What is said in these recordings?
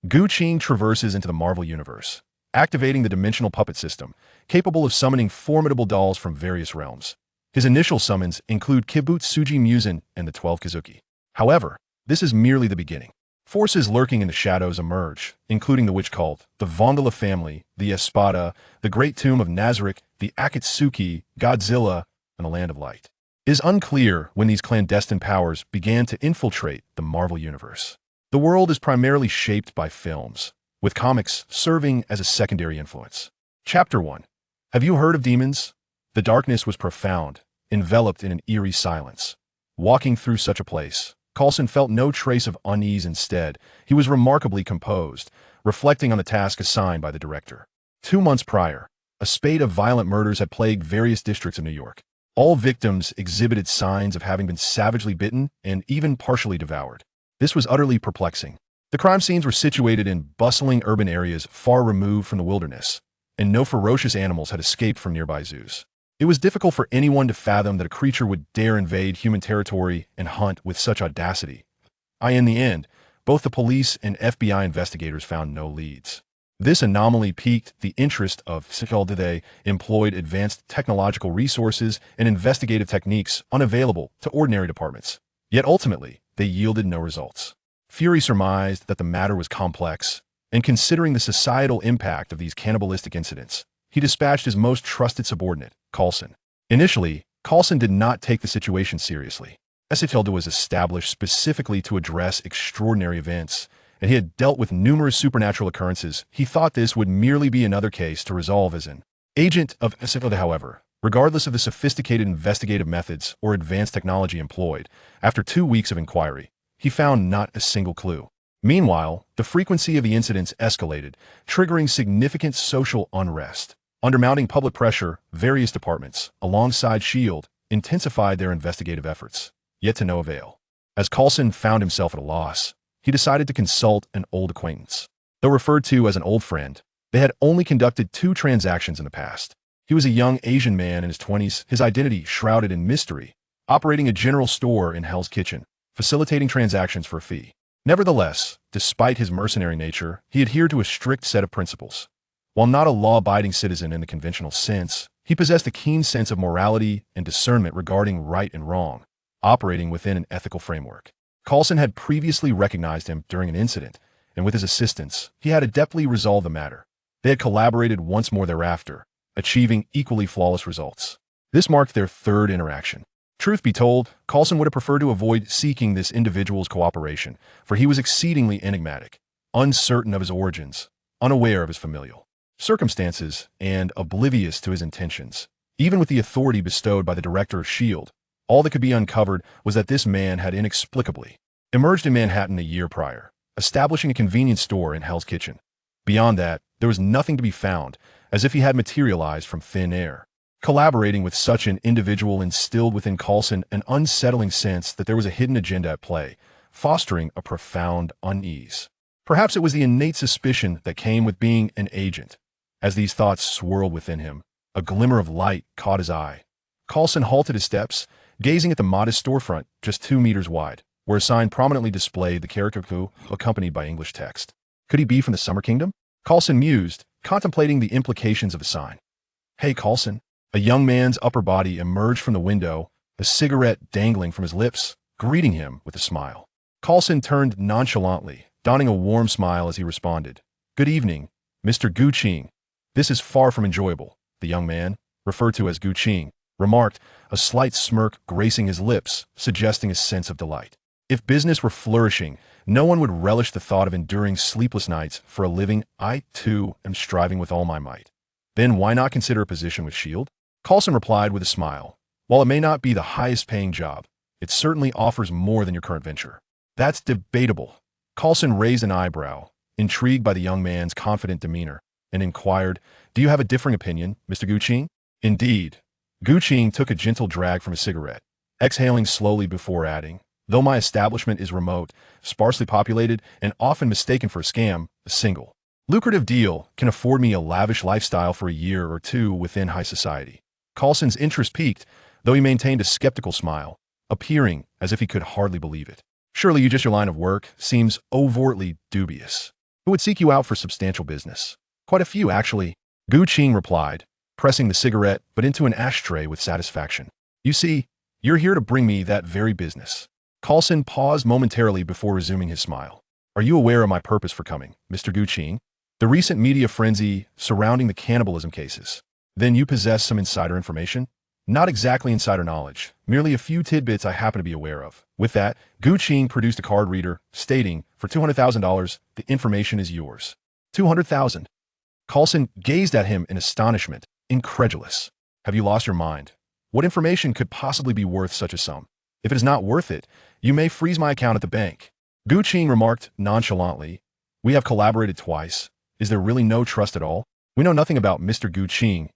Gu Qing traverses into the Marvel Universe, activating the dimensional puppet system, capable of summoning formidable dolls from various realms. His initial summons include Kibutsuji Musen and the 12 Kazuki. However, this is merely the beginning. Forces lurking in the shadows emerge, including the witch cult, the Vongola family, the Espada, the Great Tomb of Nazarick, the Akatsuki, Godzilla, and the Land of Light. It is unclear when these clandestine powers began to infiltrate the Marvel Universe. The world is primarily shaped by films, with comics serving as a secondary influence. Chapter 1. Have you heard of demons? The darkness was profound, enveloped in an eerie silence. Walking through such a place, Coulson felt no trace of unease. Instead, he was remarkably composed, reflecting on the task assigned by the director. 2 months prior, a spate of violent murders had plagued various districts of New York. All victims exhibited signs of having been savagely bitten and even partially devoured. This was utterly perplexing. The crime scenes were situated in bustling urban areas far removed from the wilderness, and no ferocious animals had escaped from nearby zoos. It was difficult for anyone to fathom that a creature would dare invade human territory and hunt with such audacity. In the end, both the police and FBI investigators found no leads. This anomaly piqued the interest of S.H.I.E.L.D. They employed advanced technological resources and investigative techniques unavailable to ordinary departments. Yet ultimately, they yielded no results. Fury surmised that the matter was complex, and considering the societal impact of these cannibalistic incidents, he dispatched his most trusted subordinate, Coulson. Initially, Coulson did not take the situation seriously. S.H.I.E.L.D. was established specifically to address extraordinary events, and he had dealt with numerous supernatural occurrences. He thought this would merely be another case to resolve as an agent of S.H.I.E.L.D. However, regardless of the sophisticated investigative methods or advanced technology employed, after 2 weeks of inquiry, he found not a single clue. Meanwhile, the frequency of the incidents escalated, triggering significant social unrest. Under mounting public pressure, various departments, alongside S.H.I.E.L.D., intensified their investigative efforts, yet to no avail. As Coulson found himself at a loss, he decided to consult an old acquaintance. Though referred to as an old friend, they had only conducted 2 transactions in the past. He was a young Asian man in his 20s, his identity shrouded in mystery, operating a general store in Hell's Kitchen, facilitating transactions for a fee. Nevertheless, despite his mercenary nature, he adhered to a strict set of principles. While not a law-abiding citizen in the conventional sense, he possessed a keen sense of morality and discernment regarding right and wrong, operating within an ethical framework. Coulson had previously recognized him during an incident, and with his assistance, he had adeptly resolved the matter. They had collaborated once more thereafter, achieving equally flawless results. This marked their 3rd interaction. Truth be told, Coulson would have preferred to avoid seeking this individual's cooperation, for he was exceedingly enigmatic, uncertain of his origins, unaware of his familial circumstances, and oblivious to his intentions. Even with the authority bestowed by the director of S.H.I.E.L.D., all that could be uncovered was that this man had inexplicably emerged in Manhattan a year prior, establishing a convenience store in Hell's Kitchen. Beyond that, there was nothing to be found, as if he had materialized from thin air. Collaborating with such an individual instilled within Coulson an unsettling sense that there was a hidden agenda at play, fostering a profound unease. Perhaps it was the innate suspicion that came with being an agent. As these thoughts swirled within him, a glimmer of light caught his eye. Coulson halted his steps, gazing at the modest storefront just 2 meters wide, where a sign prominently displayed the character "Ku," accompanied by English text. Could he be from the Summer Kingdom? Coulson mused, contemplating the implications of the sign. "Hey, Coulson." A young man's upper body emerged from the window, a cigarette dangling from his lips, greeting him with a smile. Coulson turned nonchalantly, donning a warm smile as he responded. "Good evening, Mr. Gu Qing. This is far from enjoyable," the young man, referred to as Gu Qing, remarked, a slight smirk gracing his lips, suggesting a sense of delight. If business were flourishing, no one would relish the thought of enduring sleepless nights for a living. "I, too, am striving with all my might." "Then why not consider a position with S.H.I.E.L.D.? Coulson replied with a smile. "While it may not be the highest-paying job, it certainly offers more than your current venture." "That's debatable." Coulson raised an eyebrow, intrigued by the young man's confident demeanor, and inquired, "Do you have a differing opinion, Mr. Gu Qing?" "Indeed." Gu Qing took a gentle drag from his cigarette, exhaling slowly before adding, "Though my establishment is remote, sparsely populated, and often mistaken for a scam, a single lucrative deal can afford me a lavish lifestyle for a year or 2 within high society." Coulson's interest piqued, though he maintained a skeptical smile, appearing as if he could hardly believe it. "Surely you just your line of work seems overtly dubious." Who would seek you out for substantial business? Quite a few, actually. Gu Qing replied, pressing the cigarette but into an ashtray with satisfaction. You see, you're here to bring me that very business. Coulson paused momentarily before resuming his smile. Are you aware of my purpose for coming, Mr. Gu Qing? The recent media frenzy surrounding the cannibalism cases. Then you possess some insider information? Not exactly insider knowledge, merely a few tidbits I happen to be aware of. With that, Gu Qing produced a card reader, stating, for $200,000, the information is yours. $200,000. Coulson gazed at him in astonishment, incredulous. Have you lost your mind? What information could possibly be worth such a sum? If it is not worth it, you may freeze my account at the bank. Gu Qing remarked nonchalantly, we have collaborated twice. Is there really no trust at all? We know nothing about Mr. Gu Qing.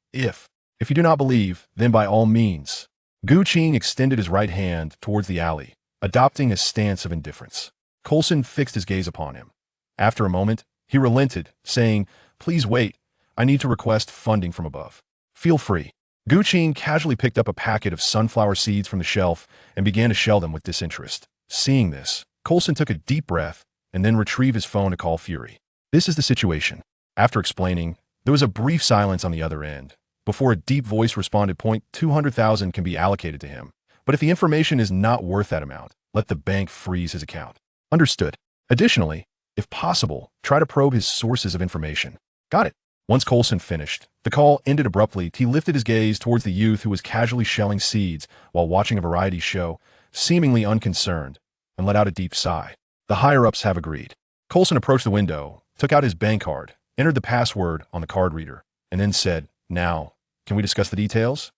If you do not believe, then by all means. Gu Qing extended his right hand towards the alley, adopting a stance of indifference. Coulson fixed his gaze upon him. After a moment, he relented, saying, please wait. I need to request funding from above. Feel free. Gu Qing casually picked up a packet of sunflower seeds from the shelf and began to shell them with disinterest. Seeing this, Coulson took a deep breath and then retrieved his phone to call Fury. This is the situation. After explaining, there was a brief silence on the other end, before a deep voice responded, $200,000 can be allocated to him. But if the information is not worth that amount, let the bank freeze his account. Understood. Additionally, if possible, try to probe his sources of information. Got it. Once Coulson finished, the call ended abruptly. He lifted his gaze towards the youth who was casually shelling seeds while watching a variety show, seemingly unconcerned, and let out a deep sigh. The higher-ups have agreed. Coulson approached the window, took out his bank card, entered the password on the card reader, and then said, now, can we discuss the details?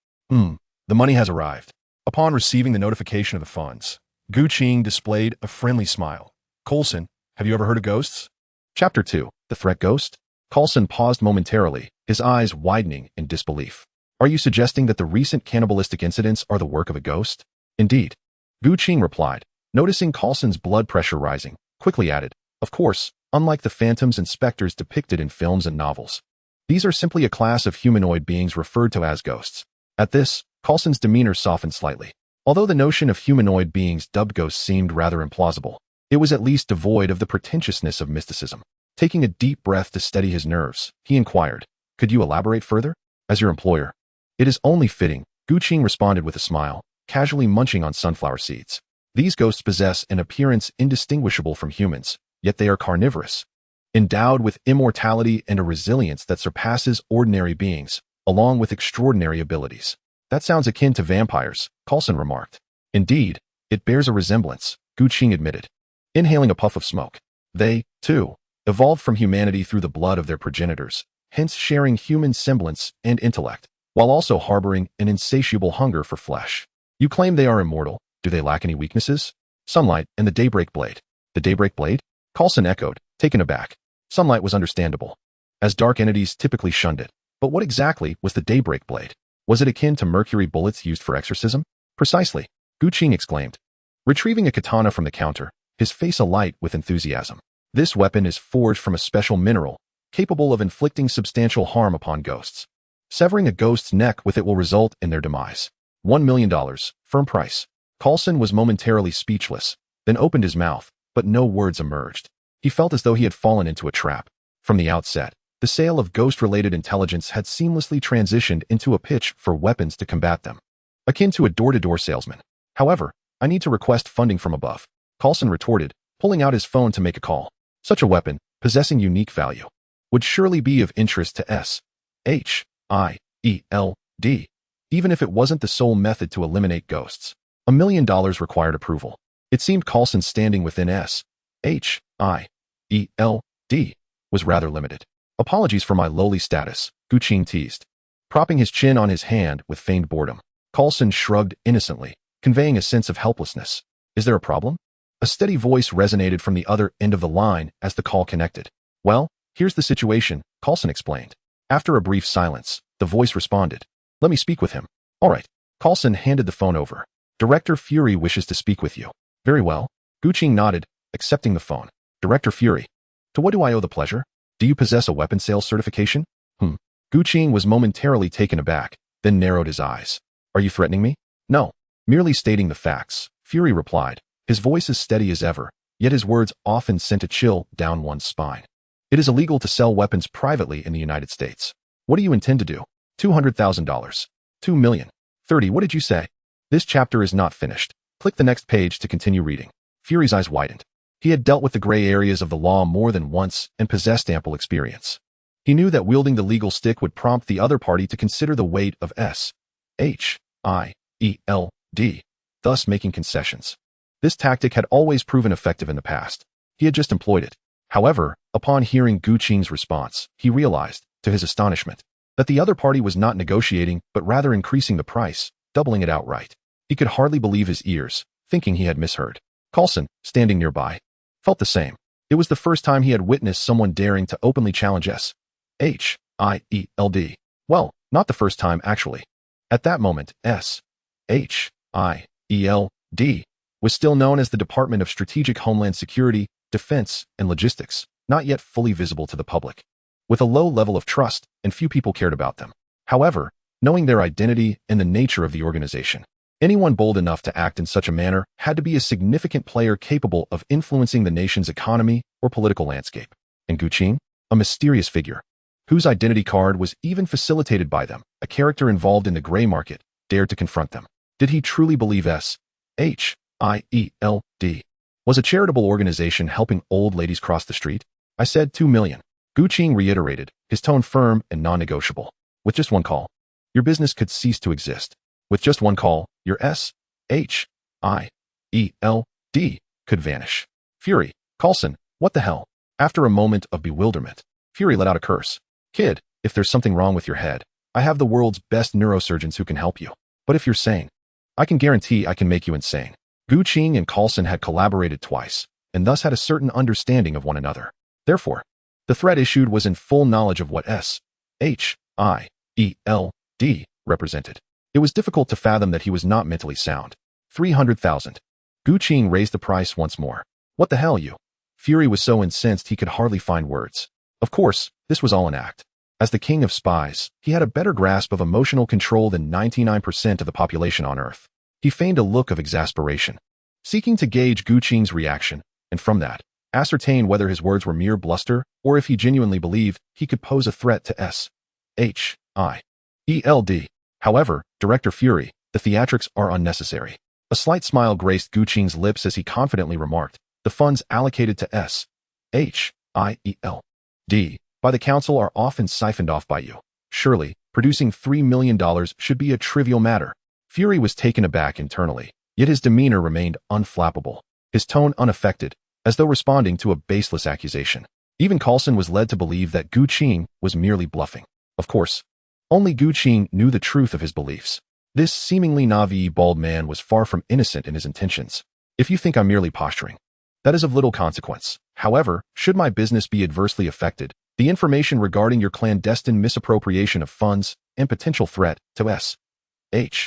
The money has arrived. Upon receiving the notification of the funds, Gu Qing displayed a friendly smile. Coulson, have you ever heard of ghosts? Chapter 2, The Threat Ghost? Coulson paused momentarily, his eyes widening in disbelief. Are you suggesting that the recent cannibalistic incidents are the work of a ghost? Indeed. Gu Qing replied, noticing Coulson's blood pressure rising, quickly added, of course, unlike the phantoms and specters depicted in films and novels. These are simply a class of humanoid beings referred to as ghosts. At this, Coulson's demeanor softened slightly. Although the notion of humanoid beings dubbed ghosts seemed rather implausible, it was at least devoid of the pretentiousness of mysticism. Taking a deep breath to steady his nerves, he inquired, could you elaborate further? As your employer. It is only fitting, Gu Qing responded with a smile, casually munching on sunflower seeds. These ghosts possess an appearance indistinguishable from humans, yet they are carnivorous. Endowed with immortality and a resilience that surpasses ordinary beings, along with extraordinary abilities. That sounds akin to vampires, Coulson remarked. Indeed, it bears a resemblance, Gu Qing admitted. Inhaling a puff of smoke. They, too, evolved from humanity through the blood of their progenitors, hence sharing human semblance and intellect, while also harboring an insatiable hunger for flesh. You claim they are immortal. Do they lack any weaknesses? Sunlight and the Daybreak Blade. The Daybreak Blade? Coulson echoed, taken aback. Sunlight was understandable, as dark entities typically shunned it. But what exactly was the Daybreak Blade? Was it akin to mercury bullets used for exorcism? Precisely, Gu Qing exclaimed. Retrieving a katana from the counter, his face alight with enthusiasm. This weapon is forged from a special mineral, capable of inflicting substantial harm upon ghosts. Severing a ghost's neck with it will result in their demise. $1 million, firm price. Coulson was momentarily speechless, then opened his mouth, but no words emerged. He felt as though he had fallen into a trap. From the outset, the sale of ghost-related intelligence had seamlessly transitioned into a pitch for weapons to combat them, akin to a door-to-door salesman. However, I need to request funding from above, Coulson retorted, pulling out his phone to make a call. Such a weapon, possessing unique value, would surely be of interest to S.H.I.E.L.D, even if it wasn't the sole method to eliminate ghosts. $1 million required approval. It seemed Coulson's standing within S.H.I.E.L.D was rather limited. Apologies for my lowly status, Gu Qing teased. Propping his chin on his hand with feigned boredom, Coulson shrugged innocently, conveying a sense of helplessness. Is there a problem? A steady voice resonated from the other end of the line as the call connected. Well, here's the situation, Coulson explained. After a brief silence, the voice responded. Let me speak with him. All right. Coulson handed the phone over. Director Fury wishes to speak with you. Very well. Gu Qing nodded, accepting the phone. Director Fury. To what do I owe the pleasure? Do you possess a weapon sales certification? Gu Qing was momentarily taken aback, then narrowed his eyes. Are you threatening me? No. Merely stating the facts, Fury replied, his voice as steady as ever, yet his words often sent a chill down one's spine. It is illegal to sell weapons privately in the United States. What do you intend to do? $200,000. 2 million. 30. What did you say? This chapter is not finished. Click the next page to continue reading. Fury's eyes widened. He had dealt with the gray areas of the law more than once and possessed ample experience. He knew that wielding the legal stick would prompt the other party to consider the weight of S.H.I.E.L.D, thus making concessions. This tactic had always proven effective in the past. He had just employed it. However, upon hearing Gu Qing's response, he realized, to his astonishment, that the other party was not negotiating but rather increasing the price, doubling it outright. He could hardly believe his ears, thinking he had misheard. Coulson, standing nearby, felt the same. It was the first time he had witnessed someone daring to openly challenge S.H.I.E.L.D. Well, not the first time, actually. At that moment, S.H.I.E.L.D. was still known as the Department of Strategic Homeland Security, Defense, and Logistics, not yet fully visible to the public. With a low level of trust, and few people cared about them. However, knowing their identity and the nature of the organization, anyone bold enough to act in such a manner had to be a significant player capable of influencing the nation's economy or political landscape. And Gu Qing, a mysterious figure, whose identity card was even facilitated by them, a character involved in the gray market, dared to confront them. Did he truly believe S.H.I.E.L.D. was a charitable organization helping old ladies cross the street? I said 2 million. Gu Qing reiterated, his tone firm and non-negotiable. With just one call, your business could cease to exist. With just one call, your S.H.I.E.L.D. could vanish. Fury, Coulson, what the hell? After a moment of bewilderment, Fury let out a curse. Kid, if there's something wrong with your head, I have the world's best neurosurgeons who can help you. But if you're sane, I can guarantee I can make you insane. Gu Qing and Coulson had collaborated twice, and thus had a certain understanding of one another. Therefore, the threat issued was in full knowledge of what S.H.I.E.L.D. represented. It was difficult to fathom that he was not mentally sound. 300,000. Gu Qing raised the price once more. What the hell, you? Fury was so incensed he could hardly find words. Of course, this was all an act. As the king of spies, he had a better grasp of emotional control than 99% of the population on Earth. He feigned a look of exasperation, seeking to gauge Gu Qing's reaction, and from that, ascertain whether his words were mere bluster or if he genuinely believed he could pose a threat to S.H.I.E.L.D. However, Director Fury, the theatrics are unnecessary. A slight smile graced Gu Qing's lips as he confidently remarked, the funds allocated to S.H.I.E.L.D. by the council are often siphoned off by you. Surely, producing $3 million should be a trivial matter. Fury was taken aback internally, yet his demeanor remained unflappable, his tone unaffected, as though responding to a baseless accusation. Even Coulson was led to believe that Gu Qing was merely bluffing. Of course, only Gu Qing knew the truth of his beliefs. This seemingly naive bald man was far from innocent in his intentions. If you think I'm merely posturing, that is of little consequence. However, should my business be adversely affected, the information regarding your clandestine misappropriation of funds and potential threat to S.H.I.E.L.D.'s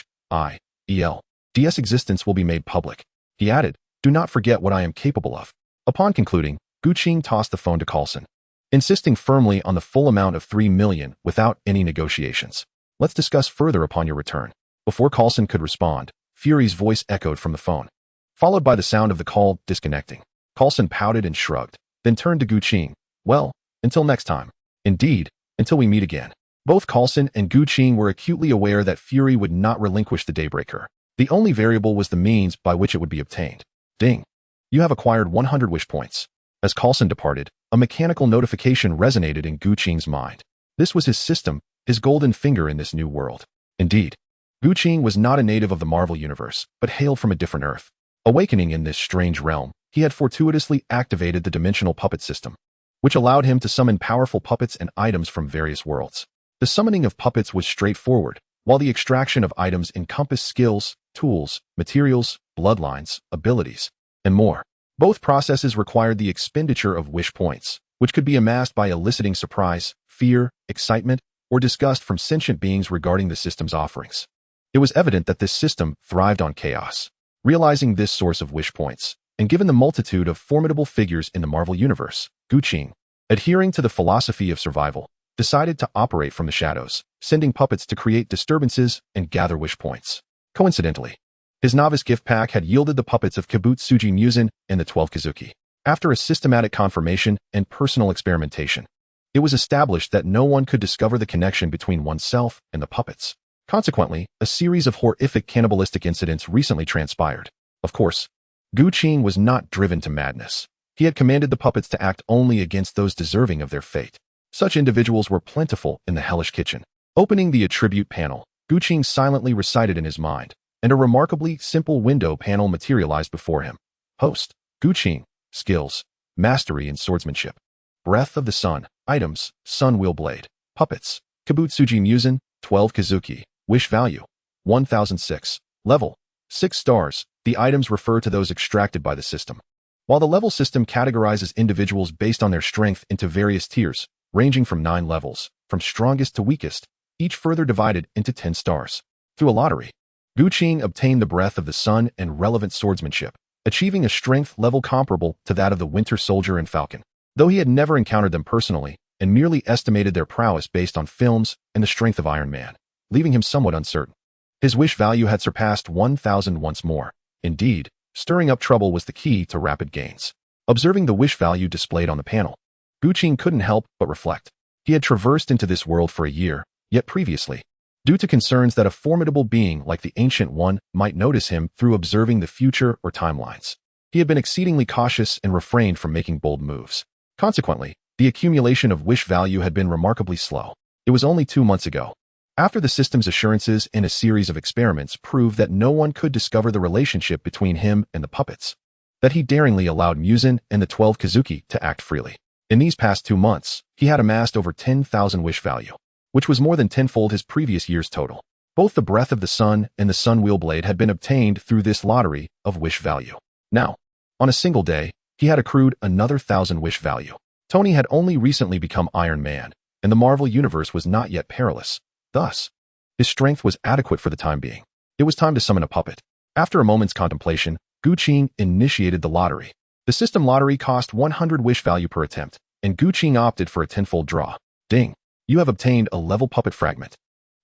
existence will be made public. He added, do not forget what I am capable of. Upon concluding, Gu Qing tossed the phone to Coulson, insisting firmly on the full amount of 3 million without any negotiations. Let's discuss further upon your return. Before Coulson could respond, Fury's voice echoed from the phone, followed by the sound of the call disconnecting. Coulson pouted and shrugged, then turned to Gu Qing. Well, until next time. Indeed, until we meet again. Both Coulson and Gu Qing were acutely aware that Fury would not relinquish the Daybreaker. The only variable was the means by which it would be obtained. Ding. You have acquired 100 wish points. As Coulson departed, a mechanical notification resonated in Gu Qing's mind. This was his system, his golden finger in this new world. Indeed, Gu Qing was not a native of the Marvel Universe, but hailed from a different Earth. Awakening in this strange realm, he had fortuitously activated the dimensional puppet system, which allowed him to summon powerful puppets and items from various worlds. The summoning of puppets was straightforward, while the extraction of items encompassed skills, tools, materials, bloodlines, abilities, and more. Both processes required the expenditure of wish points, which could be amassed by eliciting surprise, fear, excitement, or disgust from sentient beings regarding the system's offerings. It was evident that this system thrived on chaos. Realizing this source of wish points, and given the multitude of formidable figures in the Marvel Universe, Gu Qing, adhering to the philosophy of survival, decided to operate from the shadows, sending puppets to create disturbances and gather wish points. Coincidentally, his novice gift pack had yielded the puppets of Kibutsuji Musen and the 12 Kazuki. After a systematic confirmation and personal experimentation, it was established that no one could discover the connection between oneself and the puppets. Consequently, a series of horrific cannibalistic incidents recently transpired. Of course, Gu Qing was not driven to madness. He had commanded the puppets to act only against those deserving of their fate. Such individuals were plentiful in the hellish kitchen. Opening the attribute panel, Gu Qing silently recited in his mind, and a remarkably simple window panel materialized before him. Host, Gu Qing, skills, mastery in swordsmanship. Breath of the Sun, items, Sun Wheel Blade. Puppets, Kibutsuji Musen, 12 Kazuki. Wish value, 1006. Level, 6 stars. The items refer to those extracted by the system. While the level system categorizes individuals based on their strength into various tiers, ranging from 9 levels, from strongest to weakest, each further divided into 10 stars. Through a lottery, Gu Qing obtained the Breath of the Sun and relevant swordsmanship, achieving a strength level comparable to that of the Winter Soldier and Falcon. Though he had never encountered them personally, and merely estimated their prowess based on films and the strength of Iron Man, leaving him somewhat uncertain. His wish value had surpassed 1,000 once more. Indeed, stirring up trouble was the key to rapid gains. Observing the wish value displayed on the panel, Gu Qing couldn't help but reflect. He had traversed into this world for a year, yet previously, due to concerns that a formidable being like the Ancient One might notice him through observing the future or timelines, he had been exceedingly cautious and refrained from making bold moves. Consequently, the accumulation of wish value had been remarkably slow. It was only 2 months ago, after the system's assurances and a series of experiments proved that no one could discover the relationship between him and the puppets, that he daringly allowed Musen and the 12 Kazuki to act freely. In these past 2 months, he had amassed over 10,000 wish value, which was more than tenfold his previous year's total. Both the Breath of the Sun and the Sun Wheel Blade had been obtained through this lottery of wish value. Now, on a single day, he had accrued another 1,000 wish value. Tony had only recently become Iron Man, and the Marvel Universe was not yet perilous. Thus, his strength was adequate for the time being. It was time to summon a puppet. After a moment's contemplation, Gu Qing initiated the lottery. The system lottery cost 100 wish value per attempt, and Gu Qing opted for a tenfold draw. Ding! You have obtained a level puppet fragment.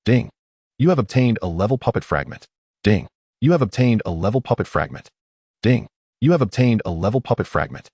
Ding! You have obtained a level puppet fragment. Ding! You have obtained a level puppet fragment. Ding! You have obtained a level puppet fragment.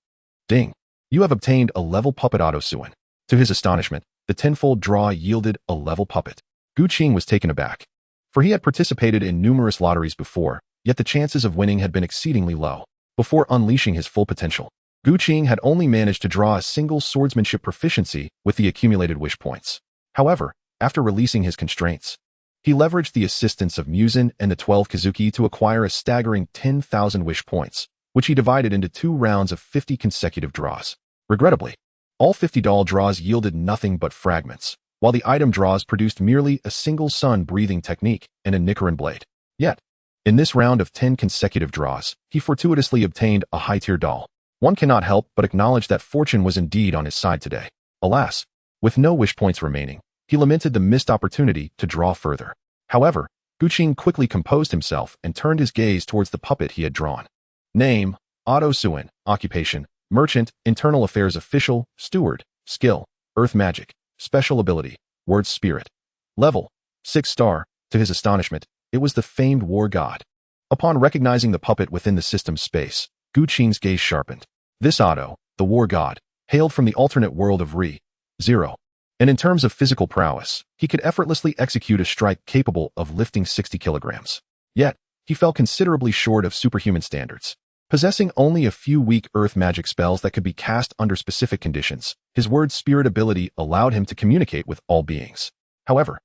Ding! You have obtained a level puppet auto-suin. To his astonishment, the tenfold draw yielded a level puppet. Gu Qing was taken aback, for he had participated in numerous lotteries before, yet the chances of winning had been exceedingly low. Before unleashing his full potential, Gu Qing had only managed to draw a single swordsmanship proficiency with the accumulated wish points. However, after releasing his constraints, he leveraged the assistance of Musen and the 12 Kazuki to acquire a staggering 10,000 wish points, which he divided into 2 rounds of 50 consecutive draws. Regrettably, all 50 doll draws yielded nothing but fragments, while the item draws produced merely a single sun-breathing technique and a Nichiren blade. Yet, in this round of 10 consecutive draws, he fortuitously obtained a high-tier doll. One cannot help but acknowledge that fortune was indeed on his side today. Alas, with no wish points remaining, he lamented the missed opportunity to draw further. However, Gu Qing quickly composed himself and turned his gaze towards the puppet he had drawn. Name, auto-suin. Occupation, merchant, internal affairs official, steward. Skill, earth magic. Special ability, word spirit. Level, 6 star. To his astonishment, it was the famed war god. Upon recognizing the puppet within the system's space, Gu Qing's gaze sharpened. This auto, the war god, hailed from the alternate world of Re-0. And in terms of physical prowess, he could effortlessly execute a strike capable of lifting 60 kilograms. Yet, he fell considerably short of superhuman standards. Possessing only a few weak earth magic spells that could be cast under specific conditions, his word spirit ability allowed him to communicate with all beings. However,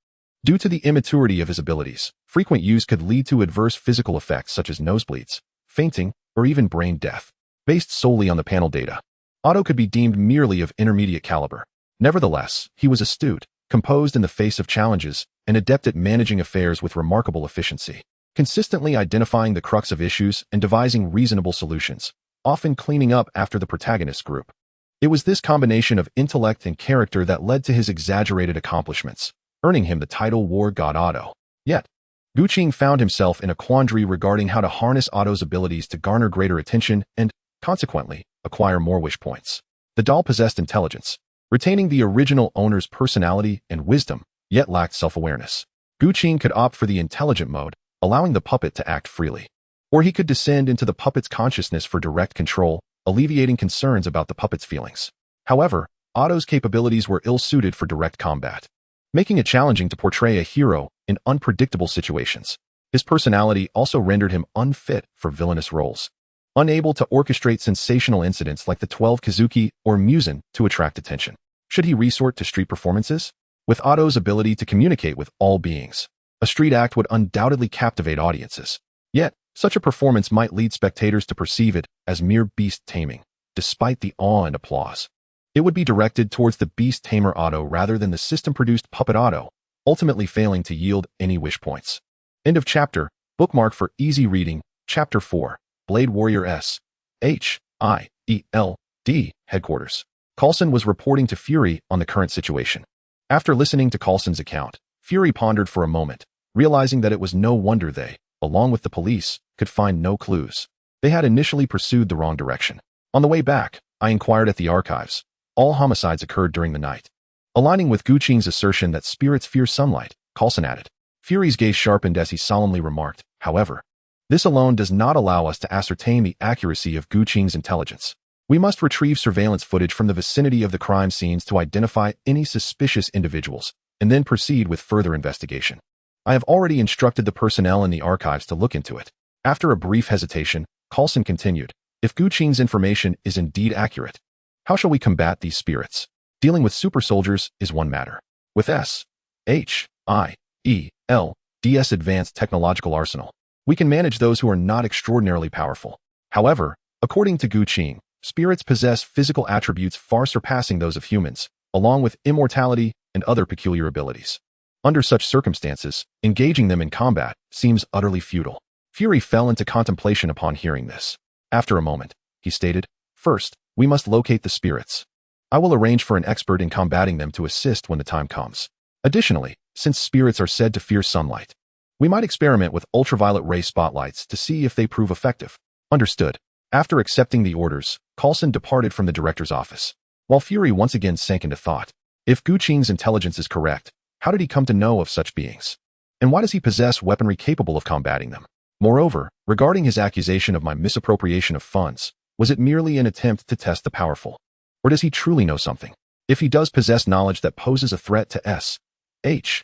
due to the immaturity of his abilities, frequent use could lead to adverse physical effects such as nosebleeds, fainting, or even brain death. Based solely on the panel data, Otto could be deemed merely of intermediate caliber. Nevertheless, he was astute, composed in the face of challenges, and adept at managing affairs with remarkable efficiency, consistently identifying the crux of issues and devising reasonable solutions, often cleaning up after the protagonist group. It was this combination of intellect and character that led to his exaggerated accomplishments, earning him the title War God Otto. Yet, Gu Qing found himself in a quandary regarding how to harness Otto's abilities to garner greater attention and, consequently, acquire more wish points. The doll possessed intelligence, retaining the original owner's personality and wisdom, yet lacked self-awareness. Gu Qing could opt for the intelligent mode, allowing the puppet to act freely. Or he could descend into the puppet's consciousness for direct control, alleviating concerns about the puppet's feelings. However, Otto's capabilities were ill-suited for direct combat, making it challenging to portray a hero in unpredictable situations. His personality also rendered him unfit for villainous roles, unable to orchestrate sensational incidents like the 12 Kizuki or Musen to attract attention. Should he resort to street performances? With Otto's ability to communicate with all beings, a street act would undoubtedly captivate audiences. Yet, such a performance might lead spectators to perceive it as mere beast taming, despite the awe and applause. It would be directed towards the beast tamer Otto rather than the system-produced puppet Otto, ultimately failing to yield any wish points. End of chapter. Bookmark for easy reading. Chapter 4. Blade Warrior S.H.I.E.L.D. Headquarters. Coulson was reporting to Fury on the current situation. After listening to Coulson's account, Fury pondered for a moment, realizing that it was no wonder they, along with the police, could find no clues. They had initially pursued the wrong direction. On the way back, I inquired at the archives. All homicides occurred during the night. Aligning with Guqing's assertion that spirits fear sunlight, Coulson added. Fury's gaze sharpened as he solemnly remarked, however, this alone does not allow us to ascertain the accuracy of Guqing's intelligence. We must retrieve surveillance footage from the vicinity of the crime scenes to identify any suspicious individuals, and then proceed with further investigation. I have already instructed the personnel in the archives to look into it. After a brief hesitation, Coulson continued, if Guqing's information is indeed accurate, how shall we combat these spirits? Dealing with super soldiers is one matter. With S.H.I.E.L.D's advanced technological arsenal, we can manage those who are not extraordinarily powerful. However, according to Guqing, spirits possess physical attributes far surpassing those of humans, along with immortality and other peculiar abilities. Under such circumstances, engaging them in combat seems utterly futile. Fury fell into contemplation upon hearing this. After a moment, he stated, first, we must locate the spirits. I will arrange for an expert in combating them to assist when the time comes. Additionally, since spirits are said to fear sunlight, we might experiment with ultraviolet ray spotlights to see if they prove effective. Understood. After accepting the orders, Coulson departed from the director's office, while Fury once again sank into thought. If Guqing's intelligence is correct, how did he come to know of such beings? And why does he possess weaponry capable of combating them? Moreover, regarding his accusation of my misappropriation of funds, was it merely an attempt to test the powerful? Or does he truly know something? If he does possess knowledge that poses a threat to S.H.I.E.L.D's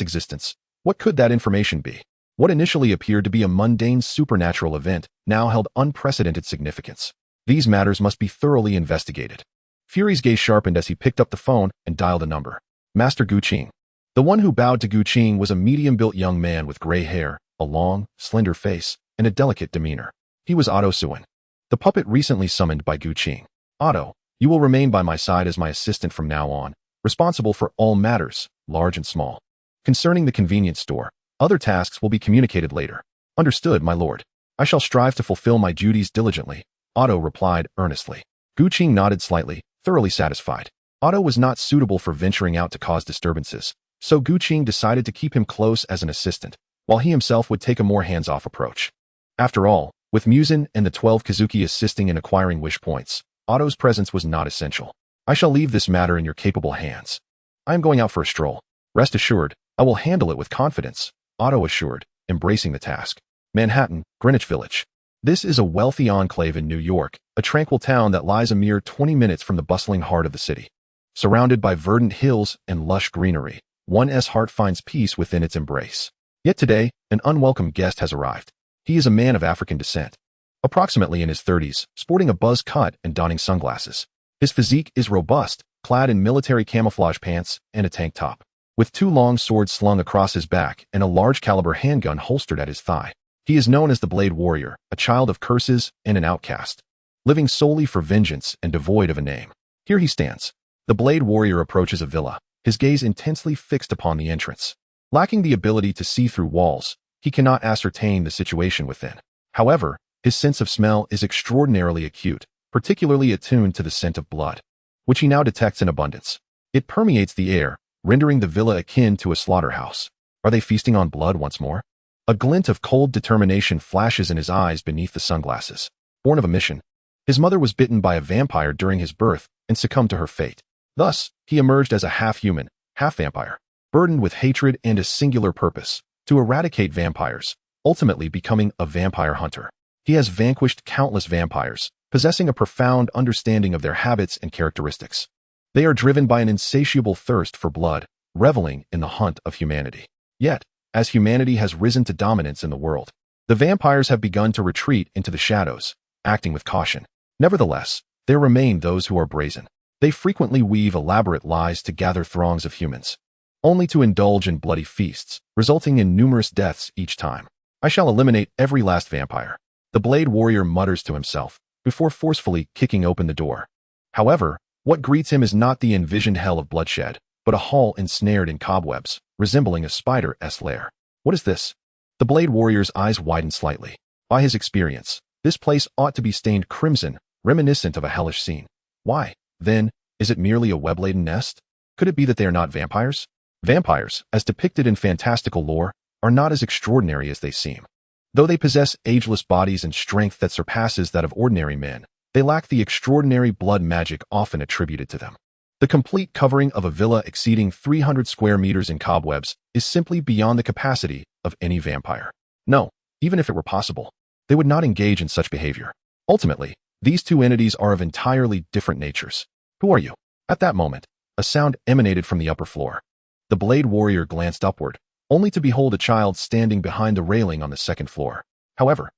existence, what could that information be? What initially appeared to be a mundane supernatural event now held unprecedented significance. These matters must be thoroughly investigated. Fury's gaze sharpened as he picked up the phone and dialed a number. Master Guqing. The one who bowed to Guqing was a medium-built young man with gray hair, a long, slender face, and a delicate demeanor. He was Otto Suin, the puppet recently summoned by Guqing. Otto, you will remain by my side as my assistant from now on, responsible for all matters, large and small. Concerning the convenience store, other tasks will be communicated later. Understood, my lord. I shall strive to fulfill my duties diligently, Otto replied earnestly. Guqing nodded slightly, thoroughly satisfied. Otto was not suitable for venturing out to cause disturbances, so Guqing decided to keep him close as an assistant, while he himself would take a more hands-off approach. After all, with Musen and the 12 Kizuki assisting in acquiring wish points, Otto's presence was not essential. I shall leave this matter in your capable hands. I am going out for a stroll. Rest assured, I will handle it with confidence, Otto assured, embracing the task. Manhattan, Greenwich Village. This is a wealthy enclave in New York, a tranquil town that lies a mere 20 minutes from the bustling heart of the city. Surrounded by verdant hills and lush greenery, one's heart finds peace within its embrace. Yet today, an unwelcome guest has arrived. He is a man of African descent, approximately in his 30s, sporting a buzz cut and donning sunglasses. His physique is robust, clad in military camouflage pants and a tank top, with two long swords slung across his back and a large caliber handgun holstered at his thigh. He is known as the Blade Warrior, a child of curses and an outcast, living solely for vengeance and devoid of a name. Here he stands. The Blade Warrior approaches a villa, his gaze intensely fixed upon the entrance. Lacking the ability to see through walls, he cannot ascertain the situation within. However, his sense of smell is extraordinarily acute, particularly attuned to the scent of blood, which he now detects in abundance. It permeates the air, rendering the villa akin to a slaughterhouse. Are they feasting on blood once more? A glint of cold determination flashes in his eyes beneath the sunglasses. Born of a mission, his mother was bitten by a vampire during his birth and succumbed to her fate. Thus, he emerged as a half-human, half-vampire, burdened with hatred and a singular purpose, to eradicate vampires, ultimately becoming a vampire hunter. He has vanquished countless vampires, possessing a profound understanding of their habits and characteristics. They are driven by an insatiable thirst for blood, reveling in the hunt of humanity. Yet, as humanity has risen to dominance in the world, the vampires have begun to retreat into the shadows, acting with caution. Nevertheless, there remain those who are brazen. They frequently weave elaborate lies to gather throngs of humans, only to indulge in bloody feasts, resulting in numerous deaths each time. I shall eliminate every last vampire, the Blade Warrior mutters to himself, before forcefully kicking open the door. However, what greets him is not the envisioned hell of bloodshed, but a hall ensnared in cobwebs, resembling a spider's lair. What is this? The Blade Warrior's eyes widen slightly. By his experience, this place ought to be stained crimson, reminiscent of a hellish scene. Why, then, is it merely a web-laden nest? Could it be that they are not vampires? Vampires, as depicted in fantastical lore, are not as extraordinary as they seem. Though they possess ageless bodies and strength that surpasses that of ordinary men, they lack the extraordinary blood magic often attributed to them. The complete covering of a villa exceeding 300 square meters in cobwebs is simply beyond the capacity of any vampire. No, even if it were possible, they would not engage in such behavior. Ultimately, these two entities are of entirely different natures. Who are you? At that moment, a sound emanated from the upper floor. The Blade Warrior glanced upward, only to behold a child standing behind the railing on the second floor. However,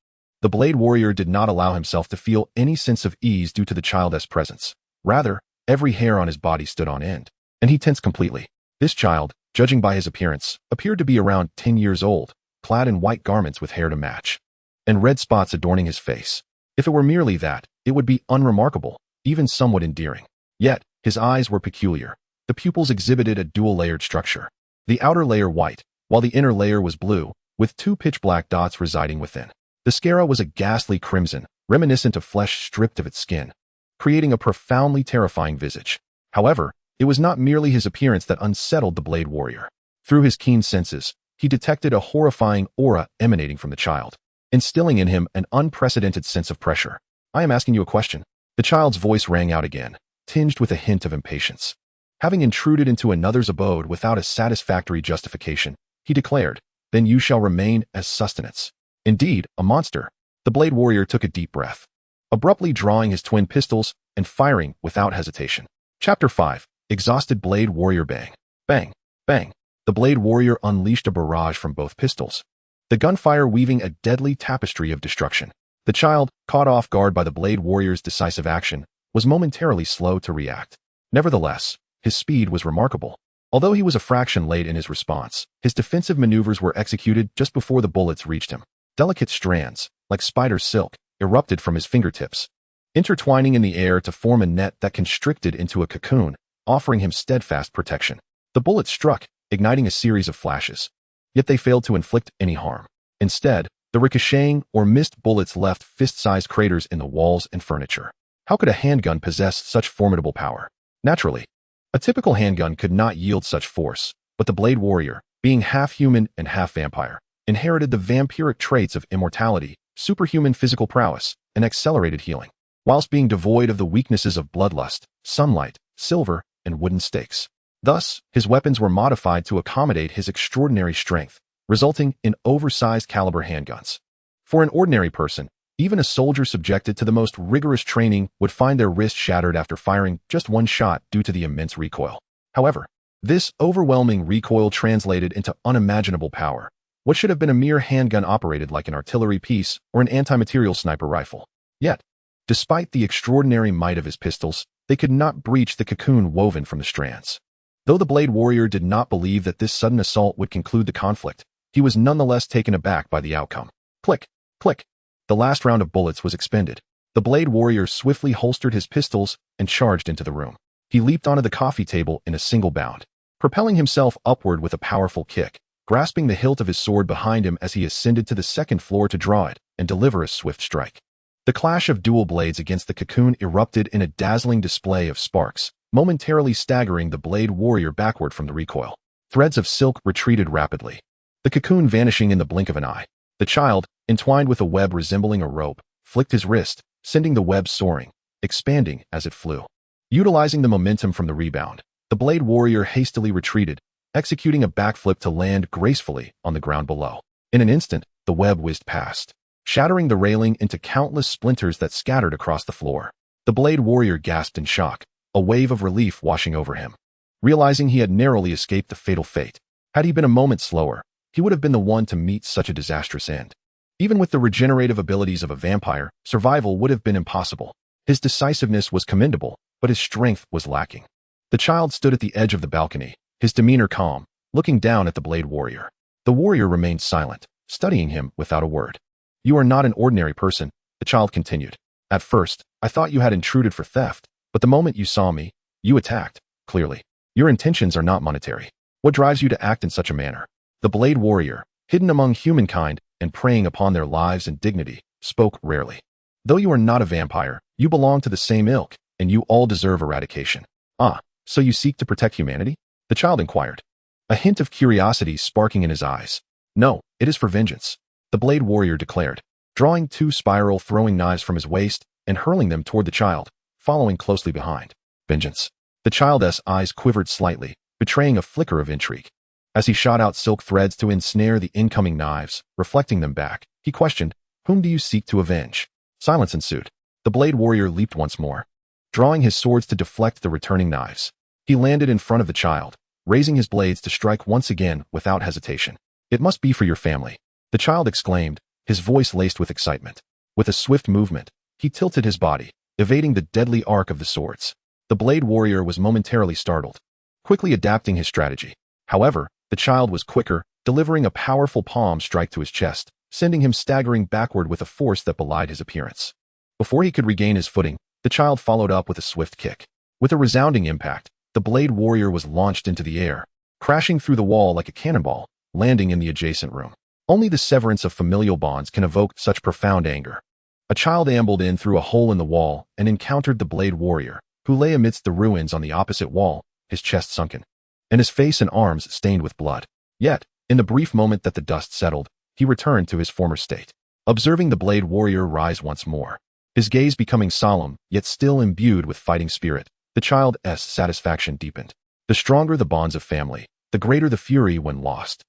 the Blade Warrior did not allow himself to feel any sense of ease due to the child's presence. Rather, every hair on his body stood on end, and he tensed completely. This child, judging by his appearance, appeared to be around 10 years old, clad in white garments with hair to match, and red spots adorning his face. If it were merely that, it would be unremarkable, even somewhat endearing. Yet, his eyes were peculiar. The pupils exhibited a dual-layered structure. The outer layer white, while the inner layer was blue, with two pitch-black dots residing within. The sclera was a ghastly crimson, reminiscent of flesh stripped of its skin, creating a profoundly terrifying visage. However, it was not merely his appearance that unsettled the Blade Warrior. Through his keen senses, he detected a horrifying aura emanating from the child, instilling in him an unprecedented sense of pressure. I am asking you a question. The child's voice rang out again, tinged with a hint of impatience. Having intruded into another's abode without a satisfactory justification, he declared, "Then you shall remain as sustenance." Indeed, a monster. The Blade Warrior took a deep breath, abruptly drawing his twin pistols and firing without hesitation. Chapter 5. Exhausted Blade Warrior. Bang. Bang. Bang. The Blade Warrior unleashed a barrage from both pistols, the gunfire weaving a deadly tapestry of destruction. The child, caught off guard by the Blade Warrior's decisive action, was momentarily slow to react. Nevertheless, his speed was remarkable. Although he was a fraction late in his response, his defensive maneuvers were executed just before the bullets reached him. Delicate strands, like spider silk, erupted from his fingertips, intertwining in the air to form a net that constricted into a cocoon, offering him steadfast protection. The bullets struck, igniting a series of flashes. Yet they failed to inflict any harm. Instead, the ricocheting or missed bullets left fist-sized craters in the walls and furniture. How could a handgun possess such formidable power? Naturally, a typical handgun could not yield such force, but the Blade Warrior, being half human and half vampire, inherited the vampiric traits of immortality, superhuman physical prowess, and accelerated healing, whilst being devoid of the weaknesses of bloodlust, sunlight, silver, and wooden stakes. Thus, his weapons were modified to accommodate his extraordinary strength, resulting in oversized caliber handguns. For an ordinary person, even a soldier subjected to the most rigorous training would find their wrist shattered after firing just one shot due to the immense recoil. However, this overwhelming recoil translated into unimaginable power. What should have been a mere handgun operated like an artillery piece or an anti-material sniper rifle. Yet, despite the extraordinary might of his pistols, they could not breach the cocoon woven from the strands. Though the Blade Warrior did not believe that this sudden assault would conclude the conflict, he was nonetheless taken aback by the outcome. Click, click. The last round of bullets was expended. The Blade Warrior swiftly holstered his pistols and charged into the room. He leaped onto the coffee table in a single bound, propelling himself upward with a powerful kick, grasping the hilt of his sword behind him as he ascended to the second floor to draw it and deliver a swift strike. The clash of dual blades against the cocoon erupted in a dazzling display of sparks, momentarily staggering the Blade Warrior backward from the recoil. Threads of silk retreated rapidly, the cocoon vanishing in the blink of an eye. The child, entwined with a web resembling a rope, flicked his wrist, sending the web soaring, expanding as it flew. Utilizing the momentum from the rebound, the Blade Warrior hastily retreated, executing a backflip to land gracefully on the ground below. In an instant, the web whizzed past, shattering the railing into countless splinters that scattered across the floor. The Blade Warrior gasped in shock, a wave of relief washing over him. Realizing he had narrowly escaped the fatal fate, had he been a moment slower, he would have been the one to meet such a disastrous end. Even with the regenerative abilities of a vampire, survival would have been impossible. His decisiveness was commendable, but his strength was lacking. The child stood at the edge of the balcony, his demeanor calm, looking down at the Blade Warrior. The warrior remained silent, studying him without a word. "You are not an ordinary person," the child continued. "At first, I thought you had intruded for theft, but the moment you saw me, you attacked, clearly. Your intentions are not monetary. What drives you to act in such a manner?" The Blade Warrior, hidden among humankind and preying upon their lives and dignity, spoke rarely. "Though you are not a vampire, you belong to the same ilk, and you all deserve eradication." "Ah, so you seek to protect humanity?" the child inquired, a hint of curiosity sparking in his eyes. "No, it is for vengeance," the Blade Warrior declared, drawing two spiral throwing knives from his waist and hurling them toward the child, following closely behind. "Vengeance." The child's eyes quivered slightly, betraying a flicker of intrigue. As he shot out silk threads to ensnare the incoming knives, reflecting them back, he questioned, "Whom do you seek to avenge?" Silence ensued. The Blade Warrior leaped once more, drawing his swords to deflect the returning knives. He landed in front of the child, raising his blades to strike once again without hesitation. "It must be for your family," the child exclaimed, his voice laced with excitement. With a swift movement, he tilted his body, evading the deadly arc of the swords. The Blade Warrior was momentarily startled, quickly adapting his strategy. However, the child was quicker, delivering a powerful palm strike to his chest, sending him staggering backward with a force that belied his appearance. Before he could regain his footing, the child followed up with a swift kick. With a resounding impact, the Blade Warrior was launched into the air, crashing through the wall like a cannonball, landing in the adjacent room. Only the severance of familial bonds can evoke such profound anger. A child ambled in through a hole in the wall and encountered the Blade Warrior, who lay amidst the ruins on the opposite wall, his chest sunken, and his face and arms stained with blood. Yet, in the brief moment that the dust settled, he returned to his former state. Observing the Blade Warrior rise once more, his gaze becoming solemn, yet still imbued with fighting spirit, the child's satisfaction deepened. The stronger the bonds of family, the greater the fury when lost,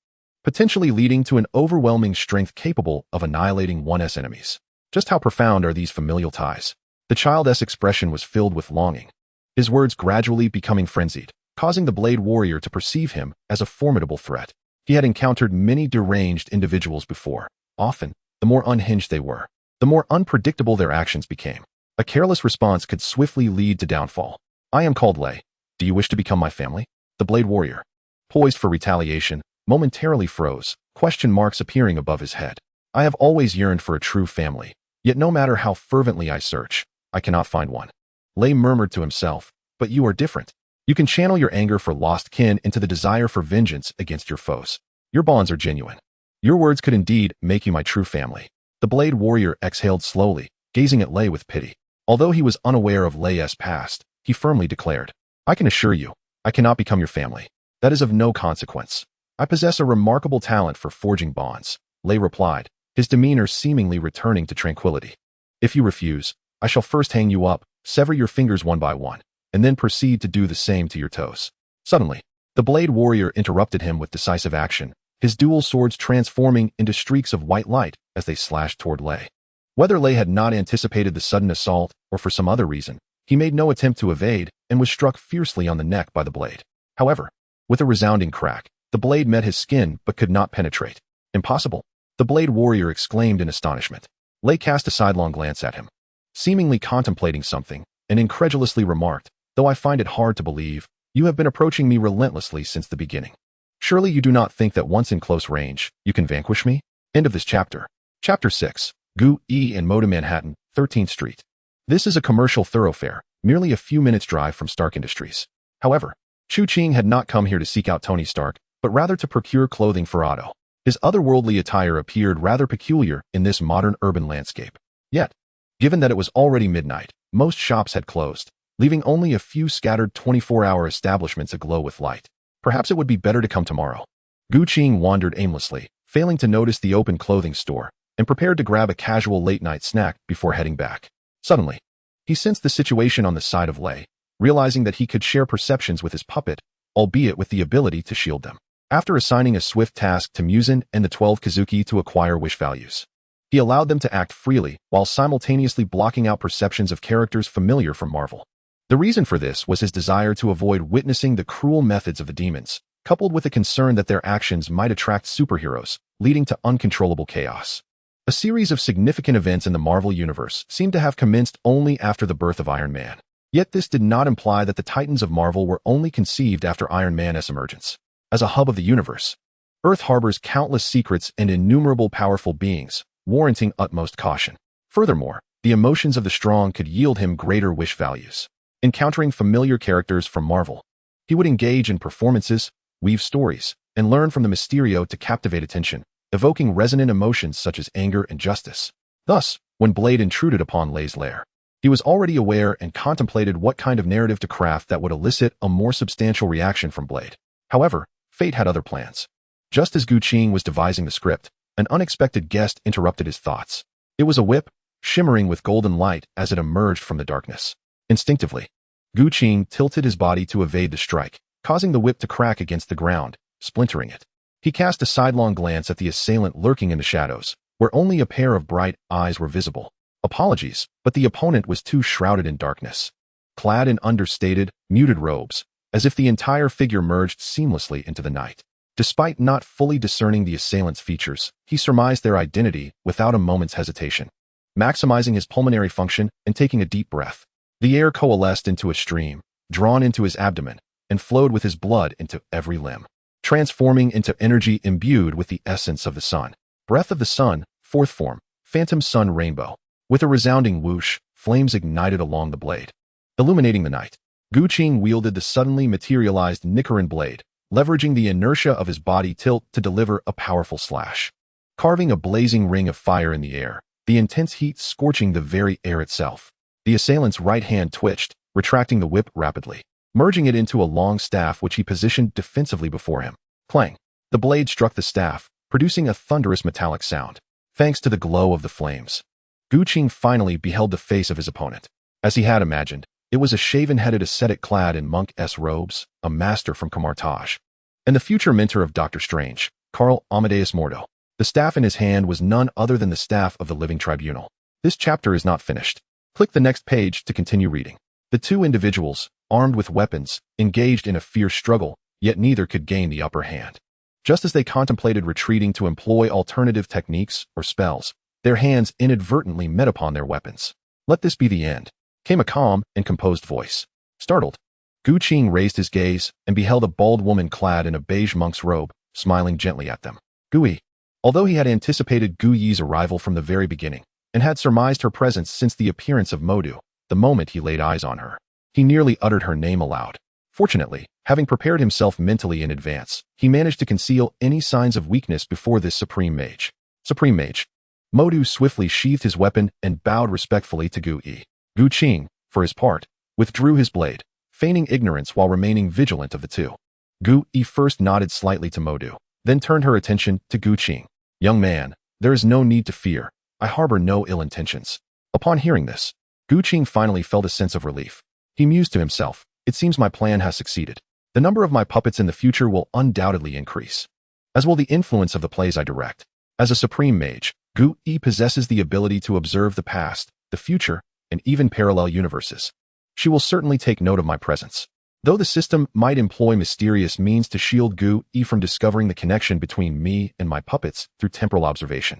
potentially leading to an overwhelming strength capable of annihilating one's enemies. Just how profound are these familial ties? The child's expression was filled with longing, his words gradually becoming frenzied, causing the Blade Warrior to perceive him as a formidable threat. He had encountered many deranged individuals before. Often, the more unhinged they were, the more unpredictable their actions became. A careless response could swiftly lead to downfall. "I am called Lei. Do you wish to become my family?" The Blade Warrior, poised for retaliation, momentarily froze, question marks appearing above his head. "I have always yearned for a true family, yet no matter how fervently I search, I cannot find one." Lei murmured to himself, "But you are different. You can channel your anger for lost kin into the desire for vengeance against your foes. Your bonds are genuine. Your words could indeed make you my true family." The Blade Warrior exhaled slowly, gazing at Lei with pity. Although he was unaware of Lei's past, he firmly declared, "I can assure you, I cannot become your family. That is of no consequence. I possess a remarkable talent for forging bonds," Lei replied, his demeanor seemingly returning to tranquility. "If you refuse, I shall first hang you up, sever your fingers one by one, and then proceed to do the same to your toes." Suddenly, the Blade Warrior interrupted him with decisive action, his dual swords transforming into streaks of white light as they slashed toward Lei. Whether Lei had not anticipated the sudden assault or for some other reason, he made no attempt to evade and was struck fiercely on the neck by the blade. However, with a resounding crack, the blade met his skin but could not penetrate. "Impossible!" the Blade Warrior exclaimed in astonishment. Lei cast a sidelong glance at him, seemingly contemplating something, and incredulously remarked, "Though I find it hard to believe, you have been approaching me relentlessly since the beginning. Surely you do not think that once in close range, you can vanquish me?" End of this chapter. Chapter 6. Gu E and Moda Manhattan, 13th Street. This is a commercial thoroughfare, merely a few minutes' drive from Stark Industries. However, Chu Ching had not come here to seek out Tony Stark, but rather to procure clothing for Otto. His otherworldly attire appeared rather peculiar in this modern urban landscape. Yet, given that it was already midnight, most shops had closed, leaving only a few scattered 24-hour establishments aglow with light. Perhaps it would be better to come tomorrow. Gu Qing wandered aimlessly, failing to notice the open clothing store, and prepared to grab a casual late-night snack before heading back. Suddenly, he sensed the situation on the side of Lei, realizing that he could share perceptions with his puppet, albeit with the ability to shield them. After assigning a swift task to Muzan and the 12 Kazuki to acquire wish values, He allowed them to act freely, while simultaneously blocking out perceptions of characters familiar from Marvel. The reason for this was his desire to avoid witnessing the cruel methods of the demons, coupled with a concern that their actions might attract superheroes, leading to uncontrollable chaos. A series of significant events in the Marvel Universe seemed to have commenced only after the birth of Iron Man. Yet this did not imply that the Titans of Marvel were only conceived after Iron Man's emergence. As a hub of the universe, Earth harbors countless secrets and innumerable powerful beings, warranting utmost caution. Furthermore, the emotions of the strong could yield him greater wish values. Encountering familiar characters from Marvel, he would engage in performances, weave stories, and learn from the Mysterio to captivate attention, evoking resonant emotions such as anger and justice. Thus, when Blade intruded upon Lei's lair, he was already aware and contemplated what kind of narrative to craft that would elicit a more substantial reaction from Blade. However, fate had other plans. Just as Gu Qing was devising the script, an unexpected guest interrupted his thoughts. It was a whip, shimmering with golden light as it emerged from the darkness. Instinctively, Gu Qing tilted his body to evade the strike, causing the whip to crack against the ground, splintering it. He cast a sidelong glance at the assailant lurking in the shadows, where only a pair of bright eyes were visible. Apologies, but the opponent was too shrouded in darkness. Clad in understated, muted robes, as if the entire figure merged seamlessly into the night. Despite not fully discerning the assailant's features, he surmised their identity without a moment's hesitation. Maximizing his pulmonary function and taking a deep breath, the air coalesced into a stream, drawn into his abdomen, and flowed with his blood into every limb, transforming into energy imbued with the essence of the sun. Breath of the sun, fourth form, phantom sun rainbow. With a resounding whoosh, flames ignited along the blade, illuminating the night. Gu Qing wielded the suddenly materialized Nichiren blade, leveraging the inertia of his body tilt to deliver a powerful slash. Carving a blazing ring of fire in the air, the intense heat scorching the very air itself. The assailant's right hand twitched, retracting the whip rapidly, merging it into a long staff which he positioned defensively before him. Clang! The blade struck the staff, producing a thunderous metallic sound. Thanks to the glow of the flames, Gu Qing finally beheld the face of his opponent. As he had imagined, it was a shaven-headed ascetic clad in monk-s robes, a master from Camartage, and the future mentor of Doctor Strange, Carl Amadeus Mordo. The staff in his hand was none other than the staff of the Living Tribunal. This chapter is not finished. Click the next page to continue reading. The two individuals, armed with weapons, engaged in a fierce struggle, yet neither could gain the upper hand. Just as they contemplated retreating to employ alternative techniques or spells, their hands inadvertently met upon their weapons. "Let this be the end," came a calm and composed voice. Startled, Gu Qing raised his gaze and beheld a bald woman clad in a beige monk's robe, smiling gently at them. Gu Yi. Although he had anticipated Gu Yi's arrival from the very beginning, and had surmised her presence since the appearance of Modu, the moment he laid eyes on her, he nearly uttered her name aloud. Fortunately, having prepared himself mentally in advance, he managed to conceal any signs of weakness before this Supreme Mage. Supreme Mage. Modu swiftly sheathed his weapon and bowed respectfully to Gu Yi. Gu Qing, for his part, withdrew his blade, feigning ignorance while remaining vigilant of the two. Gu Yi first nodded slightly to Modu, then turned her attention to Gu Qing. "Young man, there is no need to fear. I harbor no ill intentions." Upon hearing this, Gu Qing finally felt a sense of relief. He mused to himself, "It seems my plan has succeeded. The number of my puppets in the future will undoubtedly increase, as will the influence of the plays I direct. As a supreme mage, Gu Yi possesses the ability to observe the past, the future, and even parallel universes. She will certainly take note of my presence." Though the system might employ mysterious means to shield Gu Yi from discovering the connection between me and my puppets through temporal observation,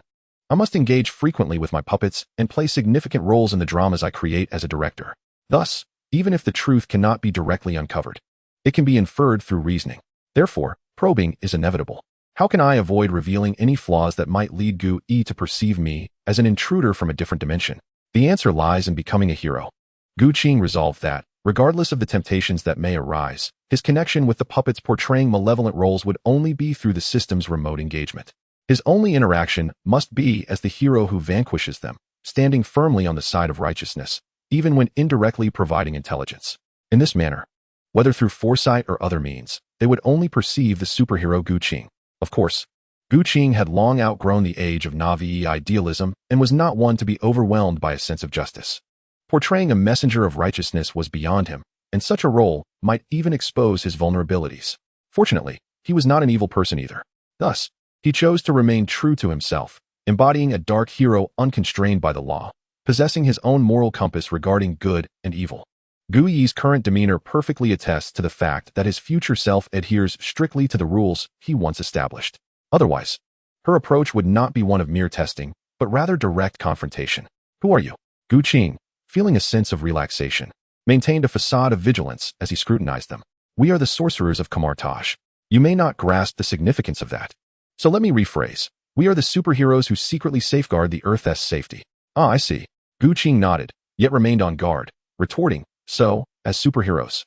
I must engage frequently with my puppets and play significant roles in the dramas I create as a director. Thus, even if the truth cannot be directly uncovered, it can be inferred through reasoning. Therefore, probing is inevitable. How can I avoid revealing any flaws that might lead Gu Yi to perceive me as an intruder from a different dimension? The answer lies in becoming a hero. Gu Qing resolved that, regardless of the temptations that may arise, his connection with the puppets portraying malevolent roles would only be through the system's remote engagement. His only interaction must be as the hero who vanquishes them, standing firmly on the side of righteousness, even when indirectly providing intelligence. In this manner, whether through foresight or other means, they would only perceive the superhero Gu Qing. Of course, Gu Qing had long outgrown the age of Na'vi idealism and was not one to be overwhelmed by a sense of justice. Portraying a messenger of righteousness was beyond him, and such a role might even expose his vulnerabilities. Fortunately, he was not an evil person either. Thus, he chose to remain true to himself, embodying a dark hero unconstrained by the law, possessing his own moral compass regarding good and evil. Gu Yi's current demeanor perfectly attests to the fact that his future self adheres strictly to the rules he once established. Otherwise, her approach would not be one of mere testing, but rather direct confrontation. Who are you? Gu Qing, feeling a sense of relaxation, maintained a facade of vigilance as he scrutinized them. We are the sorcerers of Kamartaj. You may not grasp the significance of that. So let me rephrase. We are the superheroes who secretly safeguard the Earth's safety. Ah, I see. Gu Qing nodded, yet remained on guard, retorting, so, as superheroes,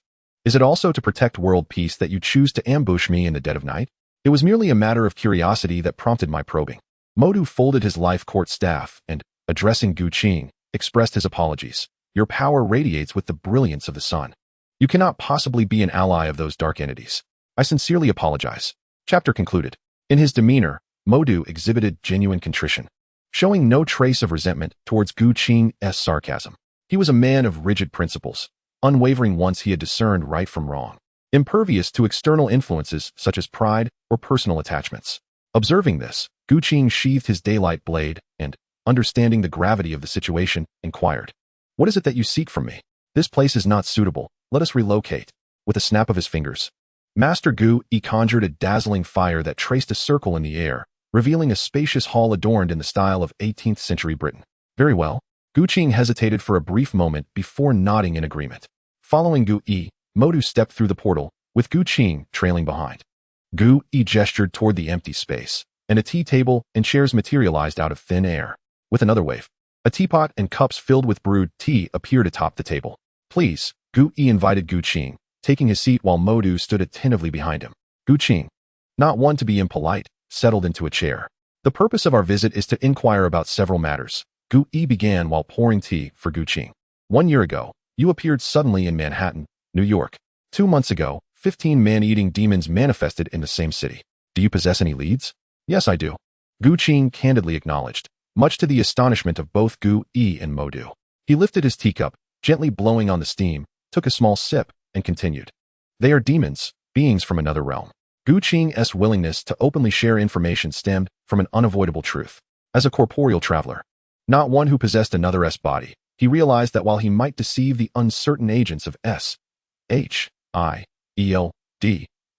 is it also to protect world peace that you choose to ambush me in the dead of night? It was merely a matter of curiosity that prompted my probing. Modu folded his life court staff and, addressing Gu Qing, expressed his apologies. Your power radiates with the brilliance of the sun. You cannot possibly be an ally of those dark entities. I sincerely apologize. Chapter concluded. In his demeanor, Modu exhibited genuine contrition, showing no trace of resentment towards Gu Qing's sarcasm. He was a man of rigid principles, unwavering once he had discerned right from wrong, impervious to external influences such as pride or personal attachments. Observing this, Gu Qing sheathed his daylight blade and, understanding the gravity of the situation, inquired, "What is it that you seek from me? This place is not suitable. Let us relocate." With a snap of his fingers, Master Gu Yi conjured a dazzling fire that traced a circle in the air, revealing a spacious hall adorned in the style of 18th century Britain. Very well. Gu Qing hesitated for a brief moment before nodding in agreement. Following Gu Yi, Modu stepped through the portal, with Gu Qing trailing behind. Gu Yi gestured toward the empty space, and a tea table and chairs materialized out of thin air. With another wave, a teapot and cups filled with brewed tea appeared atop the table. Please, Gu Yi invited Gu Qing, taking his seat while Modu stood attentively behind him. Gu Qing, not one to be impolite, settled into a chair. The purpose of our visit is to inquire about several matters. Gu Yi began while pouring tea for Gu Qing. 1 year ago, you appeared suddenly in Manhattan, New York. 2 months ago, 15 man-eating demons manifested in the same city. Do you possess any leads? Yes, I do. Gu Qing candidly acknowledged, much to the astonishment of both Gu Yi and Modu. He lifted his teacup, gently blowing on the steam, took a small sip, and continued. They are demons, beings from another realm. Gu Qing's willingness to openly share information stemmed from an unavoidable truth. As a corporeal traveler, not one who possessed another's body, he realized that while he might deceive the uncertain agents of S.H.I.E.L.D.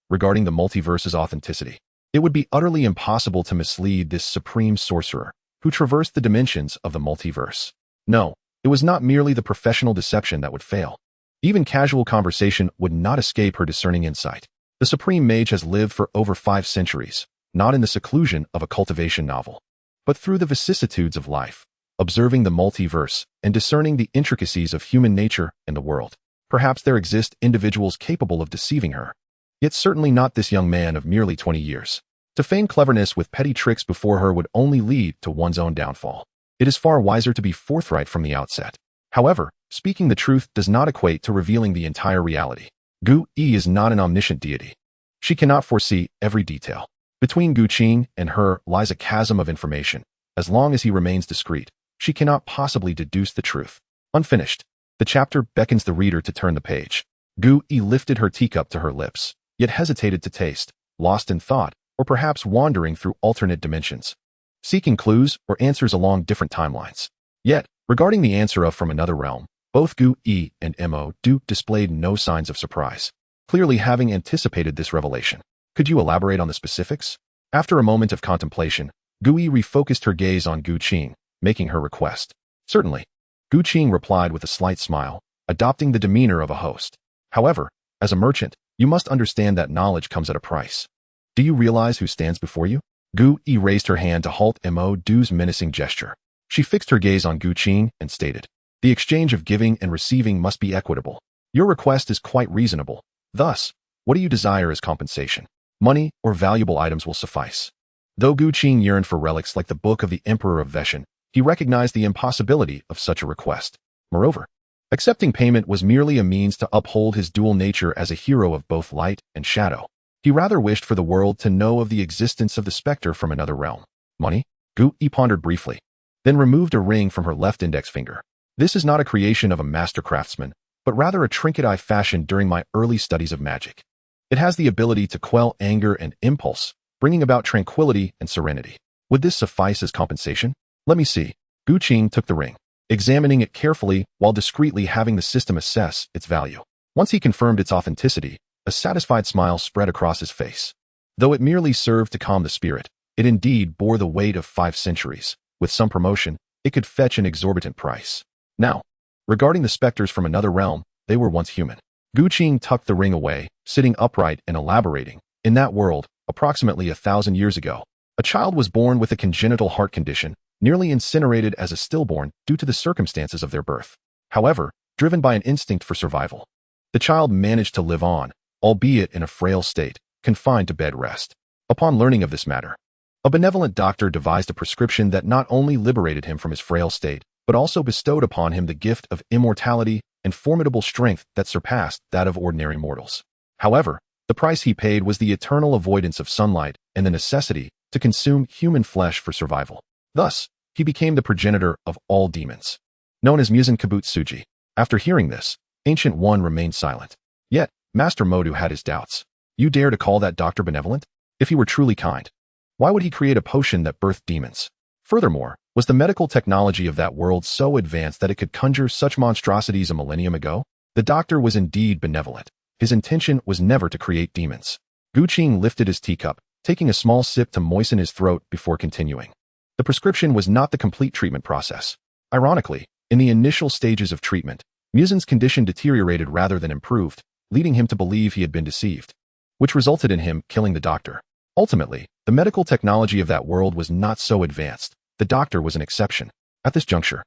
regarding the multiverse's authenticity, it would be utterly impossible to mislead this supreme sorcerer who traversed the dimensions of the multiverse. No, it was not merely the professional deception that would fail. Even casual conversation would not escape her discerning insight. The supreme mage has lived for over 5 centuries, not in the seclusion of a cultivation novel, but through the vicissitudes of life, observing the multiverse and discerning the intricacies of human nature and the world. Perhaps there exist individuals capable of deceiving her. Yet certainly not this young man of merely 20 years. To feign cleverness with petty tricks before her would only lead to one's own downfall. It is far wiser to be forthright from the outset. However, speaking the truth does not equate to revealing the entire reality. Gu Yi is not an omniscient deity. She cannot foresee every detail. Between Gu Qing and her lies a chasm of information. As long as he remains discreet, she cannot possibly deduce the truth. Unfinished, the chapter beckons the reader to turn the page. Gu Yi lifted her teacup to her lips, yet hesitated to taste, lost in thought, or perhaps wandering through alternate dimensions, seeking clues or answers along different timelines. Yet, regarding the answer from another realm, both Gu Yi and Modu displayed no signs of surprise, clearly having anticipated this revelation. Could you elaborate on the specifics? After a moment of contemplation, Gu Yi refocused her gaze on Gu Qing, making her request. Certainly. Gu Qing replied with a slight smile, adopting the demeanor of a host. However, as a merchant, you must understand that knowledge comes at a price. Do you realize who stands before you? Gu Yi raised her hand to halt Modu's menacing gesture. She fixed her gaze on Gu Qing and stated, the exchange of giving and receiving must be equitable. Your request is quite reasonable. Thus, what do you desire as compensation? Money or valuable items will suffice. Though Gu Qing yearned for relics like the Book of the Emperor of Veshan, he recognized the impossibility of such a request. Moreover, accepting payment was merely a means to uphold his dual nature as a hero of both light and shadow. He rather wished for the world to know of the existence of the specter from another realm. Money? Gu Yi pondered briefly, then removed a ring from her left index finger. This is not a creation of a master craftsman, but rather a trinket I fashioned during my early studies of magic. It has the ability to quell anger and impulse, bringing about tranquility and serenity. Would this suffice as compensation? Let me see. Gu Qing took the ring, examining it carefully while discreetly having the system assess its value. Once he confirmed its authenticity, a satisfied smile spread across his face. Though it merely served to calm the spirit, it indeed bore the weight of 5 centuries. With some promotion, it could fetch an exorbitant price. Now, regarding the specters from another realm, they were once human. Gu Qing tucked the ring away, sitting upright and elaborating. In that world, approximately 1,000 years ago, a child was born with a congenital heart condition, nearly incinerated as a stillborn due to the circumstances of their birth. However, driven by an instinct for survival, the child managed to live on, albeit in a frail state, confined to bed rest. Upon learning of this matter, a benevolent doctor devised a prescription that not only liberated him from his frail state, but also bestowed upon him the gift of immortality and formidable strength that surpassed that of ordinary mortals. However, the price he paid was the eternal avoidance of sunlight and the necessity to consume human flesh for survival. Thus, he became the progenitor of all demons, known as Muzan Kibutsuji. After hearing this, Ancient One remained silent. Yet, Master Modu had his doubts. You dare to call that doctor benevolent? If he were truly kind, why would he create a potion that birthed demons? Furthermore, was the medical technology of that world so advanced that it could conjure such monstrosities a millennium ago? The doctor was indeed benevolent. His intention was never to create demons. Gu Qing lifted his teacup, taking a small sip to moisten his throat before continuing. The prescription was not the complete treatment process. Ironically, in the initial stages of treatment, Muzan's condition deteriorated rather than improved, leading him to believe he had been deceived, which resulted in him killing the doctor. Ultimately, the medical technology of that world was not so advanced. The doctor was an exception. At this juncture,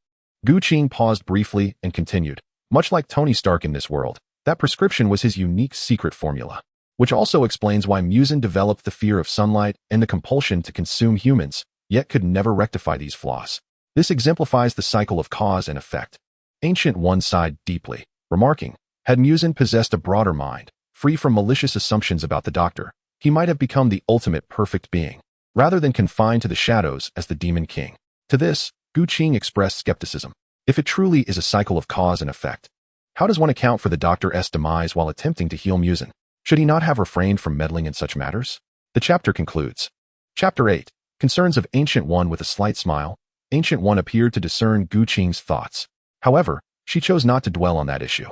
Gu Qing paused briefly and continued. Much like Tony Stark in this world, that prescription was his unique secret formula, which also explains why Muzan developed the fear of sunlight and the compulsion to consume humans, yet could never rectify these flaws. This exemplifies the cycle of cause and effect. Ancient One sighed deeply, remarking, had Muzan possessed a broader mind, free from malicious assumptions about the doctor, he might have become the ultimate perfect being, rather than confined to the shadows as the Demon King. To this, Gu Qing expressed skepticism. If it truly is a cycle of cause and effect, how does one account for the doctor's demise while attempting to heal Muzan? Should he not have refrained from meddling in such matters? The chapter concludes. Chapter 8. Concerns of Ancient One. With a slight smile, Ancient One appeared to discern Gu Qing's thoughts. However, she chose not to dwell on that issue,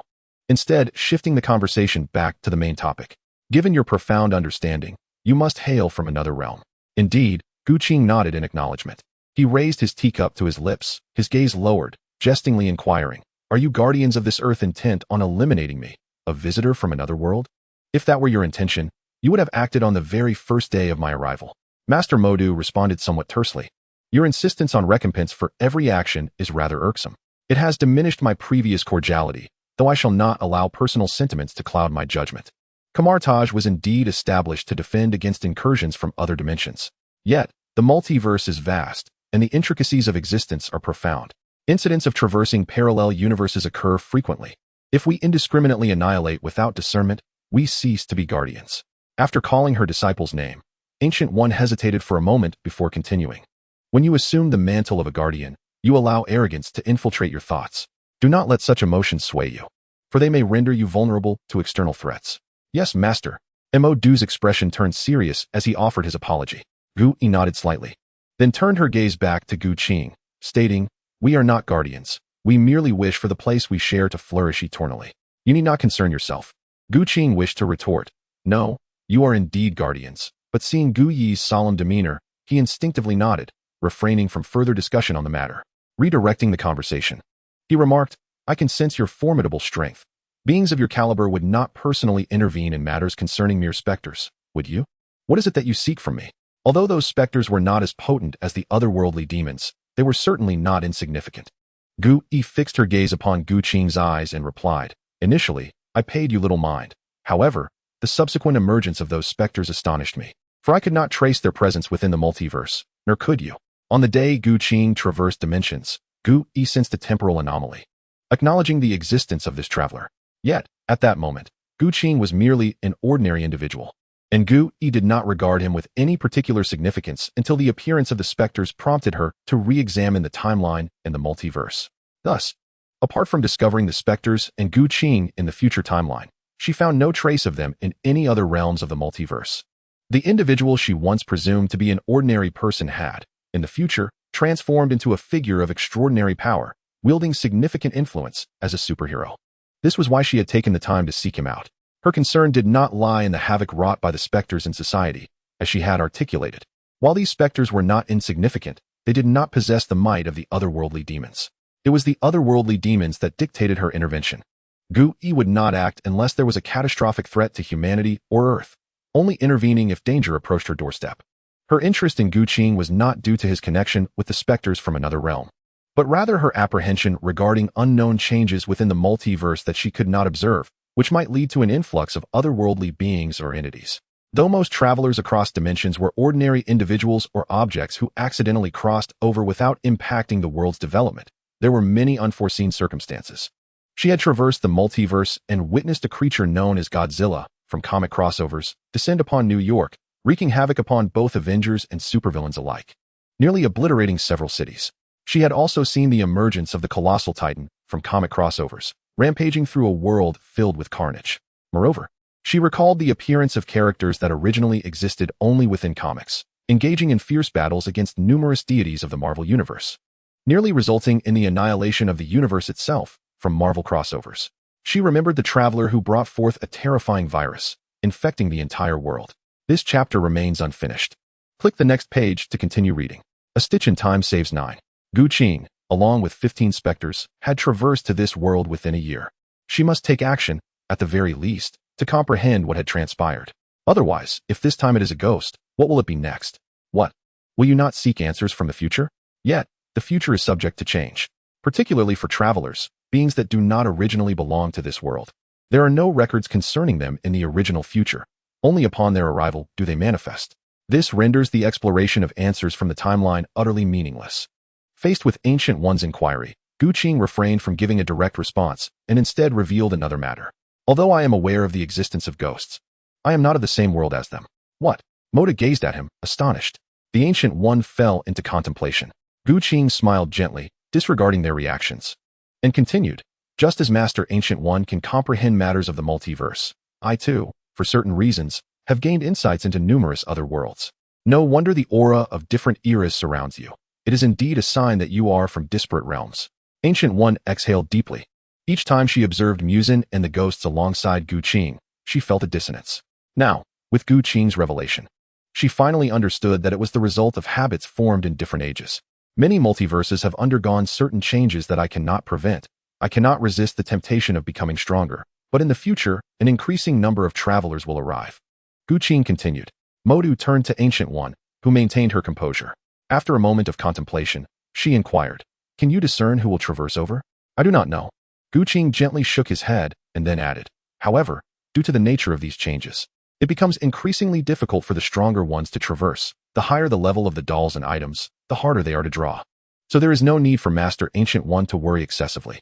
instead shifting the conversation back to the main topic. Given your profound understanding, you must hail from another realm. Indeed, Gu Qing nodded in acknowledgement. He raised his teacup to his lips, his gaze lowered, jestingly inquiring, are you guardians of this earth intent on eliminating me, a visitor from another world? If that were your intention, you would have acted on the very first day of my arrival. Master Modu responded somewhat tersely. Your insistence on recompense for every action is rather irksome. It has diminished my previous cordiality, though I shall not allow personal sentiments to cloud my judgment. Kamartaj was indeed established to defend against incursions from other dimensions. Yet, the multiverse is vast, and the intricacies of existence are profound. Incidents of traversing parallel universes occur frequently. If we indiscriminately annihilate without discernment, we cease to be guardians. After calling her disciple's name, Ancient One hesitated for a moment before continuing. When you assume the mantle of a guardian, you allow arrogance to infiltrate your thoughts. Do not let such emotions sway you, for they may render you vulnerable to external threats. Yes, Master. Modu's expression turned serious as he offered his apology. Gu Yi nodded slightly, then turned her gaze back to Gu Qing, stating, we are not guardians. We merely wish for the place we share to flourish eternally. You need not concern yourself. Gu Qing wished to retort, no, you are indeed guardians. But seeing Gu Yi's solemn demeanor, he instinctively nodded, refraining from further discussion on the matter. Redirecting the conversation, he remarked, I can sense your formidable strength. Beings of your caliber would not personally intervene in matters concerning mere specters, would you? What is it that you seek from me? Although those specters were not as potent as the otherworldly demons, they were certainly not insignificant. Gu Yi fixed her gaze upon Gu Qing's eyes and replied, initially, I paid you little mind. However, the subsequent emergence of those specters astonished me, for I could not trace their presence within the multiverse, nor could you. On the day Gu Qing traversed dimensions, Gu Yi sensed a temporal anomaly, acknowledging the existence of this traveler. Yet, at that moment, Gu Qing was merely an ordinary individual, and Gu Yi did not regard him with any particular significance until the appearance of the specters prompted her to re-examine the timeline and the multiverse. Thus, apart from discovering the specters and Gu Qing in the future timeline, she found no trace of them in any other realms of the multiverse. The individual she once presumed to be an ordinary person had, in the future, transformed into a figure of extraordinary power, wielding significant influence as a superhero. This was why she had taken the time to seek him out. Her concern did not lie in the havoc wrought by the specters in society, as she had articulated. While these specters were not insignificant, they did not possess the might of the otherworldly demons. It was the otherworldly demons that dictated her intervention. Gu-E would not act unless there was a catastrophic threat to humanity or Earth, only intervening if danger approached her doorstep. Her interest in Gu-Ching was not due to his connection with the specters from another realm, but rather her apprehension regarding unknown changes within the multiverse that she could not observe, which might lead to an influx of otherworldly beings or entities. Though most travelers across dimensions were ordinary individuals or objects who accidentally crossed over without impacting the world's development, there were many unforeseen circumstances. She had traversed the multiverse and witnessed a creature known as Godzilla, from comic crossovers, descend upon New York, wreaking havoc upon both Avengers and supervillains alike, nearly obliterating several cities. She had also seen the emergence of the colossal titan, from comic crossovers, rampaging through a world filled with carnage. Moreover, she recalled the appearance of characters that originally existed only within comics, engaging in fierce battles against numerous deities of the Marvel Universe, nearly resulting in the annihilation of the universe itself from Marvel crossovers. She remembered the traveler who brought forth a terrifying virus, infecting the entire world. This chapter remains unfinished. Click the next page to continue reading. A Stitch in Time saves 9. Gu-Ching, along with 15 specters, had traversed to this world within a year. She must take action, at the very least, to comprehend what had transpired. Otherwise, if this time it is a ghost, what will it be next? What? Will you not seek answers from the future? Yet, the future is subject to change, particularly for travelers, beings that do not originally belong to this world. There are no records concerning them in the original future. Only upon their arrival do they manifest. This renders the exploration of answers from the timeline utterly meaningless. Faced with Ancient One's inquiry, Gu-Ching refrained from giving a direct response and instead revealed another matter. Although I am aware of the existence of ghosts, I am not of the same world as them. What? Moda gazed at him, astonished. The Ancient One fell into contemplation. Gu-Ching smiled gently, disregarding their reactions, and continued, just as Master Ancient One can comprehend matters of the multiverse, I too, for certain reasons, have gained insights into numerous other worlds. No wonder the aura of different eras surrounds you. It is indeed a sign that you are from disparate realms. Ancient One exhaled deeply. Each time she observed Muzin and the ghosts alongside Gu-Ching, she felt a dissonance. Now, with Gu-Ching's revelation, she finally understood that it was the result of habits formed in different ages. Many multiverses have undergone certain changes that I cannot prevent. I cannot resist the temptation of becoming stronger, but in the future, an increasing number of travelers will arrive. Gu-Ching continued. Modu turned to Ancient One, who maintained her composure. After a moment of contemplation, she inquired, "Can you discern who will traverse over?" "I do not know." Gu-Ching gently shook his head and then added, "However, due to the nature of these changes, it becomes increasingly difficult for the stronger ones to traverse. The higher the level of the dolls and items, the harder they are to draw. So there is no need for Master Ancient One to worry excessively."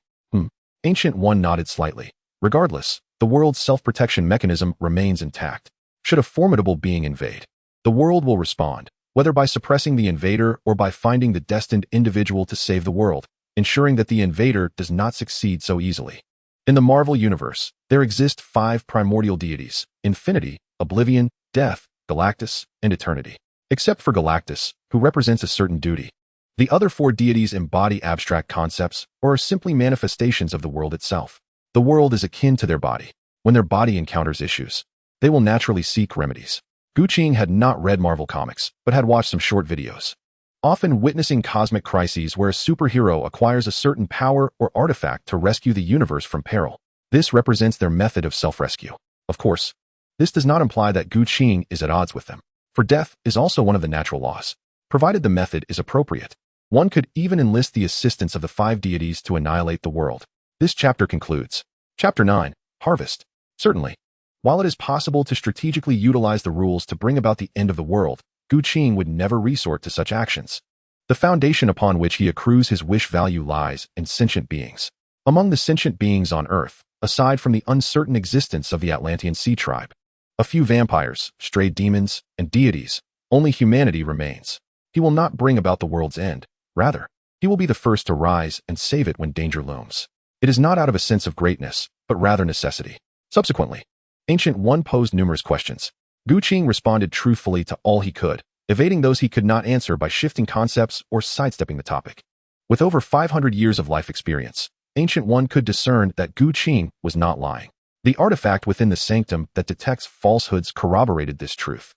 Ancient One nodded slightly. Regardless, the world's self-protection mechanism remains intact. Should a formidable being invade, the world will respond, whether by suppressing the invader or by finding the destined individual to save the world, ensuring that the invader does not succeed so easily. In the Marvel Universe, there exist 5 primordial deities: Infinity, Oblivion, Death, Galactus, and Eternity. Except for Galactus, who represents a certain duty. The other 4 deities embody abstract concepts or are simply manifestations of the world itself. The world is akin to their body. When their body encounters issues, they will naturally seek remedies. Gu-Ching had not read Marvel comics, but had watched some short videos, often witnessing cosmic crises where a superhero acquires a certain power or artifact to rescue the universe from peril. This represents their method of self-rescue. Of course, this does not imply that Gu-Ching is at odds with them, for death is also one of the natural laws. Provided the method is appropriate, one could even enlist the assistance of the 5 deities to annihilate the world. This chapter concludes. Chapter 9, Harvest. Certainly, while it is possible to strategically utilize the rules to bring about the end of the world, Gu-Ching would never resort to such actions. The foundation upon which he accrues his wish value lies in sentient beings. Among the sentient beings on Earth, aside from the uncertain existence of the Atlantean Sea Tribe, a few vampires, stray demons, and deities, only humanity remains. He will not bring about the world's end. Rather, he will be the first to rise and save it when danger looms. It is not out of a sense of greatness, but rather necessity. Subsequently, Ancient One posed numerous questions. Gu-Ching responded truthfully to all he could, evading those he could not answer by shifting concepts or sidestepping the topic. With over 500 years of life experience, Ancient One could discern that Gu Qing was not lying. The artifact within the sanctum that detects falsehoods corroborated this truth.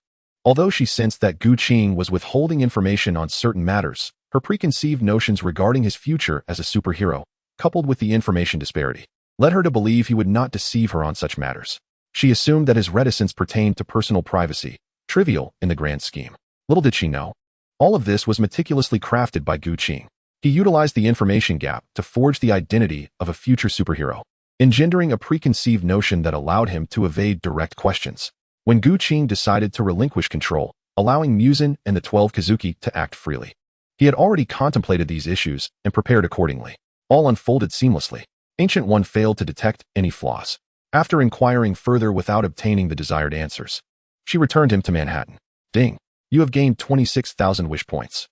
Although she sensed that Gu Qing was withholding information on certain matters, her preconceived notions regarding his future as a superhero, coupled with the information disparity, led her to believe he would not deceive her on such matters. She assumed that his reticence pertained to personal privacy, trivial in the grand scheme. Little did she know, all of this was meticulously crafted by Gu Qing. He utilized the information gap to forge the identity of a future superhero, engendering a preconceived notion that allowed him to evade direct questions. When Gu Qing decided to relinquish control, allowing Muzan and the 12 Kizuki to act freely, he had already contemplated these issues and prepared accordingly. All unfolded seamlessly. Ancient One failed to detect any flaws. After inquiring further without obtaining the desired answers, she returned him to Manhattan. Ding! You have gained 26,000 wish points.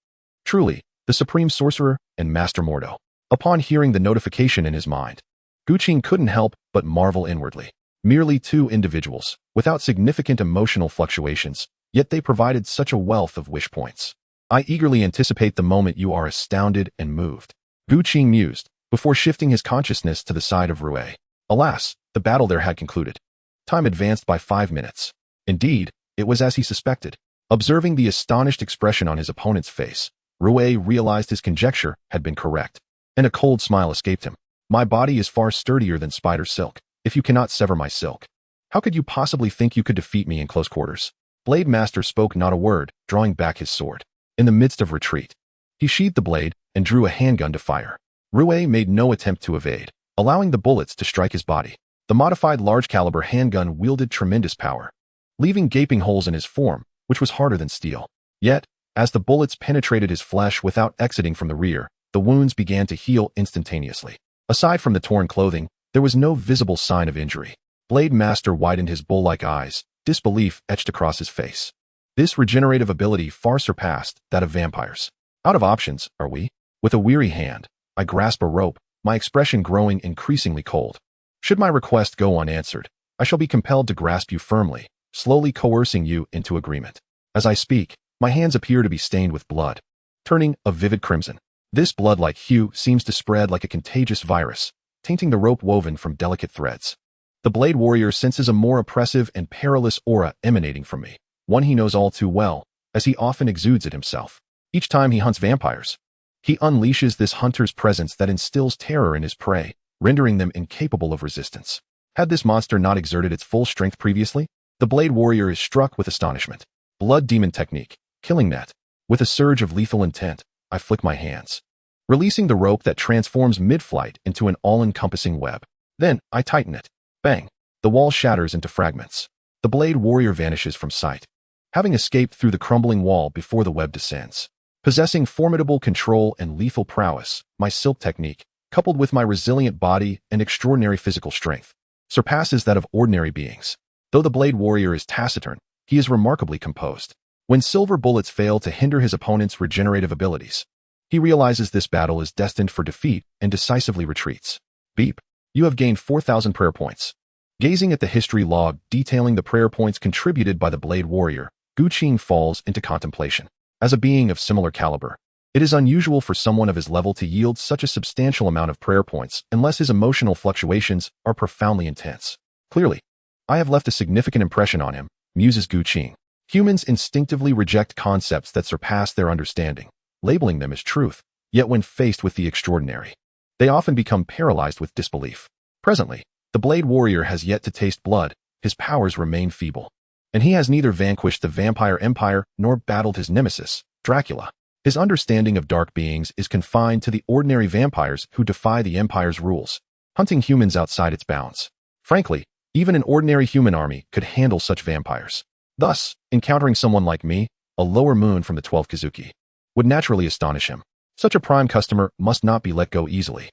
Truly, the Supreme Sorcerer and Master Mordo. Upon hearing the notification in his mind, Gu Qing couldn't help but marvel inwardly. Merely two individuals, without significant emotional fluctuations, yet they provided such a wealth of wish points. I eagerly anticipate the moment you are astounded and moved. Gu Qing mused, before shifting his consciousness to the side of Rue. Alas, the battle there had concluded. Time advanced by 5 minutes. Indeed, it was as he suspected. Observing the astonished expression on his opponent's face, Rue realized his conjecture had been correct, and a cold smile escaped him. My body is far sturdier than spider silk. If you cannot sever my silk, how could you possibly think you could defeat me in close quarters? Blade Master spoke not a word, drawing back his sword. In the midst of retreat, he sheathed the blade and drew a handgun to fire. Rue made no attempt to evade, allowing the bullets to strike his body. The modified large-caliber handgun wielded tremendous power, leaving gaping holes in his form, which was harder than steel. Yet, as the bullets penetrated his flesh without exiting from the rear, the wounds began to heal instantaneously. Aside from the torn clothing, there was no visible sign of injury. Blade Master widened his bull-like eyes, disbelief etched across his face. This regenerative ability far surpassed that of vampires. Out of options, are we? With a weary hand, I grasp a rope, my expression growing increasingly cold. Should my request go unanswered, I shall be compelled to grasp you firmly, slowly coercing you into agreement. As I speak, my hands appear to be stained with blood, turning a vivid crimson. This blood-like hue seems to spread like a contagious virus, tainting the rope woven from delicate threads. The Blade Warrior senses a more oppressive and perilous aura emanating from me, one he knows all too well, as he often exudes it himself. Each time he hunts vampires, he unleashes this hunter's presence that instills terror in his prey, rendering them incapable of resistance. Had this monster not exerted its full strength previously? The Blade Warrior is struck with astonishment. Blood Demon Technique, Killing Net. With a surge of lethal intent, I flick my hands, releasing the rope that transforms mid-flight into an all-encompassing web. Then, I tighten it. Bang! The wall shatters into fragments. The Blade Warrior vanishes from sight, having escaped through the crumbling wall before the web descends. Possessing formidable control and lethal prowess, my silk technique, coupled with my resilient body and extraordinary physical strength, surpasses that of ordinary beings. Though the Blade Warrior is taciturn, he is remarkably composed. When silver bullets fail to hinder his opponent's regenerative abilities, he realizes this battle is destined for defeat and decisively retreats. Beep. You have gained 4,000 prayer points. Gazing at the history log detailing the prayer points contributed by the Blade Warrior, Gu Qing falls into contemplation. As a being of similar caliber, it is unusual for someone of his level to yield such a substantial amount of prayer points unless his emotional fluctuations are profoundly intense. Clearly, I have left a significant impression on him, muses Gu Qing. Humans instinctively reject concepts that surpass their understanding, labeling them as truth, yet when faced with the extraordinary, they often become paralyzed with disbelief. Presently, the Blade Warrior has yet to taste blood, his powers remain feeble, and he has neither vanquished the vampire empire nor battled his nemesis, Dracula. His understanding of dark beings is confined to the ordinary vampires who defy the empire's rules, hunting humans outside its bounds. Frankly, even an ordinary human army could handle such vampires. Thus, encountering someone like me, a lower moon from the 12 Kizuki, would naturally astonish him. Such a prime customer must not be let go easily.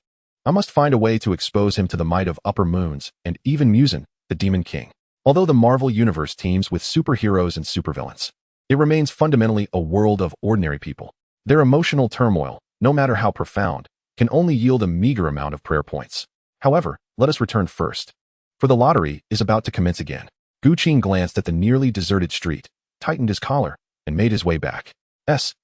I must find a way to expose him to the might of upper moons and even Muzan, the Demon King. Although the Marvel Universe teems with superheroes and supervillains, it remains fundamentally a world of ordinary people. Their emotional turmoil, no matter how profound, can only yield a meager amount of prayer points. However, let us return first, for the lottery is about to commence again. Gu Qing glanced at the nearly deserted street, tightened his collar, and made his way back. S.H.I.E.L.D.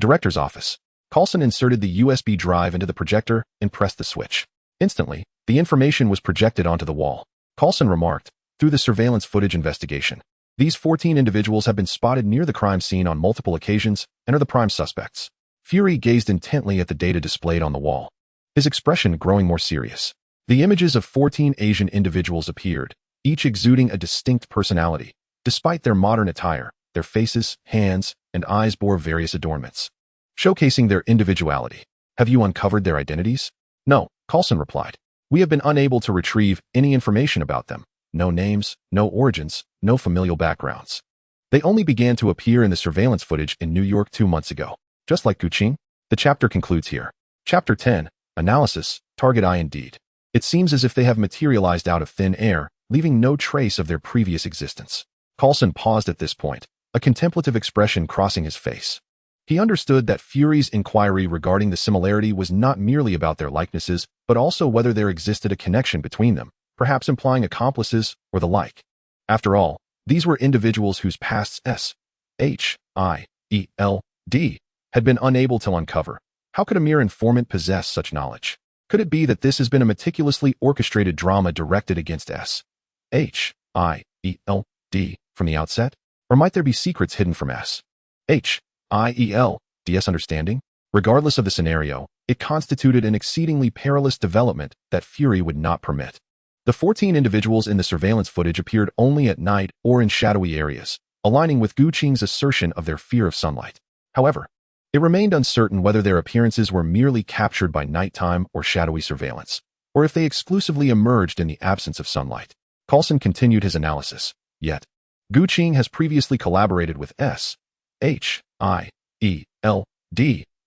Director's office. Coulson inserted the USB drive into the projector and pressed the switch. Instantly, the information was projected onto the wall. Coulson remarked, through the surveillance footage investigation, these 14 individuals have been spotted near the crime scene on multiple occasions and are the prime suspects. Fury gazed intently at the data displayed on the wall, his expression growing more serious. The images of 14 Asian individuals appeared, each exuding a distinct personality. Despite their modern attire, their faces, hands, and eyes bore various adornments, showcasing their individuality. Have you uncovered their identities? No, Coulson replied. We have been unable to retrieve any information about them. No names, no origins, no familial backgrounds. They only began to appear in the surveillance footage in New York 2 months ago. Just like Guqing, the chapter concludes here. Chapter 10, Analysis, Target Eye Indeed. It seems as if they have materialized out of thin air, leaving no trace of their previous existence. Coulson paused at this point, a contemplative expression crossing his face. He understood that Fury's inquiry regarding the similarity was not merely about their likenesses, but also whether there existed a connection between them, perhaps implying accomplices or the like. After all, these were individuals whose pasts S.H.I.E.L.D. had been unable to uncover. How could a mere informant possess such knowledge? Could it be that this has been a meticulously orchestrated drama directed against S.H.I.E.L.D. from the outset? Or might there be secrets hidden from S.H.I.E.L.D.'s understanding? Regardless of the scenario, it constituted an exceedingly perilous development that Fury would not permit. The 14 individuals in the surveillance footage appeared only at night or in shadowy areas, aligning with Guqing's assertion of their fear of sunlight. However, it remained uncertain whether their appearances were merely captured by nighttime or shadowy surveillance, or if they exclusively emerged in the absence of sunlight. Coulson continued his analysis. Yet, Guqing has previously collaborated with S.H.I.E.L.D.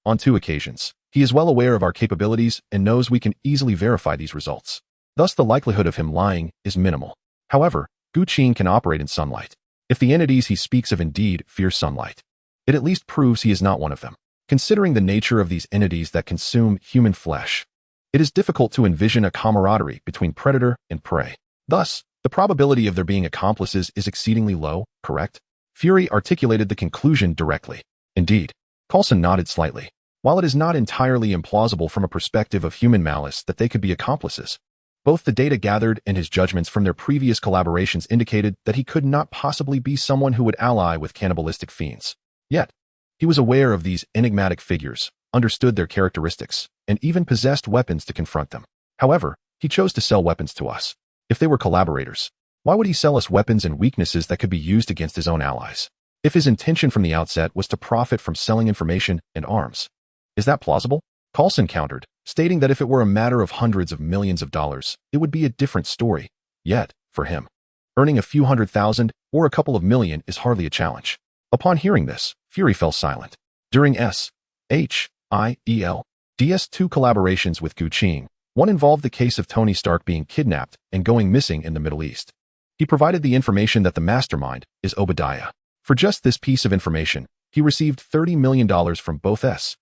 on 2 occasions. He is well aware of our capabilities and knows we can easily verify these results. Thus, the likelihood of him lying is minimal. However, Guqing can operate in sunlight. If the entities he speaks of indeed fear sunlight, it at least proves he is not one of them. Considering the nature of these entities that consume human flesh, it is difficult to envision a camaraderie between predator and prey. Thus, the probability of there being accomplices is exceedingly low, correct? Fury articulated the conclusion directly. Indeed. Coulson nodded slightly. While it is not entirely implausible from a perspective of human malice that they could be accomplices, both the data gathered and his judgments from their previous collaborations indicated that he could not possibly be someone who would ally with cannibalistic fiends. Yet, he was aware of these enigmatic figures, understood their characteristics, and even possessed weapons to confront them. However, he chose to sell weapons to us. If they were collaborators, why would he sell us weapons and weaknesses that could be used against his own allies? If his intention from the outset was to profit from selling information and arms, is that plausible? Coulson countered, stating that if it were a matter of hundreds of millions of dollars, it would be a different story. Yet, for him, earning a few $100,000 or a couple of million is hardly a challenge. Upon hearing this, Fury fell silent. During S.H.I.E.L.D.'s 2 collaborations with Guqing, one involved the case of Tony Stark being kidnapped and going missing in the Middle East. He provided the information that the mastermind is Obadiah. For just this piece of information, he received $30 million from both S.H.I.E.L.D.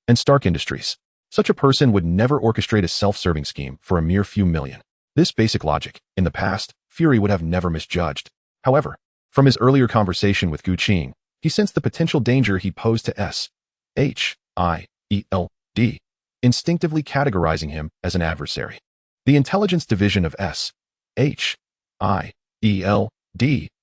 and Stark Industries. Such a person would never orchestrate a self-serving scheme for a mere few million. This basic logic, in the past, Fury would have never misjudged. However, from his earlier conversation with Guqing, he sensed the potential danger he posed to S.H.I.E.L.D., instinctively categorizing him as an adversary. The intelligence division of S.H.I.E.L.D.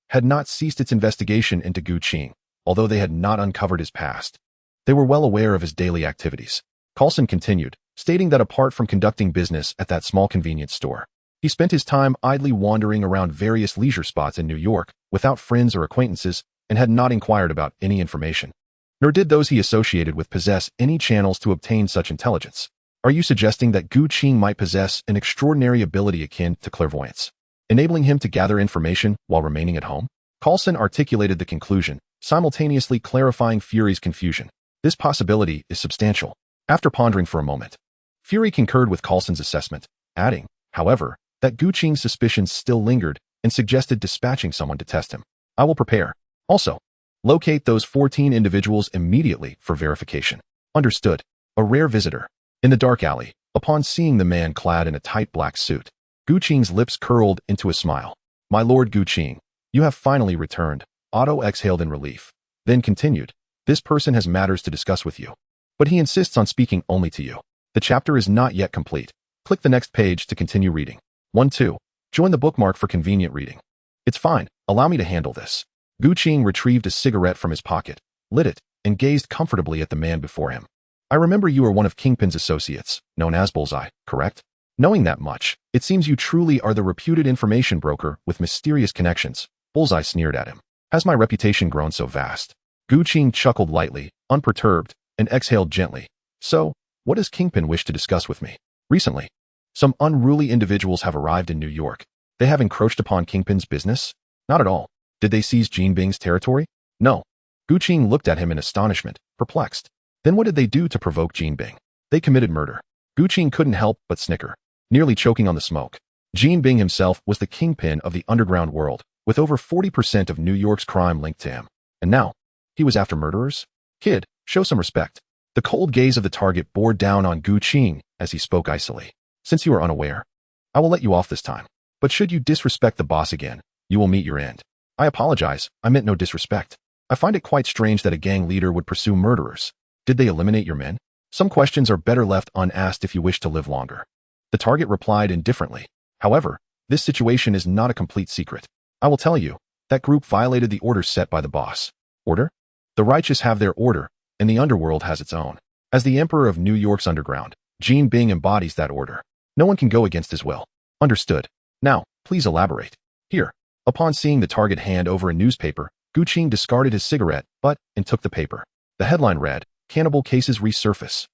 had not ceased its investigation into Guqing, although they had not uncovered his past. They were well aware of his daily activities. Coulson continued, stating that apart from conducting business at that small convenience store, he spent his time idly wandering around various leisure spots in New York without friends or acquaintances and had not inquired about any information. Nor did those he associated with possess any channels to obtain such intelligence. Are you suggesting that Guqing might possess an extraordinary ability akin to clairvoyance, enabling him to gather information while remaining at home? Coulson articulated the conclusion, simultaneously clarifying Fury's confusion. This possibility is substantial. After pondering for a moment, Fury concurred with Coulson's assessment, adding, however, that Guqing's suspicions still lingered and suggested dispatching someone to test him. I will prepare. Also, locate those 14 individuals immediately for verification. Understood. A rare visitor. In the dark alley, upon seeing the man clad in a tight black suit, Guqing's lips curled into a smile. My lord Gu Qing, you have finally returned. Otto exhaled in relief. Then continued. This person has matters to discuss with you. But he insists on speaking only to you. The chapter is not yet complete. Click the next page to continue reading. 1-2. Join the bookmark for convenient reading. It's fine. Allow me to handle this. Gu Qing retrieved a cigarette from his pocket, lit it, and gazed comfortably at the man before him. I remember you are one of Kingpin's associates, known as Bullseye, correct? Knowing that much, it seems you truly are the reputed information broker with mysterious connections. Bullseye sneered at him. Has my reputation grown so vast? Gu Qing chuckled lightly, unperturbed, and exhaled gently. So, what does Kingpin wish to discuss with me? Recently, some unruly individuals have arrived in New York. They have encroached upon Kingpin's business? Not at all. Did they seize Jean Bing's territory? No. Gu Qing looked at him in astonishment, perplexed. Then what did they do to provoke Jean Bing? They committed murder. Gu Qing couldn't help but snicker, nearly choking on the smoke. Jean Bing himself was the kingpin of the underground world, with over 40% of New York's crime linked to him. And now, he was after murderers? Kid, show some respect. The cold gaze of the target bore down on Gu Qing as he spoke icily. Since you are unaware, I will let you off this time. But should you disrespect the boss again, you will meet your end. I apologize, I meant no disrespect. I find it quite strange that a gang leader would pursue murderers. Did they eliminate your men? Some questions are better left unasked if you wish to live longer. The target replied indifferently. However, this situation is not a complete secret. I will tell you, that group violated the orders set by the boss. Order? The righteous have their order, and the underworld has its own. As the emperor of New York's underground, Jean Bing embodies that order. No one can go against his will. Understood. Now, please elaborate. Here. Upon seeing the target hand over a newspaper, Gu Qing discarded his cigarette, and took the paper. The headline read, Cannibal Cases Resurface.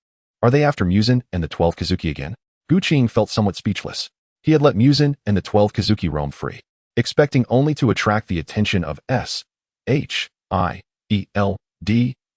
Are they after Muzan and the 12 Kazuki again? Gu Qing felt somewhat speechless. He had let Muzan and the 12 Kazuki roam free, expecting only to attract the attention of S.H.I.E.L.D.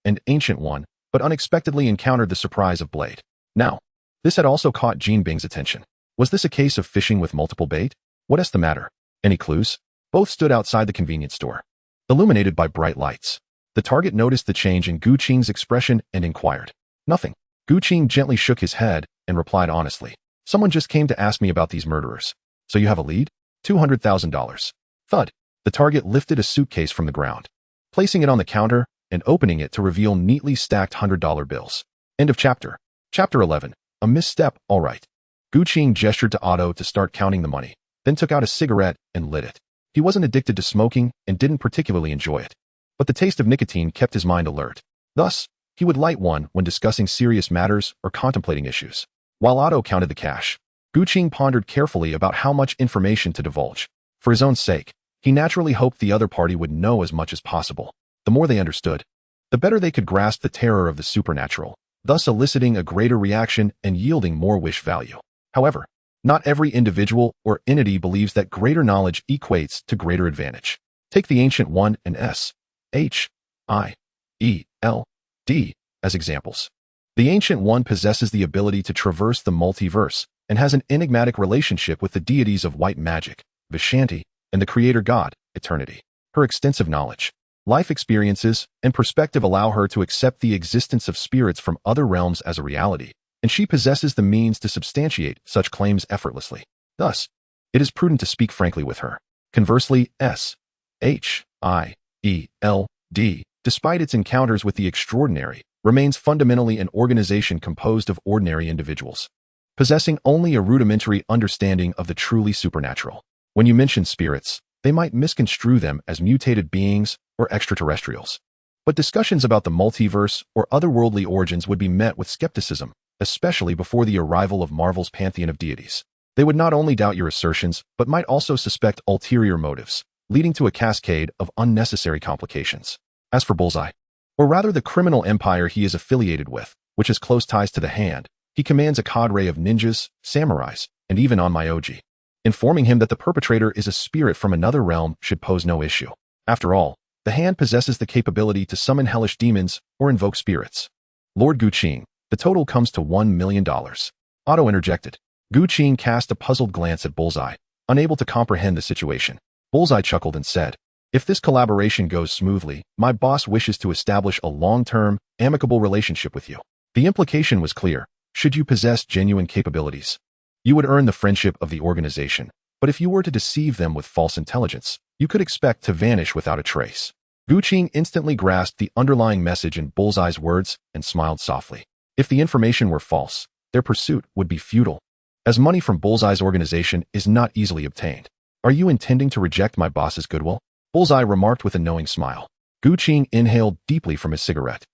and Ancient One, but unexpectedly encountered the surprise of Blade. Now, this had also caught Jean Bing's attention. Was this a case of fishing with multiple bait? What is the matter? Any clues? Both stood outside the convenience store, illuminated by bright lights. The target noticed the change in Gu Qing's expression and inquired. Nothing. Gu Qing gently shook his head and replied honestly. Someone just came to ask me about these murderers. So you have a lead? $200,000. Thud. The target lifted a suitcase from the ground, placing it on the counter and opening it to reveal neatly stacked $100 bills. End of chapter. Chapter 11. A misstep, all right. Gu Qing gestured to Otto to start counting the money, then took out a cigarette and lit it. He wasn't addicted to smoking and didn't particularly enjoy it, but the taste of nicotine kept his mind alert. Thus, he would light one when discussing serious matters or contemplating issues. While Otto counted the cash, Gu Qing pondered carefully about how much information to divulge. For his own sake, he naturally hoped the other party would know as much as possible. The more they understood, the better they could grasp the terror of the supernatural, thus eliciting a greater reaction and yielding more wish value. However, not every individual or entity believes that greater knowledge equates to greater advantage. Take the Ancient One and S.H.I.E.L.D. as examples. The Ancient One possesses the ability to traverse the multiverse and has an enigmatic relationship with the deities of white magic, Vishanti, and the creator god, Eternity. Her extensive knowledge, life experiences, and perspective allow her to accept the existence of spirits from other realms as a reality, and she possesses the means to substantiate such claims effortlessly. Thus, it is prudent to speak frankly with her. Conversely, S.H.I.E.L.D., despite its encounters with the extraordinary, remains fundamentally an organization composed of ordinary individuals, possessing only a rudimentary understanding of the truly supernatural. When you mention spirits, they might misconstrue them as mutated beings or extraterrestrials. But discussions about the multiverse or otherworldly origins would be met with skepticism, especially before the arrival of Marvel's pantheon of deities. They would not only doubt your assertions, but might also suspect ulterior motives, leading to a cascade of unnecessary complications. As for Bullseye, or rather the criminal empire he is affiliated with, which has close ties to the Hand, he commands a cadre of ninjas, samurais, and even onmyoji. Informing him that the perpetrator is a spirit from another realm should pose no issue. After all, the Hand possesses the capability to summon hellish demons or invoke spirits. Lord Gu Qing, the total comes to $1 million. Otto interjected. Gu Qing cast a puzzled glance at Bullseye, unable to comprehend the situation. Bullseye chuckled and said, If this collaboration goes smoothly, my boss wishes to establish a long-term, amicable relationship with you. The implication was clear. Should you possess genuine capabilities, you would earn the friendship of the organization, But if you were to deceive them with false intelligence, you could expect to vanish without a trace. Gu Qing instantly grasped the underlying message in Bullseye's words and smiled softly. If the information were false, their pursuit would be futile, as money from Bullseye's organization is not easily obtained. Are you intending to reject my boss's goodwill? Bullseye remarked with a knowing smile. Gu Qing inhaled deeply from his cigarette,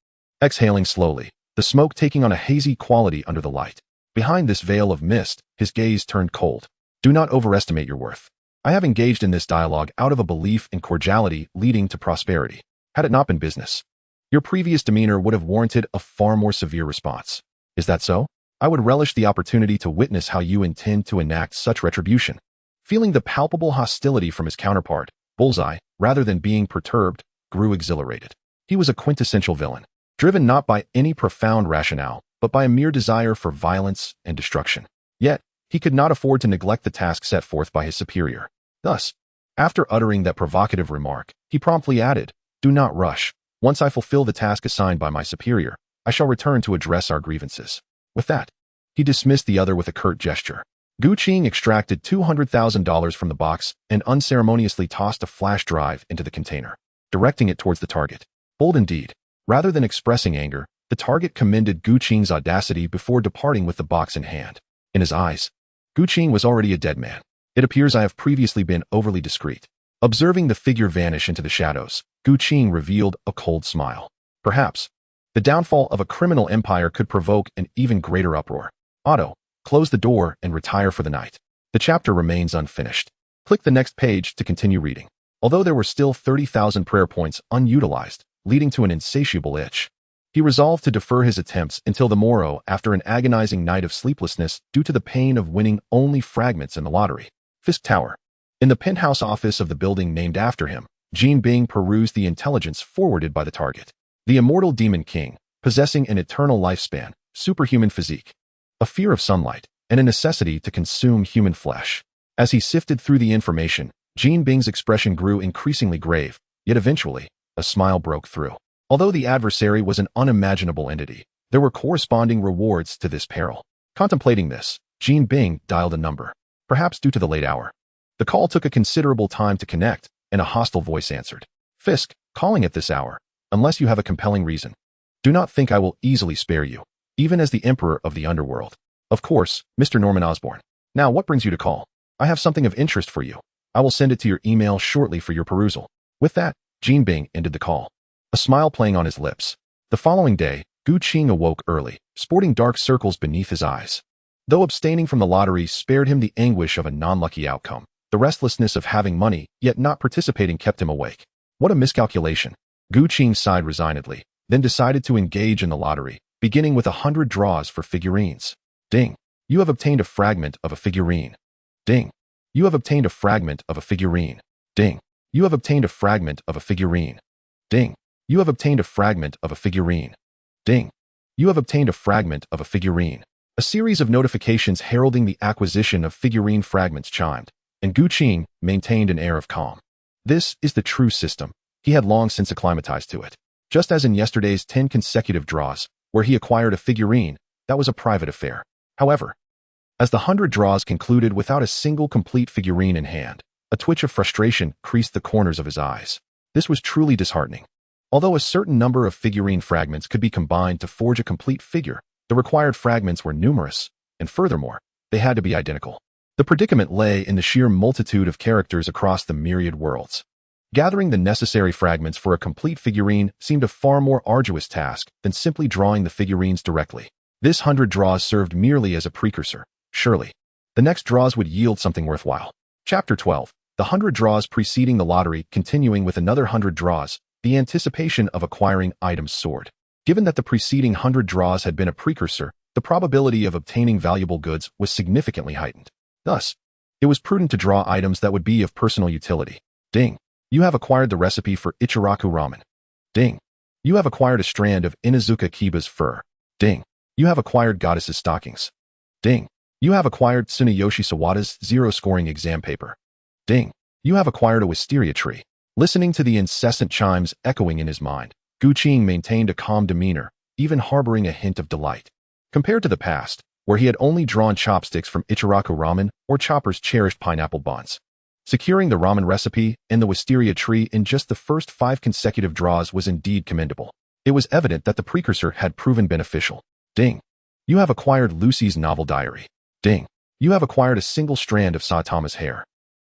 exhaling slowly, the smoke taking on a hazy quality under the light. Behind this veil of mist, his gaze turned cold. Do not overestimate your worth. I have engaged in this dialogue out of a belief in cordiality leading to prosperity. Had it not been business, your previous demeanor would have warranted a far more severe response. Is that so? I would relish the opportunity to witness how you intend to enact such retribution. Feeling the palpable hostility from his counterpart, Bullseye, rather than being perturbed, grew exhilarated. He was a quintessential villain, driven not by any profound rationale, but by a mere desire for violence and destruction. Yet, he could not afford to neglect the task set forth by his superior. Thus, after uttering that provocative remark, he promptly added, "Do not rush. Once I fulfill the task assigned by my superior, I shall return to address our grievances." With that, he dismissed the other with a curt gesture. Gu Qing extracted $200,000 from the box and unceremoniously tossed a flash drive into the container, directing it towards the target. Bold indeed. Rather than expressing anger, the target commended Gu Qing's audacity before departing with the box in hand. In his eyes, Gu Qing was already a dead man. It appears I have previously been overly discreet. Observing the figure vanish into the shadows, Gu Qing revealed a cold smile. Perhaps, the downfall of a criminal empire could provoke an even greater uproar. Otto, close the door and retire for the night. The chapter remains unfinished. Click the next page to continue reading. Although there were still 30,000 prayer points unutilized, leading to an insatiable itch, he resolved to defer his attempts until the morrow after an agonizing night of sleeplessness due to the pain of winning only fragments in the lottery. Fisk Tower. In the penthouse office of the building named after him, Jean Bing perused the intelligence forwarded by the target. The immortal Demon King, possessing an eternal lifespan, superhuman physique, a fear of sunlight, and a necessity to consume human flesh. As he sifted through the information, Jean Bing's expression grew increasingly grave, yet eventually, a smile broke through. Although the adversary was an unimaginable entity, there were corresponding rewards to this peril. Contemplating this, Jean Bing dialed a number, perhaps due to the late hour. The call took a considerable time to connect, and a hostile voice answered. "Fisk, calling at this hour, unless you have a compelling reason. Do not think I will easily spare you, even as the Emperor of the Underworld. Of course, Mr. Norman Osborn. Now what brings you to call? I have something of interest for you. I will send it to your email shortly for your perusal." With that, Jean Bing ended the call, a smile playing on his lips. The following day, Gu Qing awoke early, sporting dark circles beneath his eyes. Though abstaining from the lottery spared him the anguish of a non-lucky outcome, the restlessness of having money yet not participating kept him awake. What a miscalculation. Gu Qing sighed resignedly, then decided to engage in the lottery, beginning with 100 draws for figurines. Ding. You have obtained a fragment of a figurine. Ding. You have obtained a fragment of a figurine. Ding. You have obtained a fragment of a figurine. Ding. You have obtained a fragment of a figurine. Ding. You have obtained a fragment of a figurine. A series of notifications heralding the acquisition of figurine fragments chimed, and Gu Qing maintained an air of calm. This is the true system. He had long since acclimatized to it. Just as in yesterday's 10 consecutive draws, where he acquired a figurine, that was a private affair. However, as the 100 draws concluded without a single complete figurine in hand, a twitch of frustration creased the corners of his eyes. This was truly disheartening. Although a certain number of figurine fragments could be combined to forge a complete figure, the required fragments were numerous, and furthermore, they had to be identical. The predicament lay in the sheer multitude of characters across the myriad worlds. Gathering the necessary fragments for a complete figurine seemed a far more arduous task than simply drawing the figurines directly. This 100 draws served merely as a precursor. Surely, the next draws would yield something worthwhile. Chapter 12. The 100 draws preceding the lottery, continuing with another 100 draws, the anticipation of acquiring items soared. Given that the preceding 100 draws had been a precursor, the probability of obtaining valuable goods was significantly heightened. Thus, it was prudent to draw items that would be of personal utility. Ding. You have acquired the recipe for Ichiraku ramen. Ding. You have acquired a strand of Inazuka Kiba's fur. Ding. You have acquired Goddess's stockings. Ding. You have acquired Tsuneyoshi Sawada's zero-scoring exam paper. Ding. You have acquired a wisteria tree. Listening to the incessant chimes echoing in his mind, Gu Qing maintained a calm demeanor, even harboring a hint of delight. Compared to the past, where he had only drawn chopsticks from Ichiraku ramen or Chopper's cherished pineapple buns. Securing the ramen recipe and the wisteria tree in just the first 5 consecutive draws was indeed commendable. It was evident that the precursor had proven beneficial. Ding. You have acquired Lucy's novel diary. Ding. You have acquired a single strand of Saitama's hair.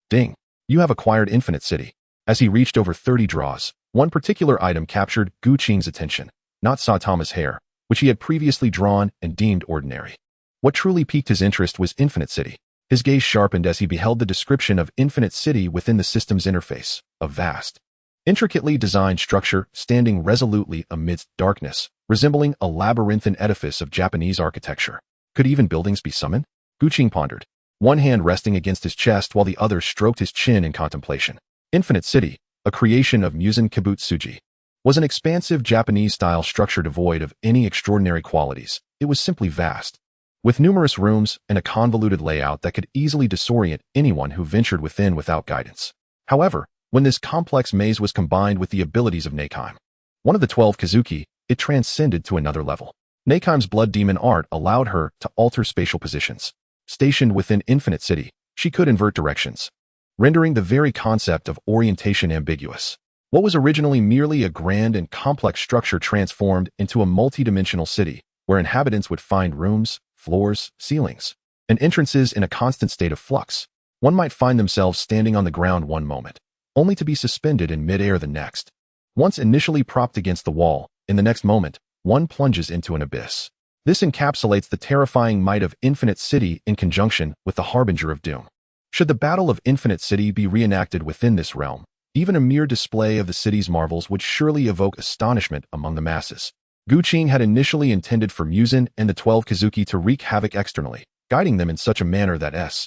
Ding. You have acquired Infinite City. As he reached over 30 draws, one particular item captured Gu Qing's attention, not Saitama's hair, which he had previously drawn and deemed ordinary. What truly piqued his interest was Infinite City. His gaze sharpened as he beheld the description of Infinite City within the system's interface, a vast, intricately designed structure standing resolutely amidst darkness, resembling a labyrinthine edifice of Japanese architecture. Could even buildings be summoned? Gu Qing pondered, one hand resting against his chest while the other stroked his chin in contemplation. Infinite City, a creation of Musen Kibutsuji, was an expansive Japanese-style structure devoid of any extraordinary qualities. It was simply vast, with numerous rooms and a convoluted layout that could easily disorient anyone who ventured within without guidance. However, when this complex maze was combined with the abilities of Neikime, one of the 12 Kazuki, it transcended to another level. Neikaime's blood demon art allowed her to alter spatial positions. Stationed within Infinite City, she could invert directions, rendering the very concept of orientation ambiguous. What was originally merely a grand and complex structure transformed into a multidimensional city, where inhabitants would find rooms, floors, ceilings, and entrances in a constant state of flux. One might find themselves standing on the ground one moment, only to be suspended in mid-air the next. Once initially propped against the wall, in the next moment, one plunges into an abyss. This encapsulates the terrifying might of Infinite City in conjunction with the Harbinger of Doom. Should the Battle of Infinite City be reenacted within this realm, even a mere display of the city's marvels would surely evoke astonishment among the masses. Gu Qing had initially intended for Musen and the 12 Kazuki to wreak havoc externally, guiding them in such a manner that S.H.I.E.L.D.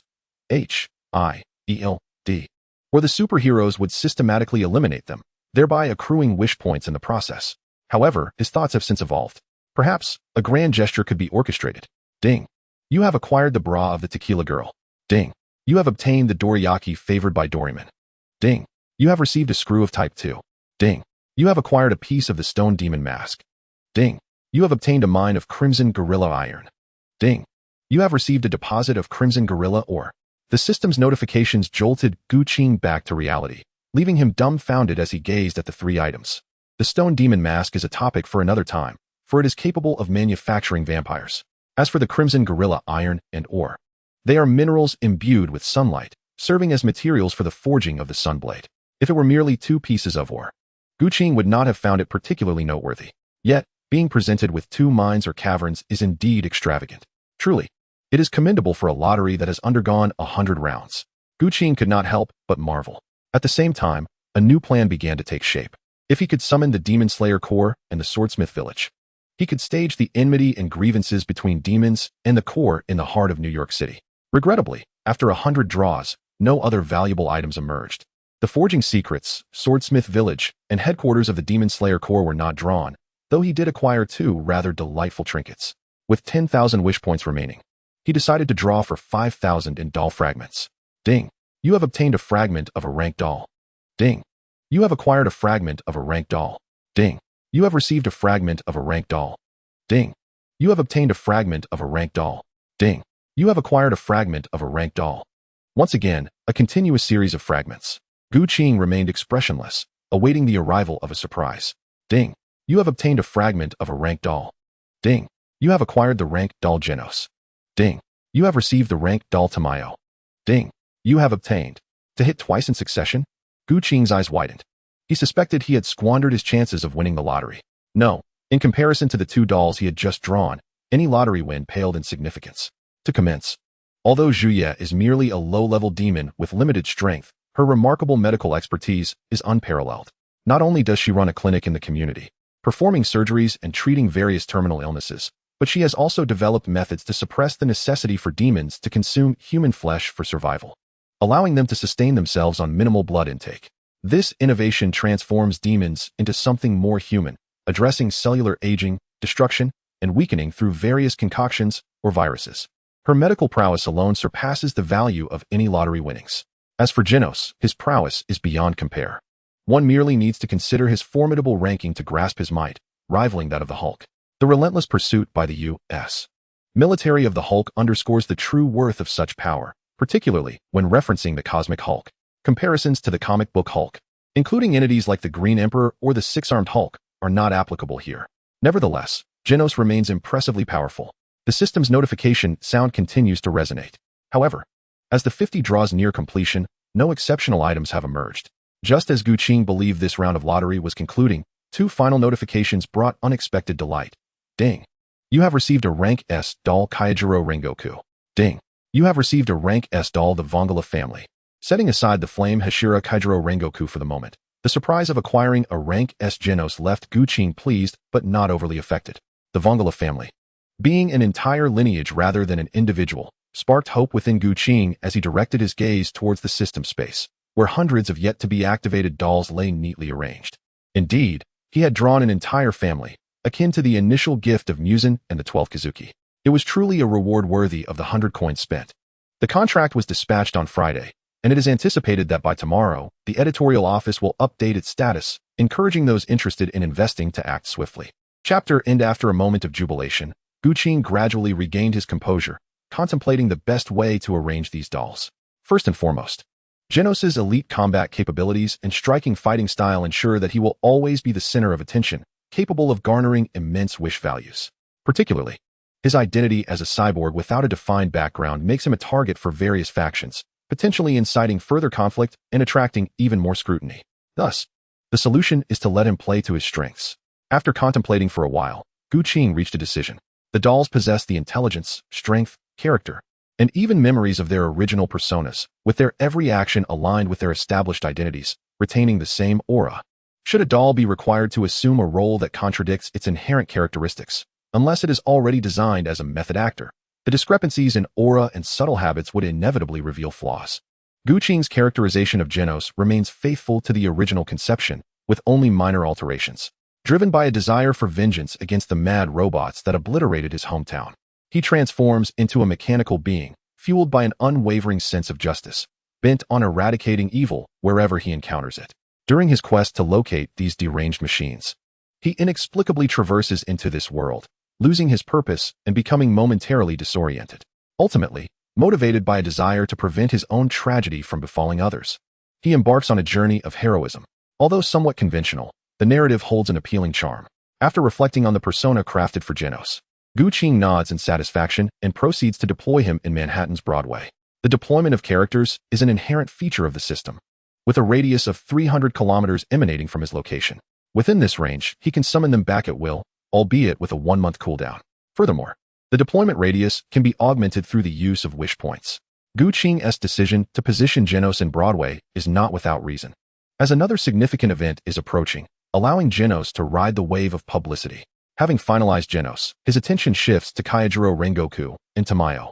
or the superheroes would systematically eliminate them, thereby accruing wish points in the process. However, his thoughts have since evolved. Perhaps a grand gesture could be orchestrated. Ding. You have acquired the bra of the tequila girl. Ding. You have obtained the dorayaki favored by Doraemon. Ding. You have received a screw of Type 2. Ding. You have acquired a piece of the stone demon mask. Ding. You have obtained a mine of crimson gorilla iron. Ding. You have received a deposit of crimson gorilla ore. The system's notifications jolted Gu Qing back to reality, leaving him dumbfounded as he gazed at the 3 items. The stone demon mask is a topic for another time, for it is capable of manufacturing vampires. As for the crimson gorilla iron and ore, they are minerals imbued with sunlight, serving as materials for the forging of the sunblade. If it were merely 2 pieces of ore, Gu Qing would not have found it particularly noteworthy. Yet, being presented with 2 mines or caverns is indeed extravagant. Truly, it is commendable for a lottery that has undergone 100 rounds. Gu Qing could not help but marvel. At the same time, a new plan began to take shape. If he could summon the Demon Slayer Corps and the Swordsmith Village, he could stage the enmity and grievances between demons and the Corps in the heart of New York City. Regrettably, after 100 draws, no other valuable items emerged. The forging secrets, Swordsmith Village, and headquarters of the Demon Slayer Corps were not drawn, though he did acquire 2 rather delightful trinkets. With 10,000 wish points remaining, he decided to draw for 5,000 in doll fragments. Ding. You have obtained a fragment of a rank doll. Ding. You have acquired a fragment of a rank doll. Ding. You have received a fragment of a rank doll. Ding. You have obtained a fragment of a rank doll. Ding. You have acquired a fragment of a rank doll. Once again, a continuous series of fragments. Gu Qing remained expressionless, awaiting the arrival of a surprise. Ding. You have obtained a fragment of a rank doll. Ding. You have acquired the rank doll Genos. Ding. You have received the rank doll Tamayo. Ding. You have obtained. To hit twice in succession? Gu Qing's eyes widened. He suspected he had squandered his chances of winning the lottery. No, in comparison to the 2 dolls he had just drawn, any lottery win paled in significance. To commence, although Zhuye is merely a low-level demon with limited strength, her remarkable medical expertise is unparalleled. Not only does she run a clinic in the community, performing surgeries and treating various terminal illnesses, but she has also developed methods to suppress the necessity for demons to consume human flesh for survival, allowing them to sustain themselves on minimal blood intake. This innovation transforms demons into something more human, addressing cellular aging, destruction, and weakening through various concoctions or viruses. Her medical prowess alone surpasses the value of any lottery winnings. As for Genos, his prowess is beyond compare. One merely needs to consider his formidable ranking to grasp his might, rivaling that of the Hulk. The relentless pursuit by the U.S. Military of the Hulk underscores the true worth of such power, particularly when referencing the Cosmic Hulk. Comparisons to the comic book Hulk, including entities like the Green Emperor or the Six-Armed Hulk, are not applicable here. Nevertheless, Genos remains impressively powerful. The system's notification sound continues to resonate. However, as the 50 draws near completion, no exceptional items have emerged. Just as Guqing believed this round of lottery was concluding, 2 final notifications brought unexpected delight. Ding. You have received a rank S doll Kaijiro Rengoku. Ding. You have received a rank S doll the Vongala family. Setting aside the Flame Hashira Kaijiro Rengoku for the moment, the surprise of acquiring a rank S Genos left Guqing pleased but not overly affected. The Vongala family, being an entire lineage rather than an individual, sparked hope within Guqing as he directed his gaze towards the system space, where hundreds of yet-to-be-activated dolls lay neatly arranged. Indeed, he had drawn an entire family, akin to the initial gift of Muzan and the 12 Kizuki. It was truly a reward worthy of the 100 coins spent. The contract was dispatched on Friday, and it is anticipated that by tomorrow, the editorial office will update its status, encouraging those interested in investing to act swiftly. Chapter end. After a moment of jubilation, Guqing gradually regained his composure, contemplating the best way to arrange these dolls. First and foremost, Genos' elite combat capabilities and striking fighting style ensure that he will always be the center of attention, capable of garnering immense wish values. Particularly, his identity as a cyborg without a defined background makes him a target for various factions, potentially inciting further conflict and attracting even more scrutiny. Thus, the solution is to let him play to his strengths. After contemplating for a while, Guqing reached a decision. The dolls possess the intelligence, strength, character, and even memories of their original personas, with their every action aligned with their established identities, retaining the same aura. Should a doll be required to assume a role that contradicts its inherent characteristics, unless it is already designed as a method actor, the discrepancies in aura and subtle habits would inevitably reveal flaws. Guqing's characterization of Genos remains faithful to the original conception, with only minor alterations. Driven by a desire for vengeance against the mad robots that obliterated his hometown, he transforms into a mechanical being, fueled by an unwavering sense of justice, bent on eradicating evil wherever he encounters it. During his quest to locate these deranged machines, he inexplicably traverses into this world, losing his purpose and becoming momentarily disoriented. Ultimately, motivated by a desire to prevent his own tragedy from befalling others, he embarks on a journey of heroism. Although somewhat conventional, the narrative holds an appealing charm. After reflecting on the persona crafted for Genos, Guqing nods in satisfaction and proceeds to deploy him in Manhattan's Broadway. The deployment of characters is an inherent feature of the system, with a radius of 300 kilometers emanating from his location. Within this range, he can summon them back at will, albeit with a 1-month cooldown. Furthermore, the deployment radius can be augmented through the use of wish points. Guqing's decision to position Genos in Broadway is not without reason, as another significant event is approaching, allowing Genos to ride the wave of publicity. Having finalized Genos, his attention shifts to Kaijiro Rengoku and Tamayo,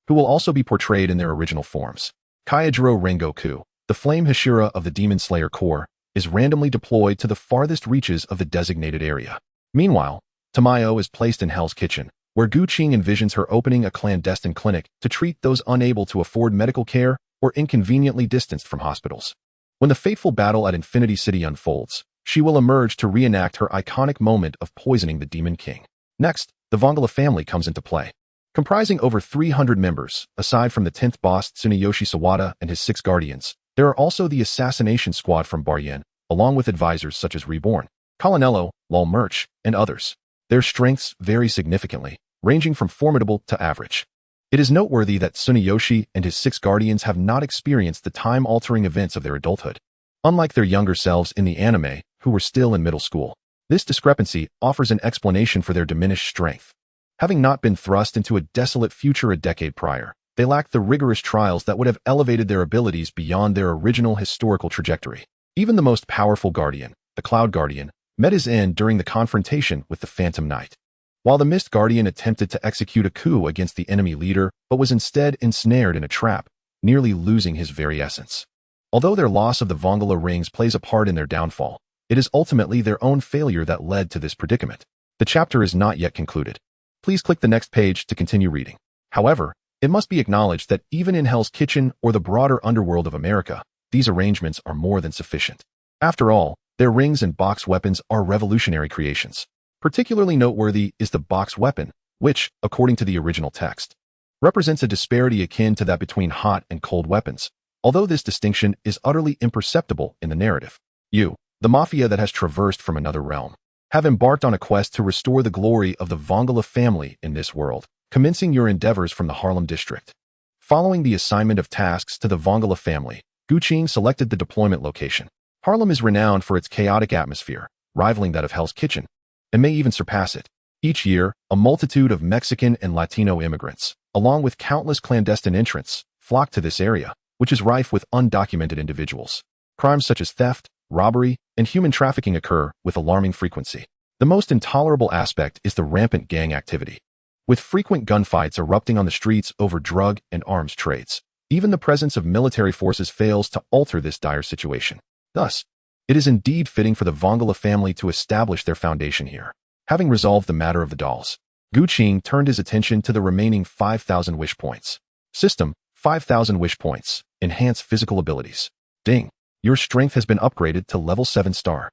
who will also be portrayed in their original forms. Kaijiro Rengoku, the Flame Hashira of the Demon Slayer Corps, is randomly deployed to the farthest reaches of the designated area. Meanwhile, Tamayo is placed in Hell's Kitchen, where Guqing envisions her opening a clandestine clinic to treat those unable to afford medical care or inconveniently distanced from hospitals. When the fateful battle at Infinity City unfolds, she will emerge to reenact her iconic moment of poisoning the Demon King. Next, the Vongala family comes into play. Comprising over 300 members, aside from the 10th boss Tsuneyoshi Sawada and his 6 guardians, there are also the assassination squad from Baryen, along with advisors such as Reborn, Colonello, Lol Murch, and others. Their strengths vary significantly, ranging from formidable to average. It is noteworthy that Tsuneyoshi and his 6 guardians have not experienced the time-altering events of their adulthood, unlike their younger selves in the anime, who were still in middle school. This discrepancy offers an explanation for their diminished strength. Having not been thrust into a desolate future a decade prior, they lacked the rigorous trials that would have elevated their abilities beyond their original historical trajectory. Even the most powerful Guardian, the Cloud Guardian, met his end during the confrontation with the Phantom Knight, while the Mist Guardian attempted to execute a coup against the enemy leader but was instead ensnared in a trap, nearly losing his very essence. Although their loss of the Vongala rings plays a part in their downfall, it is ultimately their own failure that led to this predicament. The chapter is not yet concluded. Please click the next page to continue reading. However, it must be acknowledged that even in Hell's Kitchen or the broader underworld of America, these arrangements are more than sufficient. After all, their rings and box weapons are revolutionary creations. Particularly noteworthy is the box weapon, which, according to the original text, represents a disparity akin to that between hot and cold weapons, although this distinction is utterly imperceptible in the narrative. You, the mafia that has traversed from another realm, have embarked on a quest to restore the glory of the Vongala family in this world, commencing your endeavors from the Harlem district. Following the assignment of tasks to the Vongala family, Guqing selected the deployment location. Harlem is renowned for its chaotic atmosphere, rivaling that of Hell's Kitchen, and may even surpass it. Each year, a multitude of Mexican and Latino immigrants, along with countless clandestine entrants, flock to this area, which is rife with undocumented individuals. Crimes such as theft, robbery, and human trafficking occur with alarming frequency. The most intolerable aspect is the rampant gang activity, with frequent gunfights erupting on the streets over drug and arms trades. Even the presence of military forces fails to alter this dire situation. Thus, it is indeed fitting for the Vongala family to establish their foundation here. Having resolved the matter of the dolls, Guqing turned his attention to the remaining 5,000 wish points. System, 5,000 wish points. Enhance physical abilities. Ding. Your strength has been upgraded to level 7 star.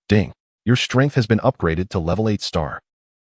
Ding. Your strength has been upgraded to level 8 star.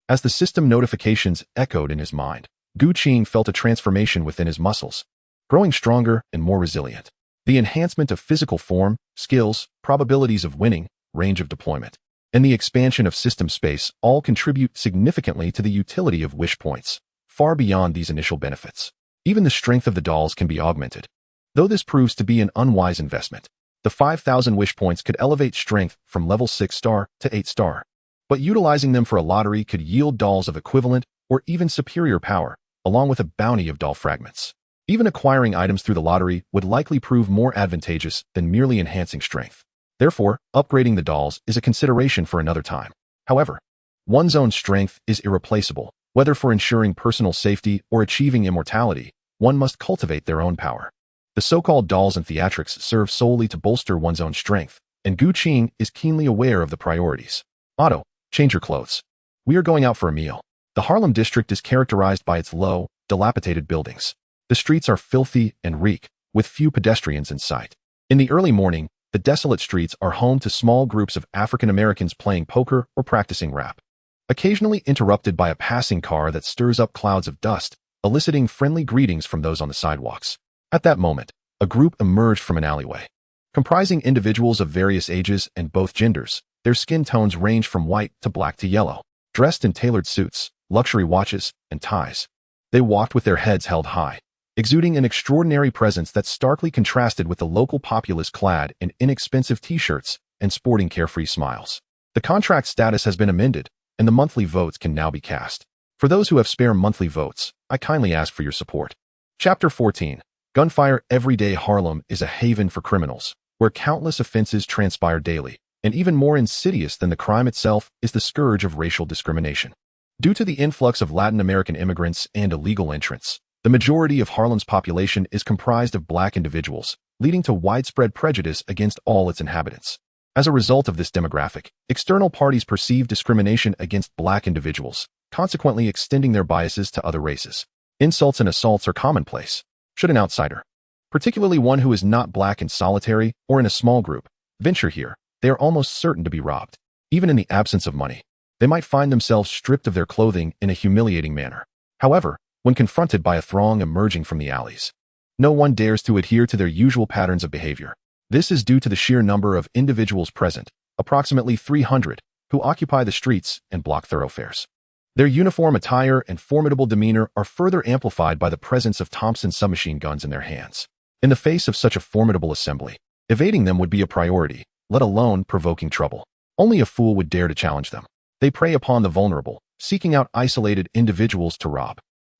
As the system notifications echoed in his mind, Guqing felt a transformation within his muscles, growing stronger and more resilient. The enhancement of physical form, skills, probabilities of winning, range of deployment, and the expansion of system space all contribute significantly to the utility of wish points, far beyond these initial benefits. Even the strength of the dolls can be augmented. Though this proves to be an unwise investment, the 5,000 wish points could elevate strength from level 6 star to 8 star, but utilizing them for a lottery could yield dolls of equivalent or even superior power, along with a bounty of doll fragments. Even acquiring items through the lottery would likely prove more advantageous than merely enhancing strength. Therefore, upgrading the dolls is a consideration for another time. However, one's own strength is irreplaceable. Whether for ensuring personal safety or achieving immortality, one must cultivate their own power. The so-called dolls and theatrics serve solely to bolster one's own strength, and Guqing is keenly aware of the priorities. Otto, change your clothes. We are going out for a meal. The Harlem district is characterized by its low, dilapidated buildings. The streets are filthy and reek, with few pedestrians in sight. In the early morning, the desolate streets are home to small groups of African Americans playing poker or practicing rap, occasionally interrupted by a passing car that stirs up clouds of dust, eliciting friendly greetings from those on the sidewalks. At that moment, a group emerged from an alleyway, comprising individuals of various ages and both genders. Their skin tones range from white to black to yellow, dressed in tailored suits, luxury watches, and ties. They walked with their heads held high, exuding an extraordinary presence that starkly contrasted with the local populace clad in inexpensive t-shirts and sporting carefree smiles. The contract status has been amended, and the monthly votes can now be cast. For those who have spare monthly votes, I kindly ask for your support. Chapter 14. Gunfire. Everyday Harlem is a haven for criminals, where countless offenses transpire daily, and even more insidious than the crime itself is the scourge of racial discrimination. Due to the influx of Latin American immigrants and illegal entrants, the majority of Harlem's population is comprised of black individuals, leading to widespread prejudice against all its inhabitants. As a result of this demographic, external parties perceive discrimination against black individuals, consequently extending their biases to other races. Insults and assaults are commonplace. Should an outsider, particularly one who is not black and solitary or in a small group, venture here, they are almost certain to be robbed. Even in the absence of money, they might find themselves stripped of their clothing in a humiliating manner. However, when confronted by a throng emerging from the alleys, no one dares to adhere to their usual patterns of behavior. This is due to the sheer number of individuals present, approximately 300, who occupy the streets and block thoroughfares. Their uniform attire and formidable demeanor are further amplified by the presence of Thompson submachine guns in their hands. In the face of such a formidable assembly, evading them would be a priority, let alone provoking trouble. Only a fool would dare to challenge them. They prey upon the vulnerable, seeking out isolated individuals to rob.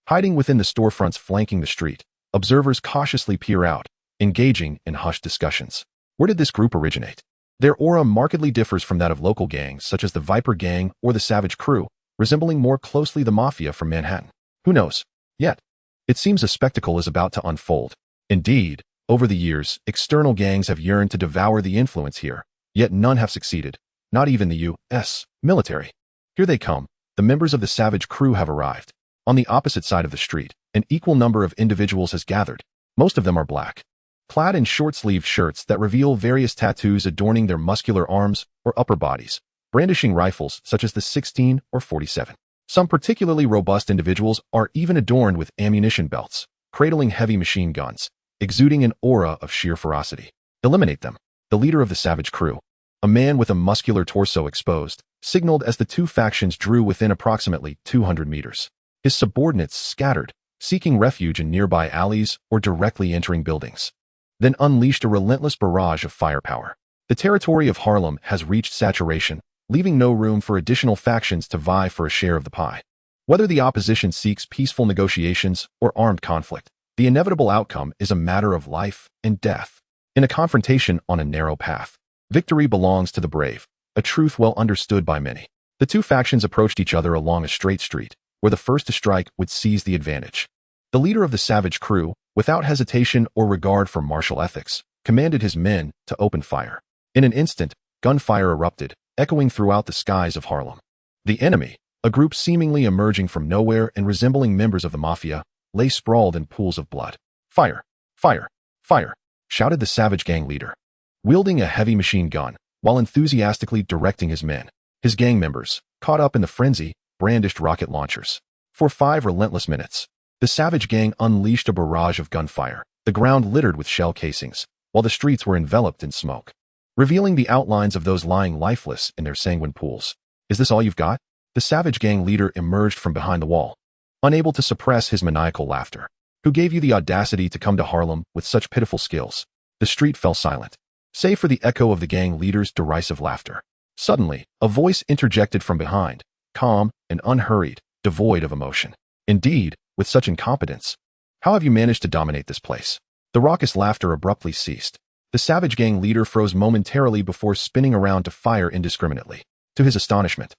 Hiding within the storefronts flanking the street, observers cautiously peer out, engaging in hushed discussions. Where did this group originate? Their aura markedly differs from that of local gangs such as the Viper Gang or the Savage Crew, resembling more closely the Mafia from Manhattan. Who knows? Yet, it seems a spectacle is about to unfold. Indeed, over the years, external gangs have yearned to devour the influence here, yet none have succeeded, not even the U.S. military. Here they come. The members of the Savage Crew have arrived. On the opposite side of the street, an equal number of individuals has gathered. Most of them are black, clad in short-sleeved shirts that reveal various tattoos adorning their muscular arms or upper bodies, brandishing rifles such as the 16 or 47. Some particularly robust individuals are even adorned with ammunition belts, cradling heavy machine guns, exuding an aura of sheer ferocity. Eliminate them. The leader of the savage crew, a man with a muscular torso exposed, signaled as the two factions drew within approximately 200 meters. His subordinates scattered, seeking refuge in nearby alleys or directly entering buildings. Then unleashed a relentless barrage of firepower. The territory of Harlem has reached saturation, leaving no room for additional factions to vie for a share of the pie. Whether the opposition seeks peaceful negotiations or armed conflict, the inevitable outcome is a matter of life and death. In a confrontation on a narrow path, victory belongs to the brave, a truth well understood by many. The two factions approached each other along a straight street, where the first to strike would seize the advantage. The leader of the savage crew, without hesitation or regard for martial ethics, commanded his men to open fire. In an instant, gunfire erupted, echoing throughout the skies of Harlem. The enemy, a group seemingly emerging from nowhere and resembling members of the mafia, lay sprawled in pools of blood. Fire! Fire! Fire! Shouted the savage gang leader, wielding a heavy machine gun, while enthusiastically directing his men. His gang members, caught up in the frenzy, brandished rocket launchers. For 5 relentless minutes, the savage gang unleashed a barrage of gunfire, the ground littered with shell casings, while the streets were enveloped in smoke, revealing the outlines of those lying lifeless in their sanguine pools. Is this all you've got? The savage gang leader emerged from behind the wall, unable to suppress his maniacal laughter. Who gave you the audacity to come to Harlem with such pitiful skills? The street fell silent, save for the echo of the gang leader's derisive laughter. Suddenly, a voice interjected from behind, calm and unhurried, devoid of emotion. Indeed, with such incompetence, how have you managed to dominate this place? The raucous laughter abruptly ceased. The savage gang leader froze momentarily before spinning around to fire indiscriminately. To his astonishment,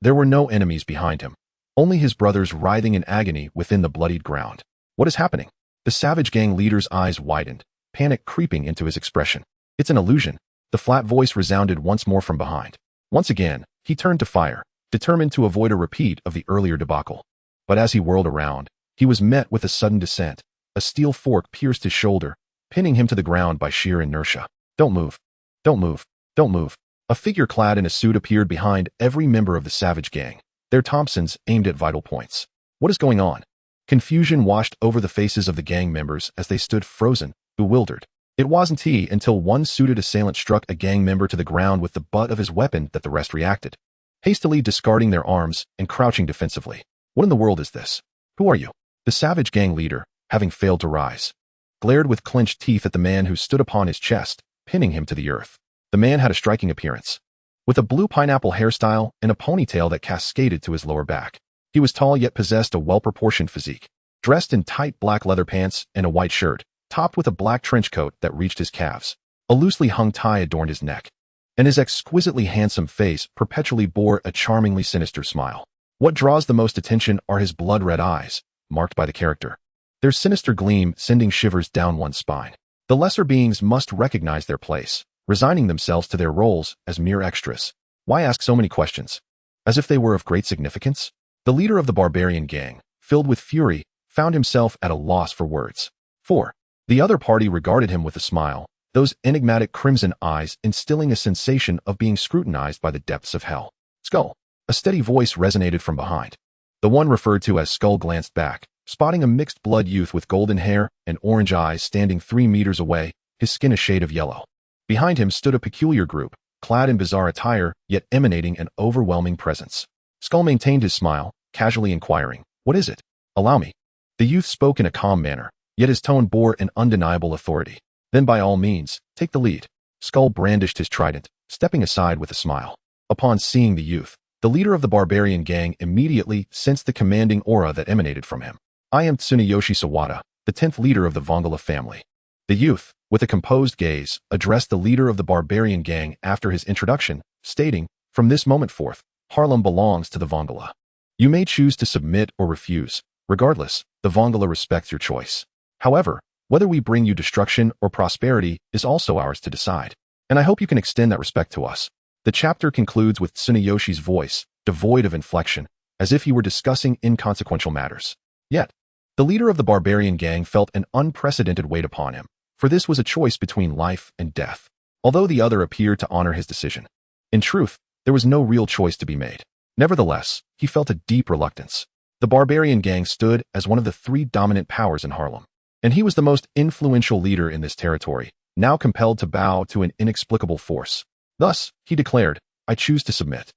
there were no enemies behind him, only his brothers writhing in agony within the bloodied ground. What is happening? The savage gang leader's eyes widened, panic creeping into his expression. It's an illusion. The flat voice resounded once more from behind. Once again, he turned to fire, determined to avoid a repeat of the earlier debacle. But as he whirled around, he was met with a sudden descent. A steel fork pierced his shoulder, pinning him to the ground by sheer inertia. Don't move. Don't move. Don't move. A figure clad in a suit appeared behind every member of the savage gang, their Thompsons aimed at vital points. What is going on? Confusion washed over the faces of the gang members as they stood frozen, bewildered. It wasn't he until one suited assailant struck a gang member to the ground with the butt of his weapon that the rest reacted, hastily discarding their arms and crouching defensively. What in the world is this? Who are you? The savage gang leader, having failed to rise, glared with clenched teeth at the man who stood upon his chest, pinning him to the earth. The man had a striking appearance, with a blue pineapple hairstyle and a ponytail that cascaded to his lower back. He was tall yet possessed a well-proportioned physique, dressed in tight black leather pants and a white shirt, topped with a black trench coat that reached his calves. A loosely hung tie adorned his neck, and his exquisitely handsome face perpetually bore a charmingly sinister smile. What draws the most attention are his blood-red eyes, marked by the character, their sinister gleam sending shivers down one's spine. The lesser beings must recognize their place, resigning themselves to their roles as mere extras. Why ask so many questions? As if they were of great significance? The leader of the barbarian gang, filled with fury, found himself at a loss for words. 4. The other party regarded him with a smile, those enigmatic crimson eyes instilling a sensation of being scrutinized by the depths of hell. Skull. A steady voice resonated from behind. The one referred to as Skull glanced back, spotting a mixed-blood youth with golden hair and orange eyes standing 3 meters away, his skin a shade of yellow. Behind him stood a peculiar group, clad in bizarre attire, yet emanating an overwhelming presence. Skull maintained his smile, casually inquiring, "What is it? Allow me." The youth spoke in a calm manner, yet his tone bore an undeniable authority. "Then by all means, take the lead." Skull brandished his trident, stepping aside with a smile. Upon seeing the youth, the leader of the barbarian gang immediately sensed the commanding aura that emanated from him. "I am Tsuneyoshi Sawada, the 10th leader of the Vongala family." The youth, with a composed gaze, addressed the leader of the barbarian gang after his introduction, stating, "From this moment forth, Harlem belongs to the Vongala. You may choose to submit or refuse. Regardless, the Vongala respects your choice. However, whether we bring you destruction or prosperity is also ours to decide. And I hope you can extend that respect to us." The chapter concludes with Tsuneyoshi's voice, devoid of inflection, as if he were discussing inconsequential matters. Yet, the leader of the barbarian gang felt an unprecedented weight upon him, for this was a choice between life and death, although the other appeared to honor his decision. In truth, there was no real choice to be made. Nevertheless, he felt a deep reluctance. The barbarian gang stood as one of the three dominant powers in Harlem, and he was the most influential leader in this territory, now compelled to bow to an inexplicable force. Thus, he declared, "I choose to submit."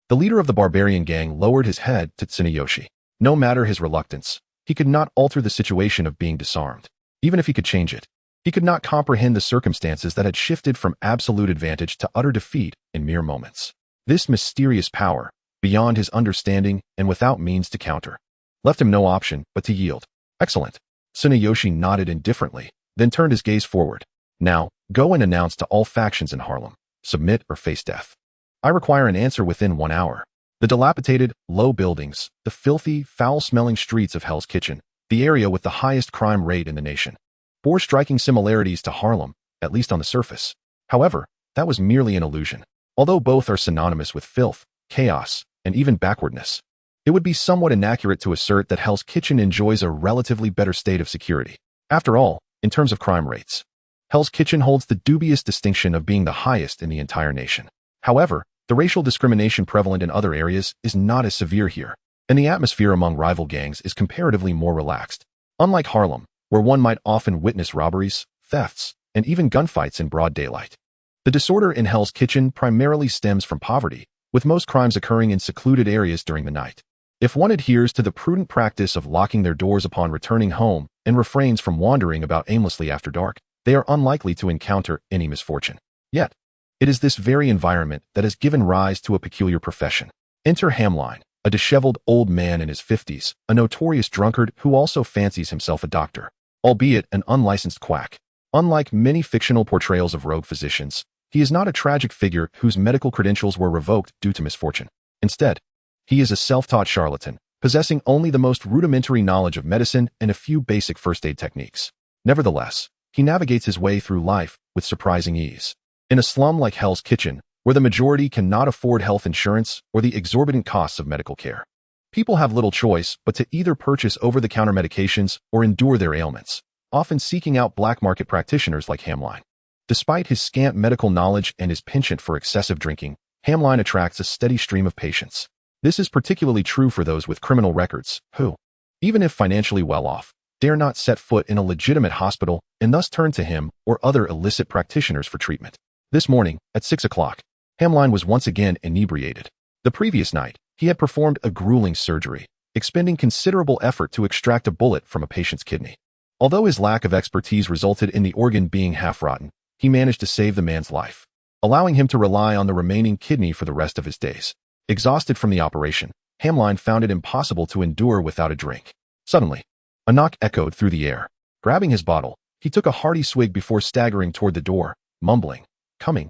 The leader of the barbarian gang lowered his head to Tsuneyoshi. No matter his reluctance, he could not alter the situation of being disarmed. Even if he could change it, he could not comprehend the circumstances that had shifted from absolute advantage to utter defeat in mere moments. This mysterious power, beyond his understanding and without means to counter, left him no option but to yield. Excellent. Tsuneyoshi nodded indifferently, then turned his gaze forward. Now, go and announce to all factions in Harlem, submit or face death. I require an answer within 1 hour. The dilapidated, low buildings, the filthy, foul-smelling streets of Hell's Kitchen, the area with the highest crime rate in the nation, bore striking similarities to Harlem, at least on the surface. However, that was merely an illusion. Although both are synonymous with filth, chaos, and even backwardness, it would be somewhat inaccurate to assert that Hell's Kitchen enjoys a relatively better state of security. After all, in terms of crime rates, Hell's Kitchen holds the dubious distinction of being the highest in the entire nation. However, the racial discrimination prevalent in other areas is not as severe here, and the atmosphere among rival gangs is comparatively more relaxed. Unlike Harlem, where one might often witness robberies, thefts, and even gunfights in broad daylight, the disorder in Hell's Kitchen primarily stems from poverty, with most crimes occurring in secluded areas during the night. If one adheres to the prudent practice of locking their doors upon returning home and refrains from wandering about aimlessly after dark, they are unlikely to encounter any misfortune. Yet, it is this very environment that has given rise to a peculiar profession. Enter Hamline, a disheveled old man in his 50s, a notorious drunkard who also fancies himself a doctor, albeit an unlicensed quack. Unlike many fictional portrayals of rogue physicians, he is not a tragic figure whose medical credentials were revoked due to misfortune. Instead, he is a self-taught charlatan, possessing only the most rudimentary knowledge of medicine and a few basic first-aid techniques. Nevertheless, he navigates his way through life with surprising ease. In a slum like Hell's Kitchen, where the majority cannot afford health insurance or the exorbitant costs of medical care, people have little choice but to either purchase over-the-counter medications or endure their ailments, often seeking out black market practitioners like Hamline. Despite his scant medical knowledge and his penchant for excessive drinking, Hamline attracts a steady stream of patients. This is particularly true for those with criminal records, who, even if financially well off, dare not set foot in a legitimate hospital and thus turn to him or other illicit practitioners for treatment. This morning, at 6 o'clock, Hamline was once again inebriated. The previous night, he had performed a grueling surgery, expending considerable effort to extract a bullet from a patient's kidney. Although his lack of expertise resulted in the organ being half-rotten, he managed to save the man's life, allowing him to rely on the remaining kidney for the rest of his days. Exhausted from the operation, Hamline found it impossible to endure without a drink. Suddenly, a knock echoed through the air. Grabbing his bottle, he took a hearty swig before staggering toward the door, mumbling, "Coming,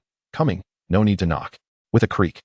no need to knock." With a creak,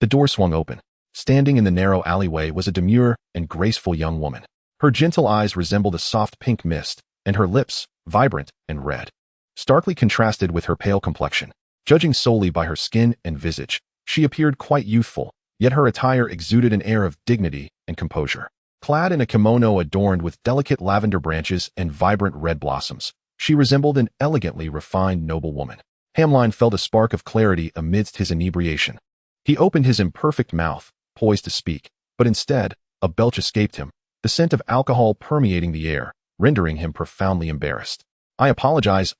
the door swung open. Standing in the narrow alleyway was a demure and graceful young woman. Her gentle eyes resembled a soft pink mist, and her lips, vibrant and red, starkly contrasted with her pale complexion. Judging solely by her skin and visage, she appeared quite youthful, yet her attire exuded an air of dignity and composure. Clad in a kimono adorned with delicate lavender branches and vibrant red blossoms, she resembled an elegantly refined noblewoman. Hamline felt a spark of clarity amidst his inebriation. He opened his imperfect mouth, poised to speak, but instead, a belch escaped him, the scent of alcohol permeating the air, rendering him profoundly embarrassed. I apologize.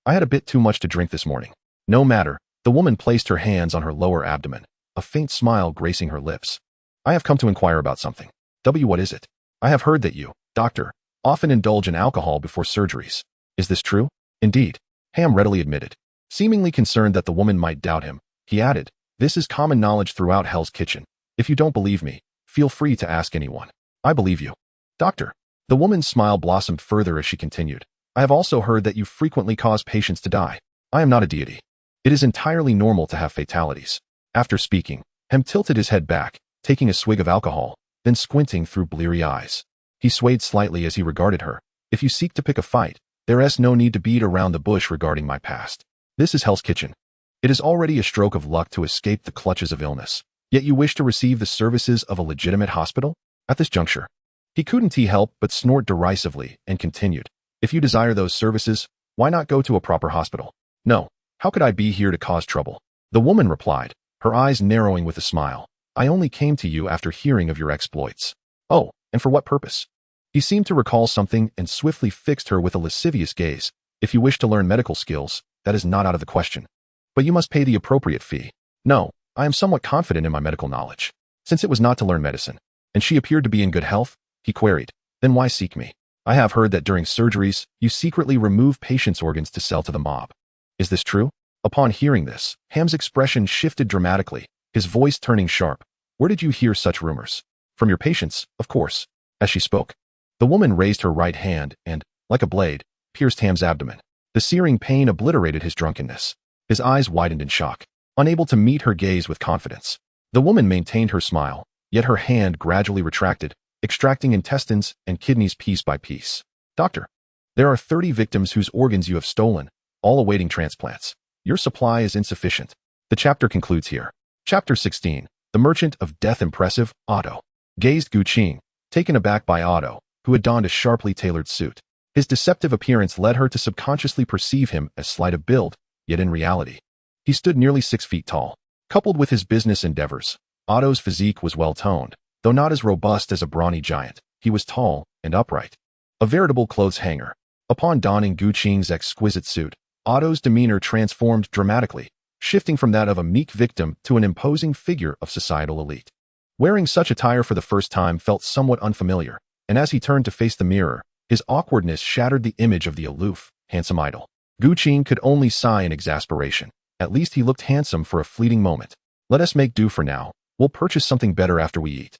I had a bit too much to drink this morning." "No matter." The woman placed her hands on her lower abdomen, a faint smile gracing her lips. "I have come to inquire about something." What is it?" "I have heard that you, doctor, often indulge in alcohol before surgeries. Is this true?" "Indeed," Ham readily admitted. Seemingly concerned that the woman might doubt him, he added, "This is common knowledge throughout Hell's Kitchen. If you don't believe me, feel free to ask anyone." "I believe you, doctor." The woman's smile blossomed further as she continued. "I have also heard that you frequently cause patients to die. I am not a deity. It is entirely normal to have fatalities." After speaking, Ham tilted his head back, taking a swig of alcohol, then squinting through bleary eyes. He swayed slightly as he regarded her. "If you seek to pick a fight, there is no need to beat around the bush regarding my past. This is Hell's Kitchen. It is already a stroke of luck to escape the clutches of illness. Yet you wish to receive the services of a legitimate hospital?" At this juncture, he couldn't help but snort derisively and continued, "If you desire those services, why not go to a proper hospital?" "No. How could I be here to cause trouble?" The woman replied, her eyes narrowing with a smile. I only came to you after hearing of your exploits. Oh, and for what purpose? He seemed to recall something and swiftly fixed her with a lascivious gaze. If you wish to learn medical skills, that is not out of the question. But you must pay the appropriate fee. No, I am somewhat confident in my medical knowledge. Since it was not to learn medicine, and she appeared to be in good health, he queried, then why seek me? I have heard that during surgeries, you secretly remove patients' organs to sell to the mob. Is this true? Upon hearing this, Ham's expression shifted dramatically, his voice turning sharp. Where did you hear such rumors? From your patients, of course. As she spoke, the woman raised her right hand and, like a blade, pierced Ham's abdomen. The searing pain obliterated his drunkenness. His eyes widened in shock, unable to meet her gaze with confidence. The woman maintained her smile, yet her hand gradually retracted, extracting intestines and kidneys piece by piece. Doctor, there are 30 victims whose organs you have stolen, all awaiting transplants. Your supply is insufficient. The chapter concludes here. Chapter 16. The Merchant of Death. Impressive, Otto. Gazed Gu Qing, taken aback by Otto, who had donned a sharply tailored suit. His deceptive appearance led her to subconsciously perceive him as slight of build, yet in reality, he stood nearly 6 feet tall. Coupled with his business endeavors, Otto's physique was well-toned. Though not as robust as a brawny giant, he was tall and upright. A veritable clothes hanger. Upon donning Gu Qing's exquisite suit, Otto's demeanor transformed dramatically, shifting from that of a meek victim to an imposing figure of societal elite. Wearing such attire for the first time felt somewhat unfamiliar, and as he turned to face the mirror, his awkwardness shattered the image of the aloof, handsome idol. Gu Qing could only sigh in exasperation. At least he looked handsome for a fleeting moment. Let us make do for now. We'll purchase something better after we eat.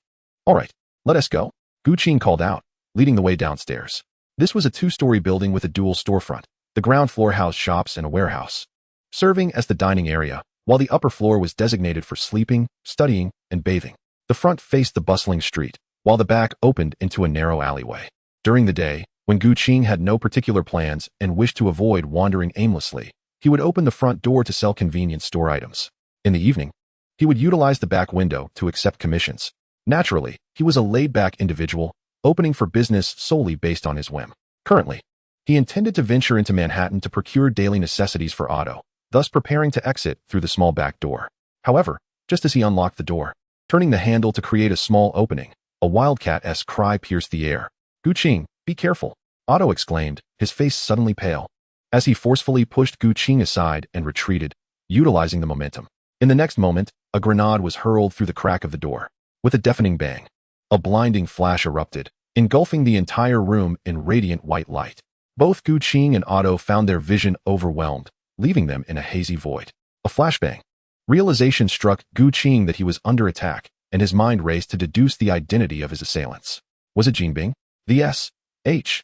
All right, let us go, Gu Qing called out, leading the way downstairs. This was a 2-story building with a dual storefront. The ground floor housed shops and a warehouse, serving as the dining area, while the upper floor was designated for sleeping, studying, and bathing. The front faced the bustling street, while the back opened into a narrow alleyway. During the day, when Gu Qing had no particular plans and wished to avoid wandering aimlessly, he would open the front door to sell convenience store items. In the evening, he would utilize the back window to accept commissions. Naturally, he was a laid-back individual, opening for business solely based on his whim. Currently, he intended to venture into Manhattan to procure daily necessities for Otto, thus preparing to exit through the small back door. However, just as he unlocked the door, turning the handle to create a small opening, a wildcat-esque cry pierced the air. Gu Qing, be careful, Otto exclaimed, his face suddenly pale, as he forcefully pushed Gu Qing aside and retreated, utilizing the momentum. In the next moment, a grenade was hurled through the crack of the door. With a deafening bang, a blinding flash erupted, engulfing the entire room in radiant white light. Both Gu Qing and Otto found their vision overwhelmed, leaving them in a hazy void. A flashbang. Realization struck Gu Qing that he was under attack, and his mind raced to deduce the identity of his assailants. Was it Jinbing? The S.H.I.E.L.D.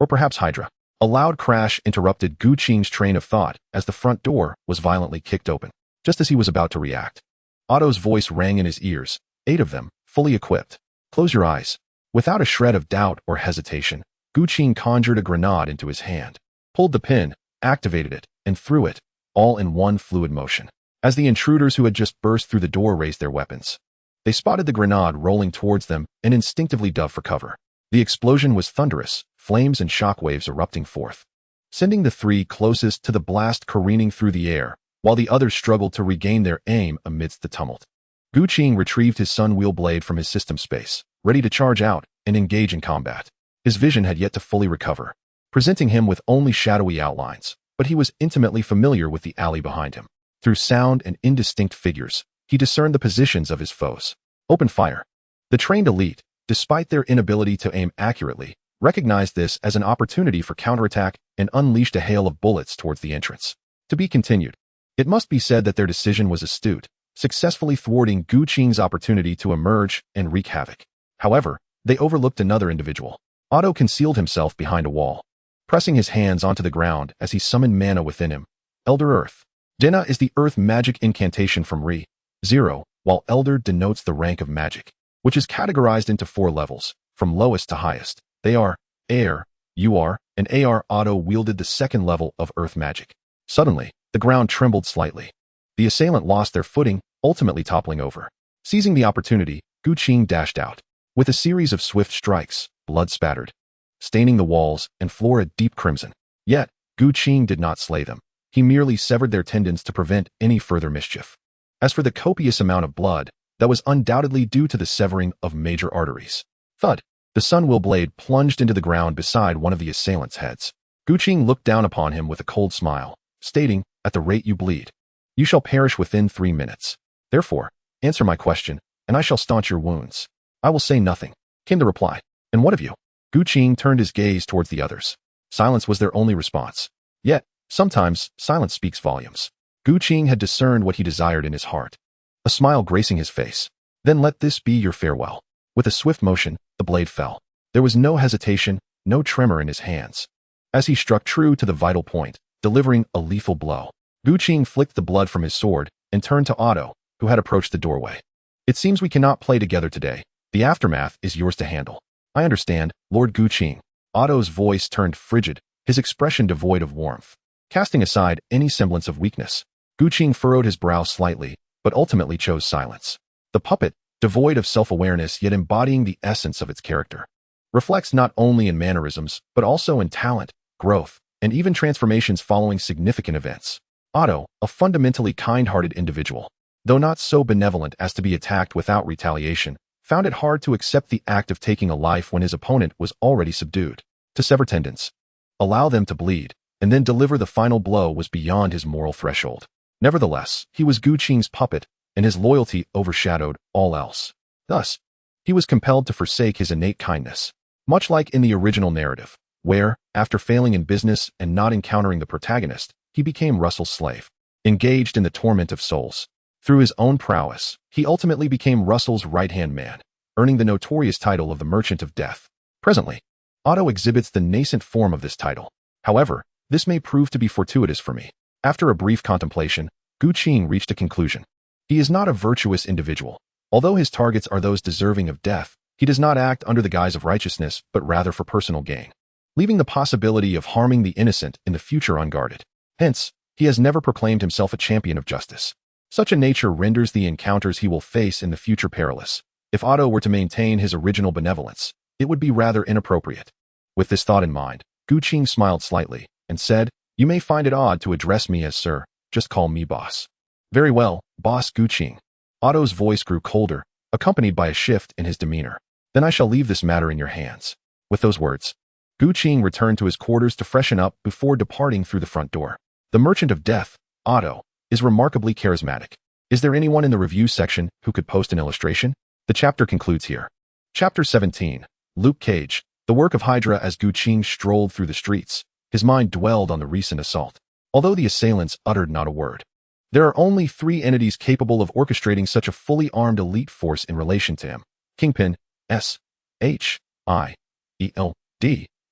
Or perhaps Hydra? A loud crash interrupted Gu Qing's train of thought as the front door was violently kicked open. Just as he was about to react, Otto's voice rang in his ears, 8 of them, fully equipped. Close your eyes. Without a shred of doubt or hesitation, Gu Qing conjured a grenade into his hand, pulled the pin, activated it, and threw it, all in one fluid motion. As the intruders who had just burst through the door raised their weapons, they spotted the grenade rolling towards them and instinctively dove for cover. The explosion was thunderous, flames and shockwaves erupting forth, sending the 3 closest to the blast careening through the air, while the others struggled to regain their aim amidst the tumult. Gu Qing retrieved his sun wheel blade from his system space, ready to charge out and engage in combat. His vision had yet to fully recover, presenting him with only shadowy outlines, but he was intimately familiar with the alley behind him. Through sound and indistinct figures, he discerned the positions of his foes. Open fire. The trained elite, despite their inability to aim accurately, recognized this as an opportunity for counterattack and unleashed a hail of bullets towards the entrance. To be continued. It must be said that their decision was astute, successfully thwarting Gu Qing's opportunity to emerge and wreak havoc. However, they overlooked another individual. Otto concealed himself behind a wall, pressing his hands onto the ground as he summoned mana within him. Elder Earth. Dina is the earth magic incantation from Re-0, while Elder denotes the rank of magic, which is categorized into 4 levels, from lowest to highest. They are Air, UR, and AR. Otto wielded the 2nd level of earth magic. Suddenly, the ground trembled slightly. The assailant lost their footing, ultimately toppling over. Seizing the opportunity, Gu Qing dashed out. With a series of swift strikes, blood spattered, staining the walls and floor a deep crimson. Yet, Gu Qing did not slay them. He merely severed their tendons to prevent any further mischief. As for the copious amount of blood, that was undoubtedly due to the severing of major arteries. Thud! The sun-will blade plunged into the ground beside one of the assailants' heads. Guqing looked down upon him with a cold smile, stating, "At the rate you bleed, you shall perish within 3 minutes. Therefore, answer my question, and I shall staunch your wounds." "I will say nothing," came the reply. "And what of you?" Guqing turned his gaze towards the others. Silence was their only response. Yet, sometimes, silence speaks volumes. Guqing had discerned what he desired in his heart, a smile gracing his face. "Then let this be your farewell." With a swift motion, the blade fell. There was no hesitation, no tremor in his hands. As he struck true to the vital point, delivering a lethal blow, Guqing flicked the blood from his sword and turned to Otto, who had approached the doorway. "It seems we cannot play together today. The aftermath is yours to handle." "I understand, Lord Guqing." Otto's voice turned frigid, his expression devoid of warmth. Casting aside any semblance of weakness, Guqing furrowed his brow slightly, but ultimately chose silence. The puppet, devoid of self-awareness yet embodying the essence of its character, reflects not only in mannerisms, but also in talent, growth, and even transformations following significant events. Otto, a fundamentally kind-hearted individual, though not so benevolent as to be attacked without retaliation, found it hard to accept the act of taking a life when his opponent was already subdued. To sever tendons, allow them to bleed, and then deliver the final blow was beyond his moral threshold. Nevertheless, he was Guqing's puppet, and his loyalty overshadowed all else. Thus, he was compelled to forsake his innate kindness, much like in the original narrative, where, after failing in business and not encountering the protagonist, he became Russell's slave, engaged in the torment of souls. Through his own prowess, he ultimately became Russell's right-hand man, earning the notorious title of the Merchant of Death. Presently, Otto exhibits the nascent form of this title. However, this may prove to be fortuitous for me. After a brief contemplation, Guqing reached a conclusion. He is not a virtuous individual. Although his targets are those deserving of death, he does not act under the guise of righteousness, but rather for personal gain, leaving the possibility of harming the innocent in the future unguarded. Hence, he has never proclaimed himself a champion of justice. Such a nature renders the encounters he will face in the future perilous. If Otto were to maintain his original benevolence, it would be rather inappropriate. With this thought in mind, Guqing smiled slightly and said, "You may find it odd to address me as sir, just call me boss." "Very well, boss Guqing." Otto's voice grew colder, accompanied by a shift in his demeanor. "Then I shall leave this matter in your hands." With those words, Guqing returned to his quarters to freshen up before departing through the front door. The Merchant of Death, Otto, is remarkably charismatic. Is there anyone in the review section who could post an illustration? The chapter concludes here. Chapter 17. Luke Cage. The work of Hydra. As Guqing strolled through the streets, his mind dwelled on the recent assault. Although the assailants uttered not a word, there are only 3 entities capable of orchestrating such a fully armed elite force in relation to him: Kingpin, S.H.I.E.L.D,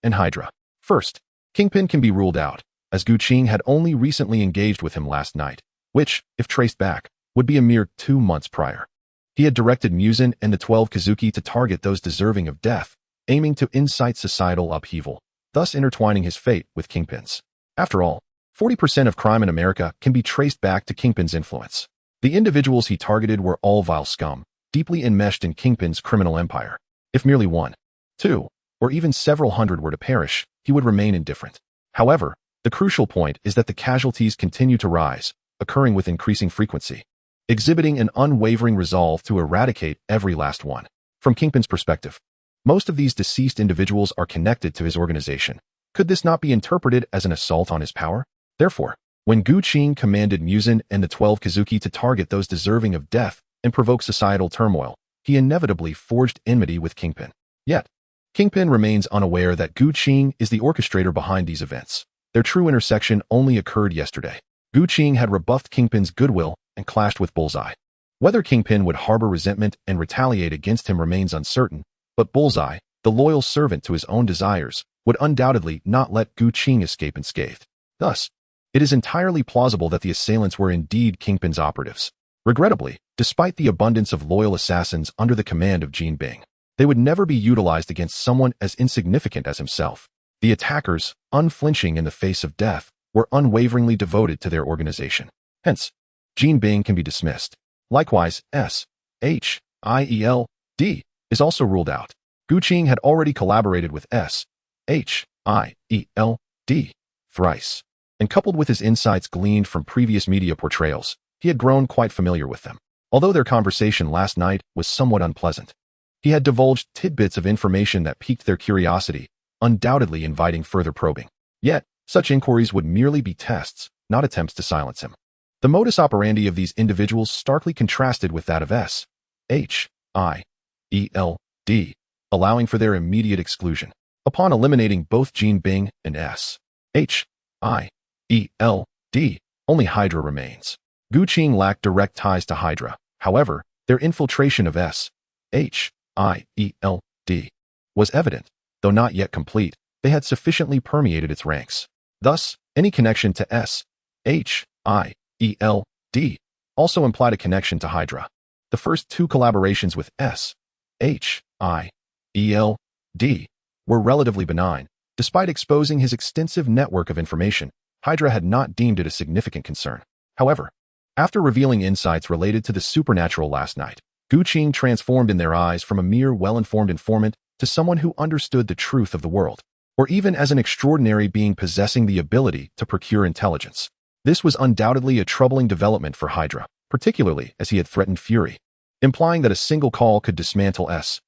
and Hydra. First, Kingpin can be ruled out, as Guqing had only recently engaged with him last night, which, if traced back, would be a mere 2 months prior. He had directed Muzan and the 12 Kizuki to target those deserving of death, aiming to incite societal upheaval, thus intertwining his fate with Kingpin's. After all, 40% of crime in America can be traced back to Kingpin's influence. The individuals he targeted were all vile scum, deeply enmeshed in Kingpin's criminal empire. If merely 1, 2, or even several hundred were to perish, he would remain indifferent. However, the crucial point is that the casualties continue to rise, occurring with increasing frequency, exhibiting an unwavering resolve to eradicate every last one. From Kingpin's perspective, most of these deceased individuals are connected to his organization. Could this not be interpreted as an assault on his power? Therefore, when Guqing commanded Muzan and the 12 Kizuki to target those deserving of death and provoke societal turmoil, he inevitably forged enmity with Kingpin. Yet, Kingpin remains unaware that Guqing is the orchestrator behind these events. Their true intersection only occurred yesterday. Guqing had rebuffed Kingpin's goodwill and clashed with Bullseye. Whether Kingpin would harbor resentment and retaliate against him remains uncertain, but Bullseye, the loyal servant to his own desires, would undoubtedly not let Guqing escape unscathed. Thus, it is entirely plausible that the assailants were indeed Kingpin's operatives. Regrettably, despite the abundance of loyal assassins under the command of Jean Bing, they would never be utilized against someone as insignificant as himself. The attackers, unflinching in the face of death, were unwaveringly devoted to their organization. Hence, Jean Bing can be dismissed. Likewise, S.H.I.E.L.D is also ruled out. Guqing had already collaborated with S.H.I.E.L.D thrice, and coupled with his insights gleaned from previous media portrayals, He had grown quite familiar with them, although their conversation last night was somewhat unpleasant. He had divulged tidbits of information that piqued their curiosity, undoubtedly inviting further probing. Yet, such inquiries would merely be tests, not attempts to silence him. The modus operandi of these individuals starkly contrasted with that of S.H.I.E.L.D, allowing for their immediate exclusion. Upon eliminating both Jean Bing and S.H.I.E.L.D, only Hydra remains. Gu Qing lacked direct ties to Hydra. However, their infiltration of S.H.I.E.L.D was evident. Though not yet complete, they had sufficiently permeated its ranks. Thus, any connection to S.H.I.E.L.D also implied a connection to Hydra. The first two collaborations with S.H.I.E.L.D were relatively benign. Despite exposing his extensive network of information, Hydra had not deemed it a significant concern. However, after revealing insights related to the supernatural last night, Gu Qing transformed in their eyes from a mere well-informed informant to someone who understood the truth of the world, or even as an extraordinary being possessing the ability to procure intelligence. This was undoubtedly a troubling development for Hydra, particularly as he had threatened Fury, implying that a single call could dismantle S.H.I.E.L.D.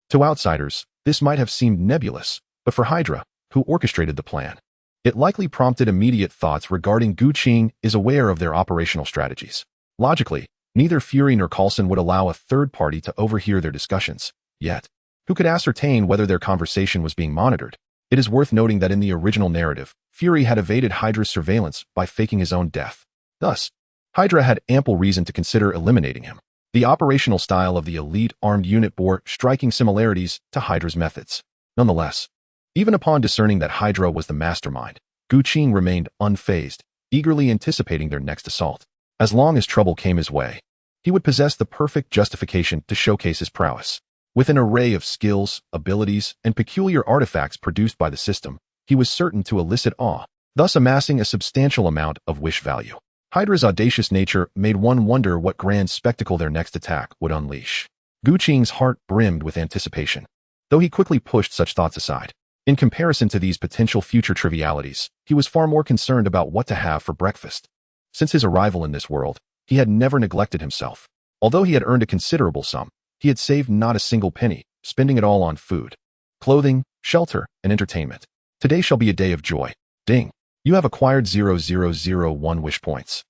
To outsiders, this might have seemed nebulous, but for Hydra, who orchestrated the plan, it likely prompted immediate thoughts regarding Gu Qing is aware of their operational strategies. Logically, neither Fury nor Coulson would allow a third party to overhear their discussions. Yet, who could ascertain whether their conversation was being monitored? It is worth noting that in the original narrative, Fury had evaded Hydra's surveillance by faking his own death. Thus, Hydra had ample reason to consider eliminating him. The operational style of the elite armed unit bore striking similarities to Hydra's methods. Nonetheless, even upon discerning that Hydra was the mastermind, Gu Qing remained unfazed, eagerly anticipating their next assault. As long as trouble came his way, he would possess the perfect justification to showcase his prowess. With an array of skills, abilities, and peculiar artifacts produced by the system, he was certain to elicit awe, thus amassing a substantial amount of wish value. Hydra's audacious nature made one wonder what grand spectacle their next attack would unleash. Gu Qing's heart brimmed with anticipation, though he quickly pushed such thoughts aside. In comparison to these potential future trivialities, he was far more concerned about what to have for breakfast. Since his arrival in this world, he had never neglected himself. Although he had earned a considerable sum, he had saved not a single penny, spending it all on food, clothing, shelter, and entertainment. Today shall be a day of joy. Ding. You have acquired 0001 wish points.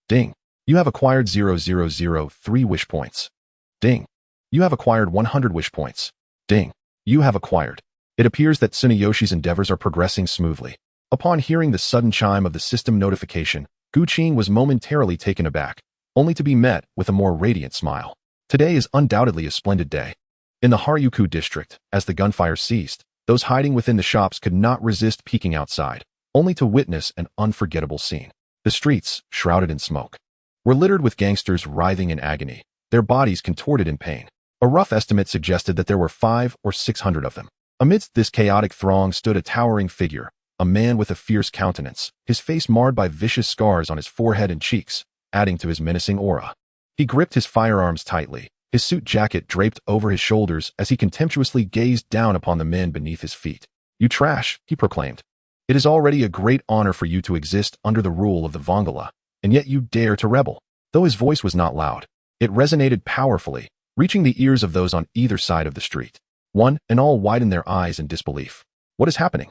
Ding. You have acquired 0003 wish points. Ding. You have acquired 100 wish points. Ding. You have acquired. It appears that Tsuneyoshi's endeavors are progressing smoothly. Upon hearing the sudden chime of the system notification, Gu Qing was momentarily taken aback, only to be met with a more radiant smile. Today is undoubtedly a splendid day. In the Haryuku district, as the gunfire ceased, those hiding within the shops could not resist peeking outside, only to witness an unforgettable scene. The streets, shrouded in smoke, were littered with gangsters writhing in agony, their bodies contorted in pain. A rough estimate suggested that there were 500 or 600 of them. Amidst this chaotic throng stood a towering figure, a man with a fierce countenance, his face marred by vicious scars on his forehead and cheeks, adding to his menacing aura. He gripped his firearms tightly, his suit jacket draped over his shoulders as he contemptuously gazed down upon the men beneath his feet. "You trash," he proclaimed. "It is already a great honor for you to exist under the rule of the Vongala, and yet you dare to rebel." Though his voice was not loud, it resonated powerfully, reaching the ears of those on either side of the street. One and all widened their eyes in disbelief. What is happening?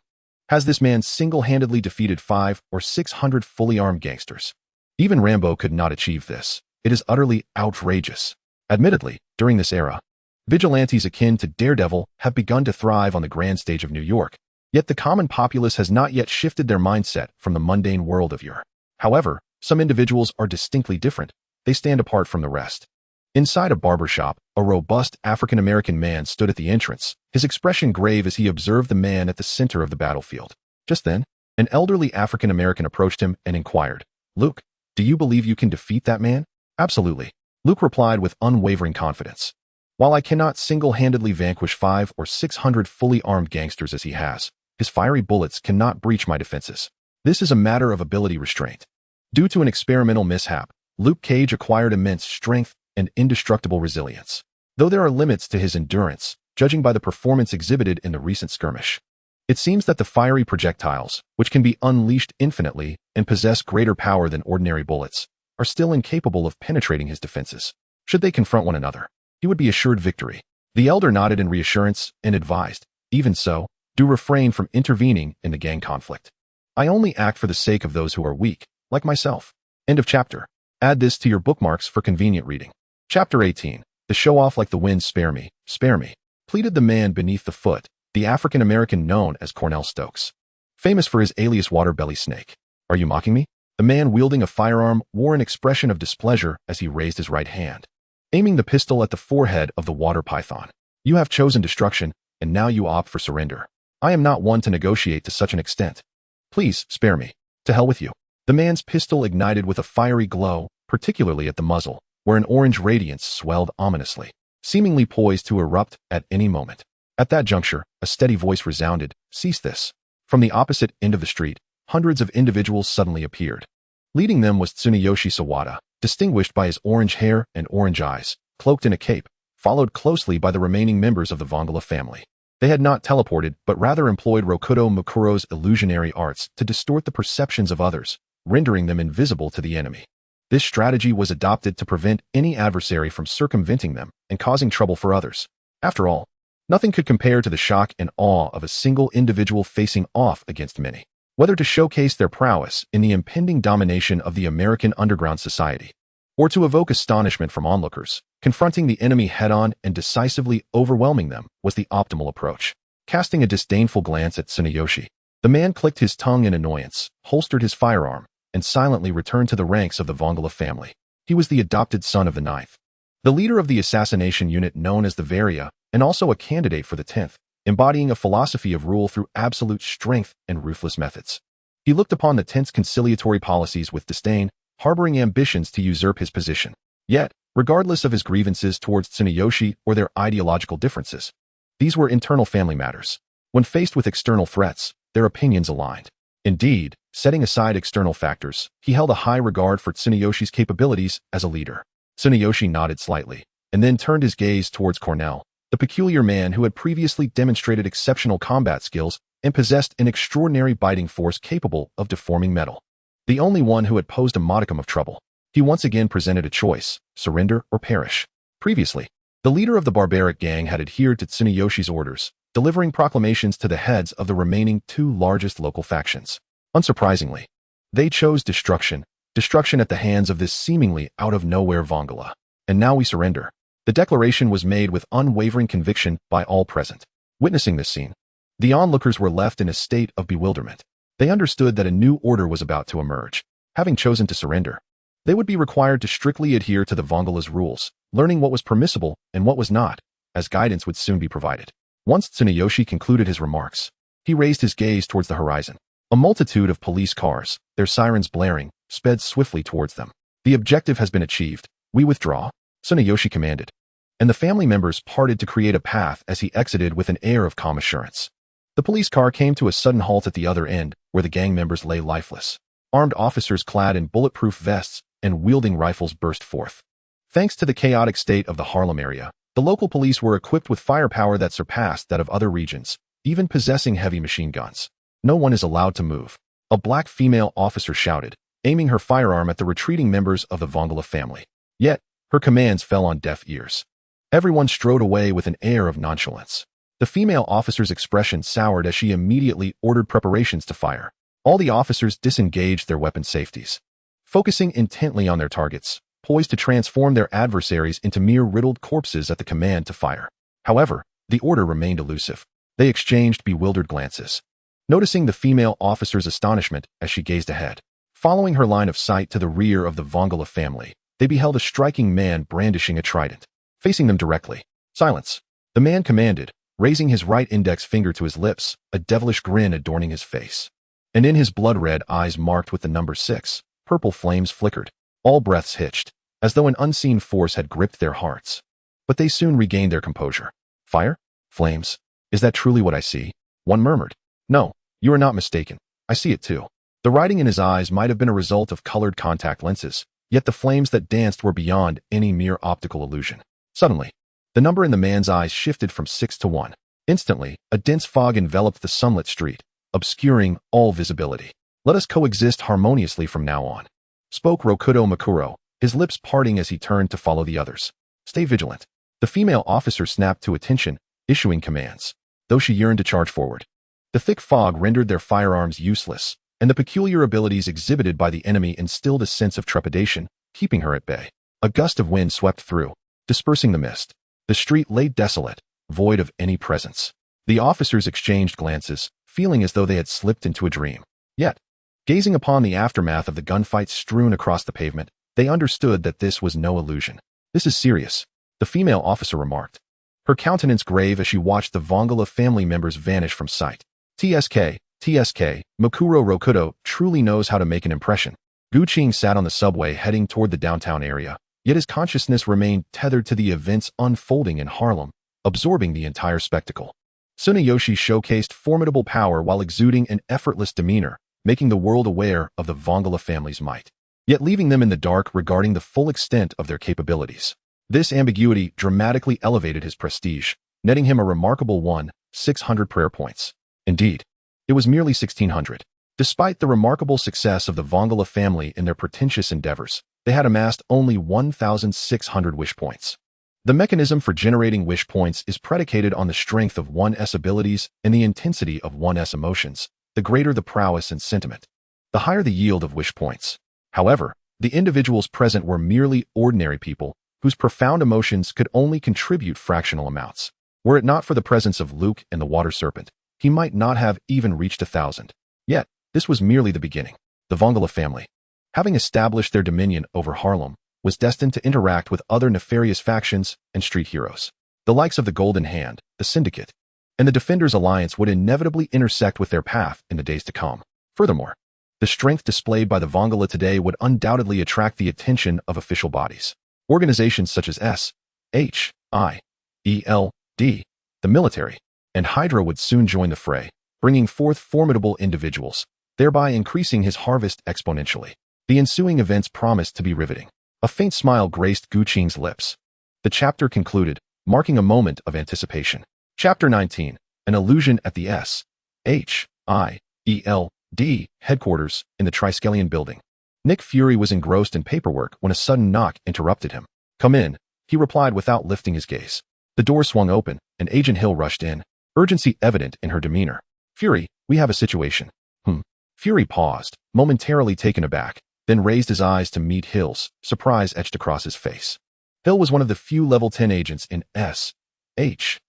Has this man single-handedly defeated 500 or 600 fully armed gangsters? Even Rambo could not achieve this. It is utterly outrageous. Admittedly, during this era, vigilantes akin to Daredevil have begun to thrive on the grand stage of New York, yet the common populace has not yet shifted their mindset from the mundane world of yore. However, some individuals are distinctly different. They stand apart from the rest. Inside a barber shop, a robust African-American man stood at the entrance, his expression grave as he observed the man at the center of the battlefield. Just then, an elderly African-American approached him and inquired, "Luke, do you believe you can defeat that man?" "Absolutely," Luke replied with unwavering confidence. "While I cannot single-handedly vanquish 500 or 600 fully armed gangsters as he has, his fiery bullets cannot breach my defenses. This is a matter of ability restraint." Due to an experimental mishap, Luke Cage acquired immense strength and indestructible resilience, though there are limits to his endurance, judging by the performance exhibited in the recent skirmish. It seems that the fiery projectiles, which can be unleashed infinitely and possess greater power than ordinary bullets, are still incapable of penetrating his defenses. Should they confront one another, he would be assured victory. The elder nodded in reassurance and advised, even so, do refrain from intervening in the gang conflict. I only act for the sake of those who are weak, like myself. End of chapter. Add this to your bookmarks for convenient reading. Chapter 18. The show off like the wind, spare me, pleaded the man beneath the foot, the African-American known as Cornell Stokes. Famous for his alias Water Belly Snake. Are you mocking me? The man wielding a firearm wore an expression of displeasure as he raised his right hand, aiming the pistol at the forehead of the water python. You have chosen destruction, and now you opt for surrender. I am not one to negotiate to such an extent. Please, spare me. To hell with you. The man's pistol ignited with a fiery glow, particularly at the muzzle, where an orange radiance swelled ominously, seemingly poised to erupt at any moment. At that juncture, a steady voice resounded, "Cease this." From the opposite end of the street, hundreds of individuals suddenly appeared. Leading them was Tsuneyoshi Sawada, distinguished by his orange hair and orange eyes, cloaked in a cape, followed closely by the remaining members of the Vongola family. They had not teleported, but rather employed Rokudo Mukuro's illusionary arts to distort the perceptions of others, rendering them invisible to the enemy. This strategy was adopted to prevent any adversary from circumventing them and causing trouble for others. After all, nothing could compare to the shock and awe of a single individual facing off against many, whether to showcase their prowess in the impending domination of the American underground society, or to evoke astonishment from onlookers. Confronting the enemy head-on and decisively overwhelming them was the optimal approach. Casting a disdainful glance at Tsuneyoshi, the man clicked his tongue in annoyance, holstered his firearm, and silently returned to the ranks of the Vongola family. He was the adopted son of the 9th, the leader of the assassination unit known as the Varia, and also a candidate for the 10th, embodying a philosophy of rule through absolute strength and ruthless methods. He looked upon the 10th's conciliatory policies with disdain, harboring ambitions to usurp his position. Yet, regardless of his grievances towards Tsuneyoshi or their ideological differences, these were internal family matters. When faced with external threats, their opinions aligned. Indeed, setting aside external factors, he held a high regard for Tsuneyoshi's capabilities as a leader. Tsuneyoshi nodded slightly, and then turned his gaze towards Cornell, the peculiar man who had previously demonstrated exceptional combat skills and possessed an extraordinary biting force capable of deforming metal. The only one who had posed a modicum of trouble. He once again presented a choice: surrender or perish. Previously, the leader of the barbaric gang had adhered to Tsuneyoshi's orders, delivering proclamations to the heads of the remaining 2 largest local factions. Unsurprisingly, they chose destruction at the hands of this seemingly out-of-nowhere Vongola. And now we surrender. The declaration was made with unwavering conviction by all present. Witnessing this scene, the onlookers were left in a state of bewilderment. They understood that a new order was about to emerge. Having chosen to surrender, they would be required to strictly adhere to the Vongola's rules, learning what was permissible and what was not, as guidance would soon be provided. Once Tsuneyoshi concluded his remarks, he raised his gaze towards the horizon. A multitude of police cars, their sirens blaring, sped swiftly towards them. The objective has been achieved. We withdraw, Tsuneyoshi commanded, and the family members parted to create a path as he exited with an air of calm assurance. The police car came to a sudden halt at the other end, where the gang members lay lifeless. Armed officers clad in bulletproof vests and wielding rifles burst forth. Thanks to the chaotic state of the Harlem area, the local police were equipped with firepower that surpassed that of other regions, even possessing heavy machine guns. No one is allowed to move, a black female officer shouted, aiming her firearm at the retreating members of the Vongola family. Yet, her commands fell on deaf ears. Everyone strode away with an air of nonchalance. The female officer's expression soured as she immediately ordered preparations to fire. All the officers disengaged their weapon safeties, focusing intently on their targets, poised to transform their adversaries into mere riddled corpses at the command to fire. However, the order remained elusive. They exchanged bewildered glances, noticing the female officer's astonishment as she gazed ahead. Following her line of sight to the rear of the Vongola family, they beheld a striking man brandishing a trident. Facing them directly, "Silence," the man commanded, raising his right index finger to his lips, a devilish grin adorning his face. And in his blood-red eyes marked with the number 6, purple flames flickered. All breaths hitched, as though an unseen force had gripped their hearts. But they soon regained their composure. "Fire? Flames? Is that truly what I see?" One murmured. "No, you are not mistaken. I see it too." The writing in his eyes might have been a result of colored contact lenses, yet the flames that danced were beyond any mere optical illusion. Suddenly, the number in the man's eyes shifted from 6 to 1. Instantly, a dense fog enveloped the sunlit street, obscuring all visibility. "Let us coexist harmoniously from now on," spoke Rokudo Makuro, his lips parting as he turned to follow the others. "Stay vigilant." The female officer snapped to attention, issuing commands, though she yearned to charge forward. The thick fog rendered their firearms useless, and the peculiar abilities exhibited by the enemy instilled a sense of trepidation, keeping her at bay. A gust of wind swept through, dispersing the mist. The street lay desolate, void of any presence. The officers exchanged glances, feeling as though they had slipped into a dream. Yet, gazing upon the aftermath of the gunfight strewn across the pavement, they understood that this was no illusion. "This is serious," the female officer remarked, her countenance grave as she watched the Vongala family members vanish from sight. TSK, Makuro Rokudo truly knows how to make an impression. Guqing sat on the subway heading toward the downtown area, yet his consciousness remained tethered to the events unfolding in Harlem, absorbing the entire spectacle. Tsunayoshi showcased formidable power while exuding an effortless demeanor, making the world aware of the Vongala family's might, yet leaving them in the dark regarding the full extent of their capabilities. This ambiguity dramatically elevated his prestige, netting him a remarkable 1,600 prayer points. Indeed, it was merely 1,600. Despite the remarkable success of the Vongala family in their pretentious endeavors, they had amassed only 1,600 wish points. The mechanism for generating wish points is predicated on the strength of one's abilities and the intensity of one's emotions, the greater the prowess and sentiment, the higher the yield of wish points. However, the individuals present were merely ordinary people, whose profound emotions could only contribute fractional amounts. Were it not for the presence of Luke and the water serpent, he might not have even reached 1,000. Yet, this was merely the beginning. The Vongala family, having established their dominion over Harlem, was destined to interact with other nefarious factions and street heroes. The likes of the Golden Hand, the Syndicate, and the Defenders Alliance would inevitably intersect with their path in the days to come. Furthermore, the strength displayed by the Vongala today would undoubtedly attract the attention of official bodies. Organizations such as S.H.I.E.L.D, the military, and Hydra would soon join the fray, bringing forth formidable individuals, thereby increasing his harvest exponentially. The ensuing events promised to be riveting. A faint smile graced Guqing's lips. The chapter concluded, marking a moment of anticipation. Chapter 19, An Illusion at the S.H.I.E.L.D headquarters in the Triskelion building. Nick Fury was engrossed in paperwork when a sudden knock interrupted him. "Come in," he replied without lifting his gaze. The door swung open, and Agent Hill rushed in, urgency evident in her demeanor. "Fury, we have a situation." Fury paused, momentarily taken aback, then raised his eyes to meet Hill's, surprise etched across his face. Hill was one of the few level 10 agents in S.H.I.E.L.D,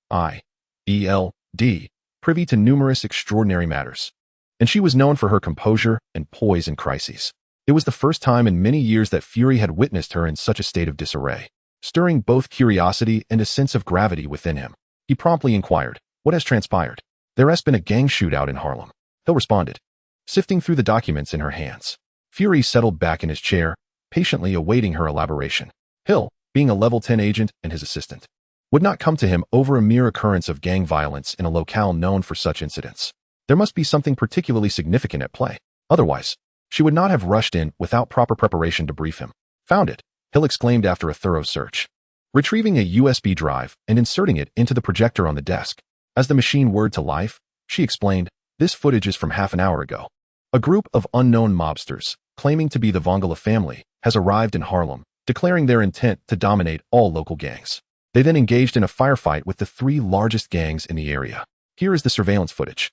privy to numerous extraordinary matters, and she was known for her composure and poise in crises. It was the first time in many years that Fury had witnessed her in such a state of disarray, stirring both curiosity and a sense of gravity within him. He promptly inquired, "What has transpired?" "There has been a gang shootout in Harlem," Hill responded, sifting through the documents in her hands. Fury settled back in his chair, patiently awaiting her elaboration. Hill, being a level 10 agent and his assistant, would not come to him over a mere occurrence of gang violence in a locale known for such incidents. There must be something particularly significant at play. Otherwise, she would not have rushed in without proper preparation to brief him. "Found it," Hill exclaimed after a thorough search, retrieving a USB drive and inserting it into the projector on the desk. As the machine whirred to life, she explained, "This footage is from half an hour ago. A group of unknown mobsters, claiming to be the Vongala family, has arrived in Harlem, declaring their intent to dominate all local gangs. They then engaged in a firefight with the 3 largest gangs in the area. Here is the surveillance footage."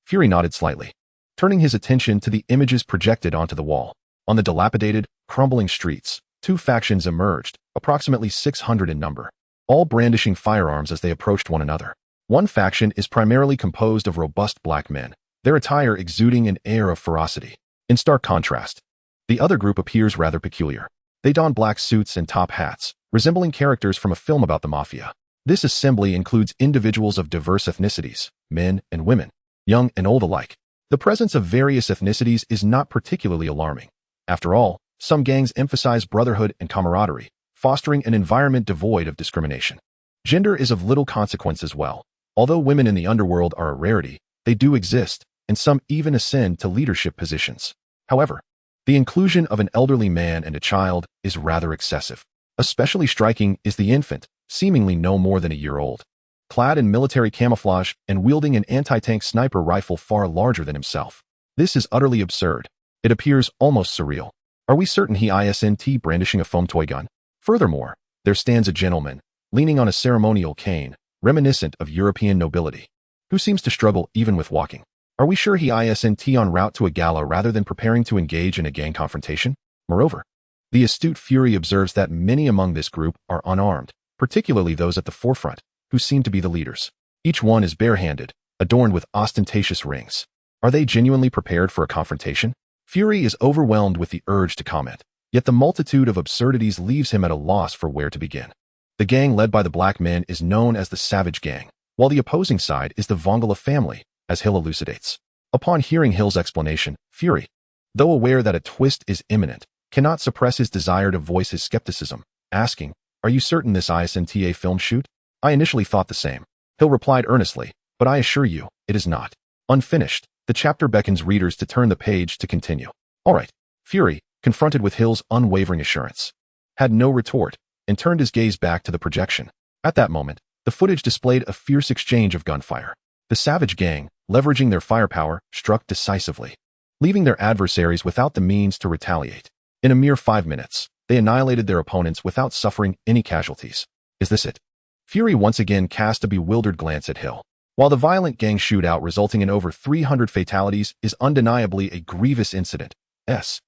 Fury nodded slightly, turning his attention to the images projected onto the wall. On the dilapidated, crumbling streets, 2 factions emerged, approximately 600 in number, all brandishing firearms as they approached one another. One faction is primarily composed of robust black men, their attire exuding an air of ferocity. In stark contrast, the other group appears rather peculiar. They don black suits and top hats, resembling characters from a film about the mafia. This assembly includes individuals of diverse ethnicities, men and women, young and old alike. The presence of various ethnicities is not particularly alarming. After all, some gangs emphasize brotherhood and camaraderie, fostering an environment devoid of discrimination. Gender is of little consequence as well. Although women in the underworld are a rarity, they do exist, and some even ascend to leadership positions. However, the inclusion of an elderly man and a child is rather excessive. Especially striking is the infant, seemingly no more than a year old. clad in military camouflage and wielding an anti-tank sniper rifle far larger than himself. This is utterly absurd. It appears almost surreal. Are we certain he isn't brandishing a foam toy gun? Furthermore, there stands a gentleman, leaning on a ceremonial cane, reminiscent of European nobility, who seems to struggle even with walking. Are we sure he isn't en route to a gala rather than preparing to engage in a gang confrontation? Moreover, the astute Fury observes that many among this group are unarmed, particularly those at the forefront, who seem to be the leaders. Each one is barehanded, adorned with ostentatious rings. Are they genuinely prepared for a confrontation? Fury is overwhelmed with the urge to comment, yet the multitude of absurdities leaves him at a loss for where to begin. The gang led by the black men is known as the Savage Gang, while the opposing side is the Vongala family, as Hill elucidates. Upon hearing Hill's explanation, Fury, though aware that a twist is imminent, cannot suppress his desire to voice his skepticism, asking, "Are you certain this isn't a film shoot?" "I initially thought the same," Hill replied earnestly, "but I assure you, it is not." Unfinished, the chapter beckons readers to turn the page to continue. All right. Fury, confronted with Hill's unwavering assurance, had no retort and turned his gaze back to the projection. At that moment, the footage displayed a fierce exchange of gunfire. The Savage Gang, leveraging their firepower, struck decisively, leaving their adversaries without the means to retaliate. In a mere 5 minutes, they annihilated their opponents without suffering any casualties. Is this it? Fury once again cast a bewildered glance at Hill. While the violent gang shootout resulting in over 300 fatalities is undeniably a grievous incident, S.H.I.E.L.D.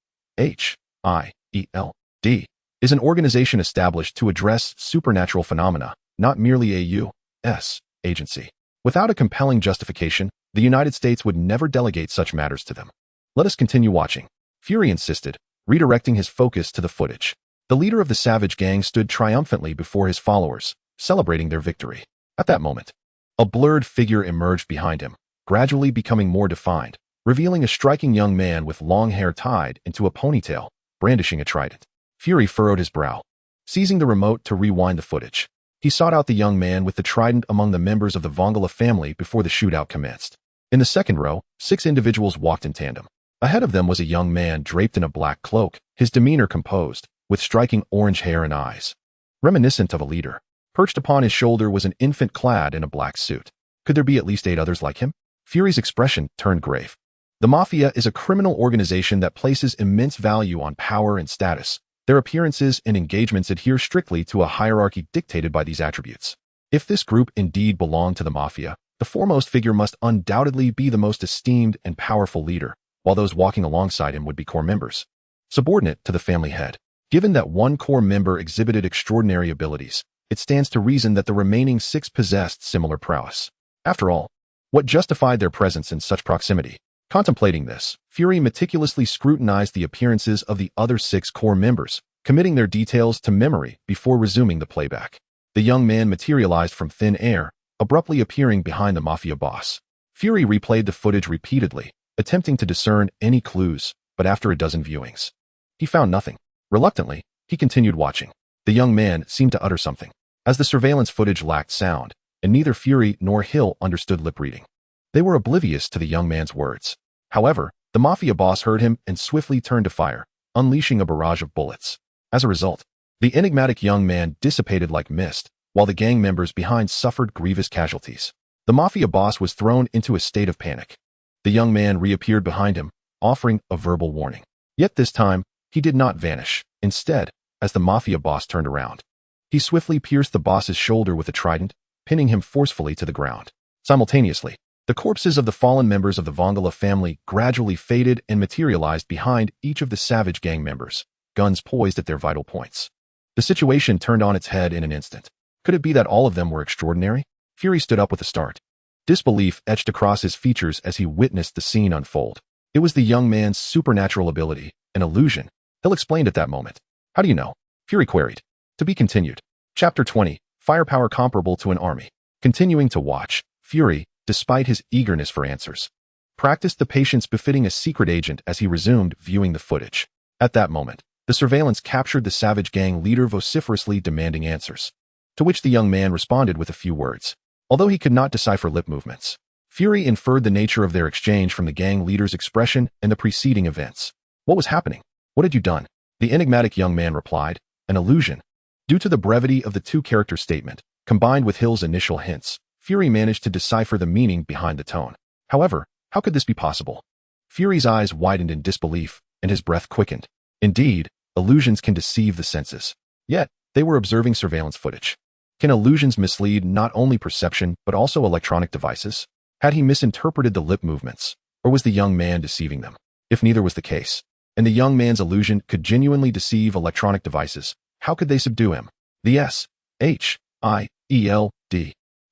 is an organization established to address supernatural phenomena, not merely a U.S. agency. Without a compelling justification, the United States would never delegate such matters to them. Let us continue watching, Fury insisted, redirecting his focus to the footage. The leader of the Savage Gang stood triumphantly before his followers, celebrating their victory. At that moment, a blurred figure emerged behind him, gradually becoming more defined, revealing a striking young man with long hair tied into a ponytail, brandishing a trident. Fury furrowed his brow. Seizing the remote to rewind the footage, he sought out the young man with the trident among the members of the Vongala family before the shootout commenced. In the second row, 6 individuals walked in tandem. Ahead of them was a young man draped in a black cloak, his demeanor composed, with striking orange hair and eyes, reminiscent of a leader. Perched upon his shoulder was an infant clad in a black suit. Could there be at least 8 others like him? Fury's expression turned grave. The Mafia is a criminal organization that places immense value on power and status. Their appearances and engagements adhere strictly to a hierarchy dictated by these attributes. If this group indeed belonged to the Mafia, the foremost figure must undoubtedly be the most esteemed and powerful leader, while those walking alongside him would be core members, subordinate to the family head. Given that one core member exhibited extraordinary abilities, it stands to reason that the remaining 6 possessed similar prowess. After all, what justified their presence in such proximity? Contemplating this, Fury meticulously scrutinized the appearances of the other 6 core members, committing their details to memory before resuming the playback. The young man materialized from thin air, abruptly appearing behind the Mafia boss. Fury replayed the footage repeatedly, attempting to discern any clues, but after a dozen viewings, he found nothing. Reluctantly, he continued watching. The young man seemed to utter something, as the surveillance footage lacked sound, and neither Fury nor Hill understood lip reading. They were oblivious to the young man's words. However, the Mafia boss heard him and swiftly turned to fire, unleashing a barrage of bullets. As a result, the enigmatic young man dissipated like mist, while the gang members behind suffered grievous casualties. The Mafia boss was thrown into a state of panic. The young man reappeared behind him, offering a verbal warning. Yet this time, he did not vanish. Instead, as the Mafia boss turned around, he swiftly pierced the boss's shoulder with a trident, pinning him forcefully to the ground. Simultaneously, the corpses of the fallen members of the Vongala family gradually faded and materialized behind each of the Savage Gang members, guns poised at their vital points. The situation turned on its head in an instant. Could it be that all of them were extraordinary? Fury stood up with a start. Disbelief etched across his features as he witnessed the scene unfold. It was the young man's supernatural ability, an illusion. Hill explained at that moment. How do you know? Fury queried. To be continued. Chapter 20. Firepower comparable to an army. Continuing to watch, Fury, despite his eagerness for answers, practiced the patience befitting a secret agent as he resumed viewing the footage. At that moment, the surveillance captured the Savage Gang leader vociferously demanding answers, to which the young man responded with a few words. Although he could not decipher lip movements, Fury inferred the nature of their exchange from the gang leader's expression and the preceding events. What was happening? What had you done? The enigmatic young man replied, an illusion. Due to the brevity of the 2-character statement, combined with Hill's initial hints, Fury managed to decipher the meaning behind the tone. However, how could this be possible? Fury's eyes widened in disbelief, and his breath quickened. Indeed, illusions can deceive the senses. Yet, they were observing surveillance footage. Can illusions mislead not only perception but also electronic devices? Had he misinterpreted the lip movements, or was the young man deceiving them? If neither was the case, and the young man's illusion could genuinely deceive electronic devices, how could they subdue him? The S.H.I.E.L.D.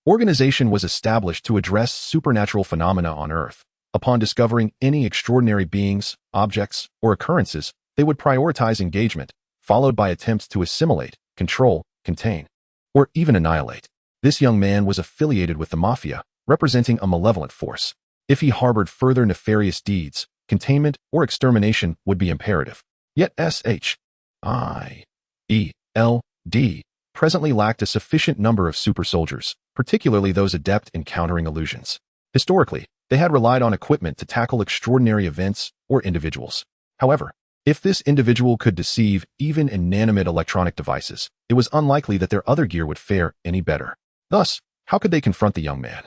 organization was established to address supernatural phenomena on Earth. Upon discovering any extraordinary beings, objects, or occurrences, they would prioritize engagement, followed by attempts to assimilate, control, contain, or even annihilate. This young man was affiliated with the Mafia, representing a malevolent force. If he harbored further nefarious deeds, containment or extermination would be imperative. Yet S.H.I.E.L.D. presently lacked a sufficient number of super soldiers, particularly those adept in countering illusions. Historically, they had relied on equipment to tackle extraordinary events or individuals. However, if this individual could deceive even inanimate electronic devices, it was unlikely that their other gear would fare any better. Thus, how could they confront the young man?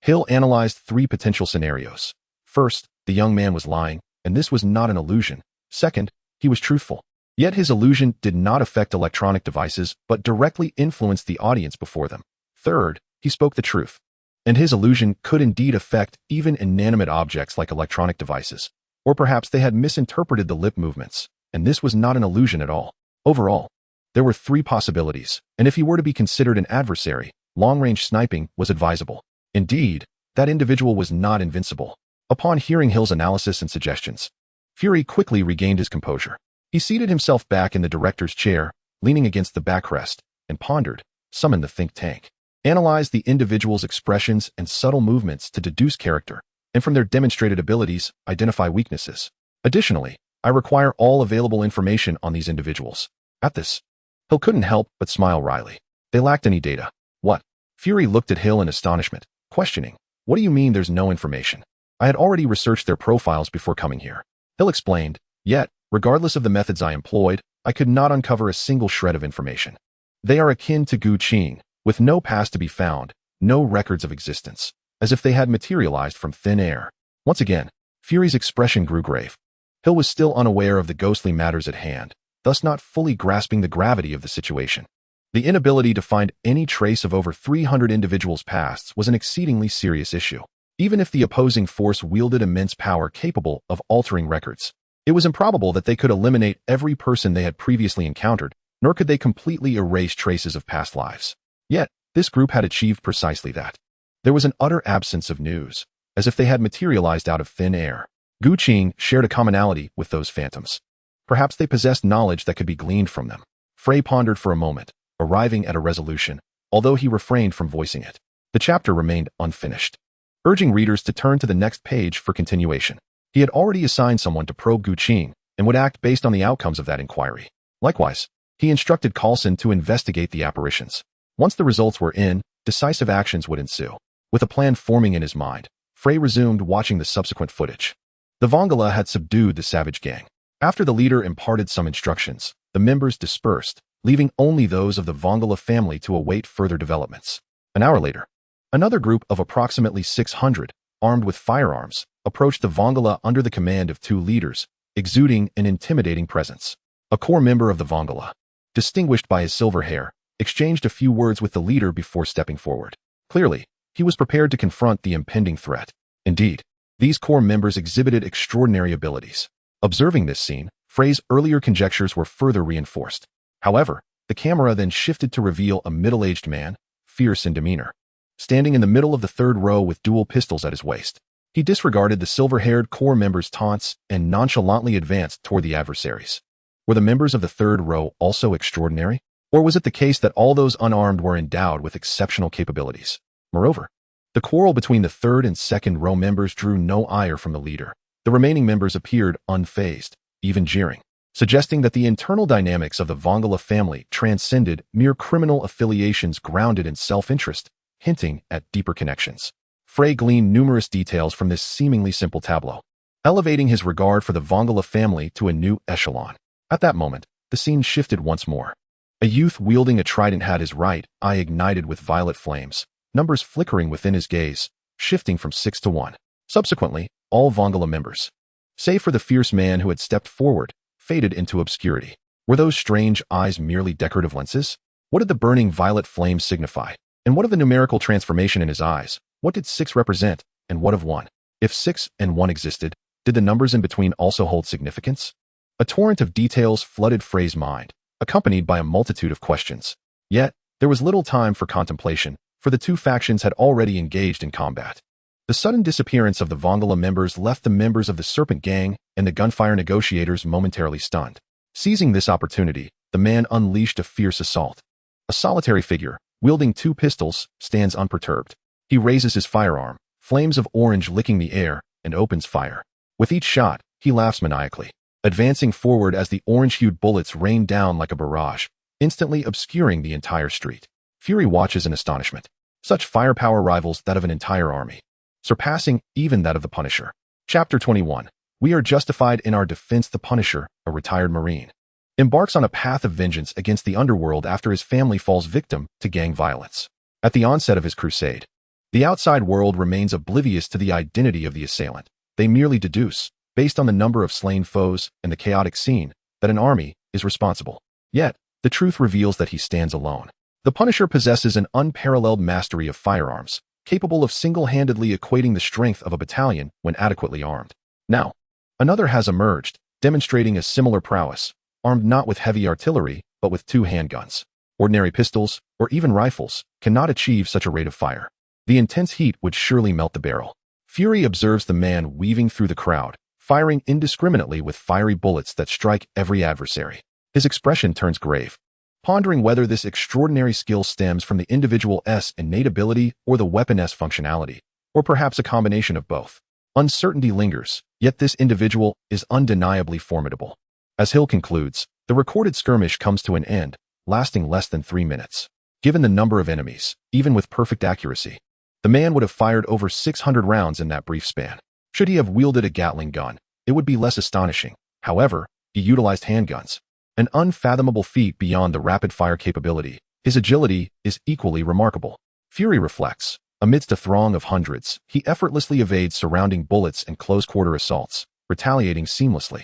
Hill analyzed 3 potential scenarios. First, the young man was lying, and this was not an illusion. Second, he was truthful. Yet his illusion did not affect electronic devices but directly influenced the audience before them. Third, he spoke the truth. And his illusion could indeed affect even inanimate objects like electronic devices. Or perhaps they had misinterpreted the lip movements, and this was not an illusion at all. Overall, there were 3 possibilities, and if he were to be considered an adversary, long-range sniping was advisable. Indeed, that individual was not invincible. Upon hearing Hill's analysis and suggestions, Fury quickly regained his composure. He seated himself back in the director's chair, leaning against the backrest, and pondered, summoned the think tank, analyzed the individual's expressions and subtle movements to deduce character, and from their demonstrated abilities, identify weaknesses. Additionally, I require all available information on these individuals. At this, Hill couldn't help but smile wryly. They lacked any data. What? Fury looked at Hill in astonishment, questioning, "What do you mean there's no information? I had already researched their profiles before coming here." Hill explained, "Yet, regardless of the methods I employed, I could not uncover a single shred of information. They are akin to Gu Qing, with no past to be found, no records of existence, as if they had materialized from thin air." Once again, Fury's expression grew grave. Hill was still unaware of the ghostly matters at hand, thus not fully grasping the gravity of the situation. The inability to find any trace of over 300 individuals' pasts was an exceedingly serious issue. Even if the opposing force wielded immense power capable of altering records, it was improbable that they could eliminate every person they had previously encountered, nor could they completely erase traces of past lives. Yet, this group had achieved precisely that. There was an utter absence of news, as if they had materialized out of thin air. Gu Qing shared a commonality with those phantoms. Perhaps they possessed knowledge that could be gleaned from them. Frey pondered for a moment, arriving at a resolution, although he refrained from voicing it. The chapter remained unfinished, urging readers to turn to the next page for continuation. He had already assigned someone to probe Gu Qing and would act based on the outcomes of that inquiry. Likewise, he instructed Coulson to investigate the apparitions. Once the results were in, decisive actions would ensue. With a plan forming in his mind, Frey resumed watching the subsequent footage. The Vongala had subdued the savage gang. After the leader imparted some instructions, the members dispersed, leaving only those of the Vongala family to await further developments. An hour later, another group of approximately 600, armed with firearms, approached the Vongala under the command of 2 leaders, exuding an intimidating presence. A core member of the Vongala, distinguished by his silver hair, exchanged a few words with the leader before stepping forward. Clearly, he was prepared to confront the impending threat. Indeed, these core members exhibited extraordinary abilities. Observing this scene, Frey's earlier conjectures were further reinforced. However, the camera then shifted to reveal a middle-aged man, fierce in demeanor, standing in the middle of the 3rd row with dual pistols at his waist. He disregarded the silver-haired core members' taunts and nonchalantly advanced toward the adversaries. Were the members of the 3rd row also extraordinary? Or was it the case that all those unarmed were endowed with exceptional capabilities? Moreover, the quarrel between the 3rd and 2nd row members drew no ire from the leader. The remaining members appeared unfazed, even jeering, suggesting that the internal dynamics of the Vongala family transcended mere criminal affiliations grounded in self-interest, hinting at deeper connections. Frey gleaned numerous details from this seemingly simple tableau, elevating his regard for the Vongala family to a new echelon. At that moment, the scene shifted once more. A youth wielding a trident had his right eye ignited with violet flames, numbers flickering within his gaze, shifting from 6 to 1. Subsequently, all Vongala members, save for the fierce man who had stepped forward, faded into obscurity. Were those strange eyes merely decorative lenses? What did the burning violet flame signify? And what of the numerical transformation in his eyes? What did 6 represent, and what of 1? If 6 and 1 existed, did the numbers in between also hold significance? A torrent of details flooded Frey's mind, accompanied by a multitude of questions. Yet, there was little time for contemplation, for the two factions had already engaged in combat. The sudden disappearance of the Vongala members left the members of the Serpent Gang and the gunfire negotiators momentarily stunned. Seizing this opportunity, the man unleashed a fierce assault. A solitary figure, wielding 2 pistols, stands unperturbed. He raises his firearm, flames of orange licking the air, and opens fire. With each shot, he laughs maniacally, advancing forward as the orange-hued bullets rain down like a barrage, instantly obscuring the entire street. Fury watches in astonishment. Such firepower rivals that of an entire army, surpassing even that of the Punisher. Chapter 21. We are justified in our defense. The Punisher, a retired Marine, embarks on a path of vengeance against the underworld after his family falls victim to gang violence. At the onset of his crusade, the outside world remains oblivious to the identity of the assailant. They merely deduce, based on the number of slain foes and the chaotic scene, that an army is responsible. Yet, the truth reveals that he stands alone. The Punisher possesses an unparalleled mastery of firearms, capable of single-handedly equating the strength of a battalion when adequately armed. Now, another has emerged, demonstrating a similar prowess, armed not with heavy artillery, but with 2 handguns. Ordinary pistols, or even rifles, cannot achieve such a rate of fire. The intense heat would surely melt the barrel. Fury observes the man weaving through the crowd, firing indiscriminately with fiery bullets that strike every adversary. His expression turns grave, pondering whether this extraordinary skill stems from the individual innate ability or the weapon's functionality, or perhaps a combination of both. Uncertainty lingers, yet this individual is undeniably formidable. As Hill concludes, the recorded skirmish comes to an end, lasting less than 3 minutes. Given the number of enemies, even with perfect accuracy, the man would have fired over 600 rounds in that brief span. Should he have wielded a Gatling gun, it would be less astonishing. However, he utilized handguns, an unfathomable feat beyond the rapid-fire capability. His agility is equally remarkable. Fury reflects. Amidst a throng of hundreds, he effortlessly evades surrounding bullets and close-quarter assaults, retaliating seamlessly,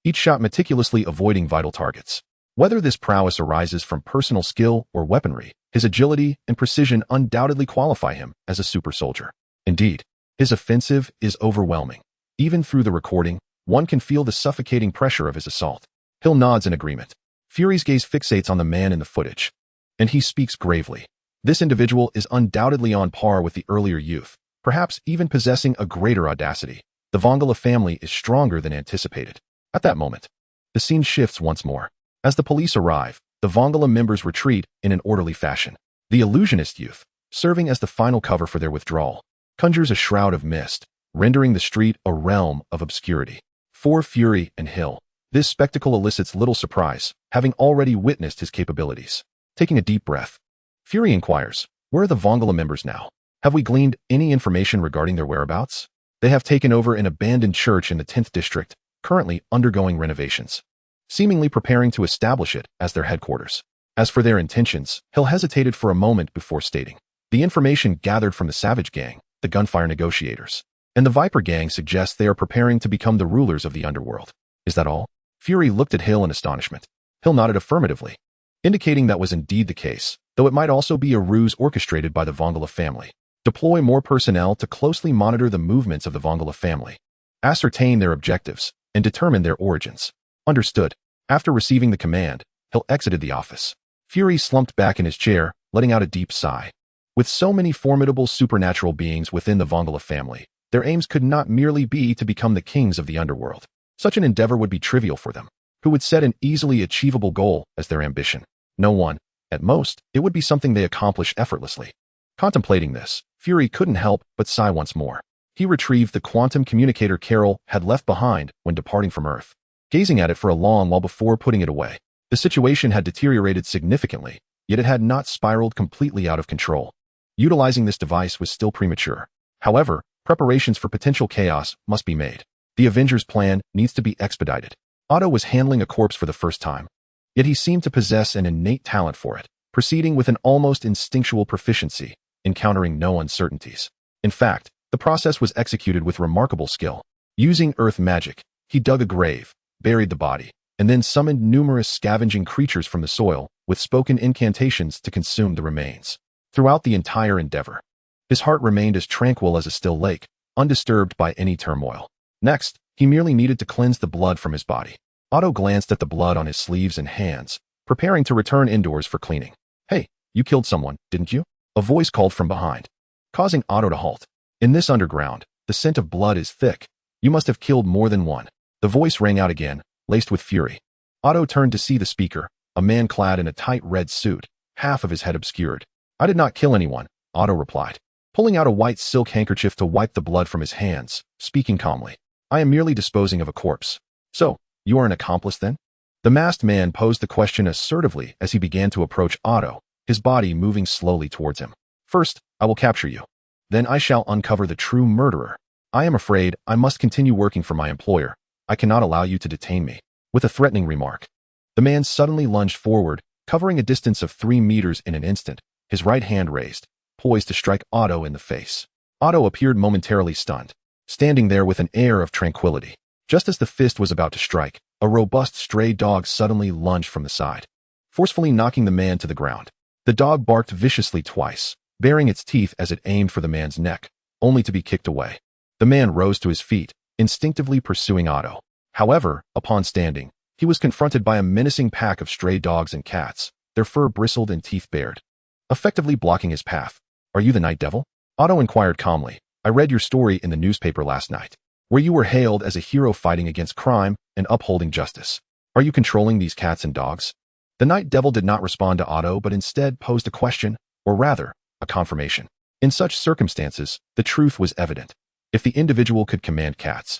each shot meticulously avoiding vital targets. Whether this prowess arises from personal skill or weaponry, his agility and precision undoubtedly qualify him as a super soldier. Indeed, his offensive is overwhelming. Even through the recording, one can feel the suffocating pressure of his assault. Hill nods in agreement. Fury's gaze fixates on the man in the footage, and he speaks gravely. This individual is undoubtedly on par with the earlier youth, perhaps even possessing a greater audacity. The Vongala family is stronger than anticipated. At that moment, the scene shifts once more. As the police arrive, the Vongala members retreat in an orderly fashion. The illusionist youth, serving as the final cover for their withdrawal, conjures a shroud of mist, rendering the street a realm of obscurity. For Fury and Hill, this spectacle elicits little surprise, having already witnessed his capabilities. Taking a deep breath, Fury inquires, where are the Vongala members now? Have we gleaned any information regarding their whereabouts? They have taken over an abandoned church in the 10th district, currently undergoing renovations, seemingly preparing to establish it as their headquarters. As for their intentions, Hill hesitated for a moment before stating, the information gathered from the Savage Gang, the gunfire negotiators, and the Viper Gang suggests they are preparing to become the rulers of the underworld. Is that all? Fury looked at Hill in astonishment. Hill nodded affirmatively, indicating that was indeed the case, though it might also be a ruse orchestrated by the Vongala family. Deploy more personnel to closely monitor the movements of the Vongala family, ascertain their objectives, and determine their origins. Understood. After receiving the command, Hill exited the office. Fury slumped back in his chair, letting out a deep sigh. With so many formidable supernatural beings within the Vongala family, their aims could not merely be to become the kings of the underworld. Such an endeavor would be trivial for them, who would set an easily achievable goal as their ambition. No one. At most, it would be something they accomplish effortlessly. Contemplating this, Fury couldn't help but sigh once more. He retrieved the quantum communicator Carol had left behind when departing from Earth, gazing at it for a long while before putting it away. The situation had deteriorated significantly, yet it had not spiraled completely out of control. Utilizing this device was still premature. However, preparations for potential chaos must be made. The Avengers' plan needs to be expedited. Otto was handling a corpse for the first time, yet he seemed to possess an innate talent for it, proceeding with an almost instinctual proficiency. encountering no uncertainties. In fact, the process was executed with remarkable skill. Using earth magic, he dug a grave, buried the body, and then summoned numerous scavenging creatures from the soil with spoken incantations to consume the remains. Throughout the entire endeavor, his heart remained as tranquil as a still lake, undisturbed by any turmoil. Next, he merely needed to cleanse the blood from his body. Otto glanced at the blood on his sleeves and hands, preparing to return indoors for cleaning. "Hey, you killed someone, didn't you?" A voice called from behind, causing Otto to halt. "In this underground, the scent of blood is thick. You must have killed more than one." The voice rang out again, laced with fury. Otto turned to see the speaker, a man clad in a tight red suit, half of his head obscured. "I did not kill anyone," Otto replied, pulling out a white silk handkerchief to wipe the blood from his hands, speaking calmly. "I am merely disposing of a corpse." "So, you are an accomplice then?" The masked man posed the question assertively as he began to approach Otto, his body moving slowly towards him. "First, I will capture you. Then I shall uncover the true murderer. I am afraid I must continue working for my employer. I cannot allow you to detain me." With a threatening remark, the man suddenly lunged forward, covering a distance of 3 meters in an instant, his right hand raised, poised to strike Otto in the face. Otto appeared momentarily stunned, standing there with an air of tranquility. Just as the fist was about to strike, a robust stray dog suddenly lunged from the side, forcefully knocking the man to the ground. The dog barked viciously twice, baring its teeth as it aimed for the man's neck, only to be kicked away. The man rose to his feet, instinctively pursuing Otto. However, upon standing, he was confronted by a menacing pack of stray dogs and cats, their fur bristled and teeth bared, effectively blocking his path. "Are you the Night Devil?" Otto inquired calmly. "I read your story in the newspaper last night, where you were hailed as a hero fighting against crime and upholding justice. Are you controlling these cats and dogs?" The Night Devil did not respond to Otto but instead posed a question, or rather, a confirmation. In such circumstances, the truth was evident. If the individual could command cats,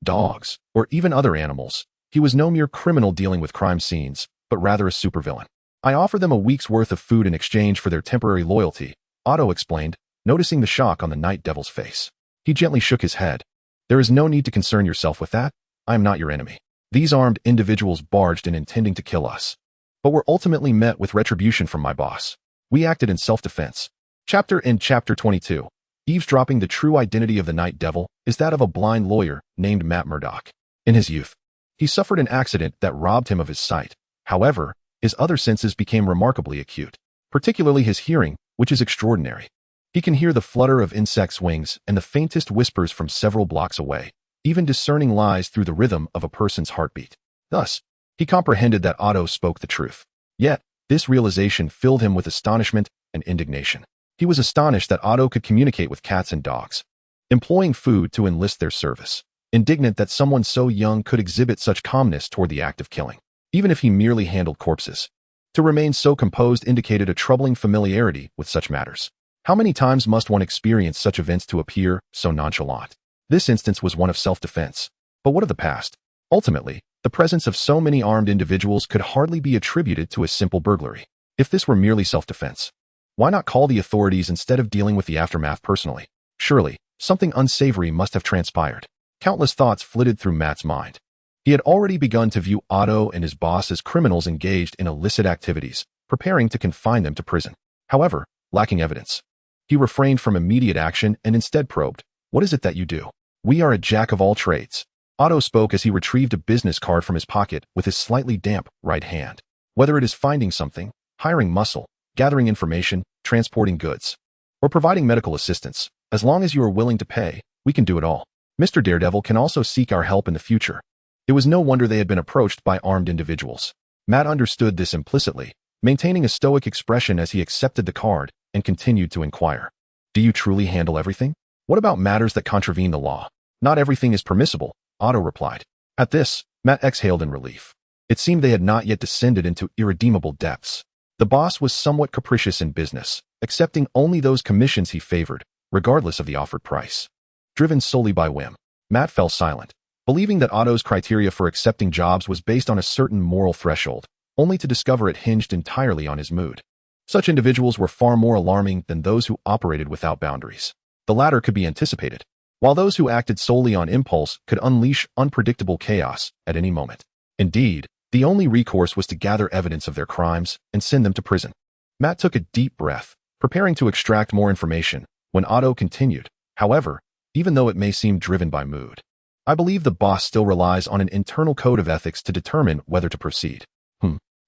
dogs, or even other animals, he was no mere criminal dealing with crime scenes, but rather a supervillain. "I offer them a week's worth of food in exchange for their temporary loyalty," Otto explained, noticing the shock on the Night Devil's face. He gently shook his head. "There is no need to concern yourself with that. I am not your enemy. These armed individuals barged in intending to kill us, but were ultimately met with retribution from my boss. We acted in self-defense." Chapter 22. Eavesdropping. The true identity of the Night Devil is that of a blind lawyer named Matt Murdock. In his youth, he suffered an accident that robbed him of his sight. However, his other senses became remarkably acute, particularly his hearing, which is extraordinary. He can hear the flutter of insects' wings and the faintest whispers from several blocks away, even discerning lies through the rhythm of a person's heartbeat. Thus, he comprehended that Otto spoke the truth. Yet, this realization filled him with astonishment and indignation. He was astonished that Otto could communicate with cats and dogs, employing food to enlist their service. Indignant that someone so young could exhibit such calmness toward the act of killing, even if he merely handled corpses. To remain so composed indicated a troubling familiarity with such matters. How many times must one experience such events to appear so nonchalant? This instance was one of self-defense. But what of the past? Ultimately, the presence of so many armed individuals could hardly be attributed to a simple burglary. If this were merely self-defense, why not call the authorities instead of dealing with the aftermath personally? Surely, something unsavory must have transpired. Countless thoughts flitted through Matt's mind. He had already begun to view Otto and his boss as criminals engaged in illicit activities, preparing to confine them to prison. However, lacking evidence, he refrained from immediate action and instead probed, "What is it that you do?" "We are a jack of all trades," Otto spoke as he retrieved a business card from his pocket with his slightly damp right hand. "Whether it is finding something, hiring muscle, gathering information, transporting goods, or providing medical assistance, as long as you are willing to pay, we can do it all. Mr. Daredevil can also seek our help in the future." It was no wonder they had been approached by armed individuals. Matt understood this implicitly, maintaining a stoic expression as he accepted the card and continued to inquire. "Do you truly handle everything? What about matters that contravene the law?" "Not everything is permissible," Otto replied. At this, Matt exhaled in relief. It seemed they had not yet descended into irredeemable depths. The boss was somewhat capricious in business, accepting only those commissions he favored, regardless of the offered price. Driven solely by whim, Matt fell silent, believing that Otto's criteria for accepting jobs was based on a certain moral threshold, only to discover it hinged entirely on his mood. Such individuals were far more alarming than those who operated without boundaries. The latter could be anticipated, while those who acted solely on impulse could unleash unpredictable chaos at any moment. Indeed, the only recourse was to gather evidence of their crimes and send them to prison. Matt took a deep breath, preparing to extract more information, when Otto continued, however, even though it may seem driven by mood, I believe the boss still relies on an internal code of ethics to determine whether to proceed.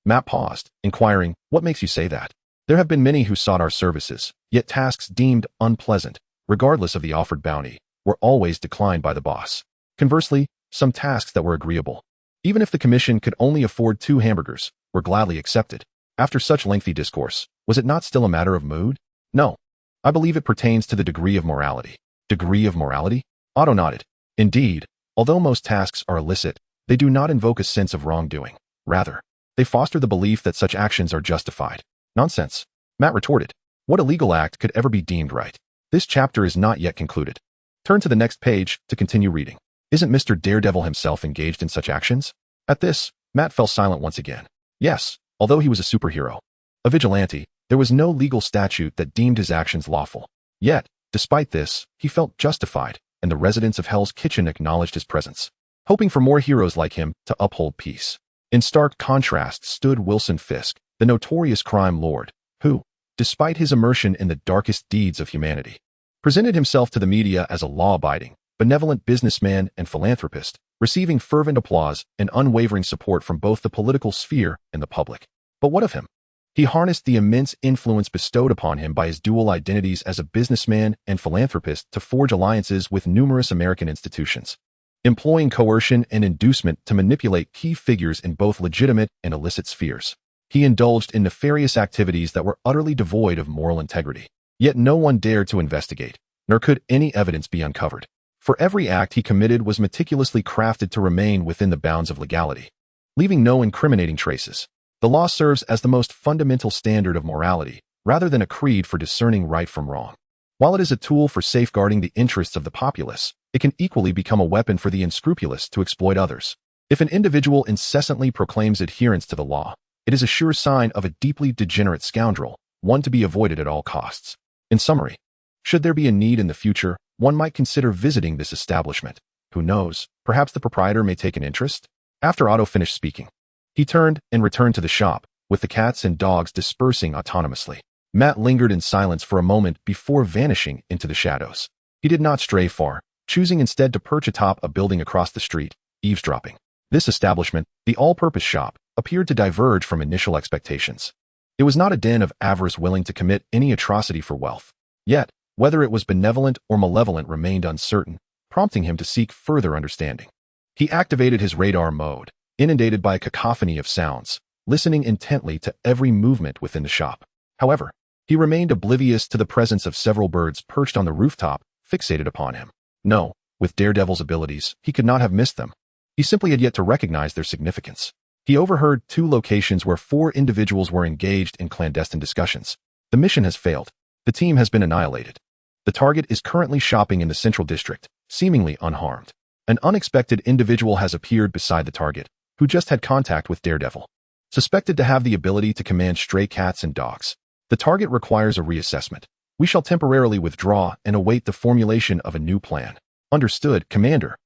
Matt paused, inquiring, what makes you say that? There have been many who sought our services, yet tasks deemed unpleasant, regardless of the offered bounty, were always declined by the boss. Conversely, some tasks that were agreeable, even if the commission could only afford 2 hamburgers, were gladly accepted. After such lengthy discourse, was it not still a matter of mood? No. I believe it pertains to the degree of morality. Degree of morality? Otto nodded. Indeed, although most tasks are illicit, they do not invoke a sense of wrongdoing. Rather, they foster the belief that such actions are justified. Nonsense. Matt retorted. What illegal act could ever be deemed right? This chapter is not yet concluded. Turn to the next page to continue reading. Isn't Mr. Daredevil himself engaged in such actions? At this, Matt fell silent once again. Yes, although he was a superhero, a vigilante, there was no legal statute that deemed his actions lawful. Yet, despite this, he felt justified, and the residents of Hell's Kitchen acknowledged his presence, hoping for more heroes like him to uphold peace. In stark contrast stood Wilson Fisk, the notorious crime lord, who, despite his immersion in the darkest deeds of humanity, presented himself to the media as a law-abiding, benevolent businessman and philanthropist, receiving fervent applause and unwavering support from both the political sphere and the public. But what of him? He harnessed the immense influence bestowed upon him by his dual identities as a businessman and philanthropist to forge alliances with numerous American institutions, employing coercion and inducement to manipulate key figures in both legitimate and illicit spheres. He indulged in nefarious activities that were utterly devoid of moral integrity. Yet no one dared to investigate, nor could any evidence be uncovered. For every act he committed was meticulously crafted to remain within the bounds of legality, leaving no incriminating traces. The law serves as the most fundamental standard of morality, rather than a creed for discerning right from wrong. While it is a tool for safeguarding the interests of the populace, it can equally become a weapon for the unscrupulous to exploit others. If an individual incessantly proclaims adherence to the law, it is a sure sign of a deeply degenerate scoundrel, one to be avoided at all costs. In summary, should there be a need in the future, one might consider visiting this establishment. Who knows, perhaps the proprietor may take an interest? After Otto finished speaking, he turned and returned to the shop, with the cats and dogs dispersing autonomously. Matt lingered in silence for a moment before vanishing into the shadows. He did not stray far, choosing instead to perch atop a building across the street, eavesdropping. This establishment, the all-purpose shop, appeared to diverge from initial expectations. It was not a den of avarice willing to commit any atrocity for wealth. Yet, whether it was benevolent or malevolent remained uncertain, prompting him to seek further understanding. He activated his radar mode, inundated by a cacophony of sounds, listening intently to every movement within the shop. However, he remained oblivious to the presence of several birds perched on the rooftop, fixated upon him. No, with Daredevil's abilities, he could not have missed them. He simply had yet to recognize their significance. He overheard 2 locations where 4 individuals were engaged in clandestine discussions. The mission has failed. The team has been annihilated. The target is currently shopping in the Central District, seemingly unharmed. An unexpected individual has appeared beside the target, who just had contact with Daredevil. Suspected to have the ability to command stray cats and dogs. The target requires a reassessment. We shall temporarily withdraw and await the formulation of a new plan. Understood, Commander.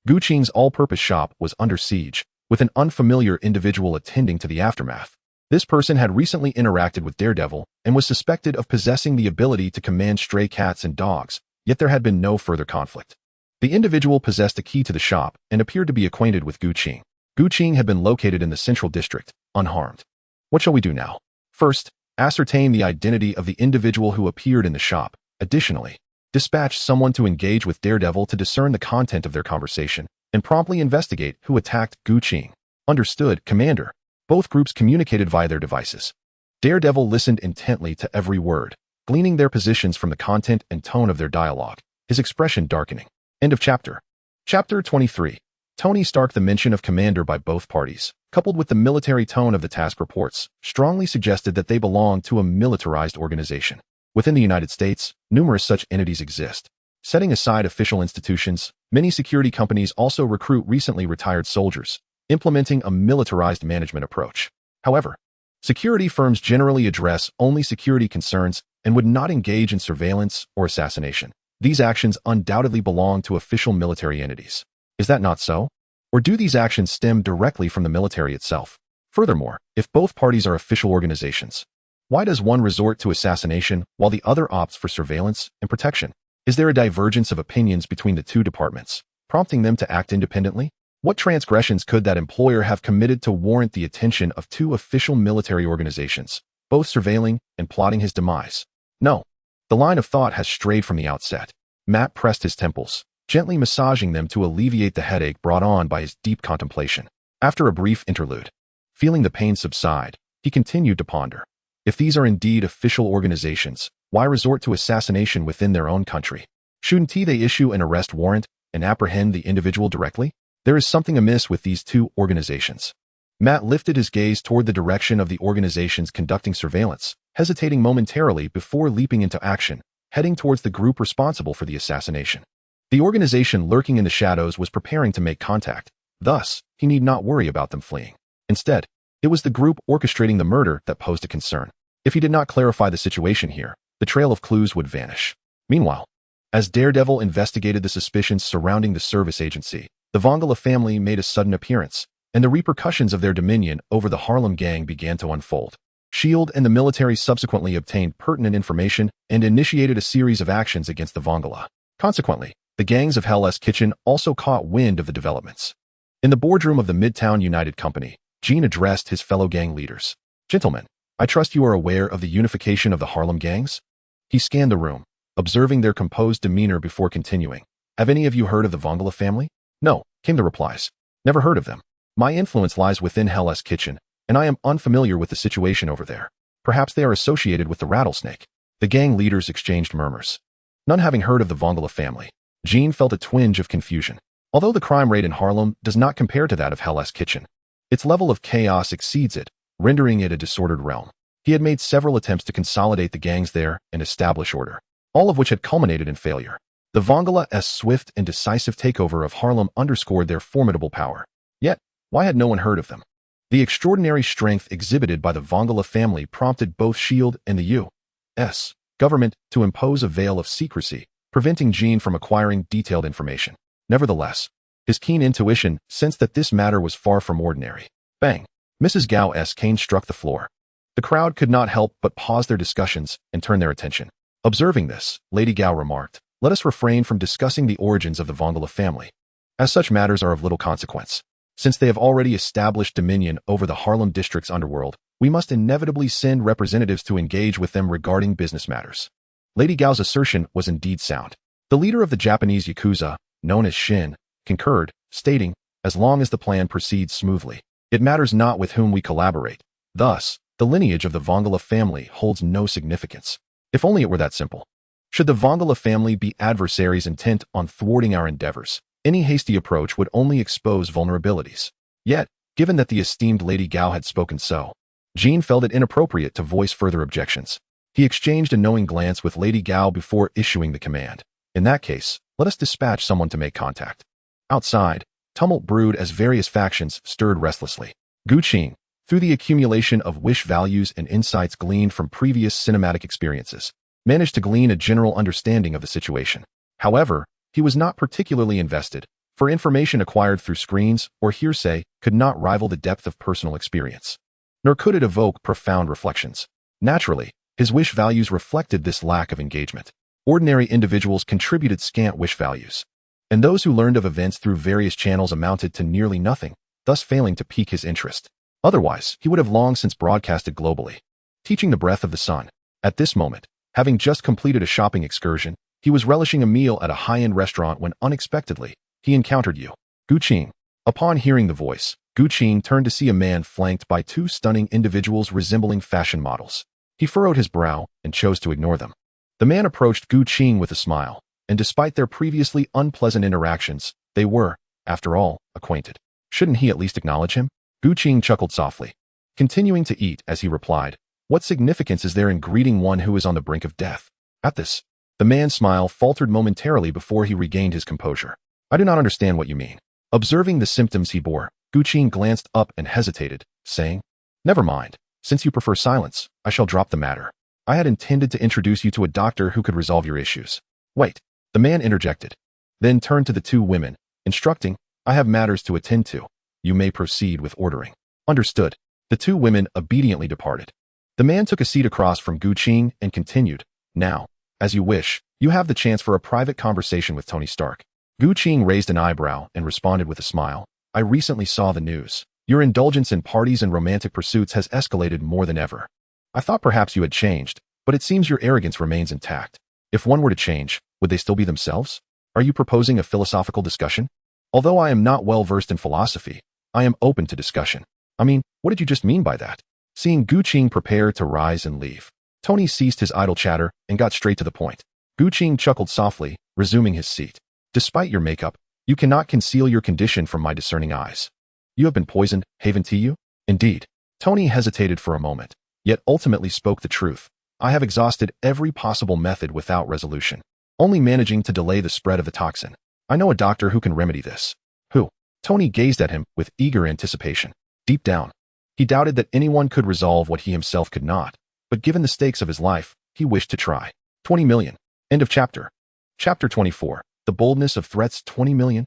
Gu Qing's all-purpose shop was under siege, with an unfamiliar individual attending to the aftermath. This person had recently interacted with Daredevil and was suspected of possessing the ability to command stray cats and dogs, yet there had been no further conflict. The individual possessed a key to the shop and appeared to be acquainted with Gu Qing. Gu Qing had been located in the Central District, unharmed. What shall we do now? First, ascertain the identity of the individual who appeared in the shop. Additionally, dispatch someone to engage with Daredevil to discern the content of their conversation and promptly investigate who attacked Gu Qing. Understood, Commander. Both groups communicated via their devices. Daredevil listened intently to every word, gleaning their positions from the content and tone of their dialogue, his expression darkening. End of chapter. Chapter 23. Tony Stark. The mention of Commander by both parties, coupled with the military tone of the task reports, strongly suggested that they belonged to a militarized organization. Within the United States, numerous such entities exist. Setting aside official institutions, many security companies also recruit recently retired soldiers, implementing a militarized management approach. However, security firms generally address only security concerns and would not engage in surveillance or assassination. These actions undoubtedly belong to official military entities. Is that not so? Or do these actions stem directly from the military itself? Furthermore, if both parties are official organizations, Why does one resort to assassination while the other opts for surveillance and protection? Is there a divergence of opinions between the two departments, prompting them to act independently? What transgressions could that employer have committed to warrant the attention of two official military organizations, both surveilling and plotting his demise? No. The line of thought has strayed from the outset. Matt pressed his temples, gently massaging them to alleviate the headache brought on by his deep contemplation. After a brief interlude, feeling the pain subside, he continued to ponder. If these are indeed official organizations, why resort to assassination within their own country? Shouldn't they issue an arrest warrant and apprehend the individual directly? There is something amiss with these two organizations. Matt lifted his gaze toward the direction of the organizations conducting surveillance, hesitating momentarily before leaping into action, heading towards the group responsible for the assassination. The organization lurking in the shadows was preparing to make contact. Thus, he need not worry about them fleeing. Instead, it was the group orchestrating the murder that posed a concern. If he did not clarify the situation here, the trail of clues would vanish. Meanwhile, as Daredevil investigated the suspicions surrounding the service agency, the Vongala family made a sudden appearance, and the repercussions of their dominion over the Harlem gang began to unfold. S.H.I.E.L.D. and the military subsequently obtained pertinent information and initiated a series of actions against the Vongala. Consequently, the gangs of Hell's Kitchen also caught wind of the developments. In the boardroom of the Midtown United Company, Gene addressed his fellow gang leaders. "Gentlemen, I trust you are aware of the unification of the Harlem gangs?" He scanned the room, observing their composed demeanor before continuing. "Have any of you heard of the Vongala family?" "No," came the replies. "Never heard of them. My influence lies within Hell's Kitchen, and I am unfamiliar with the situation over there. Perhaps they are associated with the Rattlesnake." The gang leaders exchanged murmurs. None having heard of the Vongala family, Gene felt a twinge of confusion. Although the crime rate in Harlem does not compare to that of Hell's Kitchen, its level of chaos exceeds it, rendering it a disordered realm. He had made several attempts to consolidate the gangs there and establish order, all of which had culminated in failure. The Vongala's swift and decisive takeover of Harlem underscored their formidable power. Yet, why had no one heard of them? The extraordinary strength exhibited by the Vongala family prompted both S.H.I.E.L.D. and the U.S. government to impose a veil of secrecy, preventing Gene from acquiring detailed information. Nevertheless, his keen intuition sensed that this matter was far from ordinary. Bang! Mrs. Gao's cane struck the floor. The crowd could not help but pause their discussions and turn their attention. Observing this, Lady Gao remarked, "Let us refrain from discussing the origins of the Vongala family, as such matters are of little consequence. Since they have already established dominion over the Harlem district's underworld, we must inevitably send representatives to engage with them regarding business matters." Lady Gao's assertion was indeed sound. The leader of the Japanese Yakuza, known as Shin, concurred, stating, "As long as the plan proceeds smoothly, it matters not with whom we collaborate. Thus, the lineage of the Vongala family holds no significance." If only it were that simple. Should the Vongala family be adversaries intent on thwarting our endeavors, any hasty approach would only expose vulnerabilities. Yet, given that the esteemed Lady Gao had spoken so, Gene felt it inappropriate to voice further objections. He exchanged a knowing glance with Lady Gao before issuing the command. "In that case, let us dispatch someone to make contact." Outside, tumult brewed as various factions stirred restlessly. Gu Qing, through the accumulation of wish values and insights gleaned from previous cinematic experiences, managed to glean a general understanding of the situation. However, he was not particularly invested, for information acquired through screens or hearsay could not rival the depth of personal experience. Nor could it evoke profound reflections. Naturally, his wish values reflected this lack of engagement. Ordinary individuals contributed scant wish values, and those who learned of events through various channels amounted to nearly nothing, thus failing to pique his interest. Otherwise, he would have long since broadcasted globally, teaching the breath of the sun. At this moment, having just completed a shopping excursion, he was relishing a meal at a high-end restaurant when unexpectedly, he encountered Gu Qing. Upon hearing the voice, Gu Qing turned to see a man flanked by two stunning individuals resembling fashion models. He furrowed his brow and chose to ignore them. The man approached Gu Qing with a smile, and despite their previously unpleasant interactions, they were, after all, acquainted. Shouldn't he at least acknowledge him? Gu Qing chuckled softly, continuing to eat as he replied, "What significance is there in greeting one who is on the brink of death?" At this, the man's smile faltered momentarily before he regained his composure. "I do not understand what you mean." Observing the symptoms he bore, Gu Qing glanced up and hesitated, saying, "Never mind. Since you prefer silence, I shall drop the matter. I had intended to introduce you to a doctor who could resolve your issues." "Wait," the man interjected, then turned to the two women, instructing, "I have matters to attend to. You may proceed with ordering." "Understood." The two women obediently departed. The man took a seat across from Gu Qing and continued, "Now, as you wish, you have the chance for a private conversation with Tony Stark." Gu Qing raised an eyebrow and responded with a smile. "I recently saw the news. Your indulgence in parties and romantic pursuits has escalated more than ever. I thought perhaps you had changed, but it seems your arrogance remains intact. If one were to change, would they still be themselves? Are you proposing a philosophical discussion? Although I am not well versed in philosophy, I am open to discussion." "I mean, what did you just mean by that?" Seeing Gu Qing prepare to rise and leave, Tony ceased his idle chatter and got straight to the point. Gu Qing chuckled softly, resuming his seat. "Despite your makeup, you cannot conceal your condition from my discerning eyes. You have been poisoned, haven't you?" "Indeed." Tony hesitated for a moment, yet ultimately spoke the truth. "I have exhausted every possible method without resolution, only managing to delay the spread of the toxin. I know a doctor who can remedy this." "Who?" Tony gazed at him with eager anticipation. Deep down, he doubted that anyone could resolve what he himself could not, but given the stakes of his life, he wished to try. 20 million. End of chapter. Chapter 24. The boldness of threats. 20 million?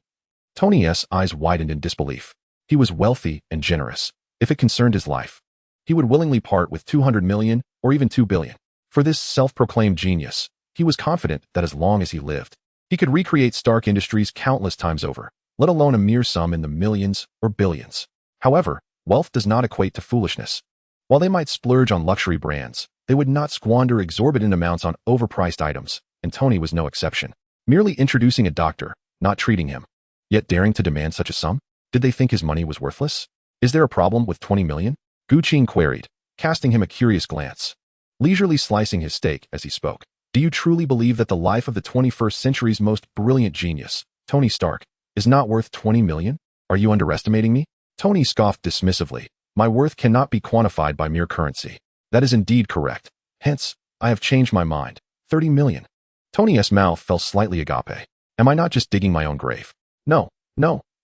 Tony's eyes widened in disbelief. He was wealthy and generous. If it concerned his life, he would willingly part with 200 million or even 2 billion. For this self-proclaimed genius, he was confident that as long as he lived, he could recreate Stark Industries countless times over, let alone a mere sum in the millions or billions. However, wealth does not equate to foolishness. While they might splurge on luxury brands, they would not squander exorbitant amounts on overpriced items, and Tony was no exception. Merely introducing a doctor, not treating him, yet daring to demand such a sum? Did they think his money was worthless? "Is there a problem with 20 million? Gu Qing queried, casting him a curious glance, leisurely slicing his steak as he spoke. "Do you truly believe that the life of the 21st century's most brilliant genius, Tony Stark, is not worth 20 million? Are you underestimating me?" Tony scoffed dismissively. "My worth cannot be quantified by mere currency." "That is indeed correct. Hence, I have changed my mind. 30 million. Tony's mouth fell slightly agape. "Am I not just digging my own grave?" No,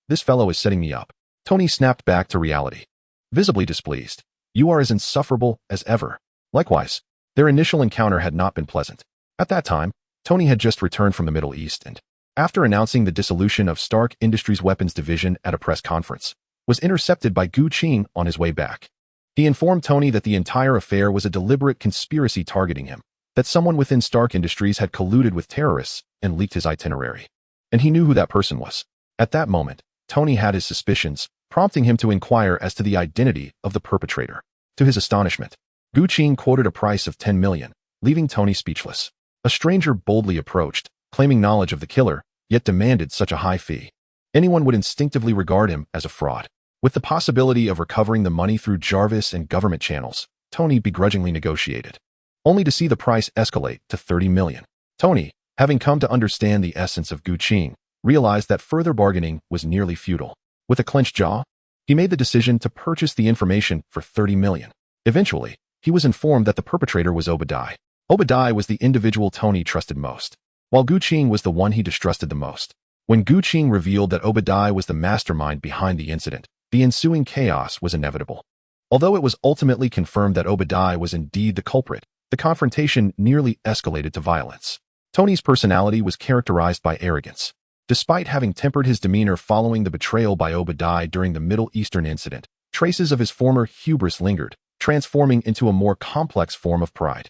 this fellow is setting me up." Tony snapped back to reality, visibly displeased. "You are as insufferable as ever." Likewise, their initial encounter had not been pleasant. At that time, Tony had just returned from the Middle East and, after announcing the dissolution of Stark Industries' weapons division at a press conference, was intercepted by Gu Qing on his way back. He informed Tony that the entire affair was a deliberate conspiracy targeting him, that someone within Stark Industries had colluded with terrorists and leaked his itinerary. And he knew who that person was. At that moment, Tony had his suspicions, prompting him to inquire as to the identity of the perpetrator. To his astonishment, Gu Qing quoted a price of 10 million, leaving Tony speechless. A stranger boldly approached, claiming knowledge of the killer, yet demanded such a high fee. Anyone would instinctively regard him as a fraud. With the possibility of recovering the money through Jarvis and government channels, Tony begrudgingly negotiated, only to see the price escalate to 30 million. Tony, having come to understand the essence of Gu Qing, realized that further bargaining was nearly futile. With a clenched jaw, he made the decision to purchase the information for 30 million. Eventually, he was informed that the perpetrator was Obadiah. Obadiah was the individual Tony trusted most, while Gu Qing was the one he distrusted the most. When Gu Qing revealed that Obadiah was the mastermind behind the incident, the ensuing chaos was inevitable. Although it was ultimately confirmed that Obadiah was indeed the culprit, the confrontation nearly escalated to violence. Tony's personality was characterized by arrogance. Despite having tempered his demeanor following the betrayal by Obadiah during the Middle Eastern incident, traces of his former hubris lingered, transforming into a more complex form of pride.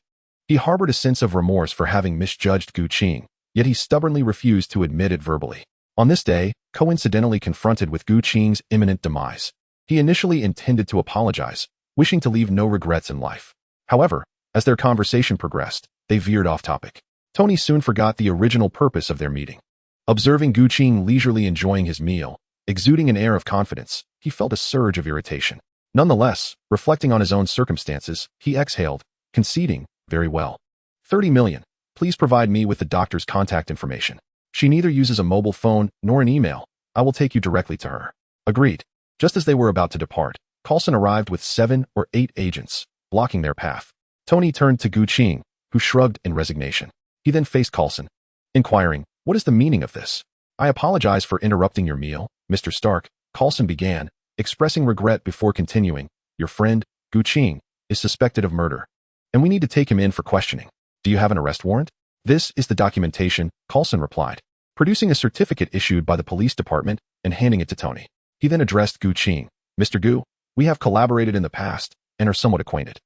He harbored a sense of remorse for having misjudged Gu Qing, yet he stubbornly refused to admit it verbally. On this day, coincidentally confronted with Gu Qing's imminent demise, he initially intended to apologize, wishing to leave no regrets in life. However, as their conversation progressed, they veered off topic. Tony soon forgot the original purpose of their meeting. Observing Gu Qing leisurely enjoying his meal, exuding an air of confidence, he felt a surge of irritation. Nonetheless, reflecting on his own circumstances, he exhaled, conceding, "Very well. 30 million. Please provide me with the doctor's contact information. She neither uses a mobile phone nor an email. I will take you directly to her." Agreed. Just as they were about to depart, Coulson arrived with 7 or 8 agents, blocking their path. Tony turned to Gu Qing, who shrugged in resignation. He then faced Coulson, inquiring, "What is the meaning of this?" "I apologize for interrupting your meal, Mr. Stark," Coulson began, expressing regret before continuing. "Your friend, Gu Qing, is suspected of murder, and we need to take him in for questioning. Do you have an arrest warrant?" "This is the documentation," Coulson replied, producing a certificate issued by the police department and handing it to Tony. He then addressed Gu Qing. "Mr. Gu, we have collaborated in the past and are somewhat acquainted.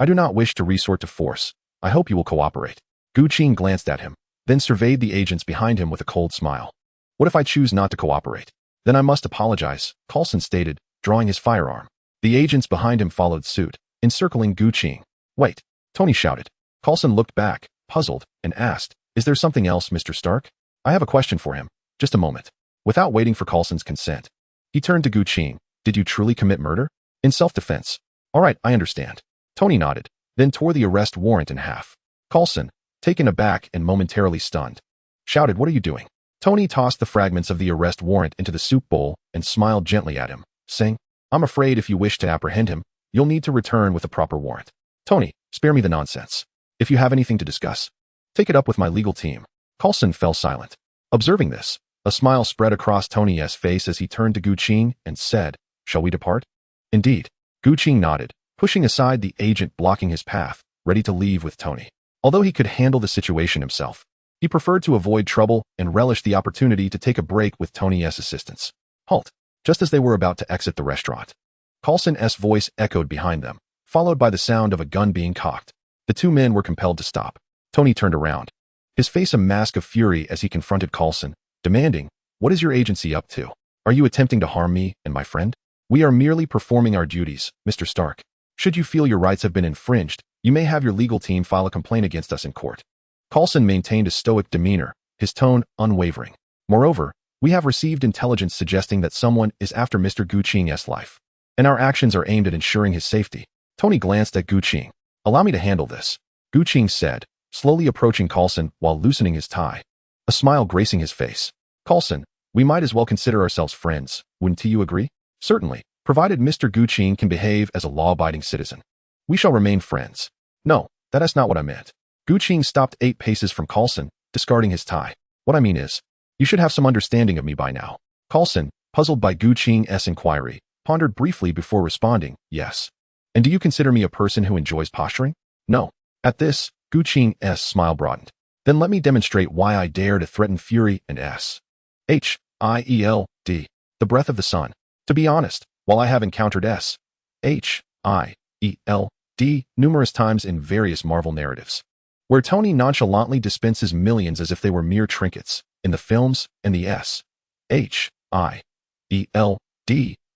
I do not wish to resort to force. I hope you will cooperate. Gu Qing glanced at him, then surveyed the agents behind him with a cold smile. What if I choose not to cooperate? Then I must apologize, Coulson stated, drawing his firearm. The agents behind him followed suit, encircling Gu Qing. Wait, Tony shouted. Coulson looked back, puzzled, and asked, Is there something else, Mr. Stark? I have a question for him. Just a moment. Without waiting for Coulson's consent, he turned to Gu Qing. Did you truly commit murder? In self-defense. All right, I understand. Tony nodded, then tore the arrest warrant in half. Coulson, taken aback and momentarily stunned, shouted, What are you doing? Tony tossed the fragments of the arrest warrant into the soup bowl and smiled gently at him, saying, I'm afraid if you wish to apprehend him, you'll need to return with a proper warrant. Tony, spare me the nonsense. If you have anything to discuss, take it up with my legal team. Coulson fell silent. Observing this, a smile spread across Tony's face as he turned to Gu Qing and said, Shall we depart? Indeed. Gu Qing nodded, pushing aside the agent blocking his path, ready to leave with Tony. Although he could handle the situation himself, he preferred to avoid trouble and relished the opportunity to take a break with Tony's assistance. Halt! Just as they were about to exit the restaurant, Coulson's voice echoed behind them, followed by the sound of a gun being cocked. The two men were compelled to stop. Tony turned around, his face a mask of fury as he confronted Coulson, demanding, What is your agency up to? Are you attempting to harm me and my friend? We are merely performing our duties, Mr. Stark. Should you feel your rights have been infringed, you may have your legal team file a complaint against us in court. Coulson maintained a stoic demeanor, his tone unwavering. Moreover, we have received intelligence suggesting that someone is after Mr. Gu Qing's life, and our actions are aimed at ensuring his safety. Tony glanced at Gu Qing. Allow me to handle this, Gu Qing said, slowly approaching Coulson while loosening his tie, a smile gracing his face. Coulson, we might as well consider ourselves friends, wouldn't you agree? Certainly, provided Mr. Gu Qing can behave as a law-abiding citizen. We shall remain friends. No, that is not what I meant. Gu Qing stopped 8 paces from Coulson, discarding his tie. What I mean is, you should have some understanding of me by now. Coulson, puzzled by Gu Qing's inquiry, pondered briefly before responding, Yes. And do you consider me a person who enjoys posturing? No. At this, Gu Qing's smile broadened. Then let me demonstrate why I dare to threaten Fury and S.H.I.E.L.D, the breath of the sun. To be honest, while I have encountered S.H.I.E.L.D numerous times in various Marvel narratives, where Tony nonchalantly dispenses millions as if they were mere trinkets, in the films and the S.H.I.E.L.D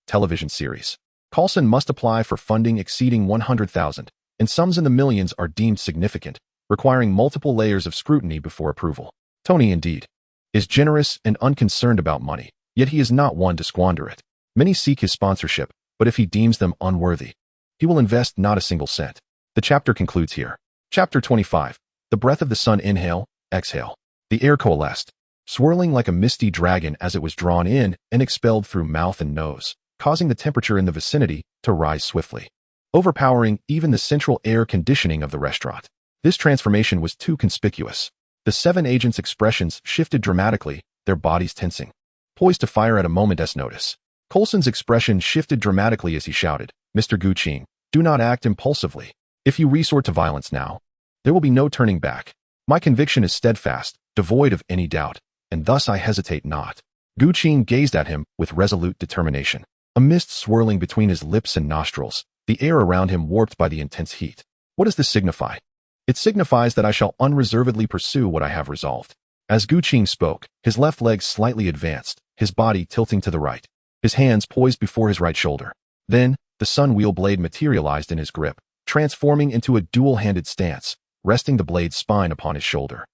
television series, Coulson must apply for funding exceeding 100,000, and sums in the millions are deemed significant, requiring multiple layers of scrutiny before approval. Tony, indeed, is generous and unconcerned about money, yet he is not one to squander it. Many seek his sponsorship, but if he deems them unworthy, he will invest not a single cent. The chapter concludes here. Chapter 25. The breath of the sun. Inhale, exhale. The air coalesced, swirling like a misty dragon as it was drawn in and expelled through mouth and nose, causing the temperature in the vicinity to rise swiftly, overpowering even the central air conditioning of the restaurant. This transformation was too conspicuous. The 7 agents' expressions shifted dramatically, their bodies tensing, poised to fire at a moment's notice. Coulson's expression shifted dramatically as he shouted, Mr. Gu Qing, do not act impulsively. If you resort to violence now, there will be no turning back. My conviction is steadfast, devoid of any doubt, and thus I hesitate not. Gu Qing gazed at him with resolute determination, a mist swirling between his lips and nostrils, the air around him warped by the intense heat. What does this signify? It signifies that I shall unreservedly pursue what I have resolved. As Gu Qing spoke, his left leg slightly advanced, his body tilting to the right, his hands poised before his right shoulder. Then, the sun wheel blade materialized in his grip, transforming into a dual-handed stance, resting the blade's spine upon his shoulder.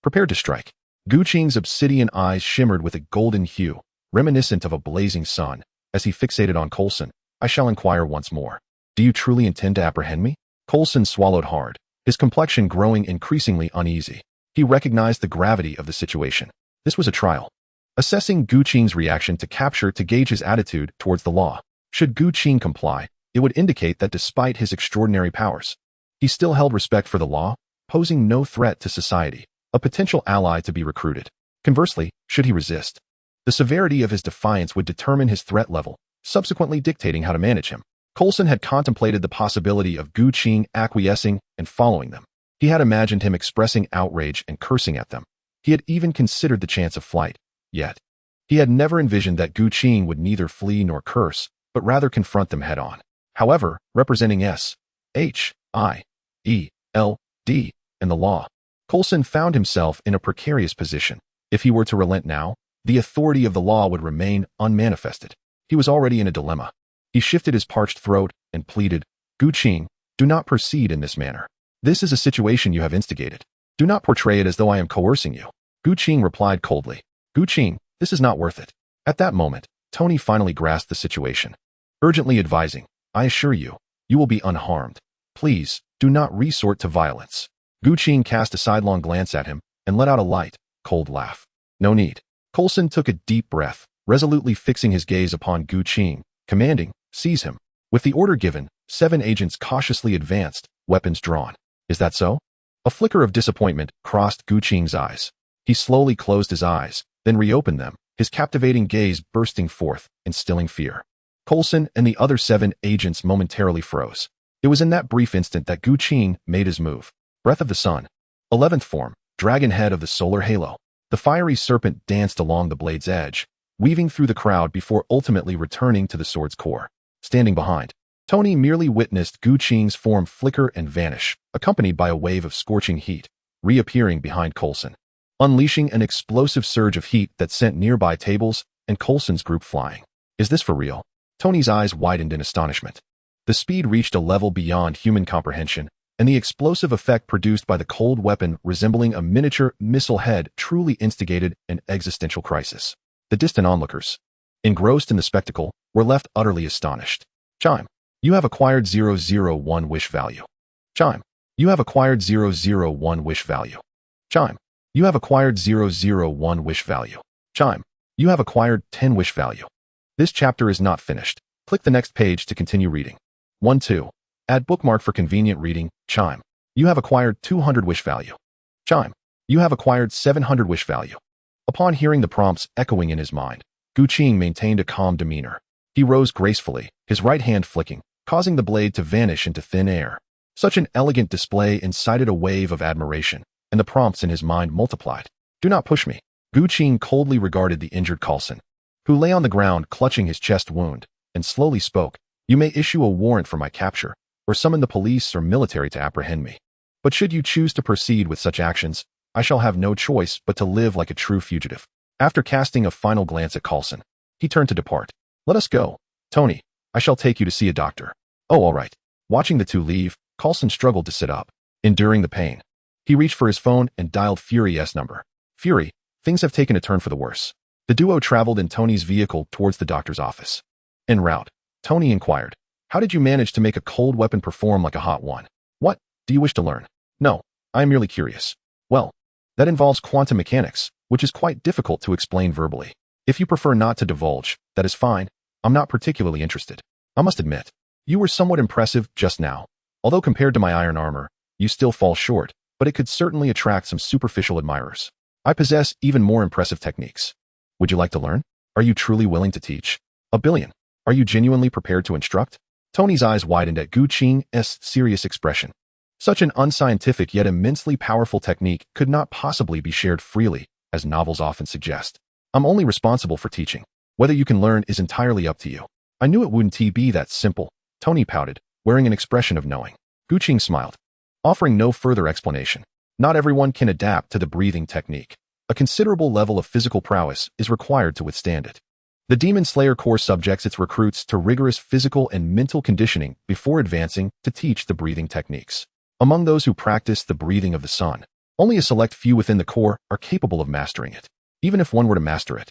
Prepared to strike. Gu Qing's obsidian eyes shimmered with a golden hue, reminiscent of a blazing sun. As he fixated on Coulson, I shall inquire once more. Do you truly intend to apprehend me? Coulson swallowed hard, his complexion growing increasingly uneasy. He recognized the gravity of the situation. This was a trial. Assessing Gu Qing's reaction to capture to gauge his attitude towards the law. Should Gu Qing comply, it would indicate that despite his extraordinary powers, he still held respect for the law, posing no threat to society, a potential ally to be recruited. Conversely, should he resist, the severity of his defiance would determine his threat level, subsequently dictating how to manage him. Coulson had contemplated the possibility of Gu Qing acquiescing and following them. He had imagined him expressing outrage and cursing at them. He had even considered the chance of flight. Yet, he had never envisioned that Gu Qing would neither flee nor curse, but rather confront them head-on. However, representing S.H. S.H.I.E.L.D, and the law. Coulson found himself in a precarious position. If he were to relent now, the authority of the law would remain unmanifested. He was already in a dilemma. He shifted his parched throat and pleaded, "Gu Qing, do not proceed in this manner. This is a situation you have instigated. Do not portray it as though I am coercing you." Gu Qing replied coldly, "Gu Qing, this is not worth it." At that moment, Tony finally grasped the situation, urgently advising, "I assure you, you will be unharmed. Please, do not resort to violence." Gu Qing cast a sidelong glance at him and let out a light, cold laugh. "No need." Coulson took a deep breath, resolutely fixing his gaze upon Gu Qing, commanding, "Seize him." With the order given, 7 agents cautiously advanced, weapons drawn. "Is that so?" A flicker of disappointment crossed Gu Qing's eyes. He slowly closed his eyes, then reopened them, his captivating gaze bursting forth, instilling fear. Coulson and the other 7 agents momentarily froze. It was in that brief instant that Gu Qing made his move. Breath of the Sun. 11th form, dragon head of the solar halo. The fiery serpent danced along the blade's edge, weaving through the crowd before ultimately returning to the sword's core. Standing behind, Tony merely witnessed Gu Qing's form flicker and vanish, accompanied by a wave of scorching heat, reappearing behind Coulson, unleashing an explosive surge of heat that sent nearby tables and Coulson's group flying. Is this for real? Tony's eyes widened in astonishment. The speed reached a level beyond human comprehension, and the explosive effect produced by the cold weapon resembling a miniature missile head truly instigated an existential crisis. The distant onlookers, engrossed in the spectacle, were left utterly astonished. Chime. You have acquired 001 wish value. Chime. You have acquired 001 wish value. Chime. You have acquired 001 wish value. Chime. You have acquired 10 wish value. This chapter is not finished. Click the next page to continue reading. 1-2. Add bookmark for convenient reading. Chime. You have acquired 200 wish value. Chime. You have acquired 700 wish value. Upon hearing the prompts echoing in his mind, Gu Qing maintained a calm demeanor. He rose gracefully, his right hand flicking, causing the blade to vanish into thin air. Such an elegant display incited a wave of admiration, and the prompts in his mind multiplied. "Do not push me." Gu Qing coldly regarded the injured Coulson, who lay on the ground clutching his chest wound, and slowly spoke, "You may issue a warrant for my capture, or summon the police or military to apprehend me. But should you choose to proceed with such actions, I shall have no choice but to live like a true fugitive." After casting a final glance at Coulson, he turned to depart. "Let us go. Tony, I shall take you to see a doctor." "Oh, all right." Watching the two leave, Coulson struggled to sit up, enduring the pain. He reached for his phone and dialed Fury's number. "Fury, things have taken a turn for the worse." The duo traveled in Tony's vehicle towards the doctor's office. En route, Tony inquired, "How did you manage to make a cold weapon perform like a hot one?" "What? Do you wish to learn?" "No, I am merely curious." "Well, that involves quantum mechanics, which is quite difficult to explain verbally. If you prefer not to divulge, that is fine. I'm not particularly interested. I must admit, you were somewhat impressive just now. Although compared to my iron armor, you still fall short, but it could certainly attract some superficial admirers. I possess even more impressive techniques. Would you like to learn? Are you truly willing to teach? A billion. Are you genuinely prepared to instruct?" Tony's eyes widened at Gu Qing's serious expression. Such an unscientific yet immensely powerful technique could not possibly be shared freely, as novels often suggest. "I'm only responsible for teaching. Whether you can learn is entirely up to you." "I knew it wouldn't be that simple," Tony pouted, wearing an expression of knowing. Gu Qing smiled, offering no further explanation. Not everyone can adapt to the breathing technique. A considerable level of physical prowess is required to withstand it. The Demon Slayer Corps subjects its recruits to rigorous physical and mental conditioning before advancing to teach the breathing techniques. Among those who practice the breathing of the sun, only a select few within the Corps are capable of mastering it. Even if one were to master it,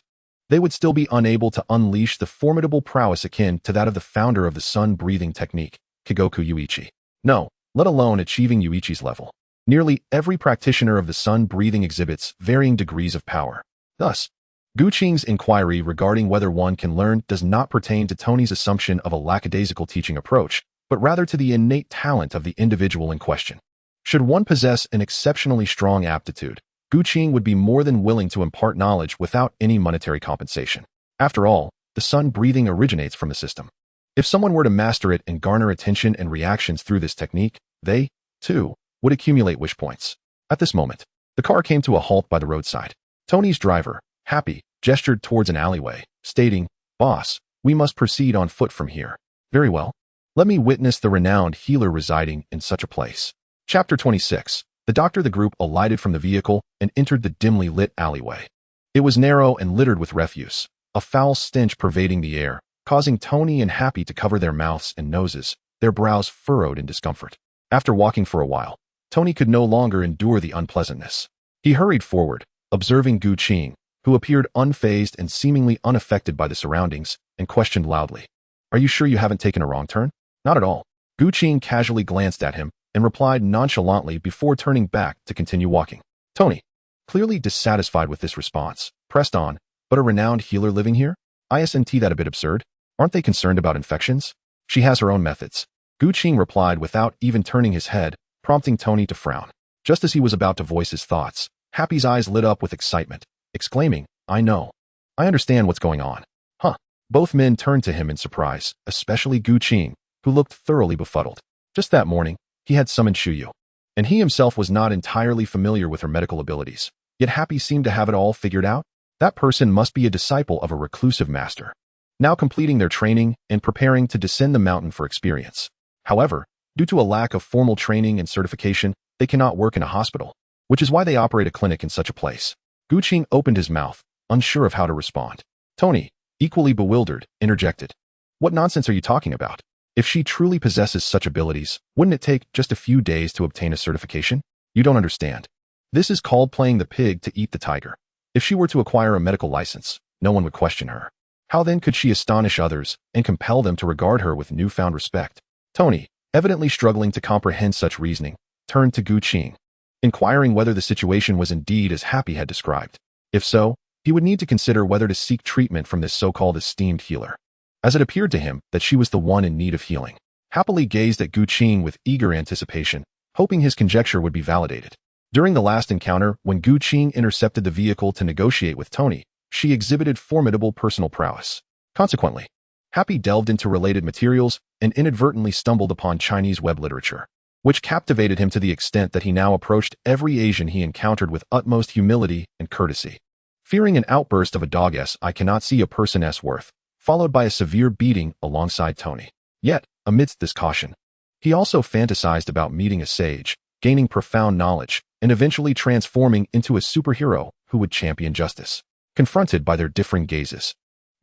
they would still be unable to unleash the formidable prowess akin to that of the founder of the sun breathing technique, Kigoku Yuichi. No, let alone achieving Yuichi's level. Nearly every practitioner of the sun breathing exhibits varying degrees of power. Thus, Gu Qing's inquiry regarding whether one can learn does not pertain to Tony's assumption of a lackadaisical teaching approach, but rather to the innate talent of the individual in question. Should one possess an exceptionally strong aptitude, Gu Qing would be more than willing to impart knowledge without any monetary compensation. After all, the sun breathing originates from the system. If someone were to master it and garner attention and reactions through this technique, they, too, would accumulate wish points. At this moment, the car came to a halt by the roadside. Tony's driver, happy, gestured towards an alleyway, stating, "Boss, we must proceed on foot from here." "Very well." Let me witness the renowned healer residing in such a place. Chapter 26. The group alighted from the vehicle and entered the dimly lit alleyway. It was narrow and littered with refuse, a foul stench pervading the air, causing Tony and Happy to cover their mouths and noses, their brows furrowed in discomfort. After walking for a while, Tony could no longer endure the unpleasantness. He hurried forward, observing Gu Qing, who appeared unfazed and seemingly unaffected by the surroundings, and questioned loudly. Are you sure you haven't taken a wrong turn? Not at all. Gu Qing casually glanced at him and replied nonchalantly before turning back to continue walking. Tony, clearly dissatisfied with this response, pressed on. But a renowned healer living here? Isn't that a bit absurd? Aren't they concerned about infections? She has her own methods. Gu Qing replied without even turning his head, prompting Tony to frown. Just as he was about to voice his thoughts, Happy's eyes lit up with excitement, exclaiming, I know. I understand what's going on. Huh. Both men turned to him in surprise, especially Gu Qing, who looked thoroughly befuddled. Just that morning, he had summoned Shuyu, and he himself was not entirely familiar with her medical abilities, yet Happy seemed to have it all figured out. That person must be a disciple of a reclusive master, now completing their training and preparing to descend the mountain for experience. However, due to a lack of formal training and certification, they cannot work in a hospital, which is why they operate a clinic in such a place. Gu Qing opened his mouth, unsure of how to respond. Tony, equally bewildered, interjected. What nonsense are you talking about? If she truly possesses such abilities, wouldn't it take just a few days to obtain a certification? You don't understand. This is called playing the pig to eat the tiger. If she were to acquire a medical license, no one would question her. How then could she astonish others and compel them to regard her with newfound respect? Tony, evidently struggling to comprehend such reasoning, turned to Gu Qing, inquiring whether the situation was indeed as Happy had described. If so, he would need to consider whether to seek treatment from this so-called esteemed healer, as it appeared to him that she was the one in need of healing. Happily gazed at Gu Qing with eager anticipation, hoping his conjecture would be validated. During the last encounter, when Gu Qing intercepted the vehicle to negotiate with Tony, she exhibited formidable personal prowess. Consequently, Happy delved into related materials and inadvertently stumbled upon Chinese web literature, which captivated him to the extent that he now approached every Asian he encountered with utmost humility and courtesy. Fearing an outburst of a dog's I cannot see a person's worth, followed by a severe beating alongside Tony. Yet, amidst this caution, he also fantasized about meeting a sage, gaining profound knowledge, and eventually transforming into a superhero who would champion justice. Confronted by their differing gazes,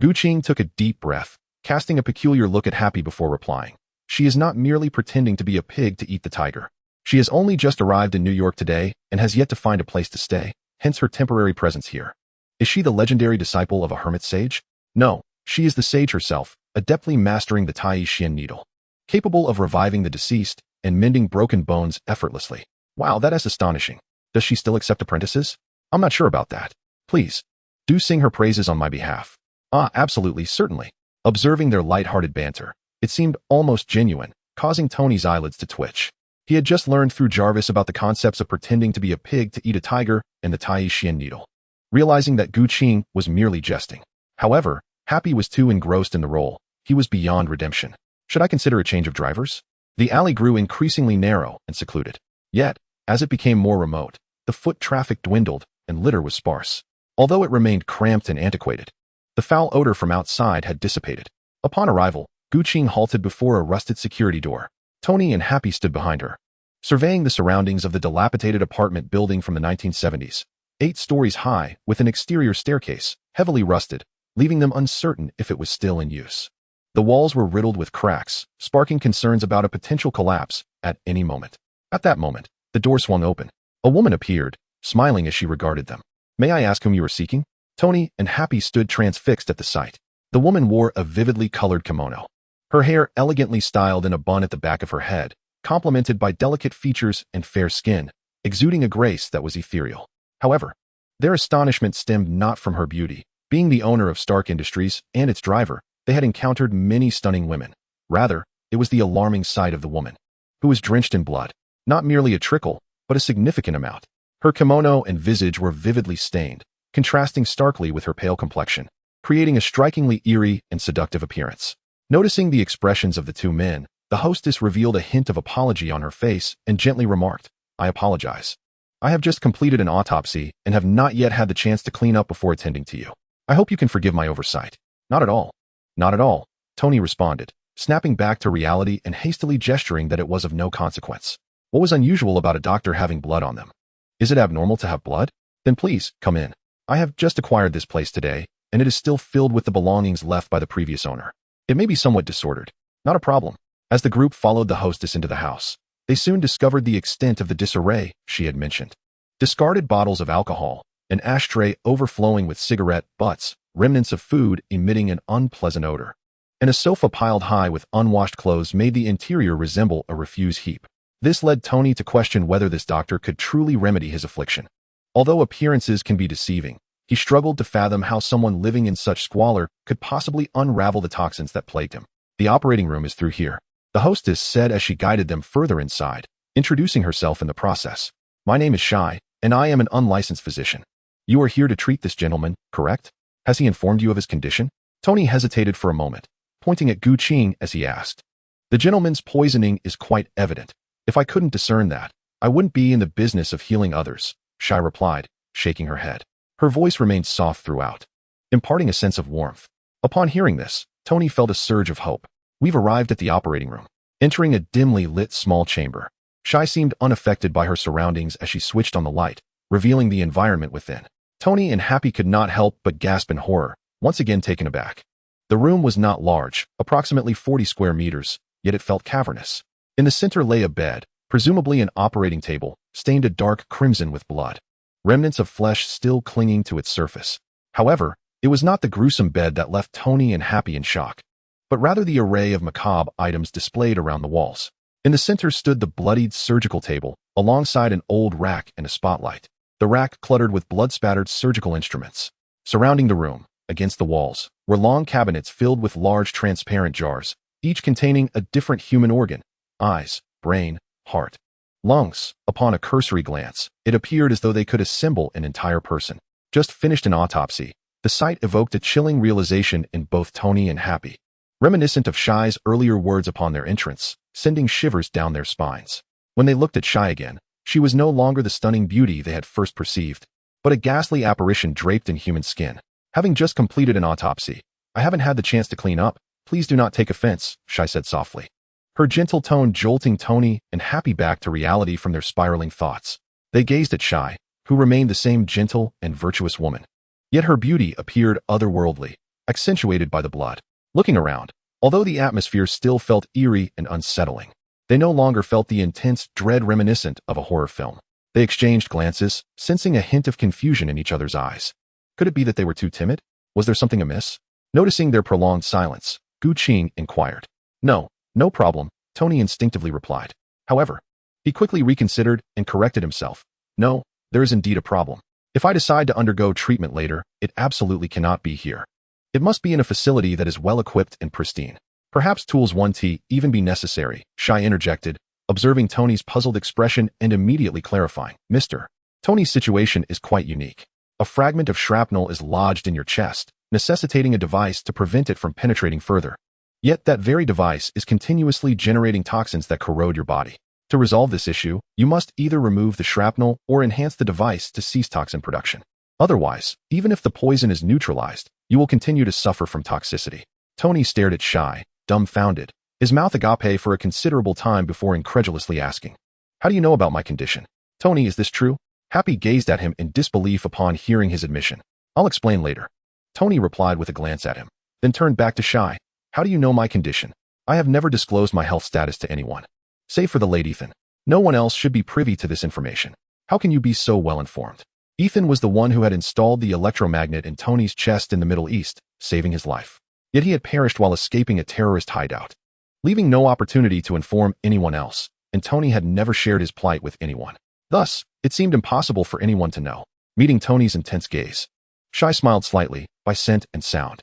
Gu Qing took a deep breath, casting a peculiar look at Happy before replying. She is not merely pretending to be a pig to eat the tiger. She has only just arrived in New York today and has yet to find a place to stay, hence her temporary presence here. Is she the legendary disciple of a hermit sage? No, she is the sage herself, adeptly mastering the Tai Xian needle, capable of reviving the deceased and mending broken bones effortlessly. Wow, that is astonishing. Does she still accept apprentices? I'm not sure about that. Please, do sing her praises on my behalf. Ah, absolutely, certainly. Observing their light-hearted banter, it seemed almost genuine, causing Tony's eyelids to twitch. He had just learned through Jarvis about the concepts of pretending to be a pig to eat a tiger and the Tai Xian needle, realizing that Gu Qing was merely jesting. However, Happy was too engrossed in the role. He was beyond redemption. Should I consider a change of drivers? The alley grew increasingly narrow and secluded. Yet, as it became more remote, the foot traffic dwindled and litter was sparse. Although it remained cramped and antiquated, the foul odor from outside had dissipated. Upon arrival, Gu Qing halted before a rusted security door. Tony and Happy stood behind her, surveying the surroundings of the dilapidated apartment building from the 1970s, 8 stories high with an exterior staircase, heavily rusted, leaving them uncertain if it was still in use. The walls were riddled with cracks, sparking concerns about a potential collapse at any moment. At that moment, the door swung open. A woman appeared, smiling as she regarded them. May I ask whom you are seeking? Tony and Happy stood transfixed at the sight. The woman wore a vividly colored kimono, her hair elegantly styled in a bun at the back of her head, complemented by delicate features and fair skin, exuding a grace that was ethereal. However, their astonishment stemmed not from her beauty. Being the owner of Stark Industries and its driver, they had encountered many stunning women. Rather, it was the alarming sight of the woman, who was drenched in blood, not merely a trickle, but a significant amount. Her kimono and visage were vividly stained, contrasting starkly with her pale complexion, creating a strikingly eerie and seductive appearance. Noticing the expressions of the two men, the hostess revealed a hint of apology on her face and gently remarked, I apologize. I have just completed an autopsy and have not yet had the chance to clean up before attending to you. I hope you can forgive my oversight. Not at all. Not at all, Tony responded, snapping back to reality and hastily gesturing that it was of no consequence. What was unusual about a doctor having blood on them? Is it abnormal to have blood? Then please, come in. I have just acquired this place today, and it is still filled with the belongings left by the previous owner. It may be somewhat disordered. Not a problem. As the group followed the hostess into the house, they soon discovered the extent of the disarray she had mentioned. Discarded bottles of alcohol, an ashtray overflowing with cigarette butts, remnants of food emitting an unpleasant odor, and a sofa piled high with unwashed clothes made the interior resemble a refuse heap. This led Tony to question whether this doctor could truly remedy his affliction. Although appearances can be deceiving, he struggled to fathom how someone living in such squalor could possibly unravel the toxins that plagued him. The operating room is through here, the hostess said as she guided them further inside, introducing herself in the process. My name is Shai, and I am an unlicensed physician. You are here to treat this gentleman, correct? Has he informed you of his condition? Tony hesitated for a moment, pointing at Gu Qing as he asked. The gentleman's poisoning is quite evident. If I couldn't discern that, I wouldn't be in the business of healing others, Shai replied, shaking her head. Her voice remained soft throughout, imparting a sense of warmth. Upon hearing this, Tony felt a surge of hope. We've arrived at the operating room. Entering a dimly lit small chamber, Shai seemed unaffected by her surroundings as she switched on the light, revealing the environment within. Tony and Happy could not help but gasp in horror, once again taken aback. The room was not large, approximately 40 square meters, yet it felt cavernous. In the center lay a bed, presumably an operating table, stained a dark crimson with blood, remnants of flesh still clinging to its surface. However, it was not the gruesome bed that left Tony and Happy in shock, but rather the array of macabre items displayed around the walls. In the center stood the bloodied surgical table, alongside an old rack and a spotlight. The rack cluttered with blood-spattered surgical instruments. Surrounding the room, against the walls, were long cabinets filled with large transparent jars, each containing a different human organ: eyes, brain, heart, lungs. Upon a cursory glance, it appeared as though they could assemble an entire person. Just finished an autopsy. The sight evoked a chilling realization in both Tony and Happy, reminiscent of Shai's earlier words upon their entrance, sending shivers down their spines. When they looked at Shai again, she was no longer the stunning beauty they had first perceived, but a ghastly apparition draped in human skin. Having just completed an autopsy, I haven't had the chance to clean up. Please do not take offense, Shai said softly, her gentle tone jolting Tony and Happy back to reality from their spiraling thoughts. They gazed at Shai, who remained the same gentle and virtuous woman. Yet her beauty appeared otherworldly, accentuated by the blood. Looking around, although the atmosphere still felt eerie and unsettling, they no longer felt the intense dread reminiscent of a horror film. They exchanged glances, sensing a hint of confusion in each other's eyes. Could it be that they were too timid? Was there something amiss? Noticing their prolonged silence, Gu Qing inquired. No problem, Tony instinctively replied. However, he quickly reconsidered and corrected himself. No, there is indeed a problem. If I decide to undergo treatment later, it absolutely cannot be here. It must be in a facility that is well-equipped and pristine. Perhaps tools 1T even be necessary, Shai interjected, observing Tony's puzzled expression and immediately clarifying. Mr. Tony's situation is quite unique. A fragment of shrapnel is lodged in your chest, necessitating a device to prevent it from penetrating further. Yet that very device is continuously generating toxins that corrode your body. To resolve this issue, you must either remove the shrapnel or enhance the device to cease toxin production. Otherwise, even if the poison is neutralized, you will continue to suffer from toxicity. Tony stared at Shai, dumbfounded, his mouth agape for a considerable time before incredulously asking, How do you know about my condition? Tony, is this true? Happy gazed at him in disbelief upon hearing his admission. I'll explain later. Tony replied with a glance at him, then turned back to Shai. How do you know my condition? I have never disclosed my health status to anyone, save for the late Ethan. No one else should be privy to this information. How can you be so well informed? Ethan was the one who had installed the electromagnet in Tony's chest in the Middle East, saving his life. Yet he had perished while escaping a terrorist hideout, leaving no opportunity to inform anyone else, and Tony had never shared his plight with anyone. Thus, it seemed impossible for anyone to know. Meeting Tony's intense gaze, Shai smiled slightly, by scent and sound.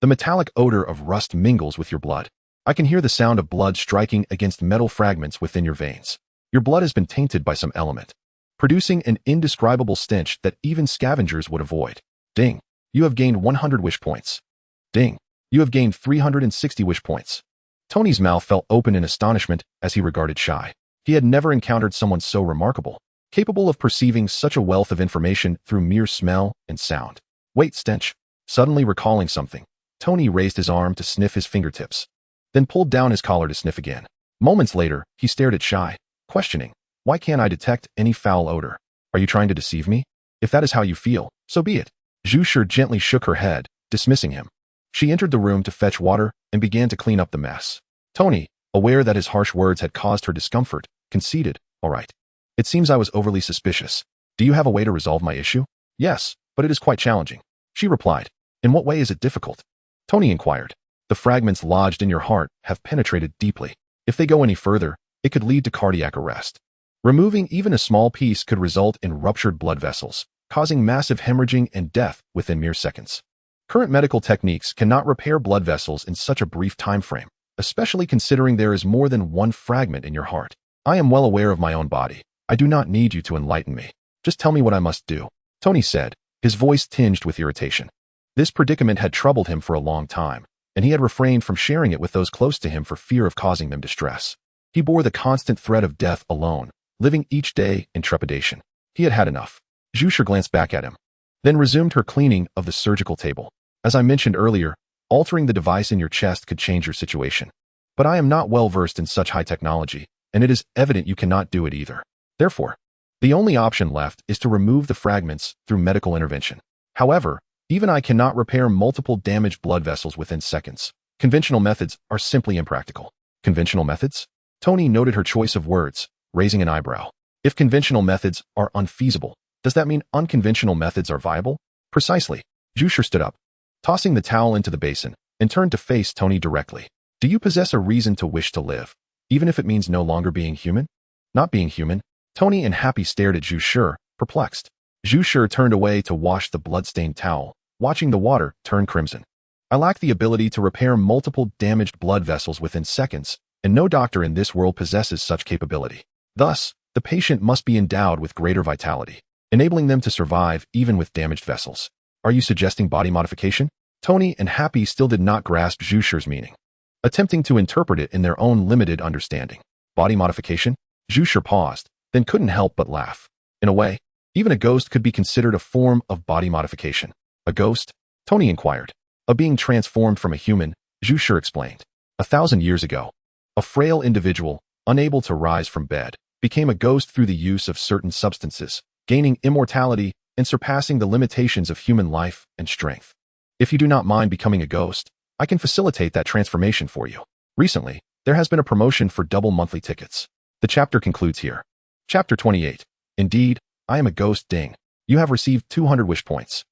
The metallic odor of rust mingles with your blood. I can hear the sound of blood striking against metal fragments within your veins. Your blood has been tainted by some element, producing an indescribable stench that even scavengers would avoid. Ding. You have gained 100 wish points. Ding. You have gained 360 wish points. Tony's mouth fell open in astonishment as he regarded Shai. He had never encountered someone so remarkable, capable of perceiving such a wealth of information through mere smell and sound. Wait, stench. Suddenly recalling something, Tony raised his arm to sniff his fingertips. then pulled down his collar to sniff again. Moments later, he stared at S.H.I.E.L.D, questioning, "Why can't I detect any foul odor? Are you trying to deceive me? If that is how you feel, so be it." S.H.I.E.L.D gently shook her head, dismissing him. She entered the room to fetch water and began to clean up the mess. Tony, aware that his harsh words had caused her discomfort, conceded, "All right. It seems I was overly suspicious. Do you have a way to resolve my issue?" "Yes, but it is quite challenging," she replied. "In what way is it difficult?" Tony inquired. "The fragments lodged in your heart have penetrated deeply. If they go any further, it could lead to cardiac arrest. Removing even a small piece could result in ruptured blood vessels, causing massive hemorrhaging and death within mere seconds. Current medical techniques cannot repair blood vessels in such a brief time frame, especially considering there is more than one fragment in your heart. I am well aware of my own body. I do not need you to enlighten me. Just tell me what I must do," Tony said, his voice tinged with irritation. This predicament had troubled him for a long time, and he had refrained from sharing it with those close to him for fear of causing them distress. He bore the constant threat of death alone, living each day in trepidation. He had had enough. S.H.I.E.L.D glanced back at him, then resumed her cleaning of the surgical table. "As I mentioned earlier, altering the device in your chest could change your situation. But I am not well versed in such high technology, and it is evident you cannot do it either. Therefore, the only option left is to remove the fragments through medical intervention. However, even I cannot repair multiple damaged blood vessels within seconds. Conventional methods are simply impractical." "Conventional methods?" Tony noted her choice of words, raising an eyebrow. "If conventional methods are unfeasible, does that mean unconventional methods are viable?" "Precisely." S.H.I.E.L.D stood up, tossing the towel into the basin, and turned to face Tony directly. "Do you possess a reason to wish to live, even if it means no longer being human?" "Not being human." Tony and Happy stared at S.H.I.E.L.D, perplexed. S.H.I.E.L.D turned away to wash the blood-stained towel, watching the water turn crimson. "I lack the ability to repair multiple damaged blood vessels within seconds, and no doctor in this world possesses such capability. Thus, the patient must be endowed with greater vitality, enabling them to survive even with damaged vessels." "Are you suggesting body modification?" Tony and Happy still did not grasp S.H.I.E.L.D'S meaning, attempting to interpret it in their own limited understanding. "Body modification?" S.H.I.E.L.D paused, then couldn't help but laugh. "In a way, even a ghost could be considered a form of body modification." "A ghost?" Tony inquired. "A being transformed from a human," S.H.I.E.L.D explained. 1,000 years ago, a frail individual, unable to rise from bed, became a ghost through the use of certain substances, gaining immortality and surpassing the limitations of human life and strength. If you do not mind becoming a ghost, I can facilitate that transformation for you. Recently, there has been a promotion for double monthly tickets. The chapter concludes here. Chapter 28. Indeed, I am a ghost. Ding. You have received 200 wish points.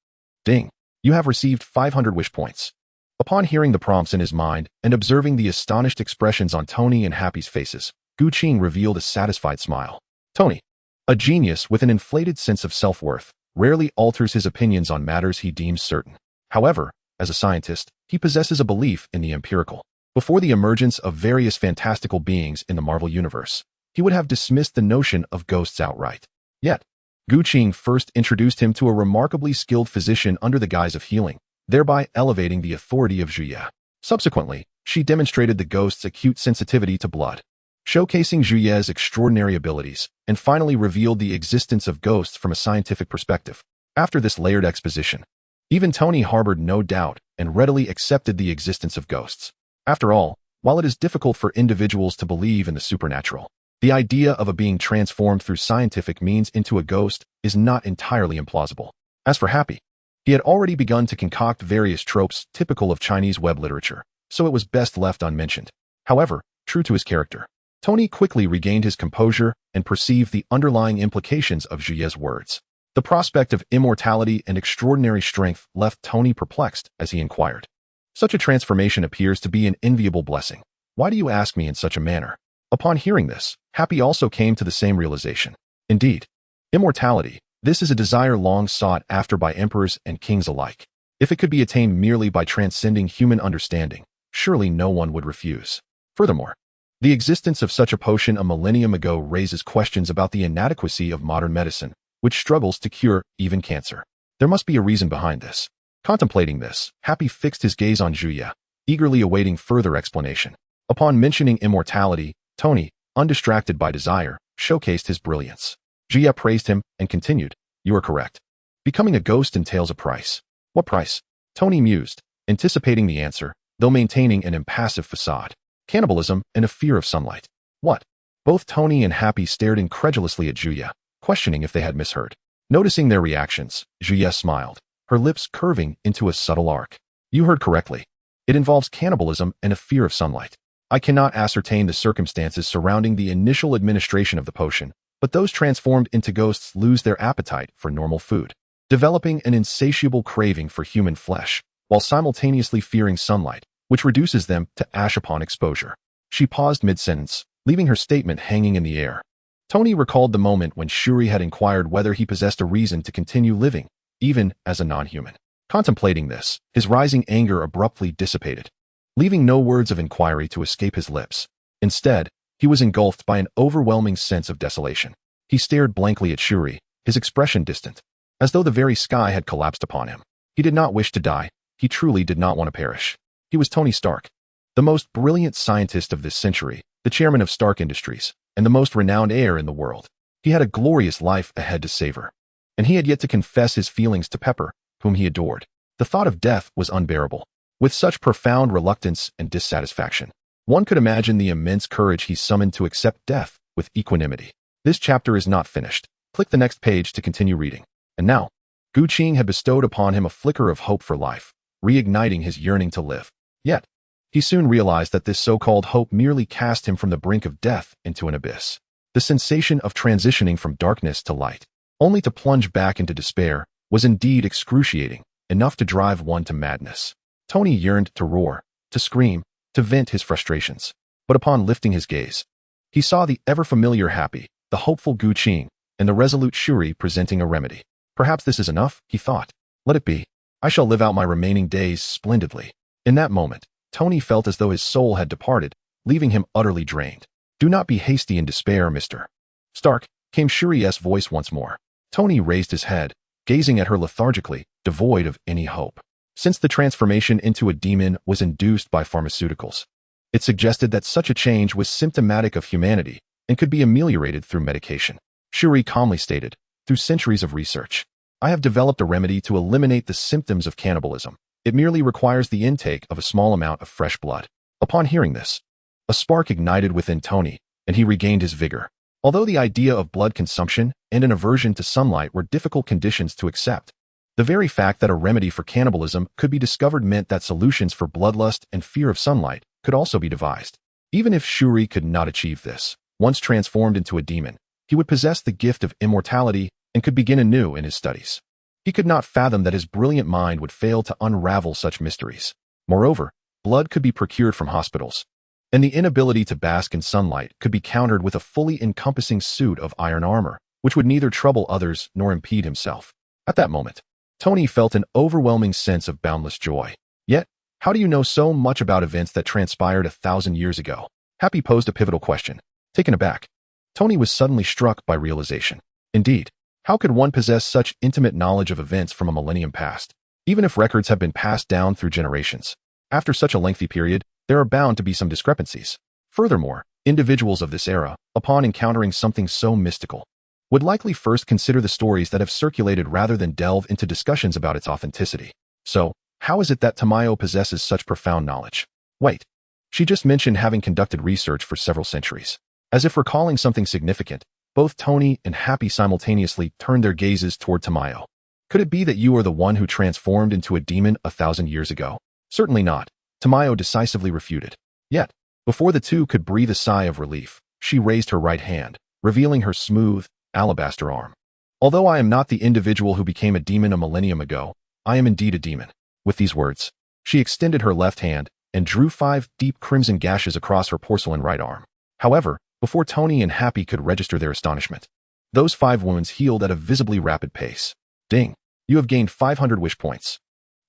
Ding. You have received 500 wish points. Upon hearing the prompts in his mind and observing the astonished expressions on Tony and Happy's faces, Guqing revealed a satisfied smile. Tony, a genius with an inflated sense of self-worth, rarely alters his opinions on matters he deems certain. However, as a scientist, he possesses a belief in the empirical. Before the emergence of various fantastical beings in the Marvel Universe, he would have dismissed the notion of ghosts outright. Yet, Guqing first introduced him to a remarkably skilled physician under the guise of healing, thereby elevating the authority of Zhuye. Subsequently, she demonstrated the ghost's acute sensitivity to blood, showcasing Zhuye's extraordinary abilities, and finally revealed the existence of ghosts from a scientific perspective. After this layered exposition, even Tony harbored no doubt and readily accepted the existence of ghosts. After all, while it is difficult for individuals to believe in the supernatural, the idea of a being transformed through scientific means into a ghost is not entirely implausible. As for Happy, he had already begun to concoct various tropes typical of Chinese web literature, so it was best left unmentioned. However, true to his character, Tony quickly regained his composure and perceived the underlying implications of Zhuye's words. The prospect of immortality and extraordinary strength left Tony perplexed as he inquired. Such a transformation appears to be an enviable blessing. Why do you ask me in such a manner? Upon hearing this, Happy also came to the same realization. Indeed, immortality, this is a desire long sought after by emperors and kings alike. If it could be attained merely by transcending human understanding, surely no one would refuse. Furthermore, the existence of such a potion a millennium ago raises questions about the inadequacy of modern medicine, which struggles to cure even cancer. There must be a reason behind this. Contemplating this, Happy fixed his gaze on Zhuye, eagerly awaiting further explanation. Upon mentioning immortality, Tony, undistracted by desire, showcased his brilliance. Zhuye praised him and continued, "You are correct. Becoming a ghost entails a price." "What price?" Tony mused, anticipating the answer, though maintaining an impassive facade. cannibalism, and a fear of sunlight. What? Both Tony and Happy stared incredulously at Julia, questioning if they had misheard. Noticing their reactions, Julia smiled, her lips curving into a subtle arc. You heard correctly. It involves cannibalism and a fear of sunlight. I cannot ascertain the circumstances surrounding the initial administration of the potion, but those transformed into ghosts lose their appetite for normal food, developing an insatiable craving for human flesh, while simultaneously fearing sunlight, which reduces them to ash upon exposure. She paused mid-sentence, leaving her statement hanging in the air. Tony recalled the moment when Shuri had inquired whether he possessed a reason to continue living, even as a non-human. Contemplating this, his rising anger abruptly dissipated, leaving no words of inquiry to escape his lips. Instead, he was engulfed by an overwhelming sense of desolation. He stared blankly at Shuri, his expression distant, as though the very sky had collapsed upon him. He did not wish to die. He truly did not want to perish. He was Tony Stark, the most brilliant scientist of this century, the chairman of Stark Industries, and the most renowned heir in the world. He had a glorious life ahead to savor, and he had yet to confess his feelings to Pepper, whom he adored. The thought of death was unbearable. With such profound reluctance and dissatisfaction, one could imagine the immense courage he summoned to accept death with equanimity. This chapter is not finished. Click the next page to continue reading. And now, Gu Qing had bestowed upon him a flicker of hope for life, reigniting his yearning to live. Yet, he soon realized that this so-called hope merely cast him from the brink of death into an abyss. The sensation of transitioning from darkness to light, only to plunge back into despair, was indeed excruciating, enough to drive one to madness. Tony yearned to roar, to scream, to vent his frustrations. But upon lifting his gaze, he saw the ever-familiar Happy, the hopeful Gu Qing, and the resolute Shuri presenting a remedy. Perhaps this is enough, he thought. Let it be. I shall live out my remaining days splendidly. In that moment, Tony felt as though his soul had departed, leaving him utterly drained. Do not be hasty in despair, Mr. Stark, came Shuri's voice once more. Tony raised his head, gazing at her lethargically, devoid of any hope. Since the transformation into a demon was induced by pharmaceuticals, it suggested that such a change was symptomatic of humanity and could be ameliorated through medication. Shuri calmly stated, through centuries of research, I have developed a remedy to eliminate the symptoms of cannibalism. It merely requires the intake of a small amount of fresh blood. Upon hearing this, a spark ignited within Tony, and he regained his vigor. Although the idea of blood consumption and an aversion to sunlight were difficult conditions to accept, the very fact that a remedy for cannibalism could be discovered meant that solutions for bloodlust and fear of sunlight could also be devised. Even if Shuri could not achieve this, once transformed into a demon, he would possess the gift of immortality and could begin anew in his studies. He could not fathom that his brilliant mind would fail to unravel such mysteries. Moreover, blood could be procured from hospitals, and the inability to bask in sunlight could be countered with a fully encompassing suit of iron armor, which would neither trouble others nor impede himself. At that moment, Tony felt an overwhelming sense of boundless joy. Yet, how do you know so much about events that transpired 1,000 years ago? Happy posed a pivotal question. Taken aback, Tony was suddenly struck by realization. Indeed, how could one possess such intimate knowledge of events from a millennium past, even if records have been passed down through generations? After such a lengthy period, there are bound to be some discrepancies. Furthermore, individuals of this era, upon encountering something so mystical, would likely first consider the stories that have circulated rather than delve into discussions about its authenticity. So, how is it that Tamayo possesses such profound knowledge? Wait, she just mentioned having conducted research for several centuries. As if recalling something significant, both Tony and Happy simultaneously turned their gazes toward Tamayo. Could it be that you are the one who transformed into a demon 1,000 years ago? Certainly not, Tamayo decisively refuted. Yet, before the two could breathe a sigh of relief, she raised her right hand, revealing her smooth, alabaster arm. Although I am not the individual who became a demon a millennium ago, I am indeed a demon. With these words, she extended her left hand and drew 5 deep crimson gashes across her porcelain right arm. However, before Tony and Happy could register their astonishment, those 5 wounds healed at a visibly rapid pace. Ding! You have gained 500 wish points.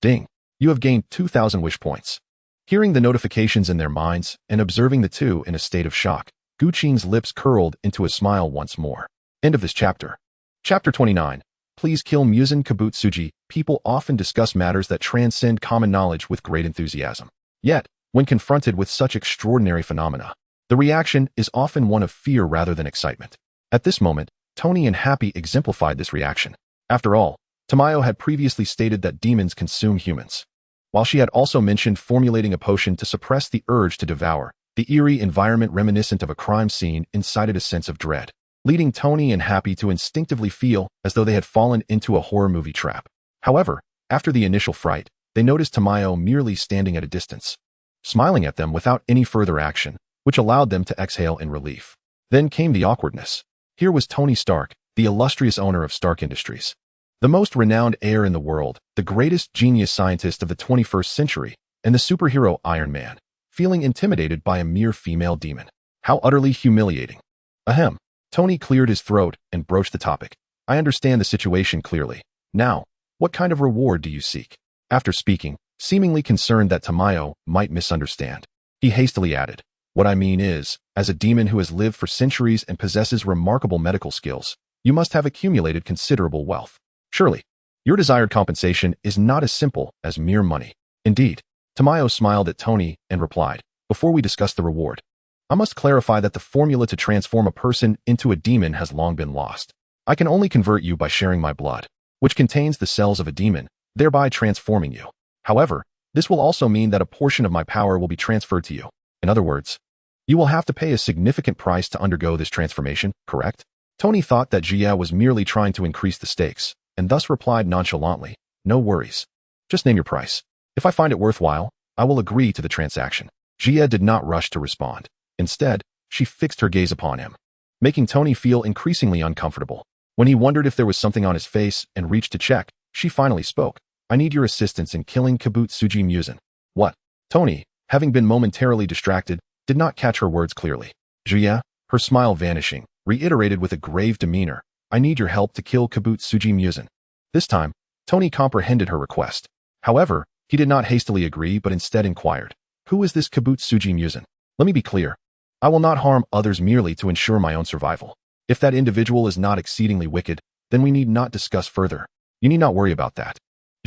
Ding! You have gained 2,000 wish points. Hearing the notifications in their minds and observing the two in a state of shock, Gu Qing's lips curled into a smile once more. End of this chapter. Chapter 29. Please kill Muzan Kabutsuji. People often discuss matters that transcend common knowledge with great enthusiasm. Yet, when confronted with such extraordinary phenomena, the reaction is often one of fear rather than excitement. At this moment, Tony and Happy exemplified this reaction. After all, Tamayo had previously stated that demons consume humans, while she had also mentioned formulating a potion to suppress the urge to devour. The eerie environment reminiscent of a crime scene incited a sense of dread, leading Tony and Happy to instinctively feel as though they had fallen into a horror movie trap. However, after the initial fright, they noticed Tamayo merely standing at a distance, smiling at them without any further action, which allowed them to exhale in relief. Then came the awkwardness. Here was Tony Stark, the illustrious owner of Stark Industries, the most renowned heir in the world, the greatest genius scientist of the 21st century, and the superhero Iron Man, feeling intimidated by a mere female demon. How utterly humiliating. Ahem. Tony cleared his throat and broached the topic. I understand the situation clearly. Now, what kind of reward do you seek? After speaking, seemingly concerned that Tamayo might misunderstand, he hastily added, what I mean is, as a demon who has lived for centuries and possesses remarkable medical skills, you must have accumulated considerable wealth. Surely, your desired compensation is not as simple as mere money. Indeed, Tamayo smiled at Tony and replied, before we discuss the reward, I must clarify that the formula to transform a person into a demon has long been lost. I can only convert you by sharing my blood, which contains the cells of a demon, thereby transforming you. However, this will also mean that a portion of my power will be transferred to you. In other words, you will have to pay a significant price to undergo this transformation, correct? Tony thought that Jia was merely trying to increase the stakes, and thus replied nonchalantly, no worries. Just name your price. If I find it worthwhile, I will agree to the transaction. Jia did not rush to respond. Instead, she fixed her gaze upon him, making Tony feel increasingly uncomfortable. When he wondered if there was something on his face and reached to check, she finally spoke. I need your assistance in killing Kibutsuji Musen. What? Tony, having been momentarily distracted, did not catch her words clearly. Jia, her smile vanishing, reiterated with a grave demeanor, I need your help to kill Kibutsuji Musen. This time, Tony comprehended her request. However, he did not hastily agree but instead inquired, who is this Kibutsuji Musen? Let me be clear. I will not harm others merely to ensure my own survival. If that individual is not exceedingly wicked, then we need not discuss further. You need not worry about that.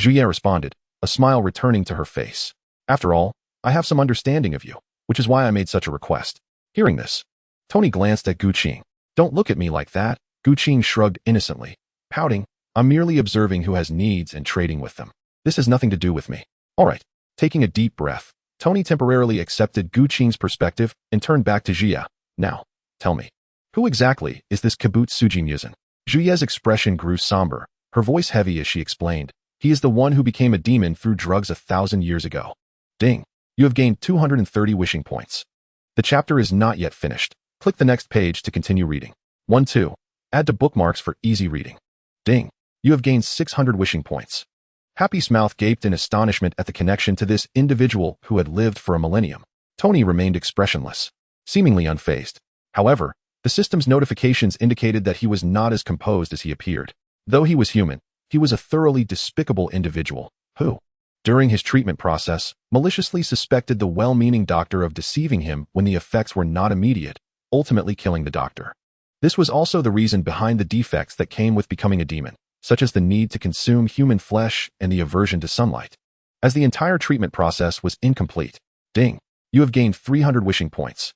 Juya responded, a smile returning to her face. After all, I have some understanding of you, which is why I made such a request. Hearing this, Tony glanced at Guqing. Don't look at me like that. Guqing shrugged innocently, pouting, I'm merely observing who has needs and trading with them. This has nothing to do with me. All right. Taking a deep breath, Tony temporarily accepted Guqing's perspective and turned back to Jia. Now, tell me, who exactly is this Kibutsuji Musen? Juya's expression grew somber, her voice heavy as she explained. He is the one who became a demon through drugs 1,000 years ago. Ding. You have gained 230 wishing points. The chapter is not yet finished. Click the next page to continue reading. 1-2. Add to bookmarks for easy reading. Ding. You have gained 600 wishing points. Happy's mouth gaped in astonishment at the connection to this individual who had lived for a millennium. Tony remained expressionless, seemingly unfazed. However, the system's notifications indicated that he was not as composed as he appeared. Though he was human, he was a thoroughly despicable individual who, during his treatment process, maliciously suspected the well-meaning doctor of deceiving him when the effects were not immediate, ultimately killing the doctor. This was also the reason behind the defects that came with becoming a demon, such as the need to consume human flesh and the aversion to sunlight. As the entire treatment process was incomplete. Ding. You have gained 300 wishing points.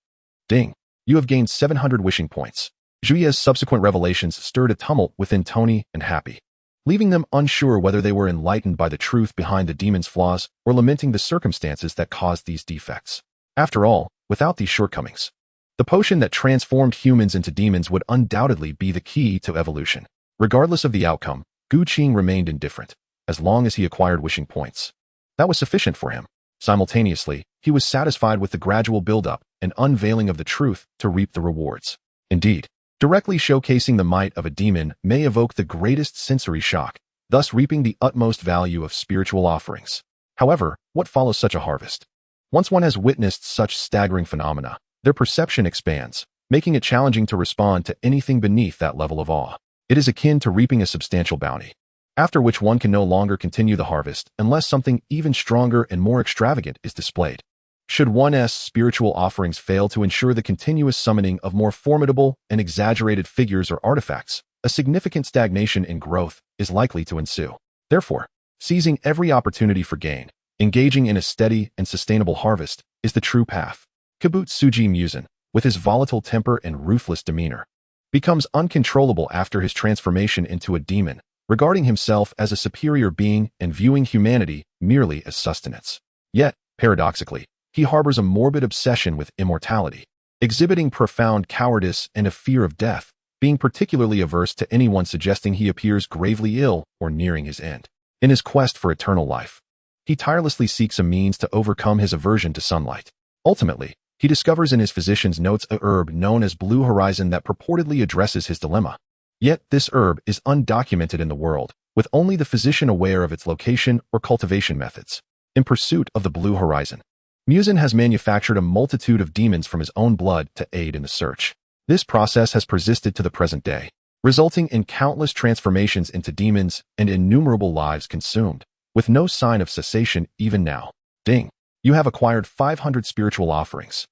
Ding. You have gained 700 wishing points. Juya's subsequent revelations stirred a tumult within Tony and Happy, leaving them unsure whether they were enlightened by the truth behind the demon's flaws or lamenting the circumstances that caused these defects. After all, without these shortcomings, the potion that transformed humans into demons would undoubtedly be the key to evolution. Regardless of the outcome, Guqing remained indifferent, as long as he acquired wishing points. That was sufficient for him. Simultaneously, he was satisfied with the gradual build-up and unveiling of the truth to reap the rewards. Indeed, directly showcasing the might of a demon may evoke the greatest sensory shock, thus reaping the utmost value of spiritual offerings. However, what follows such a harvest? Once one has witnessed such staggering phenomena, their perception expands, making it challenging to respond to anything beneath that level of awe. It is akin to reaping a substantial bounty, after which one can no longer continue the harvest unless something even stronger and more extravagant is displayed. Should one's spiritual offerings fail to ensure the continuous summoning of more formidable and exaggerated figures or artifacts, a significant stagnation in growth is likely to ensue. Therefore, seizing every opportunity for gain, engaging in a steady and sustainable harvest, is the true path. Kibutsuji Musen, with his volatile temper and ruthless demeanor, becomes uncontrollable after his transformation into a demon, regarding himself as a superior being and viewing humanity merely as sustenance. Yet, paradoxically, he harbors a morbid obsession with immortality, exhibiting profound cowardice and a fear of death, being particularly averse to anyone suggesting he appears gravely ill or nearing his end. In his quest for eternal life, he tirelessly seeks a means to overcome his aversion to sunlight. Ultimately, he discovers in his physician's notes a herb known as Blue Horizon that purportedly addresses his dilemma. Yet this herb is undocumented in the world, with only the physician aware of its location or cultivation methods. In pursuit of the Blue Horizon, Muzan has manufactured a multitude of demons from his own blood to aid in the search. This process has persisted to the present day, resulting in countless transformations into demons and innumerable lives consumed, with no sign of cessation even now. Ding. You have acquired 500 spiritual offerings.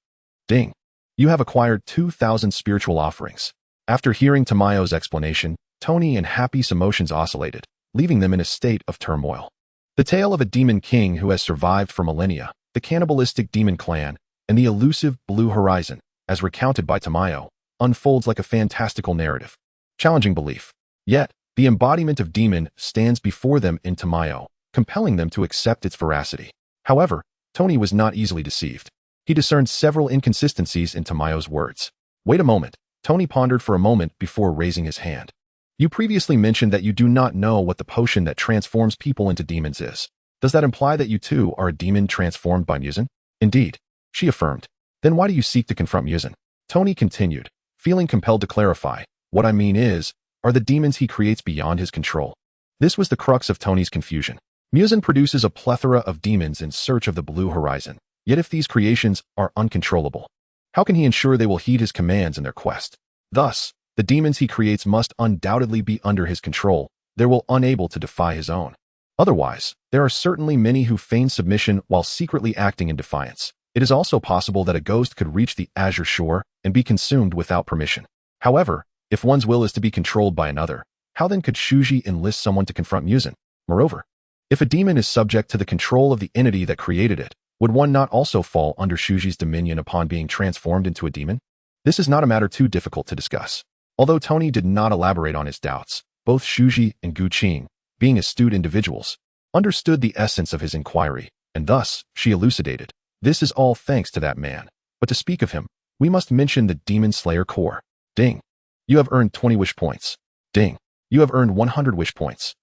Ding. You have acquired 2,000 spiritual offerings. After hearing Tamayo's explanation, Tony and Happy's emotions oscillated, leaving them in a state of turmoil. The tale of a demon king who has survived for millennia, the cannibalistic demon clan, and the elusive Blue Horizon, as recounted by Tamayo, unfolds like a fantastical narrative, challenging belief. Yet, the embodiment of demon stands before them in Tamayo, compelling them to accept its veracity. However, Tony was not easily deceived. He discerned several inconsistencies in Tamayo's words. Wait a moment. Tony pondered for a moment before raising his hand. You previously mentioned that you do not know what the potion that transforms people into demons is. Does that imply that you too are a demon transformed by Muzan? Indeed, she affirmed. Then why do you seek to confront Muzan? Tony continued, feeling compelled to clarify. What I mean is, are the demons he creates beyond his control? This was the crux of Tony's confusion. Muzan produces a plethora of demons in search of the Blue Horizon. Yet if these creations are uncontrollable, how can he ensure they will heed his commands in their quest? Thus, the demons he creates must undoubtedly be under his control. They will unable to defy his own. Otherwise, there are certainly many who feign submission while secretly acting in defiance. It is also possible that a ghost could reach the azure shore and be consumed without permission. However, if one's will is to be controlled by another, how then could Shuji enlist someone to confront Muzan? Moreover, if a demon is subject to the control of the entity that created it, would one not also fall under Shuji's dominion upon being transformed into a demon? This is not a matter too difficult to discuss. Although Tony did not elaborate on his doubts, both Shuji and Guqing, being astute individuals, understood the essence of his inquiry, and thus, she elucidated. This is all thanks to that man. But to speak of him, we must mention the Demon Slayer Core. Ding. You have earned 20 wish points. Ding. You have earned 100 wish points.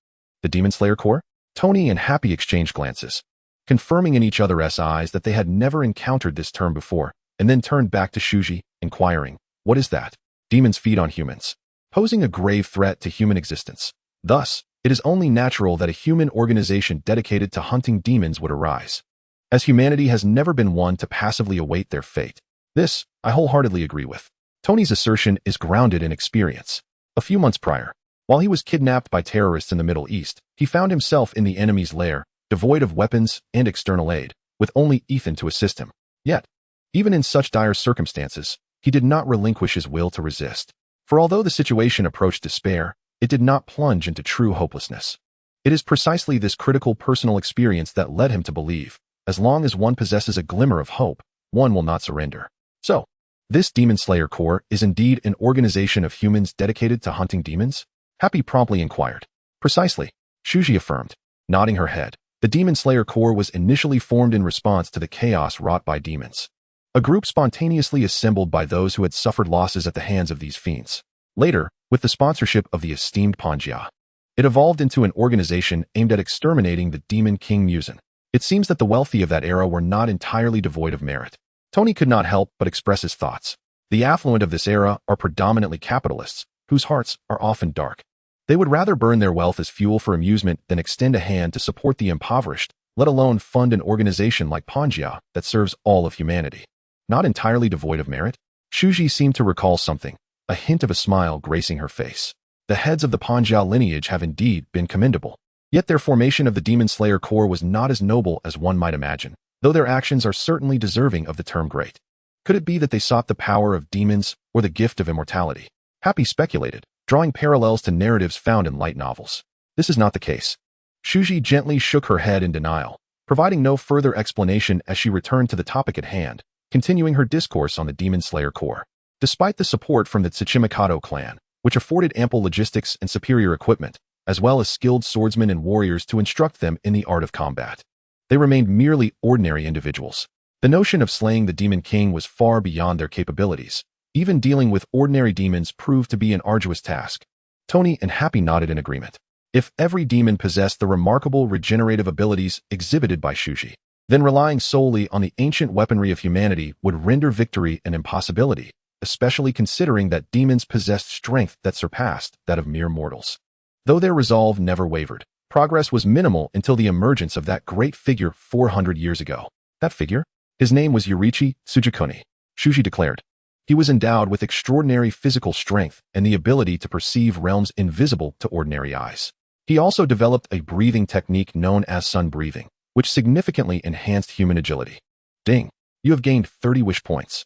The Demon Slayer Core? Tony and Happy exchanged glances, confirming in each other's eyes that they had never encountered this term before, and then turned back to Shuji, inquiring, what is that? Demons feed on humans, posing a grave threat to human existence. Thus, it is only natural that a human organization dedicated to hunting demons would arise, as humanity has never been one to passively await their fate. This, I wholeheartedly agree with. Tony's assertion is grounded in experience. A few months prior, while he was kidnapped by terrorists in the Middle East, he found himself in the enemy's lair, devoid of weapons and external aid, with only Ethan to assist him. Yet, even in such dire circumstances, he did not relinquish his will to resist. For although the situation approached despair, it did not plunge into true hopelessness. It is precisely this critical personal experience that led him to believe, as long as one possesses a glimmer of hope, one will not surrender. So, this Demon Slayer Corps is indeed an organization of humans dedicated to hunting demons? Happy promptly inquired. Precisely, Shuji affirmed, nodding her head. The Demon Slayer Corps was initially formed in response to the chaos wrought by demons. A group spontaneously assembled by those who had suffered losses at the hands of these fiends. Later, with the sponsorship of the esteemed Pantheon, it evolved into an organization aimed at exterminating the Demon King Muzan. It seems that the wealthy of that era were not entirely devoid of merit. Tony could not help but express his thoughts. The affluent of this era are predominantly capitalists, whose hearts are often dark. They would rather burn their wealth as fuel for amusement than extend a hand to support the impoverished, let alone fund an organization like Pantheon that serves all of humanity. Not entirely devoid of merit? Shuji seemed to recall something, a hint of a smile gracing her face. The heads of the Pantheon lineage have indeed been commendable. Yet their formation of the Demon Slayer Corps was not as noble as one might imagine, though their actions are certainly deserving of the term great. Could it be that they sought the power of demons or the gift of immortality? Happy speculated, drawing parallels to narratives found in light novels. This is not the case. Shuji gently shook her head in denial, providing no further explanation as she returned to the topic at hand, continuing her discourse on the Demon Slayer Corps. Despite the support from the Tsuchimikado clan, which afforded ample logistics and superior equipment, as well as skilled swordsmen and warriors to instruct them in the art of combat, they remained merely ordinary individuals. The notion of slaying the Demon King was far beyond their capabilities. Even dealing with ordinary demons proved to be an arduous task. Tony and Happy nodded in agreement. If every demon possessed the remarkable regenerative abilities exhibited by Shuji, then relying solely on the ancient weaponry of humanity would render victory an impossibility, especially considering that demons possessed strength that surpassed that of mere mortals. Though their resolve never wavered, progress was minimal until the emergence of that great figure 400 years ago. That figure? His name was Yoriichi Tsujikuni, Shuji declared. He was endowed with extraordinary physical strength and the ability to perceive realms invisible to ordinary eyes. He also developed a breathing technique known as sun breathing, which significantly enhanced human agility. Ding! You have gained 30 wish points.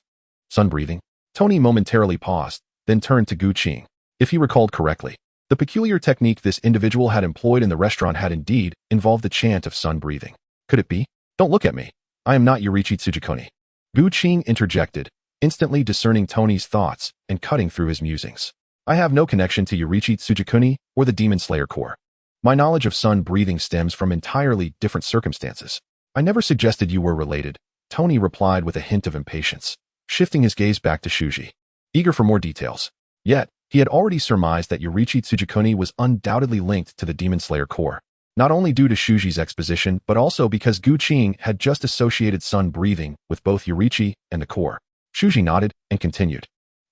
Sun breathing? Tony momentarily paused, then turned to Gu Qing. If he recalled correctly, the peculiar technique this individual had employed in the restaurant had indeed involved the chant of sun breathing. Could it be? Don't look at me. I am not Yoriichi Tsujikuni. Gu Qing interjected, instantly discerning Tony's thoughts and cutting through his musings. I have no connection to Yoriichi Tsujikuni or the Demon Slayer Corps. My knowledge of sun breathing stems from entirely different circumstances. I never suggested you were related, Tony replied with a hint of impatience, shifting his gaze back to Shuji, eager for more details. Yet, he had already surmised that Yoriichi Tsujikuni was undoubtedly linked to the Demon Slayer Corps, not only due to Shuji's exposition but also because Gu Qing had just associated sun breathing with both Yoriichi and the Corps. Shuji nodded and continued.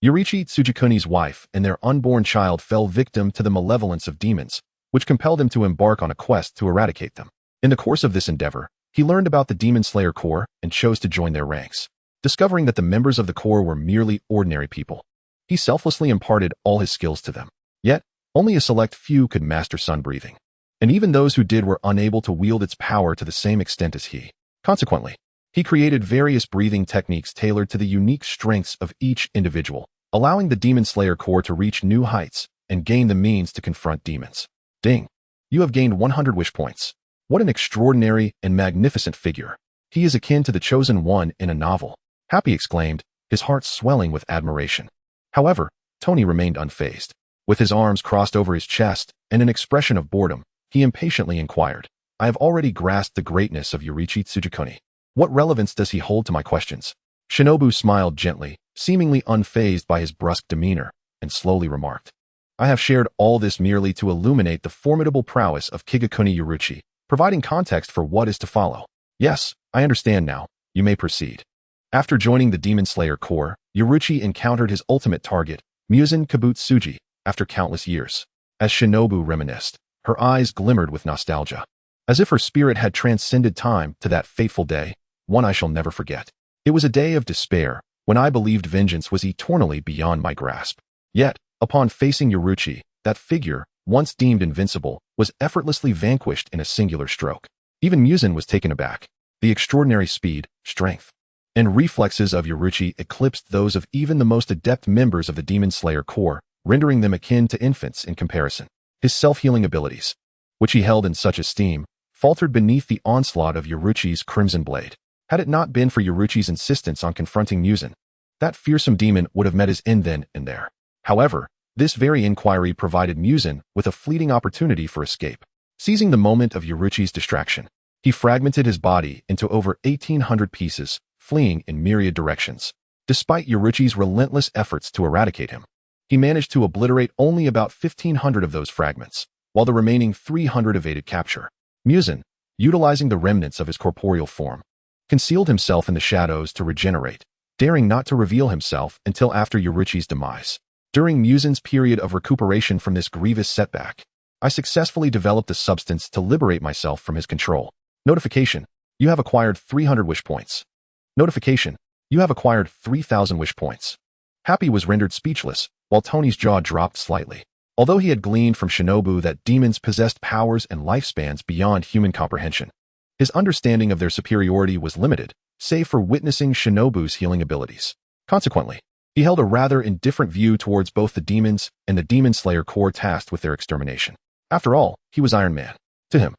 Yoriichi Tsujikuni's wife and their unborn child fell victim to the malevolence of demons, which compelled him to embark on a quest to eradicate them. In the course of this endeavor, he learned about the Demon Slayer Corps and chose to join their ranks. Discovering that the members of the Corps were merely ordinary people, he selflessly imparted all his skills to them. Yet, only a select few could master sun breathing, and even those who did were unable to wield its power to the same extent as he. Consequently, he created various breathing techniques tailored to the unique strengths of each individual, allowing the Demon Slayer Corps to reach new heights and gain the means to confront demons. Ding! You have gained 100 wish points. What an extraordinary and magnificent figure. He is akin to the Chosen One in a novel, Happy exclaimed, his heart swelling with admiration. However, Tony remained unfazed. With his arms crossed over his chest and an expression of boredom, he impatiently inquired, I have already grasped the greatness of Yoriichi Tsujikuni. What relevance does he hold to my questions? Shinobu smiled gently, seemingly unfazed by his brusque demeanor, and slowly remarked, I have shared all this merely to illuminate the formidable prowess of Kigakuni Yoriichi, providing context for what is to follow. Yes, I understand now. You may proceed. After joining the Demon Slayer Corps, Yoriichi encountered his ultimate target, Muzan Kibutsuji, after countless years. As Shinobu reminisced, her eyes glimmered with nostalgia, as if her spirit had transcended time to that fateful day, one I shall never forget. It was a day of despair, when I believed vengeance was eternally beyond my grasp. Yet, upon facing Yoriichi, that figure, once deemed invincible, was effortlessly vanquished in a singular stroke. Even Muzan was taken aback. The extraordinary speed, strength, and reflexes of Yoriichi eclipsed those of even the most adept members of the Demon Slayer Corps, rendering them akin to infants in comparison. His self-healing abilities, which he held in such esteem, faltered beneath the onslaught of Yoriichi's crimson blade. Had it not been for Yoriichi's insistence on confronting Muzan, that fearsome demon would have met his end then and there. However, this very inquiry provided Muzan with a fleeting opportunity for escape. Seizing the moment of Yoriichi's distraction, he fragmented his body into over 1,800 pieces, fleeing in myriad directions. Despite Yoriichi's relentless efforts to eradicate him, he managed to obliterate only about 1,500 of those fragments, while the remaining 300 evaded capture. Muzan, utilizing the remnants of his corporeal form, concealed himself in the shadows to regenerate, daring not to reveal himself until after Yoriichi's demise. During Muzan's period of recuperation from this grievous setback, I successfully developed a substance to liberate myself from his control. Notification: you have acquired 300 wish points. Notification: you have acquired 3,000 wish points. Happy was rendered speechless, while Tony's jaw dropped slightly. Although he had gleaned from Shinobu that demons possessed powers and lifespans beyond human comprehension, his understanding of their superiority was limited, save for witnessing Shinobu's healing abilities. Consequently, he held a rather indifferent view towards both the demons and the Demon Slayer Corps tasked with their extermination. After all, he was Iron Man. To him,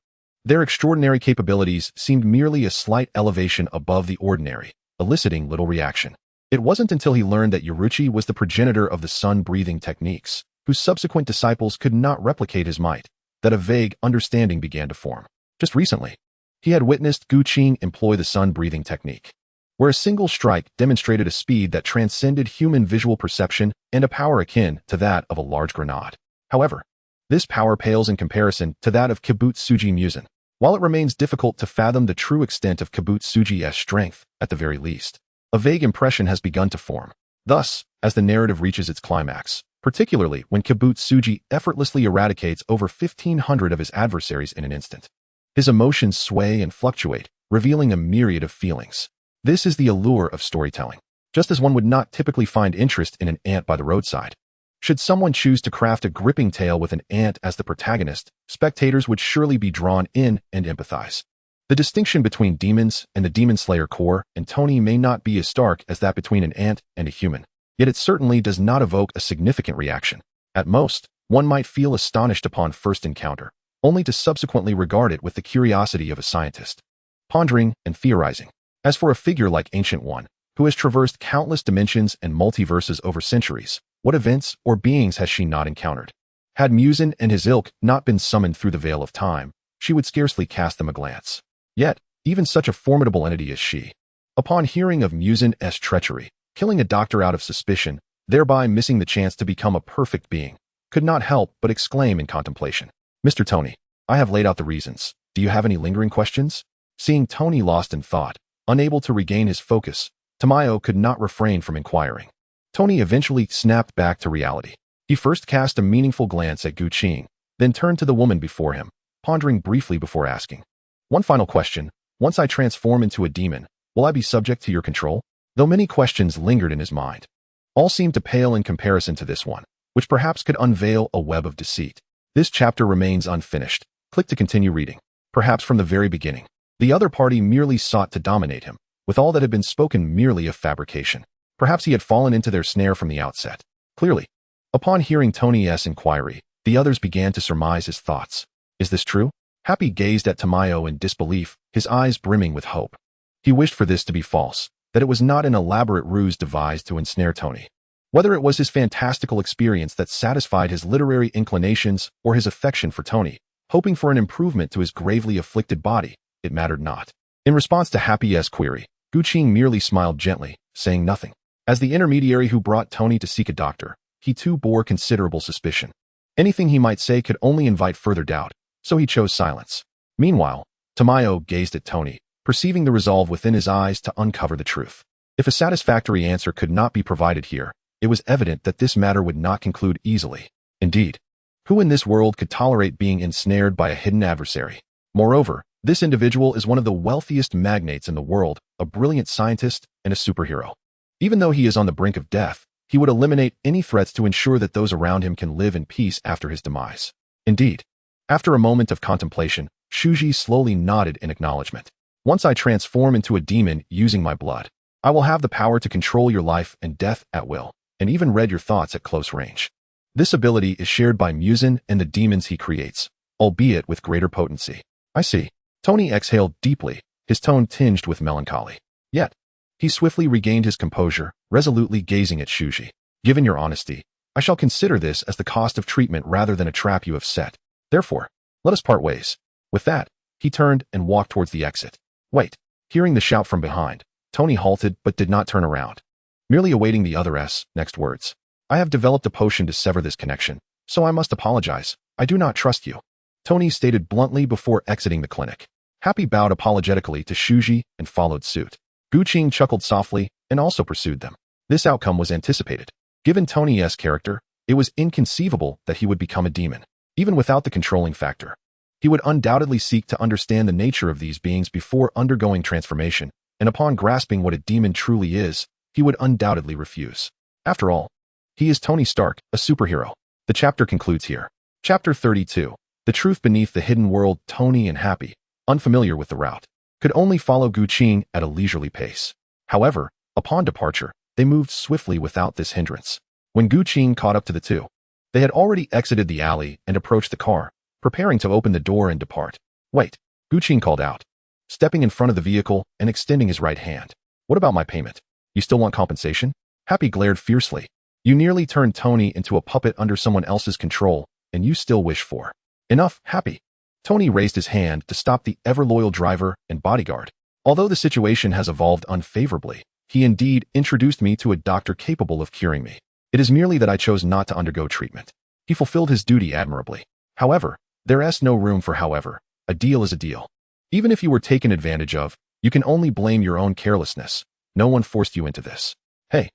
their extraordinary capabilities seemed merely a slight elevation above the ordinary, eliciting little reaction. It wasn't until he learned that Yoriichi was the progenitor of the sun-breathing techniques, whose subsequent disciples could not replicate his might, that a vague understanding began to form. Just recently, he had witnessed Gu Qing employ the sun-breathing technique. where a single strike demonstrated a speed that transcended human visual perception and a power akin to that of a large grenade. However, this power pales in comparison to that of Kibutsuji Musen, while it remains difficult to fathom the true extent of Kibutsuji's strength, at the very least. A vague impression has begun to form. Thus, as the narrative reaches its climax, particularly when Kibutsuji effortlessly eradicates over 1,500 of his adversaries in an instant, his emotions sway and fluctuate, revealing a myriad of feelings. This is the allure of storytelling. Just as one would not typically find interest in an ant by the roadside, should someone choose to craft a gripping tale with an ant as the protagonist, spectators would surely be drawn in and empathize. The distinction between demons and the Demon Slayer core and Tony may not be as stark as that between an ant and a human, yet it certainly does not evoke a significant reaction. At most, one might feel astonished upon first encounter, only to subsequently regard it with the curiosity of a scientist, pondering and theorizing. As for a figure like Ancient One, who has traversed countless dimensions and multiverses over centuries, what events or beings has she not encountered? Had Musen and his ilk not been summoned through the veil of time, she would scarcely cast them a glance. Yet, even such a formidable entity as she, upon hearing of Musen's treachery, killing a doctor out of suspicion, thereby missing the chance to become a perfect being, could not help but exclaim in contemplation, "Mr. Tony, I have laid out the reasons. Do you have any lingering questions?" Seeing Tony lost in thought, unable to regain his focus, Tamayo could not refrain from inquiring. Tony eventually snapped back to reality. He first cast a meaningful glance at Guqing, then turned to the woman before him, pondering briefly before asking, "One final question. Once I transform into a demon, will I be subject to your control?" Though many questions lingered in his mind, all seemed to pale in comparison to this one, which perhaps could unveil a web of deceit. This chapter remains unfinished. Click to continue reading. Perhaps from the very beginning, the other party merely sought to dominate him, with all that had been spoken merely a fabrication. Perhaps he had fallen into their snare from the outset. Clearly, upon hearing Tony's inquiry, the others began to surmise his thoughts. Is this true? Happy gazed at Tamayo in disbelief, his eyes brimming with hope. He wished for this to be false, that it was not an elaborate ruse devised to ensnare Tony. Whether it was his fantastical experience that satisfied his literary inclinations or his affection for Tony, hoping for an improvement to his gravely afflicted body, it mattered not. In response to Happy's query, Guqing merely smiled gently, saying nothing. As the intermediary who brought Tony to seek a doctor, he too bore considerable suspicion. Anything he might say could only invite further doubt, so he chose silence. Meanwhile, Tamayo gazed at Tony, perceiving the resolve within his eyes to uncover the truth. If a satisfactory answer could not be provided here, it was evident that this matter would not conclude easily. Indeed, who in this world could tolerate being ensnared by a hidden adversary? Moreover, this individual is one of the wealthiest magnates in the world, a brilliant scientist, and a superhero. Even though he is on the brink of death, he would eliminate any threats to ensure that those around him can live in peace after his demise. Indeed, after a moment of contemplation, Shuji slowly nodded in acknowledgement. Once I transform into a demon using my blood, I will have the power to control your life and death at will, and even read your thoughts at close range. This ability is shared by Musen and the demons he creates, albeit with greater potency. I see. Tony exhaled deeply, his tone tinged with melancholy. Yet, he swiftly regained his composure, resolutely gazing at Shuji. Given your honesty, I shall consider this as the cost of treatment rather than a trap you have set. Therefore, let us part ways. With that, he turned and walked towards the exit. Wait. Hearing the shout from behind, Tony halted but did not turn around, merely awaiting the other's next words. I have developed a potion to sever this connection, so I must apologize. I do not trust you, Tony stated bluntly before exiting the clinic. Happy bowed apologetically to Shuji and followed suit. Guqing chuckled softly and also pursued them. This outcome was anticipated. Given Tony's character, it was inconceivable that he would become a demon, even without the controlling factor. He would undoubtedly seek to understand the nature of these beings before undergoing transformation, and upon grasping what a demon truly is, he would undoubtedly refuse. After all, he is Tony Stark, a superhero. The chapter concludes here. Chapter 32. The truth beneath the hidden world. Tony and Happy, unfamiliar with the route, could only follow Guqing at a leisurely pace. However, upon departure, they moved swiftly without this hindrance. When Guqing caught up to the two, they had already exited the alley and approached the car, preparing to open the door and depart. Wait, Guqing called out, stepping in front of the vehicle and extending his right hand. What about my payment? You still want compensation? Happy glared fiercely. You nearly turned Tony into a puppet under someone else's control, and you still wish for. Enough, Happy. Tony raised his hand to stop the ever-loyal driver and bodyguard, Although the situation has evolved unfavorably, he indeed introduced me to a doctor capable of curing me. It is merely that I chose not to undergo treatment. He fulfilled his duty admirably. However, there is no room for however. A deal is a deal. Even if you were taken advantage of, you can only blame your own carelessness. No one forced you into this. Hey,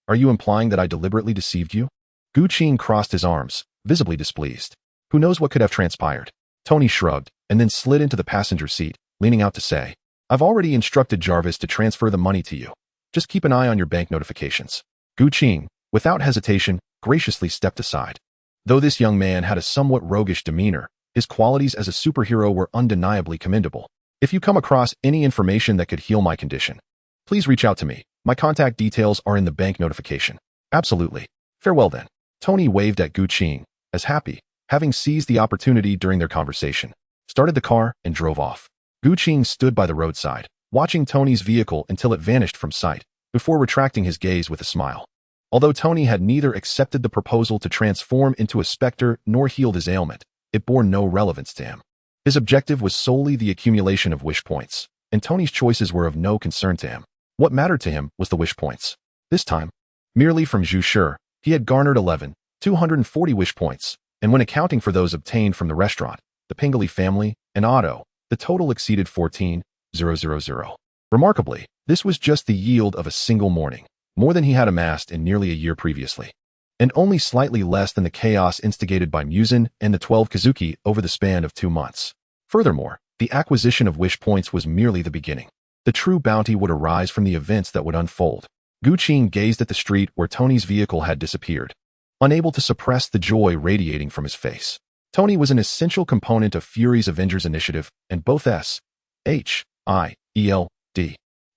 are you implying that I deliberately deceived you? Gu Qing crossed his arms, visibly displeased. Who knows what could have transpired? Tony shrugged, and then slid into the passenger seat, leaning out to say, I've already instructed Jarvis to transfer the money to you. Just keep an eye on your bank notifications. Gu Qing, without hesitation, graciously stepped aside. Though this young man had a somewhat roguish demeanor, his qualities as a superhero were undeniably commendable. If you come across any information that could heal my condition, please reach out to me. My contact details are in the bank notification. Absolutely. Farewell then. Tony waved at Gu Qing, as Happy, having seized the opportunity during their conversation, started the car and drove off. Gu Qing stood by the roadside, watching Tony's vehicle until it vanished from sight, before retracting his gaze with a smile. Although Tony had neither accepted the proposal to transform into a specter nor healed his ailment, it bore no relevance to him. His objective was solely the accumulation of wish points, and Tony's choices were of no concern to him. What mattered to him was the wish points. This time, merely from Zhu Shi, he had garnered 11,240 wish points, and when accounting for those obtained from the restaurant, the Pingoli family, and Otto, the total exceeded 14,000. Remarkably, this was just the yield of a single morning, more than he had amassed in nearly a year previously, and only slightly less than the chaos instigated by Muzan and the 12 Kazuki over the span of 2 months. Furthermore, the acquisition of wish points was merely the beginning. The true bounty would arise from the events that would unfold. Gu Qing gazed at the street where Tony's vehicle had disappeared, unable to suppress the joy radiating from his face. Tony was an essential component of Fury's Avengers initiative, and both S.H.I.E.L.D.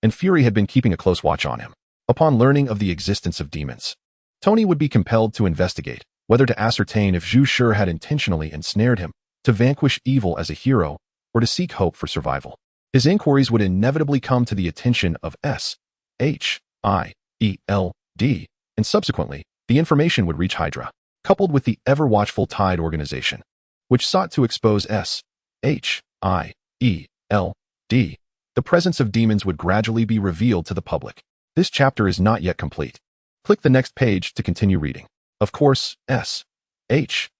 and Fury had been keeping a close watch on him. Upon learning of the existence of demons, Tony would be compelled to investigate, whether to ascertain if Zhu Shi had intentionally ensnared him, to vanquish evil as a hero, or to seek hope for survival. His inquiries would inevitably come to the attention of S.H.I.E.L.D., and subsequently, the information would reach Hydra, coupled with the ever-watchful Tide organization, which sought to expose S.H.I.E.L.D. The presence of demons would gradually be revealed to the public. This chapter is not yet complete. Click the next page to continue reading. Of course, S.H.I.E.L.D.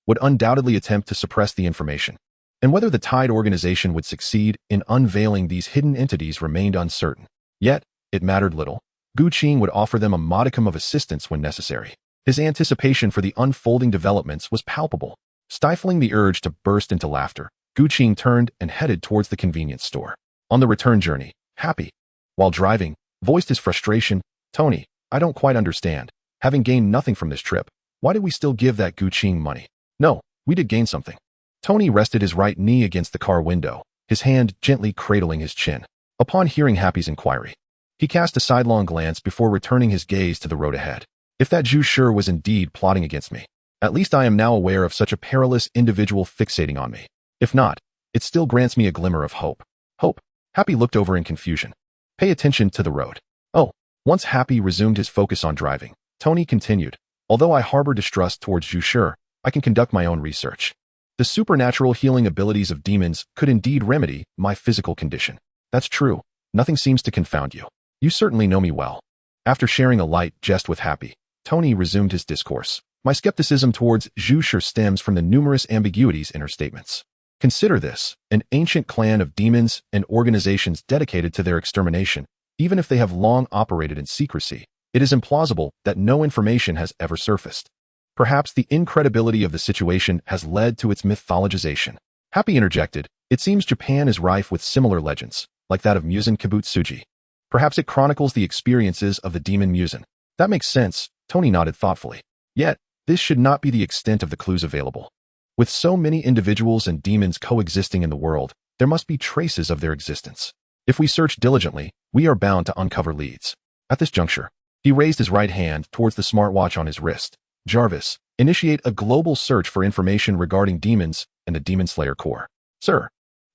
would undoubtedly attempt to suppress the information, and whether the Tide organization would succeed in unveiling these hidden entities remained uncertain. Yet, it mattered little. Gu Qing would offer them a modicum of assistance when necessary. His anticipation for the unfolding developments was palpable. Stifling the urge to burst into laughter, Gu Qing turned and headed towards the convenience store. On the return journey, Happy, while driving, voiced his frustration. Tony, I don't quite understand. Having gained nothing from this trip, why did we still give that Gu Qing money? No, we did gain something. Tony rested his right knee against the car window, his hand gently cradling his chin. Upon hearing Happy's inquiry, he cast a sidelong glance before returning his gaze to the road ahead. If that Zhu Shi was indeed plotting against me, at least I am now aware of such a perilous individual fixating on me. If not, it still grants me a glimmer of hope. Hope? Happy looked over in confusion. Pay attention to the road. Oh, once Happy resumed his focus on driving, Tony continued, although I harbor distrust towards Zhu Shi, I can conduct my own research. The supernatural healing abilities of demons could indeed remedy my physical condition. That's true. Nothing seems to confound you. You certainly know me well. After sharing a light jest with Happy, Tony resumed his discourse. My skepticism towards Zhu Shi stems from the numerous ambiguities in her statements. Consider this, an ancient clan of demons and organizations dedicated to their extermination. Even if they have long operated in secrecy, it is implausible that no information has ever surfaced. Perhaps the incredibility of the situation has led to its mythologization. Happy interjected, it seems Japan is rife with similar legends, like that of Muzan Kibutsuji. Perhaps it chronicles the experiences of the demon Muzan. That makes sense, Tony nodded thoughtfully. Yet, this should not be the extent of the clues available. With so many individuals and demons coexisting in the world, there must be traces of their existence. If we search diligently, we are bound to uncover leads. At this juncture, he raised his right hand towards the smartwatch on his wrist. Jarvis, initiate a global search for information regarding demons and the Demon Slayer Corps. Sir,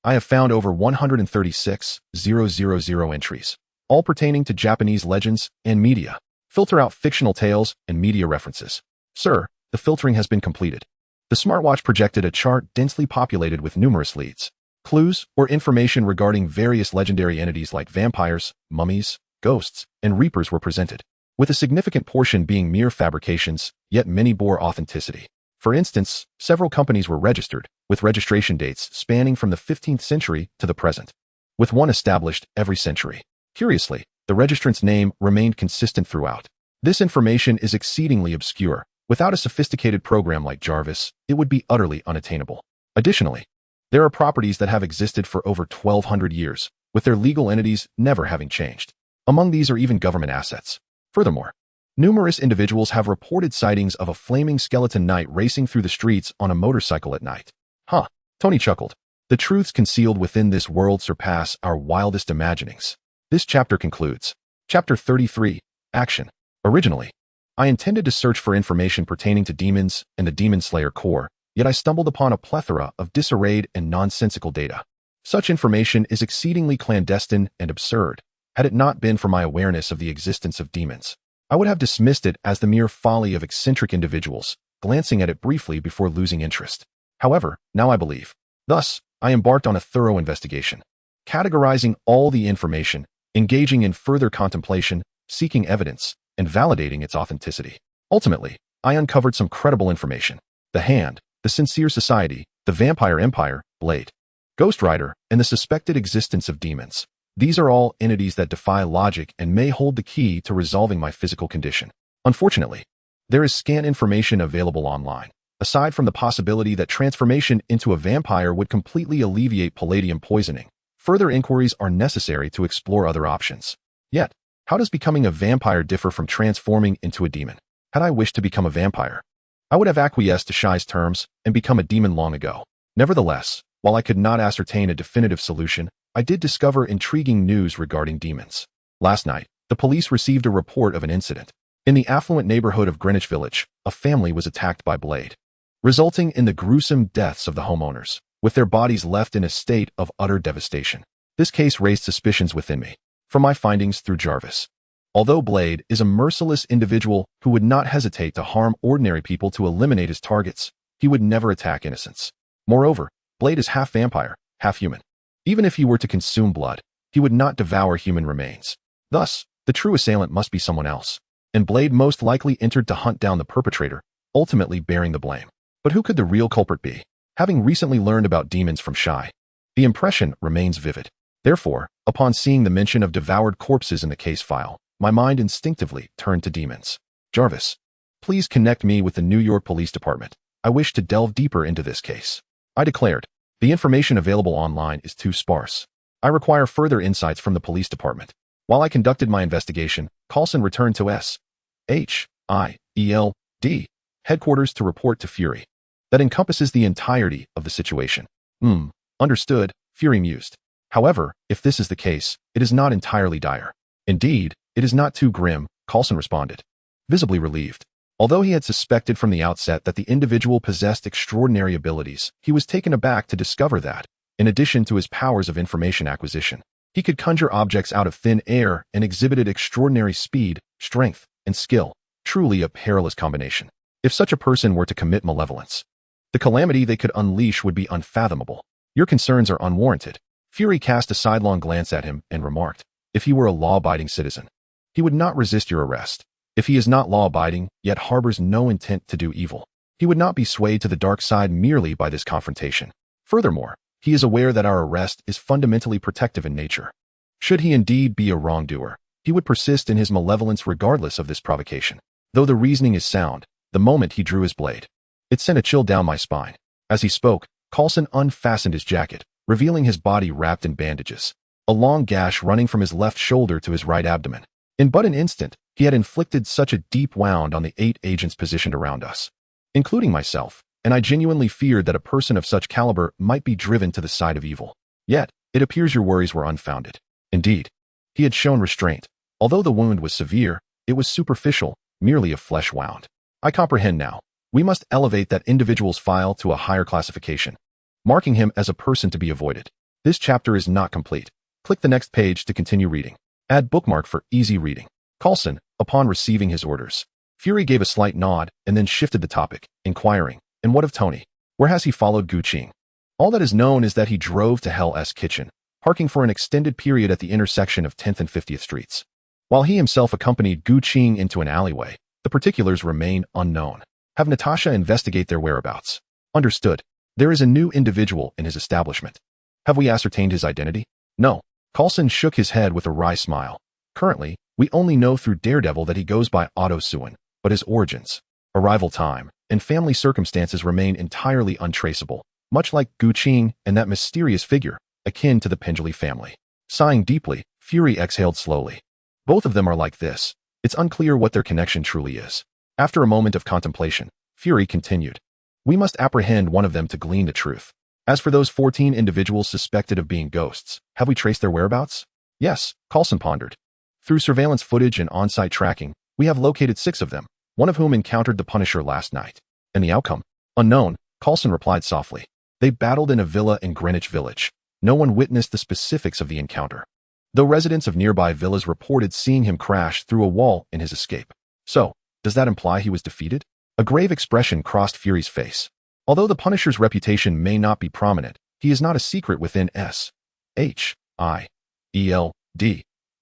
I have found over 136,000 entries, all pertaining to Japanese legends and media. Filter out fictional tales and media references. Sir, the filtering has been completed. The smartwatch projected a chart densely populated with numerous leads. Clues or information regarding various legendary entities like vampires, mummies, ghosts, and reapers were presented, with a significant portion being mere fabrications, yet many bore authenticity. For instance, several companies were registered, with registration dates spanning from the 15th century to the present, with one established every century. Curiously, the registrant's name remained consistent throughout. This information is exceedingly obscure. Without a sophisticated program like Jarvis, it would be utterly unattainable. Additionally, there are properties that have existed for over 1,200 years, with their legal entities never having changed. Among these are even government assets. Furthermore, numerous individuals have reported sightings of a flaming skeleton knight racing through the streets on a motorcycle at night. Huh, Tony chuckled. The truths concealed within this world surpass our wildest imaginings. This chapter concludes. Chapter 33, Action. Originally, I intended to search for information pertaining to demons and the Demon Slayer core, yet I stumbled upon a plethora of disarrayed and nonsensical data. Such information is exceedingly clandestine and absurd. Had it not been for my awareness of the existence of demons, I would have dismissed it as the mere folly of eccentric individuals, glancing at it briefly before losing interest. However, now I believe. Thus, I embarked on a thorough investigation, categorizing all the information, engaging in further contemplation, seeking evidence, and validating its authenticity. Ultimately, I uncovered some credible information. The Hand, the Sincere Society, the Vampire Empire, Blade, Ghost Rider, and the suspected existence of demons. These are all entities that defy logic and may hold the key to resolving my physical condition. Unfortunately, there is scant information available online, aside from the possibility that transformation into a vampire would completely alleviate palladium poisoning. Further inquiries are necessary to explore other options. Yet, how does becoming a vampire differ from transforming into a demon? Had I wished to become a vampire, I would have acquiesced to S.H.I.E.L.D's terms and become a demon long ago. Nevertheless, while I could not ascertain a definitive solution, I did discover intriguing news regarding demons. Last night, the police received a report of an incident. In the affluent neighborhood of Greenwich Village, a family was attacked by Blade, resulting in the gruesome deaths of the homeowners, with their bodies left in a state of utter devastation. This case raised suspicions within me, from my findings through Jarvis. Although Blade is a merciless individual who would not hesitate to harm ordinary people to eliminate his targets, he would never attack innocents. Moreover, Blade is half vampire, half human. Even if he were to consume blood, he would not devour human remains. Thus, the true assailant must be someone else, and Blade most likely entered to hunt down the perpetrator, ultimately bearing the blame. But who could the real culprit be? Having recently learned about demons from S.H.I.E.L.D, the impression remains vivid. Therefore, upon seeing the mention of devoured corpses in the case file, my mind instinctively turned to demons. Jarvis, please connect me with the New York Police Department. I wish to delve deeper into this case. I declared. The information available online is too sparse. I require further insights from the police department. While I conducted my investigation, Coulson returned to S.H.I.E.L.D headquarters to report to Fury. That encompasses the entirety of the situation. Understood, Fury mused. However, if this is the case, it is not entirely dire. Indeed, it is not too grim, Coulson responded, visibly relieved. Although he had suspected from the outset that the individual possessed extraordinary abilities, he was taken aback to discover that, in addition to his powers of information acquisition, he could conjure objects out of thin air and exhibited extraordinary speed, strength, and skill, truly a perilous combination. If such a person were to commit malevolence, the calamity they could unleash would be unfathomable. Your concerns are unwarranted. Fury cast a sidelong glance at him and remarked, if he were a law-abiding citizen, he would not resist your arrest. If he is not law-abiding, yet harbors no intent to do evil, he would not be swayed to the dark side merely by this confrontation. Furthermore, he is aware that our arrest is fundamentally protective in nature. Should he indeed be a wrongdoer, he would persist in his malevolence regardless of this provocation. Though the reasoning is sound, the moment he drew his blade, it sent a chill down my spine. As he spoke, Coulson unfastened his jacket, revealing his body wrapped in bandages, a long gash running from his left shoulder to his right abdomen. In but an instant, he had inflicted such a deep wound on the 8 agents positioned around us, including myself, and I genuinely feared that a person of such caliber might be driven to the side of evil. Yet, it appears your worries were unfounded. Indeed, he had shown restraint. Although the wound was severe, it was superficial, merely a flesh wound. I comprehend now. We must elevate that individual's file to a higher classification, marking him as a person to be avoided. This chapter is not complete. Click the next page to continue reading. Add bookmark for easy reading. Coulson, upon receiving his orders. Fury gave a slight nod and then shifted the topic, inquiring, and what of Tony? Where has he followed Gu Qing? All that is known is that he drove to Hell's Kitchen, parking for an extended period at the intersection of 10th and 50th Streets. While he himself accompanied Gu Qing into an alleyway, the particulars remain unknown. Have Natasha investigate their whereabouts. Understood. There is a new individual in his establishment. Have we ascertained his identity? No. Coulson shook his head with a wry smile. Currently, we only know through Daredevil that he goes by Otto Suin, but his origins, arrival time, and family circumstances remain entirely untraceable, much like Gu Qing and that mysterious figure, akin to the Pendley family. Sighing deeply, Fury exhaled slowly. Both of them are like this. It's unclear what their connection truly is. After a moment of contemplation, Fury continued. We must apprehend one of them to glean the truth. As for those 14 individuals suspected of being ghosts, have we traced their whereabouts? Yes, Coulson pondered. Through surveillance footage and on-site tracking, we have located 6 of them, one of whom encountered the Punisher last night. And the outcome? Unknown, Coulson replied softly. They battled in a villa in Greenwich Village. No one witnessed the specifics of the encounter, though residents of nearby villas reported seeing him crash through a wall in his escape. So, does that imply he was defeated? A grave expression crossed Fury's face. Although the Punisher's reputation may not be prominent, he is not a secret within S.H.I.E.L.D.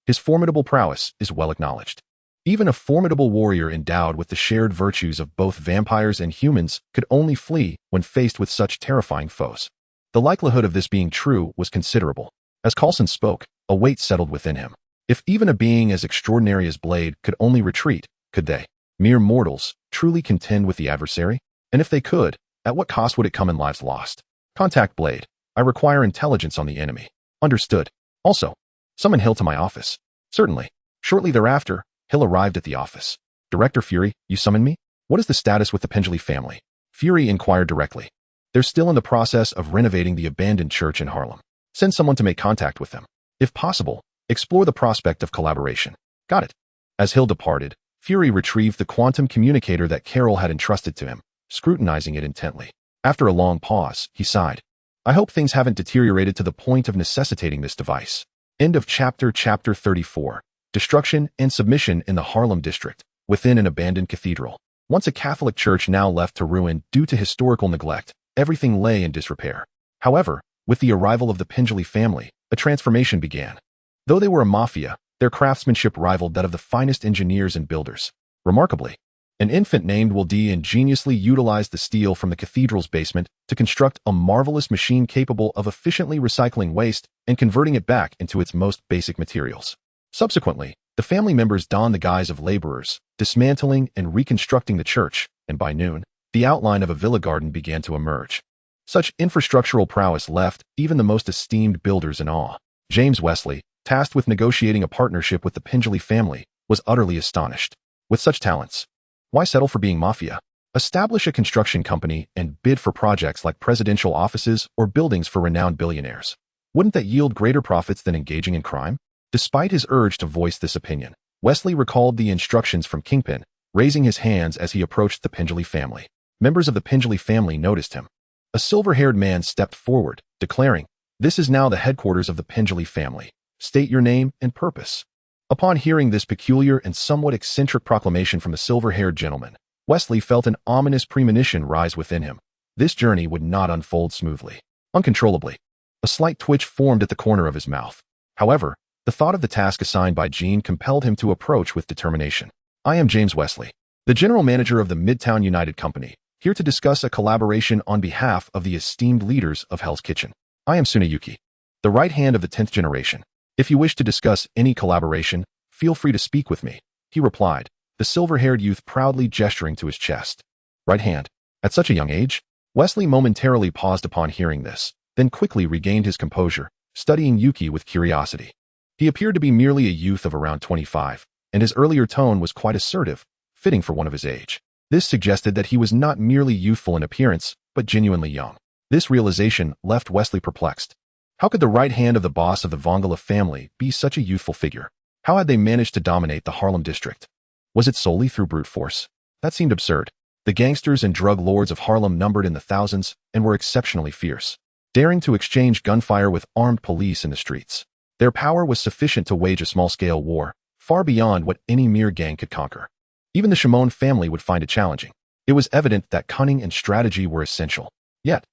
His formidable prowess is well acknowledged. Even a formidable warrior endowed with the shared virtues of both vampires and humans could only flee when faced with such terrifying foes. The likelihood of this being true was considerable. As Coulson spoke, a weight settled within him. If even a being as extraordinary as Blade could only retreat, could they, mere mortals, truly contend with the adversary? And if they could, at what cost would it come in lives lost? Contact Blade. I require intelligence on the enemy. Understood. Also, summon Hill to my office. Certainly. Shortly thereafter, Hill arrived at the office. Director Fury, you summoned me? What is the status with the Pendley family? Fury inquired directly. They're still in the process of renovating the abandoned church in Harlem. Send someone to make contact with them. If possible, explore the prospect of collaboration. Got it. As Hill departed, Fury retrieved the quantum communicator that Carol had entrusted to him, scrutinizing it intently. After a long pause, he sighed. I hope things haven't deteriorated to the point of necessitating this device. End of chapter 34. Destruction and submission in the Harlem district, within an abandoned cathedral. Once a Catholic church now left to ruin due to historical neglect, everything lay in disrepair. However, with the arrival of the Pendley family, a transformation began. Though they were a mafia, their craftsmanship rivaled that of the finest engineers and builders. Remarkably, an infant named Will D ingeniously utilized the steel from the cathedral's basement to construct a marvelous machine capable of efficiently recycling waste and converting it back into its most basic materials. Subsequently, the family members donned the guise of laborers, dismantling and reconstructing the church, and by noon, the outline of a villa garden began to emerge. Such infrastructural prowess left even the most esteemed builders in awe. James Wesley, tasked with negotiating a partnership with the Pendley family, was utterly astonished. With such talents, why settle for being mafia? Establish a construction company and bid for projects like presidential offices or buildings for renowned billionaires. Wouldn't that yield greater profits than engaging in crime? Despite his urge to voice this opinion, Wesley recalled the instructions from Kingpin, raising his hands as he approached the Pendley family. Members of the Pendley family noticed him. A silver-haired man stepped forward, declaring, "This is now the headquarters of the Pendley family. State your name and purpose." Upon hearing this peculiar and somewhat eccentric proclamation from the silver-haired gentleman, Wesley felt an ominous premonition rise within him. This journey would not unfold smoothly. Uncontrollably, a slight twitch formed at the corner of his mouth. However, the thought of the task assigned by Gene compelled him to approach with determination. I am James Wesley, the general manager of the Midtown United Company, here to discuss a collaboration on behalf of the esteemed leaders of Hell's Kitchen. I am Tsuneyuki, the right hand of the 10th generation. If you wish to discuss any collaboration, feel free to speak with me, he replied, the silver-haired youth proudly gesturing to his chest. Right hand. At such a young age? Wesley momentarily paused upon hearing this, then quickly regained his composure, studying Yuki with curiosity. He appeared to be merely a youth of around 25, and his earlier tone was quite assertive, fitting for one of his age. This suggested that he was not merely youthful in appearance, but genuinely young. This realization left Wesley perplexed. How could the right hand of the boss of the Vongala family be such a youthful figure? How had they managed to dominate the Harlem district? Was it solely through brute force? That seemed absurd. The gangsters and drug lords of Harlem numbered in the thousands and were exceptionally fierce, daring to exchange gunfire with armed police in the streets. Their power was sufficient to wage a small-scale war, far beyond what any mere gang could conquer. Even the Shimon family would find it challenging. It was evident that cunning and strategy were essential. Yet,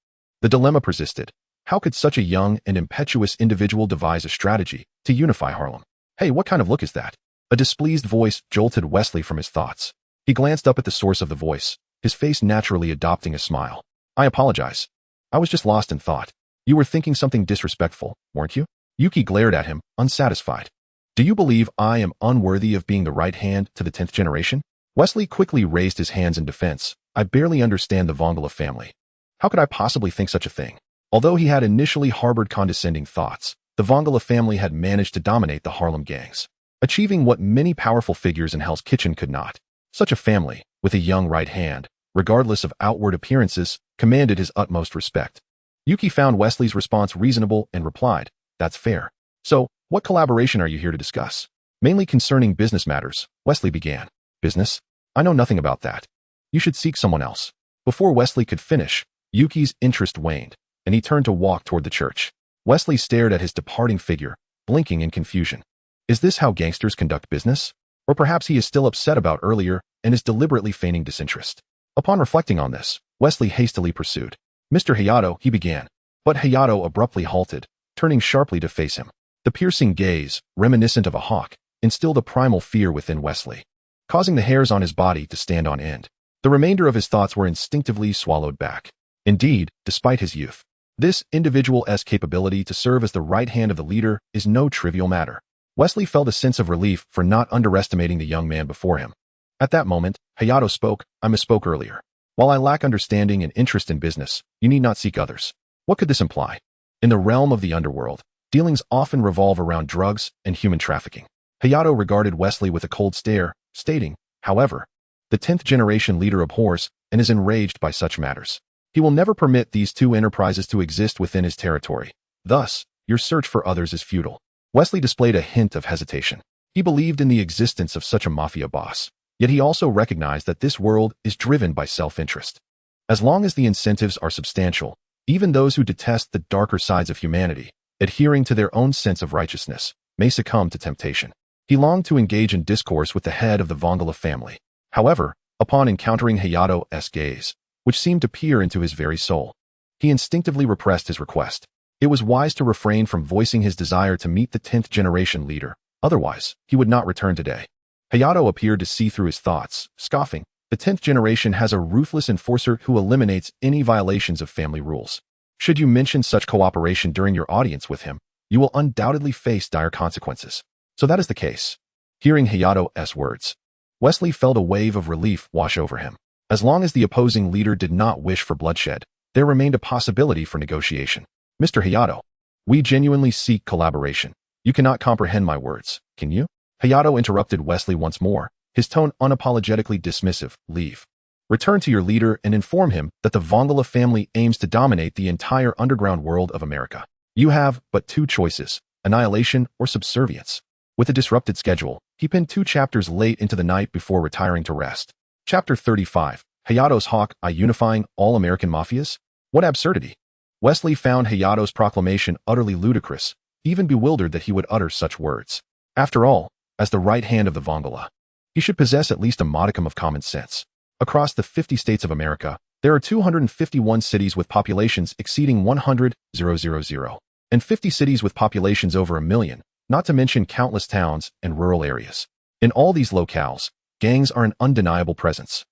The dilemma persisted. How could such a young and impetuous individual devise a strategy to unify Harlem? Hey, what kind of look is that? A displeased voice jolted Wesley from his thoughts. He glanced up at the source of the voice, his face naturally adopting a smile. I apologize. I was just lost in thought. You were thinking something disrespectful, weren't you? Yuki glared at him, unsatisfied. Do you believe I am unworthy of being the right hand to the 10th generation? Wesley quickly raised his hands in defense. I barely understand the Vongala family. How could I possibly think such a thing? Although he had initially harbored condescending thoughts, the Vongala family had managed to dominate the Harlem gangs, achieving what many powerful figures in Hell's Kitchen could not. Such a family, with a young right hand, regardless of outward appearances, commanded his utmost respect. Yuki found Wesley's response reasonable and replied, That's fair. So, what collaboration are you here to discuss? Mainly concerning business matters, Wesley began. Business? I know nothing about that. You should seek someone else. Before Wesley could finish, Yuki's interest waned, and he turned to walk toward the church. Wesley stared at his departing figure, blinking in confusion. Is this how gangsters conduct business? Or perhaps he is still upset about earlier and is deliberately feigning disinterest. Upon reflecting on this, Wesley hastily pursued. Mr. Hayato, he began. But Hayato abruptly halted, turning sharply to face him. The piercing gaze, reminiscent of a hawk, instilled a primal fear within Wesley, causing the hairs on his body to stand on end. The remainder of his thoughts were instinctively swallowed back. Indeed, despite his youth, this individual's capability to serve as the right hand of the leader is no trivial matter. Wesley felt a sense of relief for not underestimating the young man before him. At that moment, Hayato spoke. I misspoke earlier. While I lack understanding and interest in business, you need not seek others. What could this imply? In the realm of the underworld, dealings often revolve around drugs and human trafficking. Hayato regarded Wesley with a cold stare, stating, however, the 10th generation leader abhors and is enraged by such matters. He will never permit these two enterprises to exist within his territory. Thus, your search for others is futile. Wesley displayed a hint of hesitation. He believed in the existence of such a mafia boss, yet he also recognized that this world is driven by self-interest. As long as the incentives are substantial, even those who detest the darker sides of humanity, adhering to their own sense of righteousness, may succumb to temptation. He longed to engage in discourse with the head of the Vongala family. However, upon encountering Hayato's gaze, which seemed to peer into his very soul, he instinctively repressed his request. It was wise to refrain from voicing his desire to meet the 10th generation leader, otherwise, he would not return today. Hayato appeared to see through his thoughts, scoffing. The 10th generation has a ruthless enforcer who eliminates any violations of family rules. Should you mention such cooperation during your audience with him, you will undoubtedly face dire consequences. So that is the case. Hearing Hayato's words, Wesley felt a wave of relief wash over him. As long as the opposing leader did not wish for bloodshed, there remained a possibility for negotiation. Mr. Hayato, we genuinely seek collaboration. You cannot comprehend my words, can you? Hayato interrupted Wesley once more, his tone unapologetically dismissive. Leave. Return to your leader and inform him that the Vongala family aims to dominate the entire underground world of America. You have but two choices, annihilation or subservience. With a disrupted schedule, he pinned 2 chapters late into the night before retiring to rest. Chapter 35, Hayato's Hawk-Eye unifying all American mafias? What absurdity! Wesley found Hayato's proclamation utterly ludicrous, even bewildered that he would utter such words. After all, as the right hand of the Vongala, he should possess at least a modicum of common sense. Across the 50 states of America, there are 251 cities with populations exceeding 100,000, and 50 cities with populations over 1 million, not to mention countless towns and rural areas. In all these locales, gangs are an undeniable presence.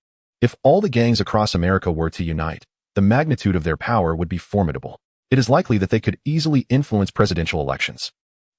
If all the gangs across America were to unite, the magnitude of their power would be formidable. It is likely that they could easily influence presidential elections.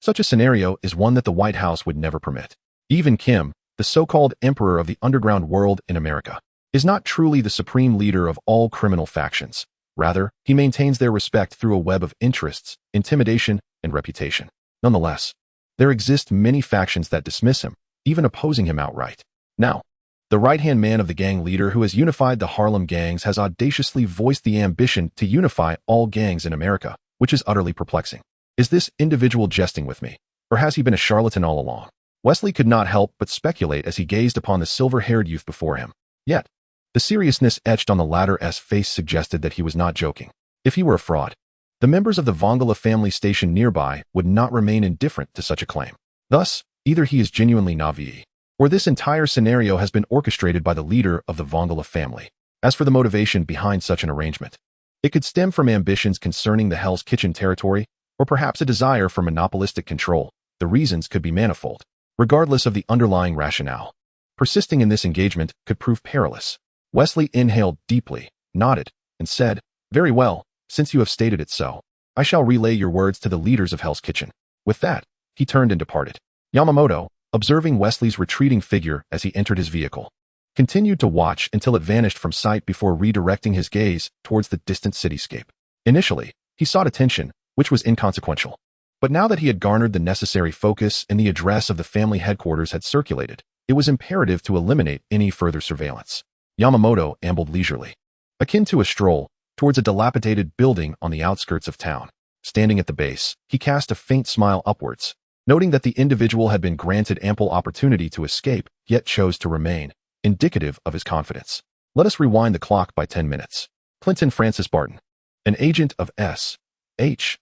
Such a scenario is one that the White House would never permit. Even Kim, the so-called emperor of the underground world in America, is not truly the supreme leader of all criminal factions. Rather, he maintains their respect through a web of interests, intimidation, and reputation. Nonetheless, there exist many factions that dismiss him, even opposing him outright. Now, the right-hand man of the gang leader who has unified the Harlem gangs has audaciously voiced the ambition to unify all gangs in America, which is utterly perplexing. Is this individual jesting with me, or has he been a charlatan all along? Wesley could not help but speculate as he gazed upon the silver-haired youth before him. Yet, the seriousness etched on the latter's face suggested that he was not joking. If he were a fraud, the members of the Vongala family stationed nearby would not remain indifferent to such a claim. Thus, either he is genuinely Navi, or this entire scenario has been orchestrated by the leader of the Vongala family. As for the motivation behind such an arrangement, It could stem from ambitions concerning the Hell's Kitchen territory, or perhaps a desire for monopolistic control. The reasons could be manifold, regardless of the underlying rationale. Persisting in this engagement could prove perilous. Wesley inhaled deeply, nodded, and said, "Very well, since you have stated it so. I shall relay your words to the leaders of Hell's Kitchen." With that, he turned and departed. Yamamoto, observing Wesley's retreating figure as he entered his vehicle, continued to watch until it vanished from sight before redirecting his gaze towards the distant cityscape. Initially, he sought attention, which was inconsequential. But now that he had garnered the necessary focus and the address of the family headquarters had circulated, it was imperative to eliminate any further surveillance. Yamamoto ambled leisurely, akin to a stroll, towards a dilapidated building on the outskirts of town. Standing at the base, he cast a faint smile upwards, noting that the individual had been granted ample opportunity to escape, yet chose to remain, indicative of his confidence. Let us rewind the clock by 10 minutes. Clinton Francis Barton, an agent of S.H.I.E.L.D,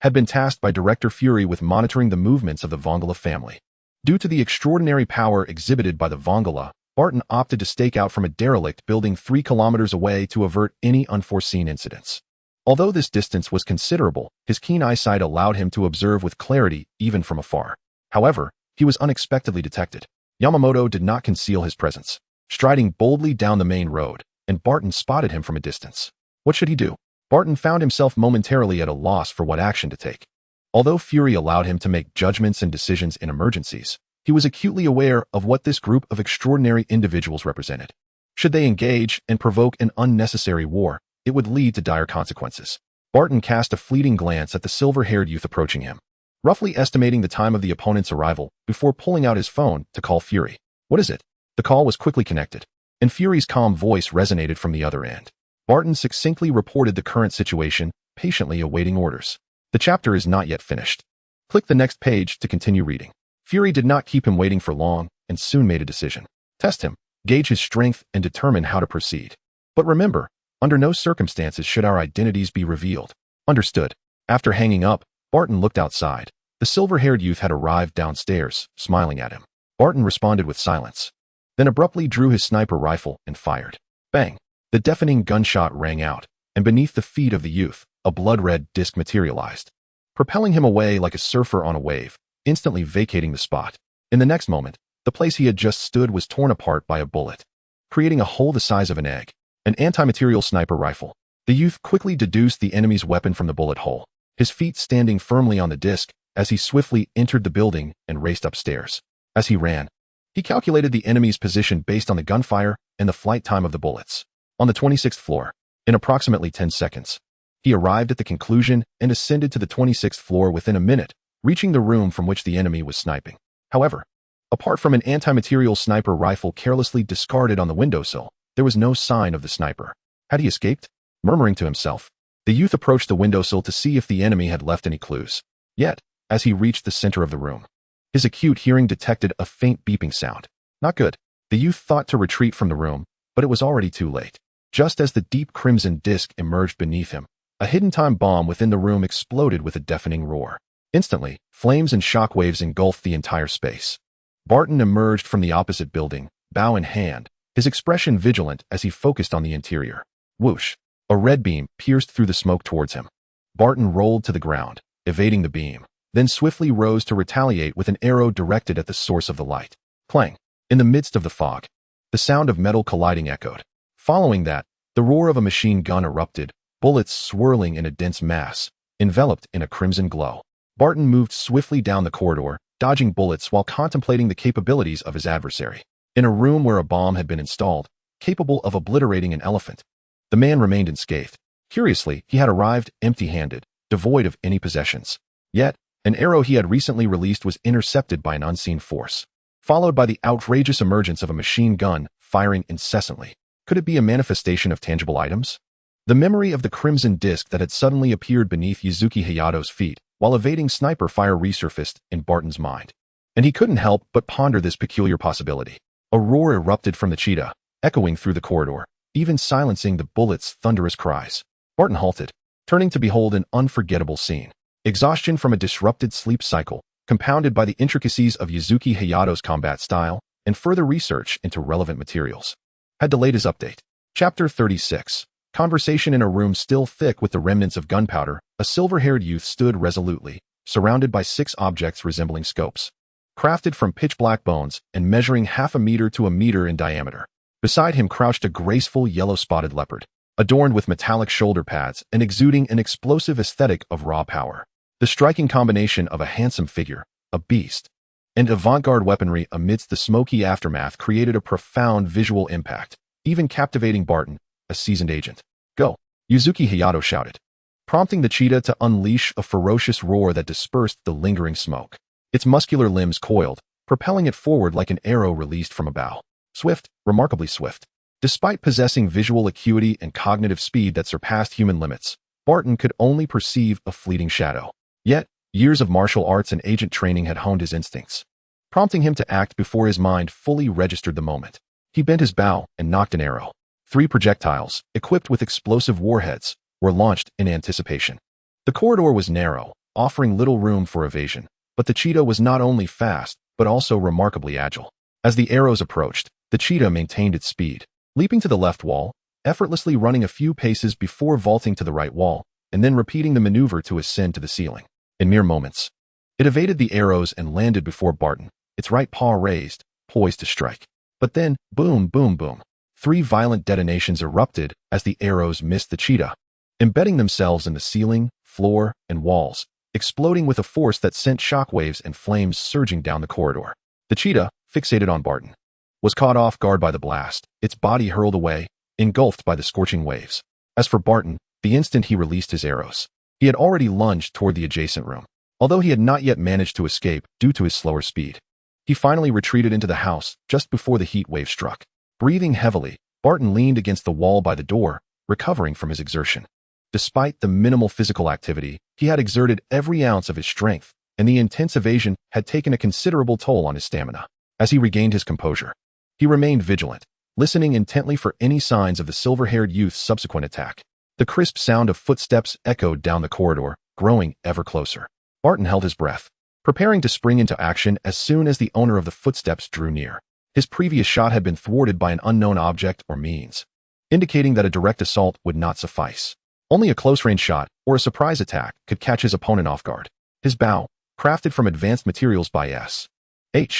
had been tasked by Director Fury with monitoring the movements of the Vongala family. Due to the extraordinary power exhibited by the Vongala, Barton opted to stake out from a derelict building 3 kilometers away to avert any unforeseen incidents. Although this distance was considerable, his keen eyesight allowed him to observe with clarity even from afar. However, he was unexpectedly detected. Yamamoto did not conceal his presence, striding boldly down the main road, and Barton spotted him from a distance. What should he do? Barton found himself momentarily at a loss for what action to take. Although Fury allowed him to make judgments and decisions in emergencies, he was acutely aware of what this group of extraordinary individuals represented. Should they engage and provoke an unnecessary war, it would lead to dire consequences. Barton cast a fleeting glance at the silver-haired youth approaching him, roughly estimating the time of the opponent's arrival before pulling out his phone to call Fury. "What is it?" The call was quickly connected, and Fury's calm voice resonated from the other end. Barton succinctly reported the current situation, patiently awaiting orders. "The chapter is not yet finished. Click the next page to continue reading." Fury did not keep him waiting for long and soon made a decision. Test him, gauge his strength, and determine how to proceed. But remember, under no circumstances should our identities be revealed. Understood. After hanging up, Barton looked outside. The silver-haired youth had arrived downstairs, smiling at him. Barton responded with silence, then abruptly drew his sniper rifle and fired. Bang! The deafening gunshot rang out, and beneath the feet of the youth, a blood-red disc materialized, propelling him away like a surfer on a wave, instantly vacating the spot. In the next moment, the place he had just stood was torn apart by a bullet, creating a hole the size of an egg. An anti-material sniper rifle. The youth quickly deduced the enemy's weapon from the bullet hole, his feet standing firmly on the disc as he swiftly entered the building and raced upstairs. As he ran, he calculated the enemy's position based on the gunfire and the flight time of the bullets. On the 26th floor, in approximately 10 seconds, he arrived at the conclusion and ascended to the 26th floor within a minute, reaching the room from which the enemy was sniping. However, apart from an anti-material sniper rifle carelessly discarded on the windowsill, there was no sign of the sniper. Had he escaped? Murmuring to himself, the youth approached the windowsill to see if the enemy had left any clues. Yet, as he reached the center of the room, his acute hearing detected a faint beeping sound. Not good. The youth thought to retreat from the room, but it was already too late. Just as the deep crimson disc emerged beneath him, a hidden time bomb within the room exploded with a deafening roar. Instantly, flames and shockwaves engulfed the entire space. Barton emerged from the opposite building, bow in hand, his expression vigilant as he focused on the interior. Whoosh! A red beam pierced through the smoke towards him. Barton rolled to the ground, evading the beam, then swiftly rose to retaliate with an arrow directed at the source of the light. Clang! In the midst of the fog, the sound of metal colliding echoed. Following that, the roar of a machine gun erupted, bullets swirling in a dense mass, enveloped in a crimson glow. Barton moved swiftly down the corridor, dodging bullets while contemplating the capabilities of his adversary. In a room where a bomb had been installed, capable of obliterating an elephant, the man remained unscathed. Curiously, he had arrived empty-handed, devoid of any possessions. Yet, an arrow he had recently released was intercepted by an unseen force, followed by the outrageous emergence of a machine gun firing incessantly. Could it be a manifestation of tangible items? The memory of the crimson disc that had suddenly appeared beneath Yuzuki Hayato's feet while evading sniper fire resurfaced in Barton's mind, and he couldn't help but ponder this peculiar possibility. A roar erupted from the cheetah, echoing through the corridor, even silencing the bullet's thunderous cries. Barton halted, turning to behold an unforgettable scene. Exhaustion from a disrupted sleep cycle, compounded by the intricacies of Yuzuki Hayato's combat style and further research into relevant materials, had delayed his update. Chapter 36. Conversation in a room still thick with the remnants of gunpowder, a silver-haired youth stood resolutely, surrounded by 6 objects resembling scopes, crafted from pitch-black bones and measuring half a meter to a meter in diameter. Beside him crouched a graceful yellow-spotted leopard, adorned with metallic shoulder pads and exuding an explosive aesthetic of raw power. The striking combination of a handsome figure, a beast, and avant-garde weaponry amidst the smoky aftermath created a profound visual impact, even captivating Barton, a seasoned agent. "Go!" Yuzuki Hayato shouted, prompting the cheetah to unleash a ferocious roar that dispersed the lingering smoke. Its muscular limbs coiled, propelling it forward like an arrow released from a bow. Swift, remarkably swift. Despite possessing visual acuity and cognitive speed that surpassed human limits, Barton could only perceive a fleeting shadow. Yet, years of martial arts and agent training had honed his instincts, prompting him to act before his mind fully registered the moment. He bent his bow and nocked an arrow. 3 projectiles, equipped with explosive warheads, were launched in anticipation. The corridor was narrow, offering little room for evasion, but the cheetah was not only fast, but also remarkably agile. As the arrows approached, the cheetah maintained its speed, leaping to the left wall, effortlessly running a few paces before vaulting to the right wall, and then repeating the maneuver to ascend to the ceiling. In mere moments, it evaded the arrows and landed before Barton, its right paw raised, poised to strike. But then, boom, boom, boom. 3 violent detonations erupted as the arrows missed the cheetah, embedding themselves in the ceiling, floor, and walls, exploding with a force that sent shockwaves and flames surging down the corridor. The cheetah, fixated on Barton, was caught off guard by the blast, its body hurled away, engulfed by the scorching waves. As for Barton, the instant he released his arrows, he had already lunged toward the adjacent room, although he had not yet managed to escape due to his slower speed. He finally retreated into the house just before the heat wave struck. Breathing heavily, Barton leaned against the wall by the door, recovering from his exertion. Despite the minimal physical activity, he had exerted every ounce of his strength, and the intense evasion had taken a considerable toll on his stamina. As he regained his composure, he remained vigilant, listening intently for any signs of the silver-haired youth's subsequent attack. The crisp sound of footsteps echoed down the corridor, growing ever closer. Barton held his breath, preparing to spring into action as soon as the owner of the footsteps drew near. His previous shot had been thwarted by an unknown object or means, indicating that a direct assault would not suffice. Only a close-range shot or a surprise attack could catch his opponent off guard. His bow, crafted from advanced materials by S.H.I.E.L.D,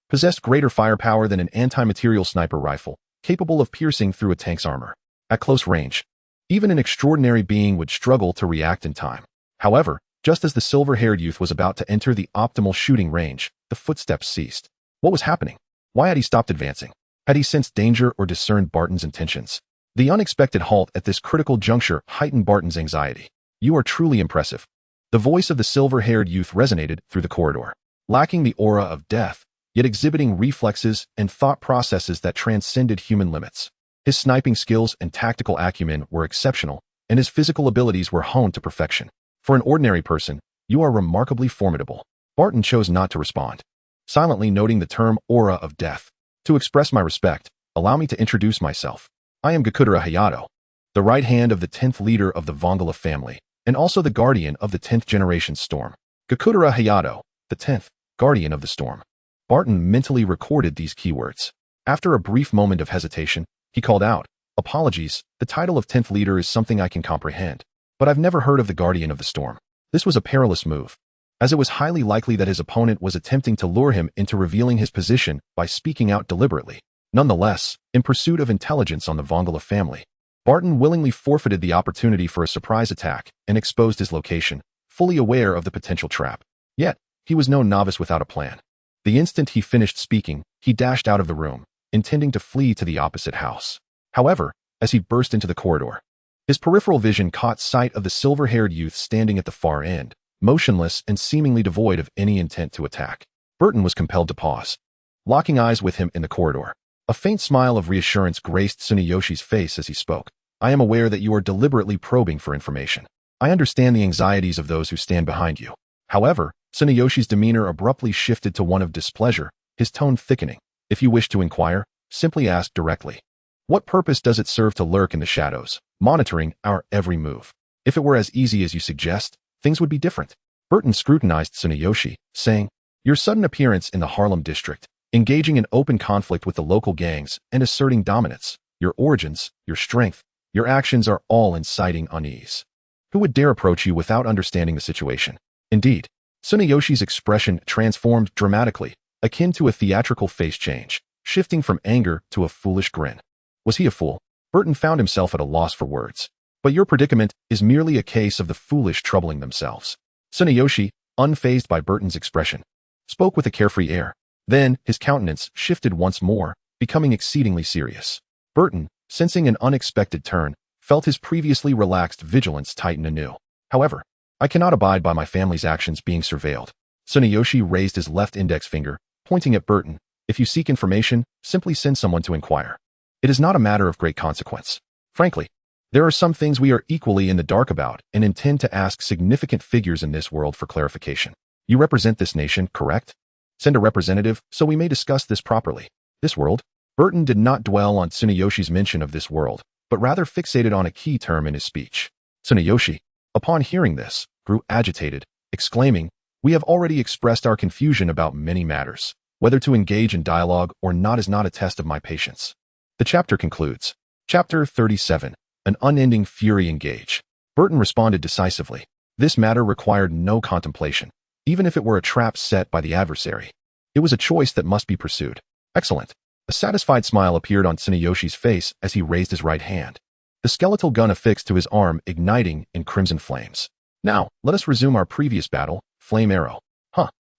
possessed greater firepower than an anti-material sniper rifle, capable of piercing through a tank's armor. At close range, even an extraordinary being would struggle to react in time. However, just as the silver-haired youth was about to enter the optimal shooting range, the footsteps ceased. What was happening? Why had he stopped advancing? Had he sensed danger or discerned Barton's intentions? The unexpected halt at this critical juncture heightened Barton's anxiety. "You are truly impressive." The voice of the silver-haired youth resonated through the corridor, lacking the aura of death, yet exhibiting reflexes and thought processes that transcended human limits. His sniping skills and tactical acumen were exceptional, and his physical abilities were honed to perfection. "For an ordinary person, you are remarkably formidable." Barton chose not to respond, silently noting the term aura of death. "To express my respect, allow me to introduce myself. I am Gakudera Hayato, the right hand of the 10th leader of the Vongala family, and also the guardian of the 10th generation storm." Gakudera Hayato, the 10th, guardian of the storm. Barton mentally recorded these keywords. After a brief moment of hesitation, he called out, "Apologies, the title of 10th leader is something I can comprehend, but I've never heard of the guardian of the storm." This was a perilous move, as it was highly likely that his opponent was attempting to lure him into revealing his position by speaking out deliberately. Nonetheless, in pursuit of intelligence on the Vongala family, Barton willingly forfeited the opportunity for a surprise attack and exposed his location, fully aware of the potential trap. Yet, he was no novice without a plan. The instant he finished speaking, he dashed out of the room, intending to flee to the opposite house. However, as he burst into the corridor, his peripheral vision caught sight of the silver-haired youth standing at the far end, motionless and seemingly devoid of any intent to attack. Barton was compelled to pause, locking eyes with him in the corridor. A faint smile of reassurance graced Tsuneyoshi's face as he spoke. "I am aware that you are deliberately probing for information. I understand the anxieties of those who stand behind you." However, Tsuneyoshi's demeanor abruptly shifted to one of displeasure, his tone thickening. "If you wish to inquire, simply ask directly. What purpose does it serve to lurk in the shadows, monitoring our every move? If it were as easy as you suggest, things would be different." Barton scrutinized Tsuneyoshi, saying, "Your sudden appearance in the Harlem district, engaging in open conflict with the local gangs and asserting dominance, Your origins, your strength, your actions are all inciting unease. Who would dare approach you without understanding the situation? Indeed, Tsuneyoshi's expression transformed dramatically, akin to a theatrical face change, shifting from anger to a foolish grin. Was he a fool? Burton found himself at a loss for words. But your predicament is merely a case of the foolish troubling themselves. Tsuneyoshi, unfazed by Burton's expression, spoke with a carefree air. Then, his countenance shifted once more, becoming exceedingly serious. Burton, sensing an unexpected turn, felt his previously relaxed vigilance tighten anew. However, I cannot abide by my family's actions being surveilled. Tsuneyoshi raised his left index finger, pointing at Burton. If you seek information, simply send someone to inquire. It is not a matter of great consequence. Frankly, there are some things we are equally in the dark about and intend to ask significant figures in this world for clarification. You represent this nation, correct? Send a representative so we may discuss this properly. This world? Burton did not dwell on Tsuneyoshi's mention of this world, but rather fixated on a key term in his speech. Tsuneyoshi, upon hearing this, grew agitated, exclaiming, "We have already expressed our confusion about many matters. Whether to engage in dialogue or not is not a test of my patience." The chapter concludes. Chapter 37. An unending fury engage. Burton responded decisively. This matter required no contemplation, even if it were a trap set by the adversary. It was a choice that must be pursued. Excellent. A satisfied smile appeared on Tsuneyoshi's face as he raised his right hand, the skeletal gun affixed to his arm igniting in crimson flames. Now, let us resume our previous battle, Flame Arrow.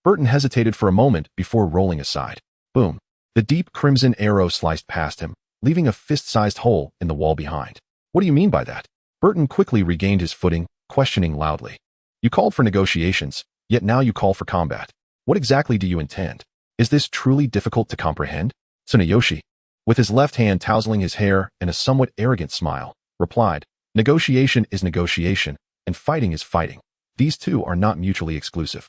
Burton hesitated for a moment before rolling aside. Boom. The deep crimson arrow sliced past him, leaving a fist-sized hole in the wall behind. What do you mean by that? Burton quickly regained his footing, questioning loudly. You called for negotiations, yet now you call for combat. What exactly do you intend? Is this truly difficult to comprehend? Tsuneyoshi, with his left hand tousling his hair and a somewhat arrogant smile, replied, Negotiation is negotiation, and fighting is fighting. These two are not mutually exclusive.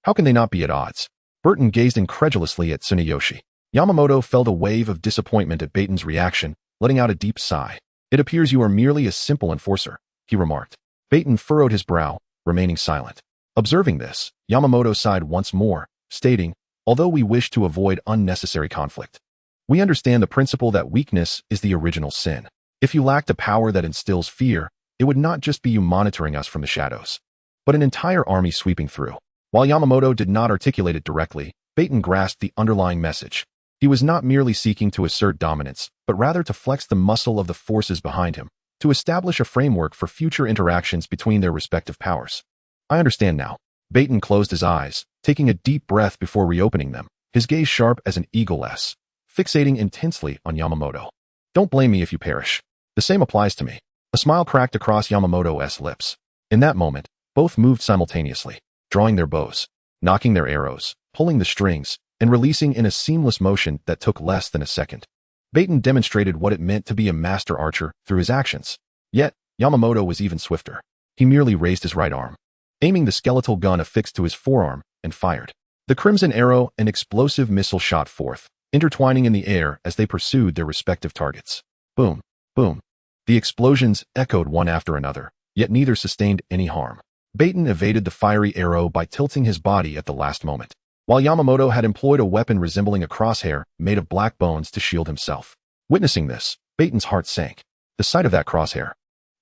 How can they not be at odds? Burton gazed incredulously at Tsuneyoshi. Yamamoto felt a wave of disappointment at Burton's reaction, letting out a deep sigh. It appears you are merely a simple enforcer, he remarked. Burton furrowed his brow, remaining silent. Observing this, Yamamoto sighed once more, stating, although we wish to avoid unnecessary conflict, we understand the principle that weakness is the original sin. If you lacked a power that instills fear, it would not just be you monitoring us from the shadows, but an entire army sweeping through. While Yamamoto did not articulate it directly, Burton grasped the underlying message. He was not merely seeking to assert dominance, but rather to flex the muscle of the forces behind him, to establish a framework for future interactions between their respective powers. I understand now. Burton closed his eyes, taking a deep breath before reopening them, his gaze sharp as an eagle's, fixating intensely on Yamamoto. Don't blame me if you perish. The same applies to me. A smile cracked across Yamamoto's lips. In that moment, both moved simultaneously, drawing their bows, knocking their arrows, pulling the strings, and releasing in a seamless motion that took less than a second. Burton demonstrated what it meant to be a master archer through his actions. Yet, Yamamoto was even swifter. He merely raised his right arm, aiming the skeletal gun affixed to his forearm, and fired. The crimson arrow and explosive missile shot forth, intertwining in the air as they pursued their respective targets. Boom, boom. The explosions echoed one after another, yet neither sustained any harm. Burton evaded the fiery arrow by tilting his body at the last moment, while Yamamoto had employed a weapon resembling a crosshair made of black bones to shield himself. Witnessing this, Burton's heart sank. The sight of that crosshair,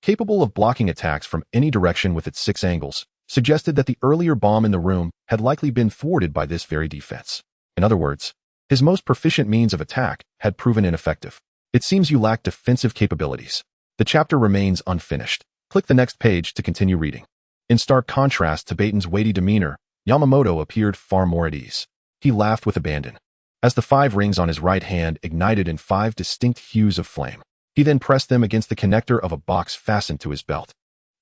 capable of blocking attacks from any direction with its 6 angles, suggested that the earlier bomb in the room had likely been thwarted by this very defense. In other words, his most proficient means of attack had proven ineffective. It seems you lack defensive capabilities. The chapter remains unfinished. Click the next page to continue reading. In stark contrast to Burton's weighty demeanor, Yamamoto appeared far more at ease. He laughed with abandon, as the 5 rings on his right hand ignited in 5 distinct hues of flame. He then pressed them against the connector of a box fastened to his belt.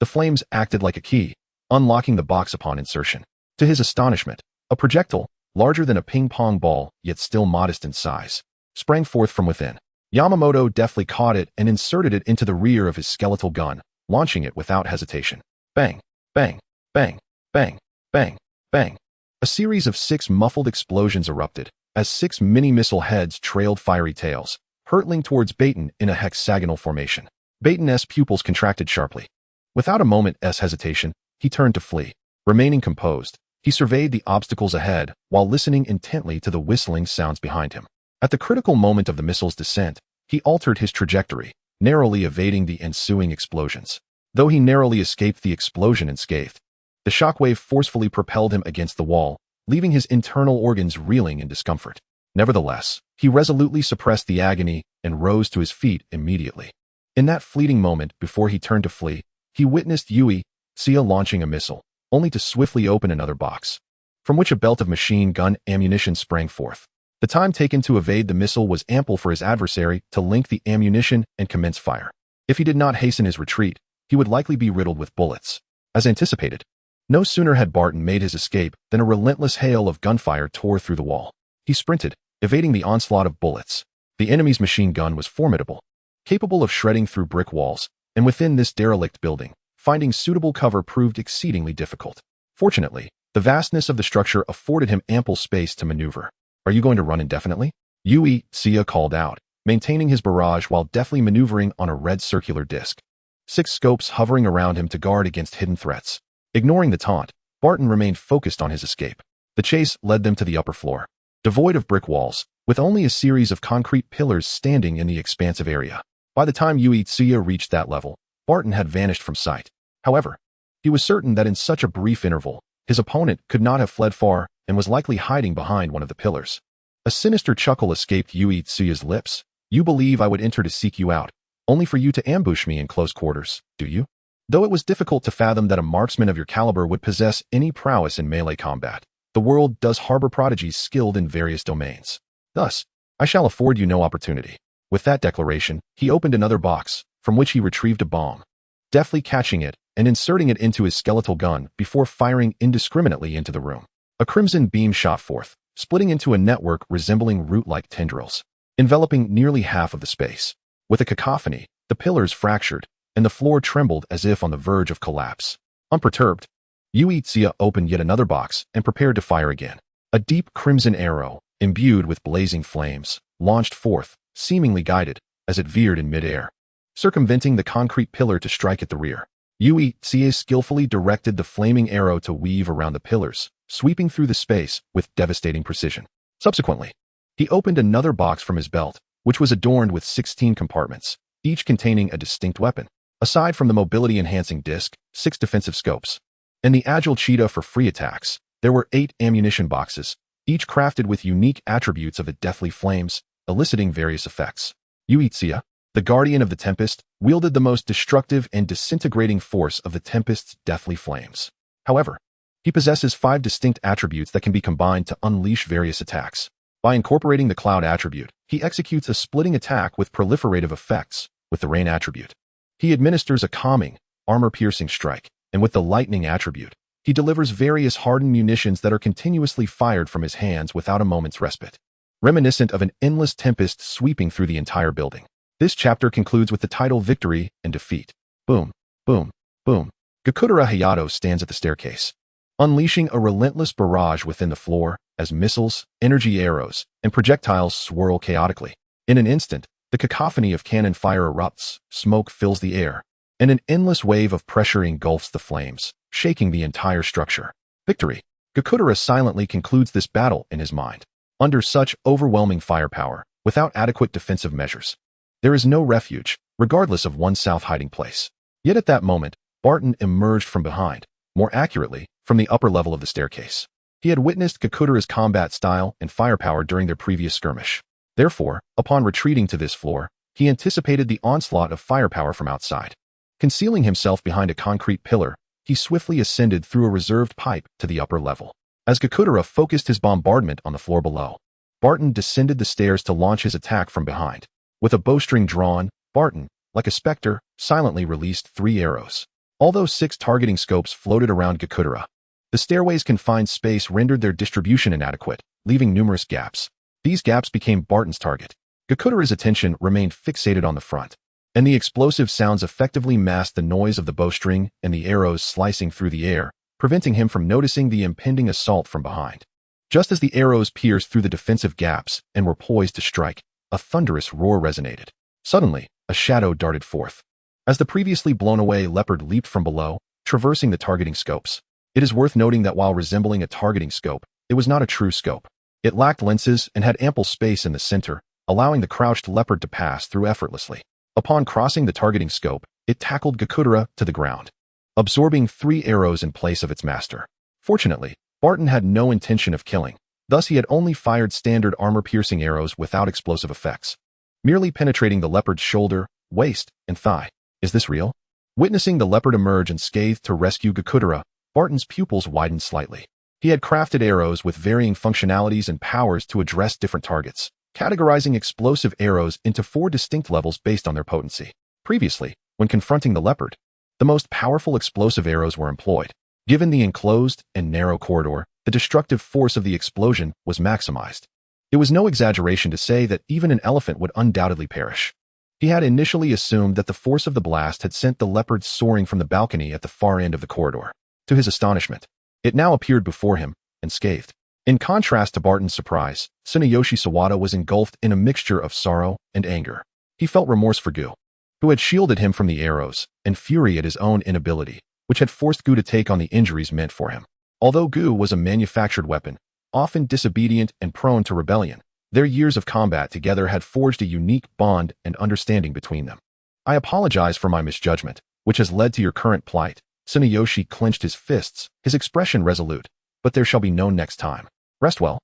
The flames acted like a key, unlocking the box upon insertion. To his astonishment, a projectile, larger than a ping-pong ball, yet still modest in size, sprang forth from within. Yamamoto deftly caught it and inserted it into the rear of his skeletal gun, launching it without hesitation. Bang, bang, bang, bang, bang, bang. A series of 6 muffled explosions erupted, as 6 mini-missile heads trailed fiery tails, hurtling towards Burton in a hexagonal formation. Burton's pupils contracted sharply. Without a moment's hesitation, he turned to flee. Remaining composed, he surveyed the obstacles ahead while listening intently to the whistling sounds behind him. At the critical moment of the missile's descent, He altered his trajectory, narrowly evading the ensuing explosions. Though he narrowly escaped the explosion unscathed, the shockwave forcefully propelled him against the wall, leaving his internal organs reeling in discomfort. Nevertheless, he resolutely suppressed the agony and rose to his feet immediately. In that fleeting moment before he turned to flee, he witnessed S.H.I.E.L.D launching a missile, only to swiftly open another box, from which a belt of machine gun ammunition sprang forth. The time taken to evade the missile was ample for his adversary to link the ammunition and commence fire. If he did not hasten his retreat, he would likely be riddled with bullets. As anticipated, no sooner had Barton made his escape than a relentless hail of gunfire tore through the wall. He sprinted, evading the onslaught of bullets. The enemy's machine gun was formidable, capable of shredding through brick walls, and within this derelict building, finding suitable cover proved exceedingly difficult. Fortunately, the vastness of the structure afforded him ample space to maneuver. "Are you going to run indefinitely?" S.H.I.E.L.D called out, maintaining his barrage while deftly maneuvering on a red circular disc. 6 scopes hovering around him to guard against hidden threats. Ignoring the taunt, Barton remained focused on his escape. The chase led them to the upper floor, devoid of brick walls, with only a series of concrete pillars standing in the expansive area. By the time S.H.I.E.L.D reached that level, Barton had vanished from sight. However, he was certain that in such a brief interval, his opponent could not have fled far and was likely hiding behind one of the pillars. A sinister chuckle escaped S.H.I.E.L.D's lips. "You believe I would enter to seek you out, only for you to ambush me in close quarters, do you?" Though it was difficult to fathom that a marksman of your caliber would possess any prowess in melee combat, the world does harbor prodigies skilled in various domains. Thus, I shall afford you no opportunity. With that declaration, he opened another box, from which he retrieved a bomb, deftly catching it and inserting it into his skeletal gun before firing indiscriminately into the room. A crimson beam shot forth, splitting into a network resembling root-like tendrils, enveloping nearly half of the space. With a cacophony, the pillars fractured, and the floor trembled as if on the verge of collapse. Unperturbed, S.H.I.E.L.D opened yet another box and prepared to fire again. A deep crimson arrow, imbued with blazing flames, launched forth, seemingly guided, as it veered in midair, circumventing the concrete pillar to strike at the rear. S.H.I.E.L.D skillfully directed the flaming arrow to weave around the pillars, sweeping through the space with devastating precision. Subsequently, he opened another box from his belt, which was adorned with 16 compartments, each containing a distinct weapon. Aside from the mobility-enhancing disc, 6 defensive scopes, and the agile cheetah for free attacks, there were 8 ammunition boxes, each crafted with unique attributes of the deathly flames, eliciting various effects. S.H.I.E.L.D, the guardian of the Tempest, wielded the most destructive and disintegrating force of the Tempest's deathly flames. However, he possesses 5 distinct attributes that can be combined to unleash various attacks. By incorporating the cloud attribute, he executes a splitting attack with proliferative effects. With the rain attribute, he administers a calming, armor-piercing strike, and with the lightning attribute, he delivers various hardened munitions that are continuously fired from his hands without a moment's respite, reminiscent of an endless tempest sweeping through the entire building. This chapter concludes with the title Victory and Defeat. Boom, boom, boom. Gakudera Hayato stands at the staircase, unleashing a relentless barrage within the floor as missiles, energy arrows, and projectiles swirl chaotically. In an instant, the cacophony of cannon fire erupts, smoke fills the air, and an endless wave of pressure engulfs the flames, shaking the entire structure. Victory. Gakudera silently concludes this battle in his mind. Under such overwhelming firepower, without adequate defensive measures, there is no refuge, regardless of one's south hiding place. Yet at that moment, Barton emerged from behind, more accurately, from the upper level of the staircase. He had witnessed Gakudera's combat style and firepower during their previous skirmish. Therefore, upon retreating to this floor, he anticipated the onslaught of firepower from outside. Concealing himself behind a concrete pillar, he swiftly ascended through a reserved pipe to the upper level. As Gakudera focused his bombardment on the floor below, Barton descended the stairs to launch his attack from behind. With a bowstring drawn, Barton, like a specter, silently released 3 arrows. Although 6 targeting scopes floated around Gakudera, the stairway's confined space rendered their distribution inadequate, leaving numerous gaps. These gaps became Barton's target. Gakudera's attention remained fixated on the front, and the explosive sounds effectively masked the noise of the bowstring and the arrows slicing through the air, preventing him from noticing the impending assault from behind. Just as the arrows pierced through the defensive gaps and were poised to strike, a thunderous roar resonated. Suddenly, a shadow darted forth. As the previously blown-away leopard leaped from below, traversing the targeting scopes. It is worth noting that while resembling a targeting scope, it was not a true scope. It lacked lenses and had ample space in the center, allowing the crouched leopard to pass through effortlessly. Upon crossing the targeting scope, it tackled Gakudera to the ground, absorbing 3 arrows in place of its master. Fortunately, Barton had no intention of killing. Thus he had only fired standard armor-piercing arrows without explosive effects, merely penetrating the leopard's shoulder, waist, and thigh. Is this real? Witnessing the leopard emerge unscathed to rescue Gakudera, Barton's pupils widened slightly. He had crafted arrows with varying functionalities and powers to address different targets, categorizing explosive arrows into 4 distinct levels based on their potency. Previously, when confronting the leopard, the most powerful explosive arrows were employed. Given the enclosed and narrow corridor, the destructive force of the explosion was maximized. It was no exaggeration to say that even an elephant would undoubtedly perish. He had initially assumed that the force of the blast had sent the leopard soaring from the balcony at the far end of the corridor. To his astonishment, it now appeared before him, unscathed. In contrast to Barton's surprise, Tsunayoshi Sawada was engulfed in a mixture of sorrow and anger. He felt remorse for Gu, who had shielded him from the arrows, and fury at his own inability, which had forced Gu to take on the injuries meant for him. Although Gu was a manufactured weapon, often disobedient and prone to rebellion, their years of combat together had forged a unique bond and understanding between them. I apologize for my misjudgment, which has led to your current plight. Tsunayoshi clenched his fists, his expression resolute. But there shall be no next time. Rest well.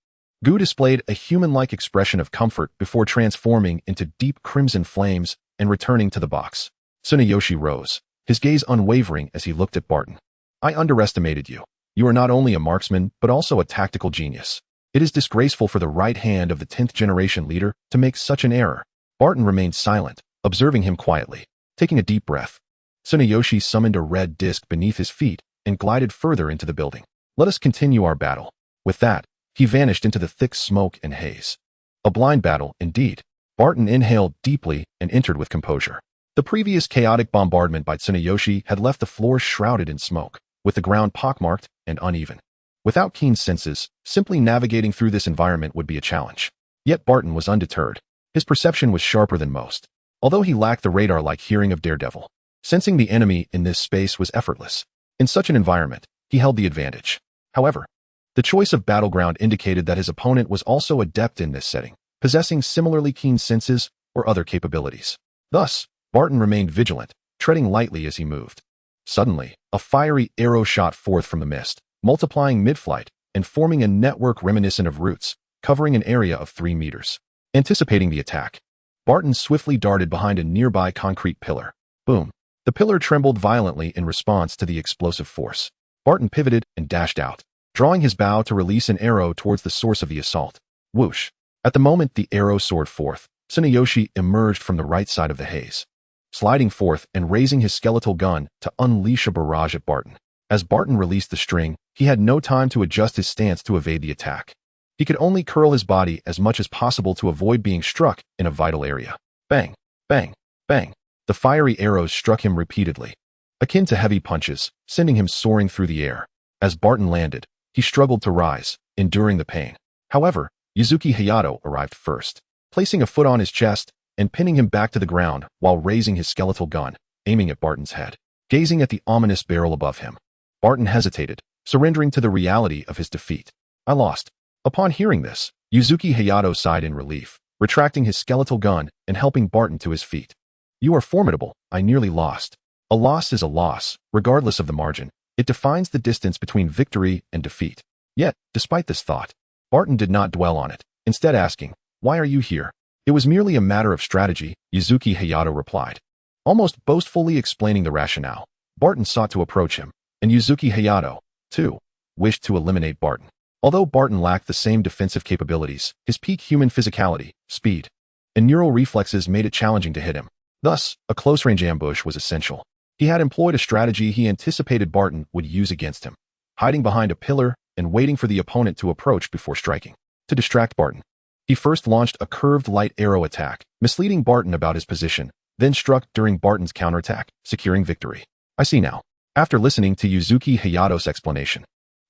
Gu displayed a human-like expression of comfort before transforming into deep crimson flames and returning to the box. Tsunayoshi rose, his gaze unwavering as he looked at Barton. I underestimated you. You are not only a marksman, but also a tactical genius. It is disgraceful for the right hand of the 10th generation leader to make such an error. Barton remained silent, observing him quietly. Taking a deep breath, Tsunayoshi summoned a red disc beneath his feet and glided further into the building. Let us continue our battle. With that, he vanished into the thick smoke and haze. A blind battle, indeed. Barton inhaled deeply and entered with composure. The previous chaotic bombardment by Tsunayoshi had left the floor shrouded in smoke, with the ground pockmarked and uneven. Without keen senses, simply navigating through this environment would be a challenge. Yet Barton was undeterred. His perception was sharper than most, although he lacked the radar-like hearing of Daredevil. Sensing the enemy in this space was effortless. In such an environment, he held the advantage. However, the choice of battleground indicated that his opponent was also adept in this setting, possessing similarly keen senses or other capabilities. Thus, Barton remained vigilant, treading lightly as he moved. Suddenly, a fiery arrow shot forth from the mist, multiplying mid-flight and forming a network reminiscent of roots, covering an area of 3 meters. Anticipating the attack, Barton swiftly darted behind a nearby concrete pillar. Boom! The pillar trembled violently in response to the explosive force. Barton pivoted and dashed out, drawing his bow to release an arrow towards the source of the assault. Whoosh! At the moment the arrow soared forth, Tsunayoshi emerged from the right side of the haze, sliding forth and raising his skeletal gun to unleash a barrage at Barton. As Barton released the string, he had no time to adjust his stance to evade the attack. He could only curl his body as much as possible to avoid being struck in a vital area. Bang! Bang! Bang! The fiery arrows struck him repeatedly, akin to heavy punches, sending him soaring through the air. As Barton landed, he struggled to rise, enduring the pain. However, Yuzuki Hayato arrived first, placing a foot on his chest and pinning him back to the ground while raising his skeletal gun, aiming at Barton's head. Gazing at the ominous barrel above him, Barton hesitated, surrendering to the reality of his defeat. I lost. Upon hearing this, Yuzuki Hayato sighed in relief, retracting his skeletal gun and helping Barton to his feet. You are formidable. I nearly lost. A loss is a loss, regardless of the margin. It defines the distance between victory and defeat. Yet, despite this thought, Barton did not dwell on it, instead asking, why are you here? It was merely a matter of strategy, Yuzuki Hayato replied. Almost boastfully explaining the rationale, Barton sought to approach him, and Yuzuki Hayato, too, wished to eliminate Barton. Although Barton lacked the same defensive capabilities, his peak human physicality, speed, and neural reflexes made it challenging to hit him. Thus, a close-range ambush was essential. He had employed a strategy he anticipated Barton would use against him, hiding behind a pillar and waiting for the opponent to approach before striking. To distract Barton, he first launched a curved light arrow attack, misleading Barton about his position, then struck during Barton's counterattack, securing victory. I see now. After listening to Yuzuki Hayato's explanation,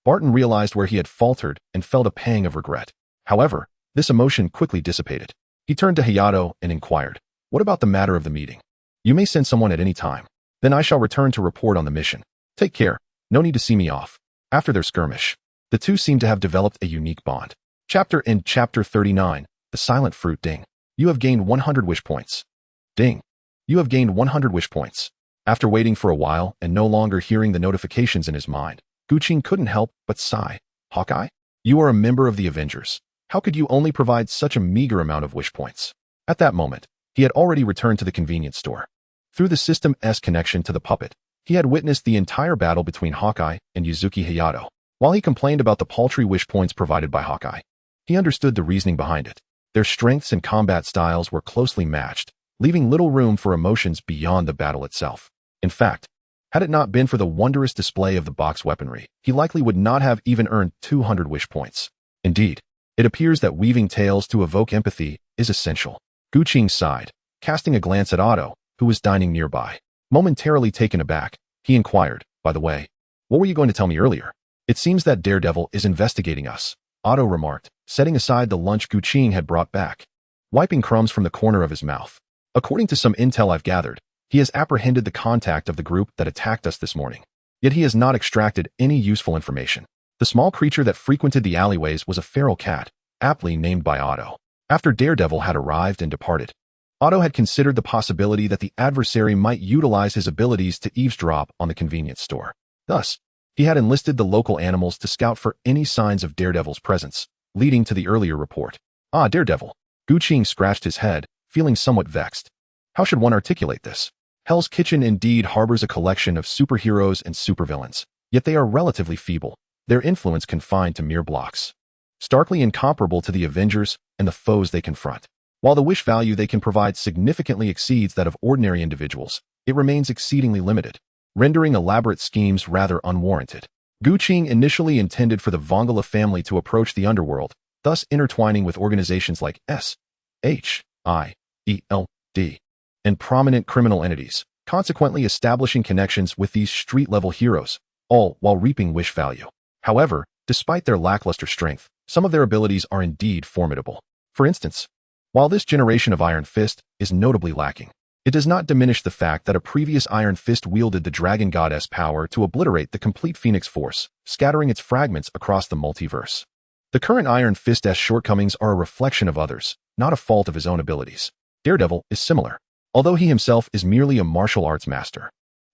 Barton realized where he had faltered and felt a pang of regret. However, this emotion quickly dissipated. He turned to Hayato and inquired, what about the matter of the meeting? You may send someone at any time. Then I shall return to report on the mission. Take care. No need to see me off. After their skirmish, the two seemed to have developed a unique bond. Chapter 39, The Silent Fruit Ding. You have gained 100 wish points. Ding. You have gained 100 wish points. After waiting for a while and no longer hearing the notifications in his mind, Guqing couldn't help but sigh. Hawkeye? You are a member of the Avengers. How could you only provide such a meager amount of wish points? At that moment, he had already returned to the convenience store. Through the System S connection to the puppet, he had witnessed the entire battle between Hawkeye and Yuzuki Hayato. While he complained about the paltry wish points provided by Hawkeye, he understood the reasoning behind it. Their strengths and combat styles were closely matched, leaving little room for emotions beyond the battle itself. In fact, had it not been for the wondrous display of the box weaponry, he likely would not have even earned 200 wish points. Indeed, it appears that weaving tales to evoke empathy is essential. Guqing sighed, casting a glance at Otto, who was dining nearby. Momentarily taken aback, he inquired, by the way, what were you going to tell me earlier? It seems that Daredevil is investigating us, Otto remarked, setting aside the lunch Guqing had brought back, wiping crumbs from the corner of his mouth. According to some intel I've gathered, he has apprehended the contact of the group that attacked us this morning. Yet he has not extracted any useful information. The small creature that frequented the alleyways was a feral cat, aptly named by Otto. After Daredevil had arrived and departed, Otto had considered the possibility that the adversary might utilize his abilities to eavesdrop on the convenience store. Thus, he had enlisted the local animals to scout for any signs of Daredevil's presence, leading to the earlier report. Ah, Daredevil. Guqing scratched his head, feeling somewhat vexed. How should one articulate this? Hell's Kitchen indeed harbors a collection of superheroes and supervillains, yet they are relatively feeble, their influence confined to mere blocks. Starkly incomparable to the Avengers and the foes they confront. While the wish value they can provide significantly exceeds that of ordinary individuals, it remains exceedingly limited, rendering elaborate schemes rather unwarranted. Guqing initially intended for the Vongala family to approach the underworld, thus intertwining with organizations like S.H.I.E.L.D. and prominent criminal entities, consequently establishing connections with these street-level heroes, all while reaping wish value. However, despite their lackluster strength, some of their abilities are indeed formidable. For instance, while this generation of Iron Fist is notably lacking, it does not diminish the fact that a previous Iron Fist wielded the Dragon Goddess power to obliterate the complete Phoenix Force, scattering its fragments across the multiverse. The current Iron Fist's shortcomings are a reflection of others, not a fault of his own abilities. Daredevil is similar, although he himself is merely a martial arts master.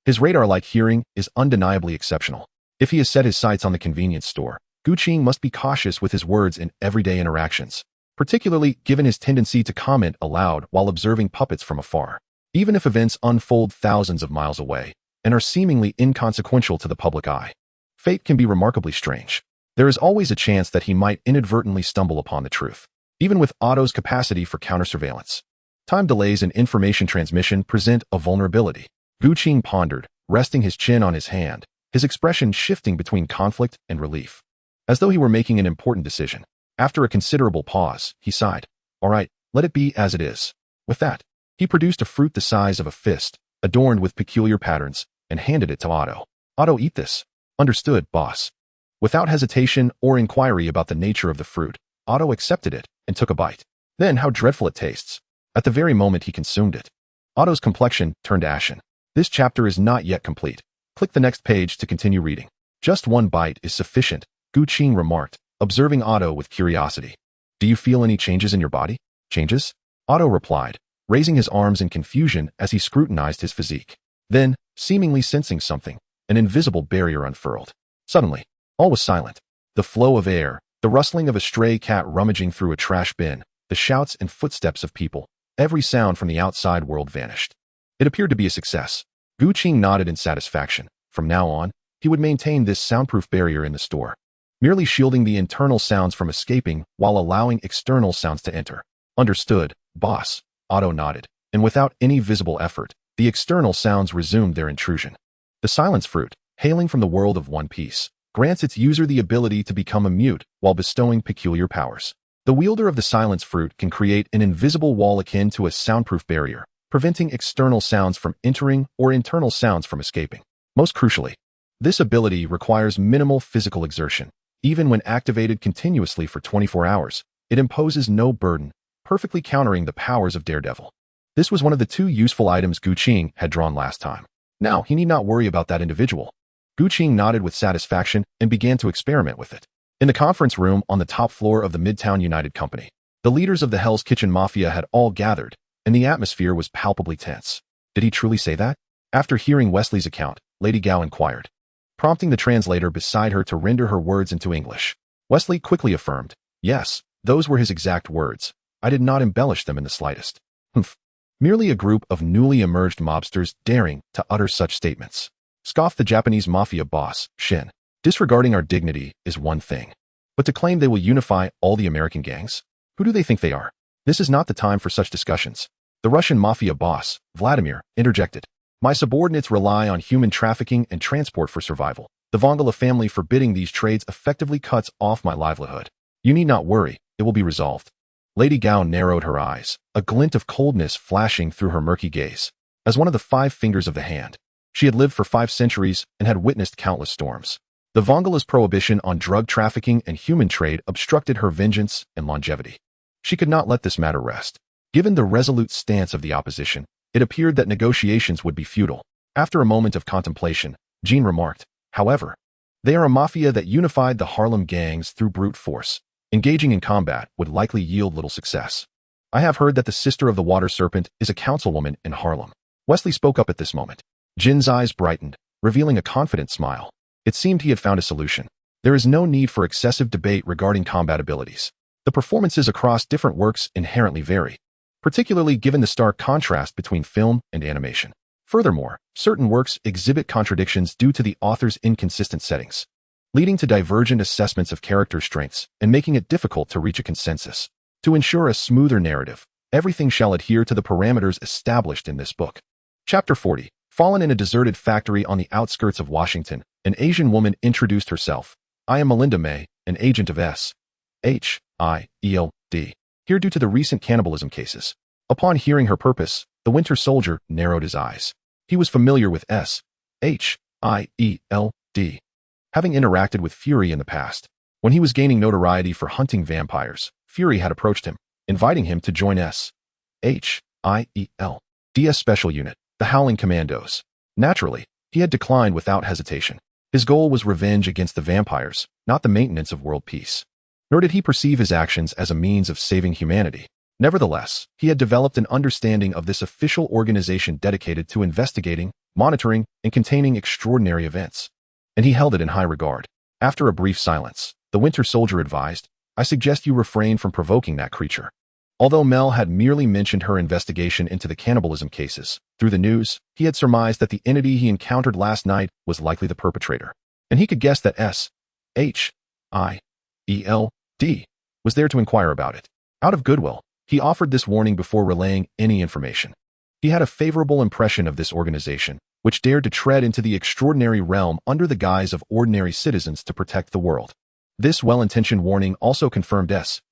His radar-like hearing is undeniably exceptional. If he has set his sights on the convenience store, Guqing must be cautious with his words in everyday interactions, particularly given his tendency to comment aloud while observing puppets from afar. Even if events unfold thousands of miles away and are seemingly inconsequential to the public eye, fate can be remarkably strange. There is always a chance that he might inadvertently stumble upon the truth. Even with Otto's capacity for counter-surveillance, time delays in information transmission present a vulnerability. Guqing pondered, resting his chin on his hand, his expression shifting between conflict and relief, as though he were making an important decision. After a considerable pause, he sighed. All right, let it be as it is. With that, he produced a fruit the size of a fist, adorned with peculiar patterns, and handed it to Otto. Otto, eat this. Understood, boss. Without hesitation or inquiry about the nature of the fruit, Otto accepted it and took a bite. Then how dreadful it tastes. At the very moment he consumed it, Otto's complexion turned ashen. This chapter is not yet complete. Click the next page to continue reading. Just one bite is sufficient, Guqing remarked, observing Otto with curiosity. Do you feel any changes in your body? Changes? Otto replied, raising his arms in confusion as he scrutinized his physique. Then, seemingly sensing something, an invisible barrier unfurled. Suddenly, all was silent. The flow of air, the rustling of a stray cat rummaging through a trash bin, the shouts and footsteps of people, every sound from the outside world vanished. It appeared to be a success. Guqing nodded in satisfaction. From now on, he would maintain this soundproof barrier in the store, merely shielding the internal sounds from escaping while allowing external sounds to enter. Understood, boss, Otto nodded, and without any visible effort, the external sounds resumed their intrusion. The silence fruit, hailing from the world of One Piece, grants its user the ability to become a mute while bestowing peculiar powers. The wielder of the silence fruit can create an invisible wall akin to a soundproof barrier, preventing external sounds from entering or internal sounds from escaping. Most crucially, this ability requires minimal physical exertion. Even when activated continuously for 24 hours, it imposes no burden, perfectly countering the powers of Daredevil. This was one of the two useful items Guqing had drawn last time. Now, he need not worry about that individual. Guqing nodded with satisfaction and began to experiment with it. In the conference room on the top floor of the Midtown United Company, The leaders of the Hell's Kitchen Mafia had all gathered, and the atmosphere was palpably tense. Did he truly say that? After hearing Wesley's account, Lady Gao inquired, prompting the translator beside her to render her words into English. Wesley quickly affirmed, yes, those were his exact words. I did not embellish them in the slightest. Humph. Merely a group of newly emerged mobsters daring to utter such statements. Scoffed the Japanese mafia boss, Shin. Disregarding our dignity is one thing. But to claim they will unify all the American gangs? Who do they think they are? This is not the time for such discussions. The Russian mafia boss, Vladimir, interjected. My subordinates rely on human trafficking and transport for survival. The Vongala family forbidding these trades effectively cuts off my livelihood. You need not worry, it will be resolved. Lady Gao narrowed her eyes, a glint of coldness flashing through her murky gaze. As one of the 5 fingers of the hand, she had lived for 5 centuries and had witnessed countless storms. The Vongala's prohibition on drug trafficking and human trade obstructed her vengeance and longevity. She could not let this matter rest. Given the resolute stance of the opposition, it appeared that negotiations would be futile. After a moment of contemplation, Jean remarked, however, they are a mafia that unified the Harlem gangs through brute force. Engaging in combat would likely yield little success. I have heard that the sister of the water serpent is a councilwoman in Harlem. Wesley spoke up at this moment. Jin's eyes brightened, revealing a confident smile. It seemed he had found a solution. There is no need for excessive debate regarding combat abilities. The performances across different works inherently vary, particularly given the stark contrast between film and animation. Furthermore, certain works exhibit contradictions due to the author's inconsistent settings, leading to divergent assessments of character strengths and making it difficult to reach a consensus. To ensure a smoother narrative, everything shall adhere to the parameters established in this book. Chapter 40. Fallen in a deserted factory on the outskirts of Washington, an Asian woman introduced herself. I am Melinda May, an agent of S.H.I.E.L.D. here due to the recent cannibalism cases. Upon hearing her purpose, the Winter Soldier narrowed his eyes. He was familiar with S.H.I.E.L.D, having interacted with Fury in the past. When he was gaining notoriety for hunting vampires, Fury had approached him, inviting him to join S.H.I.E.L.D's special unit, the Howling Commandos. Naturally, he had declined without hesitation. His goal was revenge against the vampires, not the maintenance of world peace. Nor did he perceive his actions as a means of saving humanity. Nevertheless, he had developed an understanding of this official organization dedicated to investigating, monitoring, and containing extraordinary events. And he held it in high regard. After a brief silence, the Winter Soldier advised, I suggest you refrain from provoking that creature. Although Mel had merely mentioned her investigation into the cannibalism cases, through the news, he had surmised that the entity he encountered last night was likely the perpetrator. And he could guess that S.H.I.E.L.D. was there to inquire about it. Out of goodwill, he offered this warning before relaying any information. He had a favorable impression of this organization, which dared to tread into the extraordinary realm under the guise of ordinary citizens to protect the world. This well-intentioned warning also confirmed S.H.I.E.L.D's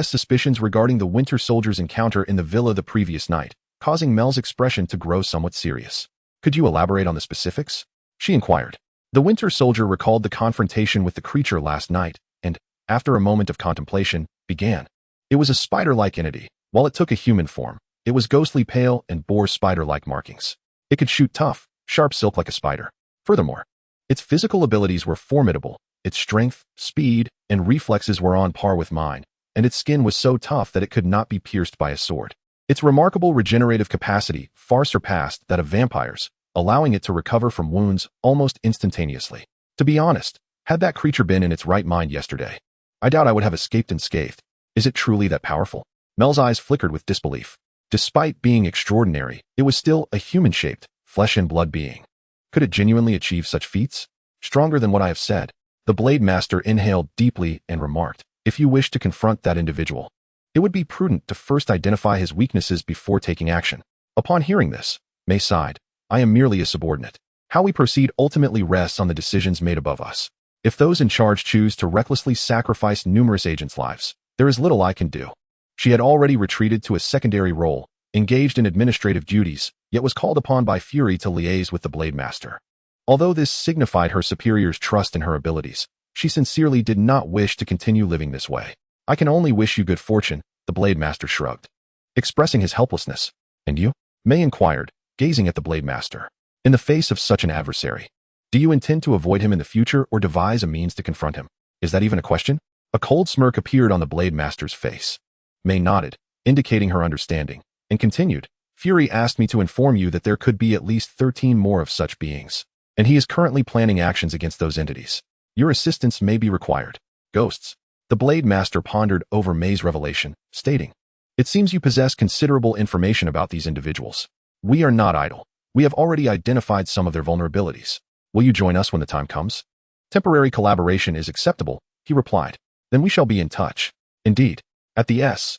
suspicions regarding the Winter Soldier's encounter in the villa the previous night, causing Mel's expression to grow somewhat serious. Could you elaborate on the specifics? She inquired. The Winter Soldier recalled the confrontation with the creature last night, and, after a moment of contemplation, began. It was a spider-like entity. While it took a human form, it was ghostly pale and bore spider-like markings. It could shoot tough, sharp silk like a spider. Furthermore, its physical abilities were formidable. Its strength, speed, and reflexes were on par with mine, and its skin was so tough that it could not be pierced by a sword. Its remarkable regenerative capacity far surpassed that of vampires, allowing it to recover from wounds almost instantaneously. To be honest, had that creature been in its right mind yesterday, I doubt I would have escaped unscathed. Is it truly that powerful? Mel's eyes flickered with disbelief. Despite being extraordinary, it was still a human-shaped, flesh and blood being. Could it genuinely achieve such feats? Stronger than what I have said. The Blade Master inhaled deeply and remarked, if you wish to confront that individual, it would be prudent to first identify his weaknesses before taking action. Upon hearing this, May sighed. I am merely a subordinate. How we proceed ultimately rests on the decisions made above us. If those in charge choose to recklessly sacrifice numerous agents' lives, there is little I can do. She had already retreated to a secondary role, engaged in administrative duties, yet was called upon by Fury to liaise with the Blade Master. Although this signified her superior's trust in her abilities, she sincerely did not wish to continue living this way. I can only wish you good fortune, the Blade Master shrugged, expressing his helplessness. And you? May inquired, gazing at the Blade Master. In the face of such an adversary, do you intend to avoid him in the future or devise a means to confront him? Is that even a question? A cold smirk appeared on the Blade Master's face. May nodded, indicating her understanding, and continued, Fury asked me to inform you that there could be at least 13 more of such beings, and he is currently planning actions against those entities. Your assistance may be required. Ghosts. The Blade Master pondered over May's revelation, stating, It seems you possess considerable information about these individuals. We are not idle. We have already identified some of their vulnerabilities. Will you join us when the time comes? Temporary collaboration is acceptable, he replied. Then we shall be in touch. Indeed. At the S.H.I.E.L.D.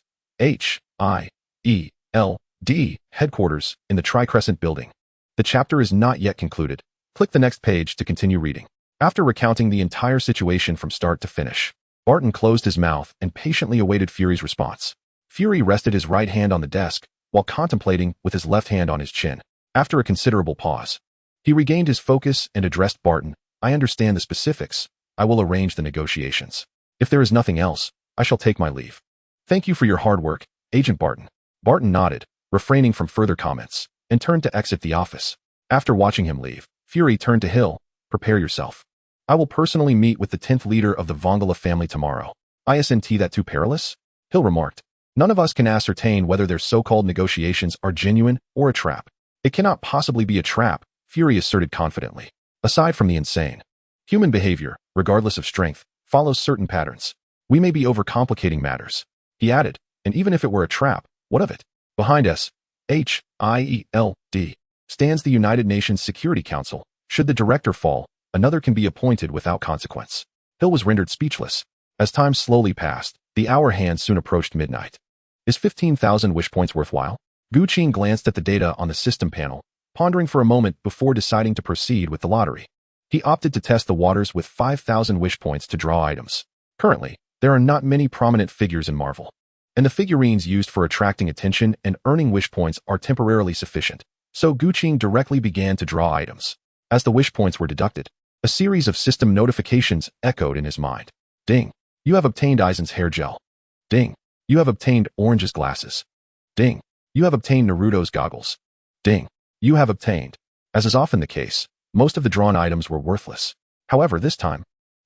headquarters in the Tri-Crescent building. The chapter is not yet concluded. Click the next page to continue reading. After recounting the entire situation from start to finish, Barton closed his mouth and patiently awaited Fury's response. Fury rested his right hand on the desk while contemplating with his left hand on his chin. After a considerable pause, he regained his focus and addressed Barton. I understand the specifics. I will arrange the negotiations. If there is nothing else, I shall take my leave. Thank you for your hard work, Agent Barton. Barton nodded, refraining from further comments, and turned to exit the office. After watching him leave, Fury turned to Hill. Prepare yourself. I will personally meet with the 10th leader of the Vongala family tomorrow. Isn't that too perilous? Hill remarked. None of us can ascertain whether their so-called negotiations are genuine or a trap. It cannot possibly be a trap, Fury asserted confidently. Aside from the insane, human behavior, regardless of strength, follows certain patterns. We may be overcomplicating matters. He added, and even if it were a trap, what of it? Behind S.H.I.E.L.D. stands the United Nations Security Council. Should the director fall, another can be appointed without consequence. Hill was rendered speechless. As time slowly passed, the hour hand soon approached midnight. Is 15,000 wish points worthwhile? Gu Qing glanced at the data on the system panel, pondering for a moment before deciding to proceed with the lottery. He opted to test the waters with 5,000 wish points to draw items. Currently, there are not many prominent figures in Marvel, and the figurines used for attracting attention and earning wish points are temporarily sufficient, so Gu Qing directly began to draw items. As the wish points were deducted, a series of system notifications echoed in his mind. Ding. You have obtained Aizen's hair gel. Ding. You have obtained Orange's glasses. Ding. You have obtained Naruto's goggles. Ding. You have obtained. As is often the case, most of the drawn items were worthless. However, this time,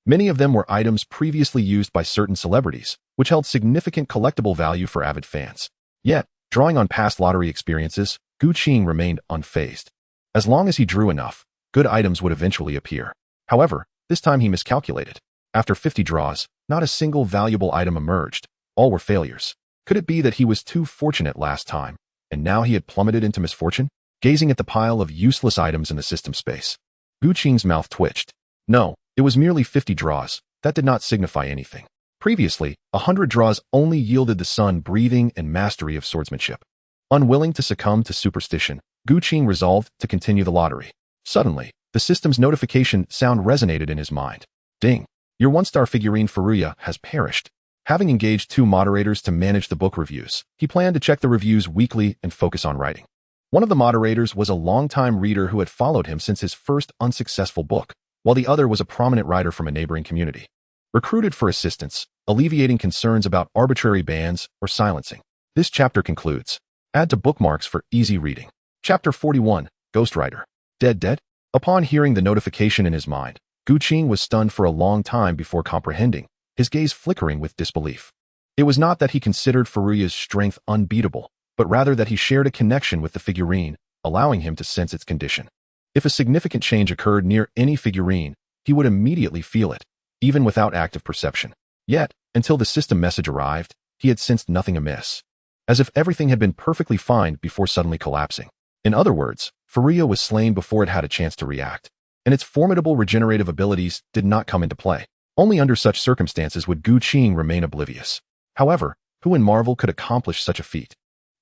many of them were items previously used by certain celebrities, which held significant collectible value for avid fans. Yet, drawing on past lottery experiences, Gu Qing remained unfazed. As long as he drew enough, good items would eventually appear. However, this time he miscalculated. After 50 draws, not a single valuable item emerged. All were failures. Could it be that he was too fortunate last time, and now he had plummeted into misfortune? Gazing at the pile of useless items in the system space, Gu Qing's mouth twitched. No, it was merely 50 draws. That did not signify anything. Previously, 100 draws only yielded the sun breathing and mastery of swordsmanship. Unwilling to succumb to superstition, Gu Qing resolved to continue the lottery. Suddenly, the system's notification sound resonated in his mind. Ding. Your one-star figurine Furuya has perished. Having engaged 2 moderators to manage the book reviews, he planned to check the reviews weekly and focus on writing. One of the moderators was a longtime reader who had followed him since his first unsuccessful book, while the other was a prominent writer from a neighboring community. Recruited for assistance, alleviating concerns about arbitrary bans or silencing. This chapter concludes. Add to bookmarks for easy reading. Chapter 41, Ghostwriter. Dead? Upon hearing the notification in his mind, Gu Qing was stunned for a long time before comprehending, his gaze flickering with disbelief. It was not that he considered Furuya's strength unbeatable, but rather that he shared a connection with the figurine, allowing him to sense its condition. If a significant change occurred near any figurine, he would immediately feel it, even without active perception. Yet, until the system message arrived, he had sensed nothing amiss. As if everything had been perfectly fine before suddenly collapsing. In other words, Furuya was slain before it had a chance to react, and its formidable regenerative abilities did not come into play. Only under such circumstances would Gu Qing remain oblivious. However, who in Marvel could accomplish such a feat?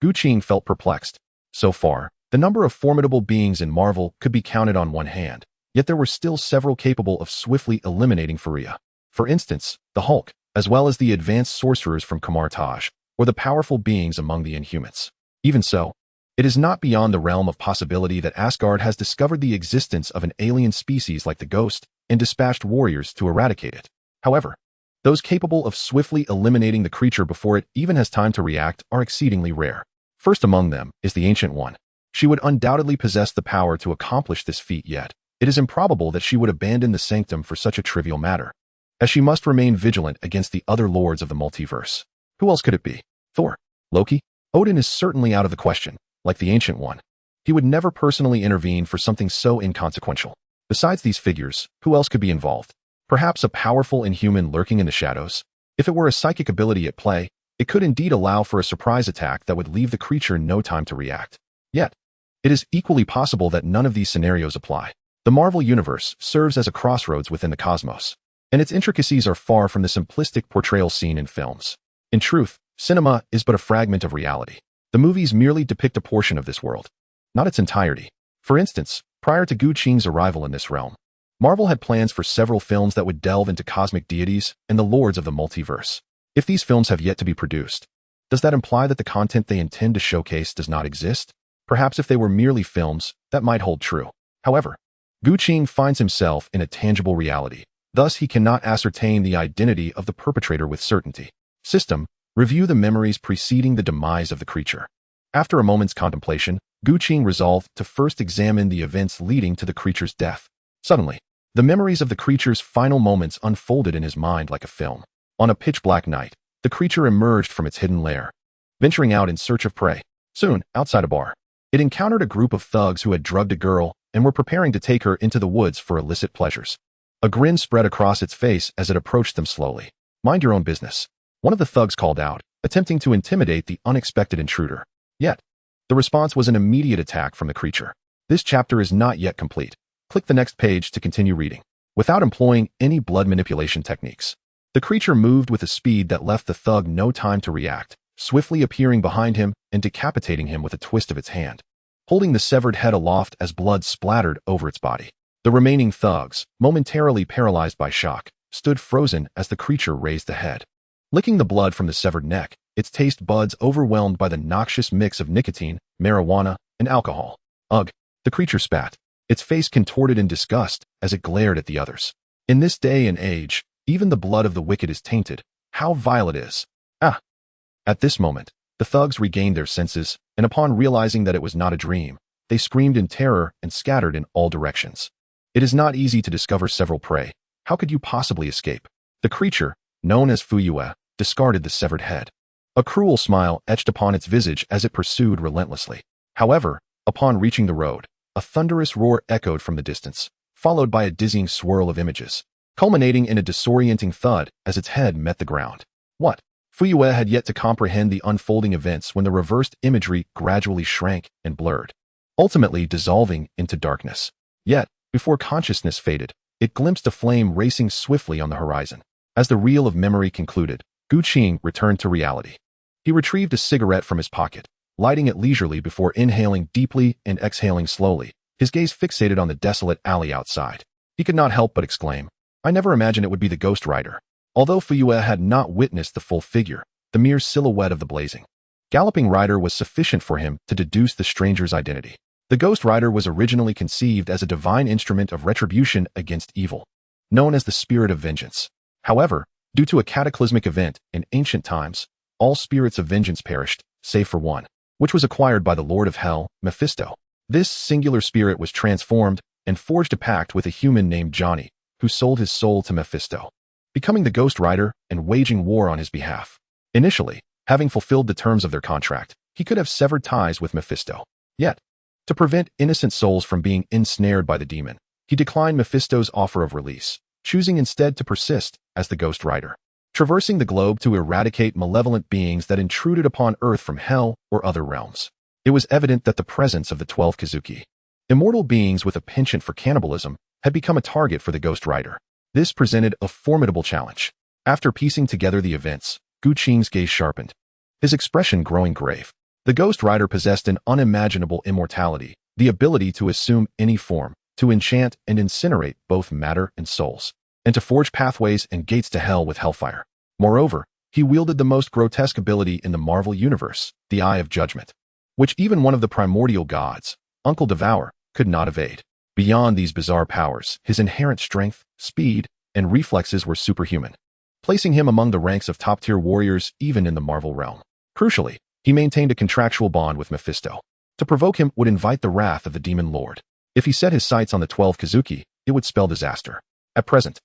Gu Qing felt perplexed. So far, the number of formidable beings in Marvel could be counted on one hand, yet there were still several capable of swiftly eliminating Furuya. For instance, the Hulk, as well as the advanced sorcerers from Kamartaj, or the powerful beings among the Inhumans. Even so, it is not beyond the realm of possibility that Asgard has discovered the existence of an alien species like the Ghost and dispatched warriors to eradicate it. However, those capable of swiftly eliminating the creature before it even has time to react are exceedingly rare. First among them is the Ancient One. She would undoubtedly possess the power to accomplish this feat, yet it is improbable that she would abandon the sanctum for such a trivial matter. as she must remain vigilant against the other lords of the multiverse. Who else could it be? Thor? Loki? Odin is certainly out of the question, like the Ancient One. He would never personally intervene for something so inconsequential. Besides these figures, who else could be involved? Perhaps a powerful inhuman lurking in the shadows? If it were a psychic ability at play, it could indeed allow for a surprise attack that would leave the creature no time to react. Yet, it is equally possible that none of these scenarios apply. The Marvel Universe serves as a crossroads within the cosmos, and its intricacies are far from the simplistic portrayal seen in films. In truth, cinema is but a fragment of reality. The movies merely depict a portion of this world, not its entirety. For instance, prior to Gu Qing's arrival in this realm, Marvel had plans for several films that would delve into cosmic deities and the lords of the multiverse. If these films have yet to be produced, does that imply that the content they intend to showcase does not exist? Perhaps if they were merely films, that might hold true. However, Gu Qing finds himself in a tangible reality. Thus, he cannot ascertain the identity of the perpetrator with certainty. System: review the memories preceding the demise of the creature. After a moment's contemplation, Gu Qing resolved to first examine the events leading to the creature's death. Suddenly, the memories of the creature's final moments unfolded in his mind like a film. On a pitch-black night, the creature emerged from its hidden lair, venturing out in search of prey. Soon, outside a bar, it encountered a group of thugs who had drugged a girl and were preparing to take her into the woods for illicit pleasures. A grin spread across its face as it approached them slowly. "Mind your own business," one of the thugs called out, attempting to intimidate the unexpected intruder. Yet, the response was an immediate attack from the creature. This chapter is not yet complete. Click the next page to continue reading. Without employing any blood manipulation techniques, the creature moved with a speed that left the thug no time to react, swiftly appearing behind him and decapitating him with a twist of its hand, holding the severed head aloft as blood splattered over its body. The remaining thugs, momentarily paralyzed by shock, stood frozen as the creature raised the head. Licking the blood from the severed neck, its taste buds overwhelmed by the noxious mix of nicotine, marijuana, and alcohol. Ugh, the creature spat, its face contorted in disgust as it glared at the others. In this day and age, even the blood of the wicked is tainted. How vile it is. Ah! At this moment, the thugs regained their senses, and upon realizing that it was not a dream, they screamed in terror and scattered in all directions. It is not easy to discover several prey. How could you possibly escape? The creature, known as Fuyue, discarded the severed head. A cruel smile etched upon its visage as it pursued relentlessly. However, upon reaching the road, a thunderous roar echoed from the distance, followed by a dizzying swirl of images, culminating in a disorienting thud as its head met the ground. What? Fuyue had yet to comprehend the unfolding events when the reversed imagery gradually shrank and blurred, ultimately dissolving into darkness. Yet, before consciousness faded, it glimpsed a flame racing swiftly on the horizon. As the reel of memory concluded, Gu Qing returned to reality. He retrieved a cigarette from his pocket, lighting it leisurely before inhaling deeply and exhaling slowly, his gaze fixated on the desolate alley outside. He could not help but exclaim, "I never imagined it would be the Ghost Rider." Although Fuyue had not witnessed the full figure, the mere silhouette of the blazing, galloping rider was sufficient for him to deduce the stranger's identity. The Ghost Rider was originally conceived as a divine instrument of retribution against evil, known as the Spirit of Vengeance. However, due to a cataclysmic event in ancient times, all spirits of vengeance perished, save for one, which was acquired by the Lord of Hell, Mephisto. This singular spirit was transformed and forged a pact with a human named Johnny, who sold his soul to Mephisto, becoming the Ghost Rider and waging war on his behalf. Initially, having fulfilled the terms of their contract, he could have severed ties with Mephisto. Yet, to prevent innocent souls from being ensnared by the demon, he declined Mephisto's offer of release, choosing instead to persist as the Ghost Rider, traversing the globe to eradicate malevolent beings that intruded upon Earth from hell or other realms. It was evident that the presence of the 12 Kazuki, immortal beings with a penchant for cannibalism, had become a target for the Ghost Rider. This presented a formidable challenge. After piecing together the events, Gu Qing's gaze sharpened, his expression growing grave. The Ghost Rider possessed an unimaginable immortality, the ability to assume any form, to enchant and incinerate both matter and souls, and to forge pathways and gates to hell with hellfire. Moreover, he wielded the most grotesque ability in the Marvel Universe, the Eye of Judgment, which even one of the primordial gods, Uncle Devour, could not evade. Beyond these bizarre powers, his inherent strength, speed, and reflexes were superhuman, placing him among the ranks of top-tier warriors even in the Marvel realm. Crucially, he maintained a contractual bond with Mephisto. To provoke him would invite the wrath of the Demon Lord. If he set his sights on the 12 Kazuki, it would spell disaster. At present,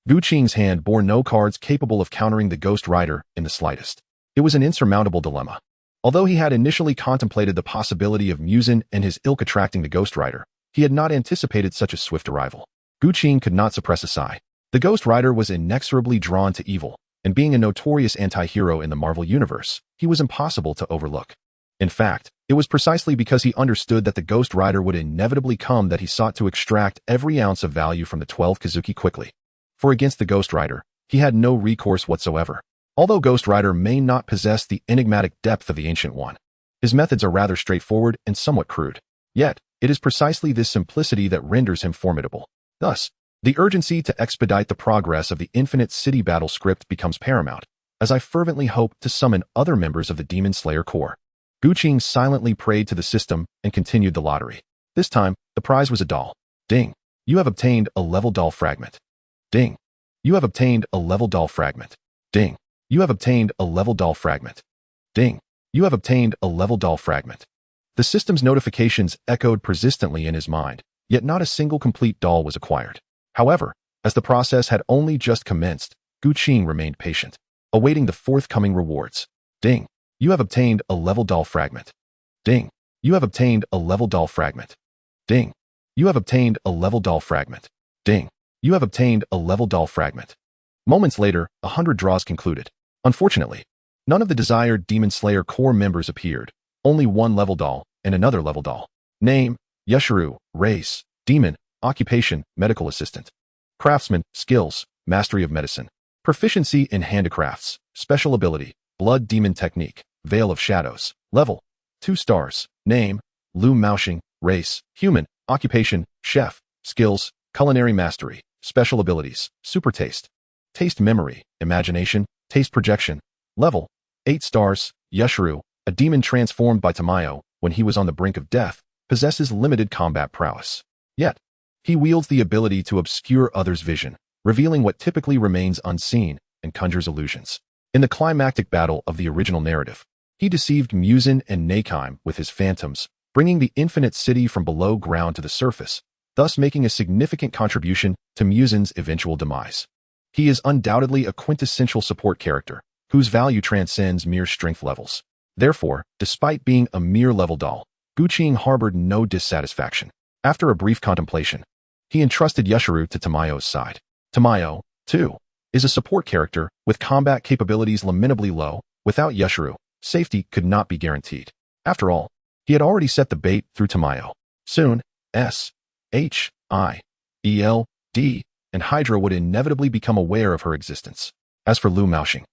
Gu Qing's hand bore no cards capable of countering the Ghost Rider in the slightest. It was an insurmountable dilemma. Although he had initially contemplated the possibility of Muzan and his ilk attracting the Ghost Rider, he had not anticipated such a swift arrival. Gu Qing could not suppress a sigh. The Ghost Rider was inexorably drawn to evil, and being a notorious anti-hero in the Marvel Universe, he was impossible to overlook. In fact, it was precisely because he understood that the Ghost Rider would inevitably come that he sought to extract every ounce of value from the 12 Kizuki quickly. For against the Ghost Rider, he had no recourse whatsoever. Although Ghost Rider may not possess the enigmatic depth of the Ancient One, his methods are rather straightforward and somewhat crude. Yet, it is precisely this simplicity that renders him formidable. Thus, the urgency to expedite the progress of the Infinite City battle script becomes paramount, as I fervently hope to summon other members of the Demon Slayer Corps. Gu Qing silently prayed to the system and continued the lottery. This time, the prize was a doll. Ding. You have obtained a level doll fragment. Ding. You have obtained a level doll fragment. Ding. You have obtained a level doll fragment. Ding. You have obtained a level doll fragment. The system's notifications echoed persistently in his mind, yet not a single complete doll was acquired. However, as the process had only just commenced, Gu Qing remained patient, awaiting the forthcoming rewards. Ding. You have obtained a level doll fragment. Ding. You have obtained a level doll fragment. Ding. You have obtained a level doll fragment. Ding. You have obtained a level doll fragment. Moments later, 100 draws concluded. Unfortunately, none of the desired Demon Slayer Corps members appeared, only one level doll and another level doll. Name, Yushiru, race, demon, occupation, medical assistant. Craftsman, skills, mastery of medicine. Proficiency in handicrafts, special ability, blood demon technique, veil of shadows. Level, 2 stars. Name, Lu Maoxing, race, human, occupation, chef, skills, culinary mastery, special abilities, super taste. Taste memory, imagination, taste projection. Level, 8 stars. Yushiru, a demon transformed by Tamayo when he was on the brink of death, possesses limited combat prowess. Yet, he wields the ability to obscure others' vision, revealing what typically remains unseen and conjures illusions. In the climactic battle of the original narrative, he deceived Muzan and Nakeheim with his phantoms, bringing the Infinite City from below ground to the surface, thus making a significant contribution to Muzan's eventual demise. He is undoubtedly a quintessential support character, whose value transcends mere strength levels. Therefore, despite being a mere level doll, Gu Qing harbored no dissatisfaction. After a brief contemplation, he entrusted Yushiru to Tamayo's side. Tamayo, too, is a support character with combat capabilities lamentably low. Without Yushiru, safety could not be guaranteed. After all, he had already set the bait through Tamayo. Soon, S.H.I.E.L.D. and Hydra would inevitably become aware of her existence. As for Lu Maoxing,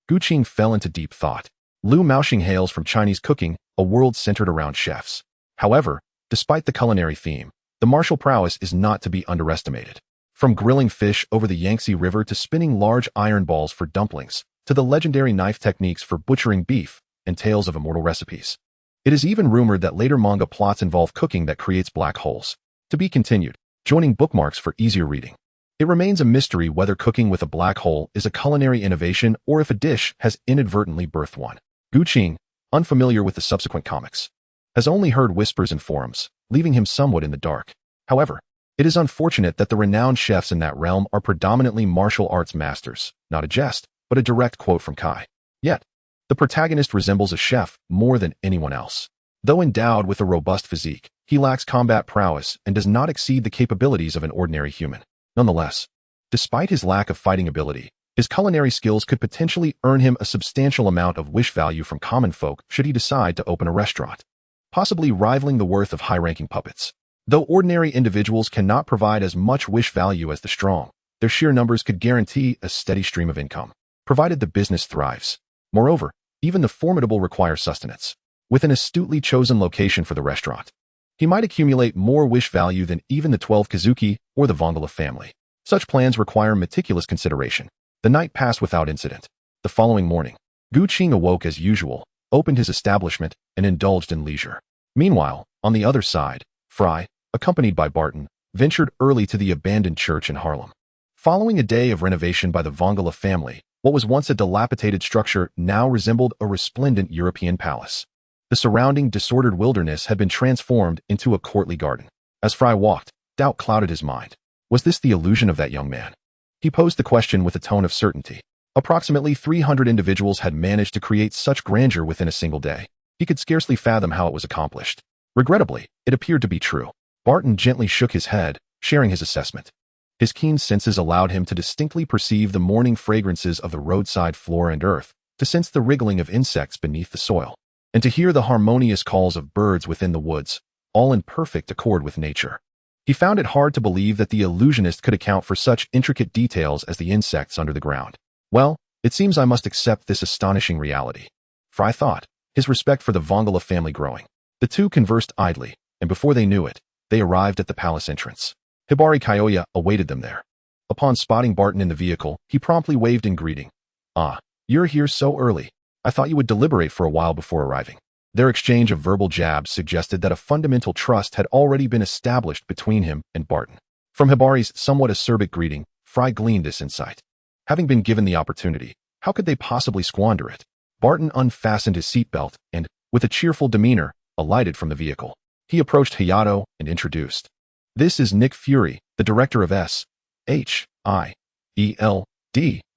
Gu Qing fell into deep thought. Lu Maoxing hails from Chinese cooking, a world centered around chefs. However, despite the culinary theme, the martial prowess is not to be underestimated. From grilling fish over the Yangtze River to spinning large iron balls for dumplings, to the legendary knife techniques for butchering beef and tales of immortal recipes. It is even rumored that later manga plots involve cooking that creates black holes. To be continued, joining bookmarks for easier reading. It remains a mystery whether cooking with a black hole is a culinary innovation or if a dish has inadvertently birthed one. Gu Qing, unfamiliar with the subsequent comics, has only heard whispers in forums, leaving him somewhat in the dark. However, it is unfortunate that the renowned chefs in that realm are predominantly martial arts masters, not a jest, but a direct quote from Kai. Yet, the protagonist resembles a chef more than anyone else. Though endowed with a robust physique, he lacks combat prowess and does not exceed the capabilities of an ordinary human. Nonetheless, despite his lack of fighting ability, his culinary skills could potentially earn him a substantial amount of wish value from common folk should he decide to open a restaurant, possibly rivaling the worth of high-ranking puppets. Though ordinary individuals cannot provide as much wish value as the strong, their sheer numbers could guarantee a steady stream of income, provided the business thrives. Moreover, even the formidable require sustenance. With an astutely chosen location for the restaurant, he might accumulate more wish value than even the 12 Kizuki or the Vongala family. Such plans require meticulous consideration. The night passed without incident. The following morning, Gu Qing awoke as usual, opened his establishment, and indulged in leisure. Meanwhile, on the other side, Fry, accompanied by Barton, ventured early to the abandoned church in Harlem. Following a day of renovation by the Vongala family, what was once a dilapidated structure now resembled a resplendent European palace. The surrounding disordered wilderness had been transformed into a courtly garden. As Fry walked, doubt clouded his mind. Was this the illusion of that young man? He posed the question with a tone of certainty. Approximately 300 individuals had managed to create such grandeur within a single day. He could scarcely fathom how it was accomplished. Regrettably, it appeared to be true. Barton gently shook his head, sharing his assessment. His keen senses allowed him to distinctly perceive the morning fragrances of the roadside flora and earth, to sense the wriggling of insects beneath the soil, and to hear the harmonious calls of birds within the woods, all in perfect accord with nature. He found it hard to believe that the illusionist could account for such intricate details as the insects under the ground. Well, it seems I must accept this astonishing reality. Fry thought, his respect for the Vongala family growing. The two conversed idly, and before they knew it, they arrived at the palace entrance. Hibari Kyoya awaited them there. Upon spotting Barton in the vehicle, he promptly waved in greeting. "Ah, you're here so early. I thought you would deliberate for a while before arriving." Their exchange of verbal jabs suggested that a fundamental trust had already been established between him and Barton. From Hibari's somewhat acerbic greeting, Fry gleaned this insight. Having been given the opportunity, how could they possibly squander it? Barton unfastened his seatbelt and, with a cheerful demeanor, alighted from the vehicle. He approached Hayato and introduced. "This is Nick Fury, the director of S.H.I.E.L.D,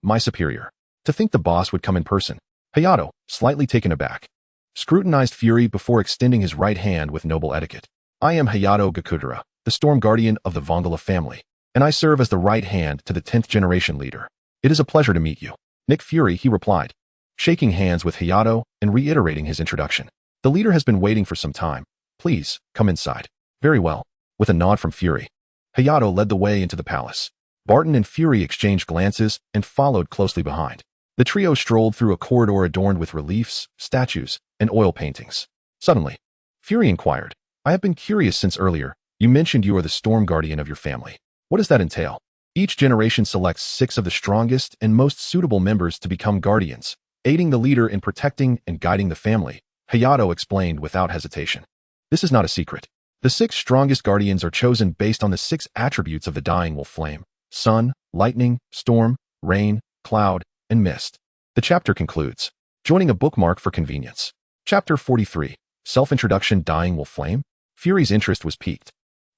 my superior." To think the boss would come in person. Hayato, slightly taken aback, scrutinized Fury before extending his right hand with noble etiquette. "I am Hayato Gakudera, the Storm Guardian of the Vongala family, and I serve as the right hand to the 10th generation leader. It is a pleasure to meet you." Nick Fury, he replied, shaking hands with Hayato and reiterating his introduction. "The leader has been waiting for some time. Please, come inside." "Very well." With a nod from Fury, Hayato led the way into the palace. Barton and Fury exchanged glances and followed closely behind. The trio strolled through a corridor adorned with reliefs, statues, and oil paintings. Suddenly, Fury inquired, "I have been curious since earlier. You mentioned you are the Storm Guardian of your family. What does that entail?" "Each generation selects 6 of the strongest and most suitable members to become guardians, aiding the leader in protecting and guiding the family," Hayato explained without hesitation. "This is not a secret. The 6 strongest guardians are chosen based on the 6 attributes of the dying wolf flame: sun, lightning, storm, rain, cloud, and mist." The chapter concludes. Joining a bookmark for convenience. Chapter 43. Self-Introduction. Dying Wolf Flame? Fury's interest was piqued.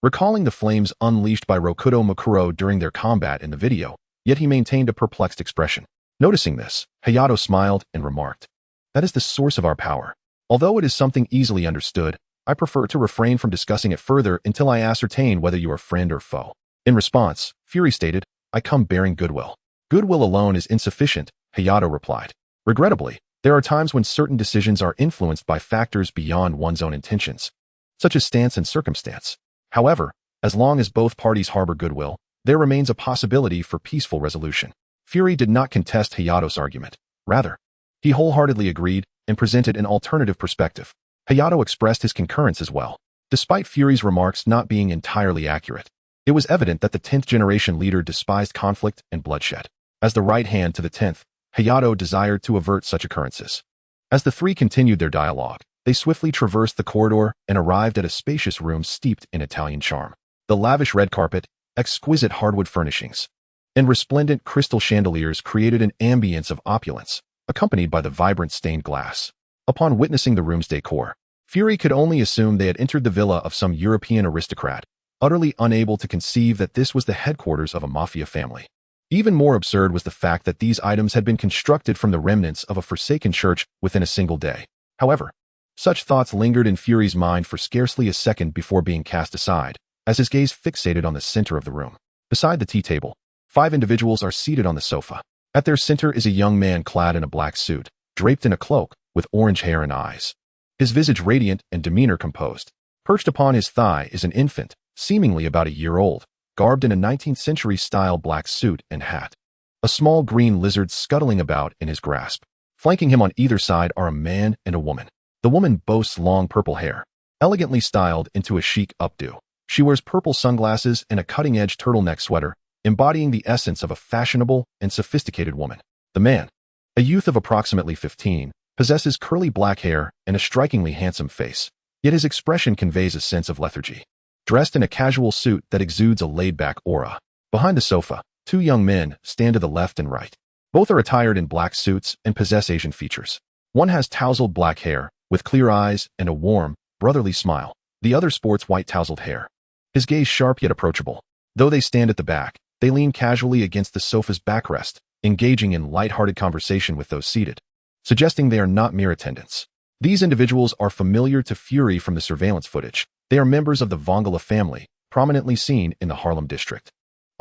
Recalling the flames unleashed by Rokudo Makuro during their combat in the video, yet he maintained a perplexed expression. Noticing this, Hayato smiled and remarked, "That is the source of our power. Although it is something easily understood, I prefer to refrain from discussing it further until I ascertain whether you are friend or foe." In response, Fury stated, "I come bearing goodwill." "Goodwill alone is insufficient," Hayato replied. "Regrettably, there are times when certain decisions are influenced by factors beyond one's own intentions, such as stance and circumstance. However, as long as both parties harbor goodwill, there remains a possibility for peaceful resolution." Fury did not contest Hayato's argument. Rather, he wholeheartedly agreed and presented an alternative perspective. Hayato expressed his concurrence as well. Despite Fury's remarks not being entirely accurate, it was evident that the 10th generation leader despised conflict and bloodshed. As the right hand to the 10th, Hayato desired to avert such occurrences. As the three continued their dialogue, they swiftly traversed the corridor and arrived at a spacious room steeped in Italian charm. The lavish red carpet, exquisite hardwood furnishings, and resplendent crystal chandeliers created an ambience of opulence, accompanied by the vibrant stained glass. Upon witnessing the room's decor, Fury could only assume they had entered the villa of some European aristocrat, utterly unable to conceive that this was the headquarters of a mafia family. Even more absurd was the fact that these items had been constructed from the remnants of a forsaken church within a single day. However, such thoughts lingered in Fury's mind for scarcely a second before being cast aside, as his gaze fixated on the center of the room. Beside the tea table, 5 individuals are seated on the sofa. At their center is a young man clad in a black suit, draped in a cloak, with orange hair and eyes. His visage radiant and demeanor composed. Perched upon his thigh is an infant, seemingly about a year old, garbed in a 19th century style black suit and hat. A small green lizard scuttling about in his grasp. Flanking him on either side are a man and a woman. The woman boasts long purple hair, elegantly styled into a chic updo. She wears purple sunglasses and a cutting-edge turtleneck sweater, embodying the essence of a fashionable and sophisticated woman. The man, a youth of approximately 15, possesses curly black hair and a strikingly handsome face, yet his expression conveys a sense of lethargy. Dressed in a casual suit that exudes a laid-back aura. Behind the sofa, 2 young men stand to the left and right. Both are attired in black suits and possess Asian features. One has tousled black hair, with clear eyes and a warm, brotherly smile. The other sports white tousled hair. His gaze sharp yet approachable. Though they stand at the back, They lean casually against the sofa's backrest, engaging in light-hearted conversation with those seated, suggesting they are not mere attendants. These individuals are familiar to Fury from the surveillance footage. They are members of the Vongala family, prominently seen in the Harlem district,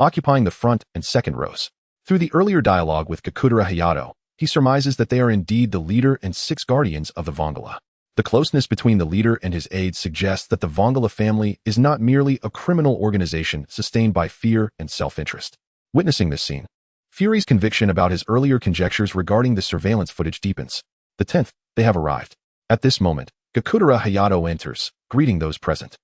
occupying the front and second rows. Through the earlier dialogue with Gakudera Hayato, he surmises that they are indeed the leader and 6 guardians of the Vongala. The closeness between the leader and his aides suggests that the Vongala family is not merely a criminal organization sustained by fear and self-interest. Witnessing this scene, Fury's conviction about his earlier conjectures regarding the surveillance footage deepens. The 10th, they have arrived. At this moment, Gakudera Hayato enters, greeting those present.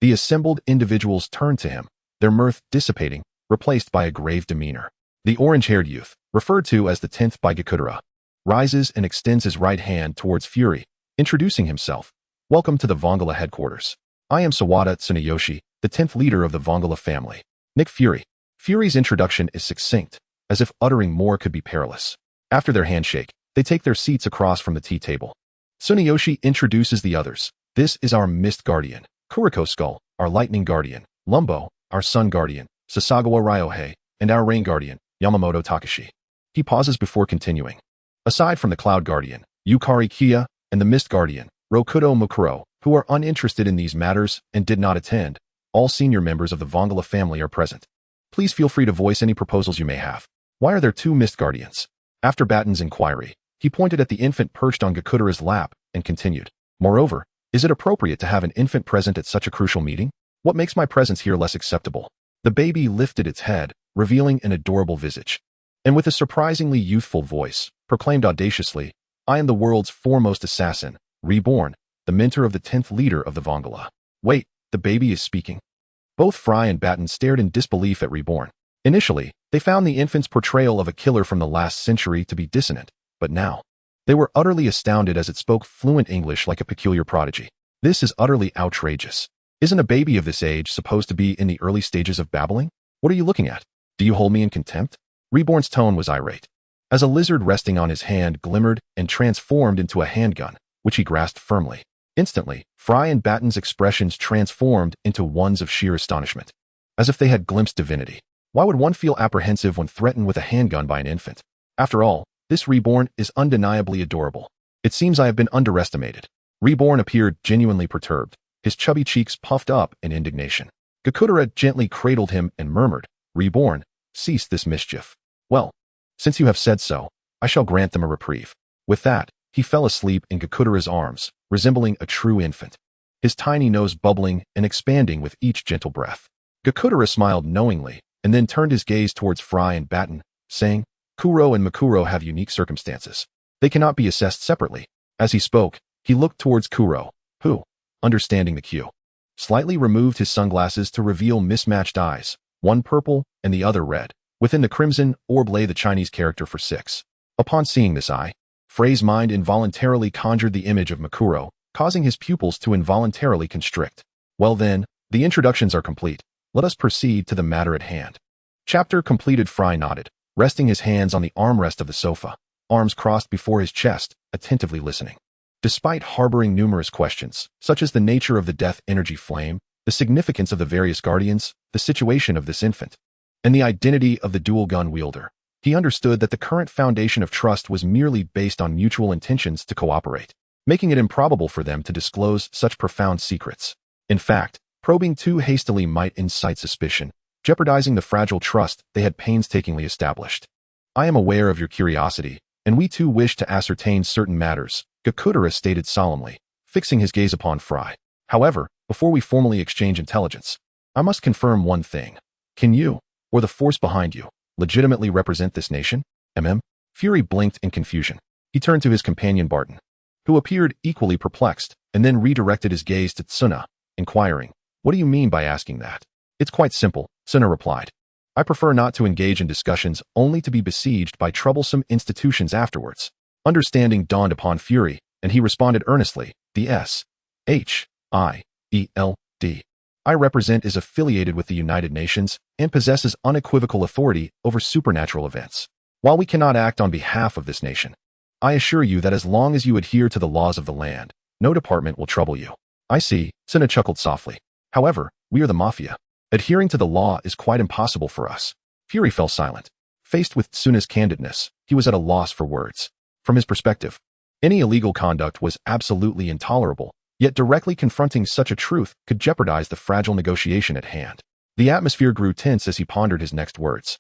The assembled individuals turn to him, their mirth dissipating, replaced by a grave demeanor. The orange-haired youth, referred to as the 10th by Gakudera, rises and extends his right hand towards Fury, introducing himself. Welcome to the Vongala headquarters. I am Sawada Tsunayoshi, the 10th leader of the Vongala family. Nick Fury. Fury's introduction is succinct, as if uttering more could be perilous. After their handshake, they take their seats across from the tea table. Tsunayoshi introduces the others. This is our Mist Guardian, Kuriko Skull, our Lightning Guardian, Lumbo, our Sun Guardian, Sasagawa Ryohei, and our Rain Guardian, Yamamoto Takashi. He pauses before continuing. Aside from the Cloud Guardian, Yukari Kiya, and the Mist Guardian, Rokudo Mukuro, who are uninterested in these matters and did not attend, all senior members of the Vongala family are present. Please feel free to voice any proposals you may have. Why are there 2 Mist Guardians? After Batten's inquiry, he pointed at the infant perched on Gakudera's lap and continued. Moreover, is it appropriate to have an infant present at such a crucial meeting? What makes my presence here less acceptable? The baby lifted its head, revealing an adorable visage, and with a surprisingly youthful voice, proclaimed audaciously, I am the world's foremost assassin, Reborn, the mentor of the 10th leader of the Vongala. Wait, the baby is speaking? Both Fry and Batten stared in disbelief at Reborn. Initially, they found the infant's portrayal of a killer from the last century to be dissonant, but now, they were utterly astounded as it spoke fluent English like a peculiar prodigy. This is utterly outrageous. Isn't a baby of this age supposed to be in the early stages of babbling? What are you looking at? Do you hold me in contempt? Reborn's tone was irate, as a lizard resting on his hand glimmered and transformed into a handgun, which he grasped firmly. Instantly, Fry and Batten's expressions transformed into ones of sheer astonishment, as if they had glimpsed divinity. Why would one feel apprehensive when threatened with a handgun by an infant? After all, this Reborn is undeniably adorable. It seems I have been underestimated. Reborn appeared genuinely perturbed, his chubby cheeks puffed up in indignation. Gakudera gently cradled him and murmured, Reborn, cease this mischief. Well, since you have said so, I shall grant them a reprieve. With that, he fell asleep in Gakudera's arms, resembling a true infant, his tiny nose bubbling and expanding with each gentle breath. Gakudera smiled knowingly, and then turned his gaze towards Fry and Batten, saying, Kuro and Makuro have unique circumstances. They cannot be assessed separately. As he spoke, he looked towards Kuro, who, understanding the cue, slightly removed his sunglasses to reveal mismatched eyes, one purple and the other red. Within the crimson orb lay the Chinese character for 6. Upon seeing this eye, Frey's mind involuntarily conjured the image of Makuro, causing his pupils to involuntarily constrict. Well then, the introductions are complete. Let us proceed to the matter at hand. Chapter completed. Fry nodded, resting his hands on the armrest of the sofa, arms crossed before his chest, attentively listening. Despite harboring numerous questions, such as the nature of the death energy flame, the significance of the various guardians, the situation of this infant, and the identity of the dual gun wielder, he understood that the current foundation of trust was merely based on mutual intentions to cooperate, making it improbable for them to disclose such profound secrets. In fact, probing too hastily might incite suspicion, jeopardizing the fragile trust they had painstakingly established. I am aware of your curiosity, and we too wish to ascertain certain matters, Gakudera stated solemnly, fixing his gaze upon Fry. However, before we formally exchange intelligence, I must confirm one thing. Can you, or the force behind you, legitimately represent this nation? Fury blinked in confusion. He turned to his companion Barton, who appeared equally perplexed, and then redirected his gaze to Tsuna, inquiring, What do you mean by asking that? It's quite simple, Tsuna replied. I prefer not to engage in discussions only to be besieged by troublesome institutions afterwards. Understanding dawned upon Fury, and he responded earnestly, the S.H.I.E.L.D. I represent is affiliated with the United Nations and possesses unequivocal authority over supernatural events. While we cannot act on behalf of this nation, I assure you that as long as you adhere to the laws of the land, no department will trouble you. I see, Tsuna chuckled softly. However, we are the Mafia. Adhering to the law is quite impossible for us. Fury fell silent. Faced with Tsuna's candidness, he was at a loss for words. From his perspective, any illegal conduct was absolutely intolerable, yet directly confronting such a truth could jeopardize the fragile negotiation at hand. The atmosphere grew tense as he pondered his next words.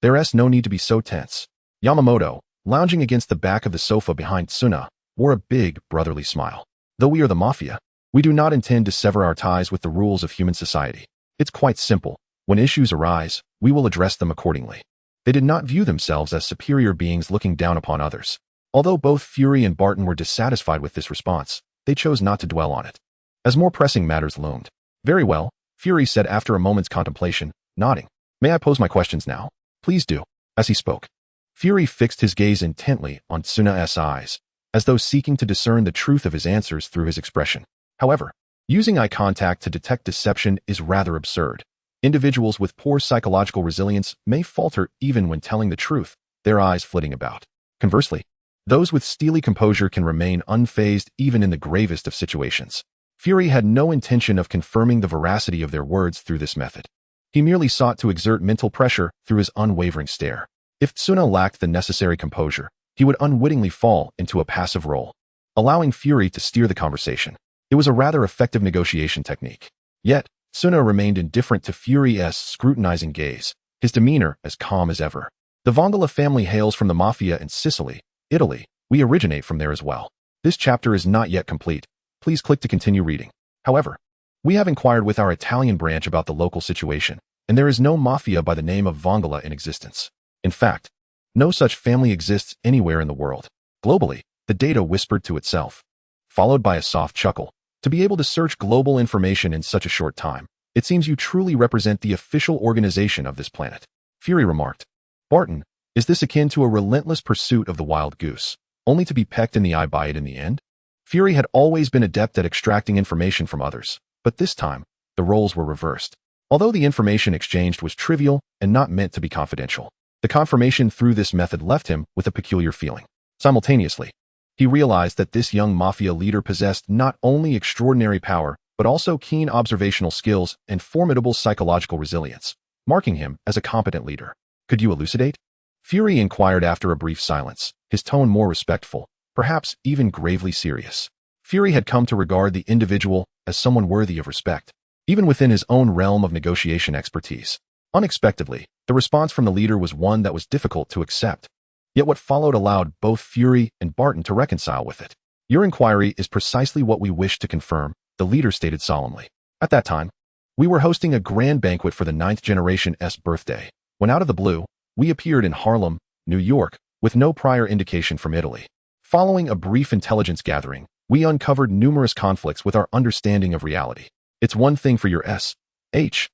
There's no need to be so tense. Yamamoto, lounging against the back of the sofa behind Tsuna, wore a big, brotherly smile. Though we are the Mafia, we do not intend to sever our ties with the rules of human society. It's quite simple. When issues arise, we will address them accordingly. They did not view themselves as superior beings looking down upon others. Although both Fury and Barton were dissatisfied with this response, they chose not to dwell on it. As more pressing matters loomed. Very well, Fury said after a moment's contemplation, nodding. May I pose my questions now? Please do. As he spoke, Fury fixed his gaze intently on Tsuna's eyes, as though seeking to discern the truth of his answers through his expression. However, using eye contact to detect deception is rather absurd. Individuals with poor psychological resilience may falter even when telling the truth, their eyes flitting about. Conversely, those with steely composure can remain unfazed even in the gravest of situations. Fury had no intention of confirming the veracity of their words through this method. He merely sought to exert mental pressure through his unwavering stare. If Tsuna lacked the necessary composure, he would unwittingly fall into a passive role, allowing Fury to steer the conversation. It was a rather effective negotiation technique. Yet, Tsuna remained indifferent to Fury's scrutinizing gaze, his demeanor as calm as ever. The Vongola family hails from the Mafia in Sicily, Italy. We originate from there as well. This chapter is not yet complete. Please click to continue reading. However, we have inquired with our Italian branch about the local situation, and there is no Mafia by the name of Vongola in existence. In fact, no such family exists anywhere in the world. Globally, the data whispered to itself, followed by a soft chuckle. To be able to search global information in such a short time, it seems you truly represent the official organization of this planet. Fury remarked. Barton, is this akin to a relentless pursuit of the wild goose, only to be pecked in the eye by it in the end? Fury had always been adept at extracting information from others, but this time, the roles were reversed. Although the information exchanged was trivial and not meant to be confidential, the confirmation through this method left him with a peculiar feeling. Simultaneously, he realized that this young Mafia leader possessed not only extraordinary power, but also keen observational skills and formidable psychological resilience, marking him as a competent leader. Could you elucidate? Fury inquired after a brief silence, his tone more respectful, perhaps even gravely serious. Fury had come to regard the individual as someone worthy of respect, even within his own realm of negotiation expertise. Unexpectedly, the response from the leader was one that was difficult to accept. Yet what followed allowed both Fury and Barton to reconcile with it. Your inquiry is precisely what we wish to confirm, the leader stated solemnly. At that time, we were hosting a grand banquet for the 9th Generation S birthday, when out of the blue, we appeared in Harlem, New York, with no prior indication from Italy. Following a brief intelligence gathering, we uncovered numerous conflicts with our understanding of reality. It's one thing for your S.H.I.E.L.D.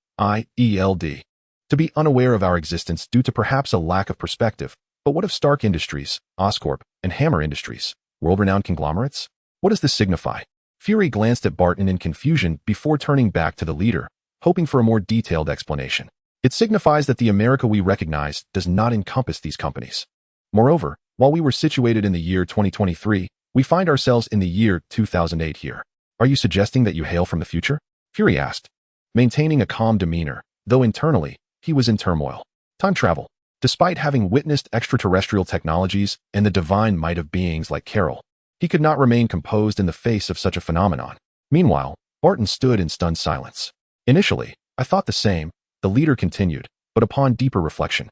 to be unaware of our existence due to perhaps a lack of perspective. But what of Stark Industries, Oscorp, and Hammer Industries, world-renowned conglomerates? What does this signify? Fury glanced at Barton in confusion before turning back to the leader, hoping for a more detailed explanation. It signifies that the America we recognize does not encompass these companies. Moreover, while we were situated in the year 2023, we find ourselves in the year 2008 here. Are you suggesting that you hail from the future? Fury asked, maintaining a calm demeanor, though internally, he was in turmoil. Time travel. Despite having witnessed extraterrestrial technologies and the divine might of beings like Carol, he could not remain composed in the face of such a phenomenon. Meanwhile, Barton stood in stunned silence. Initially, I thought the same, the leader continued, but upon deeper reflection,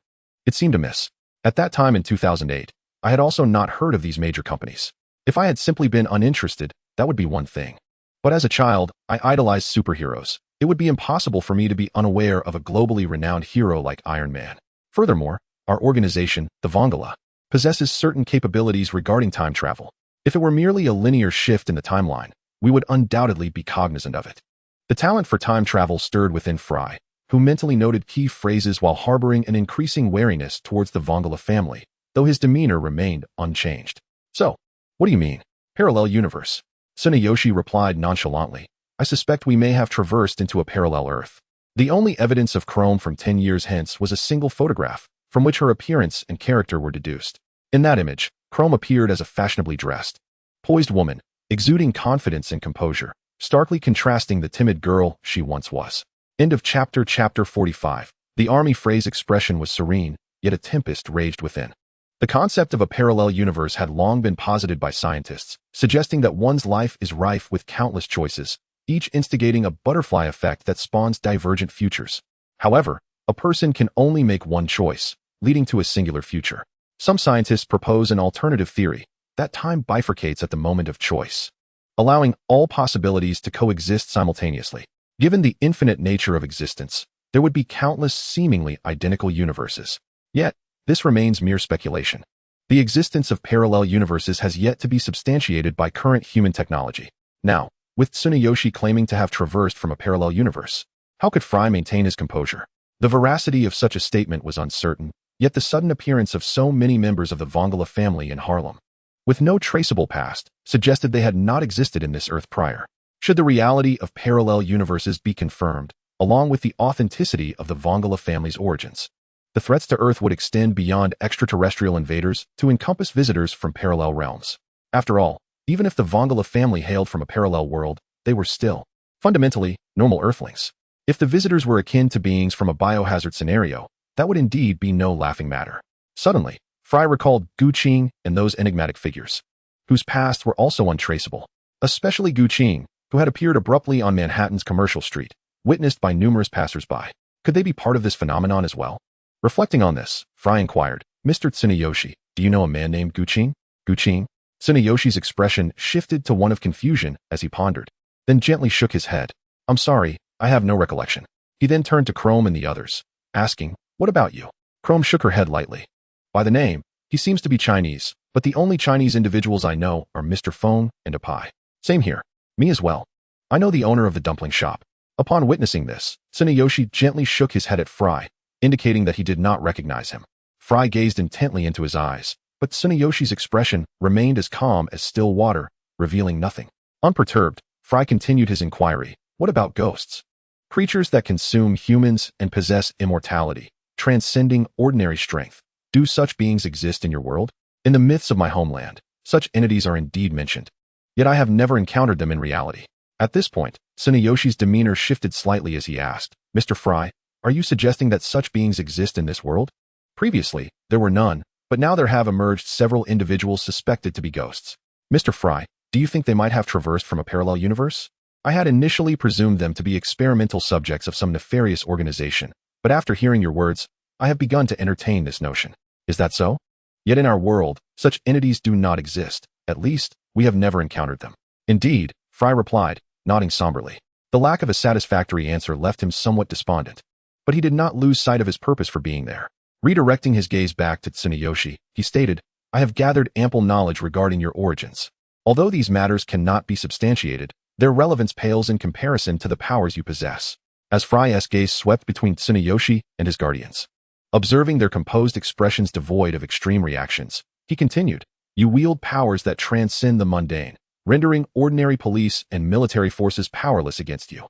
it seemed amiss. At that time in 2008, I had also not heard of these major companies. If I had simply been uninterested, that would be one thing. But as a child, I idolized superheroes. It would be impossible for me to be unaware of a globally renowned hero like Iron Man. Furthermore, our organization, the Vongola, possesses certain capabilities regarding time travel. If it were merely a linear shift in the timeline, we would undoubtedly be cognizant of it. The talent for time travel stirred within Fry, who mentally noted key phrases while harboring an increasing wariness towards the Vongola family, though his demeanor remained unchanged. So, what do you mean? Parallel universe. Tsunayoshi replied nonchalantly. I suspect we may have traversed into a parallel Earth. The only evidence of Chrome from 10 years hence was a single photograph, from which her appearance and character were deduced. In that image, Chrome appeared as a fashionably dressed, poised woman, exuding confidence and composure, starkly contrasting the timid girl she once was. End of chapter 45. The army Frey's expression was serene, yet a tempest raged within. The concept of a parallel universe had long been posited by scientists, suggesting that one's life is rife with countless choices, each instigating a butterfly effect that spawns divergent futures. However, a person can only make one choice, leading to a singular future. Some scientists propose an alternative theory, that time bifurcates at the moment of choice, allowing all possibilities to coexist simultaneously. Given the infinite nature of existence, there would be countless seemingly identical universes. Yet, this remains mere speculation. The existence of parallel universes has yet to be substantiated by current human technology. Now, with Tsunayoshi claiming to have traversed from a parallel universe, how could Fry maintain his composure? The veracity of such a statement was uncertain, yet the sudden appearance of so many members of the Vongala family in Harlem, with no traceable past, suggested they had not existed in this Earth prior. Should the reality of parallel universes be confirmed, along with the authenticity of the Vongala family's origins, the threats to Earth would extend beyond extraterrestrial invaders to encompass visitors from parallel realms. After all, even if the Vongala family hailed from a parallel world, they were still, fundamentally, normal Earthlings. If the visitors were akin to beings from a biohazard scenario, that would indeed be no laughing matter. Suddenly, Fry recalled Gu Qing and those enigmatic figures, whose pasts were also untraceable, especially Gu Qing, who had appeared abruptly on Manhattan's commercial street, witnessed by numerous passers-by. Could they be part of this phenomenon as well? Reflecting on this, Fry inquired, Mr. Tsunayoshi, do you know a man named Gu Qing? Gu Qing? Tsunayoshi's expression shifted to one of confusion as he pondered, then gently shook his head. I'm sorry, I have no recollection. He then turned to Chrome and the others, asking, what about you? Chrome shook her head lightly. By the name, he seems to be Chinese, but the only Chinese individuals I know are Mr. Feng and Apai. Same here. Me as well. I know the owner of the dumpling shop. Upon witnessing this, Tsunayoshi gently shook his head at Fry, indicating that he did not recognize him. Fry gazed intently into his eyes, but Tsunayoshi's expression remained as calm as still water, revealing nothing. Unperturbed, Fry continued his inquiry. What about ghosts? Creatures that consume humans and possess immortality, transcending ordinary strength. Do such beings exist in your world? In the myths of my homeland, such entities are indeed mentioned. Yet I have never encountered them in reality. At this point, Tsunayoshi's demeanor shifted slightly as he asked, Mr. Fry, are you suggesting that such beings exist in this world? Previously, there were none, but now there have emerged several individuals suspected to be ghosts. Mr. Fry, do you think they might have traversed from a parallel universe? I had initially presumed them to be experimental subjects of some nefarious organization, but after hearing your words, I have begun to entertain this notion. Is that so? Yet in our world, such entities do not exist. At least, we have never encountered them. Indeed, Fry replied, nodding somberly. The lack of a satisfactory answer left him somewhat despondent, but he did not lose sight of his purpose for being there. Redirecting his gaze back to Tsunayoshi, he stated, I have gathered ample knowledge regarding your origins. Although these matters cannot be substantiated, their relevance pales in comparison to the powers you possess. As Fry's gaze swept between Tsunayoshi and his guardians, observing their composed expressions devoid of extreme reactions, he continued, you wield powers that transcend the mundane, rendering ordinary police and military forces powerless against you.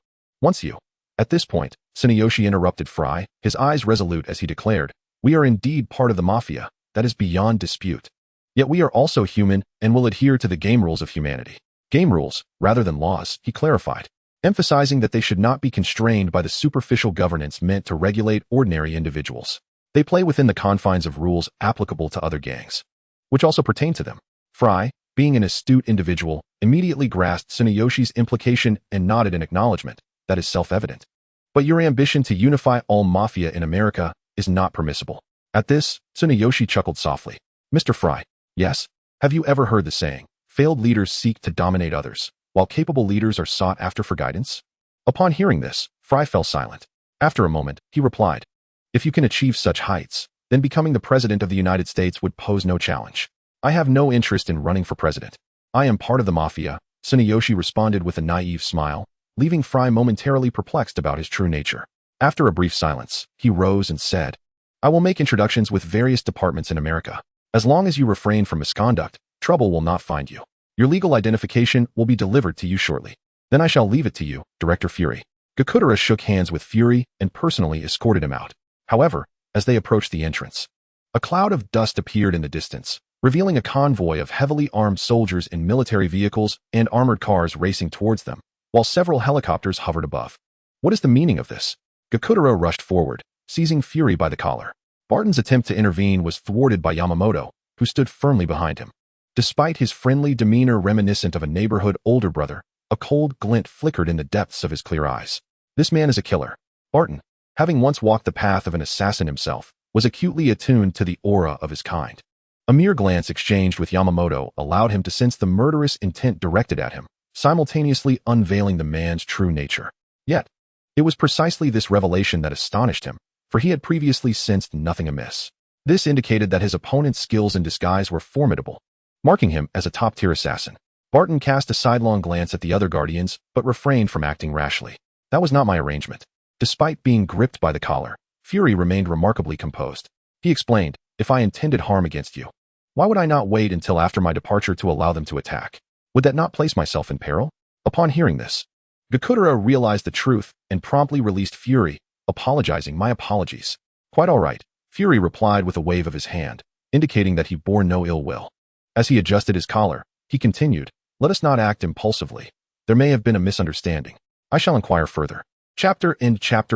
At this point, Tsunayoshi interrupted Fry, his eyes resolute as he declared, we are indeed part of the mafia, that is beyond dispute. Yet we are also human and will adhere to the game rules of humanity. Game rules, rather than laws, he clarified, emphasizing that they should not be constrained by the superficial governance meant to regulate ordinary individuals. They play within the confines of rules applicable to other gangs, which also pertain to them. Fry, being an astute individual, immediately grasped Tsunayoshi's implication and nodded in acknowledgement. That is self-evident. But your ambition to unify all mafia in America is not permissible. At this, Tsunayoshi chuckled softly. Mr. Fry, yes? Have you ever heard the saying, failed leaders seek to dominate others, while capable leaders are sought after for guidance? Upon hearing this, Fry fell silent. After a moment, he replied, if you can achieve such heights, then becoming the President of the United States would pose no challenge. I have no interest in running for president. I am part of the mafia, Tsunayoshi responded with a naive smile, leaving Fry momentarily perplexed about his true nature. After a brief silence, he rose and said, I will make introductions with various departments in America. As long as you refrain from misconduct, trouble will not find you. Your legal identification will be delivered to you shortly. Then I shall leave it to you, Director Fury. Gakudera shook hands with Fury and personally escorted him out. However, as they approached the entrance, a cloud of dust appeared in the distance, revealing a convoy of heavily armed soldiers in military vehicles and armored cars racing towards them, while several helicopters hovered above. What is the meaning of this? Gakudera rushed forward, seizing Fury by the collar. Barton's attempt to intervene was thwarted by Yamamoto, who stood firmly behind him. Despite his friendly demeanor reminiscent of a neighborhood older brother, a cold glint flickered in the depths of his clear eyes. This man is a killer. Barton, having once walked the path of an assassin himself, was acutely attuned to the aura of his kind. A mere glance exchanged with Yamamoto allowed him to sense the murderous intent directed at him, simultaneously unveiling the man's true nature. Yet, it was precisely this revelation that astonished him, for he had previously sensed nothing amiss. This indicated that his opponent's skills in disguise were formidable, marking him as a top-tier assassin. Barton cast a sidelong glance at the other Guardians, but refrained from acting rashly. That was not my arrangement. Despite being gripped by the collar, Fury remained remarkably composed. He explained, if I intended harm against you, why would I not wait until after my departure to allow them to attack? Would that not place myself in peril? Upon hearing this, Godzilla realized the truth and promptly released Fury, apologizing. My apologies. Quite all right, Fury replied with a wave of his hand, indicating that he bore no ill will. As he adjusted his collar, he continued, let us not act impulsively. There may have been a misunderstanding. I shall inquire further. Chapter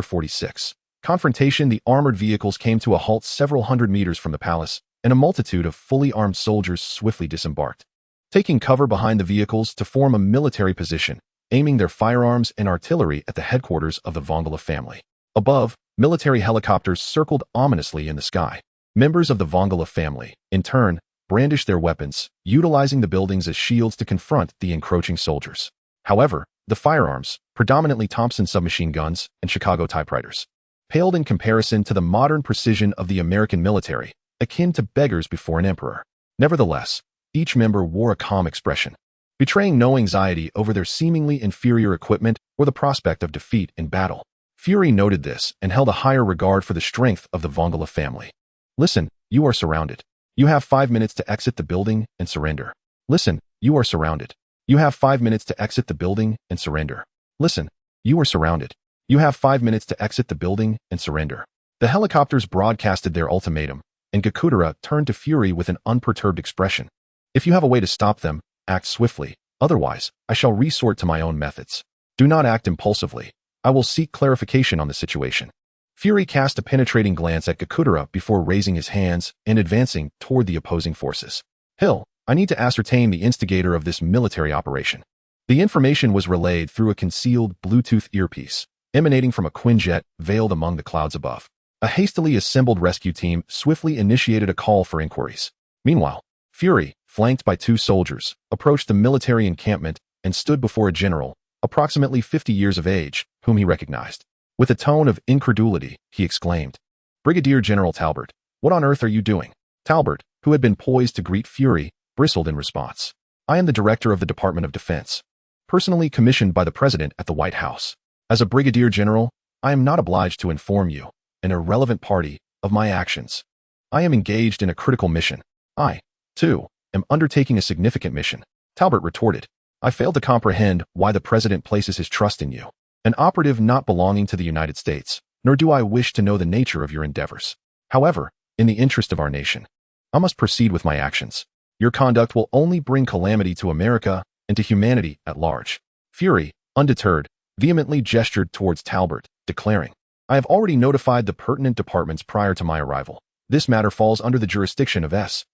46. Confrontation. The armored vehicles came to a halt several hundred meters from the palace, and a multitude of fully armed soldiers swiftly disembarked, taking cover behind the vehicles to form a military position, aiming their firearms and artillery at the headquarters of the Vongula family. Above, military helicopters circled ominously in the sky. Members of the Vongula family, in turn, brandished their weapons, utilizing the buildings as shields to confront the encroaching soldiers. However, the firearms, predominantly Thompson submachine guns and Chicago typewriters, paled in comparison to the modern precision of the American military, akin to beggars before an emperor. Nevertheless, each member wore a calm expression, betraying no anxiety over their seemingly inferior equipment or the prospect of defeat in battle. Fury noted this and held a higher regard for the strength of the Vongula family. Listen, you are surrounded. You have 5 minutes to exit the building and surrender. Listen, you are surrounded. You have 5 minutes to exit the building and surrender. Listen, you are surrounded. You have 5 minutes to exit the building and surrender. The helicopters broadcasted their ultimatum, and Godzilla turned to Fury with an unperturbed expression. If you have a way to stop them, act swiftly. Otherwise, I shall resort to my own methods. Do not act impulsively. I will seek clarification on the situation. Fury cast a penetrating glance at Godzilla before raising his hands and advancing toward the opposing forces. Hill, I need to ascertain the instigator of this military operation. The information was relayed through a concealed Bluetooth earpiece, emanating from a Quinjet veiled among the clouds above. A hastily assembled rescue team swiftly initiated a call for inquiries. Meanwhile, Fury, flanked by 2 soldiers, approached the military encampment and stood before a general, approximately 50 years of age, whom he recognized. With a tone of incredulity, he exclaimed, Brigadier General Talbot, what on earth are you doing? Talbot, who had been poised to greet Fury, bristled in response. I am the director of the Department of Defense, personally commissioned by the President at the White House. As a Brigadier General, I am not obliged to inform you, an irrelevant party, of my actions. I am engaged in a critical mission. I, too, am undertaking a significant mission. Talbot retorted, I fail to comprehend why the President places his trust in you, an operative not belonging to the United States, nor do I wish to know the nature of your endeavors. However, in the interest of our nation, I must proceed with my actions. Your conduct will only bring calamity to America and to humanity at large. Fury, undeterred, vehemently gestured towards Talbot, declaring, I have already notified the pertinent departments prior to my arrival. This matter falls under the jurisdiction of S.H.I.E.L.D.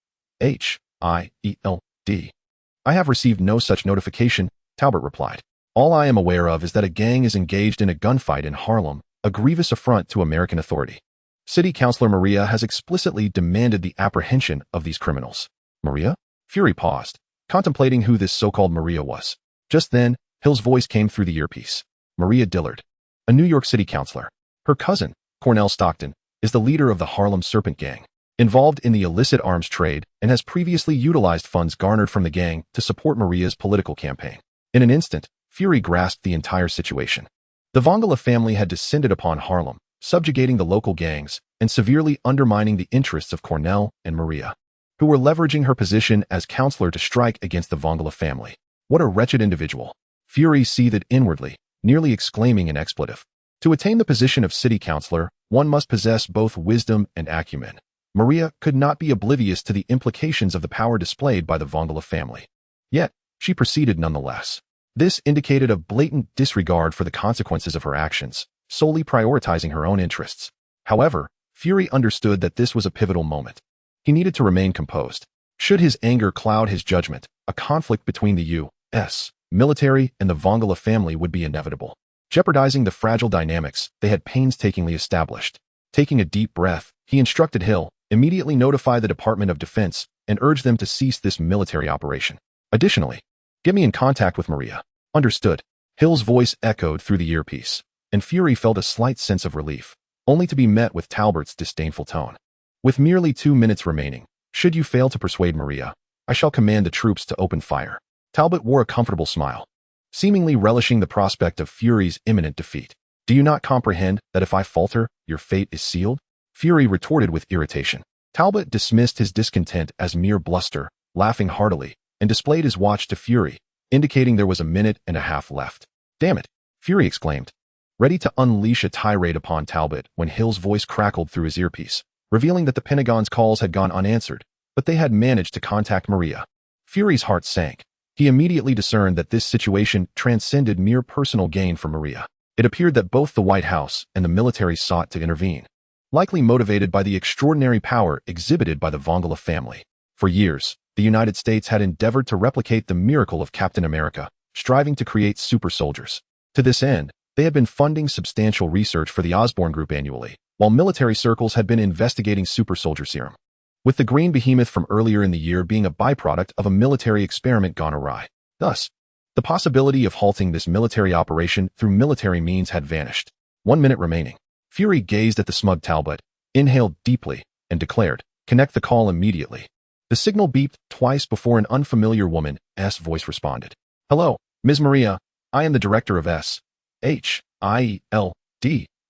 I have received no such notification, Talbot replied. All I am aware of is that a gang is engaged in a gunfight in Harlem, a grievous affront to American authority. City Councilor Maria has explicitly demanded the apprehension of these criminals. Maria? Fury paused, contemplating who this so-called Maria was. Just then, Hill's voice came through the earpiece. Maria Dillard, a New York City councilor. Her cousin, Cornell Stockton, is the leader of the Harlem Serpent Gang, involved in the illicit arms trade and has previously utilized funds garnered from the gang to support Maria's political campaign. In an instant, Fury grasped the entire situation. The Vongula family had descended upon Harlem, subjugating the local gangs and severely undermining the interests of Cornell and Maria, who were leveraging her position as counselor to strike against the Vongula family. What a wretched individual. Fury seethed inwardly, nearly exclaiming an expletive. To attain the position of city councilor, one must possess both wisdom and acumen. Maria could not be oblivious to the implications of the power displayed by the Vongula family. Yet, she proceeded nonetheless. This indicated a blatant disregard for the consequences of her actions, solely prioritizing her own interests. However, Fury understood that this was a pivotal moment. He needed to remain composed. Should his anger cloud his judgment, a conflict between the U.S. military and the Vongala family would be inevitable, jeopardizing the fragile dynamics they had painstakingly established. Taking a deep breath, he instructed Hill, immediately notify the Department of Defense and urge them to cease this military operation. Additionally, get me in contact with Maria. Understood. Hill's voice echoed through the earpiece, and Fury felt a slight sense of relief, only to be met with Talbert's disdainful tone. With merely 2 minutes remaining, should you fail to persuade Maria, I shall command the troops to open fire. Talbot wore a comfortable smile, seemingly relishing the prospect of Fury's imminent defeat. Do you not comprehend that if I falter, your fate is sealed? Fury retorted with irritation. Talbot dismissed his discontent as mere bluster, laughing heartily, and displayed his watch to Fury, indicating there was a minute and a half left. Damn it, Fury exclaimed, ready to unleash a tirade upon Talbot when Hill's voice crackled through his earpiece, revealing that the Pentagon's calls had gone unanswered, but they had managed to contact Maria. Fury's heart sank. He immediately discerned that this situation transcended mere personal gain for Maria. It appeared that both the White House and the military sought to intervene, likely motivated by the extraordinary power exhibited by the Vongala family. For years, the United States had endeavored to replicate the miracle of Captain America, striving to create super soldiers. To this end, they had been funding substantial research for the Osborn Group annually, while military circles had been investigating super soldier serum, with the green behemoth from earlier in the year being a byproduct of a military experiment gone awry. Thus, the possibility of halting this military operation through military means had vanished. 1 minute remaining. Fury gazed at the smug Talbot, inhaled deeply, and declared, "Connect the call immediately." The signal beeped twice before an unfamiliar woman's voice responded. "Hello, Ms. Maria. I am the director of S.H.I.E.L.D.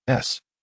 S.H.I.E.L.D.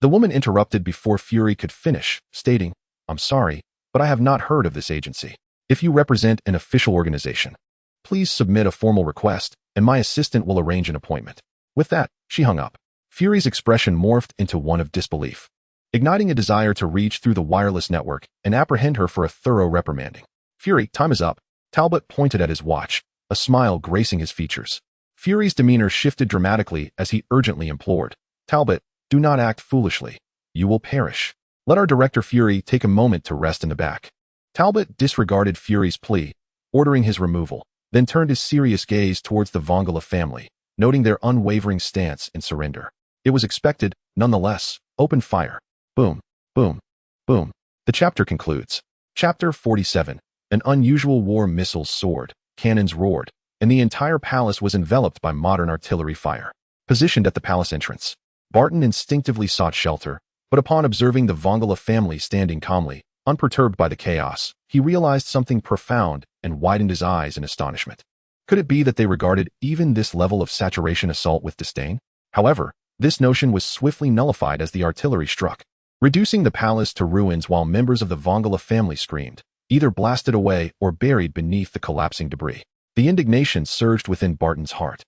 The woman interrupted before Fury could finish, stating, "I'm sorry, but I have not heard of this agency. If you represent an official organization, please submit a formal request, and my assistant will arrange an appointment." With that, she hung up. Fury's expression morphed into one of disbelief, igniting a desire to reach through the wireless network and apprehend her for a thorough reprimanding. "Fury, time is up." Talbot pointed at his watch, a smile gracing his features. Fury's demeanor shifted dramatically as he urgently implored, "Talbot, do not act foolishly. You will perish. Let our director Fury take a moment to rest in the back." Talbot disregarded Fury's plea, ordering his removal, then turned his serious gaze towards the Vongala family, noting their unwavering stance and surrender. It was expected, nonetheless. Open fire. Boom, boom, boom. The chapter concludes. Chapter 47. An unusual war missiles soared, cannons roared, and the entire palace was enveloped by modern artillery fire. Positioned at the palace entrance, Barton instinctively sought shelter, but upon observing the Vongala family standing calmly, unperturbed by the chaos, he realized something profound and widened his eyes in astonishment. Could it be that they regarded even this level of saturation assault with disdain? However, this notion was swiftly nullified as the artillery struck, reducing the palace to ruins while members of the Vongala family screamed, either blasted away or buried beneath the collapsing debris. The indignation surged within Barton's heart.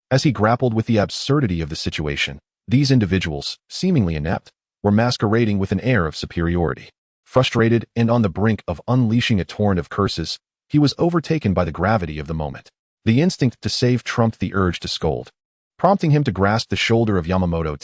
As he grappled with the absurdity of the situation, these individuals, seemingly inept, were masquerading with an air of superiority. Frustrated and on the brink of unleashing a torrent of curses, he was overtaken by the gravity of the moment. The instinct to save trumped the urge to scold, prompting him to grasp the shoulder of Yamamoto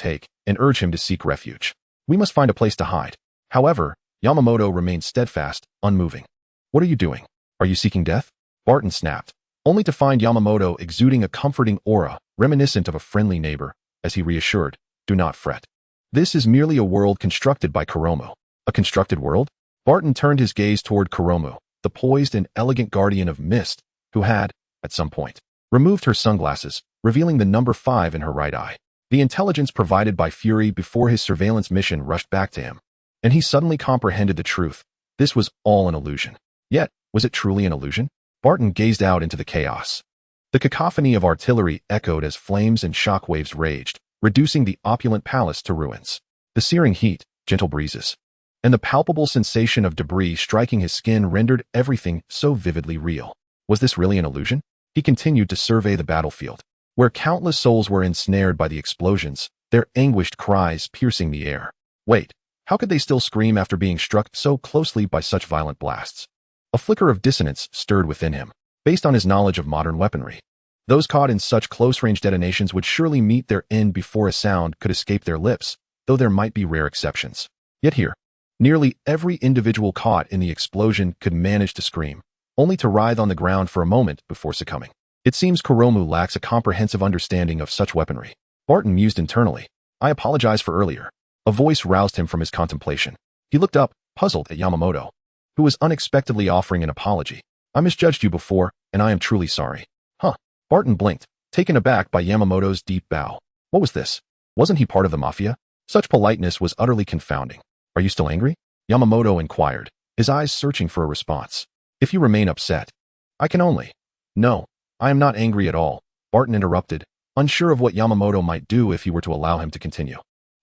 and urge him to seek refuge. "We must find a place to hide." However, Yamamoto remained steadfast, unmoving. "What are you doing? Are you seeking death?" Barton snapped, only to find Yamamoto exuding a comforting aura, reminiscent of a friendly neighbor, as he reassured, "Do not fret. This is merely a world constructed by Kuromu." A constructed world? Barton turned his gaze toward Kuromu, the poised and elegant guardian of mist, who had, at some point, removed her sunglasses, revealing the number 5 in her right eye. The intelligence provided by Fury before his surveillance mission rushed back to him, and he suddenly comprehended the truth. This was all an illusion. Yet, was it truly an illusion? Barton gazed out into the chaos. The cacophony of artillery echoed as flames and shockwaves raged, reducing the opulent palace to ruins. The searing heat, gentle breezes, and the palpable sensation of debris striking his skin rendered everything so vividly real. Was this really an illusion? He continued to survey the battlefield, where countless souls were ensnared by the explosions, their anguished cries piercing the air. Wait, how could they still scream after being struck so closely by such violent blasts? A flicker of dissonance stirred within him, based on his knowledge of modern weaponry. Those caught in such close-range detonations would surely meet their end before a sound could escape their lips, though there might be rare exceptions. Yet here, nearly every individual caught in the explosion could manage to scream, only to writhe on the ground for a moment before succumbing. It seems Kuromu lacks a comprehensive understanding of such weaponry. Barton mused internally. I apologize for earlier. A voice roused him from his contemplation. He looked up, puzzled at Yamamoto, who was unexpectedly offering an apology. I misjudged you before, and I am truly sorry. Huh. Barton blinked, taken aback by Yamamoto's deep bow. What was this? Wasn't he part of the mafia? Such politeness was utterly confounding. Are you still angry? Yamamoto inquired, his eyes searching for a response. If you remain upset, I can only. No, I am not angry at all, Barton interrupted, unsure of what Yamamoto might do if he were to allow him to continue.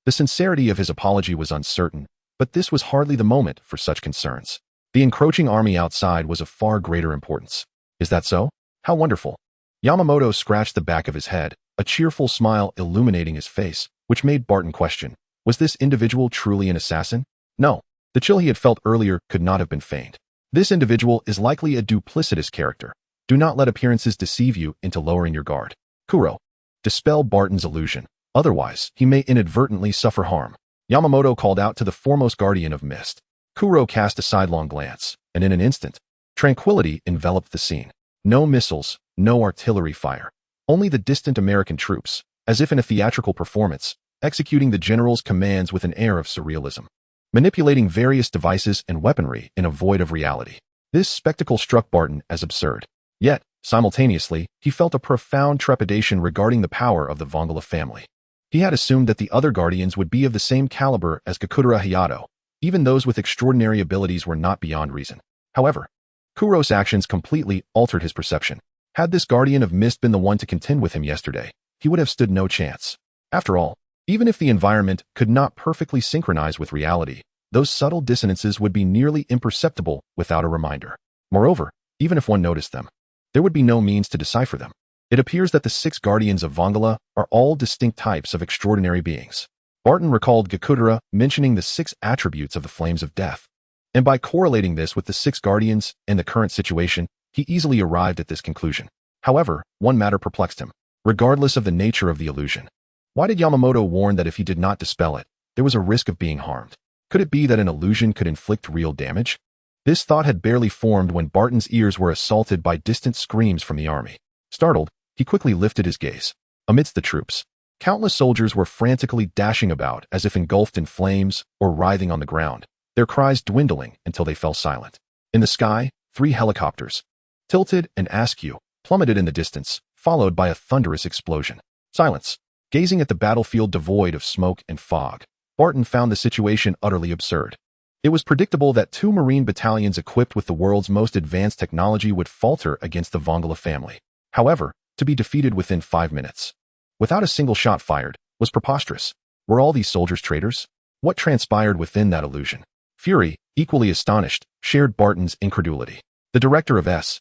The sincerity of his apology was uncertain, but this was hardly the moment for such concerns. The encroaching army outside was of far greater importance. Is that so? How wonderful. Yamamoto scratched the back of his head, a cheerful smile illuminating his face, which made Barton question, was this individual truly an assassin? No, the chill he had felt earlier could not have been feigned. This individual is likely a duplicitous character. Do not let appearances deceive you into lowering your guard. Kuro, dispel Barton's illusion. Otherwise, he may inadvertently suffer harm. Yamamoto called out to the foremost guardian of mist. Kuro cast a sidelong glance, and in an instant, tranquility enveloped the scene. No missiles, no artillery fire. Only the distant American troops, as if in a theatrical performance, executing the general's commands with an air of surrealism. Manipulating various devices and weaponry in a void of reality. This spectacle struck Barton as absurd. Yet, simultaneously, he felt a profound trepidation regarding the power of the Vongala family. He had assumed that the other guardians would be of the same caliber as Gakudera Hayato. Even those with extraordinary abilities were not beyond reason. However, Kuro's actions completely altered his perception. Had this guardian of mist been the one to contend with him yesterday, he would have stood no chance. After all, even if the environment could not perfectly synchronize with reality, those subtle dissonances would be nearly imperceptible without a reminder. Moreover, even if one noticed them, there would be no means to decipher them. It appears that the 6 guardians of Vongala are all distinct types of extraordinary beings. Barton recalled Gakudera mentioning the 6 attributes of the flames of death. And by correlating this with the 6 guardians and the current situation, he easily arrived at this conclusion. However, one matter perplexed him. Regardless of the nature of the illusion, why did Yamamoto warn that if he did not dispel it, there was a risk of being harmed? Could it be that an illusion could inflict real damage? This thought had barely formed when Barton's ears were assaulted by distant screams from the army. Startled, he quickly lifted his gaze. Amidst the troops, countless soldiers were frantically dashing about as if engulfed in flames or writhing on the ground, their cries dwindling until they fell silent. In the sky, 3 helicopters, tilted and askew, plummeted in the distance, followed by a thunderous explosion. Silence. Gazing at the battlefield devoid of smoke and fog, Barton found the situation utterly absurd. It was predictable that 2 Marine battalions equipped with the world's most advanced technology would falter against the Vongala family. However, to be defeated within 5 minutes, without a single shot fired, was preposterous. Were all these soldiers traitors? What transpired within that illusion? Fury, equally astonished, shared Barton's incredulity. The director of S.H.I.E.L.D.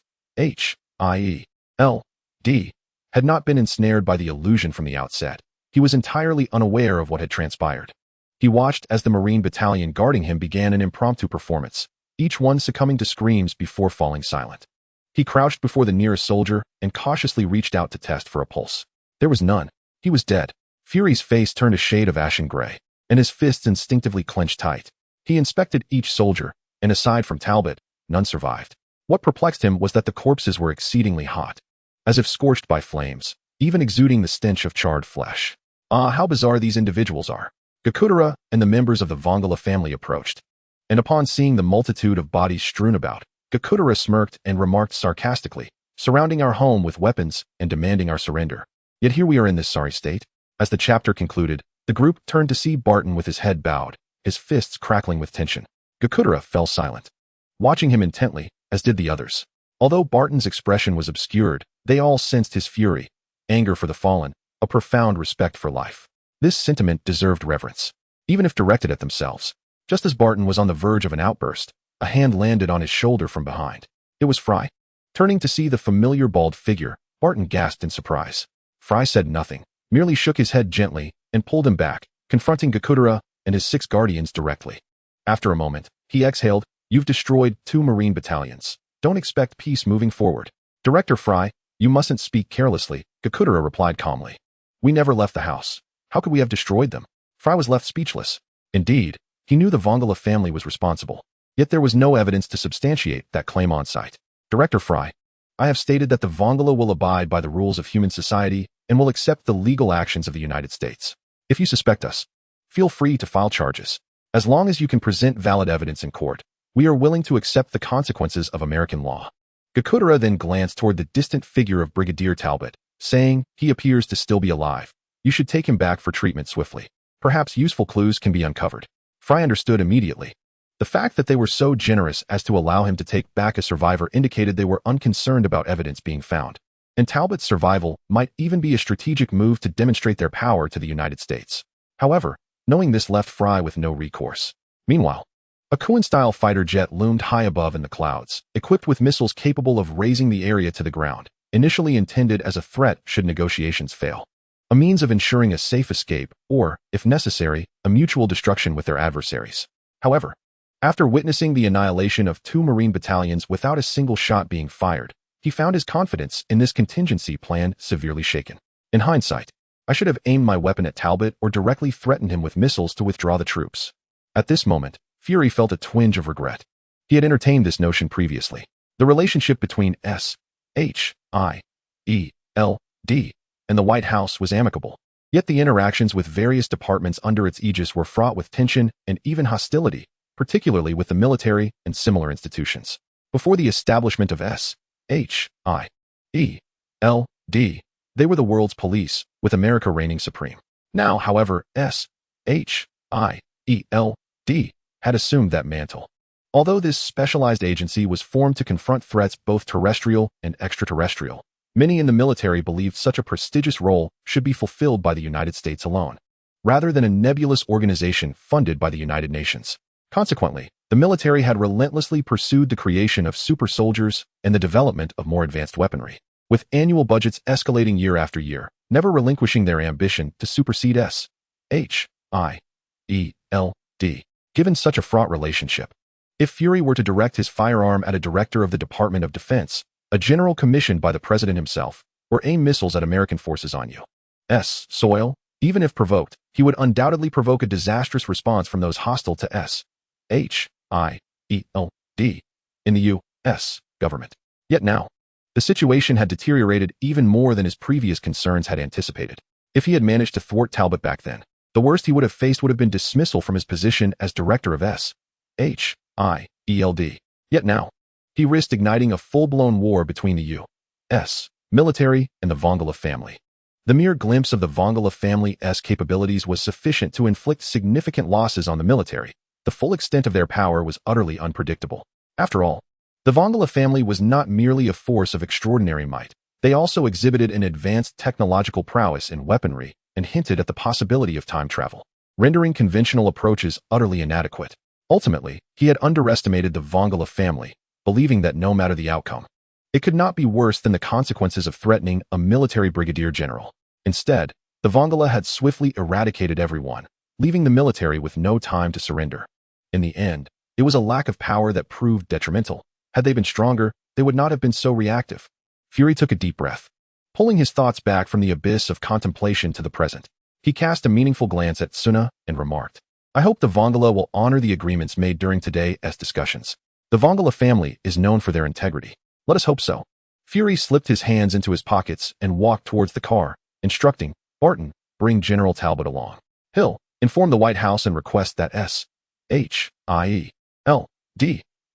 had not been ensnared by the illusion from the outset. He was entirely unaware of what had transpired. He watched as the Marine battalion guarding him began an impromptu performance, each one succumbing to screams before falling silent. He crouched before the nearest soldier and cautiously reached out to test for a pulse. There was none. He was dead. Fury's face turned a shade of ashen gray, and his fists instinctively clenched tight. He inspected each soldier, and aside from Talbot, none survived. What perplexed him was that the corpses were exceedingly hot, as if scorched by flames, even exuding the stench of charred flesh. Ah, how bizarre these individuals are. Gakudera and the members of the Vongala family approached, and upon seeing the multitude of bodies strewn about, Gakudera smirked and remarked sarcastically, surrounding our home with weapons and demanding our surrender. Yet here we are in this sorry state. As the chapter concluded, the group turned to see Barton with his head bowed, his fists crackling with tension. Gakudera fell silent, watching him intently, as did the others. Although Barton's expression was obscured, they all sensed his fury, anger for the fallen, a profound respect for life. This sentiment deserved reverence, even if directed at themselves. Just as Barton was on the verge of an outburst, a hand landed on his shoulder from behind. It was Fry. Turning to see the familiar bald figure, Barton gasped in surprise. Fry said nothing, merely shook his head gently and pulled him back, confronting Gakudera and his 6 guardians directly. After a moment, he exhaled, "You've destroyed 2 Marine battalions. Don't expect peace moving forward. Director Fry, You mustn't speak carelessly, Gakudera replied calmly. We never left the house. How could we have destroyed them? Fry was left speechless. Indeed, he knew the Vongala family was responsible. Yet there was no evidence to substantiate that claim on site. Director Fry, I have stated that the Vongala will abide by the rules of human society and will accept the legal actions of the United States. If you suspect us, feel free to file charges. As long as you can present valid evidence in court, we are willing to accept the consequences of American law. Gakudera then glanced toward the distant figure of Brigadier Talbot, saying, he appears to still be alive. You should take him back for treatment swiftly. Perhaps useful clues can be uncovered. Fry understood immediately. The fact that they were so generous as to allow him to take back a survivor indicated they were unconcerned about evidence being found. And Talbot's survival might even be a strategic move to demonstrate their power to the United States. However, knowing this left Fry with no recourse. Meanwhile, a Kuan-style fighter jet loomed high above in the clouds, equipped with missiles capable of razing the area to the ground, initially intended as a threat should negotiations fail. A means of ensuring a safe escape, or, if necessary, a mutual destruction with their adversaries. However, after witnessing the annihilation of 2 Marine battalions without a single shot being fired, he found his confidence in this contingency plan severely shaken. In hindsight, I should have aimed my weapon at Talbot or directly threatened him with missiles to withdraw the troops. At this moment, Fury felt a twinge of regret. He had entertained this notion previously. The relationship between S.H.I.E.L.D. and the White House was amicable. Yet the interactions with various departments under its aegis were fraught with tension and even hostility, particularly with the military and similar institutions. Before the establishment of S.H.I.E.L.D., they were the world's police, with America reigning supreme. Now, however, S.H.I.E.L.D. had assumed that mantle. Although this specialized agency was formed to confront threats both terrestrial and extraterrestrial, many in the military believed such a prestigious role should be fulfilled by the United States alone, rather than a nebulous organization funded by the United Nations. Consequently, the military had relentlessly pursued the creation of super soldiers and the development of more advanced weaponry, with annual budgets escalating year after year, never relinquishing their ambition to supersede S.H.I.E.L.D. Given such a fraught relationship, if Fury were to direct his firearm at a director of the Department of Defense, a general commissioned by the president himself, or aim missiles at American forces on U.S. soil, even if provoked, he would undoubtedly provoke a disastrous response from those hostile to S.H.I.E.L.D. in the U.S. government. Yet now, the situation had deteriorated even more than his previous concerns had anticipated. If he had managed to thwart Talbot back then, the worst he would have faced would have been dismissal from his position as director of S.H.I.E.L.D. Yet now, he risked igniting a full-blown war between the U.S. military and the Vongala family. The mere glimpse of the Vongala family's capabilities was sufficient to inflict significant losses on the military. The full extent of their power was utterly unpredictable. After all, the Vongala family was not merely a force of extraordinary might. They also exhibited an advanced technological prowess in weaponry and hinted at the possibility of time travel, rendering conventional approaches utterly inadequate. Ultimately, he had underestimated the Vongala family, believing that no matter the outcome, it could not be worse than the consequences of threatening a military brigadier general. Instead, the Vongala had swiftly eradicated everyone, leaving the military with no time to surrender. In the end, it was a lack of power that proved detrimental. Had they been stronger, they would not have been so reactive. Fury took a deep breath. Pulling his thoughts back from the abyss of contemplation to the present, he cast a meaningful glance at Suna and remarked, I hope the Vongala will honor the agreements made during today's discussions. The Vongala family is known for their integrity. Let us hope so. Fury slipped his hands into his pockets and walked towards the car, instructing, Barton, bring General Talbot along. Hill, inform the White House and request that S.H.I.E.L.D.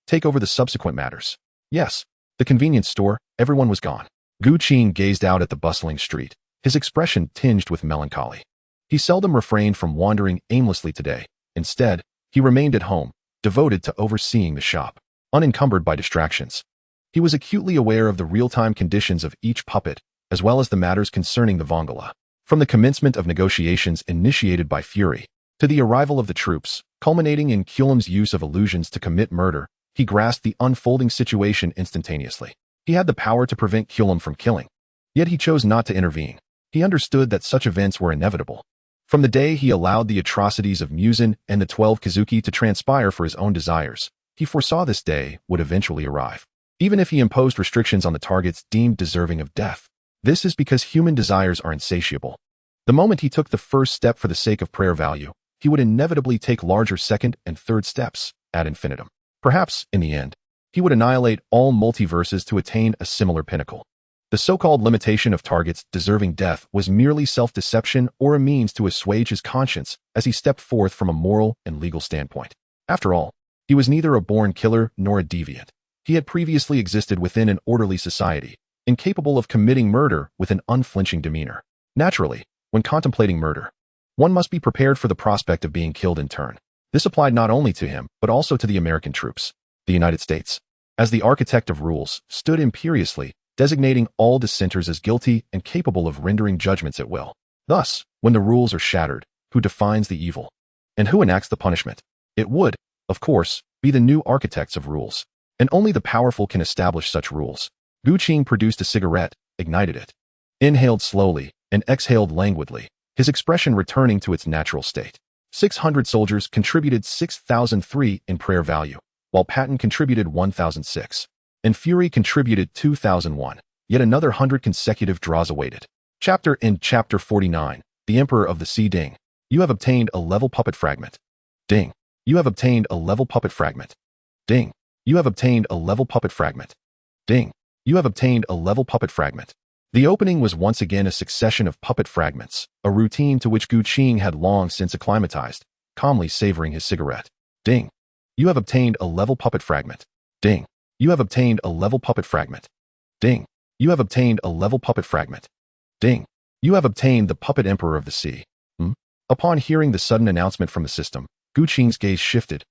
take over the subsequent matters. Yes, the convenience store, everyone was gone. Gu Qin gazed out at the bustling street, his expression tinged with melancholy. He seldom refrained from wandering aimlessly today. Instead, he remained at home, devoted to overseeing the shop, unencumbered by distractions. He was acutely aware of the real-time conditions of each puppet, as well as the matters concerning the Vongala. From the commencement of negotiations initiated by Fury, to the arrival of the troops, culminating in Kuelim's use of illusions to commit murder, he grasped the unfolding situation instantaneously. He had the power to prevent Kuelim from killing, yet he chose not to intervene. He understood that such events were inevitable. From the day he allowed the atrocities of Muzan and the 12 Kizuki to transpire for his own desires, he foresaw this day would eventually arrive. even if he imposed restrictions on the targets deemed deserving of death. This is because human desires are insatiable. The moment he took the first step for the sake of prayer value, he would inevitably take larger second and third steps ad infinitum. Perhaps, in the end, he would annihilate all multiverses to attain a similar pinnacle. The so-called limitation of targets deserving death was merely self-deception or a means to assuage his conscience as he stepped forth from a moral and legal standpoint. After all, he was neither a born killer nor a deviant. He had previously existed within an orderly society, incapable of committing murder with an unflinching demeanor. Naturally, when contemplating murder, one must be prepared for the prospect of being killed in turn. This applied not only to him, but also to the American troops. The United States, as the architect of rules, stood imperiously, designating all dissenters as guilty and capable of rendering judgments at will. Thus, when the rules are shattered, who defines the evil? And who enacts the punishment? It would, of course, be the new architects of rules. And only the powerful can establish such rules. Gu Qing produced a cigarette, ignited it, inhaled slowly, and exhaled languidly, his expression returning to its natural state. 600 soldiers contributed 6,003 in prayer value, while Patton contributed 1,006. And Fury contributed 2,001. Yet another 100 consecutive draws awaited. In Chapter 49, the Emperor of the Sea. Ding. You have obtained a level puppet fragment. Ding. You have obtained a level puppet fragment. Ding. You have obtained a level puppet fragment. Ding. You have obtained a level puppet fragment. The opening was once again a succession of puppet fragments, a routine to which Gu Qing had long since acclimatized, calmly savoring his cigarette. Ding. You have obtained a level puppet fragment. Ding. You have obtained a level puppet fragment. Ding. You have obtained a level puppet fragment. Ding. You have obtained the puppet Emperor of the Sea. Upon hearing the sudden announcement from the system, Gu Qing's gaze shifted,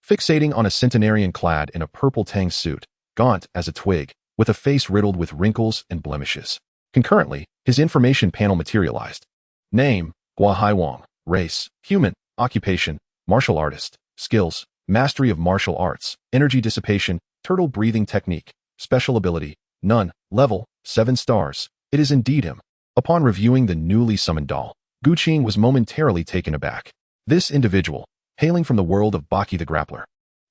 fixating on a centenarian clad in a purple tang suit, gaunt as a twig, with a face riddled with wrinkles and blemishes. Concurrently, his information panel materialized. Name, Gua Haiwang. Race, human. Occupation, martial artist. Skills, mastery of martial arts. Energy dissipation, turtle breathing technique. Special ability, none. Level, 7 stars. It is indeed him. Upon reviewing the newly summoned doll, Gu Qing was momentarily taken aback. This individual, hailing from the world of Baki the Grappler,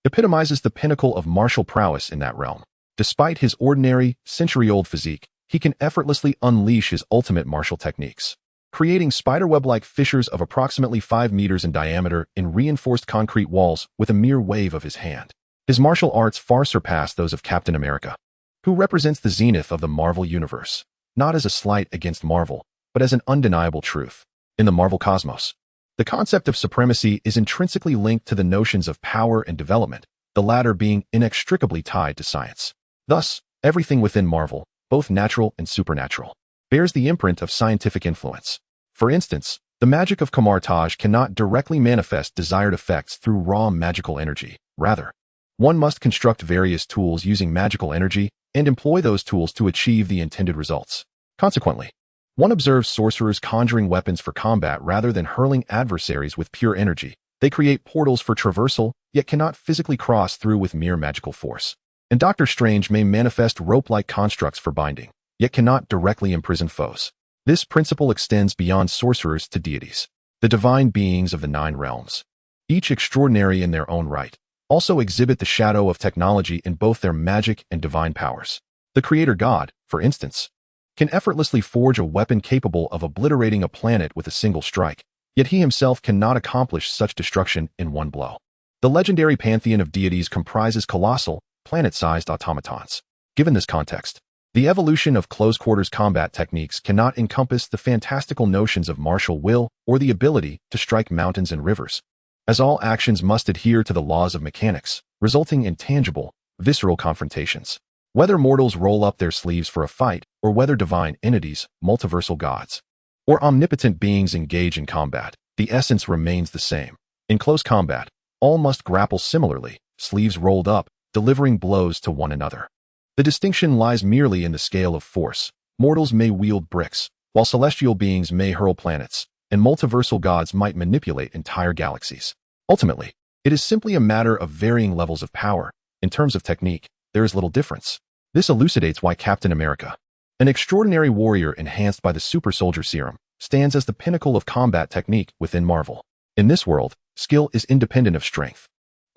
epitomizes the pinnacle of martial prowess in that realm. Despite his ordinary, century-old physique, he can effortlessly unleash his ultimate martial techniques, creating spiderweb-like fissures of approximately 5 meters in diameter in reinforced concrete walls with a mere wave of his hand. His martial arts far surpass those of Captain America, who represents the zenith of the Marvel Universe, not as a slight against Marvel, but as an undeniable truth. In the Marvel cosmos, the concept of supremacy is intrinsically linked to the notions of power and development, the latter being inextricably tied to science. Thus, everything within Marvel, both natural and supernatural, bears the imprint of scientific influence. For instance, the magic of Kamar-Taj cannot directly manifest desired effects through raw magical energy. Rather, one must construct various tools using magical energy and employ those tools to achieve the intended results. Consequently, one observes sorcerers conjuring weapons for combat rather than hurling adversaries with pure energy. They create portals for traversal, yet cannot physically cross through with mere magical force. And Doctor Strange may manifest rope-like constructs for binding, yet cannot directly imprison foes. This principle extends beyond sorcerers to deities, the divine beings of the 9 realms. Each extraordinary in their own right, also exhibit the shadow of technology in both their magic and divine powers. The creator god, for instance, can effortlessly forge a weapon capable of obliterating a planet with a single strike, yet he himself cannot accomplish such destruction in one blow. The legendary pantheon of deities comprises colossal, planet-sized automatons. Given this context, the evolution of close-quarters combat techniques cannot encompass the fantastical notions of martial will or the ability to strike mountains and rivers, as all actions must adhere to the laws of mechanics, resulting in tangible, visceral confrontations. Whether mortals roll up their sleeves for a fight, or whether divine entities, multiversal gods, or omnipotent beings engage in combat, the essence remains the same. In close combat, all must grapple similarly, sleeves rolled up, delivering blows to one another. The distinction lies merely in the scale of force. Mortals may wield bricks, while celestial beings may hurl planets, and multiversal gods might manipulate entire galaxies. Ultimately, it is simply a matter of varying levels of power. In terms of technique, there is little difference. This elucidates why Captain America, an extraordinary warrior enhanced by the super soldier serum, stands as the pinnacle of combat technique within Marvel. In this world, skill is independent of strength.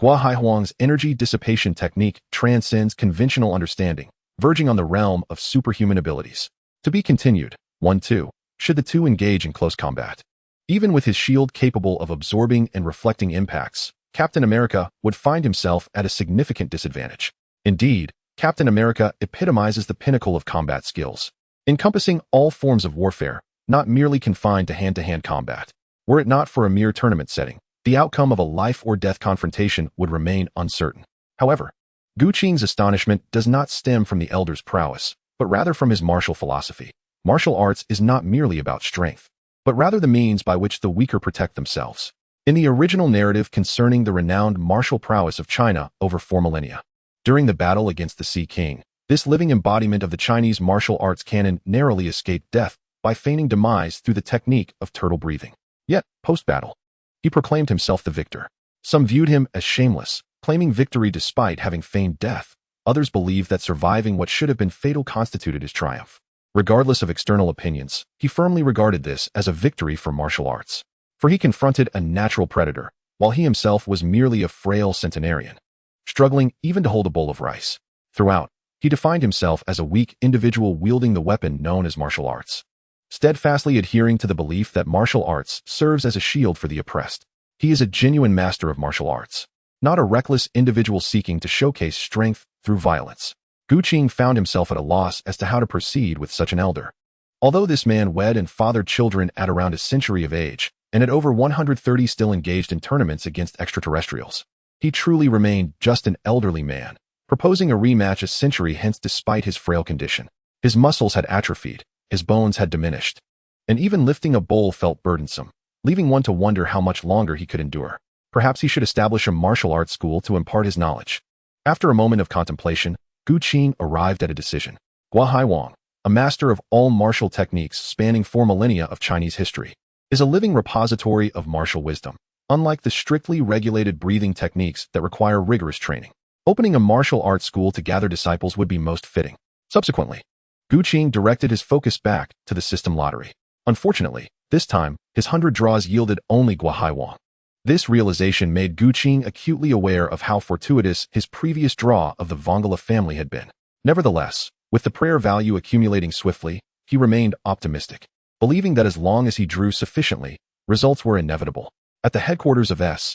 Guo energy dissipation technique transcends conventional understanding, verging on the realm of superhuman abilities. To be continued. 1-2. Should the two engage in close combat? Even with his shield capable of absorbing and reflecting impacts, Captain America would find himself at a significant disadvantage. Indeed, Captain America epitomizes the pinnacle of combat skills, encompassing all forms of warfare, not merely confined to hand-to-hand combat. Were it not for a mere tournament setting, the outcome of a life-or-death confrontation would remain uncertain. However, Gu Qing's astonishment does not stem from the elder's prowess, but rather from his martial philosophy. Martial arts is not merely about strength, but rather the means by which the weaker protect themselves. In the original narrative concerning the renowned martial prowess of China over 4 millennia, during the battle against the Sea King, this living embodiment of the Chinese martial arts canon narrowly escaped death by feigning demise through the technique of turtle breathing. Yet, post-battle, he proclaimed himself the victor. Some viewed him as shameless, claiming victory despite having feigned death. Others believed that surviving what should have been fatal constituted his triumph. Regardless of external opinions, he firmly regarded this as a victory for martial arts. For he confronted a natural predator, while he himself was merely a frail centenarian, struggling even to hold a bowl of rice. Throughout, he defined himself as a weak individual wielding the weapon known as martial arts, steadfastly adhering to the belief that martial arts serves as a shield for the oppressed. He is a genuine master of martial arts, not a reckless individual seeking to showcase strength through violence. Gu Qing found himself at a loss as to how to proceed with such an elder. Although this man wed and fathered children at around a century of age, and at over 130 still engaged in tournaments against extraterrestrials, he truly remained just an elderly man, proposing a rematch a century hence despite his frail condition. His muscles had atrophied, his bones had diminished, and even lifting a bowl felt burdensome, leaving one to wonder how much longer he could endure. Perhaps he should establish a martial arts school to impart his knowledge. After a moment of contemplation, Gu Qing arrived at a decision. Guo, a master of all martial techniques spanning 4 millennia of Chinese history, is a living repository of martial wisdom. Unlike the strictly regulated breathing techniques that require rigorous training, opening a martial arts school to gather disciples would be most fitting. Subsequently, Gu Qing directed his focus back to the system lottery. Unfortunately, this time, his 100 draws yielded only Guo. This realization made Gu Qing acutely aware of how fortuitous his previous draw of the Vongala family had been. Nevertheless, with the prayer value accumulating swiftly, he remained optimistic, believing that as long as he drew sufficiently, results were inevitable. At the headquarters of S.H.I.E.L.D,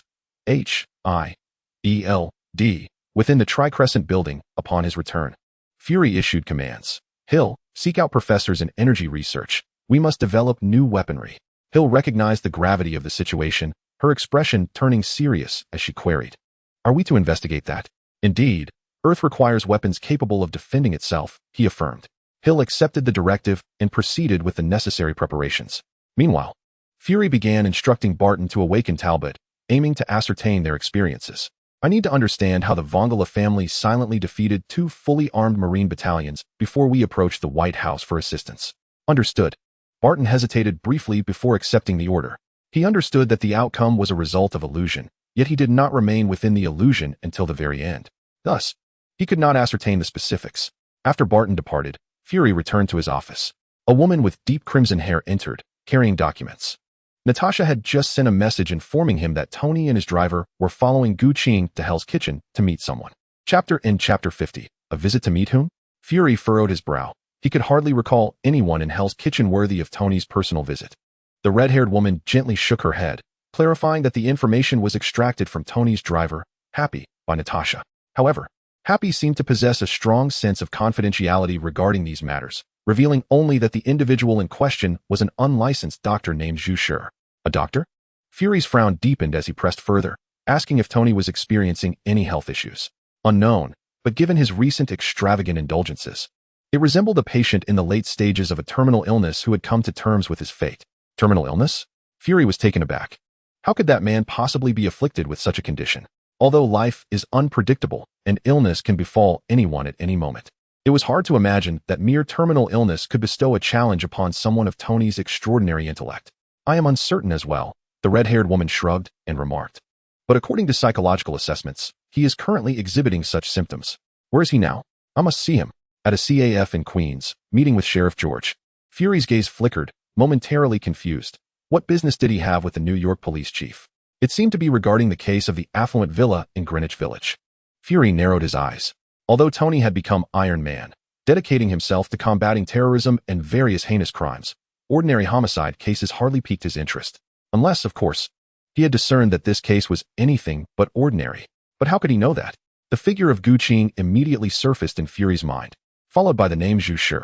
within the Tricrescent building, upon his return, Fury issued commands. Hill, seek out professors in energy research. We must develop new weaponry. Hill recognized the gravity of the situation, her expression turning serious as she queried, "Are we to investigate that?" "Indeed, Earth requires weapons capable of defending itself," he affirmed. Hill accepted the directive and proceeded with the necessary preparations. Meanwhile, Fury began instructing Barton to awaken Talbot, aiming to ascertain their experiences. "I need to understand how the Vongala family silently defeated 2 fully armed Marine battalions before we approached the White House for assistance." "Understood." Barton hesitated briefly before accepting the order. He understood that the outcome was a result of illusion, yet he did not remain within the illusion until the very end. Thus, he could not ascertain the specifics. After Barton departed, Fury returned to his office. A woman with deep crimson hair entered, carrying documents. Natasha had just sent a message informing him that Tony and his driver were following Gu Qing to Hell's Kitchen to meet someone. Chapter 50. A visit to meet whom? Fury furrowed his brow. He could hardly recall anyone in Hell's Kitchen worthy of Tony's personal visit. The red-haired woman gently shook her head, clarifying that the information was extracted from Tony's driver, Happy, by Natasha. However, Happy seemed to possess a strong sense of confidentiality regarding these matters, revealing only that the individual in question was an unlicensed doctor named Zhu Shi. A doctor? Fury's frown deepened as he pressed further, asking if Tony was experiencing any health issues. Unknown, but given his recent extravagant indulgences, it resembled a patient in the late stages of a terminal illness who had come to terms with his fate. Terminal illness? Fury was taken aback. How could that man possibly be afflicted with such a condition? Although life is unpredictable, and illness can befall anyone at any moment, it was hard to imagine that mere terminal illness could bestow a challenge upon someone of Tony's extraordinary intellect. "I am uncertain as well," the red-haired woman shrugged and remarked. "But according to psychological assessments, he is currently exhibiting such symptoms. Where is he now? I must see him." "At a CAF in Queens, meeting with Sheriff George." Fury's gaze flickered, momentarily confused. What business did he have with the New York police chief? It seemed to be regarding the case of the affluent villa in Greenwich Village. Fury narrowed his eyes. Although Tony had become Iron Man, dedicating himself to combating terrorism and various heinous crimes, ordinary homicide cases hardly piqued his interest. Unless, of course, he had discerned that this case was anything but ordinary. But how could he know that? The figure of Gu Qing immediately surfaced in Fury's mind, followed by the name Zhu Shi.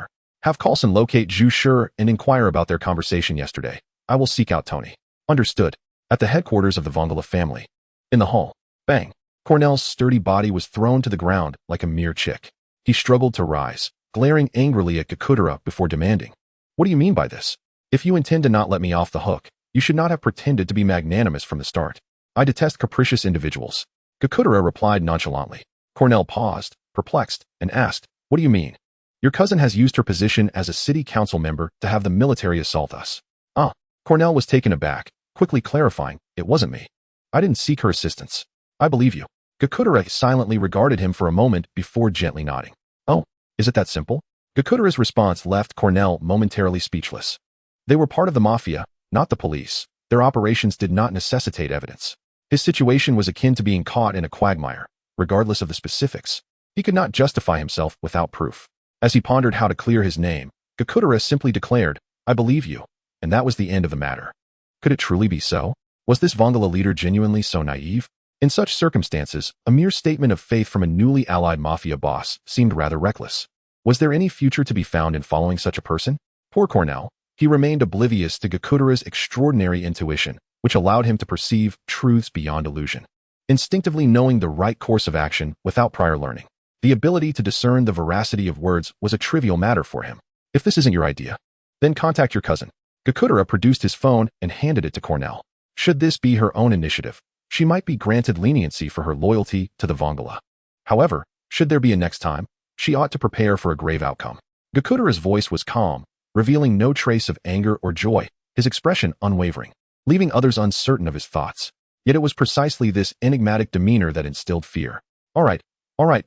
Have Coulson locate Zhu Shi and inquire about their conversation yesterday. I will seek out Tony. Understood. At the headquarters of the Vongala family. In the hall. Bang. Cornell's sturdy body was thrown to the ground like a mere chick. He struggled to rise, glaring angrily at Gakudera before demanding. What do you mean by this? If you intend to not let me off the hook, you should not have pretended to be magnanimous from the start. I detest capricious individuals. Gakudera replied nonchalantly. Cornell paused, perplexed, and asked, what do you mean? Your cousin has used her position as a city council member to have the military assault us. Ah. Cornell was taken aback, quickly clarifying, it wasn't me. I didn't seek her assistance. I believe you. Gakudera silently regarded him for a moment before gently nodding. Oh, is it that simple? Gakudera's response left Cornell momentarily speechless. They were part of the mafia, not the police. Their operations did not necessitate evidence. His situation was akin to being caught in a quagmire, regardless of the specifics. He could not justify himself without proof. As he pondered how to clear his name, Gakudera simply declared, I believe you, and that was the end of the matter. Could it truly be so? Was this Vongala leader genuinely so naive? In such circumstances, a mere statement of faith from a newly allied mafia boss seemed rather reckless. Was there any future to be found in following such a person? Poor Cornell. He remained oblivious to Gakudera's extraordinary intuition, which allowed him to perceive truths beyond illusion. Instinctively knowing the right course of action without prior learning. The ability to discern the veracity of words was a trivial matter for him. If this isn't your idea, then contact your cousin. Gakudera produced his phone and handed it to Cornell. Should this be her own initiative, she might be granted leniency for her loyalty to the Vongala. However, should there be a next time, she ought to prepare for a grave outcome. Gakudera's voice was calm, revealing no trace of anger or joy, his expression unwavering, leaving others uncertain of his thoughts. Yet it was precisely this enigmatic demeanor that instilled fear. All right,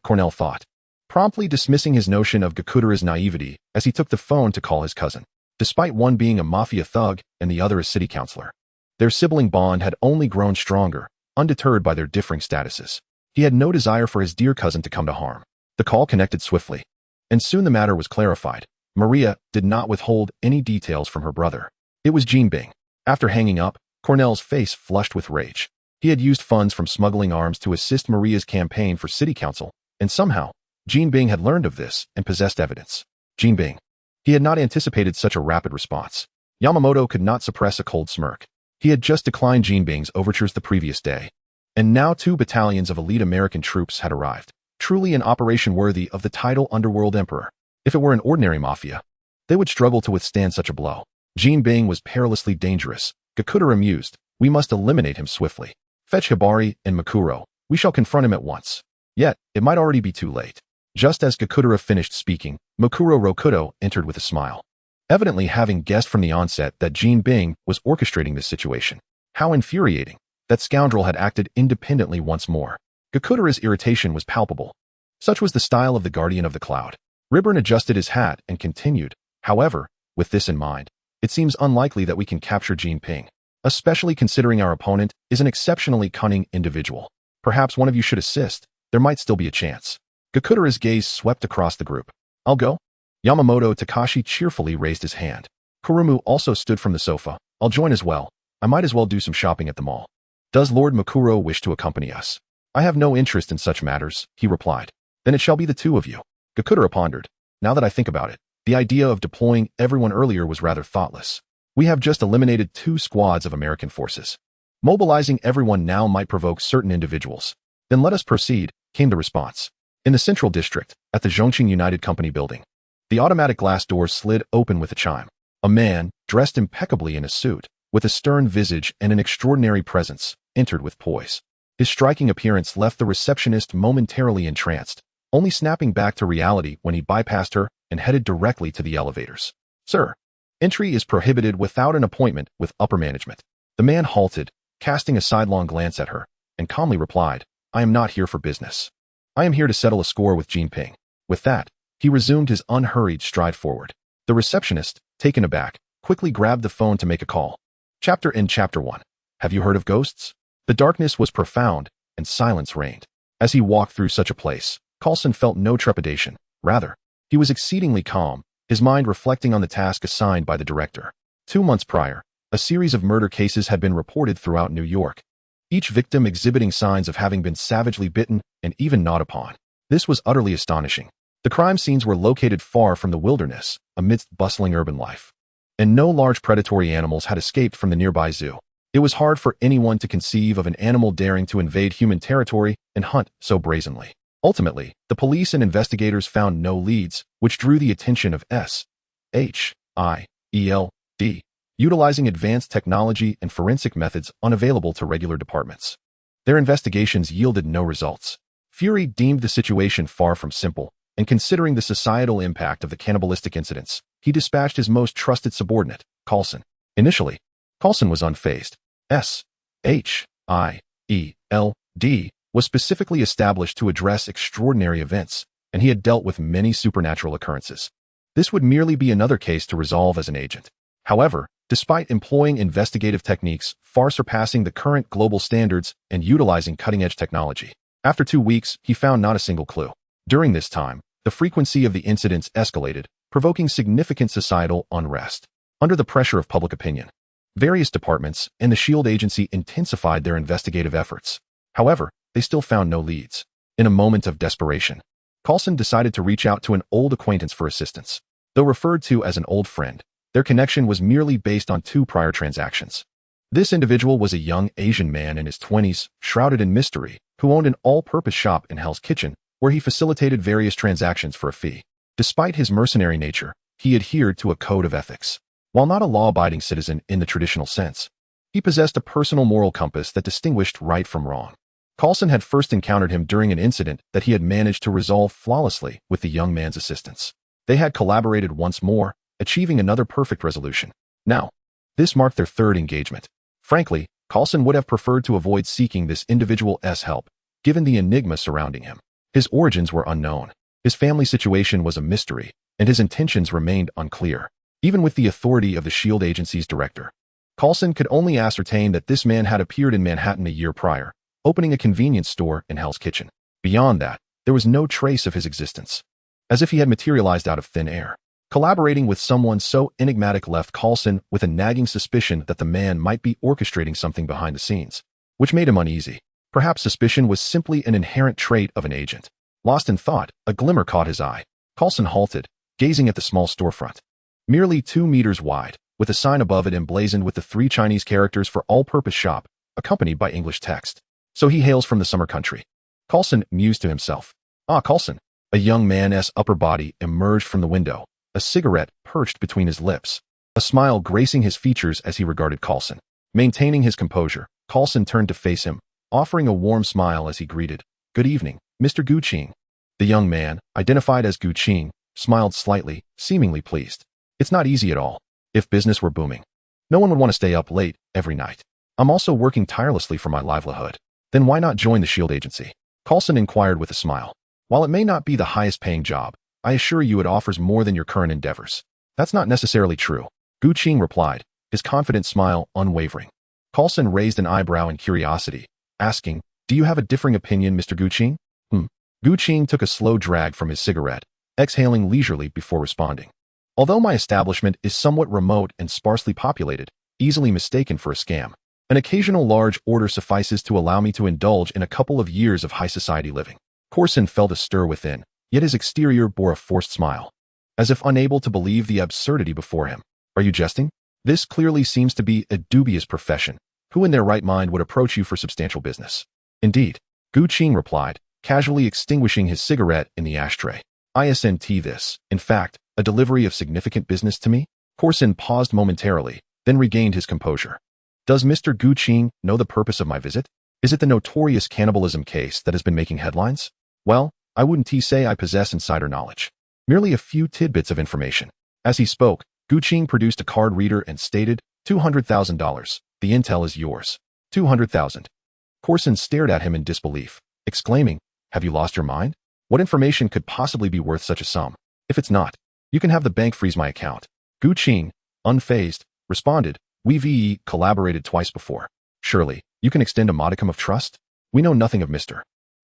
Cornell thought, promptly dismissing his notion of Gakudera's naivety as he took the phone to call his cousin. Despite one being a mafia thug and the other a city councilor, their sibling bond had only grown stronger, undeterred by their differing statuses. He had no desire for his dear cousin to come to harm. The call connected swiftly, and soon the matter was clarified. Maria did not withhold any details from her brother. It was Jean Bing. After hanging up, Cornell's face flushed with rage. He had used funds from smuggling arms to assist Maria's campaign for city council, and somehow, Jean Bing had learned of this and possessed evidence. Jean Bing. He had not anticipated such a rapid response. Yamamoto could not suppress a cold smirk. He had just declined Jean Bing's overtures the previous day, and now 2 battalions of elite American troops had arrived. Truly an operation worthy of the title Underworld Emperor. If it were an ordinary mafia, they would struggle to withstand such a blow. Jean Bing was perilously dangerous. Gakudera mused, we must eliminate him swiftly. Fetch Hibari and Makuro. We shall confront him at once. Yet, it might already be too late. Just as Gakudera finished speaking, Makuro Rokudo entered with a smile. Evidently having guessed from the onset that Jean Bing was orchestrating this situation. How infuriating. That scoundrel had acted independently once more. Gakudera's irritation was palpable. Such was the style of the Guardian of the Cloud. Ribbern adjusted his hat and continued, however, with this in mind, it seems unlikely that we can capture Jean Bing, especially considering our opponent is an exceptionally cunning individual. Perhaps one of you should assist. There might still be a chance. Gakudera's gaze swept across the group. I'll go. Yamamoto Takashi cheerfully raised his hand. Kurumu also stood from the sofa. I'll join as well. I might as well do some shopping at the mall. Does Lord Makuro wish to accompany us? I have no interest in such matters, he replied. Then it shall be the 2 of you. Gakudera pondered. Now that I think about it, the idea of deploying everyone earlier was rather thoughtless. We have just eliminated 2 squads of American forces. Mobilizing everyone now might provoke certain individuals. Then let us proceed, came the response. In the Central District, at the Zhongqing United Company building, the automatic glass doors slid open with a chime. A man, dressed impeccably in a suit, with a stern visage and an extraordinary presence, entered with poise. His striking appearance left the receptionist momentarily entranced, only snapping back to reality when he bypassed her and headed directly to the elevators. Sir, entry is prohibited without an appointment with upper management. The man halted, casting a sidelong glance at her, and calmly replied, I am not here for business. I am here to settle a score with Jean Bing. With that, he resumed his unhurried stride forward. The receptionist, taken aback, quickly grabbed the phone to make a call. Chapter 1. Have you heard of ghosts? The darkness was profound, and silence reigned. As he walked through such a place, Coulson felt no trepidation. Rather, he was exceedingly calm, his mind reflecting on the task assigned by the director. 2 months prior, a series of murder cases had been reported throughout New York, each victim exhibiting signs of having been savagely bitten and even gnawed upon. This was utterly astonishing. The crime scenes were located far from the wilderness, amidst bustling urban life, and no large predatory animals had escaped from the nearby zoo. It was hard for anyone to conceive of an animal daring to invade human territory and hunt so brazenly. Ultimately, the police and investigators found no leads, which drew the attention of S.H.I.E.L.D, utilizing advanced technology and forensic methods unavailable to regular departments. Their investigations yielded no results. Fury deemed the situation far from simple, and considering the societal impact of the cannibalistic incidents, he dispatched his most trusted subordinate, Coulson. Initially, Coulson was unfazed. S.H.I.E.L.D was specifically established to address extraordinary events, and he had dealt with many supernatural occurrences. This would merely be another case to resolve as an agent. However, despite employing investigative techniques far surpassing the current global standards and utilizing cutting-edge technology, after 2 weeks, he found not a single clue. During this time, the frequency of the incidents escalated, provoking significant societal unrest. Under the pressure of public opinion, various departments and the S.H.I.E.L.D. agency intensified their investigative efforts. However, they still found no leads. In a moment of desperation, Coulson decided to reach out to an old acquaintance for assistance. Though referred to as an old friend, their connection was merely based on 2 prior transactions. This individual was a young Asian man in his 20s, shrouded in mystery, who owned an all-purpose shop in Hell's Kitchen, where he facilitated various transactions for a fee. Despite his mercenary nature, he adhered to a code of ethics. While not a law-abiding citizen in the traditional sense, he possessed a personal moral compass that distinguished right from wrong. Coulson had first encountered him during an incident that he had managed to resolve flawlessly with the young man's assistance. They had collaborated once more, achieving another perfect resolution. Now, this marked their 3rd engagement. Frankly, Coulson would have preferred to avoid seeking this individual's help, given the enigma surrounding him. His origins were unknown, his family situation was a mystery, and his intentions remained unclear. Even with the authority of the S.H.I.E.L.D. agency's director, Coulson could only ascertain that this man had appeared in Manhattan a year prior, opening a convenience store in Hell's Kitchen. Beyond that, there was no trace of his existence, as if he had materialized out of thin air. Collaborating with someone so enigmatic left Coulson with a nagging suspicion that the man might be orchestrating something behind the scenes, which made him uneasy. Perhaps suspicion was simply an inherent trait of an agent. Lost in thought, a glimmer caught his eye. Coulson halted, gazing at the small storefront. Merely 2 meters wide, with a sign above it emblazoned with the 3 Chinese characters for all-purpose shop, accompanied by English text. So he hails from the summer country. Coulson mused to himself. Ah, Coulson. A young man's upper body emerged from the window, a cigarette perched between his lips, a smile gracing his features as he regarded Coulson. Maintaining his composure, Coulson turned to face him, offering a warm smile as he greeted, "Good evening, Mr. Gu Qing." The young man, identified as Gu Qing, smiled slightly, seemingly pleased. "It's not easy at all. If business were booming, no one would want to stay up late every night. I'm also working tirelessly for my livelihood. Then why not join the S.H.I.E.L.D. agency?" Coulson inquired with a smile. "While it may not be the highest paying job, I assure you it offers more than your current endeavors." "That's not necessarily true," Gu Qing replied, his confident smile unwavering. Coulson raised an eyebrow in curiosity, asking, "Do you have a differing opinion, Mr. Gu Qing?" Gu Qing took a slow drag from his cigarette, exhaling leisurely before responding. "Although my establishment is somewhat remote and sparsely populated, easily mistaken for a scam, an occasional large order suffices to allow me to indulge in a couple of years of high society living." Coulson felt a stir within, yet his exterior bore a forced smile, as if unable to believe the absurdity before him. "Are you jesting? This clearly seems to be a dubious profession. Who in their right mind would approach you for substantial business?" "Indeed," Gu Qing replied, casually extinguishing his cigarette in the ashtray. "Isn't this, in fact, a delivery of significant business to me?" Coulson paused momentarily, then regained his composure. "Does Mr. Gu Qing know the purpose of my visit? Is it the notorious cannibalism case that has been making headlines? Well, I wouldn't say I possess insider knowledge. Merely a few tidbits of information." As he spoke, Gu Qing produced a card reader and stated, $200,000. The intel is yours. 200,000. Coulson stared at him in disbelief, exclaiming, "Have you lost your mind? What information could possibly be worth such a sum? If it's not, you can have the bank freeze my account." Gu Qing, unfazed, responded, "We've collaborated twice before. Surely, You can extend a modicum of trust? We know nothing of Mr.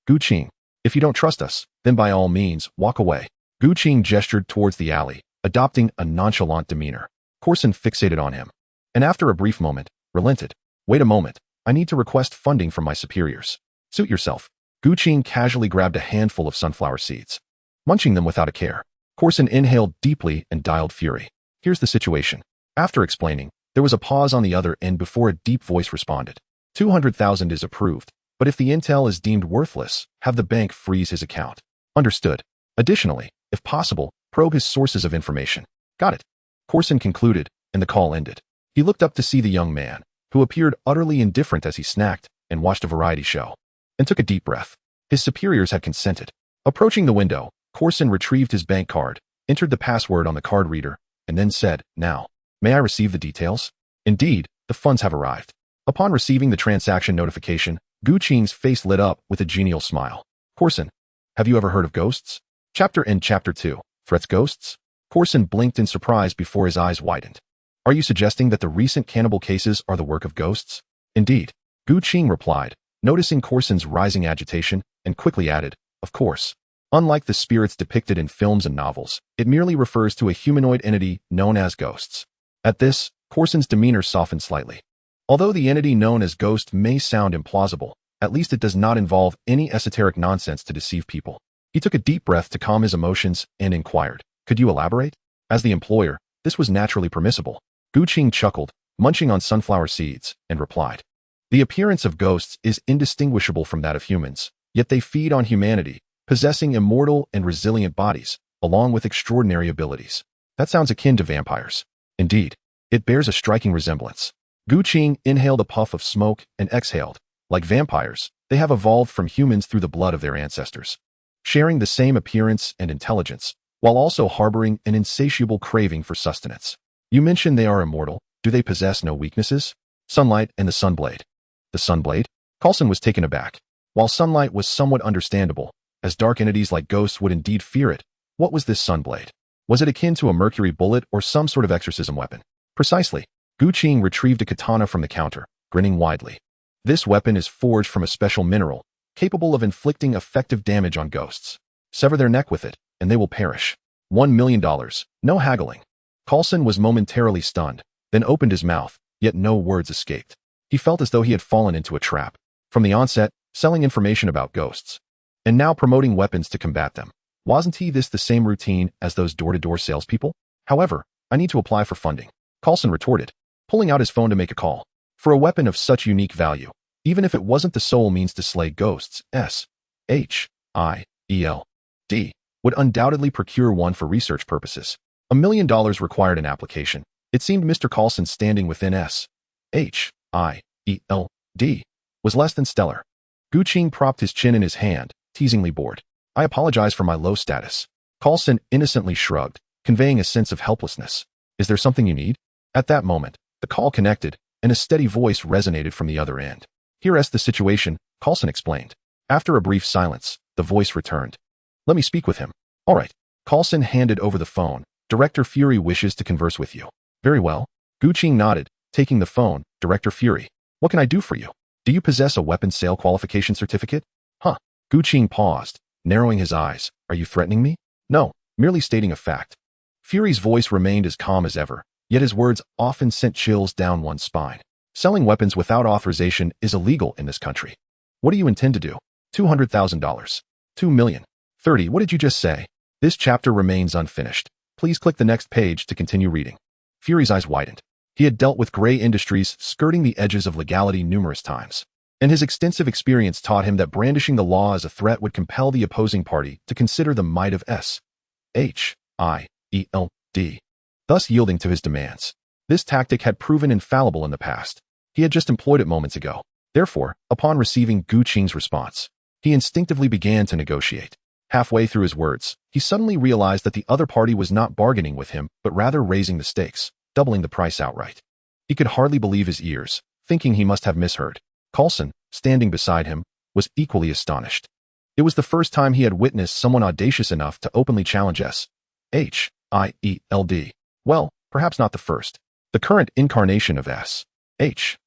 Guqing. If you don't trust us, then by all means, walk away. Guqing gestured towards the alley, adopting a nonchalant demeanor. Corson fixated on him, and after a brief moment, relented. Wait a moment. I need to request funding from my superiors. Suit yourself. Guqing casually grabbed a handful of sunflower seeds, munching them without a care. Corson inhaled deeply and dialed Fury. Here's the situation. After explaining, there was a pause on the other end before a deep voice responded. 200,000 is approved, but if the intel is deemed worthless, have the bank freeze his account. Understood. Additionally, if possible, probe his sources of information. Got it. Corson concluded, and the call ended. He looked up to see the young man, who appeared utterly indifferent as he snacked and watched a variety show, and took a deep breath. His superiors had consented. Approaching the window, Corson retrieved his bank card, entered the password on the card reader, and then said, "Now, may I receive the details?" Indeed, the funds have arrived. Upon receiving the transaction notification, Guqing's face lit up with a genial smile. Corson, have you ever heard of ghosts? Chapter 2. Threats Ghosts? Corson blinked in surprise before his eyes widened. Are you suggesting that the recent cannibal cases are the work of ghosts? Indeed. Guqing replied, noticing Corson's rising agitation, and quickly added, of course. Unlike the spirits depicted in films and novels, it merely refers to a humanoid entity known as ghosts. At this, Corson's demeanor softened slightly. Although the entity known as ghost may sound implausible, at least it does not involve any esoteric nonsense to deceive people. He took a deep breath to calm his emotions and inquired, could you elaborate? As the employer, this was naturally permissible. Guqing chuckled, munching on sunflower seeds, and replied, the appearance of ghosts is indistinguishable from that of humans, yet they feed on humanity, possessing immortal and resilient bodies, along with extraordinary abilities. That sounds akin to vampires. Indeed, it bears a striking resemblance. Guqing inhaled a puff of smoke and exhaled. Like vampires, they have evolved from humans through the blood of their ancestors, sharing the same appearance and intelligence, while also harboring an insatiable craving for sustenance. You mentioned they are immortal. Do they possess no weaknesses? Sunlight and the Sunblade. The Sunblade? Coulson was taken aback. While sunlight was somewhat understandable, as dark entities like ghosts would indeed fear it, what was this Sunblade? Was it akin to a mercury bullet or some sort of exorcism weapon? Precisely. Guqing retrieved a katana from the counter, grinning widely. This weapon is forged from a special mineral, capable of inflicting effective damage on ghosts. Sever their neck with it, and they will perish. $1 million. No haggling. Coulson was momentarily stunned, then opened his mouth, yet no words escaped. He felt as though he had fallen into a trap. From the onset, selling information about ghosts, and now promoting weapons to combat them. Wasn't this the same routine as those door-to-door salespeople? However, I need to apply for funding. Coulson retorted, pulling out his phone to make a call. For a weapon of such unique value, even if it wasn't the sole means to slay ghosts, S.H.I.E.L.D. would undoubtedly procure one for research purposes. $1 million required an application. It seemed Mr. Coulson's standing within S.H.I.E.L.D. was less than stellar. Guqing propped his chin in his hand, teasingly bored. I apologize for my low status. Coulson innocently shrugged, conveying a sense of helplessness. Is there something you need? At that moment, the call connected, and a steady voice resonated from the other end. Here's the situation, Coulson explained. After a brief silence, the voice returned. Let me speak with him. All right. Coulson handed over the phone. Director Fury wishes to converse with you. Very well. Guqing nodded, taking the phone. Director Fury, what can I do for you? Do you possess a weapons sale qualification certificate? Huh. Guqing paused, narrowing his eyes. Are you threatening me? No, merely stating a fact. Fury's voice remained as calm as ever, yet his words often sent chills down one's spine. Selling weapons without authorization is illegal in this country. What do you intend to do? $200,000. $2 million. 30. What did you just say? This chapter remains unfinished. Please click the next page to continue reading. Fury's eyes widened. He had dealt with gray industries skirting the edges of legality numerous times, and his extensive experience taught him that brandishing the law as a threat would compel the opposing party to consider the might of S.H.I.E.L.D, thus yielding to his demands. This tactic had proven infallible in the past. He had just employed it moments ago. Therefore, upon receiving Guqing's response, he instinctively began to negotiate. Halfway through his words, he suddenly realized that the other party was not bargaining with him, but rather raising the stakes, doubling the price outright. He could hardly believe his ears, thinking he must have misheard. Coulson, standing beside him, was equally astonished. It was the first time he had witnessed someone audacious enough to openly challenge S.H.I.E.L.D. Well, perhaps not the first. The current incarnation of S.H.I.E.L.D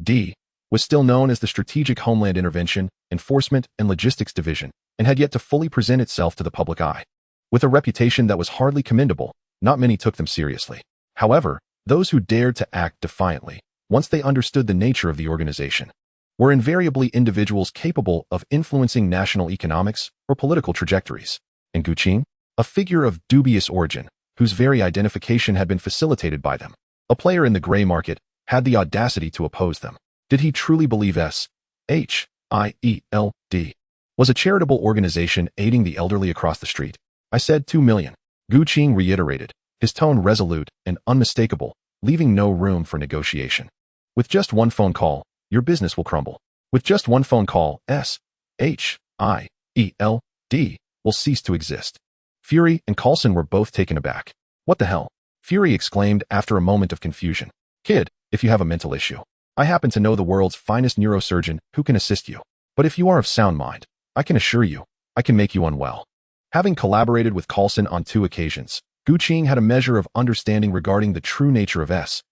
D, was still known as the Strategic Homeland Intervention, Enforcement, and Logistics Division, and had yet to fully present itself to the public eye. With a reputation that was hardly commendable, not many took them seriously. However, those who dared to act defiantly, once they understood the nature of the organization, were invariably individuals capable of influencing national economics or political trajectories. And Gu Qing, a figure of dubious origin, whose very identification had been facilitated by them, a player in the gray market, had the audacity to oppose them. Did he truly believe S.H.I.E.L.D. was a charitable organization aiding the elderly across the street? I said 2 million. Gu Qing reiterated, his tone resolute and unmistakable, leaving no room for negotiation. With just one phone call, your business will crumble. With just one phone call, S.H.I.E.L.D. will cease to exist. Fury and Coulson were both taken aback. What the hell? Fury exclaimed after a moment of confusion. Kid, if you have a mental issue, I happen to know the world's finest neurosurgeon who can assist you. But if you are of sound mind, I can assure you, I can make you unwell. Having collaborated with Coulson on 2 occasions, Gu Qing had a measure of understanding regarding the true nature of S.H.I.E.L.D.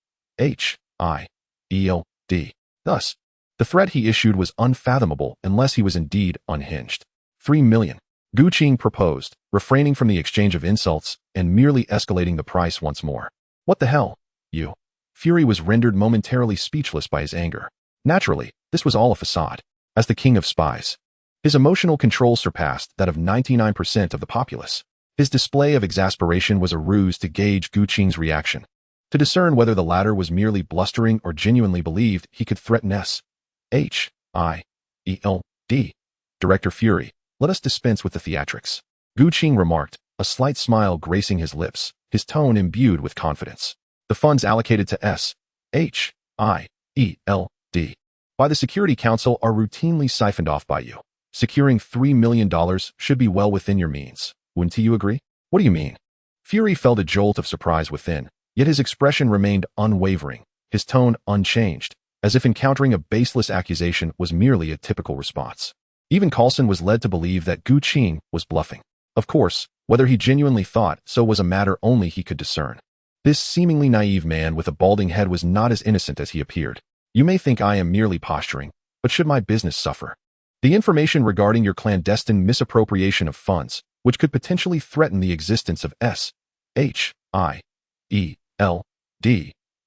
Thus, the threat he issued was unfathomable unless he was indeed unhinged. 3 million. Gu Qing proposed, refraining from the exchange of insults and merely escalating the price once more. What the hell, you? Fury was rendered momentarily speechless by his anger. Naturally, this was all a facade. As the king of spies, his emotional control surpassed that of 99% of the populace. His display of exasperation was a ruse to gauge Gu Qing's reaction, to discern whether the latter was merely blustering or genuinely believed he could threaten S.H.I.E.L.D. Director Fury, let us dispense with the theatrics. Gu Qing remarked, a slight smile gracing his lips, his tone imbued with confidence. The funds allocated to S.H.I.E.L.D. by the Security Council are routinely siphoned off by you. Securing $3 million should be well within your means. Wouldn't you agree? What do you mean? Fury felt a jolt of surprise within, yet his expression remained unwavering, his tone unchanged, as if encountering a baseless accusation was merely a typical response. Even Coulson was led to believe that Gu Qing was bluffing. Of course, whether he genuinely thought so was a matter only he could discern. This seemingly naive man with a balding head was not as innocent as he appeared. You may think I am merely posturing, but should my business suffer? The information regarding your clandestine misappropriation of funds, which could potentially threaten the existence of S.H.I.E.L.D.,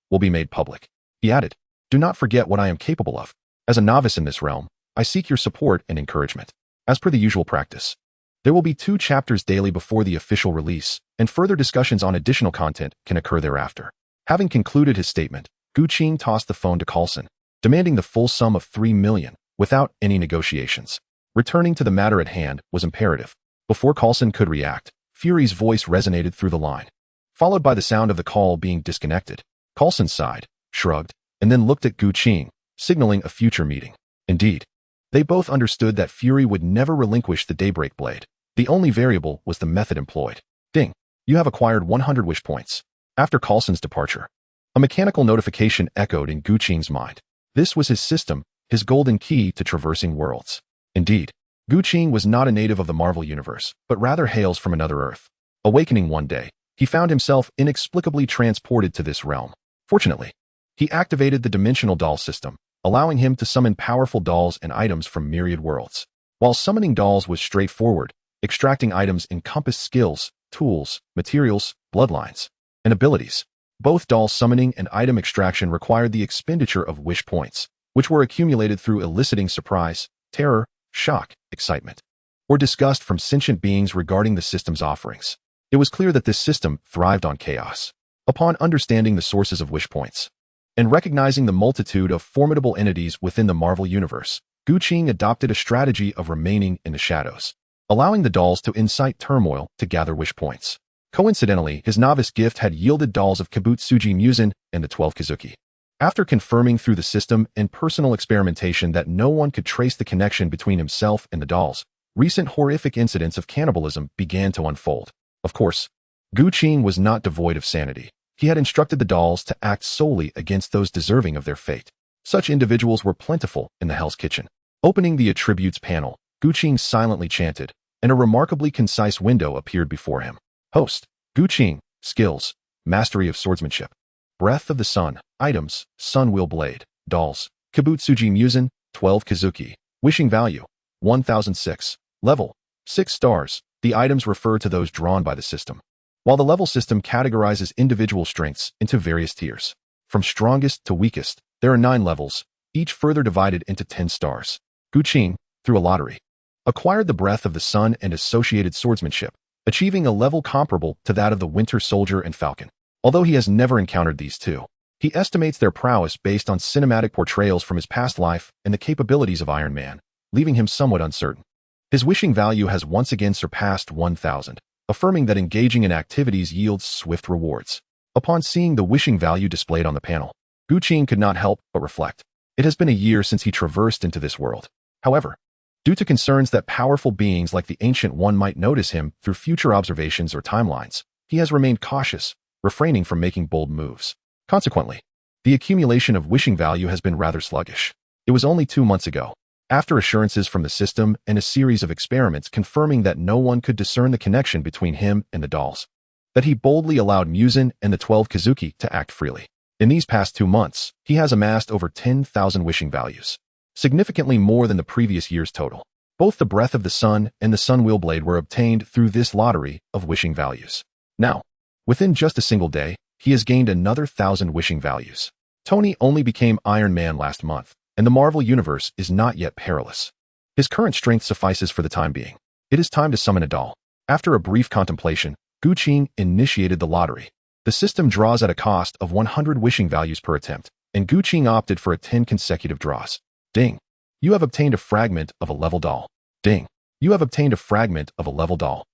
will be made public. He added, do not forget what I am capable of. As a novice in this realm, I seek your support and encouragement. As per the usual practice, there will be 2 chapters daily before the official release, and further discussions on additional content can occur thereafter. Having concluded his statement, Gu Qing tossed the phone to Coulson, demanding the full sum of 3 million, without any negotiations. Returning to the matter at hand was imperative. Before Coulson could react, Fury's voice resonated through the line, followed by the sound of the call being disconnected. Coulson sighed, shrugged, and then looked at Gu Qing, signaling a future meeting. Indeed, they both understood that Fury would never relinquish the Daybreak Blade. The only variable was the method employed. Ding. You have acquired 100 wish points. After Coulson's departure, a mechanical notification echoed in Gu Qing's mind. This was his system, his golden key to traversing worlds. Indeed, Gu Qing was not a native of the Marvel Universe, but rather hails from another Earth. Awakening one day, he found himself inexplicably transported to this realm. Fortunately, he activated the dimensional doll system, allowing him to summon powerful dolls and items from myriad worlds. While summoning dolls was straightforward, extracting items encompassed skills, tools, materials, bloodlines, and abilities. Both doll summoning and item extraction required the expenditure of wish points, which were accumulated through eliciting surprise, terror, shock, excitement, or disgust from sentient beings regarding the system's offerings. It was clear that this system thrived on chaos. Upon understanding the sources of wish points, and recognizing the multitude of formidable entities within the Marvel Universe, Gu Qing adopted a strategy of remaining in the shadows, allowing the dolls to incite turmoil to gather wish points. Coincidentally, his novice gift had yielded dolls of Kibutsuji Musen and the 12 Kizuki. After confirming through the system and personal experimentation that no one could trace the connection between himself and the dolls, recent horrific incidents of cannibalism began to unfold. Of course, Gu Qing was not devoid of sanity. He had instructed the dolls to act solely against those deserving of their fate. Such individuals were plentiful in the Hell's Kitchen. Opening the attributes panel, Gu Qing silently chanted, and a remarkably concise window appeared before him. Host, Gu Qing, skills, mastery of swordsmanship, breath of the sun, items, sun wheel blade, dolls, Kibutsuji Musen, 12 Kazuki. Wishing value, 1006. Level, 6 stars. The items refer to those drawn by the system, while the level system categorizes individual strengths into various tiers. From strongest to weakest, there are 9 levels, each further divided into 10 stars. Guqing, through a lottery, acquired the breath of the sun and associated swordsmanship, achieving a level comparable to that of the Winter Soldier and Falcon. Although he has never encountered these two, he estimates their prowess based on cinematic portrayals from his past life and the capabilities of Iron Man, leaving him somewhat uncertain. His wishing value has once again surpassed 1,000, affirming that engaging in activities yields swift rewards. Upon seeing the wishing value displayed on the panel, Guqing could not help but reflect. It has been a year since he traversed into this world. However, due to concerns that powerful beings like the Ancient One might notice him through future observations or timelines, he has remained cautious, refraining from making bold moves. Consequently, the accumulation of wishing value has been rather sluggish. It was only 2 months ago, after assurances from the system and a series of experiments confirming that no one could discern the connection between him and the dolls, that he boldly allowed Musen and the 12 Kazuki to act freely. In these past 2 months, he has amassed over 10,000 wishing values, significantly more than the previous year's total. Both the Breath of the Sun and the Sun Wheel Blade were obtained through this lottery of wishing values. Now, within just a single day, he has gained another 1,000 wishing values. Tony only became Iron Man last month, and the Marvel Universe is not yet perilous. His current strength suffices for the time being. It is time to summon a doll. After a brief contemplation, Guqing initiated the lottery. The system draws at a cost of 100 wishing values per attempt, and Guqing opted for 10 consecutive draws. Ding. You have obtained a fragment of a level doll. Ding. You have obtained a fragment of a level doll.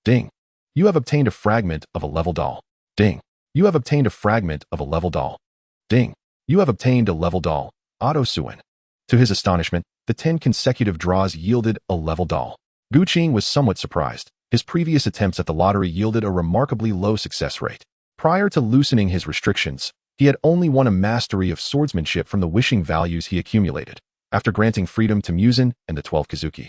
Ding. You have obtained a fragment of a level doll. Ding. You have obtained a fragment of a level doll. Ding. You have obtained a level doll. Auto Suen. To his astonishment, the 10 consecutive draws yielded a level doll. Guqing was somewhat surprised. His previous attempts at the lottery yielded a remarkably low success rate. Prior to loosening his restrictions, he had only won a mastery of swordsmanship from the wishing values he accumulated, after granting freedom to Musen and the 12 Kazuki.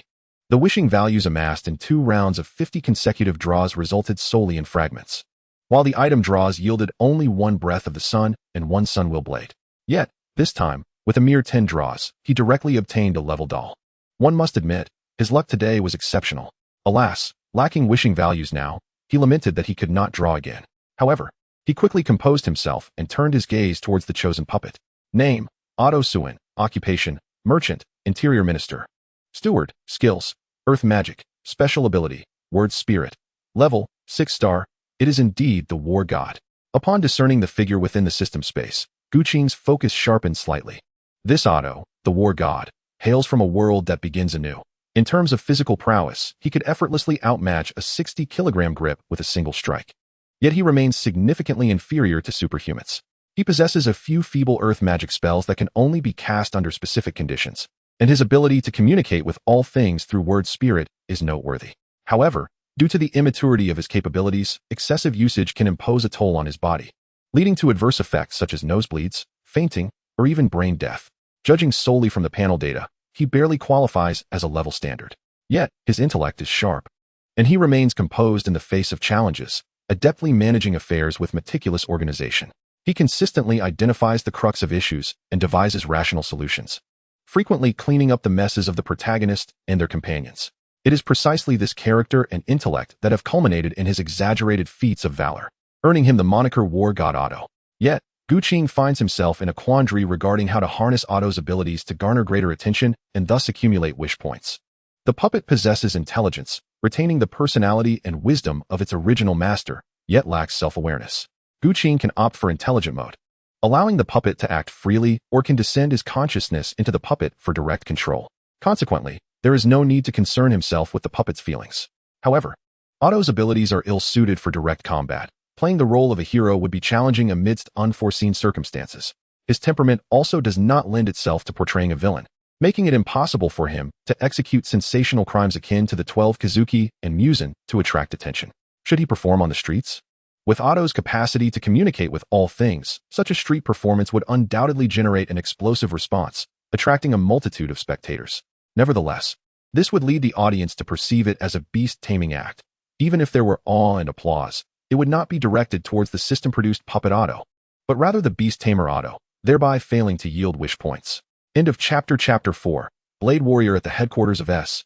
The wishing values amassed in 2 rounds of 50 consecutive draws resulted solely in fragments, while the item draws yielded only 1 Breath of the Sun and 1 Sun Wheel Blade. Yet, this time, with a mere 10 draws, he directly obtained a level doll. One must admit, his luck today was exceptional. Alas, lacking wishing values now, he lamented that he could not draw again. However, he quickly composed himself and turned his gaze towards the chosen puppet. Name, Auto Suen. Occupation, Merchant, Interior Minister. Steward, Skills, Earth Magic, Special Ability, Word Spirit. Level, 6 star. It is indeed the War God. Upon discerning the figure within the system space, Guqing's focus sharpened slightly. This Auto, the War God, hails from a world that begins anew. In terms of physical prowess, he could effortlessly outmatch a 60-kilogram grip with a single strike. Yet he remains significantly inferior to superhumans. He possesses a few feeble earth magic spells that can only be cast under specific conditions, and his ability to communicate with all things through word spirit is noteworthy. However, due to the immaturity of his capabilities, excessive usage can impose a toll on his body, leading to adverse effects such as nosebleeds, fainting, or even brain death. Judging solely from the panel data, he barely qualifies as a level standard. Yet, his intellect is sharp, and he remains composed in the face of challenges, adeptly managing affairs with meticulous organization. He consistently identifies the crux of issues and devises rational solutions, frequently cleaning up the messes of the protagonist and their companions. It is precisely this character and intellect that have culminated in his exaggerated feats of valor, earning him the moniker War God Auto. Yet, Guqing finds himself in a quandary regarding how to harness Auto's abilities to garner greater attention and thus accumulate wish points. The puppet possesses intelligence, retaining the personality and wisdom of its original master, yet lacks self-awareness. Guqing can opt for intelligent mode, allowing the puppet to act freely, or can descend his consciousness into the puppet for direct control. Consequently, there is no need to concern himself with the puppet's feelings. However, Auto's abilities are ill-suited for direct combat. Playing the role of a hero would be challenging amidst unforeseen circumstances. His temperament also does not lend itself to portraying a villain, making it impossible for him to execute sensational crimes akin to the 12 Kazuki and Musen to attract attention. Should he perform on the streets? With Auto's capacity to communicate with all things, such a street performance would undoubtedly generate an explosive response, attracting a multitude of spectators. Nevertheless, this would lead the audience to perceive it as a beast-taming act. Even if there were awe and applause, it would not be directed towards the system-produced puppet Auto, but rather the beast-tamer Auto, thereby failing to yield wish points. End of Chapter 4. Blade Warrior at the headquarters of S.H.I.E.L.D.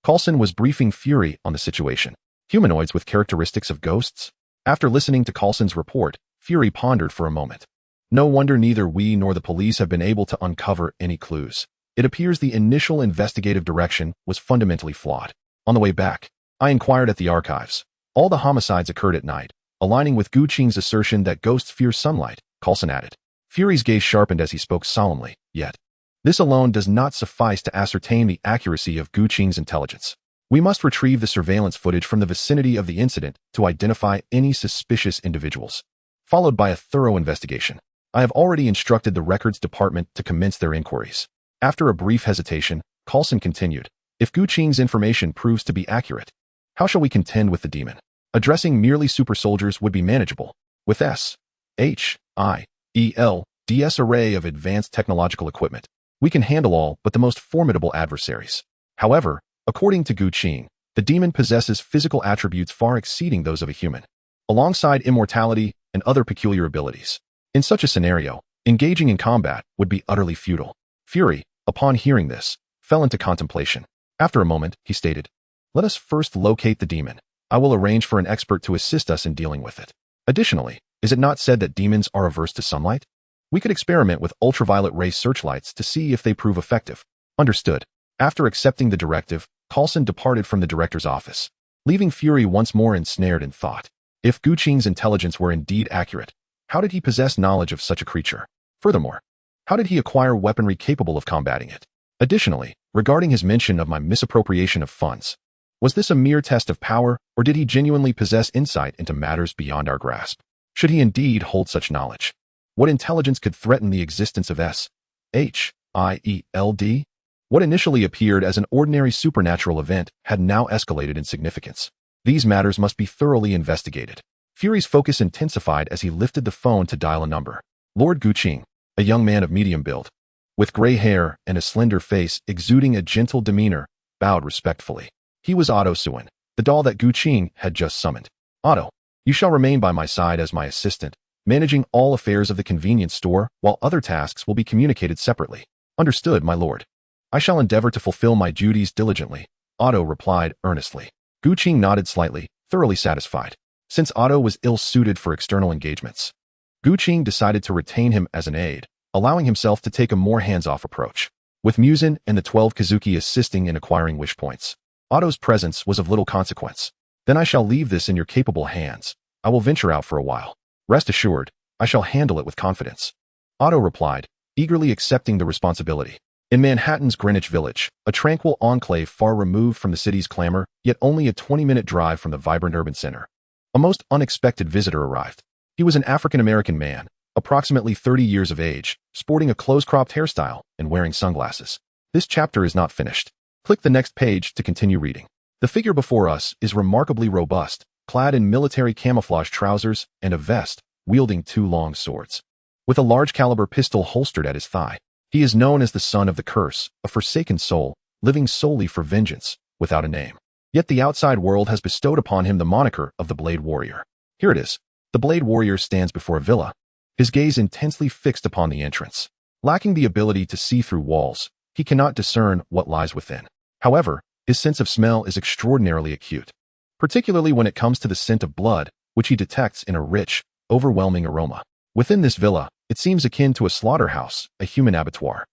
Coulson was briefing Fury on the situation. Humanoids with characteristics of ghosts? After listening to Coulson's report, Fury pondered for a moment. No wonder neither we nor the police have been able to uncover any clues. It appears the initial investigative direction was fundamentally flawed. On the way back, I inquired at the archives. All the homicides occurred at night, aligning with Gu Qing's assertion that ghosts fear sunlight, Coulson added. Fury's gaze sharpened as he spoke solemnly, yet this alone does not suffice to ascertain the accuracy of Gu Qing's intelligence. We must retrieve the surveillance footage from the vicinity of the incident to identify any suspicious individuals, followed by a thorough investigation. I have already instructed the records department to commence their inquiries. After a brief hesitation, Coulson continued, if Gu Qing's information proves to be accurate, how shall we contend with the demon? Addressing merely super soldiers would be manageable. With S.H.I.E.L.D's array of advanced technological equipment, we can handle all but the most formidable adversaries. However, according to Gu Qing, the demon possesses physical attributes far exceeding those of a human, alongside immortality and other peculiar abilities. In such a scenario, engaging in combat would be utterly futile. Fury, upon hearing this, fell into contemplation. After a moment, he stated, let us first locate the demon. I will arrange for an expert to assist us in dealing with it. Additionally, is it not said that demons are averse to sunlight? We could experiment with ultraviolet ray searchlights to see if they prove effective. Understood. After accepting the directive, Coulson departed from the director's office, leaving Fury once more ensnared in thought. If Gu Qing's intelligence were indeed accurate, how did he possess knowledge of such a creature? Furthermore, how did he acquire weaponry capable of combating it? Additionally, regarding his mention of my misappropriation of funds, was this a mere test of power, or did he genuinely possess insight into matters beyond our grasp? Should he indeed hold such knowledge? What intelligence could threaten the existence of S.H.I.E.L.D.? What initially appeared as an ordinary supernatural event had now escalated in significance. These matters must be thoroughly investigated. Fury's focus intensified as he lifted the phone to dial a number. Lord Gu Qing, a young man of medium build, with gray hair and a slender face exuding a gentle demeanor, bowed respectfully. He was Otto Suin, the doll that Gu Qing had just summoned. Otto, you shall remain by my side as my assistant, managing all affairs of the convenience store, while other tasks will be communicated separately. Understood, my lord. I shall endeavor to fulfill my duties diligently, Otto replied earnestly. Gu Qing nodded slightly, thoroughly satisfied. Since Otto was ill-suited for external engagements, Gu Qing decided to retain him as an aide, allowing himself to take a more hands-off approach. With Muzan and the 12 Kazuki assisting in acquiring wish points, Otto's presence was of little consequence. Then I shall leave this in your capable hands. I will venture out for a while. Rest assured, I shall handle it with confidence. Otto replied, eagerly accepting the responsibility. In Manhattan's Greenwich Village, a tranquil enclave far removed from the city's clamor, yet only a 20-minute drive from the vibrant urban center, a most unexpected visitor arrived. He was an African-American man, approximately 30 years of age, sporting a close-cropped hairstyle and wearing sunglasses. This chapter is not finished. Click the next page to continue reading. The figure before us is remarkably robust, clad in military camouflage trousers and a vest, wielding 2 long swords, with a large-caliber pistol holstered at his thigh. He is known as the Son of the Curse, a forsaken soul, living solely for vengeance, without a name. Yet the outside world has bestowed upon him the moniker of the Blade Warrior. Here it is. The Blade Warrior stands before a villa, his gaze intensely fixed upon the entrance. Lacking the ability to see through walls, he cannot discern what lies within. However, his sense of smell is extraordinarily acute, particularly when it comes to the scent of blood, which he detects in a rich, overwhelming aroma. Within this villa, it seems akin to a slaughterhouse, a human abattoir.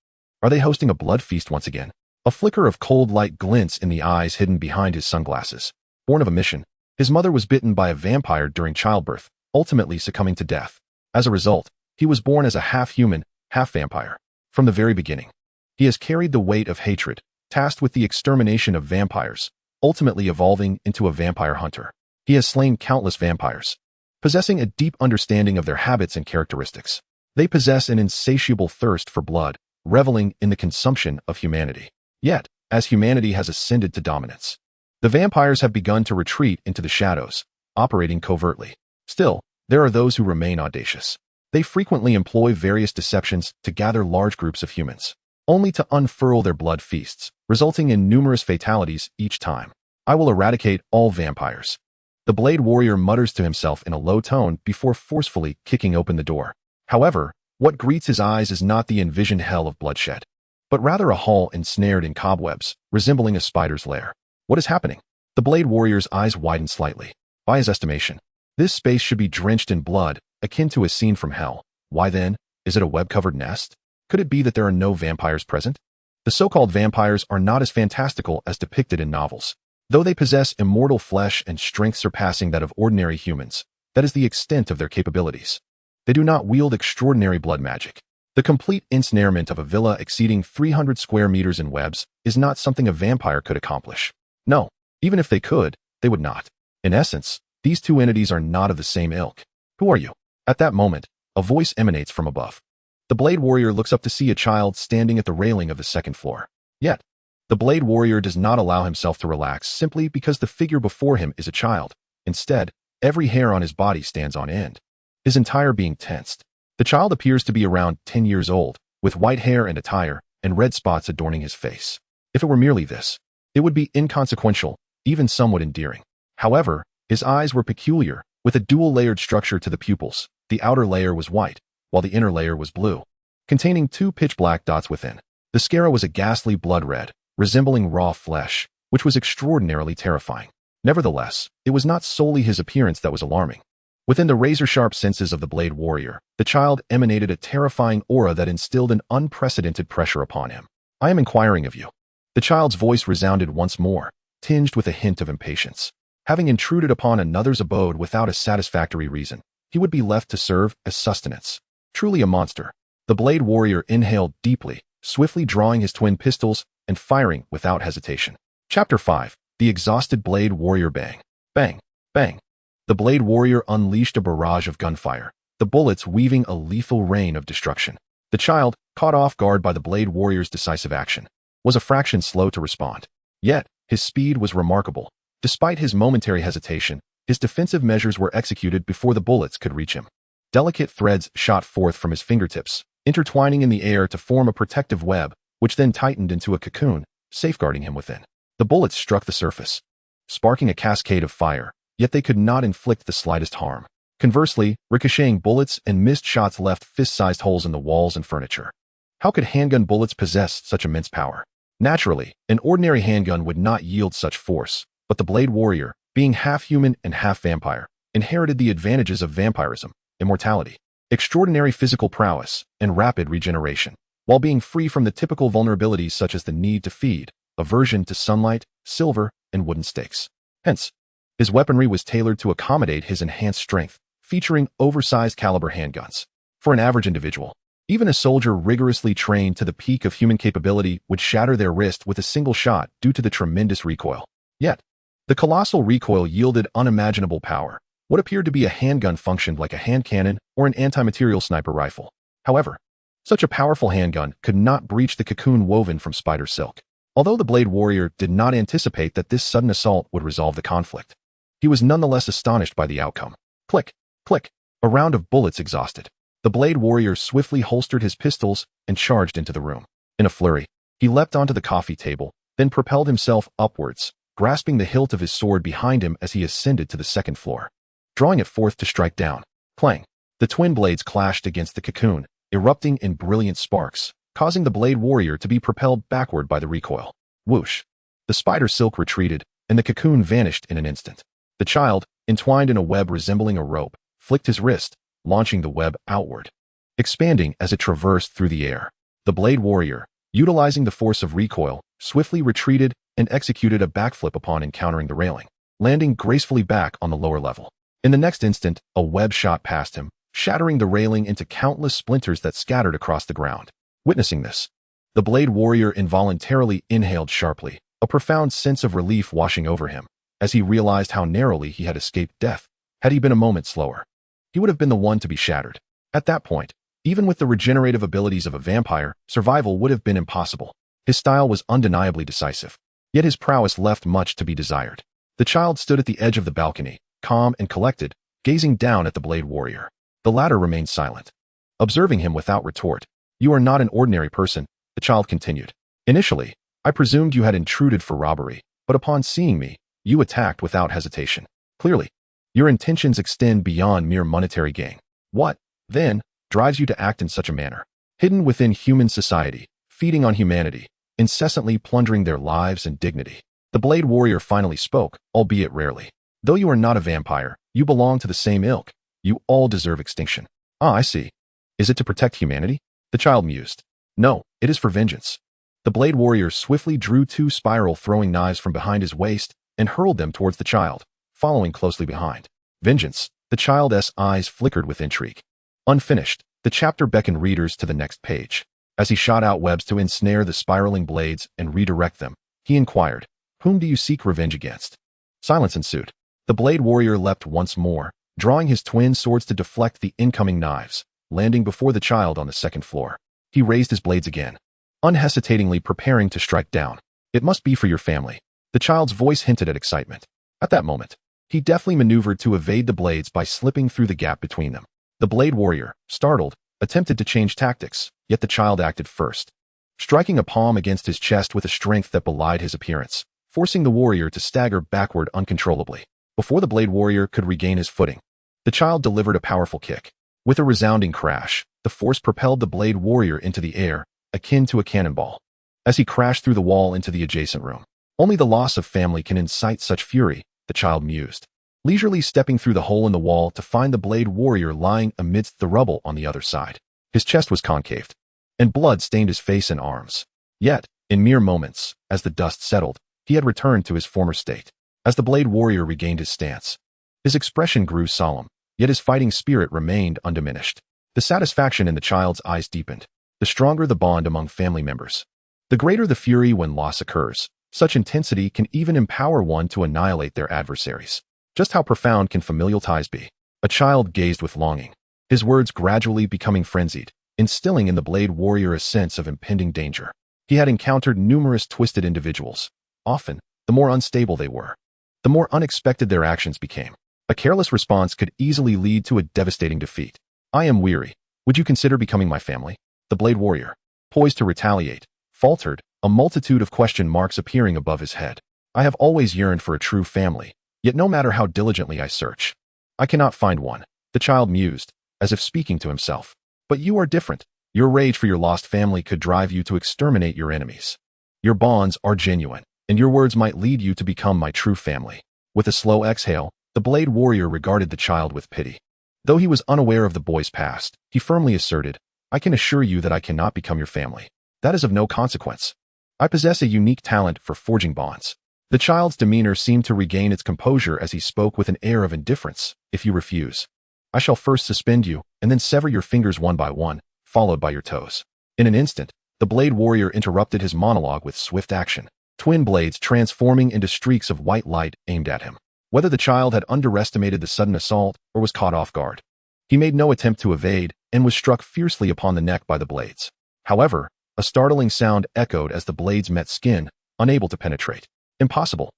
Are they hosting a blood feast once again? A flicker of cold light glints in the eyes hidden behind his sunglasses. Born of a mission, his mother was bitten by a vampire during childbirth, ultimately succumbing to death. As a result, he was born as a half-human, half-vampire. From the very beginning, he has carried the weight of hatred, tasked with the extermination of vampires, ultimately evolving into a vampire hunter. He has slain countless vampires, possessing a deep understanding of their habits and characteristics. They possess an insatiable thirst for blood, reveling in the consumption of humanity. Yet, as humanity has ascended to dominance, the vampires have begun to retreat into the shadows, operating covertly. Still, there are those who remain audacious. They frequently employ various deceptions to gather large groups of humans, only to unfurl their blood feasts, resulting in numerous fatalities each time. I will eradicate all vampires. The Blade Warrior mutters to himself in a low tone before forcefully kicking open the door. However, What greets his eyes is not the envisioned hell of bloodshed, but rather a hall ensnared in cobwebs, resembling a spider's lair. What is happening? The Blade Warrior's eyes widened slightly. By his estimation, this space should be drenched in blood, akin to a scene from hell. Why then, is it a web-covered nest? Could it be that there are no vampires present? The so-called vampires are not as fantastical as depicted in novels. Though they possess immortal flesh and strength surpassing that of ordinary humans, that is the extent of their capabilities. They do not wield extraordinary blood magic. The complete ensnarement of a villa exceeding 300 square meters in webs is not something a vampire could accomplish. No, even if they could, they would not. In essence, these two entities are not of the same ilk. Who are you? At that moment, a voice emanates from above. The Blade Warrior looks up to see a child standing at the railing of the second floor. Yet, the Blade Warrior does not allow himself to relax simply because the figure before him is a child. Instead, every hair on his body stands on end, his entire being tensed. The child appears to be around 10 years old, with white hair and attire, and red spots adorning his face. If it were merely this, it would be inconsequential, even somewhat endearing. However, his eyes were peculiar, with a dual-layered structure to the pupils. The outer layer was white, while the inner layer was blue, containing two pitch-black dots within. The scara was a ghastly blood red, resembling raw flesh, which was extraordinarily terrifying. Nevertheless, it was not solely his appearance that was alarming. Within the razor-sharp senses of the Blade Warrior, the child emanated a terrifying aura that instilled an unprecedented pressure upon him. I am inquiring of you. The child's voice resounded once more, tinged with a hint of impatience. Having intruded upon another's abode without a satisfactory reason, he would be left to serve as sustenance. Truly a monster. The Blade Warrior inhaled deeply, swiftly drawing his twin pistols and firing without hesitation. Chapter 5. The Exhausted Blade Warrior. Bang. Bang. Bang. The Blade Warrior unleashed a barrage of gunfire, the bullets weaving a lethal rain of destruction. The child, caught off guard by the Blade Warrior's decisive action, was a fraction slow to respond. Yet, his speed was remarkable. Despite his momentary hesitation, his defensive measures were executed before the bullets could reach him. Delicate threads shot forth from his fingertips, intertwining in the air to form a protective web, which then tightened into a cocoon, safeguarding him within. The bullets struck the surface, sparking a cascade of fire, yet they could not inflict the slightest harm. Conversely, ricocheting bullets and missed shots left fist-sized holes in the walls and furniture. How could handgun bullets possess such immense power? Naturally, an ordinary handgun would not yield such force, but the Blade Warrior, being half human and half vampire, inherited the advantages of vampirism, immortality, extraordinary physical prowess, and rapid regeneration, while being free from the typical vulnerabilities such as the need to feed, aversion to sunlight, silver, and wooden stakes. Hence, his weaponry was tailored to accommodate his enhanced strength, featuring oversized caliber handguns. For an average individual, even a soldier rigorously trained to the peak of human capability would shatter their wrist with a single shot due to the tremendous recoil. Yet, the colossal recoil yielded unimaginable power. What appeared to be a handgun functioned like a hand cannon or an anti-material sniper rifle. However, such a powerful handgun could not breach the cocoon woven from spider silk. Although the Blade Warrior did not anticipate that this sudden assault would resolve the conflict, he was nonetheless astonished by the outcome. Click, click, a round of bullets exhausted. The Blade Warrior swiftly holstered his pistols and charged into the room. In a flurry, he leapt onto the coffee table, then propelled himself upwards, grasping the hilt of his sword behind him as he ascended to the second floor. Drawing it forth to strike down. Clang. The twin blades clashed against the cocoon, erupting in brilliant sparks, causing the Blade Warrior to be propelled backward by the recoil. Whoosh. The spider silk retreated, and the cocoon vanished in an instant. The child, entwined in a web resembling a rope, flicked his wrist, launching the web outward, expanding as it traversed through the air. The Blade Warrior, utilizing the force of recoil, swiftly retreated and executed a backflip upon encountering the railing, landing gracefully back on the lower level. In the next instant, a web shot past him, shattering the railing into countless splinters that scattered across the ground. Witnessing this, the Blade Warrior involuntarily inhaled sharply, a profound sense of relief washing over him, as he realized how narrowly he had escaped death. Had he been a moment slower, he would have been the one to be shattered. At that point, even with the regenerative abilities of a vampire, survival would have been impossible. His style was undeniably decisive, yet his prowess left much to be desired. The child stood at the edge of the balcony, calm and collected, gazing down at the Blade Warrior. The latter remained silent, observing him without retort. "You are not an ordinary person," the child continued. "Initially, I presumed you had intruded for robbery, but upon seeing me, you attacked without hesitation. Clearly, your intentions extend beyond mere monetary gain. What, then, drives you to act in such a manner? Hidden within human society, feeding on humanity, incessantly plundering their lives and dignity. The Blade Warrior finally spoke, albeit rarely. Though you are not a vampire, you belong to the same ilk. You all deserve extinction. Ah, I see. Is it to protect humanity? The child mused. No, it is for vengeance. The Blade Warrior swiftly drew two spiral-throwing knives from behind his waist and hurled them towards the child, following closely behind. Vengeance. The child's eyes flickered with intrigue. Unfinished, the chapter beckoned readers to the next page. As he shot out webs to ensnare the spiraling blades and redirect them, he inquired, "Whom do you seek revenge against?" Silence ensued. The Blade Warrior leapt once more, drawing his twin swords to deflect the incoming knives, landing before the child on the second floor. He raised his blades again, unhesitatingly preparing to strike down. "It must be for your family." The child's voice hinted at excitement. At that moment, he deftly maneuvered to evade the blades by slipping through the gap between them. The Blade Warrior, startled, attempted to change tactics, yet the child acted first, striking a palm against his chest with a strength that belied his appearance, forcing the warrior to stagger backward uncontrollably. Before the Blade Warrior could regain his footing, the child delivered a powerful kick. With a resounding crash, the force propelled the Blade Warrior into the air, akin to a cannonball. As he crashed through the wall into the adjacent room, only the loss of family can incite such fury, the child mused, leisurely stepping through the hole in the wall to find the Blade Warrior lying amidst the rubble on the other side. His chest was concaved, and blood stained his face and arms. Yet, in mere moments, as the dust settled, he had returned to his former state. As the Blade Warrior regained his stance, his expression grew solemn, yet his fighting spirit remained undiminished. The satisfaction in the child's eyes deepened. The stronger the bond among family members, the greater the fury when loss occurs. Such intensity can even empower one to annihilate their adversaries. Just how profound can familial ties be? A child gazed with longing, his words gradually becoming frenzied, instilling in the Blade Warrior a sense of impending danger. He had encountered numerous twisted individuals. Often, the more unstable they were, the more unexpected their actions became. A careless response could easily lead to a devastating defeat. "I am weary. Would you consider becoming my family?" The Blade Warrior, poised to retaliate, faltered, a multitude of question marks appearing above his head. "I have always yearned for a true family, yet no matter how diligently I search, I cannot find one." The child mused, as if speaking to himself. "But you are different. Your rage for your lost family could drive you to exterminate your enemies. Your bonds are genuine, and your words might lead you to become my true family." With a slow exhale, the Blade Warrior regarded the child with pity. Though he was unaware of the boy's past, he firmly asserted, "I can assure you that I cannot become your family. That is of no consequence. I possess a unique talent for forging bonds." The child's demeanor seemed to regain its composure as he spoke with an air of indifference. "If you refuse, I shall first suspend you, and then sever your fingers one by one, followed by your toes." In an instant, the Blade Warrior interrupted his monologue with swift action, twin blades transforming into streaks of white light aimed at him. Whether the child had underestimated the sudden assault or was caught off guard, he made no attempt to evade and was struck fiercely upon the neck by the blades. However, a startling sound echoed as the blades met skin, unable to penetrate. "Impossible!"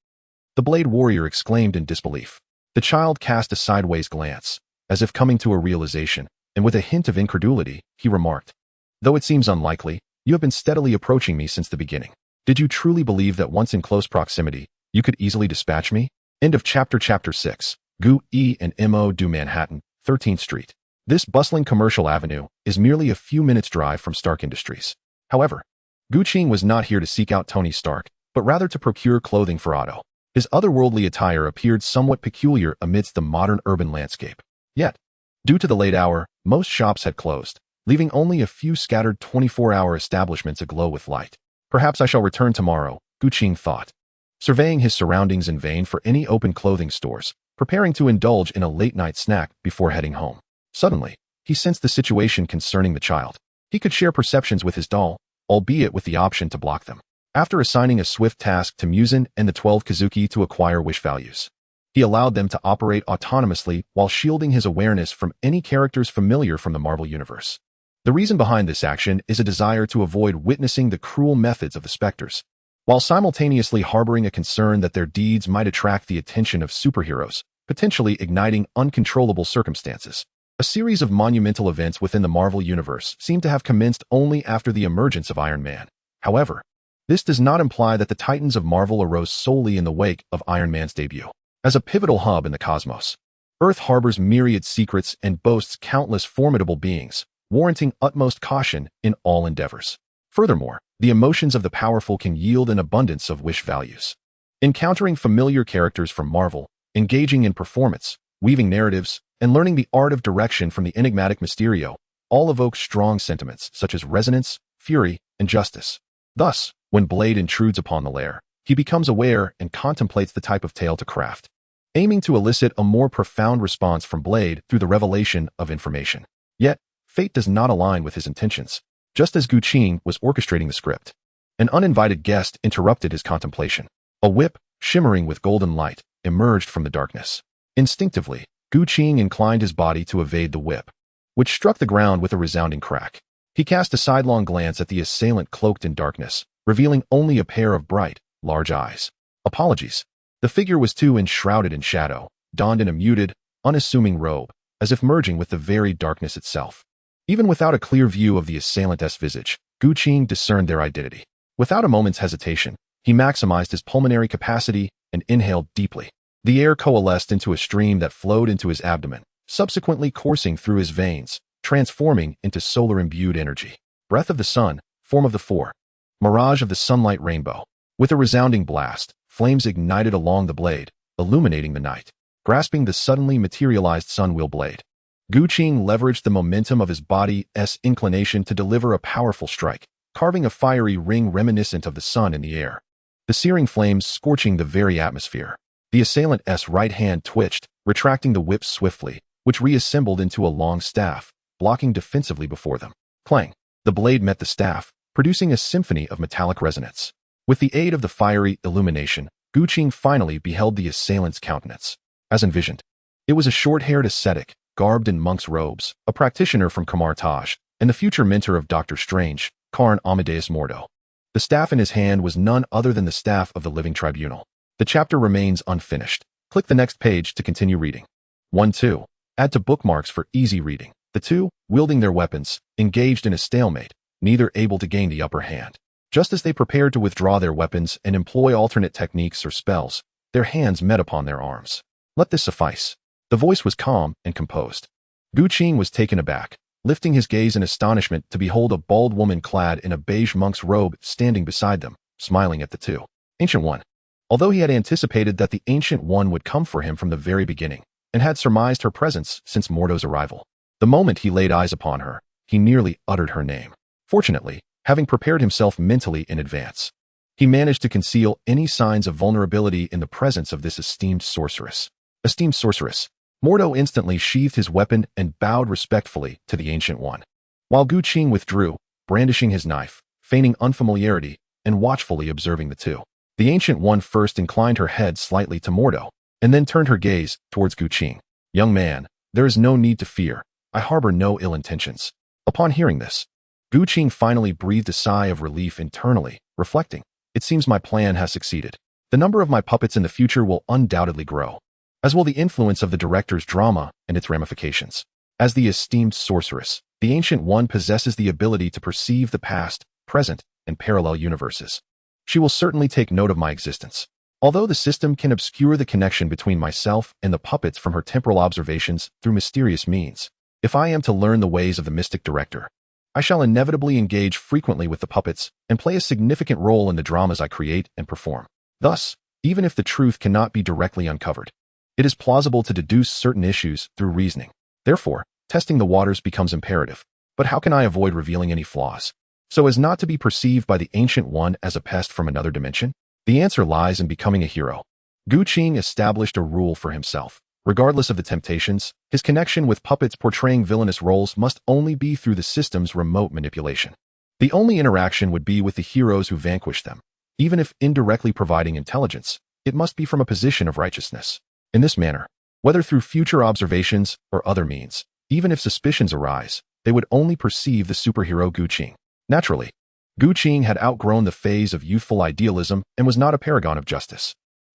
the Blade Warrior exclaimed in disbelief. The child cast a sideways glance, as if coming to a realization, and with a hint of incredulity, he remarked, "Though it seems unlikely, you have been steadily approaching me since the beginning. Did you truly believe that once in close proximity, you could easily dispatch me?" End of chapter 6. Gu E and Mo du Manhattan, 13th Street. This bustling commercial avenue is merely a few minutes' drive from Stark Industries. However, Gu Qing was not here to seek out Tony Stark, but rather to procure clothing for Otto. His otherworldly attire appeared somewhat peculiar amidst the modern urban landscape. Yet, due to the late hour, most shops had closed, leaving only a few scattered 24-hour establishments aglow with light. "Perhaps I shall return tomorrow," Gu Qing thought, surveying his surroundings in vain for any open clothing stores, preparing to indulge in a late-night snack before heading home. Suddenly, he sensed the situation concerning the child. He could share perceptions with his doll, albeit with the option to block them. After assigning a swift task to Muzan and the 12 Kazuki to acquire wish values, he allowed them to operate autonomously while shielding his awareness from any characters familiar from the Marvel Universe. The reason behind this action is a desire to avoid witnessing the cruel methods of the Spectres, while simultaneously harboring a concern that their deeds might attract the attention of superheroes, potentially igniting uncontrollable circumstances. A series of monumental events within the Marvel Universe seem to have commenced only after the emergence of Iron Man. However, this does not imply that the Titans of Marvel arose solely in the wake of Iron Man's debut. As a pivotal hub in the cosmos, Earth harbors myriad secrets and boasts countless formidable beings, warranting utmost caution in all endeavors. Furthermore, the emotions of the powerful can yield an abundance of wish values. Encountering familiar characters from Marvel, engaging in performance, weaving narratives, and learning the art of direction from the enigmatic Mysterio all evoke strong sentiments such as resonance, fury, and justice. Thus, when Blade intrudes upon the lair, he becomes aware and contemplates the type of tale to craft, aiming to elicit a more profound response from Blade through the revelation of information. Yet, fate does not align with his intentions. Just as Gu Qing was orchestrating the script, an uninvited guest interrupted his contemplation. A whip, shimmering with golden light, emerged from the darkness. Instinctively, Gu Qing inclined his body to evade the whip, which struck the ground with a resounding crack. He cast a sidelong glance at the assailant cloaked in darkness, revealing only a pair of bright, large eyes. Apologies. The figure was too enshrouded in shadow, donned in a muted, unassuming robe, as if merging with the very darkness itself. Even without a clear view of the assailant's visage, Gu Qing discerned their identity. Without a moment's hesitation, he maximized his pulmonary capacity and inhaled deeply. The air coalesced into a stream that flowed into his abdomen, subsequently coursing through his veins, transforming into solar-imbued energy. Breath of the sun, form of the four. Mirage of the sunlight rainbow. With a resounding blast, flames ignited along the blade, illuminating the night. Grasping the suddenly materialized sun-wheel blade, Gu Qing leveraged the momentum of his body's inclination to deliver a powerful strike, carving a fiery ring reminiscent of the sun in the air. The searing flames scorching the very atmosphere. The assailant's right hand twitched, retracting the whip swiftly, which reassembled into a long staff, blocking defensively before them. Clang! The blade met the staff, producing a symphony of metallic resonance. With the aid of the fiery illumination, Gu Qing finally beheld the assailant's countenance. As envisioned, it was a short-haired ascetic, garbed in monk's robes, a practitioner from Kamar-Taj, and the future mentor of Doctor Strange, Karn Amadeus Mordo. The staff in his hand was none other than the staff of the Living Tribunal. The chapter remains unfinished. Click the next page to continue reading. 1-2. Add to bookmarks for easy reading. The two, wielding their weapons, engaged in a stalemate, neither able to gain the upper hand. Just as they prepared to withdraw their weapons and employ alternate techniques or spells, their hands met upon their arms. Let this suffice. The voice was calm and composed. Gu Qing was taken aback, lifting his gaze in astonishment to behold a bald woman clad in a beige monk's robe standing beside them, smiling at the two. Ancient One. Although he had anticipated that the Ancient One would come for him from the very beginning, and had surmised her presence since Mordo's arrival, the moment he laid eyes upon her, he nearly uttered her name. Fortunately, having prepared himself mentally in advance, he managed to conceal any signs of vulnerability in the presence of this esteemed sorceress. Esteemed sorceress. Mordo instantly sheathed his weapon and bowed respectfully to the Ancient One, while Gu Qing withdrew, brandishing his knife, feigning unfamiliarity, and watchfully observing the two. The Ancient One first inclined her head slightly to Mordo, and then turned her gaze towards Gu Qing. Young man, there is no need to fear. I harbor no ill intentions. Upon hearing this, Gu Qing finally breathed a sigh of relief internally, reflecting, it seems my plan has succeeded. The number of my puppets in the future will undoubtedly grow, as will the influence of the director's drama and its ramifications. As the esteemed sorceress, the Ancient One possesses the ability to perceive the past, present, and parallel universes. She will certainly take note of my existence. Although the system can obscure the connection between myself and the puppets from her temporal observations through mysterious means, if I am to learn the ways of the mystic director, I shall inevitably engage frequently with the puppets and play a significant role in the dramas I create and perform. Thus, even if the truth cannot be directly uncovered, it is plausible to deduce certain issues through reasoning. Therefore, testing the waters becomes imperative. But how can I avoid revealing any flaws, so as not to be perceived by the Ancient One as a pest from another dimension? The answer lies in becoming a hero. Gu Qing established a rule for himself. Regardless of the temptations, his connection with puppets portraying villainous roles must only be through the system's remote manipulation. The only interaction would be with the heroes who vanquish them. Even if indirectly providing intelligence, it must be from a position of righteousness. In this manner, whether through future observations or other means, even if suspicions arise, they would only perceive the superhero Gu Qing. Naturally, Gu Qing had outgrown the phase of youthful idealism and was not a paragon of justice.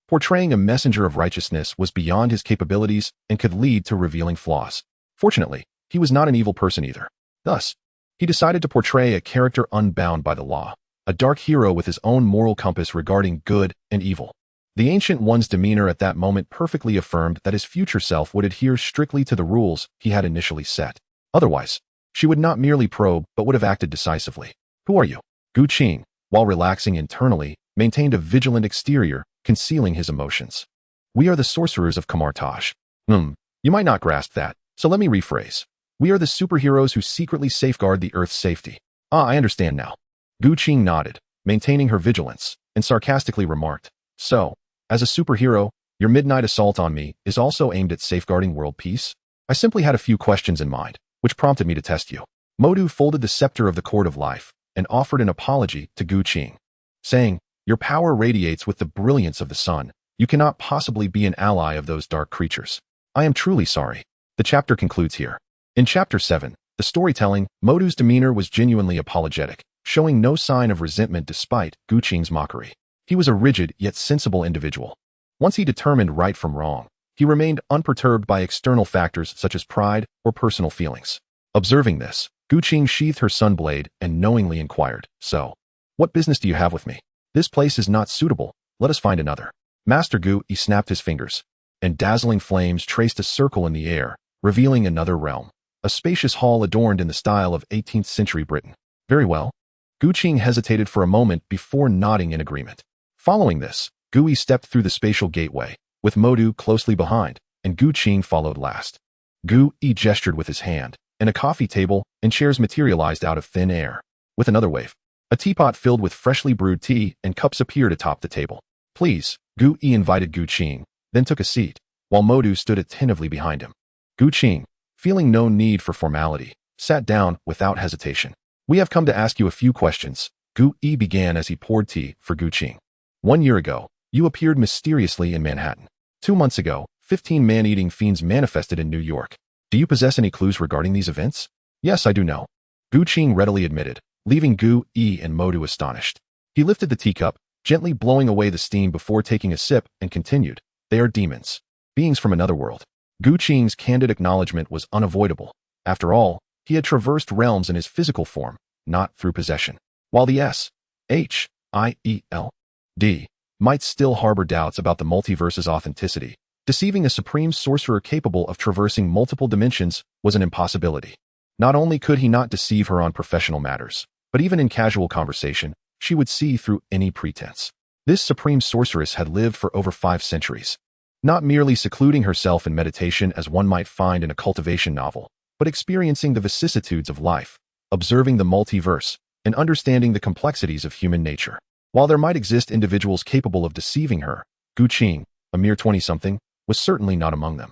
Portraying a messenger of righteousness was beyond his capabilities and could lead to revealing flaws. Fortunately, he was not an evil person either. Thus, he decided to portray a character unbound by the law, a dark hero with his own moral compass regarding good and evil. The Ancient One's demeanor at that moment perfectly affirmed that his future self would adhere strictly to the rules he had initially set. Otherwise, She would not merely probe, but would have acted decisively. Who are you? Gu Qing, while relaxing internally, maintained a vigilant exterior, concealing his emotions. We are the sorcerers of Kamartaj. You might not grasp that, so let me rephrase. We are the superheroes who secretly safeguard the Earth's safety. I understand now. Gu Qing nodded, maintaining her vigilance, and sarcastically remarked, So, as a superhero, your midnight assault on me is also aimed at safeguarding world peace? I simply had a few questions in mind, which prompted me to test you. Modu folded the scepter of the Court of Life and offered an apology to Gu Qing, saying, Your power radiates with the brilliance of the sun. You cannot possibly be an ally of those dark creatures. I am truly sorry. The chapter concludes here. In Chapter 7, the storytelling, Modu's demeanor was genuinely apologetic, showing no sign of resentment despite Gu Qing's mockery. He was a rigid yet sensible individual. Once he determined right from wrong, he remained unperturbed by external factors such as pride or personal feelings. Observing this, Gu Qing sheathed her sunblade and knowingly inquired, So, what business do you have with me? This place is not suitable. Let us find another. Master Gu snapped his fingers, and dazzling flames traced a circle in the air, revealing another realm. A spacious hall adorned in the style of 18th century Britain. Very well. Gu Qing hesitated for a moment before nodding in agreement. Following this, Gu stepped through the spatial gateway, with Modu closely behind, and Gu Qing followed last. Gu gestured with his hand, and a coffee table and chairs materialized out of thin air. With another wave, a teapot filled with freshly brewed tea and cups appeared atop the table. Please, Gu invited Gu Qing, then took a seat, while Modu stood attentively behind him. Gu Qing, feeling no need for formality, sat down without hesitation. We have come to ask you a few questions, Gu began as he poured tea for Gu Qing. 1 year ago, you appeared mysteriously in Manhattan. 2 months ago, 15 man-eating fiends manifested in New York. Do you possess any clues regarding these events? Yes, I do know. Gu Qing readily admitted, leaving Gu and Modu astonished. He lifted the teacup, gently blowing away the steam before taking a sip, and continued, They are demons. Beings from another world. Gu Qing's candid acknowledgement was unavoidable. After all, he had traversed realms in his physical form, not through possession. While the S.H.I.E.L.D might still harbor doubts about the multiverse's authenticity, deceiving a supreme sorcerer capable of traversing multiple dimensions was an impossibility. Not only could he not deceive her on professional matters, but even in casual conversation, she would see through any pretense. This supreme sorceress had lived for over 5 centuries, not merely secluding herself in meditation as one might find in a cultivation novel, but experiencing the vicissitudes of life, observing the multiverse, and understanding the complexities of human nature. While there might exist individuals capable of deceiving her, Gu Qing, a mere 20-something, was certainly not among them.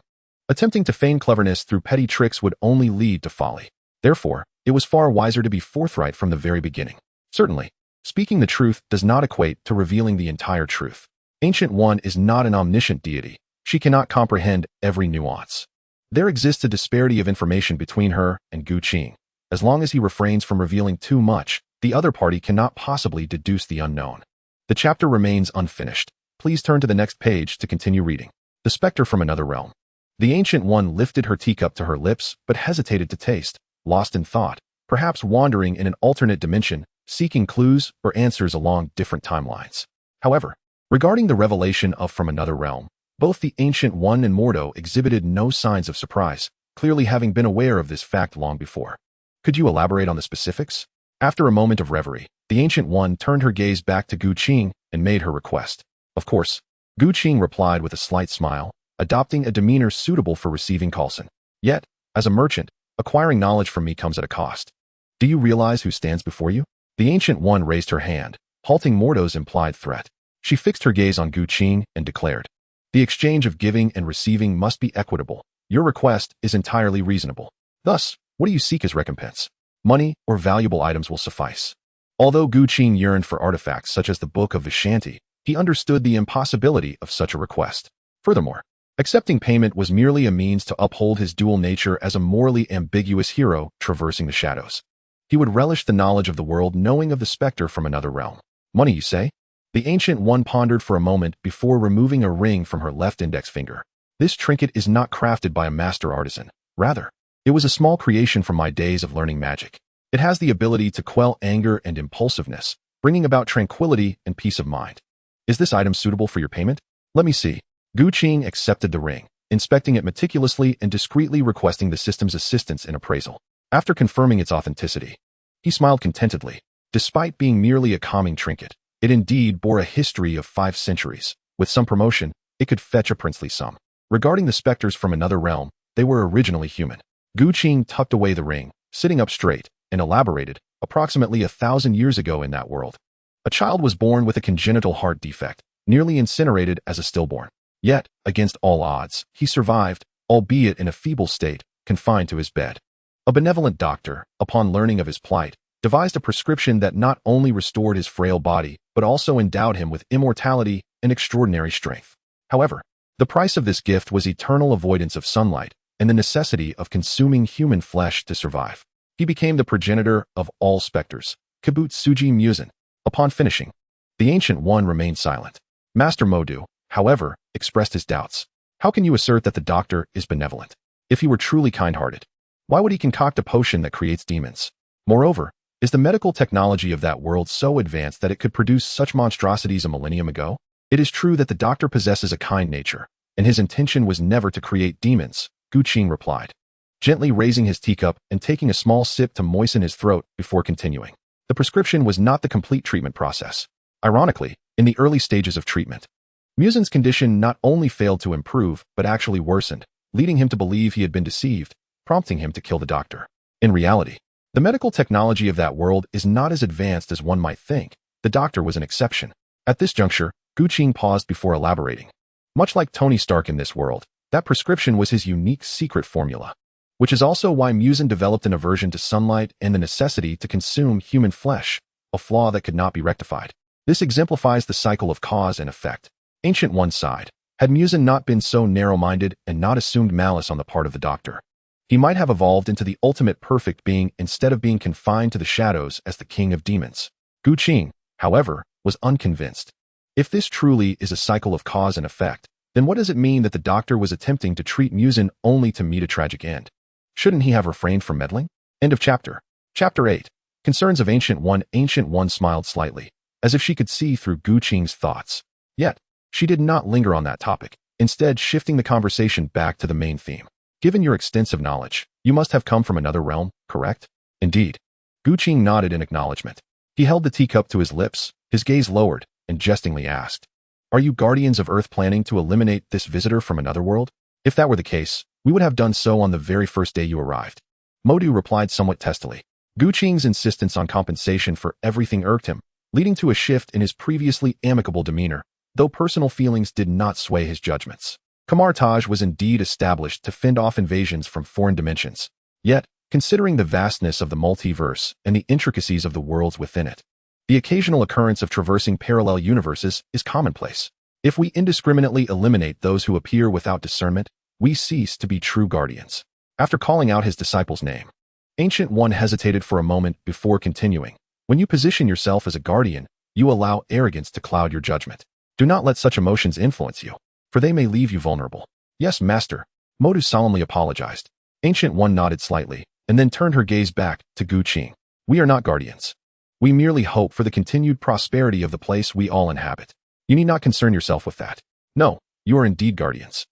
Attempting to feign cleverness through petty tricks would only lead to folly. Therefore, it was far wiser to be forthright from the very beginning. Certainly, speaking the truth does not equate to revealing the entire truth. Ancient One is not an omniscient deity. She cannot comprehend every nuance. There exists a disparity of information between her and Gu Qing. As long as he refrains from revealing too much, the other party cannot possibly deduce the unknown. The chapter remains unfinished. Please turn to the next page to continue reading. The Spectre from Another Realm. The Ancient One lifted her teacup to her lips, but hesitated to taste, lost in thought, perhaps wandering in an alternate dimension, seeking clues or answers along different timelines. However, regarding the revelation of From Another Realm, both the Ancient One and Mordo exhibited no signs of surprise, clearly having been aware of this fact long before. Could you elaborate on the specifics? After a moment of reverie, the Ancient One turned her gaze back to Gu Qing and made her request. Of course, Gu Qing replied with a slight smile, adopting a demeanor suitable for receiving Coulson. Yet, as a merchant, acquiring knowledge from me comes at a cost. Do you realize who stands before you? The Ancient One raised her hand, halting Mordo's implied threat. She fixed her gaze on Gu Qing and declared, The exchange of giving and receiving must be equitable. Your request is entirely reasonable. Thus, what do you seek as recompense? Money or valuable items will suffice. Although Gu Qing yearned for artifacts such as the Book of Vishanti, he understood the impossibility of such a request. Furthermore, accepting payment was merely a means to uphold his dual nature as a morally ambiguous hero traversing the shadows. He would relish the knowledge of the world knowing of the specter from another realm. Money, you say? The Ancient One pondered for a moment before removing a ring from her left index finger. This trinket is not crafted by a master artisan. Rather, it was a small creation from my days of learning magic. It has the ability to quell anger and impulsiveness, bringing about tranquility and peace of mind. Is this item suitable for your payment? Let me see. Gu Qing accepted the ring, inspecting it meticulously and discreetly requesting the system's assistance in appraisal. After confirming its authenticity, he smiled contentedly. Despite being merely a calming trinket, it indeed bore a history of 5 centuries. With some promotion, it could fetch a princely sum. Regarding the specters from another realm, they were originally human. Gu Qing tucked away the ring, sitting up straight, and elaborated, approximately 1,000 years ago in that world. A child was born with a congenital heart defect, nearly incinerated as a stillborn. Yet, against all odds, he survived, albeit in a feeble state, confined to his bed. A benevolent doctor, upon learning of his plight, devised a prescription that not only restored his frail body, but also endowed him with immortality and extraordinary strength. However, the price of this gift was eternal avoidance of sunlight and the necessity of consuming human flesh to survive. He became the progenitor of all specters, Kibutsuji Musen. Upon finishing, the Ancient One remained silent. Master Modu, however, expressed his doubts. How can you assert that the doctor is benevolent? If he were truly kind-hearted, why would he concoct a potion that creates demons? Moreover, is the medical technology of that world so advanced that it could produce such monstrosities a millennium ago? It is true that the doctor possesses a kind nature, and his intention was never to create demons, Gu Qing replied, gently raising his teacup and taking a small sip to moisten his throat before continuing. The prescription was not the complete treatment process. Ironically, in the early stages of treatment, Musen's condition not only failed to improve, but actually worsened, leading him to believe he had been deceived, prompting him to kill the doctor. In reality, the medical technology of that world is not as advanced as one might think. The doctor was an exception. At this juncture, Gu Qing paused before elaborating. Much like Tony Stark in this world, that prescription was his unique secret formula, which is also why Musen developed an aversion to sunlight and the necessity to consume human flesh, a flaw that could not be rectified. This exemplifies the cycle of cause and effect. Ancient One sighed. Had Musen not been so narrow-minded and not assumed malice on the part of the doctor, he might have evolved into the ultimate perfect being instead of being confined to the shadows as the king of demons. Gu Qing, however, was unconvinced. If this truly is a cycle of cause and effect, then what does it mean that the doctor was attempting to treat Musen only to meet a tragic end? Shouldn't he have refrained from meddling? End of chapter. Chapter 8. Concerns of Ancient One. Ancient One smiled slightly, as if she could see through Gu Qing's thoughts. Yet, she did not linger on that topic, instead shifting the conversation back to the main theme. Given your extensive knowledge, you must have come from another realm, correct? Indeed. Gu Qing nodded in acknowledgement. He held the teacup to his lips, his gaze lowered, and jestingly asked, "Are you guardians of Earth planning to eliminate this visitor from another world? If that were the case, we would have done so on the very first day you arrived." Modu replied somewhat testily. Gu Qing's insistence on compensation for everything irked him, leading to a shift in his previously amicable demeanor, though personal feelings did not sway his judgments. Kamartaj was indeed established to fend off invasions from foreign dimensions. Yet, considering the vastness of the multiverse and the intricacies of the worlds within it, the occasional occurrence of traversing parallel universes is commonplace. If we indiscriminately eliminate those who appear without discernment, we cease to be true guardians. After calling out his disciple's name, Ancient One hesitated for a moment before continuing. When you position yourself as a guardian, you allow arrogance to cloud your judgment. Do not let such emotions influence you, for they may leave you vulnerable. Yes, Master. Modu solemnly apologized. Ancient One nodded slightly, and then turned her gaze back to Gu Qing. We are not guardians. We merely hope for the continued prosperity of the place we all inhabit. You need not concern yourself with that. No, you are indeed guardians.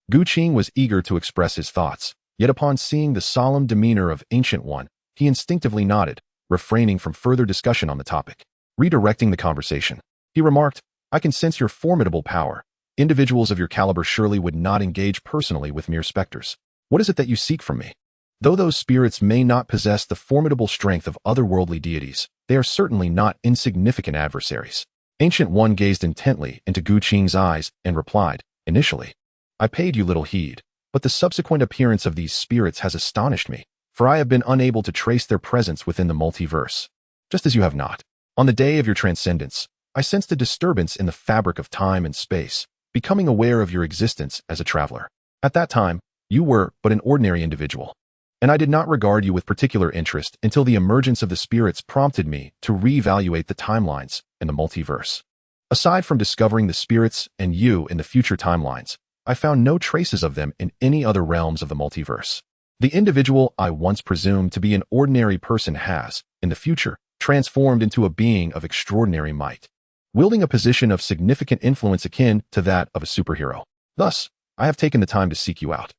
Gu Qing was eager to express his thoughts, yet upon seeing the solemn demeanor of Ancient One, he instinctively nodded, refraining from further discussion on the topic. Redirecting the conversation, he remarked, "I can sense your formidable power. Individuals of your caliber surely would not engage personally with mere specters. What is it that you seek from me? Though those spirits may not possess the formidable strength of otherworldly deities, they are certainly not insignificant adversaries." Ancient One gazed intently into Gu Qing's eyes and replied, "Initially, I paid you little heed, but the subsequent appearance of these spirits has astonished me, for I have been unable to trace their presence within the multiverse, just as you have not. On the day of your transcendence, I sensed a disturbance in the fabric of time and space, becoming aware of your existence as a traveler. At that time, you were but an ordinary individual, and I did not regard you with particular interest until the emergence of the spirits prompted me to reevaluate the timelines in the multiverse. Aside from discovering the spirits and you in the future timelines, I found no traces of them in any other realms of the multiverse. The individual I once presumed to be an ordinary person has, in the future, transformed into a being of extraordinary might, wielding a position of significant influence akin to that of a superhero. Thus, I have taken the time to seek you out.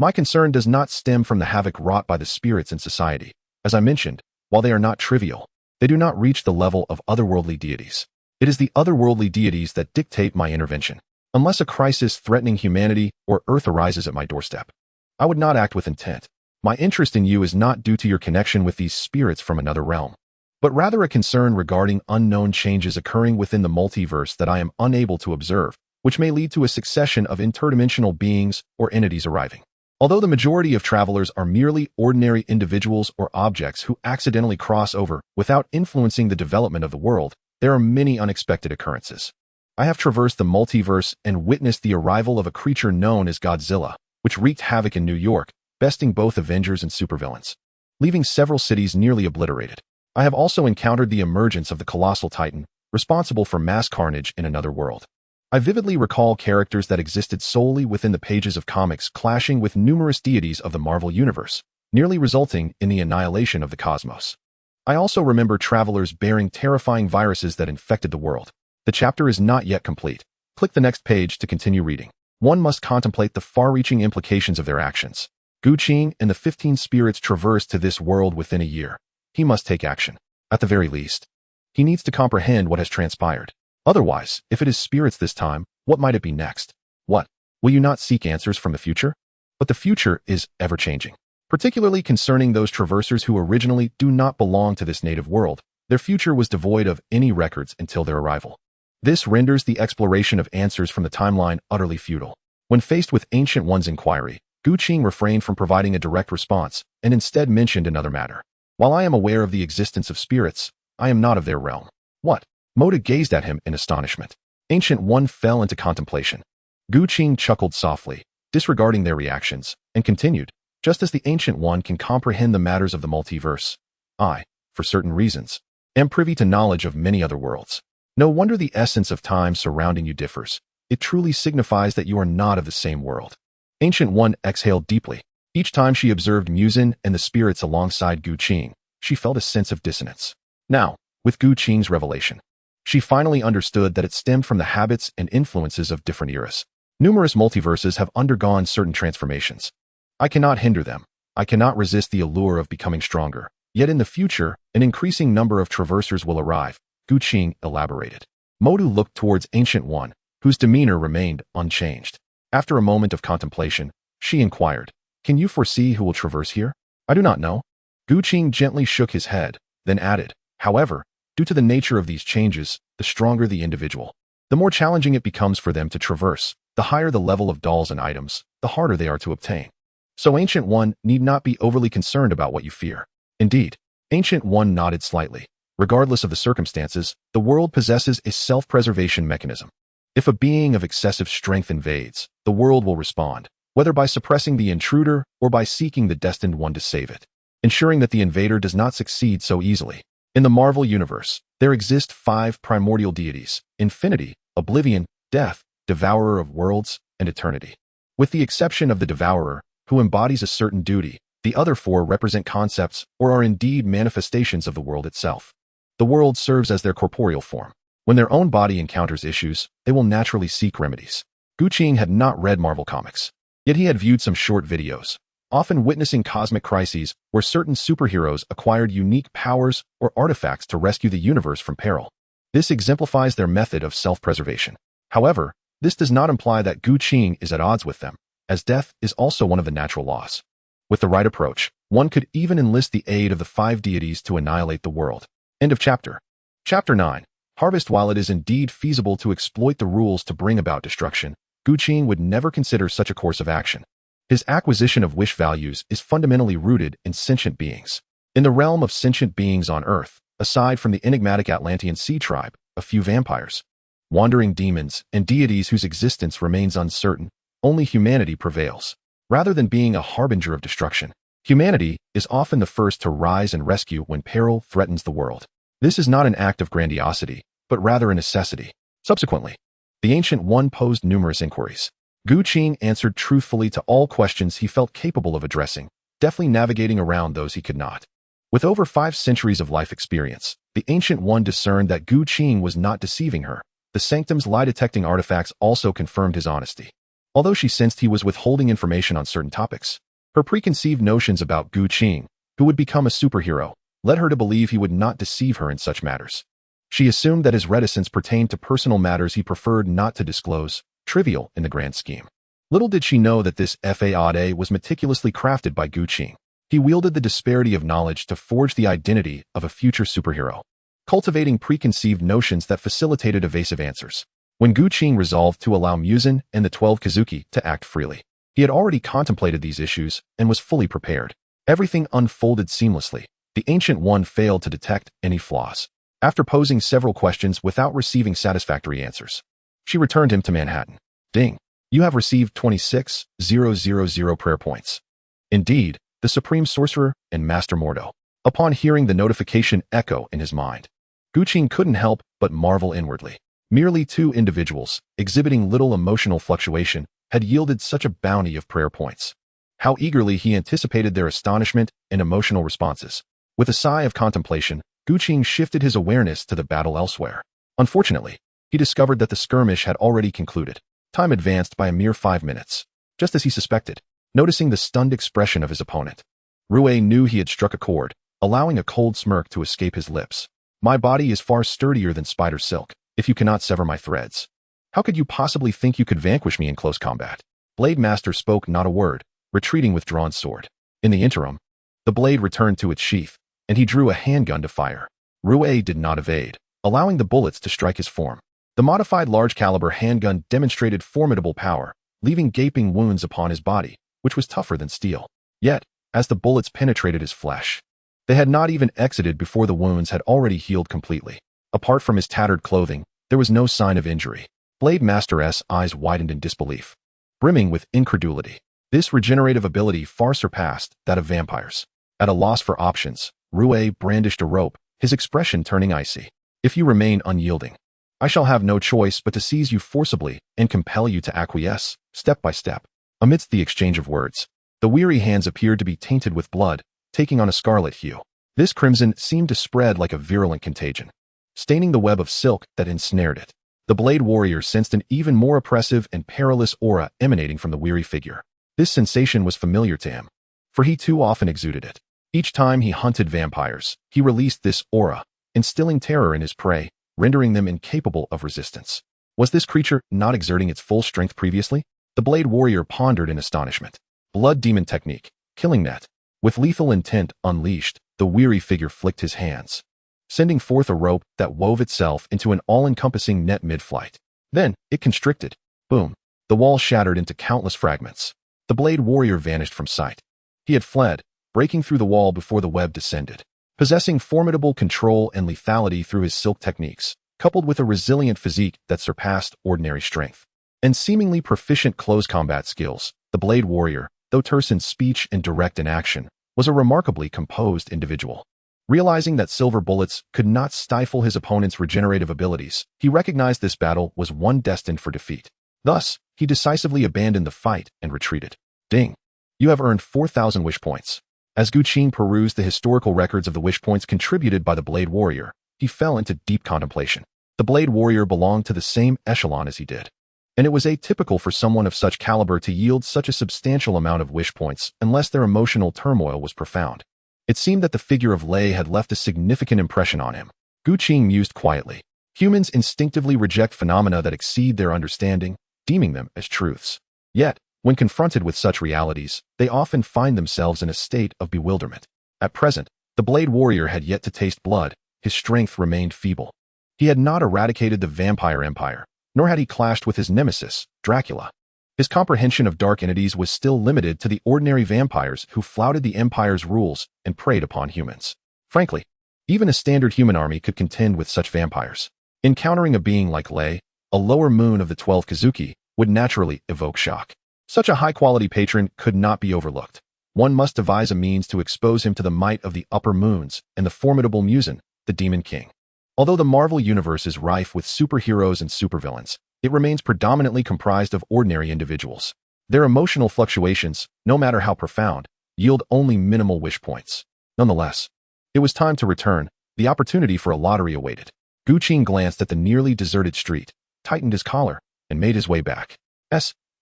My concern does not stem from the havoc wrought by the spirits in society. As I mentioned, while they are not trivial, they do not reach the level of otherworldly deities. It is the otherworldly deities that dictate my intervention. Unless a crisis threatening humanity or Earth arises at my doorstep, I would not act with intent. My interest in you is not due to your connection with these spirits from another realm, but rather a concern regarding unknown changes occurring within the multiverse that I am unable to observe, which may lead to a succession of interdimensional beings or entities arriving. Although the majority of travelers are merely ordinary individuals or objects who accidentally cross over without influencing the development of the world, there are many unexpected occurrences. I have traversed the multiverse and witnessed the arrival of a creature known as Godzilla, which wreaked havoc in New York, besting both Avengers and supervillains, leaving several cities nearly obliterated. I have also encountered the emergence of the colossal titan, responsible for mass carnage in another world. I vividly recall characters that existed solely within the pages of comics clashing with numerous deities of the Marvel Universe, nearly resulting in the annihilation of the cosmos. I also remember travelers bearing terrifying viruses that infected the world. The chapter is not yet complete. Click the next page to continue reading. One must contemplate the far-reaching implications of their actions. Gu Qing and the 15 spirits traversed to this world within a year. He must take action. At the very least, he needs to comprehend what has transpired. Otherwise, if it is spirits this time, what might it be next? What? Will you not seek answers from the future? But the future is ever-changing. Particularly concerning those traversers who originally do not belong to this native world, their future was devoid of any records until their arrival. This renders the exploration of answers from the timeline utterly futile. When faced with Ancient One's inquiry, Gu Qing refrained from providing a direct response and instead mentioned another matter. While I am aware of the existence of spirits, I am not of their realm. What? Moda gazed at him in astonishment. Ancient One fell into contemplation. Gu Qing chuckled softly, disregarding their reactions, and continued, just as the Ancient One can comprehend the matters of the multiverse, I, for certain reasons, am privy to knowledge of many other worlds. No wonder the essence of time surrounding you differs. It truly signifies that you are not of the same world. Ancient One exhaled deeply. Each time she observed Muzin and the spirits alongside Gu Qing, she felt a sense of dissonance. Now, with Gu Qing's revelation, she finally understood that it stemmed from the habits and influences of different eras. Numerous multiverses have undergone certain transformations. I cannot hinder them. I cannot resist the allure of becoming stronger. Yet in the future, an increasing number of traversers will arrive, Gu Qing elaborated. Modu looked towards Ancient One, whose demeanor remained unchanged. After a moment of contemplation, she inquired, "Can you foresee who will traverse here?" "I do not know." Gu Qing gently shook his head, then added, "However, due to the nature of these changes, the stronger the individual, the more challenging it becomes for them to traverse. The higher the level of dolls and items, the harder they are to obtain. So Ancient One need not be overly concerned about what you fear." Indeed, Ancient One nodded slightly. Regardless of the circumstances, the world possesses a self-preservation mechanism. If a being of excessive strength invades, the world will respond, whether by suppressing the intruder or by seeking the destined one to save it, ensuring that the invader does not succeed so easily. In the Marvel Universe, there exist 5 primordial deities: Infinity, Oblivion, Death, Devourer of Worlds, and Eternity. With the exception of the Devourer, who embodies a certain duty, the other 4 represent concepts or are indeed manifestations of the world itself. The world serves as their corporeal form. When their own body encounters issues, they will naturally seek remedies. Gu Qing had not read Marvel comics, yet he had viewed some short videos, often witnessing cosmic crises where certain superheroes acquired unique powers or artifacts to rescue the universe from peril. This exemplifies their method of self-preservation. However, this does not imply that Gu Qing is at odds with them, as death is also one of the natural laws. With the right approach, one could even enlist the aid of the 5 deities to annihilate the world. End of chapter. Chapter 9. Harvest. While it is indeed feasible to exploit the rules to bring about destruction, Gu Qing would never consider such a course of action. His acquisition of wish values is fundamentally rooted in sentient beings. In the realm of sentient beings on Earth, aside from the enigmatic Atlantean sea tribe, a few vampires, wandering demons, and deities whose existence remains uncertain, only humanity prevails. Rather than being a harbinger of destruction, humanity is often the first to rise and rescue when peril threatens the world. This is not an act of grandiosity, but rather a necessity. Subsequently, the Ancient One posed numerous inquiries. Gu Qing answered truthfully to all questions he felt capable of addressing, deftly navigating around those he could not. With over 5 centuries of life experience, the Ancient One discerned that Gu Qing was not deceiving her. The Sanctum's lie-detecting artifacts also confirmed his honesty. Although she sensed he was withholding information on certain topics, her preconceived notions about Gu Qing, who would become a superhero, led her to believe he would not deceive her in such matters. She assumed that his reticence pertained to personal matters he preferred not to disclose, trivial in the grand scheme. Little did she know that this FAAD was meticulously crafted by Gu Qing. He wielded the disparity of knowledge to forge the identity of a future superhero, cultivating preconceived notions that facilitated evasive answers. When Gu Qing resolved to allow Muzan and the 12 Kazuki to act freely, he had already contemplated these issues and was fully prepared. Everything unfolded seamlessly. The Ancient One failed to detect any flaws. After posing several questions without receiving satisfactory answers, she returned him to Manhattan. Ding. You have received 26,000 prayer points. Indeed, the Supreme Sorcerer and Master Mordo. Upon hearing the notification echo in his mind, Gu Qing couldn't help but marvel inwardly. Merely two individuals, exhibiting little emotional fluctuation, had yielded such a bounty of prayer points. How eagerly he anticipated their astonishment and emotional responses. With a sigh of contemplation, Gu Qing shifted his awareness to the battle elsewhere. Unfortunately, he discovered that the skirmish had already concluded. Time advanced by a mere 5 minutes, just as he suspected. Noticing the stunned expression of his opponent, Rue knew he had struck a chord, allowing a cold smirk to escape his lips. My body is far sturdier than spider silk, if you cannot sever my threads. How could you possibly think you could vanquish me in close combat? Blade Master spoke not a word, retreating with drawn sword. In the interim, the blade returned to its sheath, and he drew a handgun to fire. Rue did not evade, allowing the bullets to strike his form. The modified large-caliber handgun demonstrated formidable power, leaving gaping wounds upon his body, which was tougher than steel. Yet, as the bullets penetrated his flesh, they had not even exited before the wounds had already healed completely. Apart from his tattered clothing, there was no sign of injury. Blade Master's eyes widened in disbelief, brimming with incredulity. This regenerative ability far surpassed that of vampires. At a loss for options, Rue brandished a rope, his expression turning icy. If you remain unyielding, I shall have no choice but to seize you forcibly and compel you to acquiesce, step by step. Amidst the exchange of words, the weary hands appeared to be tainted with blood, taking on a scarlet hue. This crimson seemed to spread like a virulent contagion, staining the web of silk that ensnared it. The Blade Warrior sensed an even more oppressive and perilous aura emanating from the weary figure. This sensation was familiar to him, for he too often exuded it. Each time he hunted vampires, he released this aura, instilling terror in his prey, rendering them incapable of resistance. Was this creature not exerting its full strength previously? The Blade Warrior pondered in astonishment. Blood Demon Technique, Killing Net. With lethal intent unleashed, the weary figure flicked his hands, sending forth a rope that wove itself into an all-encompassing net mid-flight. Then, it constricted. Boom. The wall shattered into countless fragments. The Blade Warrior vanished from sight. He had fled, breaking through the wall before the web descended. Possessing formidable control and lethality through his silk techniques, coupled with a resilient physique that surpassed ordinary strength, and seemingly proficient close combat skills, the Blade Warrior, though terse in speech and direct in action, was a remarkably composed individual. Realizing that silver bullets could not stifle his opponent's regenerative abilities, he recognized this battle was one destined for defeat. Thus, he decisively abandoned the fight and retreated. Ding. You have earned 4,000 wish points. As Gu Qing perused the historical records of the wish points contributed by the Blade Warrior, he fell into deep contemplation. The Blade Warrior belonged to the same echelon as he did, and it was atypical for someone of such caliber to yield such a substantial amount of wish points unless their emotional turmoil was profound. It seemed that the figure of Lei had left a significant impression on him. Gu Qing mused quietly. Humans instinctively reject phenomena that exceed their understanding, deeming them as truths. Yet, when confronted with such realities, they often find themselves in a state of bewilderment. At present, the Blade Warrior had yet to taste blood. His strength remained feeble. He had not eradicated the vampire empire, nor had he clashed with his nemesis, Dracula. His comprehension of dark entities was still limited to the ordinary vampires who flouted the empire's rules and preyed upon humans. Frankly, even a standard human army could contend with such vampires. Encountering a being like Lei, a lower moon of the 12 Kazuki, would naturally evoke shock. Such a high-quality patron could not be overlooked. One must devise a means to expose him to the might of the upper moons and the formidable Muzan, the Demon King. Although the Marvel Universe is rife with superheroes and supervillains, it remains predominantly comprised of ordinary individuals. Their emotional fluctuations, no matter how profound, yield only minimal wish points. Nonetheless, it was time to return. The opportunity for a lottery awaited. Gu Qing glanced at the nearly deserted street, tightened his collar, and made his way back.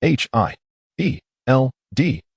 S.H.I.E.L.D.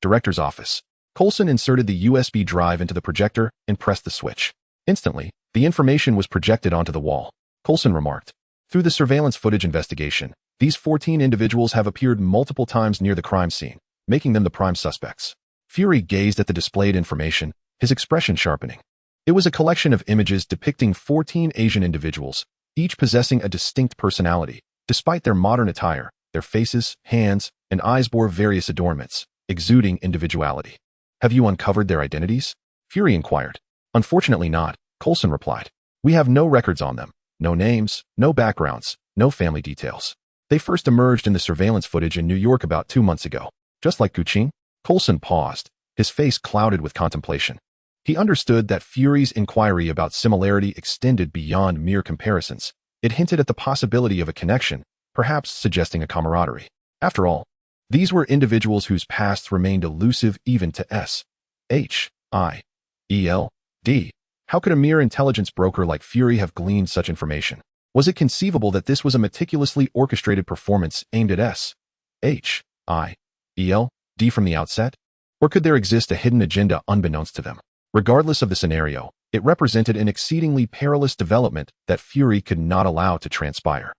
Director's office. Coulson inserted the USB drive into the projector and pressed the switch. Instantly, the information was projected onto the wall. Coulson remarked, "Through the surveillance footage investigation, these 14 individuals have appeared multiple times near the crime scene, making them the prime suspects." Fury gazed at the displayed information, his expression sharpening. It was a collection of images depicting 14 Asian individuals, each possessing a distinct personality. Despite their modern attire, their faces, hands, and eyes bore various adornments, exuding individuality. "Have you uncovered their identities?" Fury inquired. "Unfortunately not," Coulson replied. "We have no records on them, no names, no backgrounds, no family details. They first emerged in the surveillance footage in New York about 2 months ago. Just like Guqing." Coulson paused, his face clouded with contemplation. He understood that Fury's inquiry about similarity extended beyond mere comparisons. It hinted at the possibility of a connection, perhaps suggesting a camaraderie. After all, these were individuals whose pasts remained elusive even to S.H.I.E.L.D. How could a mere intelligence broker like Fury have gleaned such information? Was it conceivable that this was a meticulously orchestrated performance aimed at S.H.I.E.L.D. from the outset? Or could there exist a hidden agenda unbeknownst to them? Regardless of the scenario, it represented an exceedingly perilous development that Fury could not allow to transpire.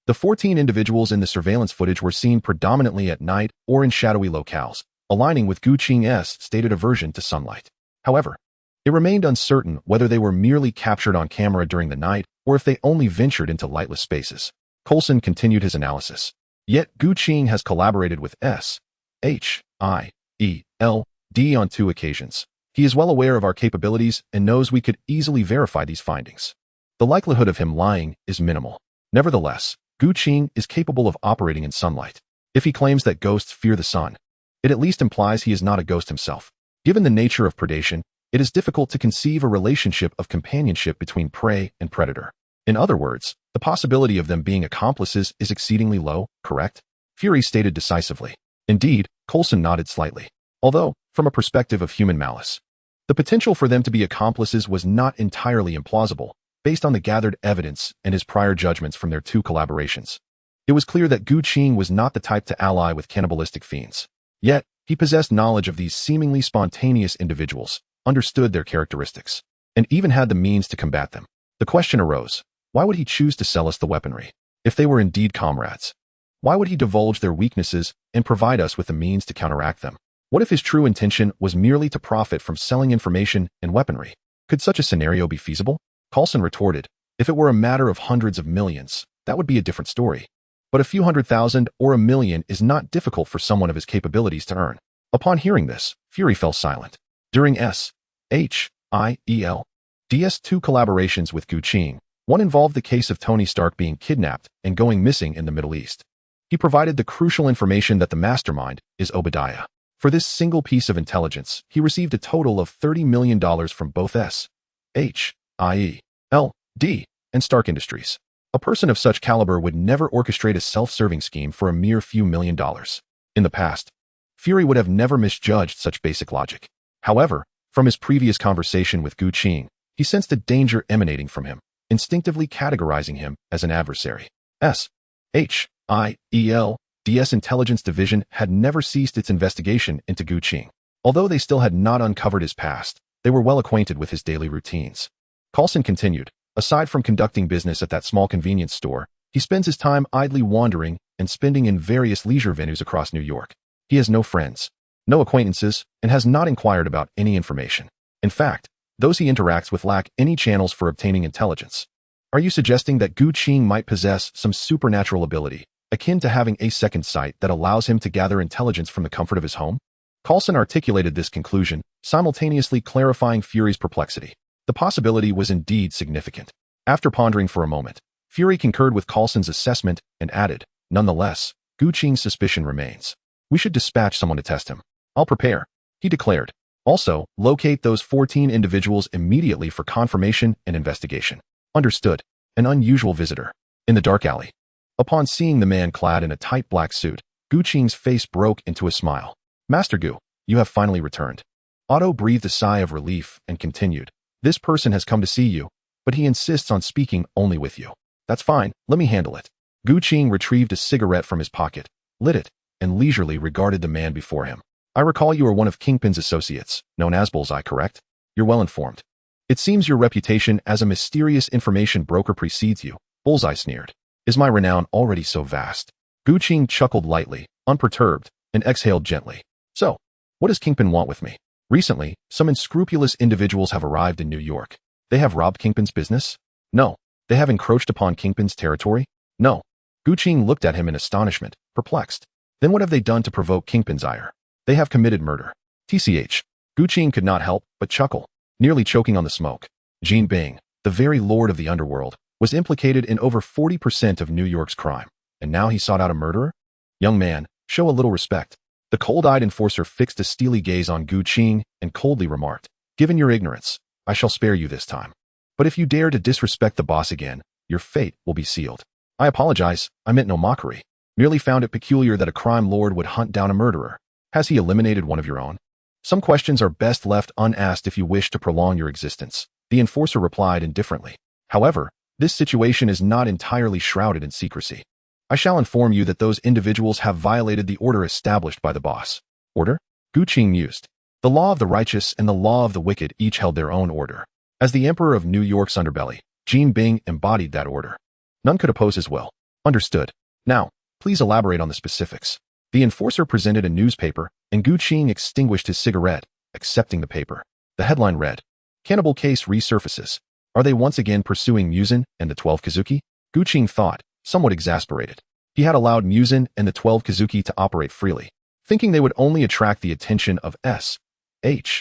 The 14 individuals in the surveillance footage were seen predominantly at night or in shadowy locales, aligning with Guqing's stated aversion to sunlight. However, it remained uncertain whether they were merely captured on camera during the night or if they only ventured into lightless spaces. Coulson continued his analysis. Yet Guqing has collaborated with S.H.I.E.L.D. on 2 occasions. He is well aware of our capabilities and knows we could easily verify these findings. The likelihood of him lying is minimal. Nevertheless, Guqing is capable of operating in sunlight. If he claims that ghosts fear the sun, it at least implies he is not a ghost himself. Given the nature of predation, it is difficult to conceive a relationship of companionship between prey and predator. In other words, the possibility of them being accomplices is exceedingly low, correct? Fury stated decisively. Indeed, Coulson nodded slightly. Although, from a perspective of human malice, the potential for them to be accomplices was not entirely implausible, based on the gathered evidence and his prior judgments from their 2 collaborations. It was clear that Guqing was not the type to ally with cannibalistic fiends. Yet, he possessed knowledge of these seemingly spontaneous individuals, understood their characteristics, and even had the means to combat them. The question arose, why would he choose to sell us the weaponry? If they were indeed comrades, why would he divulge their weaknesses and provide us with the means to counteract them? What if his true intention was merely to profit from selling information and weaponry? Could such a scenario be feasible? Coulson retorted, if it were a matter of hundreds of millions, that would be a different story. But a few 100,000 or a million is not difficult for someone of his capabilities to earn. Upon hearing this, Fury fell silent. During S.H.I.E.L.D.'s 2 collaborations with Guqing, one involved the case of Tony Stark being kidnapped and going missing in the Middle East. He provided the crucial information that the mastermind is Obadiah. For this single piece of intelligence, he received a total of $30 million from both S.H.I.E.L.D. and Stark Industries. A person of such caliber would never orchestrate a self-serving scheme for a mere few $1 million. In the past, Fury would have never misjudged such basic logic. However, from his previous conversation with Guqing, he sensed a danger emanating from him, instinctively categorizing him as an adversary. S.H.I.E.L.D.'s intelligence division had never ceased its investigation into Guqing. Although they still had not uncovered his past, they were well acquainted with his daily routines. Coulson continued, aside from conducting business at that small convenience store, he spends his time idly wandering and spending in various leisure venues across New York. He has no friends, no acquaintances, and has not inquired about any information. In fact, those he interacts with lack any channels for obtaining intelligence. Are you suggesting that Guqing might possess some supernatural ability, akin to having a second sight that allows him to gather intelligence from the comfort of his home? Coulson articulated this conclusion, simultaneously clarifying Fury's perplexity. The possibility was indeed significant. After pondering for a moment, Fury concurred with Coulson's assessment and added, nonetheless, Guqing's suspicion remains. We should dispatch someone to test him. I'll prepare, he declared. Also, locate those 14 individuals immediately for confirmation and investigation. Understood. An unusual visitor. In the dark alley. Upon seeing the man clad in a tight black suit, Guqing's face broke into a smile. Master Gu, you have finally returned. Otto breathed a sigh of relief and continued. This person has come to see you, but he insists on speaking only with you. That's fine, let me handle it. Guqing retrieved a cigarette from his pocket, lit it, and leisurely regarded the man before him. I recall you are one of Kingpin's associates, known as Bullseye, correct? You're well informed. It seems your reputation as a mysterious information broker precedes you, Bullseye sneered. Is my renown already so vast? Gu Qing chuckled lightly, unperturbed, and exhaled gently. So, what does Kingpin want with me? Recently, some unscrupulous individuals have arrived in New York. They have robbed Kingpin's business? No. They have encroached upon Kingpin's territory? No. Gu Qing looked at him in astonishment, perplexed. Then what have they done to provoke Kingpin's ire? They have committed murder. TCH. Gu Qing could not help but chuckle, nearly choking on the smoke. Jin Bing, the very lord of the underworld, was implicated in over 40% of New York's crime, and now he sought out a murderer? Young man, show a little respect. The cold-eyed enforcer fixed a steely gaze on Gu Qing and coldly remarked, given your ignorance, I shall spare you this time. But if you dare to disrespect the boss again, your fate will be sealed. I apologize, I meant no mockery. Merely found it peculiar that a crime lord would hunt down a murderer. Has he eliminated one of your own? Some questions are best left unasked if you wish to prolong your existence, the enforcer replied indifferently. However, this situation is not entirely shrouded in secrecy. I shall inform you that those individuals have violated the order established by the boss. Order? Gu Qing mused. The law of the righteous and the law of the wicked each held their own order. As the emperor of New York's underbelly, Jin Bing embodied that order. None could oppose his will. Understood. Now, please elaborate on the specifics. The enforcer presented a newspaper, and Gu Qing extinguished his cigarette, accepting the paper. The headline read, Cannibal case resurfaces. Are they once again pursuing Muzan and the 12 Kazuki? Gu Qing thought, somewhat exasperated. He had allowed Muzan and the 12 Kazuki to operate freely, thinking they would only attract the attention of S.H.I.E.L.D.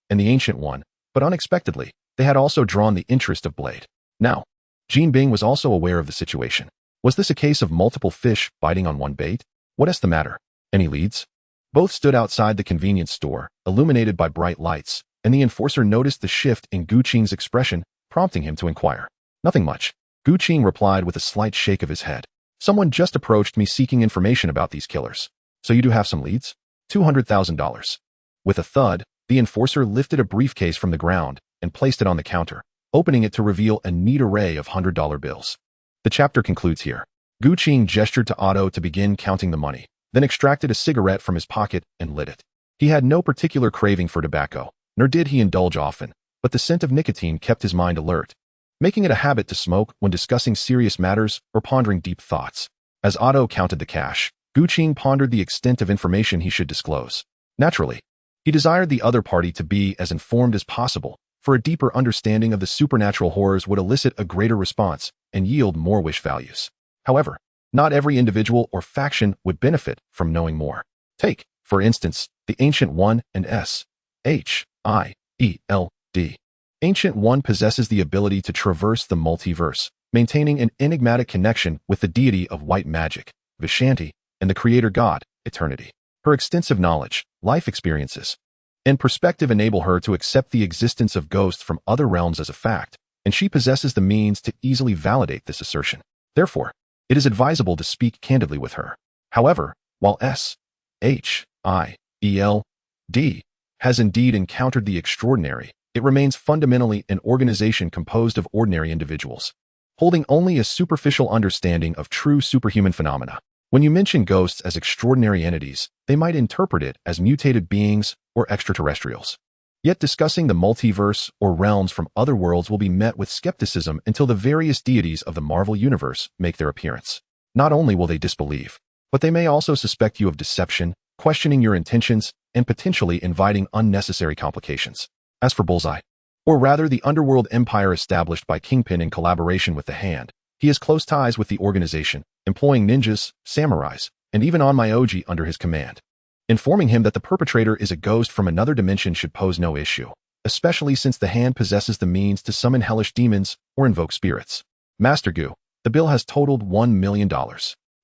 and the Ancient One, but unexpectedly, they had also drawn the interest of Blade. Now, Jin Bing was also aware of the situation. Was this a case of multiple fish biting on one bait? What is the matter? Any leads? Both stood outside the convenience store, illuminated by bright lights, and the enforcer noticed the shift in Gu Qing's expression, prompting him to inquire. Nothing much. Gu Qing replied with a slight shake of his head. Someone just approached me seeking information about these killers. So you do have some leads? $200,000. With a thud, the enforcer lifted a briefcase from the ground and placed it on the counter, opening it to reveal a neat array of $100 bills. The chapter concludes here. Gu Qing gestured to Otto to begin counting the money, then extracted a cigarette from his pocket and lit it. He had no particular craving for tobacco, nor did he indulge often, but the scent of nicotine kept his mind alert, making it a habit to smoke when discussing serious matters or pondering deep thoughts. As Otto counted the cash, Gu Qing pondered the extent of information he should disclose. Naturally, he desired the other party to be as informed as possible, for a deeper understanding of the supernatural horrors would elicit a greater response and yield more wish values. However, not every individual or faction would benefit from knowing more. Take, for instance, the Ancient One and S.H.I.E.L.D. Ancient One possesses the ability to traverse the multiverse, maintaining an enigmatic connection with the deity of white magic, Vishanti, and the creator god, Eternity. Her extensive knowledge, life experiences, and perspective enable her to accept the existence of ghosts from other realms as a fact, and she possesses the means to easily validate this assertion. Therefore, it is advisable to speak candidly with her. However, while S.H.I.E.L.D. has indeed encountered the extraordinary, it remains fundamentally an organization composed of ordinary individuals, holding only a superficial understanding of true superhuman phenomena. When you mention ghosts as extraordinary entities, they might interpret it as mutated beings or extraterrestrials. Yet discussing the multiverse or realms from other worlds will be met with skepticism until the various deities of the Marvel Universe make their appearance. Not only will they disbelieve, but they may also suspect you of deception, questioning your intentions, and potentially inviting unnecessary complications. As for Bullseye, or rather the underworld empire established by Kingpin in collaboration with the Hand, he has close ties with the organization, employing ninjas, samurais, and even Onmyoji under his command. Informing him that the perpetrator is a ghost from another dimension should pose no issue, especially since the Hand possesses the means to summon hellish demons or invoke spirits. Master Gu, the bill has totaled $1 million.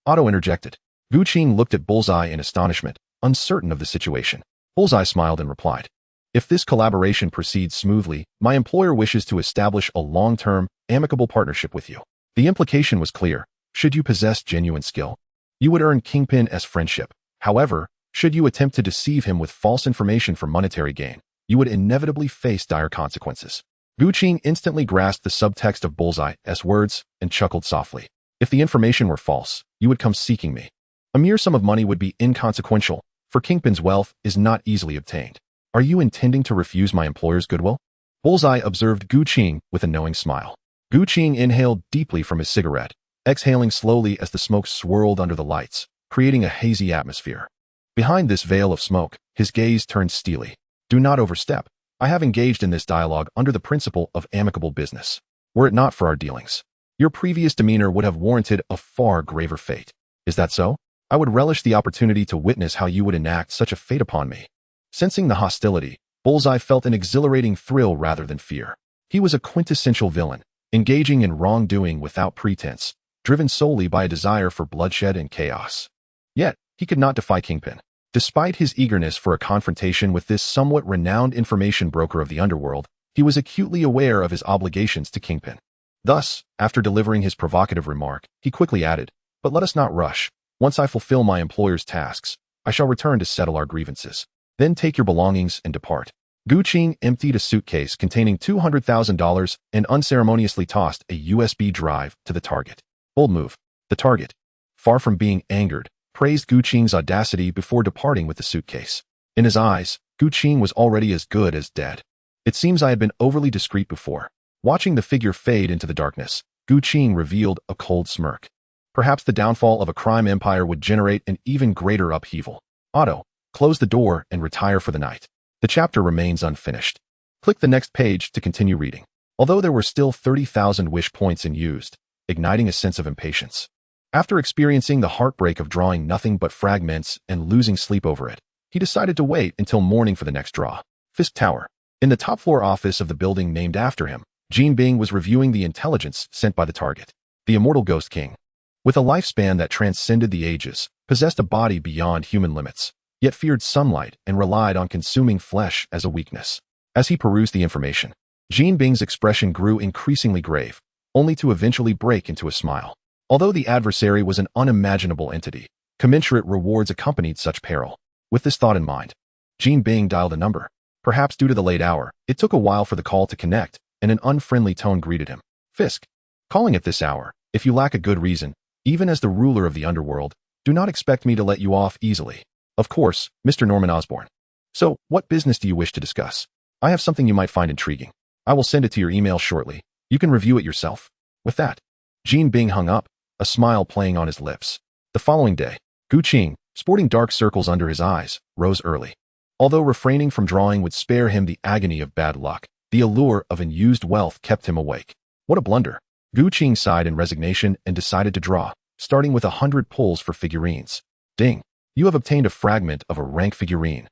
Otto interjected. Gu Qing looked at Bullseye in astonishment, uncertain of the situation. Bullseye smiled and replied, If this collaboration proceeds smoothly, my employer wishes to establish a long-term, amicable partnership with you. The implication was clear. Should you possess genuine skill, you would earn Kingpin's friendship. However, should you attempt to deceive him with false information for monetary gain, you would inevitably face dire consequences. Gu Qing instantly grasped the subtext of Bullseye's words and chuckled softly. If the information were false, you would come seeking me. A mere sum of money would be inconsequential, for Kingpin's wealth is not easily obtained. Are you intending to refuse my employer's goodwill? Bullseye observed Gu Qing with a knowing smile. Gu Qing inhaled deeply from his cigarette, exhaling slowly as the smoke swirled under the lights, creating a hazy atmosphere. Behind this veil of smoke, his gaze turned steely. Do not overstep. I have engaged in this dialogue under the principle of amicable business. Were it not for our dealings, your previous demeanor would have warranted a far graver fate. Is that so? I would relish the opportunity to witness how you would enact such a fate upon me. Sensing the hostility, Bullseye felt an exhilarating thrill rather than fear. He was a quintessential villain, engaging in wrongdoing without pretense, driven solely by a desire for bloodshed and chaos. Yet, he could not defy Kingpin. Despite his eagerness for a confrontation with this somewhat renowned information broker of the underworld, he was acutely aware of his obligations to Kingpin. Thus, after delivering his provocative remark, he quickly added, "But let us not rush. Once I fulfill my employer's tasks, I shall return to settle our grievances. Then take your belongings and depart." Gu Qing emptied a suitcase containing $200,000 and unceremoniously tossed a USB drive to the target. Bold move. The target, far from being angered, praised Gu Qing's audacity before departing with the suitcase. In his eyes, Gu Qing was already as good as dead. It seems I had been overly discreet before. Watching the figure fade into the darkness, Gu Qing revealed a cold smirk. Perhaps the downfall of a crime empire would generate an even greater upheaval. Otto, close the door and retire for the night. The chapter remains unfinished. Click the next page to continue reading. Although there were still 30,000 wish points unused, igniting a sense of impatience. After experiencing the heartbreak of drawing nothing but fragments and losing sleep over it, he decided to wait until morning for the next draw. Fisk Tower. In the top-floor office of the building named after him, Jean Bing was reviewing the intelligence sent by the target. The immortal Ghost King, with a lifespan that transcended the ages, possessed a body beyond human limits, yet feared sunlight and relied on consuming flesh as a weakness. As he perused the information, Jean Bing's expression grew increasingly grave, only to eventually break into a smile. Although the adversary was an unimaginable entity, commensurate rewards accompanied such peril. With this thought in mind, Jean Bing dialed a number. Perhaps due to the late hour, it took a while for the call to connect, and an unfriendly tone greeted him. Fisk. Calling at this hour, if you lack a good reason, even as the ruler of the underworld, do not expect me to let you off easily. Of course, Mr. Norman Osborn. So, what business do you wish to discuss? I have something you might find intriguing. I will send it to your email shortly. You can review it yourself. With that, Jean Bing hung up, a smile playing on his lips. The following day, Gu Qing, sporting dark circles under his eyes, rose early. Although refraining from drawing would spare him the agony of bad luck, the allure of unused wealth kept him awake. What a blunder. Gu Qing sighed in resignation and decided to draw, starting with 100 pulls for figurines. Ding. You have obtained a fragment of a rank figurine.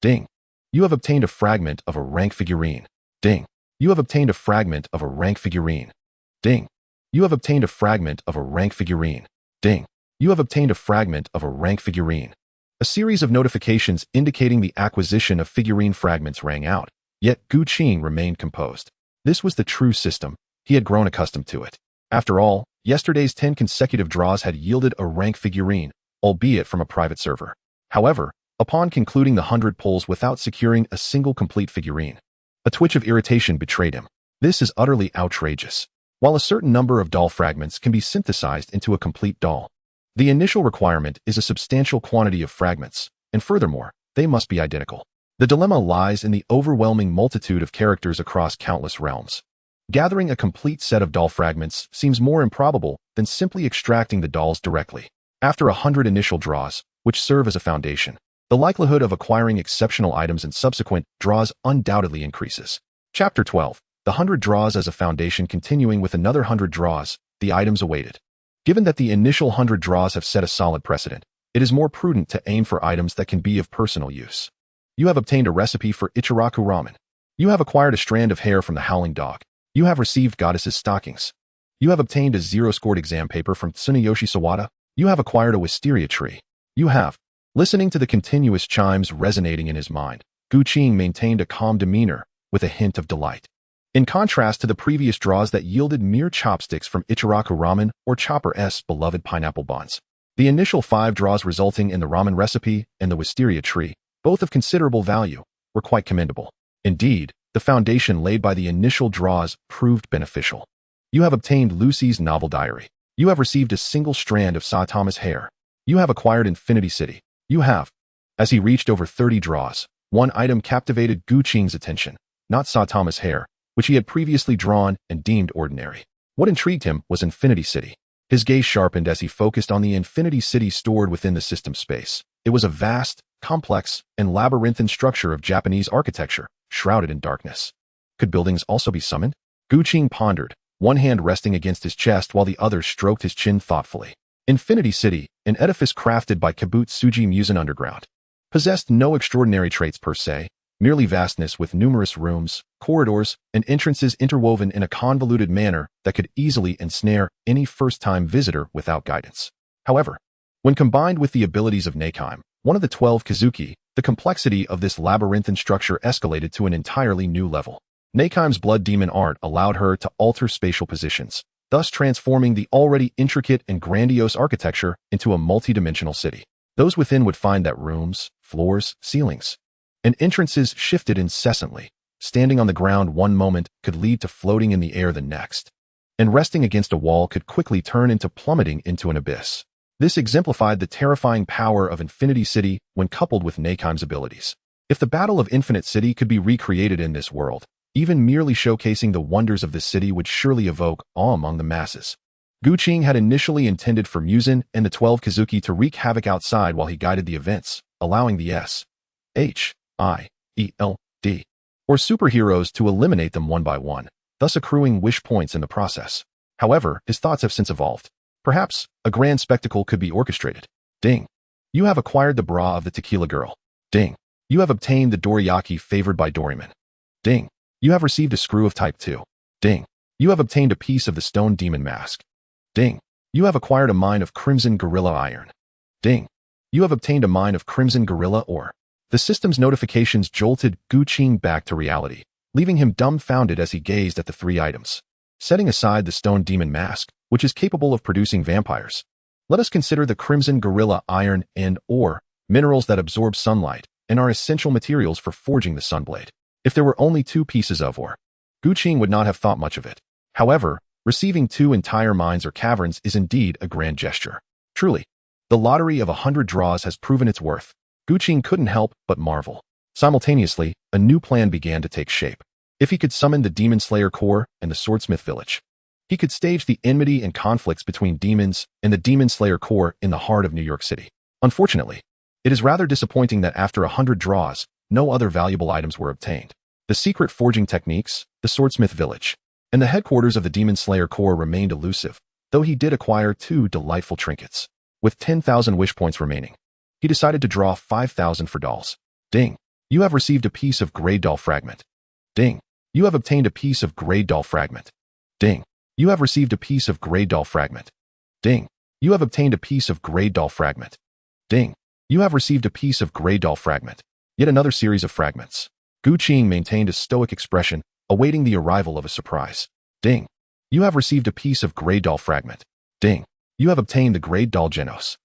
Ding. You have obtained a fragment of a rank figurine. Ding. You have obtained a fragment of a rank figurine. Ding. You have obtained a fragment of a rank figurine. Ding. You have obtained a fragment of a rank figurine. A series of notifications indicating the acquisition of figurine fragments rang out, yet Gu Qing remained composed. This was the true system. He had grown accustomed to it. After all, yesterday's 10 consecutive draws had yielded a rank figurine, albeit from a private server. However, upon concluding the 100 pulls without securing a single complete figurine, a twitch of irritation betrayed him. This is utterly outrageous. While a certain number of doll fragments can be synthesized into a complete doll, the initial requirement is a substantial quantity of fragments, and furthermore, they must be identical. The dilemma lies in the overwhelming multitude of characters across countless realms. Gathering a complete set of doll fragments seems more improbable than simply extracting the dolls directly. After 100 initial draws, which serve as a foundation, the likelihood of acquiring exceptional items in subsequent draws undoubtedly increases. Chapter 12. The 100 draws as a foundation. Continuing with another 100 draws, the items awaited. Given that the initial 100 draws have set a solid precedent, it is more prudent to aim for items that can be of personal use. You have obtained a recipe for Ichiraku ramen. You have acquired a strand of hair from the howling dog. You have received goddess's stockings. You have obtained a zero-scored exam paper from Tsunayoshi Sawada. You have acquired a wisteria tree. You have. Listening to the continuous chimes resonating in his mind, Gu Qing maintained a calm demeanor with a hint of delight. In contrast to the previous draws that yielded mere chopsticks from Ichiraku ramen or Chopper S' beloved pineapple buns, the initial 5 draws resulting in the ramen recipe and the wisteria tree, both of considerable value, were quite commendable. Indeed, the foundation laid by the initial draws proved beneficial. You have obtained Lucy's novel diary. You have received a single strand of Saitama's hair. You have acquired Infinity City. You have. As he reached over 30 draws, one item captivated Guqing's attention, not Saitama's hair, which he had previously drawn and deemed ordinary. What intrigued him was Infinity City. His gaze sharpened as he focused on the Infinity City stored within the system space. It was a vast, complex, and labyrinthine structure of Japanese architecture, shrouded in darkness. Could buildings also be summoned? Guqing pondered, one hand resting against his chest while the other stroked his chin thoughtfully. Infinity City, an edifice crafted by Kibutsuji Musen Underground, possessed no extraordinary traits per se, merely vastness with numerous rooms, corridors, and entrances interwoven in a convoluted manner that could easily ensnare any first-time visitor without guidance. However, when combined with the abilities of Neikime, one of the 12 Kizuki, the complexity of this labyrinthine structure escalated to an entirely new level. Neikaime's blood demon art allowed her to alter spatial positions, thus transforming the already intricate and grandiose architecture into a multidimensional city. Those within would find that rooms, floors, ceilings, and entrances shifted incessantly. Standing on the ground one moment could lead to floating in the air the next, and resting against a wall could quickly turn into plummeting into an abyss. This exemplified the terrifying power of Infinity City when coupled with Neikaime's abilities. If the Battle of Infinite City could be recreated in this world, even merely showcasing the wonders of this city would surely evoke awe among the masses. Guqing had initially intended for Musen and the 12 Kizuki to wreak havoc outside while he guided the events, allowing the S.H.I.E.L.D. or superheroes to eliminate them one by one, thus accruing wish points in the process. However, his thoughts have since evolved. Perhaps a grand spectacle could be orchestrated. Ding. You have acquired the bra of the tequila girl. Ding. You have obtained the dorayaki favored by Doraemon. Ding. You have received a screw of type 2. Ding. You have obtained a piece of the stone demon mask. Ding. You have acquired a mine of crimson gorilla iron. Ding. You have obtained a mine of crimson gorilla ore. The system's notifications jolted Guqing back to reality, leaving him dumbfounded as he gazed at the three items. Setting aside the stone demon mask, which is capable of producing vampires, let us consider the crimson gorilla iron and ore, minerals that absorb sunlight and are essential materials for forging the sunblade. If there were only 2 pieces of ore, Guqing would not have thought much of it. However, receiving 2 entire mines or caverns is indeed a grand gesture. Truly, the lottery of 100 draws has proven its worth. Guqing couldn't help but marvel. Simultaneously, a new plan began to take shape. If he could summon the Demon Slayer Corps and the Swordsmith Village, he could stage the enmity and conflicts between demons and the Demon Slayer Corps in the heart of New York City. Unfortunately, it is rather disappointing that after 100 draws, no other valuable items were obtained. The secret forging techniques, the Swordsmith Village, and the headquarters of the Demon Slayer Corps remained elusive, though he did acquire 2 delightful trinkets. With 10,000 wish points remaining, he decided to draw 5,000 for dolls. Ding. You have received a piece of gray doll fragment. Ding. You have obtained a piece of gray doll fragment. Ding. You have received a piece of gray doll fragment. Ding. You have obtained a piece of gray doll fragment. Ding. You have received a piece of gray doll fragment. Yet another series of fragments. Guqing maintained a stoic expression, awaiting the arrival of a surprise. Ding. You have received a piece of gray doll fragment. Ding. You have obtained the gray doll Genos.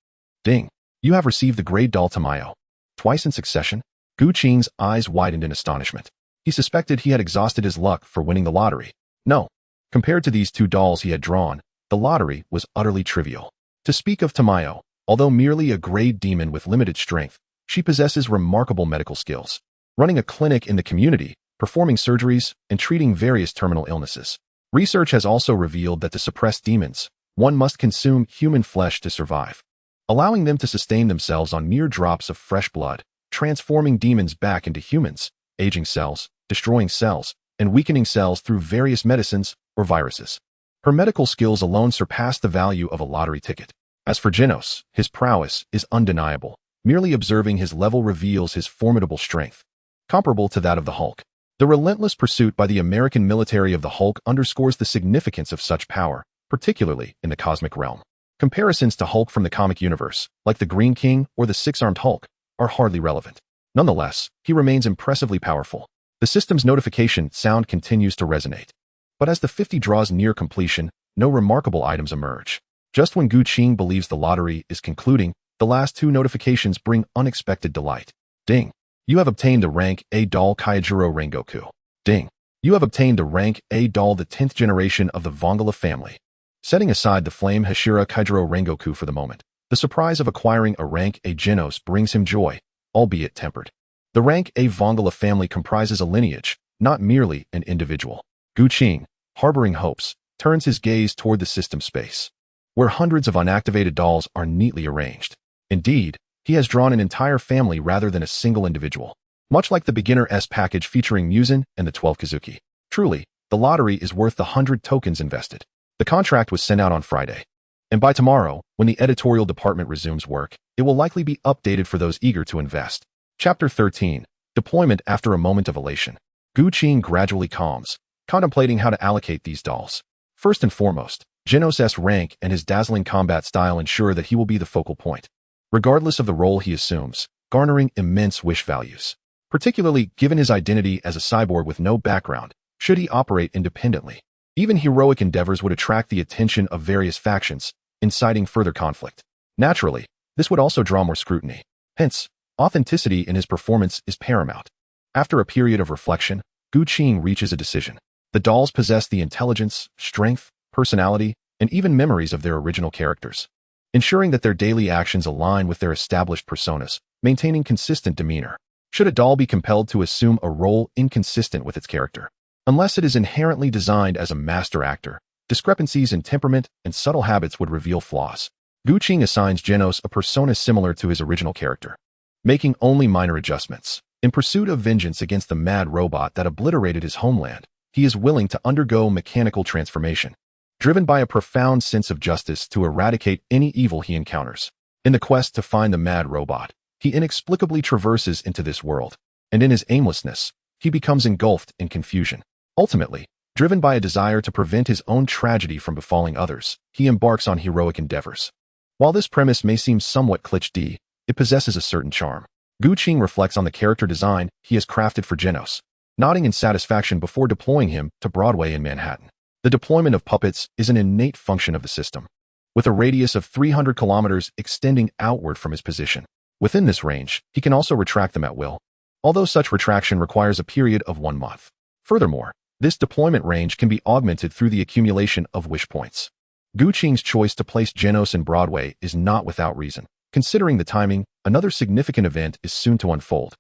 Ding. You have received the gray doll Tamayo. Twice in succession? Guqing's eyes widened in astonishment. He suspected he had exhausted his luck for winning the lottery. No. Compared to these 2 dolls he had drawn, the lottery was utterly trivial. To speak of Tamayo, although merely a gray demon with limited strength, she possesses remarkable medical skills, running a clinic in the community, performing surgeries, and treating various terminal illnesses. Research has also revealed that to suppress demons, one must consume human flesh to survive, allowing them to sustain themselves on mere drops of fresh blood, transforming demons back into humans, aging cells, destroying cells, and weakening cells through various medicines or viruses. Her medical skills alone surpass the value of a lottery ticket. As for Genos, his prowess is undeniable. Merely observing his level reveals his formidable strength, comparable to that of the Hulk. The relentless pursuit by the American military of the Hulk underscores the significance of such power, particularly in the cosmic realm. Comparisons to Hulk from the comic universe, like the Green King or the Six-Armed Hulk, are hardly relevant. Nonetheless, he remains impressively powerful. The system's notification sound continues to resonate. But as the 50 draws near completion, no remarkable items emerge. Just when Guqing believes the lottery is concluding, the last 2 notifications bring unexpected delight. Ding. You have obtained the rank A doll Kaijuro Rengoku. Ding. You have obtained the rank A doll the 10th generation of the Vongala family. Setting aside the flame Hashira Kaijiro Rengoku for the moment, the surprise of acquiring a rank A Genos brings him joy, albeit tempered. The rank A Vongala family comprises a lineage, not merely an individual. Gu Qing, harboring hopes, turns his gaze toward the system space, where hundreds of unactivated dolls are neatly arranged. Indeed, he has drawn an entire family rather than a single individual, much like the beginner S package featuring Muzan and the 12 Kazuki. Truly, the lottery is worth the 100 tokens invested. The contract was sent out on Friday, and by tomorrow, when the editorial department resumes work, it will likely be updated for those eager to invest. Chapter 13. Deployment after a moment of elation. Gu Qing gradually calms, contemplating how to allocate these dolls. First and foremost, Genos' rank and his dazzling combat style ensure that he will be the focal point, regardless of the role he assumes, garnering immense wish values. Particularly given his identity as a cyborg with no background, should he operate independently. Even heroic endeavors would attract the attention of various factions, inciting further conflict. Naturally, this would also draw more scrutiny. Hence, authenticity in his performance is paramount. After a period of reflection, Gu Qing reaches a decision. The dolls possess the intelligence, strength, personality, and even memories of their original characters, ensuring that their daily actions align with their established personas, maintaining consistent demeanor. Should a doll be compelled to assume a role inconsistent with its character, unless it is inherently designed as a master actor, discrepancies in temperament and subtle habits would reveal flaws. Gu Qing assigns Genos a persona similar to his original character, making only minor adjustments. In pursuit of vengeance against the mad robot that obliterated his homeland, he is willing to undergo mechanical transformation, driven by a profound sense of justice to eradicate any evil he encounters. In the quest to find the mad robot, he inexplicably traverses into this world, and in his aimlessness, he becomes engulfed in confusion. Ultimately, driven by a desire to prevent his own tragedy from befalling others, he embarks on heroic endeavors. While this premise may seem somewhat cliché, it possesses a certain charm. Gu Qing reflects on the character design he has crafted for Genos, nodding in satisfaction before deploying him to Broadway in Manhattan. The deployment of puppets is an innate function of the system, with a radius of 300 kilometers extending outward from his position. Within this range, he can also retract them at will, although such retraction requires a period of 1 month. Furthermore, this deployment range can be augmented through the accumulation of wish points. Gu Qing's choice to place Genos in Broadway is not without reason. Considering the timing, another significant event is soon to unfold,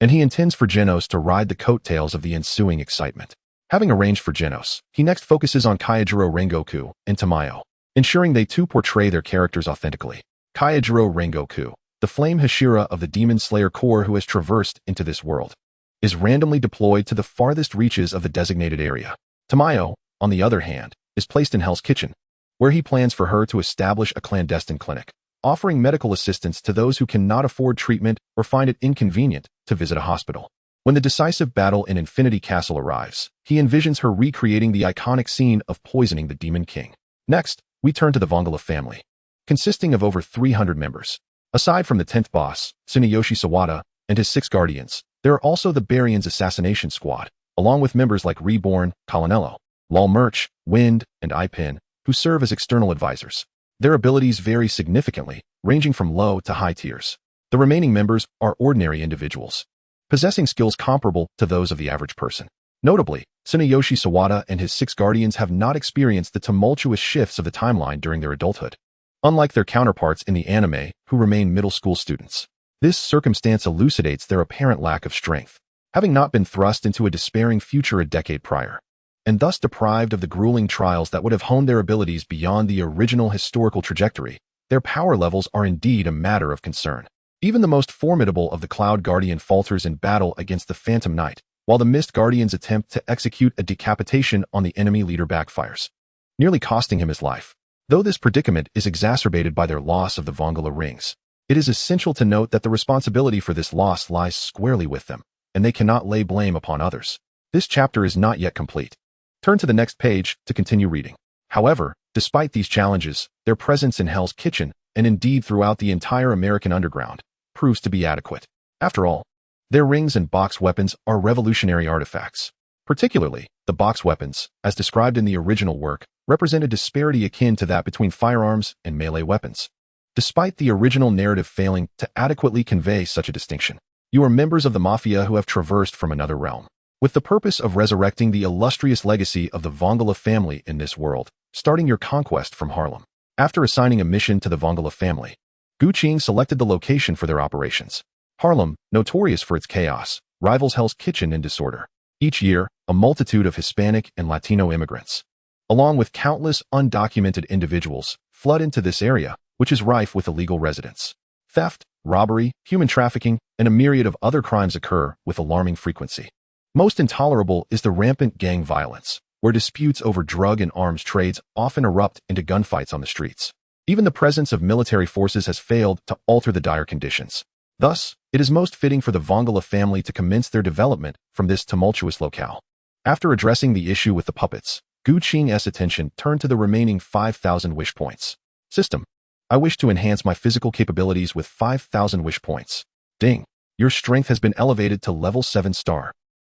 and he intends for Genos to ride the coattails of the ensuing excitement. Having arranged for Genos, he next focuses on Kaijiro Rengoku and Tamayo, ensuring they too portray their characters authentically. Kaijiro Rengoku, the flame Hashira of the Demon Slayer Corps who has traversed into this world, is randomly deployed to the farthest reaches of the designated area. Tamayo, on the other hand, is placed in Hell's Kitchen, where he plans for her to establish a clandestine clinic, offering medical assistance to those who cannot afford treatment or find it inconvenient to visit a hospital. When the decisive battle in Infinity Castle arrives, he envisions her recreating the iconic scene of poisoning the Demon King. Next, we turn to the Vongala family, consisting of over 300 members. Aside from the 10th boss, Tsuneyoshi Sawada, and his 6 guardians, there are also the Barion's assassination squad, along with members like Reborn, Colonello, Lal Murch, Wind, and Ipin, who serve as external advisors. Their abilities vary significantly, ranging from low to high tiers. The remaining members are ordinary individuals, possessing skills comparable to those of the average person. Notably, Tsuneyoshi Sawada and his 6 guardians have not experienced the tumultuous shifts of the timeline during their adulthood, unlike their counterparts in the anime who remain middle school students. This circumstance elucidates their apparent lack of strength, having not been thrust into a despairing future a decade prior, and thus deprived of the grueling trials that would have honed their abilities beyond the original historical trajectory. Their power levels are indeed a matter of concern. Even the most formidable of the Cloud Guardian falters in battle against the Phantom Knight, while the Mist Guardian's attempt to execute a decapitation on the enemy leader backfires, nearly costing him his life. Though this predicament is exacerbated by their loss of the Vongala rings, it is essential to note that the responsibility for this loss lies squarely with them, and they cannot lay blame upon others. This chapter is not yet complete. Turn to the next page to continue reading. However, despite these challenges, their presence in Hell's Kitchen, and indeed throughout the entire American underground, proves to be adequate. After all, their rings and box weapons are revolutionary artifacts. Particularly, the box weapons, as described in the original work, represent a disparity akin to that between firearms and melee weapons. Despite the original narrative failing to adequately convey such a distinction, you are members of the Mafia who have traversed from another realm. with the purpose of resurrecting the illustrious legacy of the Vongala family in this world, starting your conquest from Harlem. After assigning a mission to the Vongala family, Gu Qing selected the location for their operations. Harlem, notorious for its chaos, rivals Hell's Kitchen in disorder. Each year, a multitude of Hispanic and Latino immigrants, along with countless undocumented individuals, flood into this area, which is rife with illegal residents. Theft, robbery, human trafficking, and a myriad of other crimes occur with alarming frequency. Most intolerable is the rampant gang violence, where disputes over drug and arms trades often erupt into gunfights on the streets. Even the presence of military forces has failed to alter the dire conditions. Thus, it is most fitting for the Vongala family to commence their development from this tumultuous locale. After addressing the issue with the puppets, Gu Qing's attention turned to the remaining 5,000 wish points. System. I wish to enhance my physical capabilities with 5,000 wish points. Ding. Your strength has been elevated to level 7 star.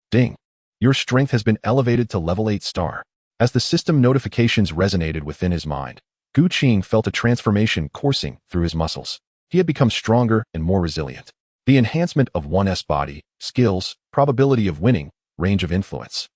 Ding. Your strength has been elevated to level 8 star. As the system notifications resonated within his mind, Gu Qing felt a transformation coursing through his muscles. He had become stronger and more resilient. The enhancement of one's body, skills, probability of winning, range of influence,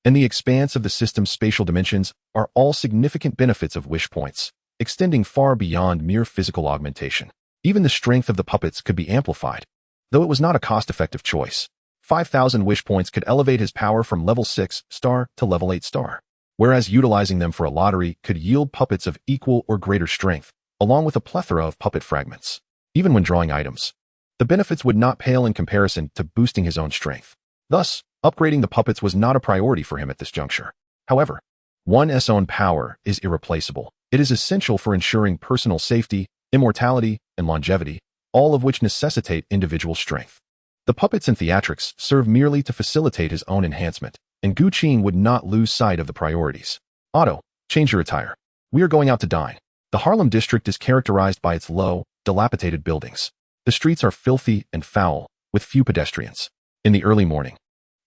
and the expanse of the system's spatial dimensions are all significant benefits of wish points, extending far beyond mere physical augmentation. Even the strength of the puppets could be amplified. Though it was not a cost-effective choice, 5,000 wish points could elevate his power from level 6 star to level 8 star, whereas utilizing them for a lottery could yield puppets of equal or greater strength, along with a plethora of puppet fragments. Even when drawing items, the benefits would not pale in comparison to boosting his own strength. Thus, upgrading the puppets was not a priority for him at this juncture. However, one's own power is irreplaceable. It is essential for ensuring personal safety, immortality, and longevity, all of which necessitate individual strength. The puppets and theatrics serve merely to facilitate his own enhancement, and Gu Qing would not lose sight of the priorities. Otto, change your attire. We are going out to dine. The Harlem district is characterized by its low, dilapidated buildings. The streets are filthy and foul, with few pedestrians. In the early morning,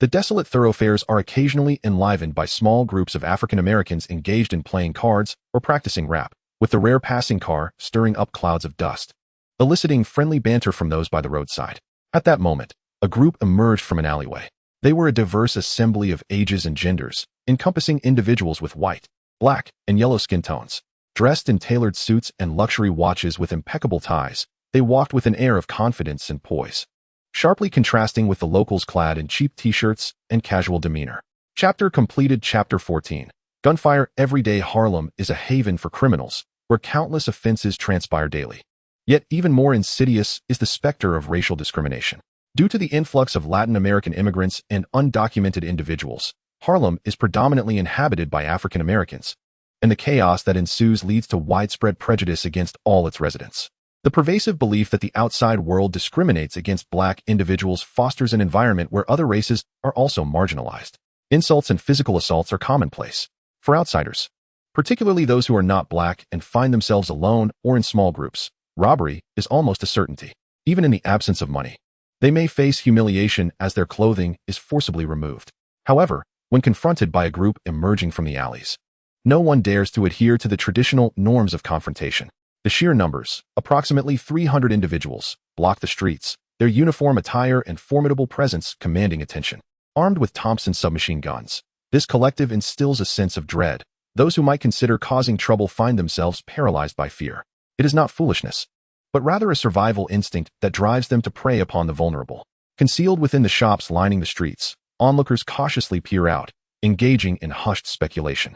the desolate thoroughfares are occasionally enlivened by small groups of African Americans engaged in playing cards or practicing rap, with the rare passing car stirring up clouds of dust, eliciting friendly banter from those by the roadside. At that moment, a group emerged from an alleyway. They were a diverse assembly of ages and genders, encompassing individuals with white, black, and yellow skin tones. Dressed in tailored suits and luxury watches with impeccable ties, they walked with an air of confidence and poise, sharply contrasting with the locals clad in cheap t-shirts and casual demeanor. Chapter completed. Chapter 14. Gunfire. Everyday Harlem is a haven for criminals, where countless offenses transpire daily. Yet even more insidious is the specter of racial discrimination. Due to the influx of Latin American immigrants and undocumented individuals, Harlem is predominantly inhabited by African Americans, and the chaos that ensues leads to widespread prejudice against all its residents. The pervasive belief that the outside world discriminates against black individuals fosters an environment where other races are also marginalized. Insults and physical assaults are commonplace. For outsiders, particularly those who are not black and find themselves alone or in small groups, robbery is almost a certainty. Even in the absence of money, they may face humiliation as their clothing is forcibly removed. However, when confronted by a group emerging from the alleys, no one dares to adhere to the traditional norms of confrontation. The sheer numbers, approximately 300 individuals, block the streets, their uniform attire and formidable presence commanding attention. Armed with Thompson submachine guns, this collective instills a sense of dread. Those who might consider causing trouble find themselves paralyzed by fear. It is not foolishness, but rather a survival instinct that drives them to prey upon the vulnerable. Concealed within the shops lining the streets, onlookers cautiously peer out, engaging in hushed speculation.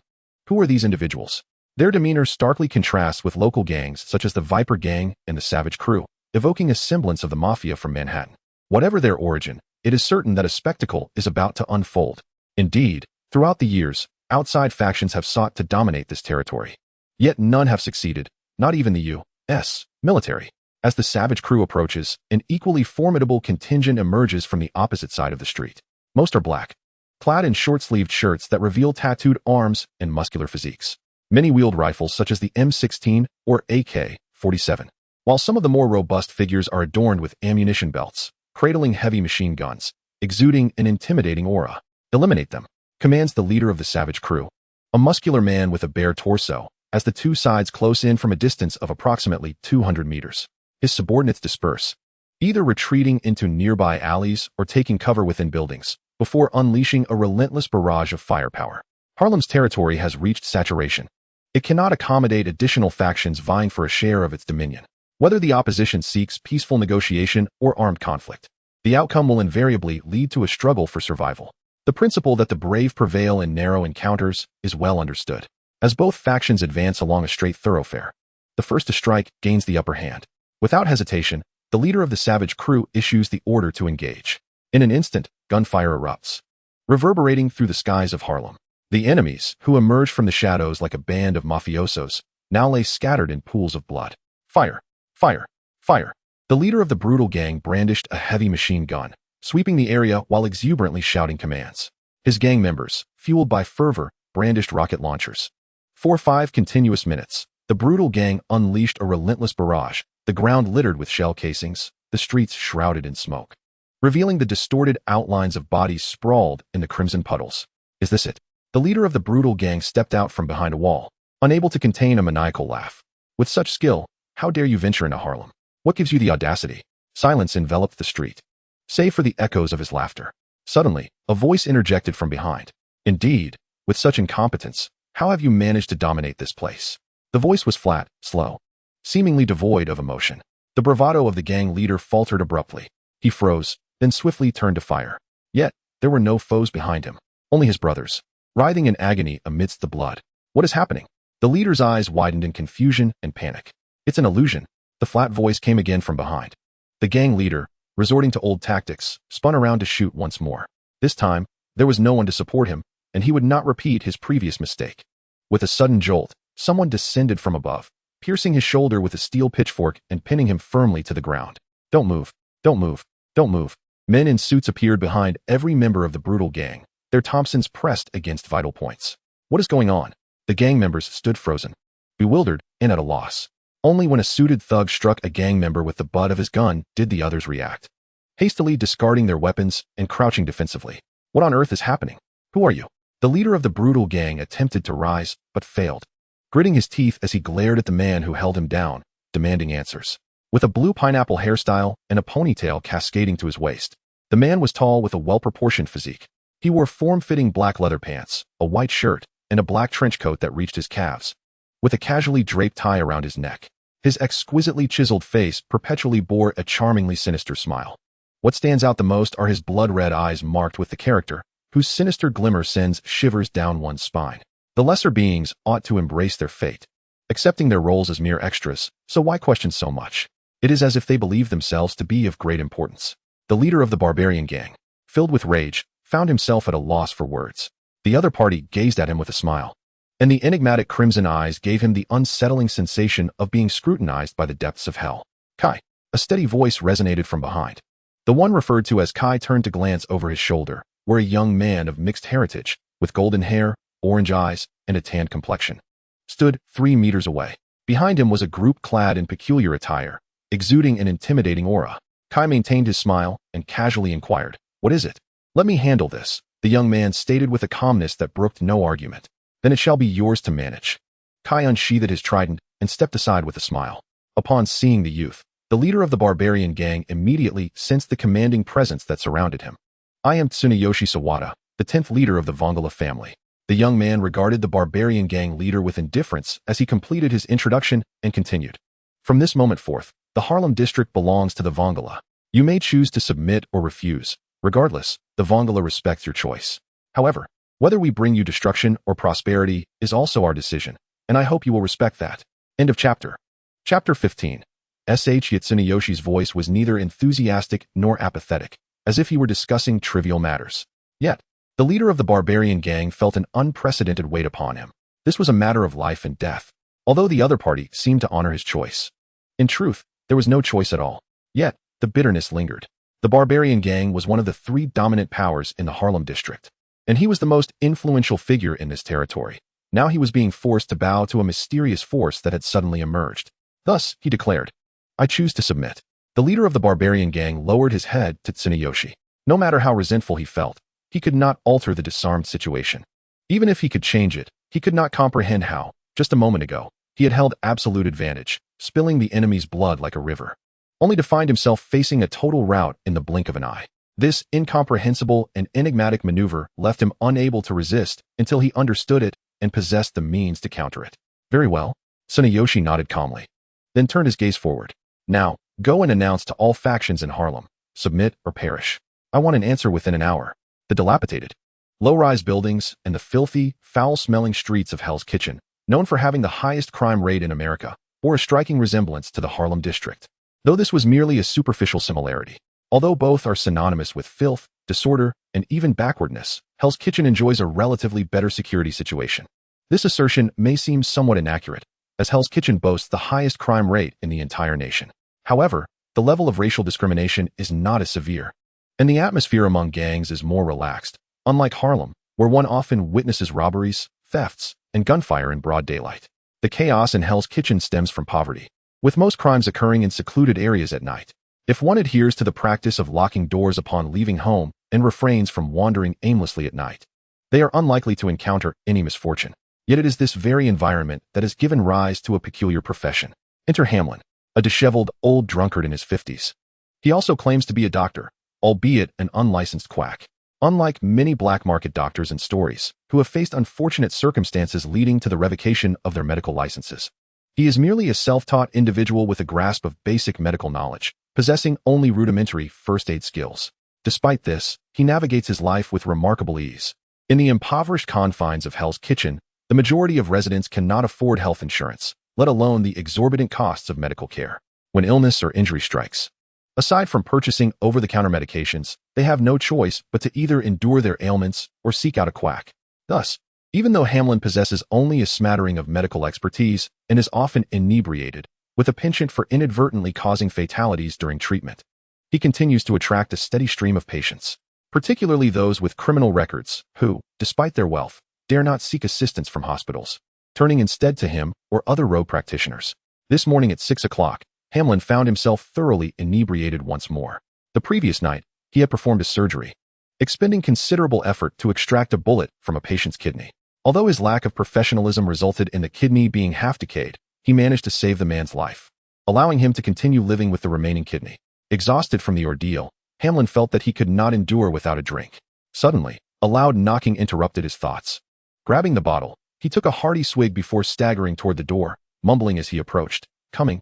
Who are these individuals? Their demeanor starkly contrasts with local gangs such as the Viper Gang and the Savage Crew, evoking a semblance of the Mafia from Manhattan. Whatever their origin, it is certain that a spectacle is about to unfold. Indeed, throughout the years, outside factions have sought to dominate this territory. Yet none have succeeded, not even the U.S. military. As the Savage Crew approaches, an equally formidable contingent emerges from the opposite side of the street. Most are black, clad in short-sleeved shirts that reveal tattooed arms and muscular physiques. Many wield rifles such as the M16 or AK-47, while some of the more robust figures are adorned with ammunition belts, cradling heavy machine guns, exuding an intimidating aura. Eliminate them, commands the leader of the Savage Crew, a muscular man with a bare torso, as the two sides close in from a distance of approximately 200 meters. His subordinates disperse, either retreating into nearby alleys or taking cover within buildings, before unleashing a relentless barrage of firepower. Harlem's territory has reached saturation. It cannot accommodate additional factions vying for a share of its dominion. Whether the opposition seeks peaceful negotiation or armed conflict, the outcome will invariably lead to a struggle for survival. The principle that the brave prevail in narrow encounters is well understood. As both factions advance along a straight thoroughfare, the first to strike gains the upper hand. Without hesitation, the leader of the savage crew issues the order to engage. In an instant, gunfire erupts, reverberating through the skies of Harlem. The enemies, who emerge from the shadows like a band of mafiosos, now lay scattered in pools of blood. Fire! Fire! Fire! The leader of the brutal gang brandished a heavy machine gun, sweeping the area while exuberantly shouting commands. His gang members, fueled by fervor, brandished rocket launchers. For 5 continuous minutes, the brutal gang unleashed a relentless barrage, the ground littered with shell casings, the streets shrouded in smoke, revealing the distorted outlines of bodies sprawled in the crimson puddles. Is this it? The leader of the brutal gang stepped out from behind a wall, unable to contain a maniacal laugh. With such skill, how dare you venture into Harlem? What gives you the audacity? Silence enveloped the street, save for the echoes of his laughter. Suddenly, a voice interjected from behind. Indeed, with such incompetence, how have you managed to dominate this place? The voice was flat, slow, seemingly devoid of emotion. The bravado of the gang leader faltered abruptly. He froze, then swiftly turned to fire. Yet, there were no foes behind him, only his brothers, writhing in agony amidst the blood. What is happening? The leader's eyes widened in confusion and panic. It's an illusion. The flat voice came again from behind. The gang leader, resorting to old tactics, spun around to shoot once more. This time, there was no one to support him, and he would not repeat his previous mistake. With a sudden jolt, someone descended from above, piercing his shoulder with a steel pitchfork and pinning him firmly to the ground. Don't move. Don't move. Don't move. Men in suits appeared behind every member of the brutal gang, their Thompsons pressed against vital points. What is going on? The gang members stood frozen, bewildered and at a loss. Only when a suited thug struck a gang member with the butt of his gun did the others react, hastily discarding their weapons and crouching defensively. What on earth is happening? Who are you? The leader of the brutal gang attempted to rise, but failed, gritting his teeth as he glared at the man who held him down, demanding answers. With a blue pineapple hairstyle and a ponytail cascading to his waist, the man was tall with a well-proportioned physique. He wore form-fitting black leather pants, a white shirt, and a black trench coat that reached his calves, with a casually draped tie around his neck. His exquisitely chiseled face perpetually bore a charmingly sinister smile. What stands out the most are his blood-red eyes marked with the character, whose sinister glimmer sends shivers down one's spine. The lesser beings ought to embrace their fate, accepting their roles as mere extras, so why question so much? It is as if they believe themselves to be of great importance. The leader of the barbarian gang, filled with rage, found himself at a loss for words. The other party gazed at him with a smile, and the enigmatic crimson eyes gave him the unsettling sensation of being scrutinized by the depths of hell. Kai. A steady voice resonated from behind. The one referred to as Kai turned to glance over his shoulder, where a young man of mixed heritage, with golden hair, orange eyes, and a tanned complexion, stood 3 meters away. Behind him was a group clad in peculiar attire, exuding an intimidating aura. Kai maintained his smile and casually inquired, "What is it?" "Let me handle this," the young man stated with a calmness that brooked no argument. "Then it shall be yours to manage." Kai unsheathed his trident and stepped aside with a smile. Upon seeing the youth, the leader of the barbarian gang immediately sensed the commanding presence that surrounded him. "I am Tsuneyoshi Sawada, the 10th leader of the Vongala family." The young man regarded the barbarian gang leader with indifference as he completed his introduction and continued. "From this moment forth, the Harlem district belongs to the Vongala. You may choose to submit or refuse. Regardless, the Vongala respects your choice. However, whether we bring you destruction or prosperity is also our decision, and I hope you will respect that." End of chapter. Chapter 15. S.H.I.E.L.D. Tsuneyoshi's voice was neither enthusiastic nor apathetic, as if he were discussing trivial matters. Yet, the leader of the barbarian gang felt an unprecedented weight upon him. This was a matter of life and death, although the other party seemed to honor his choice. In truth, there was no choice at all. Yet, the bitterness lingered. The barbarian gang was one of the 3 dominant powers in the Harlem district, and he was the most influential figure in this territory. Now he was being forced to bow to a mysterious force that had suddenly emerged. Thus, he declared, "I choose to submit." The leader of the barbarian gang lowered his head to Tsuneyoshi. No matter how resentful he felt, he could not alter the disarmed situation. Even if he could change it, he could not comprehend how, just a moment ago, he had held absolute advantage, spilling the enemy's blood like a river, only to find himself facing a total rout in the blink of an eye. This incomprehensible and enigmatic maneuver left him unable to resist until he understood it and possessed the means to counter it. Very well. Tsunayoshi nodded calmly, then turned his gaze forward. Now, go and announce to all factions in Harlem, submit or perish. I want an answer within an hour. The dilapidated, low-rise buildings and the filthy, foul-smelling streets of Hell's Kitchen, known for having the highest crime rate in America, bore a striking resemblance to the Harlem district. Though this was merely a superficial similarity, although both are synonymous with filth, disorder, and even backwardness, Hell's Kitchen enjoys a relatively better security situation. This assertion may seem somewhat inaccurate, as Hell's Kitchen boasts the highest crime rate in the entire nation. However, the level of racial discrimination is not as severe, and the atmosphere among gangs is more relaxed, unlike Harlem, where one often witnesses robberies, thefts, and gunfire in broad daylight. The chaos in Hell's Kitchen stems from poverty, with most crimes occurring in secluded areas at night. If one adheres to the practice of locking doors upon leaving home and refrains from wandering aimlessly at night, they are unlikely to encounter any misfortune. Yet it is this very environment that has given rise to a peculiar profession. Enter Hamlin, a disheveled old drunkard in his 50s. He also claims to be a doctor, albeit an unlicensed quack. Unlike many black market doctors in stories, who have faced unfortunate circumstances leading to the revocation of their medical licenses, he is merely a self-taught individual with a grasp of basic medical knowledge, possessing only rudimentary first aid skills. Despite this, he navigates his life with remarkable ease. In the impoverished confines of Hell's Kitchen, the majority of residents cannot afford health insurance, let alone the exorbitant costs of medical care. When illness or injury strikes, aside from purchasing over-the-counter medications, they have no choice but to either endure their ailments or seek out a quack. Thus, even though Hamlin possesses only a smattering of medical expertise and is often inebriated, with a penchant for inadvertently causing fatalities during treatment, he continues to attract a steady stream of patients, particularly those with criminal records, who, despite their wealth, dare not seek assistance from hospitals, turning instead to him or other rogue practitioners. This morning at 6 o'clock, Hamlin found himself thoroughly inebriated once more. The previous night, he had performed a surgery, expending considerable effort to extract a bullet from a patient's kidney. Although his lack of professionalism resulted in the kidney being half decayed, he managed to save the man's life, allowing him to continue living with the remaining kidney. Exhausted from the ordeal, Hamlin felt that he could not endure without a drink. Suddenly, a loud knocking interrupted his thoughts. Grabbing the bottle, he took a hearty swig before staggering toward the door, mumbling as he approached, Coming,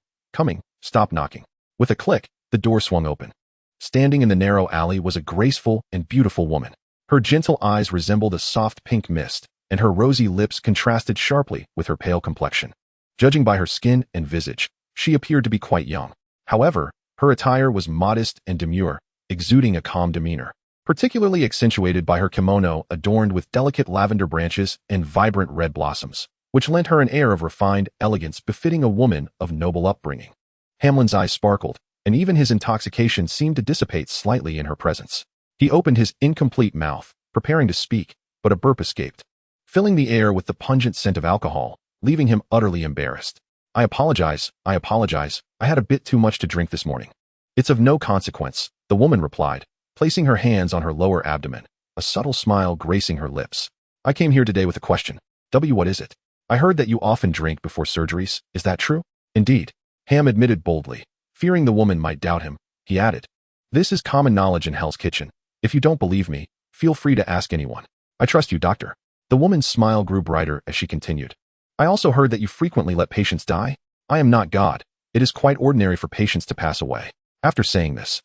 stop knocking." With a click, the door swung open. Standing in the narrow alley was a graceful and beautiful woman. Her gentle eyes resembled a soft pink mist, and her rosy lips contrasted sharply with her pale complexion. Judging by her skin and visage, she appeared to be quite young. However, her attire was modest and demure, exuding a calm demeanor, particularly accentuated by her kimono adorned with delicate lavender branches and vibrant red blossoms, which lent her an air of refined elegance befitting a woman of noble upbringing. Hamlin's eyes sparkled, and even his intoxication seemed to dissipate slightly in her presence. He opened his incomplete mouth, preparing to speak, but a burp escaped, filling the air with the pungent scent of alcohol, leaving him utterly embarrassed. I apologize. I had a bit too much to drink this morning." "It's of no consequence," the woman replied, placing her hands on her lower abdomen, a subtle smile gracing her lips. "I came here today with a question. What is it? I heard that you often drink before surgeries. Is that true?" "Indeed," Ham admitted boldly. Fearing the woman might doubt him, he added, "This is common knowledge in Hell's Kitchen. If you don't believe me, feel free to ask anyone. I trust you, doctor." The woman's smile grew brighter as she continued. "I also heard that you frequently let patients die. I am not God. It is quite ordinary for patients to pass away." After saying this,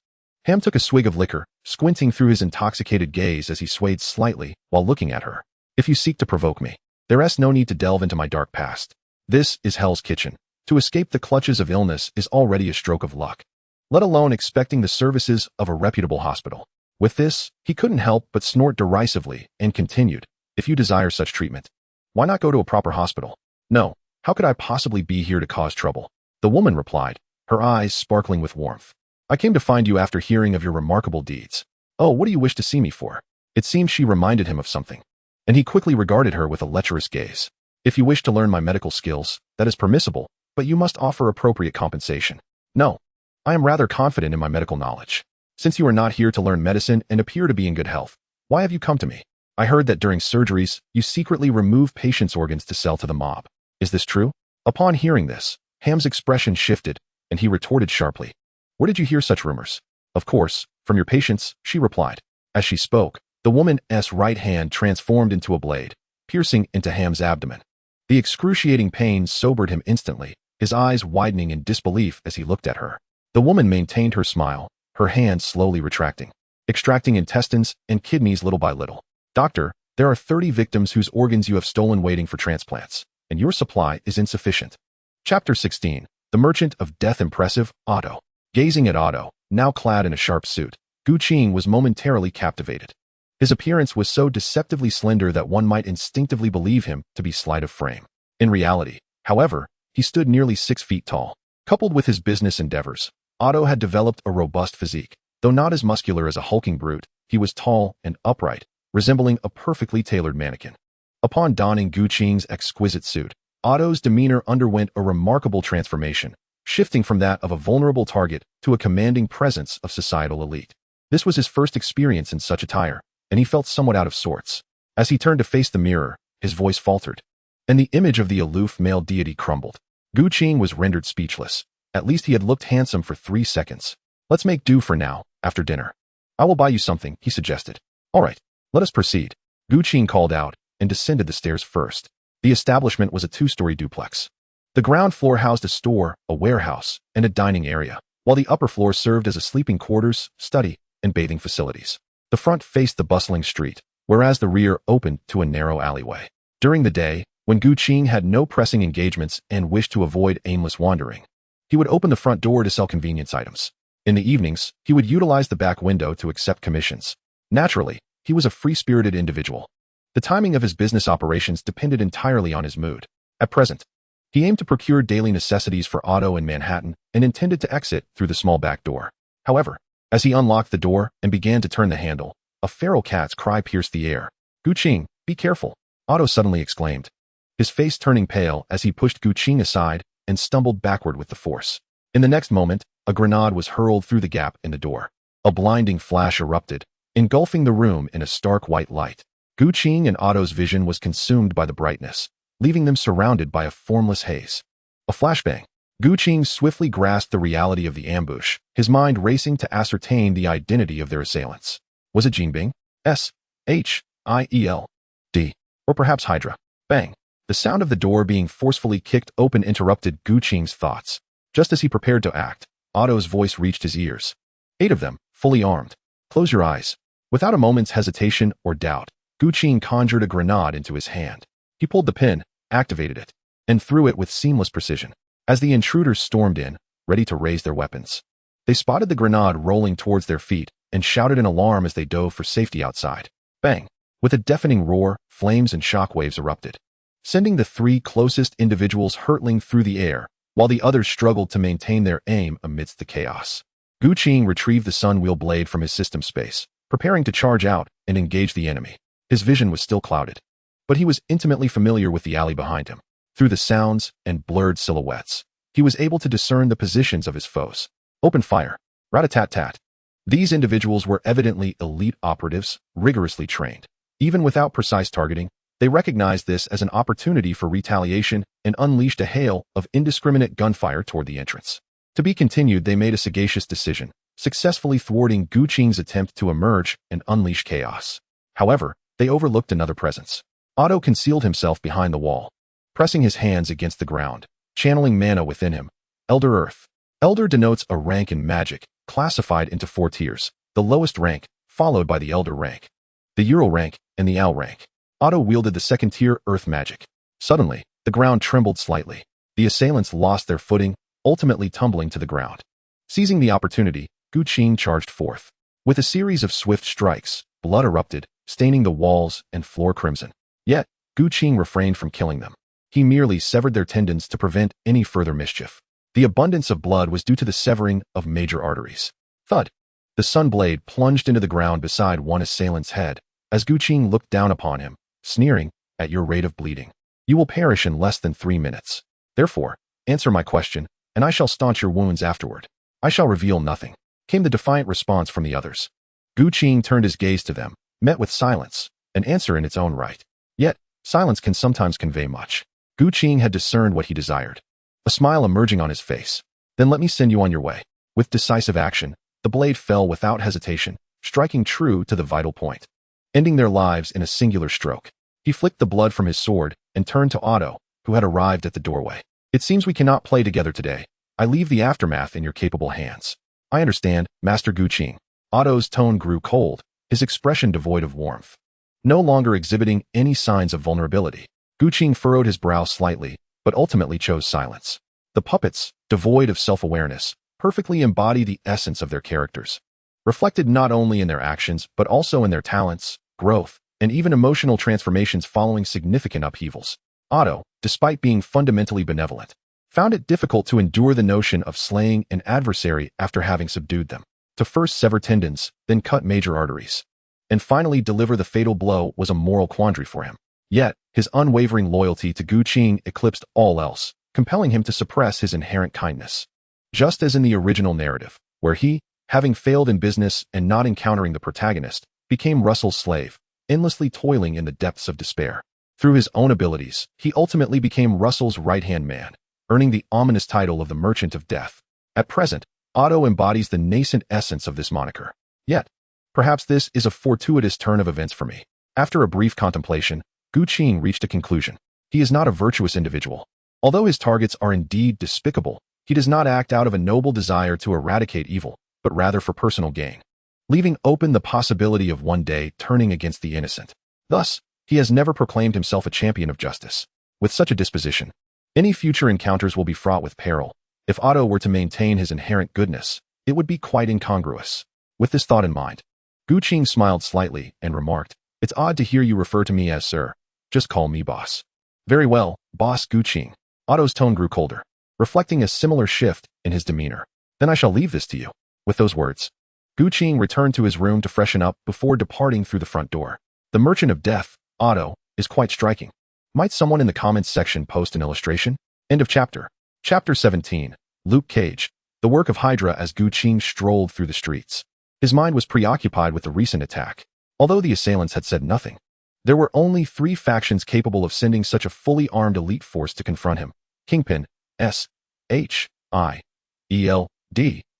Ham took a swig of liquor, squinting through his intoxicated gaze as he swayed slightly while looking at her. "If you seek to provoke me, there's no need to delve into my dark past. This is Hell's Kitchen. To escape the clutches of illness is already a stroke of luck, let alone expecting the services of a reputable hospital." With this, he couldn't help but snort derisively and continued, "If you desire such treatment, why not go to a proper hospital?" "No, how could I possibly be here to cause trouble?" the woman replied, her eyes sparkling with warmth. "I came to find you after hearing of your remarkable deeds." "Oh, what do you wish to see me for?" It seemed she reminded him of something, and he quickly regarded her with a lecherous gaze. "If you wish to learn my medical skills, that is permissible, but you must offer appropriate compensation." "No, I am rather confident in my medical knowledge. Since you are not here to learn medicine and appear to be in good health, why have you come to me? I heard that during surgeries, you secretly remove patients' organs to sell to the mob. Is this true?" Upon hearing this, Ham's expression shifted, and he retorted sharply, "Where did you hear such rumors?" "Of course, From your patience, she replied. As she spoke, the woman's right hand transformed into a blade, piercing into Ham's abdomen. The excruciating pain sobered him instantly, his eyes widening in disbelief as he looked at her. The woman maintained her smile, her hand slowly retracting, extracting intestines and kidneys little by little. Doctor, there are 30 victims whose organs you have stolen waiting for transplants, and your supply is insufficient. Chapter 16. The Merchant of Death. Impressive, Otto. Gazing at Otto, now clad in a sharp suit, Gu Qing was momentarily captivated. His appearance was so deceptively slender that one might instinctively believe him to be slight of frame. In reality, however, he stood nearly 6 feet tall. Coupled with his business endeavors, Otto had developed a robust physique. Though not as muscular as a hulking brute, he was tall and upright, resembling a perfectly tailored mannequin. Upon donning Gu Qing's exquisite suit, Otto's demeanor underwent a remarkable transformation, shifting from that of a vulnerable target to a commanding presence of societal elite. This was his first experience in such attire, and he felt somewhat out of sorts. As he turned to face the mirror, his voice faltered, and the image of the aloof male deity crumbled. Gu Qing was rendered speechless. At least he had looked handsome for 3 seconds. Let's make do for now, after dinner. I will buy you something, he suggested. All right, let us proceed. Gu Qing called out and descended the stairs first. The establishment was a 2-story duplex. The ground floor housed a store, a warehouse, and a dining area, while the upper floor served as a sleeping quarters, study, and bathing facilities. The front faced the bustling street, whereas the rear opened to a narrow alleyway. During the day, when Gu Qing had no pressing engagements and wished to avoid aimless wandering, he would open the front door to sell convenience items. In the evenings, he would utilize the back window to accept commissions. Naturally, he was a free-spirited individual. The timing of his business operations depended entirely on his mood. At present, he aimed to procure daily necessities for Otto in Manhattan and intended to exit through the small back door. However, as he unlocked the door and began to turn the handle, a feral cat's cry pierced the air. Gu Qing, be careful, Otto suddenly exclaimed, his face turning pale as he pushed Gu Qing aside and stumbled backward with the force. In the next moment, a grenade was hurled through the gap in the door. A blinding flash erupted, engulfing the room in a stark white light. Gu Qing and Otto's vision was consumed by the brightness, leaving them surrounded by a formless haze. A flashbang. Gu Qing swiftly grasped the reality of the ambush, his mind racing to ascertain the identity of their assailants. Was it Jinbing, S.H.I.E.L.D, or perhaps Hydra? Bang! The sound of the door being forcefully kicked open interrupted Gu Qing's thoughts. Just as he prepared to act, Otto's voice reached his ears. 8 of them, fully armed. Close your eyes. Without a moment's hesitation or doubt, Gu Qing conjured a grenade into his hand. He pulled the pin, activated it, and threw it with seamless precision. As the intruders stormed in, ready to raise their weapons, they spotted the grenade rolling towards their feet and shouted in alarm as they dove for safety outside. Bang! With a deafening roar, flames and shockwaves erupted, sending the 3 closest individuals hurtling through the air, while the others struggled to maintain their aim amidst the chaos. Gu Qing retrieved the sun-wheel blade from his system space, preparing to charge out and engage the enemy. His vision was still clouded, but he was intimately familiar with the alley behind him. Through the sounds and blurred silhouettes, he was able to discern the positions of his foes. Open fire. Rat-a-tat-tat. These individuals were evidently elite operatives, rigorously trained. Even without precise targeting, they recognized this as an opportunity for retaliation and unleashed a hail of indiscriminate gunfire toward the entrance. To be continued, they made a sagacious decision, successfully thwarting Gu Qing's attempt to emerge and unleash chaos. However, they overlooked another presence. Otto concealed himself behind the wall, pressing his hands against the ground, channeling mana within him. Elder Earth. Elder denotes a rank in magic, classified into 4 tiers, the lowest rank, followed by the Elder rank, the Euro rank, and the Al rank. Otto wielded the 2nd tier Earth magic. Suddenly, the ground trembled slightly. The assailants lost their footing, ultimately tumbling to the ground. Seizing the opportunity, Gu Qing charged forth. With a series of swift strikes, blood erupted, staining the walls and floor crimson. Yet, Gu Qing refrained from killing them. He merely severed their tendons to prevent any further mischief. The abundance of blood was due to the severing of major arteries. Thud! The sun blade plunged into the ground beside one assailant's head, as Gu Qing looked down upon him, sneering, at your rate of bleeding, you will perish in less than 3 minutes. Therefore, answer my question, and I shall staunch your wounds afterward. I shall reveal nothing, came the defiant response from the others. Gu Qing turned his gaze to them, met with silence, an answer in its own right. Yet, silence can sometimes convey much. Gu Qing had discerned what he desired, a smile emerging on his face. Then let me send you on your way. With decisive action, The blade fell without hesitation, striking true to the vital point, ending their lives in a singular stroke. He flicked the blood from his sword and turned to Otto, who had arrived at the doorway. It seems we cannot play together today. I leave the aftermath in your capable hands. I understand, Master Guqing. Otto's tone grew cold, his expression devoid of warmth. No longer exhibiting any signs of vulnerability, Guqing furrowed his brow slightly, but ultimately chose silence. The puppets, devoid of self-awareness, perfectly embody the essence of their characters, reflected not only in their actions but also in their talents, growth, and even emotional transformations following significant upheavals. Otto, despite being fundamentally benevolent, found it difficult to endure the notion of slaying an adversary after having subdued them. To first sever tendons, then cut major arteries, and finally deliver the fatal blow was a moral quandary for him. Yet, his unwavering loyalty to Guqing eclipsed all else, compelling him to suppress his inherent kindness. Just as in the original narrative, where he, having failed in business and not encountering the protagonist, became Russell's slave, endlessly toiling in the depths of despair. Through his own abilities, he ultimately became Russell's right-hand man, earning the ominous title of the Merchant of Death. At present, Otto embodies the nascent essence of this moniker. Yet, perhaps this is a fortuitous turn of events for me. After a brief contemplation, Guqing reached a conclusion. He is not a virtuous individual. Although his targets are indeed despicable, he does not act out of a noble desire to eradicate evil, but rather for personal gain, leaving open the possibility of one day turning against the innocent. Thus, he has never proclaimed himself a champion of justice. With such a disposition, any future encounters will be fraught with peril. If Otto were to maintain his inherent goodness, it would be quite incongruous. With this thought in mind, Guqing smiled slightly and remarked, "It's odd to hear you refer to me as sir. Just call me boss." "Very well, boss Guqing." Otto's tone grew colder, reflecting a similar shift in his demeanor. "Then I shall leave this to you." With those words, Guqing returned to his room to freshen up before departing through the front door. The Merchant of Death, Otto, is quite striking. Might someone in the comments section post an illustration? End of chapter. Chapter 17, Luke Cage, the work of Hydra. As Guqing strolled through the streets, his mind was preoccupied with the recent attack. Although the assailants had said nothing, there were only 3 factions capable of sending such a fully armed elite force to confront him: Kingpin, S.H.I.E.L.D,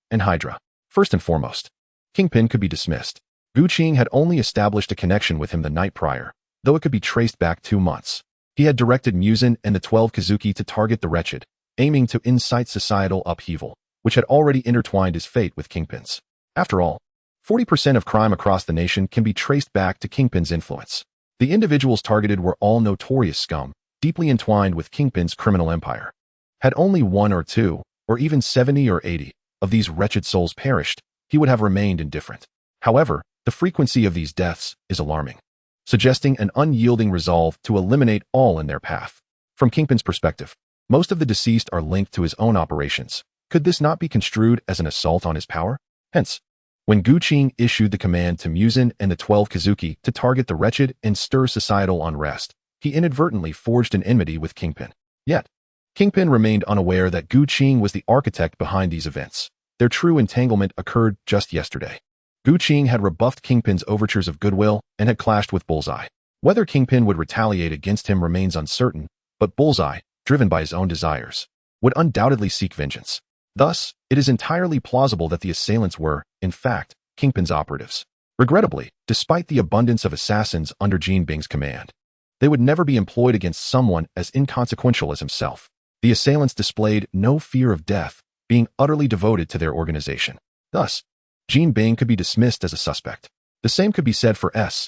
and Hydra. First and foremost, Kingpin could be dismissed. Guqing had only established a connection with him the night prior, though it could be traced back 2 months. He had directed Muzan and the 12 Kizuki to target the wretched, aiming to incite societal upheaval, which had already intertwined his fate with Kingpin's. After all, 40% of crime across the nation can be traced back to Kingpin's influence. The individuals targeted were all notorious scum, deeply entwined with Kingpin's criminal empire. Had only 1 or 2, or even 70 or 80, of these wretched souls perished, he would have remained indifferent. However, the frequency of these deaths is alarming, suggesting an unyielding resolve to eliminate all in their path. From Kingpin's perspective, most of the deceased are linked to his own operations. Could this not be construed as an assault on his power? Hence, when Guqing issued the command to Muzan and the 12 Kizuki to target the wretched and stir societal unrest, he inadvertently forged an enmity with Kingpin. Yet, Kingpin remained unaware that Guqing was the architect behind these events. Their true entanglement occurred just yesterday. Guqing had rebuffed Kingpin's overtures of goodwill and had clashed with Bullseye. Whether Kingpin would retaliate against him remains uncertain, but Bullseye, driven by his own desires, would undoubtedly seek vengeance. Thus, it is entirely plausible that the assailants were, in fact, Kingpin's operatives. Regrettably, despite the abundance of assassins under Jean Bing's command, they would never be employed against someone as inconsequential as himself. The assailants displayed no fear of death, being utterly devoted to their organization. Thus, Jean Bing could be dismissed as a suspect. The same could be said for S.H.I.E.L.D.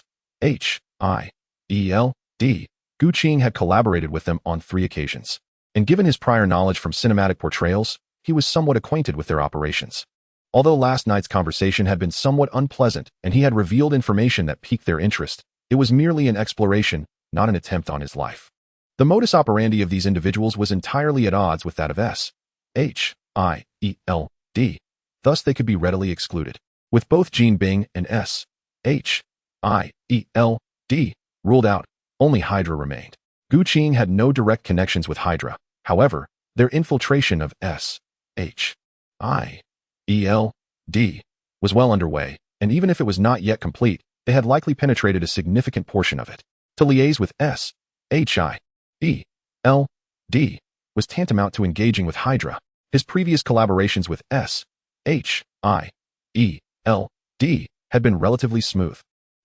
Guqing had collaborated with them on 3 occasions, and given his prior knowledge from cinematic portrayals, he was somewhat acquainted with their operations. Although last night's conversation had been somewhat unpleasant and he had revealed information that piqued their interest, it was merely an exploration, not an attempt on his life. The modus operandi of these individuals was entirely at odds with that of S.H.I.E.L.D. Thus they could be readily excluded. With both Jean Bing and S.H.I.E.L.D. ruled out, only Hydra remained. Guqing had no direct connections with Hydra. However, their infiltration of S.H.I.E.L.D. was well underway, and even if it was not yet complete, they had likely penetrated a significant portion of it. To liaise with S.H.I.E.L.D. was tantamount to engaging with Hydra. His previous collaborations with S.H.I.E.L.D. S.H.I.E.L.D. had been relatively smooth.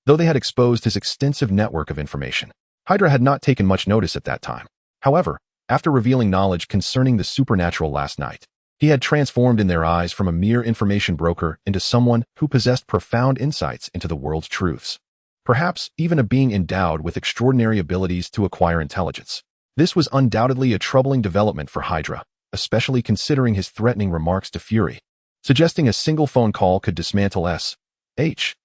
Though they had exposed his extensive network of information, Hydra had not taken much notice at that time. However, after revealing knowledge concerning the supernatural last night, he had transformed in their eyes from a mere information broker into someone who possessed profound insights into the world's truths. Perhaps even a being endowed with extraordinary abilities to acquire intelligence. This was undoubtedly a troubling development for Hydra, especially considering his threatening remarks to Fury, suggesting a single phone call could dismantle S.H.I.E.L.D.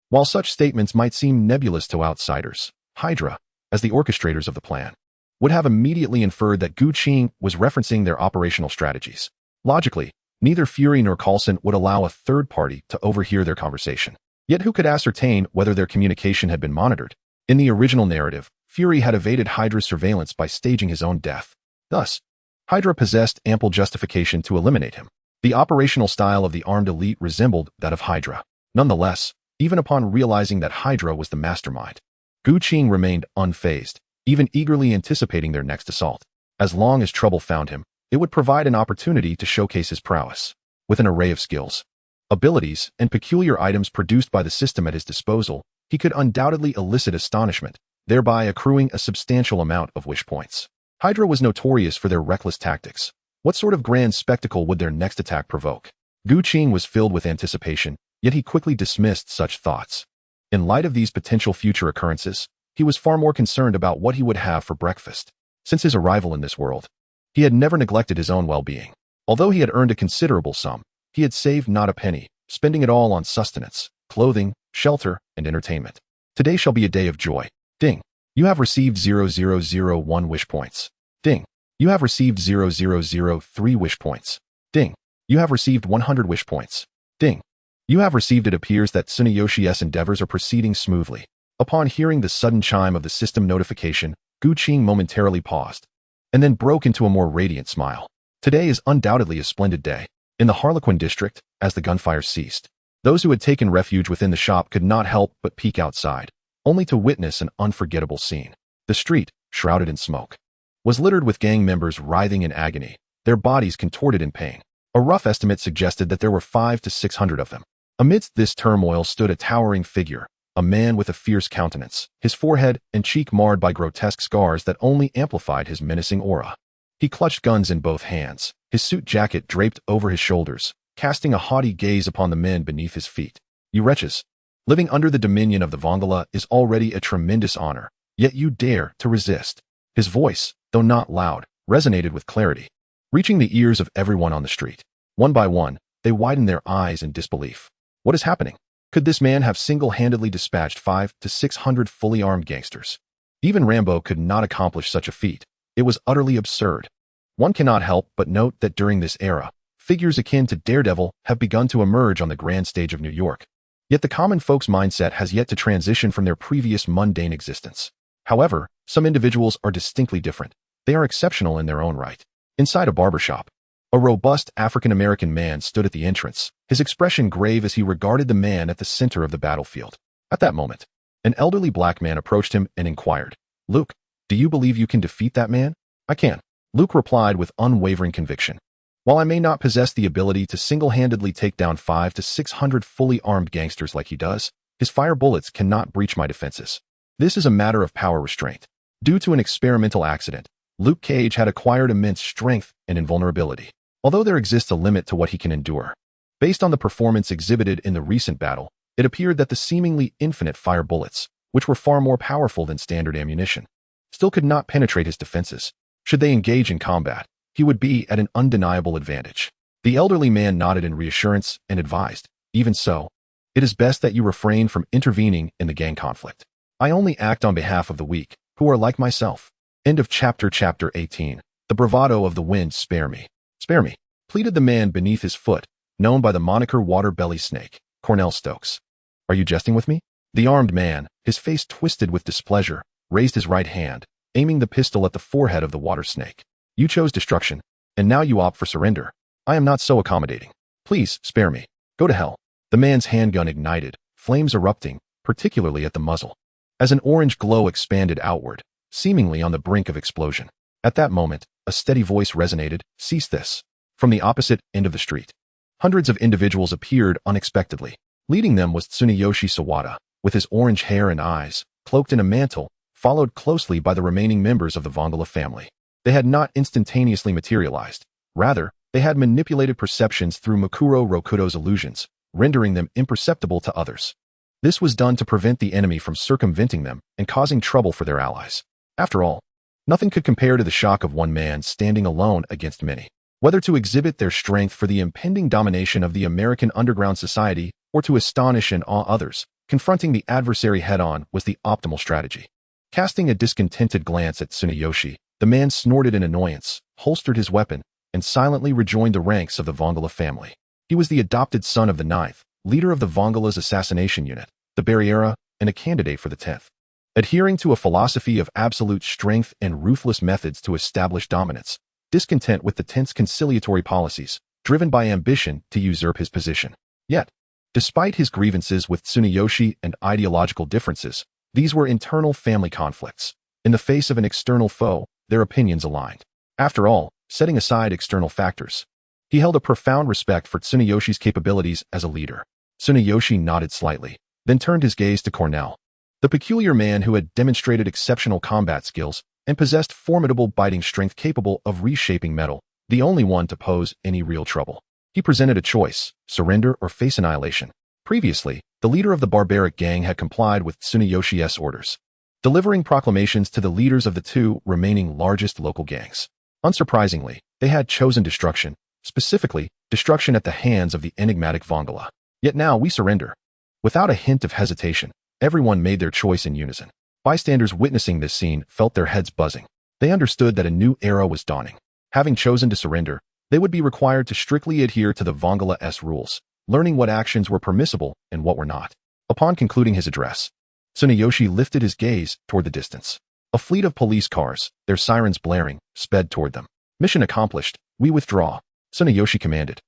While such statements might seem nebulous to outsiders, Hydra, as the orchestrators of the plan, would have immediately inferred that Gu Qing was referencing their operational strategies. Logically, neither Fury nor Coulson would allow a third party to overhear their conversation. Yet who could ascertain whether their communication had been monitored? In the original narrative, Fury had evaded Hydra's surveillance by staging his own death. Thus, Hydra possessed ample justification to eliminate him. The operational style of the armed elite resembled that of Hydra. Nonetheless, even upon realizing that Hydra was the mastermind, Gu Qing remained unfazed, even eagerly anticipating their next assault. As long as trouble found him, it would provide an opportunity to showcase his prowess. With an array of skills, abilities, and peculiar items produced by the system at his disposal, he could undoubtedly elicit astonishment, thereby accruing a substantial amount of wish points. Hydra was notorious for their reckless tactics. What sort of grand spectacle would their next attack provoke? Gu Qing was filled with anticipation, yet he quickly dismissed such thoughts. In light of these potential future occurrences, he was far more concerned about what he would have for breakfast. Since his arrival in this world, he had never neglected his own well-being. Although he had earned a considerable sum, he had saved not a penny, spending it all on sustenance, clothing, shelter, and entertainment. Today shall be a day of joy. Ding. You have received 0001 wish points. Ding. You have received 0003 wish points. Ding. You have received 100 wish points. Ding. You have received. It appears that Tsuneyoshi's endeavors are proceeding smoothly. Upon hearing the sudden chime of the system notification, Gu Qing momentarily paused, and then broke into a more radiant smile. Today is undoubtedly a splendid day. In the Harlequin district, as the gunfire ceased, those who had taken refuge within the shop could not help but peek outside, only to witness an unforgettable scene. The street, shrouded in smoke, was littered with gang members writhing in agony, their bodies contorted in pain. A rough estimate suggested that there were 500 to 600 of them. Amidst this turmoil stood a towering figure, a man with a fierce countenance, his forehead and cheek marred by grotesque scars that only amplified his menacing aura. He clutched guns in both hands, his suit jacket draped over his shoulders, casting a haughty gaze upon the men beneath his feet. You wretches! Living under the dominion of the Vongala is already a tremendous honor, yet you dare to resist. His voice, though not loud, resonated with clarity, reaching the ears of everyone on the street. One by one, they widened their eyes in disbelief. What is happening? Could this man have single-handedly dispatched 500 to 600 fully armed gangsters? Even Rambo could not accomplish such a feat. It was utterly absurd. One cannot help but note that during this era, figures akin to Daredevil have begun to emerge on the grand stage of New York. Yet the common folks' mindset has yet to transition from their previous mundane existence. However, some individuals are distinctly different. They are exceptional in their own right. Inside a barbershop, a robust African-American man stood at the entrance, his expression grave as he regarded the man at the center of the battlefield. At that moment, an elderly black man approached him and inquired, "Luke, do you believe you can defeat that man?" "I can," Luke replied with unwavering conviction. "While I may not possess the ability to single-handedly take down 500 to 600 fully armed gangsters like he does, his fire bullets cannot breach my defenses. This is a matter of power restraint. Due to an experimental accident, Luke Cage had acquired immense strength and invulnerability. Although there exists a limit to what he can endure. Based on the performance exhibited in the recent battle, it appeared that the seemingly infinite fire bullets, which were far more powerful than standard ammunition, still could not penetrate his defenses. Should they engage in combat, he would be at an undeniable advantage." The elderly man nodded in reassurance and advised, "Even so, it is best that you refrain from intervening in the gang conflict. I only act on behalf of the weak, who are like myself." End of chapter 18. The bravado of the wind. Spare me. Spare me, pleaded the man beneath his foot, known by the moniker Water Belly Snake, Cornell Stokes. "Are you jesting with me?" The armed man, his face twisted with displeasure, raised his right hand, aiming the pistol at the forehead of the water snake. "You chose destruction, and now you opt for surrender. I am not so accommodating. Please, spare me. Go to hell." The man's handgun ignited, flames erupting, particularly at the muzzle, as an orange glow expanded outward, seemingly on the brink of explosion. At that moment, a steady voice resonated, "Cease this." From the opposite end of the street, Hundreds of individuals appeared unexpectedly. Leading them was Tsuneyoshi Sawada, with his orange hair and eyes, cloaked in a mantle, followed closely by the remaining members of the Vongala family. They had not instantaneously materialized. Rather, they had manipulated perceptions through Mukuro Rokudo's illusions, rendering them imperceptible to others. This was done to prevent the enemy from circumventing them and causing trouble for their allies. After all, nothing could compare to the shock of one man standing alone against many. Whether to exhibit their strength for the impending domination of the American underground society or to astonish and awe others, confronting the adversary head-on was the optimal strategy. Casting a discontented glance at Tsuneyoshi, the man snorted in annoyance, holstered his weapon, and silently rejoined the ranks of the Vongala family. He was the adopted son of the 9th, leader of the Vongala's assassination unit, the Barriera, and a candidate for the 10th. Adhering to a philosophy of absolute strength and ruthless methods to establish dominance, discontent with the 10th's conciliatory policies, driven by ambition to usurp his position. Yet, despite his grievances with Tsuneyoshi and ideological differences, these were internal family conflicts. In the face of an external foe, their opinions aligned. After all, setting aside external factors, he held a profound respect for Tsuneyoshi's capabilities as a leader. Tsuneyoshi nodded slightly, then turned his gaze to Cornell, the peculiar man who had demonstrated exceptional combat skills and possessed formidable biting strength capable of reshaping metal, the only one to pose any real trouble. He presented a choice: surrender or face annihilation. Previously, the leader of the barbaric gang had complied with Tsuneyoshi's orders, delivering proclamations to the leaders of the two remaining largest local gangs. Unsurprisingly, they had chosen destruction, specifically, destruction at the hands of the enigmatic Vongala. Yet now we surrender. Without a hint of hesitation, everyone made their choice in unison. Bystanders witnessing this scene felt their heads buzzing. They understood that a new era was dawning. Having chosen to surrender, they would be required to strictly adhere to the Vongala's rules, learning what actions were permissible and what were not. Upon concluding his address, Tsuneyoshi lifted his gaze toward the distance. A fleet of police cars, their sirens blaring, sped toward them. Mission accomplished, we withdraw, Tsuneyoshi commanded.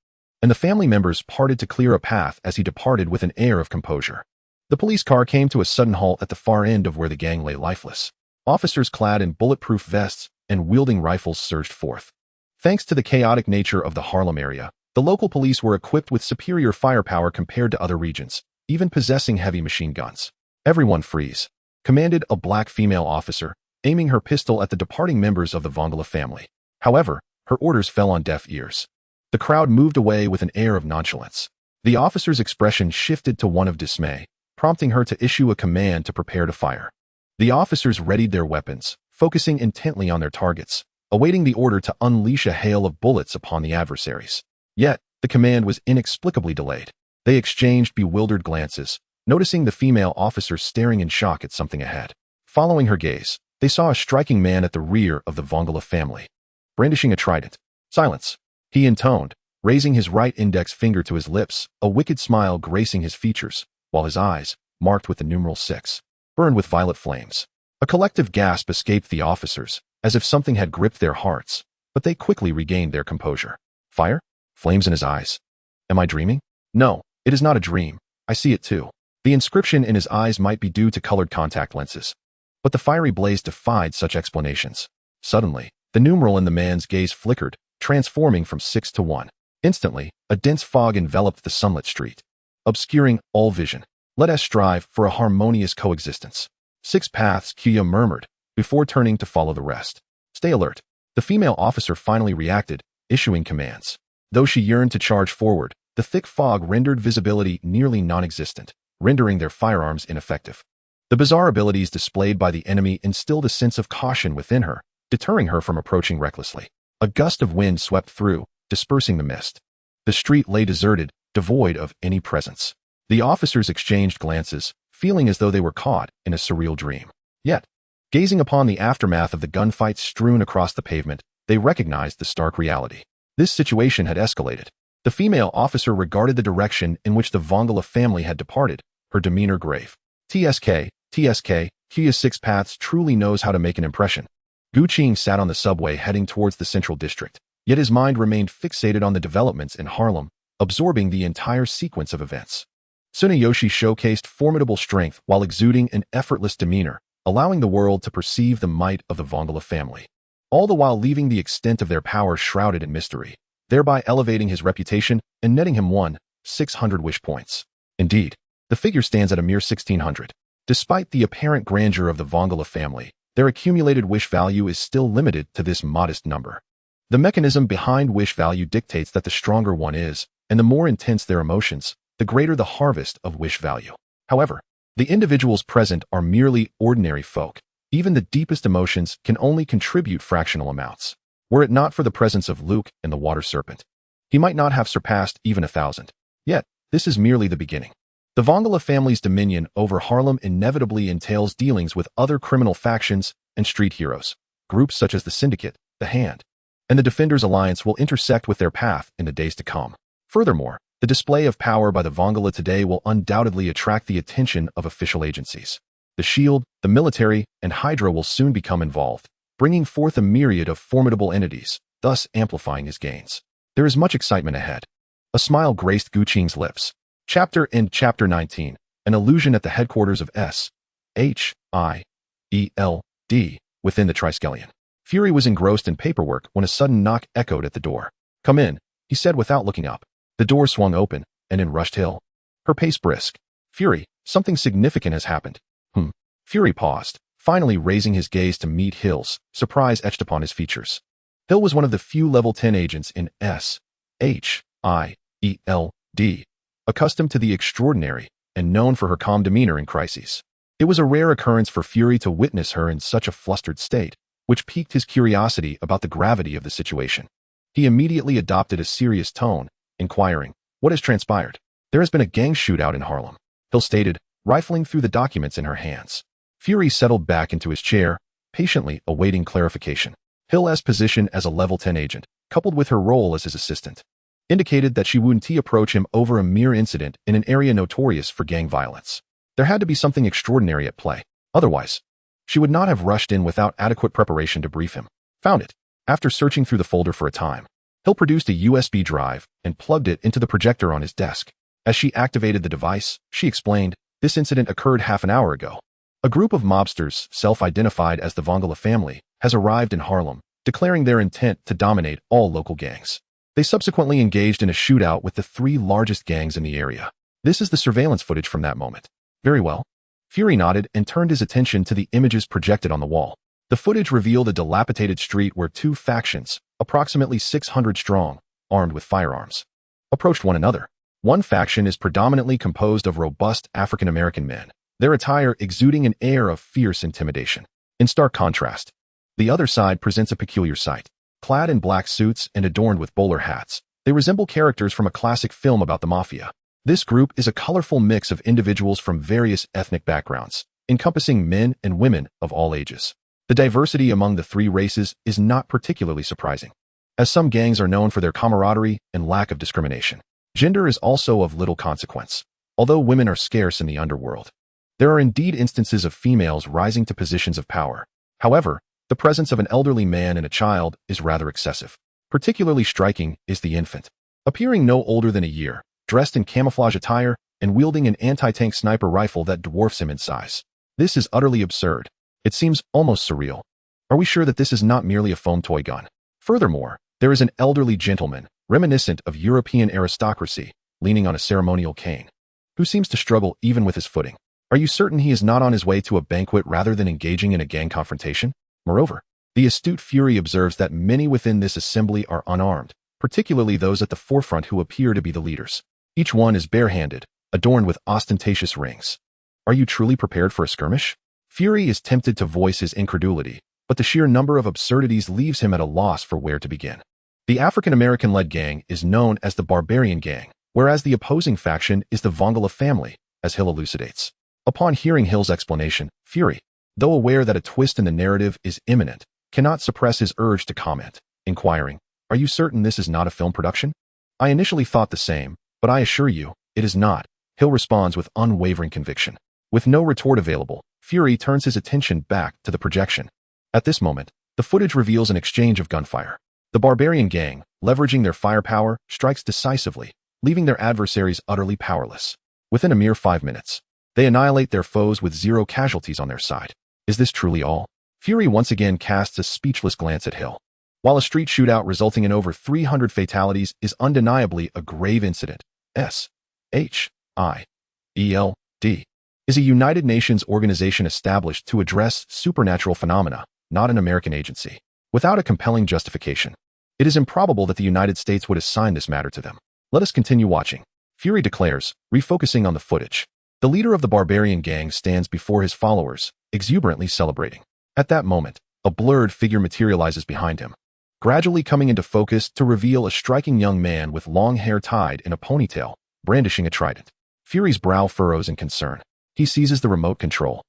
And the family members parted to clear a path as he departed with an air of composure. The police car came to a sudden halt at the far end of where the gang lay lifeless. Officers clad in bulletproof vests and wielding rifles surged forth. Thanks to the chaotic nature of the Harlem area, the local police were equipped with superior firepower compared to other regions, even possessing heavy machine guns. Everyone freeze, commanded a black female officer, aiming her pistol at the departing members of the Vongala family. However, her orders fell on deaf ears. The crowd moved away with an air of nonchalance. The officer's expression shifted to one of dismay, prompting her to issue a command to prepare to fire. The officers readied their weapons, focusing intently on their targets, awaiting the order to unleash a hail of bullets upon the adversaries. Yet, the command was inexplicably delayed. They exchanged bewildered glances, noticing the female officer staring in shock at something ahead. Following her gaze, they saw a striking man at the rear of the Vongala family, brandishing a trident. Silence, he intoned, raising his right index finger to his lips, a wicked smile gracing his features, while his eyes, marked with the numeral 6, burned with violet flames. A collective gasp escaped the officers, as if something had gripped their hearts, but they quickly regained their composure. Fire? Flames in his eyes. Am I dreaming? No, it is not a dream. I see it too. The inscription in his eyes might be due to colored contact lenses, but the fiery blaze defied such explanations. Suddenly, the numeral in the man's gaze flickered, transforming from 6 to 1. Instantly, a dense fog enveloped the sunlit street, obscuring all vision. Let us strive for a harmonious coexistence. 6 paths, Kuya murmured, before turning to follow the rest. Stay alert. The female officer finally reacted, issuing commands. Though she yearned to charge forward, the thick fog rendered visibility nearly non-existent, rendering their firearms ineffective. The bizarre abilities displayed by the enemy instilled a sense of caution within her, deterring her from approaching recklessly. A gust of wind swept through, dispersing the mist. The street lay deserted, devoid of any presence. The officers exchanged glances, feeling as though they were caught in a surreal dream. Yet, gazing upon the aftermath of the gunfights strewn across the pavement, they recognized the stark reality. This situation had escalated. The female officer regarded the direction in which the Vongala family had departed, her demeanor grave. TSK, Kuya 6 Paths truly knows how to make an impression. Gu Qing sat on the subway heading towards the central district, yet his mind remained fixated on the developments in Harlem, absorbing the entire sequence of events. Tsuneyoshi showcased formidable strength while exuding an effortless demeanor, allowing the world to perceive the might of the Vongala family. All the while leaving the extent of their power shrouded in mystery. thereby elevating his reputation and netting him 600 wish points. Indeed, the figure stands at a mere 1,600. Despite the apparent grandeur of the Vongala family, their accumulated wish value is still limited to this modest number. The mechanism behind wish value dictates that the stronger one is, and the more intense their emotions, the greater the harvest of wish value. However, the individuals present are merely ordinary folk. Even the deepest emotions can only contribute fractional amounts. Were it not for the presence of Luke and the water serpent, he might not have surpassed even 1,000. Yet, this is merely the beginning. The Vongala family's dominion over Harlem inevitably entails dealings with other criminal factions and street heroes. Groups such as the Syndicate, the Hand, and the Defenders Alliance will intersect with their path in the days to come. Furthermore, the display of power by the Vongala today will undoubtedly attract the attention of official agencies. The S.H.I.E.L.D, the military, and Hydra will soon become involved, bringing forth a myriad of formidable entities, thus amplifying his gains. There is much excitement ahead. A smile graced Gu Qing's lips. Chapter 19, an illusion at the headquarters of S.H.I.E.L.D within the Triskelion. Fury was engrossed in paperwork when a sudden knock echoed at the door. "Come in," he said without looking up. The door swung open, and in rushed Hill. Her pace brisk. "Fury, something significant has happened." Fury paused, finally raising his gaze to meet Hill's, surprise etched upon his features. Hill was one of the few level 10 agents in S.H.I.E.L.D, accustomed to the extraordinary and known for her calm demeanor in crises. It was a rare occurrence for Fury to witness her in such a flustered state, which piqued his curiosity about the gravity of the situation. He immediately adopted a serious tone, inquiring, "What has transpired?" "There has been a gang shootout in Harlem," Hill stated, rifling through the documents in her hands. Fury settled back into his chair, patiently awaiting clarification. Hill's position as a level 10 agent, coupled with her role as his assistant, indicated that she wouldn't approach him over a mere incident in an area notorious for gang violence. There had to be something extraordinary at play. Otherwise, she would not have rushed in without adequate preparation to brief him. Found it. After searching through the folder for a time, Hill produced a USB drive and plugged it into the projector on his desk. As she activated the device, she explained, "This incident occurred half an hour ago. A group of mobsters, self-identified as the Vongala family, has arrived in Harlem, declaring their intent to dominate all local gangs. They subsequently engaged in a shootout with the 3 largest gangs in the area. This is the surveillance footage from that moment." "Very well." Fury nodded and turned his attention to the images projected on the wall. The footage revealed a dilapidated street where 2 factions, approximately 600 strong, armed with firearms, approached one another. One faction is predominantly composed of robust African-American men, their attire exuding an air of fierce intimidation. In stark contrast, the other side presents a peculiar sight. Clad in black suits and adorned with bowler hats, they resemble characters from a classic film about the mafia. This group is a colorful mix of individuals from various ethnic backgrounds, encompassing men and women of all ages. The diversity among the 3 races is not particularly surprising, as some gangs are known for their camaraderie and lack of discrimination. Gender is also of little consequence, although women are scarce in the underworld. There are indeed instances of females rising to positions of power. However, the presence of an elderly man and a child is rather excessive. Particularly striking is the infant, appearing no older than a year, dressed in camouflage attire and wielding an anti-tank sniper rifle that dwarfs him in size. This is utterly absurd. It seems almost surreal. Are we sure that this is not merely a foam toy gun? Furthermore, there is an elderly gentleman, reminiscent of European aristocracy, leaning on a ceremonial cane, who seems to struggle even with his footing. Are you certain he is not on his way to a banquet rather than engaging in a gang confrontation? Moreover, the astute Fury observes that many within this assembly are unarmed, particularly those at the forefront who appear to be the leaders. Each one is barehanded, adorned with ostentatious rings. Are you truly prepared for a skirmish? Fury is tempted to voice his incredulity, but the sheer number of absurdities leaves him at a loss for where to begin. The African-American-led gang is known as the Barbarian Gang, whereas the opposing faction is the Vongala family, as Hill elucidates. Upon hearing Hill's explanation, Fury, though aware that a twist in the narrative is imminent, cannot suppress his urge to comment, inquiring, "Are you certain this is not a film production?" "I initially thought the same, but I assure you, it is not," Hill responds with unwavering conviction. With no retort available, Fury turns his attention back to the projection. At this moment, the footage reveals an exchange of gunfire. The Barbarian Gang, leveraging their firepower, strikes decisively, leaving their adversaries utterly powerless. Within a mere 5 minutes, they annihilate their foes with 0 casualties on their side. Is this truly all? Fury once again casts a speechless glance at Hill. While a street shootout resulting in over 300 fatalities is undeniably a grave incident, S.H.I.E.L.D. is a United Nations organization established to address supernatural phenomena, not an American agency. Without a compelling justification, it is improbable that the United States would assign this matter to them. Let us continue watching. Fury declares, refocusing on the footage. The leader of the barbarian gang stands before his followers, exuberantly celebrating. At that moment, a blurred figure materializes behind him, gradually coming into focus to reveal a striking young man with long hair tied in a ponytail, brandishing a trident. Fury's brow furrows in concern. He seizes the remote control,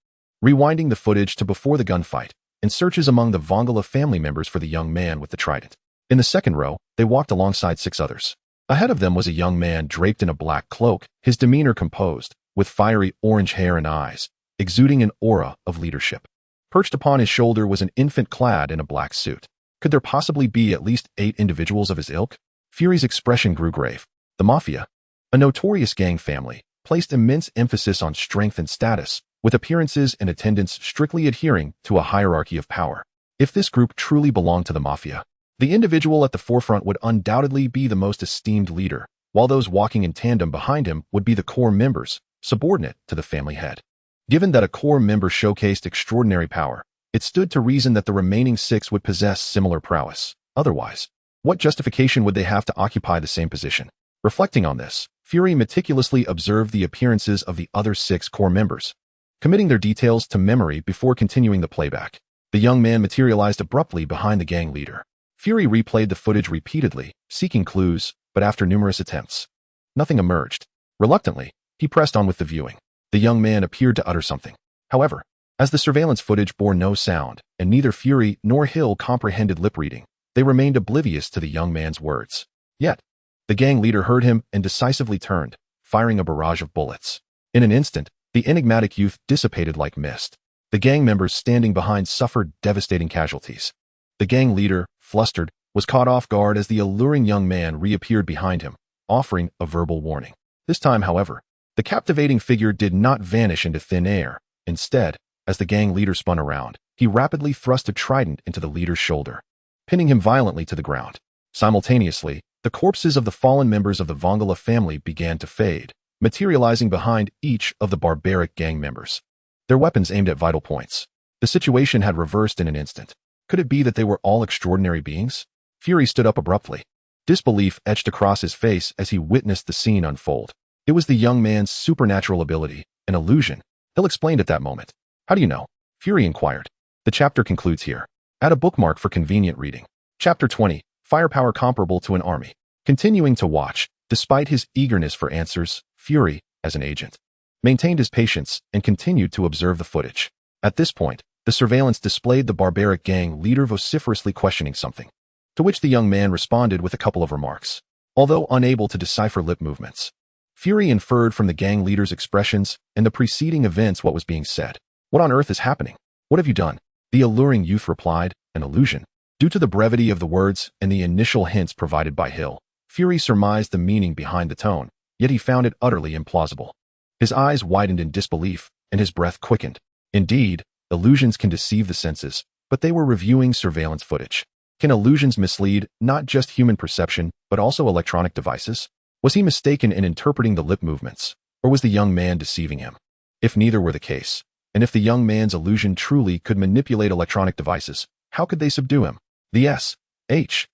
rewinding the footage to before the gunfight, and searches among the Vongala family members for the young man with the trident. In the second row, they walked alongside 6 others. Ahead of them was a young man draped in a black cloak, his demeanor composed, with fiery orange hair and eyes, exuding an aura of leadership. Perched upon his shoulder was an infant clad in a black suit. Could there possibly be at least 8 individuals of his ilk? Fury's expression grew grave. The Mafia, a notorious gang family, placed immense emphasis on strength and status, with appearances and attendance strictly adhering to a hierarchy of power. If this group truly belonged to the Mafia, the individual at the forefront would undoubtedly be the most esteemed leader, while those walking in tandem behind him would be the core members, subordinate to the family head. Given that a core member showcased extraordinary power, it stood to reason that the remaining 6 would possess similar prowess. Otherwise, what justification would they have to occupy the same position? Reflecting on this, Fury meticulously observed the appearances of the other 6 core members, committing their details to memory before continuing the playback. The young man materialized abruptly behind the gang leader. Fury replayed the footage repeatedly, seeking clues, but after numerous attempts, nothing emerged. Reluctantly, he pressed on with the viewing. The young man appeared to utter something. However, as the surveillance footage bore no sound, and neither Fury nor Hill comprehended lip reading, they remained oblivious to the young man's words. Yet, the gang leader heard him and decisively turned, firing a barrage of bullets. In an instant, the enigmatic youth dissipated like mist. The gang members standing behind suffered devastating casualties. The gang leader, flustered, was caught off guard as the alluring young man reappeared behind him, offering a verbal warning. This time, however, the captivating figure did not vanish into thin air. Instead, as the gang leader spun around, he rapidly thrust a trident into the leader's shoulder, pinning him violently to the ground. Simultaneously, the corpses of the fallen members of the Vongala family began to fade, materializing behind each of the barbaric gang members, their weapons aimed at vital points. The situation had reversed in an instant. Could it be that they were all extraordinary beings? Fury stood up abruptly. Disbelief etched across his face as he witnessed the scene unfold. It was the young man's supernatural ability, an illusion. Hill explained at that moment. How do you know? Fury inquired. The chapter concludes here. Add a bookmark for convenient reading. Chapter 20. Firepower comparable to an army. Continuing to watch, despite his eagerness for answers, Fury, as an agent, maintained his patience and continued to observe the footage. At this point, the surveillance displayed the barbaric gang leader vociferously questioning something, to which the young man responded with a couple of remarks. Although unable to decipher lip movements, Fury inferred from the gang leader's expressions and the preceding events what was being said. What on earth is happening? What have you done? The alluring youth replied, an illusion. Due to the brevity of the words and the initial hints provided by Hill, Fury surmised the meaning behind the tone, yet he found it utterly implausible. His eyes widened in disbelief, and his breath quickened. Indeed, illusions can deceive the senses, but they were reviewing surveillance footage. Can illusions mislead not just human perception, but also electronic devices? Was he mistaken in interpreting the lip movements, or was the young man deceiving him? If neither were the case, and if the young man's illusion truly could manipulate electronic devices, how could they subdue him? The S.H.I.E.L.D.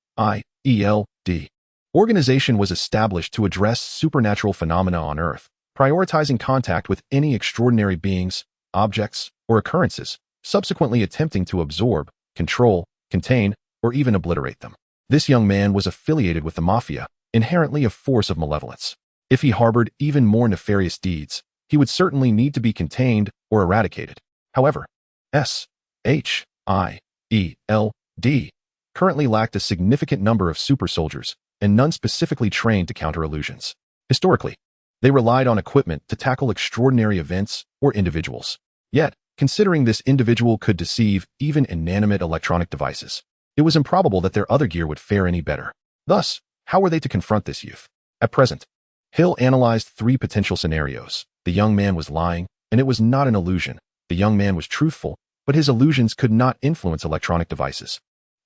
organization was established to address supernatural phenomena on Earth, prioritizing contact with any extraordinary beings, objects, or occurrences, subsequently attempting to absorb, control, contain, or even obliterate them. This young man was affiliated with the Mafia, inherently a force of malevolence. If he harbored even more nefarious deeds, he would certainly need to be contained or eradicated. However, S.H.I.E.L.D. currently lacked a significant number of super soldiers, and none specifically trained to counter illusions. Historically, they relied on equipment to tackle extraordinary events or individuals. Yet, considering this individual could deceive even inanimate electronic devices, it was improbable that their other gear would fare any better. Thus, how were they to confront this youth? At present, Hill analyzed 3 potential scenarios. The young man was lying, and it was not an illusion. The young man was truthful, but his illusions could not influence electronic devices.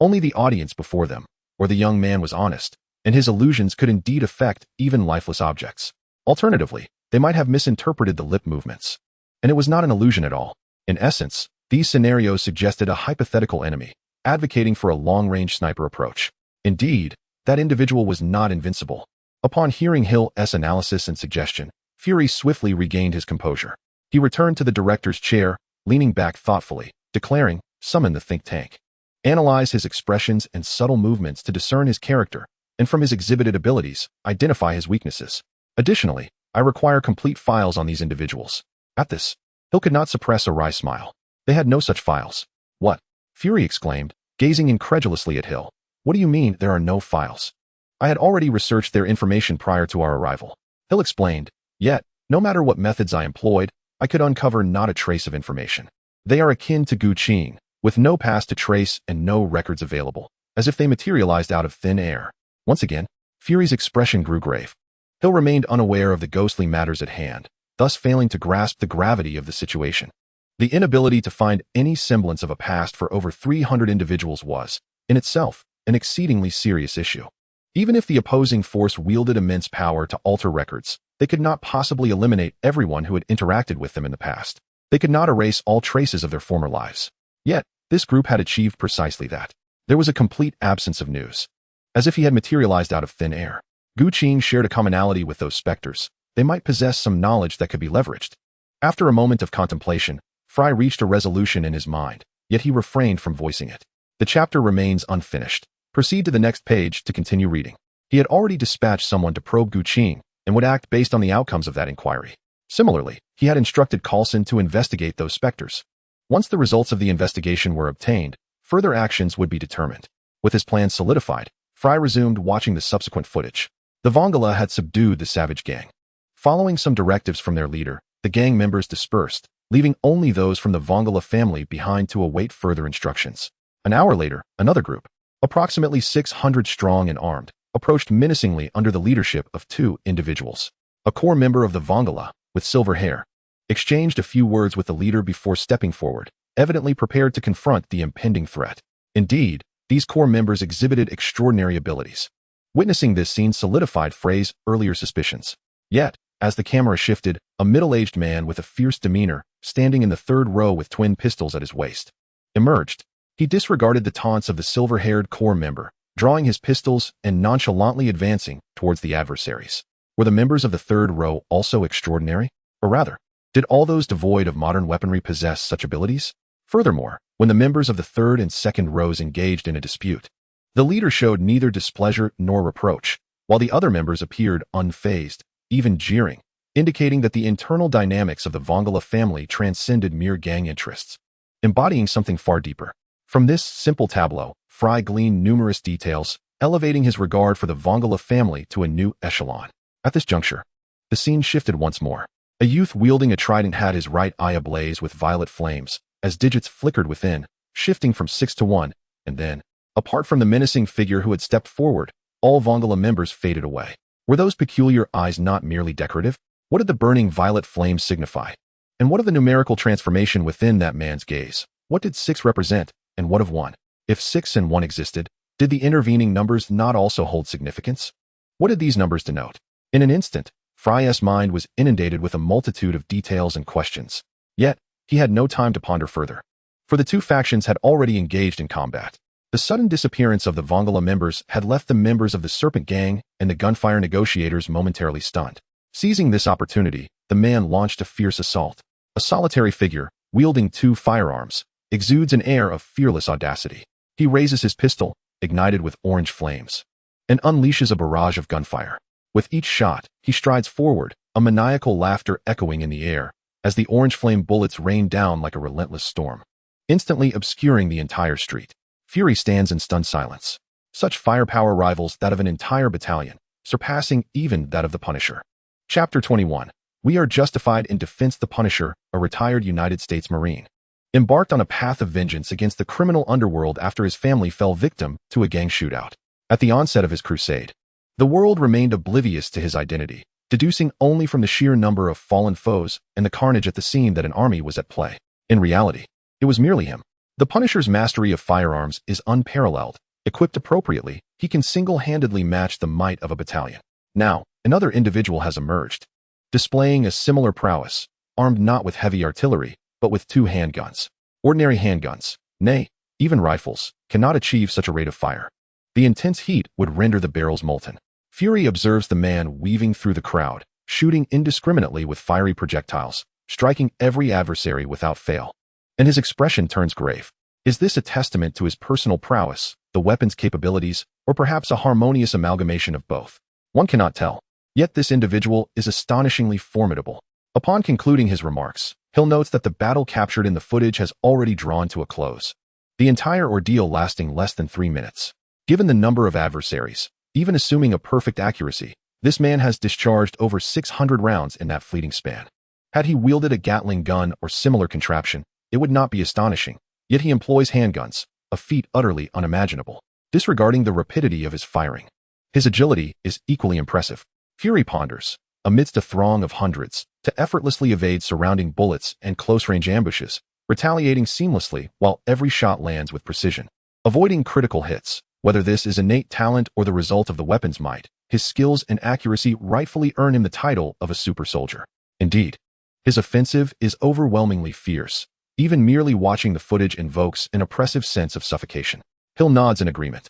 Only the audience before them, or the young man, was honest, and his illusions could indeed affect even lifeless objects. Alternatively, they might have misinterpreted the lip movements. And it was not an illusion at all. In essence, these scenarios suggested a hypothetical enemy, advocating for a long-range sniper approach. Indeed, that individual was not invincible. Upon hearing Hill-'s analysis and suggestion, Fury swiftly regained his composure. He returned to the director's chair, leaning back thoughtfully, declaring, "Summon the think tank. Analyze his expressions and subtle movements to discern his character, and from his exhibited abilities, identify his weaknesses. Additionally, I require complete files on these individuals." At this, Hill could not suppress a wry smile. They had no such files. "What?" Fury exclaimed, gazing incredulously at Hill. "What do you mean there are no files?" "I had already researched their information prior to our arrival," Hill explained. "Yet, no matter what methods I employed, I could uncover not a trace of information. They are akin to Gu Qing, with no past to trace and no records available, as if they materialized out of thin air." Once again, Fury's expression grew grave. Hill remained unaware of the ghostly matters at hand, thus failing to grasp the gravity of the situation. The inability to find any semblance of a past for over 300 individuals was, in itself, an exceedingly serious issue. Even if the opposing force wielded immense power to alter records, they could not possibly eliminate everyone who had interacted with them in the past. They could not erase all traces of their former lives. Yet, this group had achieved precisely that. There was a complete absence of news. As if he had materialized out of thin air. Gu Qing shared a commonality with those specters. They might possess some knowledge that could be leveraged. After a moment of contemplation, Fry reached a resolution in his mind, yet he refrained from voicing it. The chapter remains unfinished. Proceed to the next page to continue reading. He had already dispatched someone to probe Gu Qing and would act based on the outcomes of that inquiry. Similarly, he had instructed Coulson to investigate those specters. Once the results of the investigation were obtained, further actions would be determined. With his plans solidified, Fry resumed watching the subsequent footage. The Vongala had subdued the savage gang. Following some directives from their leader, the gang members dispersed, leaving only those from the Vongala family behind to await further instructions. An hour later, another group, approximately 600 strong and armed, approached menacingly under the leadership of two individuals. A core member of the Vongala, with silver hair, exchanged a few words with the leader before stepping forward, evidently prepared to confront the impending threat. Indeed, these core members exhibited extraordinary abilities. Witnessing this scene solidified Frey's earlier suspicions. Yet, as the camera shifted, a middle-aged man with a fierce demeanor, standing in the third row with twin pistols at his waist, emerged. He disregarded the taunts of the silver-haired core member, drawing his pistols and nonchalantly advancing towards the adversaries. Were the members of the third row also extraordinary? Or rather, did all those devoid of modern weaponry possess such abilities? Furthermore, when the members of the third and second rows engaged in a dispute, the leader showed neither displeasure nor reproach, while the other members appeared unfazed, even jeering, indicating that the internal dynamics of the Vongala family transcended mere gang interests, embodying something far deeper. From this simple tableau, Fry gleaned numerous details, elevating his regard for the Vongala family to a new echelon. At this juncture, the scene shifted once more. A youth wielding a trident had his right eye ablaze with violet flames, as digits flickered within, shifting from 6 to 1, and then, apart from the menacing figure who had stepped forward, all Vongala members faded away. Were those peculiar eyes not merely decorative? What did the burning violet flame signify? And what of the numerical transformation within that man's gaze? What did 6 represent, and what of 1? If 6 and 1 existed, did the intervening numbers not also hold significance? What did these numbers denote? In an instant, Fry's mind was inundated with a multitude of details and questions. Yet, he had no time to ponder further. For the two factions had already engaged in combat. The sudden disappearance of the Vongala members had left the members of the Serpent Gang and the gunfire negotiators momentarily stunned. Seizing this opportunity, the man launched a fierce assault. A solitary figure, wielding 2 firearms, exudes an air of fearless audacity. He raises his pistol, ignited with orange flames, and unleashes a barrage of gunfire. With each shot, he strides forward, a maniacal laughter echoing in the air, as the orange flame bullets rain down like a relentless storm, instantly obscuring the entire street. Fury stands in stunned silence. Such firepower rivals that of an entire battalion, surpassing even that of the Punisher. Chapter 21. We are justified in defense. The Punisher, a retired United States Marine, embarked on a path of vengeance against the criminal underworld after his family fell victim to a gang shootout. At the onset of his crusade, the world remained oblivious to his identity, deducing only from the sheer number of fallen foes and the carnage at the scene that an army was at play. In reality, it was merely him, The Punisher's mastery of firearms is unparalleled. Equipped appropriately, he can single-handedly match the might of a battalion. Now, another individual has emerged, displaying a similar prowess, armed not with heavy artillery, but with 2 handguns. Ordinary handguns, nay, even rifles, cannot achieve such a rate of fire. The intense heat would render the barrels molten. Fury observes the man weaving through the crowd, shooting indiscriminately with fiery projectiles, striking every adversary without fail. And his expression turns grave. Is this a testament to his personal prowess, the weapon's capabilities, or perhaps a harmonious amalgamation of both? One cannot tell. Yet this individual is astonishingly formidable. Upon concluding his remarks, Hill notes that the battle captured in the footage has already drawn to a close, the entire ordeal lasting less than 3 minutes. Given the number of adversaries, even assuming a perfect accuracy, this man has discharged over 600 rounds in that fleeting span. Had he wielded a Gatling gun or similar contraption, it would not be astonishing, yet he employs handguns, a feat utterly unimaginable, disregarding the rapidity of his firing. His agility is equally impressive. Fury ponders, amidst a throng of hundreds, to effortlessly evade surrounding bullets and close-range ambushes, retaliating seamlessly while every shot lands with precision. Avoiding critical hits, whether this is innate talent or the result of the weapon's might, his skills and accuracy rightfully earn him the title of a super soldier. Indeed, his offensive is overwhelmingly fierce. Even merely watching the footage invokes an oppressive sense of suffocation. Hill nods in agreement.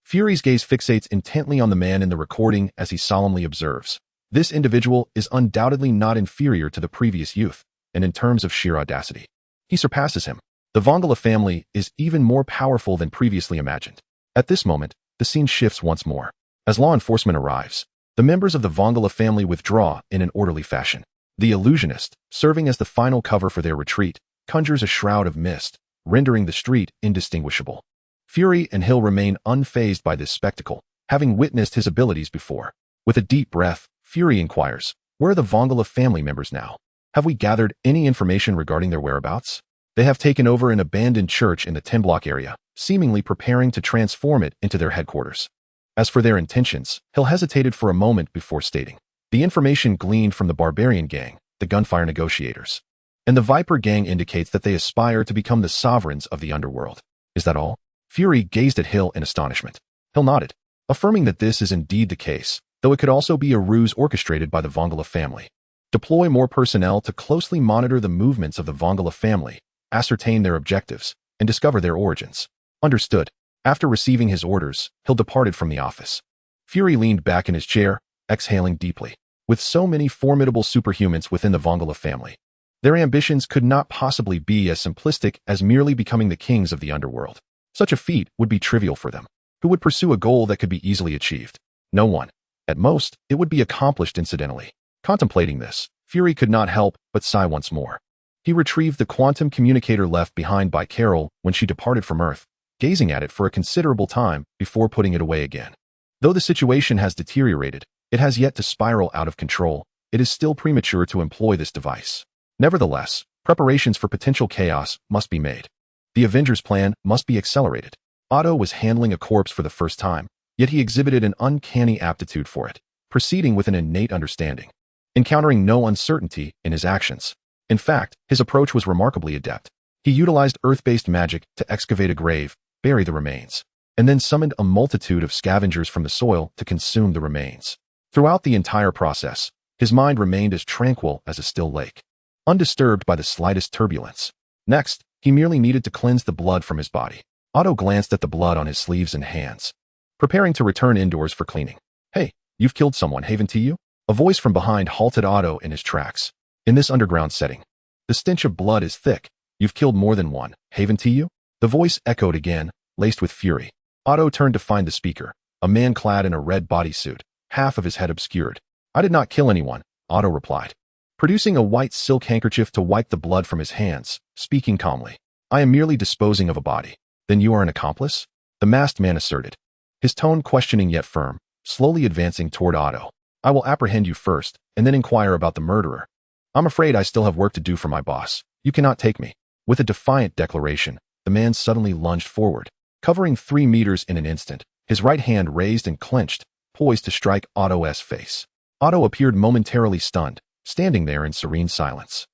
Fury's gaze fixates intently on the man in the recording as he solemnly observes, this individual is undoubtedly not inferior to the previous youth, and in terms of sheer audacity, he surpasses him. The Vongala family is even more powerful than previously imagined. At this moment, the scene shifts once more. As law enforcement arrives, the members of the Vongala family withdraw in an orderly fashion. The illusionist, serving as the final cover for their retreat, conjures a shroud of mist, rendering the street indistinguishable. Fury and Hill remain unfazed by this spectacle, having witnessed his abilities before. With a deep breath, Fury inquires, where are the Vongala family members now? Have we gathered any information regarding their whereabouts? They have taken over an abandoned church in the 10-block area, seemingly preparing to transform it into their headquarters. As for their intentions, Hill hesitated for a moment before stating, the information gleaned from the Barbarian Gang, the Gunfire Negotiators, and the Viper Gang indicates that they aspire to become the sovereigns of the underworld. Is that all? Fury gazed at Hill in astonishment. Hill nodded, affirming that this is indeed the case, though it could also be a ruse orchestrated by the Vongala family. Deploy more personnel to closely monitor the movements of the Vongala family, ascertain their objectives, and discover their origins. Understood. After receiving his orders, Hill departed from the office. Fury leaned back in his chair, exhaling deeply. With so many formidable superhumans within the Vongala family, their ambitions could not possibly be as simplistic as merely becoming the kings of the underworld. Such a feat would be trivial for them. Who would pursue a goal that could be easily achieved? No one. At most, it would be accomplished incidentally. Contemplating this, Fury could not help but sigh once more. He retrieved the quantum communicator left behind by Carol when she departed from Earth, gazing at it for a considerable time before putting it away again. Though the situation has deteriorated, it has yet to spiral out of control. It is still premature to employ this device. Nevertheless, preparations for potential chaos must be made. The Avengers' plan must be accelerated. Otto was handling a corpse for the first time, yet he exhibited an uncanny aptitude for it, proceeding with an innate understanding, encountering no uncertainty in his actions. In fact, his approach was remarkably adept. He utilized earth-based magic to excavate a grave, bury the remains, and then summoned a multitude of scavengers from the soil to consume the remains. Throughout the entire process, his mind remained as tranquil as a still lake, undisturbed by the slightest turbulence. Next, he merely needed to cleanse the blood from his body. Otto glanced at the blood on his sleeves and hands, preparing to return indoors for cleaning. Hey, you've killed someone, haven't you? A voice from behind halted Otto in his tracks. In this underground setting, the stench of blood is thick. You've killed more than one, haven't you? The voice echoed again, laced with fury. Otto turned to find the speaker, a man clad in a red bodysuit, half of his head obscured. I did not kill anyone, Otto replied, producing a white silk handkerchief to wipe the blood from his hands, speaking calmly. I am merely disposing of a body. Then you are an accomplice? The masked man asserted, his tone questioning yet firm, slowly advancing toward Otto. I will apprehend you first, and then inquire about the murderer. I'm afraid I still have work to do for my boss. You cannot take me. With a defiant declaration, the man suddenly lunged forward, covering 3 meters in an instant, his right hand raised and clenched, poised to strike Otto's face. Otto appeared momentarily stunned, standing there in serene silence.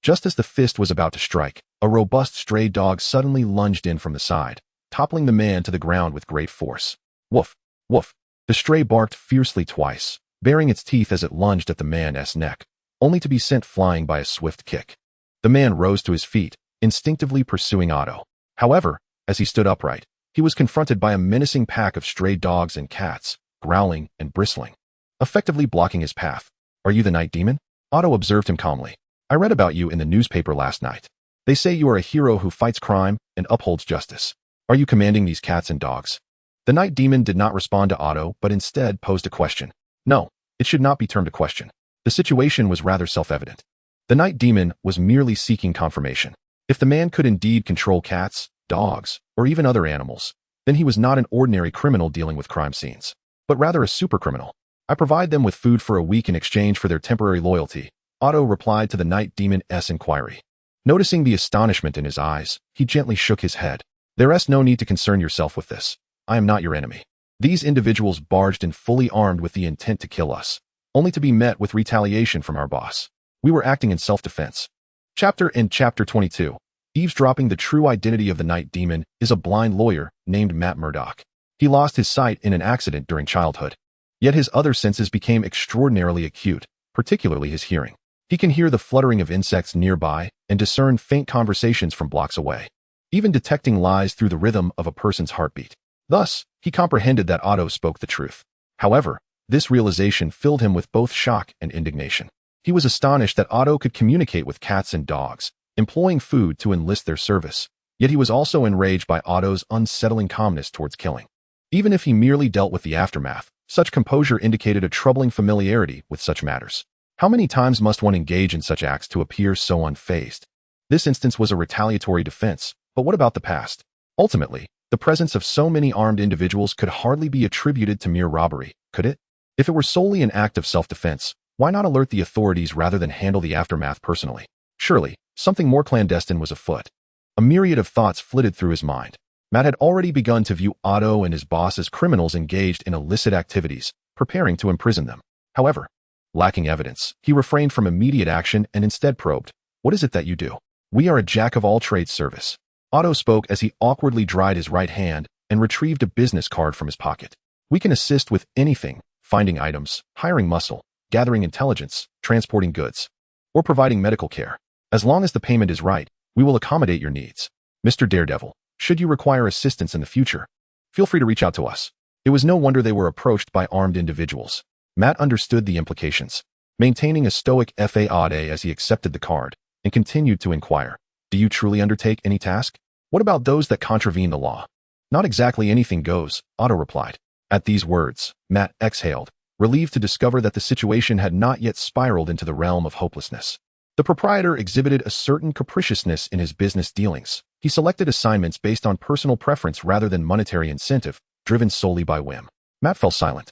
Just as the fist was about to strike, a robust stray dog suddenly lunged in from the side, toppling the man to the ground with great force. Woof! Woof! The stray barked fiercely twice, baring its teeth as it lunged at the man's neck, only to be sent flying by a swift kick. The man rose to his feet, instinctively pursuing Otto. However, as he stood upright, he was confronted by a menacing pack of stray dogs and cats, growling and bristling, effectively blocking his path. "Are you the night demon?" Otto observed him calmly. "I read about you in the newspaper last night. They say you are a hero who fights crime and upholds justice. Are you commanding these cats and dogs?" The night demon did not respond to Otto, but instead posed a question. No, it should not be termed a question. The situation was rather self-evident. The night demon was merely seeking confirmation. If the man could indeed control cats, dogs, or even other animals, then he was not an ordinary criminal dealing with crime scenes, but rather a supercriminal. "I provide them with food for a week in exchange for their temporary loyalty," Otto replied to the night demon's inquiry. Noticing the astonishment in his eyes, he gently shook his head. "There is no need to concern yourself with this. I am not your enemy. These individuals barged in fully armed with the intent to kill us, only to be met with retaliation from our boss. We were acting in self-defense." Chapter 22. Eavesdropping. The true identity of the night demon is a blind lawyer named Matt Murdock. He lost his sight in an accident during childhood. Yet his other senses became extraordinarily acute, particularly his hearing. He can hear the fluttering of insects nearby and discern faint conversations from blocks away, even detecting lies through the rhythm of a person's heartbeat. Thus, he comprehended that Otto spoke the truth. However, this realization filled him with both shock and indignation. He was astonished that Otto could communicate with cats and dogs, employing food to enlist their service. Yet he was also enraged by Otto's unsettling calmness towards killing. Even if he merely dealt with the aftermath, such composure indicated a troubling familiarity with such matters. How many times must one engage in such acts to appear so unfazed? This instance was a retaliatory defense, but what about the past? Ultimately, the presence of so many armed individuals could hardly be attributed to mere robbery, could it? If it were solely an act of self-defense, why not alert the authorities rather than handle the aftermath personally? Surely, something more clandestine was afoot. A myriad of thoughts flitted through his mind. Matt had already begun to view Otto and his boss as criminals engaged in illicit activities, preparing to imprison them. However, lacking evidence, he refrained from immediate action and instead probed, "What is it that you do?" "We are a jack-of-all-trades service." Otto spoke as he awkwardly dried his right hand and retrieved a business card from his pocket. "We can assist with anything, finding items, hiring muscle, gathering intelligence, transporting goods, or providing medical care. As long as the payment is right, we will accommodate your needs. Mr. Daredevil, should you require assistance in the future, feel free to reach out to us." It was no wonder they were approached by armed individuals. Matt understood the implications, maintaining a stoic facade as he accepted the card, and continued to inquire, "Do you truly undertake any task? What about those that contravene the law?" "Not exactly anything goes," Otto replied. At these words, Matt exhaled, relieved to discover that the situation had not yet spiraled into the realm of hopelessness. The proprietor exhibited a certain capriciousness in his business dealings. He selected assignments based on personal preference rather than monetary incentive, driven solely by whim. Matt fell silent.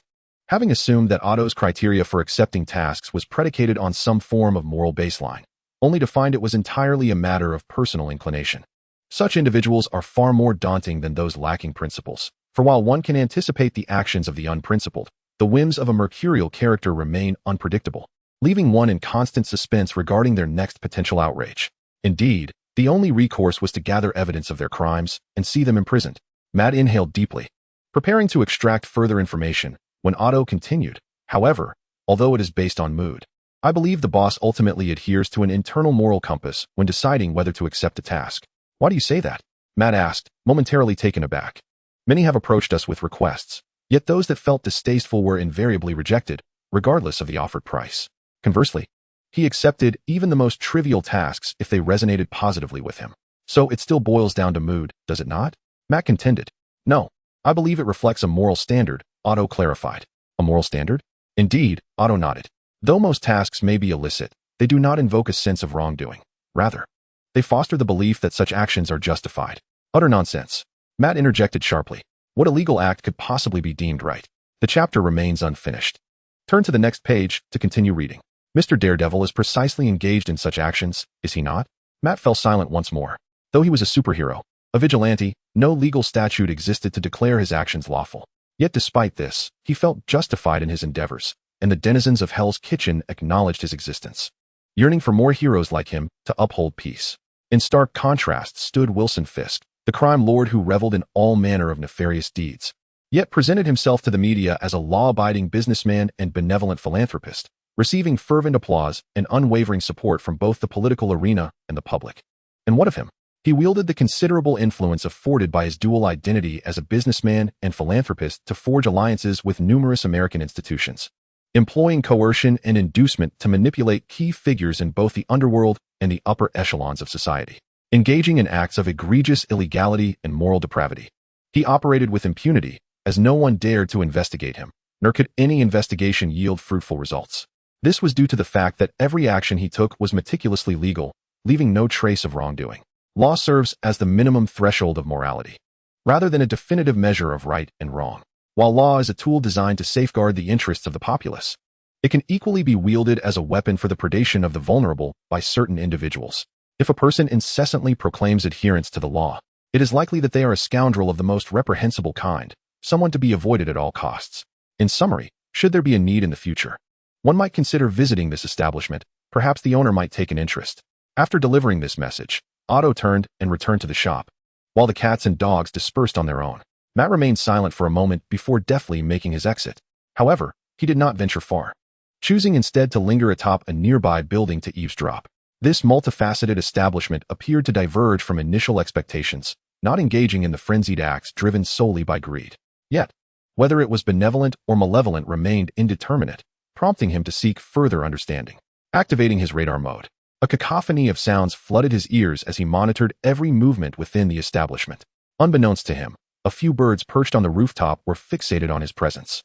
Having assumed that Otto's criteria for accepting tasks was predicated on some form of moral baseline, only to find it was entirely a matter of personal inclination. Such individuals are far more daunting than those lacking principles, for while one can anticipate the actions of the unprincipled, the whims of a mercurial character remain unpredictable, leaving one in constant suspense regarding their next potential outrage. Indeed, the only recourse was to gather evidence of their crimes and see them imprisoned. Matt inhaled deeply, preparing to extract further information, when Otto continued, "However, although it is based on mood, I believe the boss ultimately adheres to an internal moral compass when deciding whether to accept a task." "Why do you say that?" Matt asked, momentarily taken aback. "Many have approached us with requests, yet those that felt distasteful were invariably rejected, regardless of the offered price. Conversely, he accepted even the most trivial tasks if they resonated positively with him. So it still boils down to mood, does it not?" Matt contended. "No, I believe it reflects a moral standard," Otto clarified. "A moral standard?" "Indeed," Otto nodded. "Though most tasks may be illicit, they do not invoke a sense of wrongdoing. Rather, they foster the belief that such actions are justified." "Utter nonsense," Matt interjected sharply. "What illegal act could possibly be deemed right?" The chapter remains unfinished. Turn to the next page to continue reading. Mr. Daredevil is precisely engaged in such actions, is he not? Matt fell silent once more. Though he was a superhero, a vigilante, no legal statute existed to declare his actions lawful. Yet despite this, he felt justified in his endeavors, and the denizens of Hell's Kitchen acknowledged his existence. yearning for more heroes like him to uphold peace. In stark contrast stood Wilson Fisk, the crime lord who reveled in all manner of nefarious deeds, yet presented himself to the media as a law-abiding businessman and benevolent philanthropist, receiving fervent applause and unwavering support from both the political arena and the public. And what of him? He wielded the considerable influence afforded by his dual identity as a businessman and philanthropist to forge alliances with numerous American institutions, employing coercion and inducement to manipulate key figures in both the underworld and the upper echelons of society, engaging in acts of egregious illegality and moral depravity. He operated with impunity, as no one dared to investigate him, nor could any investigation yield fruitful results. This was due to the fact that every action he took was meticulously legal, leaving no trace of wrongdoing. Law serves as the minimum threshold of morality, rather than a definitive measure of right and wrong. While law is a tool designed to safeguard the interests of the populace, it can equally be wielded as a weapon for the predation of the vulnerable by certain individuals. If a person incessantly proclaims adherence to the law, it is likely that they are a scoundrel of the most reprehensible kind, someone to be avoided at all costs. In summary, should there be a need in the future, one might consider visiting this establishment. Perhaps the owner might take an interest. After delivering this message, Otto turned and returned to the shop, while the cats and dogs dispersed on their own. Matt remained silent for a moment before deftly making his exit. However, he did not venture far, choosing instead to linger atop a nearby building to eavesdrop. This multifaceted establishment appeared to diverge from initial expectations, not engaging in the frenzied acts driven solely by greed. Yet, whether it was benevolent or malevolent remained indeterminate, prompting him to seek further understanding. Activating his radar mode, a cacophony of sounds flooded his ears as he monitored every movement within the establishment. Unbeknownst to him, a few birds perched on the rooftop were fixated on his presence.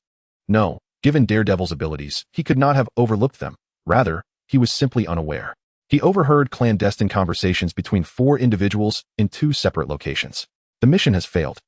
No, given Daredevil's abilities, he could not have overlooked them. Rather, he was simply unaware. He overheard clandestine conversations between 4 individuals in 2 separate locations. The mission has failed.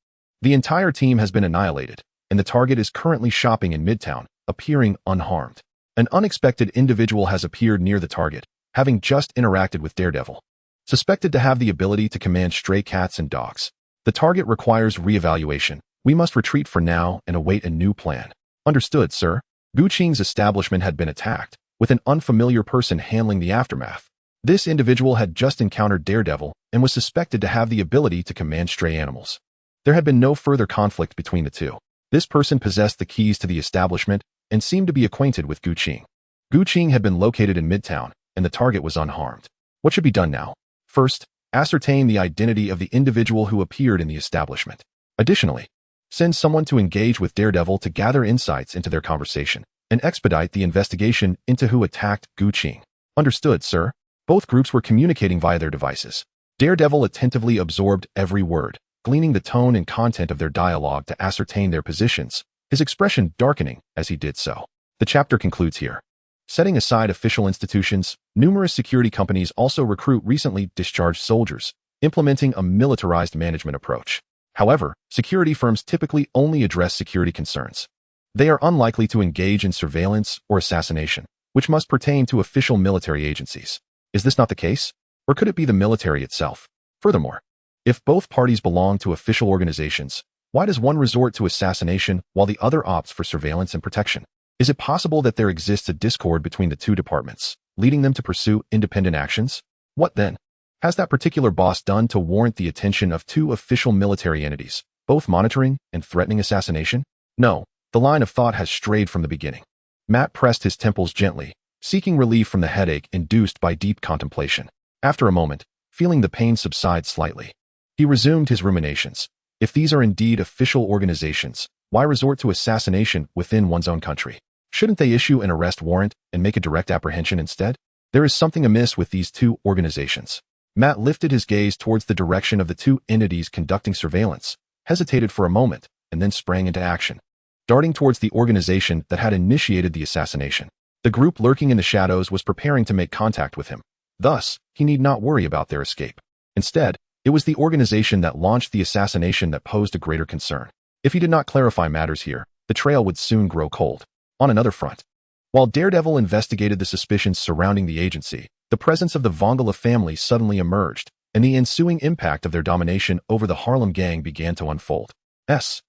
The entire team has been annihilated, and the target is currently shopping in Midtown, appearing unharmed. An unexpected individual has appeared near the target, having just interacted with Daredevil. Suspected to have the ability to command stray cats and dogs. The target requires re-evaluation. We must retreat for now and await a new plan. Understood, sir. Gu Qing's establishment had been attacked, with an unfamiliar person handling the aftermath. This individual had just encountered Daredevil and was suspected to have the ability to command stray animals. There had been no further conflict between the two. This person possessed the keys to the establishment and seemed to be acquainted with Gu Qing. Gu Qing had been located in Midtown, and the target was unharmed. What should be done now? First, ascertain the identity of the individual who appeared in the establishment. Additionally, send someone to engage with Daredevil to gather insights into their conversation and expedite the investigation into who attacked Gu Qing. Understood, sir. Both groups were communicating via their devices. Daredevil attentively absorbed every word, gleaning the tone and content of their dialogue to ascertain their positions, his expression darkening as he did so. The chapter concludes here. Setting aside official institutions, numerous security companies also recruit recently discharged soldiers, implementing a militarized management approach. However, security firms typically only address security concerns. They are unlikely to engage in surveillance or assassination, which must pertain to official military agencies. Is this not the case? Or could it be the military itself? Furthermore, if both parties belong to official organizations, why does one resort to assassination while the other opts for surveillance and protection? Is it possible that there exists a discord between the two departments, leading them to pursue independent actions? What then has that particular boss done to warrant the attention of 2 official military entities, both monitoring and threatening assassination? No, the line of thought has strayed from the beginning. Matt pressed his temples gently, seeking relief from the headache induced by deep contemplation. After a moment, feeling the pain subside slightly, he resumed his ruminations. If these are indeed official organizations, why resort to assassination within one's own country? Shouldn't they issue an arrest warrant and make a direct apprehension instead? There is something amiss with these 2 organizations. Matt lifted his gaze towards the direction of the 2 entities conducting surveillance, hesitated for a moment, and then sprang into action, darting towards the organization that had initiated the assassination. The group lurking in the shadows was preparing to make contact with him. Thus, he need not worry about their escape. Instead, it was the organization that launched the assassination that posed a greater concern. If he did not clarify matters here, the trail would soon grow cold. On another front, while Daredevil investigated the suspicions surrounding the agency, the presence of the Vongala family suddenly emerged, and the ensuing impact of their domination over the Harlem gang began to unfold. S.H.I.E.L.D.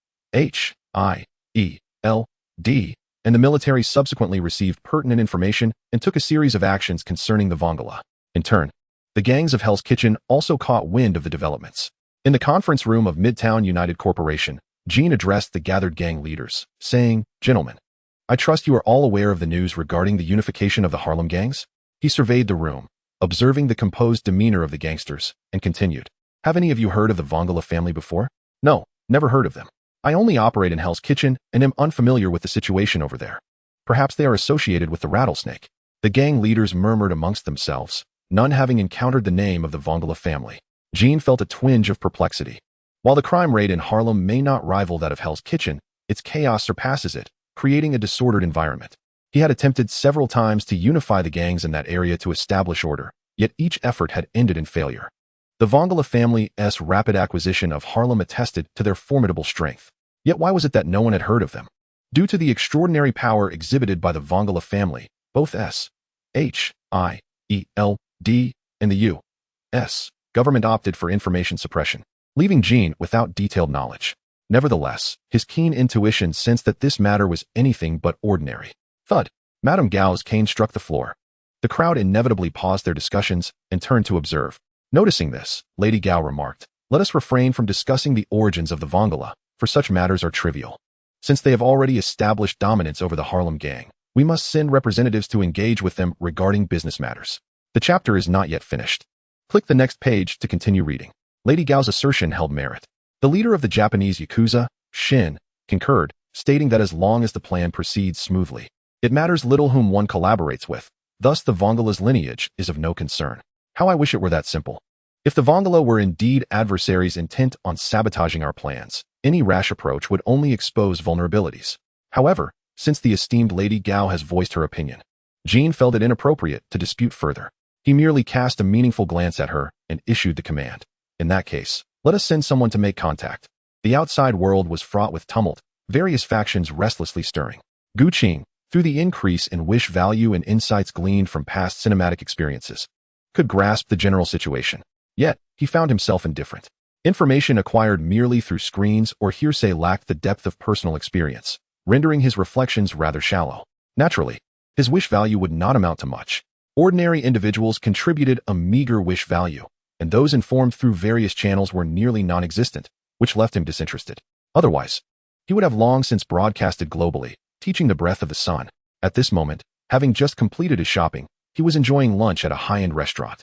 and the military subsequently received pertinent information and took a series of actions concerning the Vongala. In turn, the gangs of Hell's Kitchen also caught wind of the developments. In the conference room of Midtown United Corporation, Jean addressed the gathered gang leaders, saying, "Gentlemen, I trust you are all aware of the news regarding the unification of the Harlem gangs?" He surveyed the room, observing the composed demeanor of the gangsters, and continued, "Have any of you heard of the Vongala family before?" "No, never heard of them. I only operate in Hell's Kitchen and am unfamiliar with the situation over there." "Perhaps they are associated with the rattlesnake." The gang leaders murmured amongst themselves, none having encountered the name of the Vongala family. Jean felt a twinge of perplexity. While the crime rate in Harlem may not rival that of Hell's Kitchen, its chaos surpasses it, creating a disordered environment. He had attempted several times to unify the gangs in that area to establish order, yet each effort had ended in failure. The Vongala family's rapid acquisition of Harlem attested to their formidable strength. Yet why was it that no one had heard of them? Due to the extraordinary power exhibited by the Vongala family, both S.H.I.E.L.D. and the U.S. government opted for information suppression, leaving Jean without detailed knowledge. Nevertheless, his keen intuition sensed that this matter was anything but ordinary. Thud! Madame Gao's cane struck the floor. The crowd inevitably paused their discussions and turned to observe. Noticing this, Lady Gao remarked, "Let us refrain from discussing the origins of the Vongala, for such matters are trivial. Since they have already established dominance over the Harlem gang, we must send representatives to engage with them regarding business matters." The chapter is not yet finished. Click the next page to continue reading. Lady Gao's assertion held merit. The leader of the Japanese Yakuza, Shin, concurred, stating that as long as the plan proceeds smoothly, it matters little whom one collaborates with. Thus the Vongala's lineage is of no concern. How I wish it were that simple. If the Vongala were indeed adversaries intent on sabotaging our plans, any rash approach would only expose vulnerabilities. However, since the esteemed Lady Gao has voiced her opinion, Jean felt it inappropriate to dispute further. He merely cast a meaningful glance at her and issued the command. "In that case, let us send someone to make contact." The outside world was fraught with tumult, various factions restlessly stirring. Gu Qing, through the increase in wish value and insights gleaned from past cinematic experiences, could grasp the general situation. Yet, he found himself indifferent. Information acquired merely through screens or hearsay lacked the depth of personal experience, rendering his reflections rather shallow. Naturally, his wish value would not amount to much. Ordinary individuals contributed a meager wish value, and those informed through various channels were nearly non-existent, which left him disinterested. Otherwise, he would have long since broadcasted globally, teaching the breath of the sun. At this moment, having just completed his shopping, he was enjoying lunch at a high-end restaurant.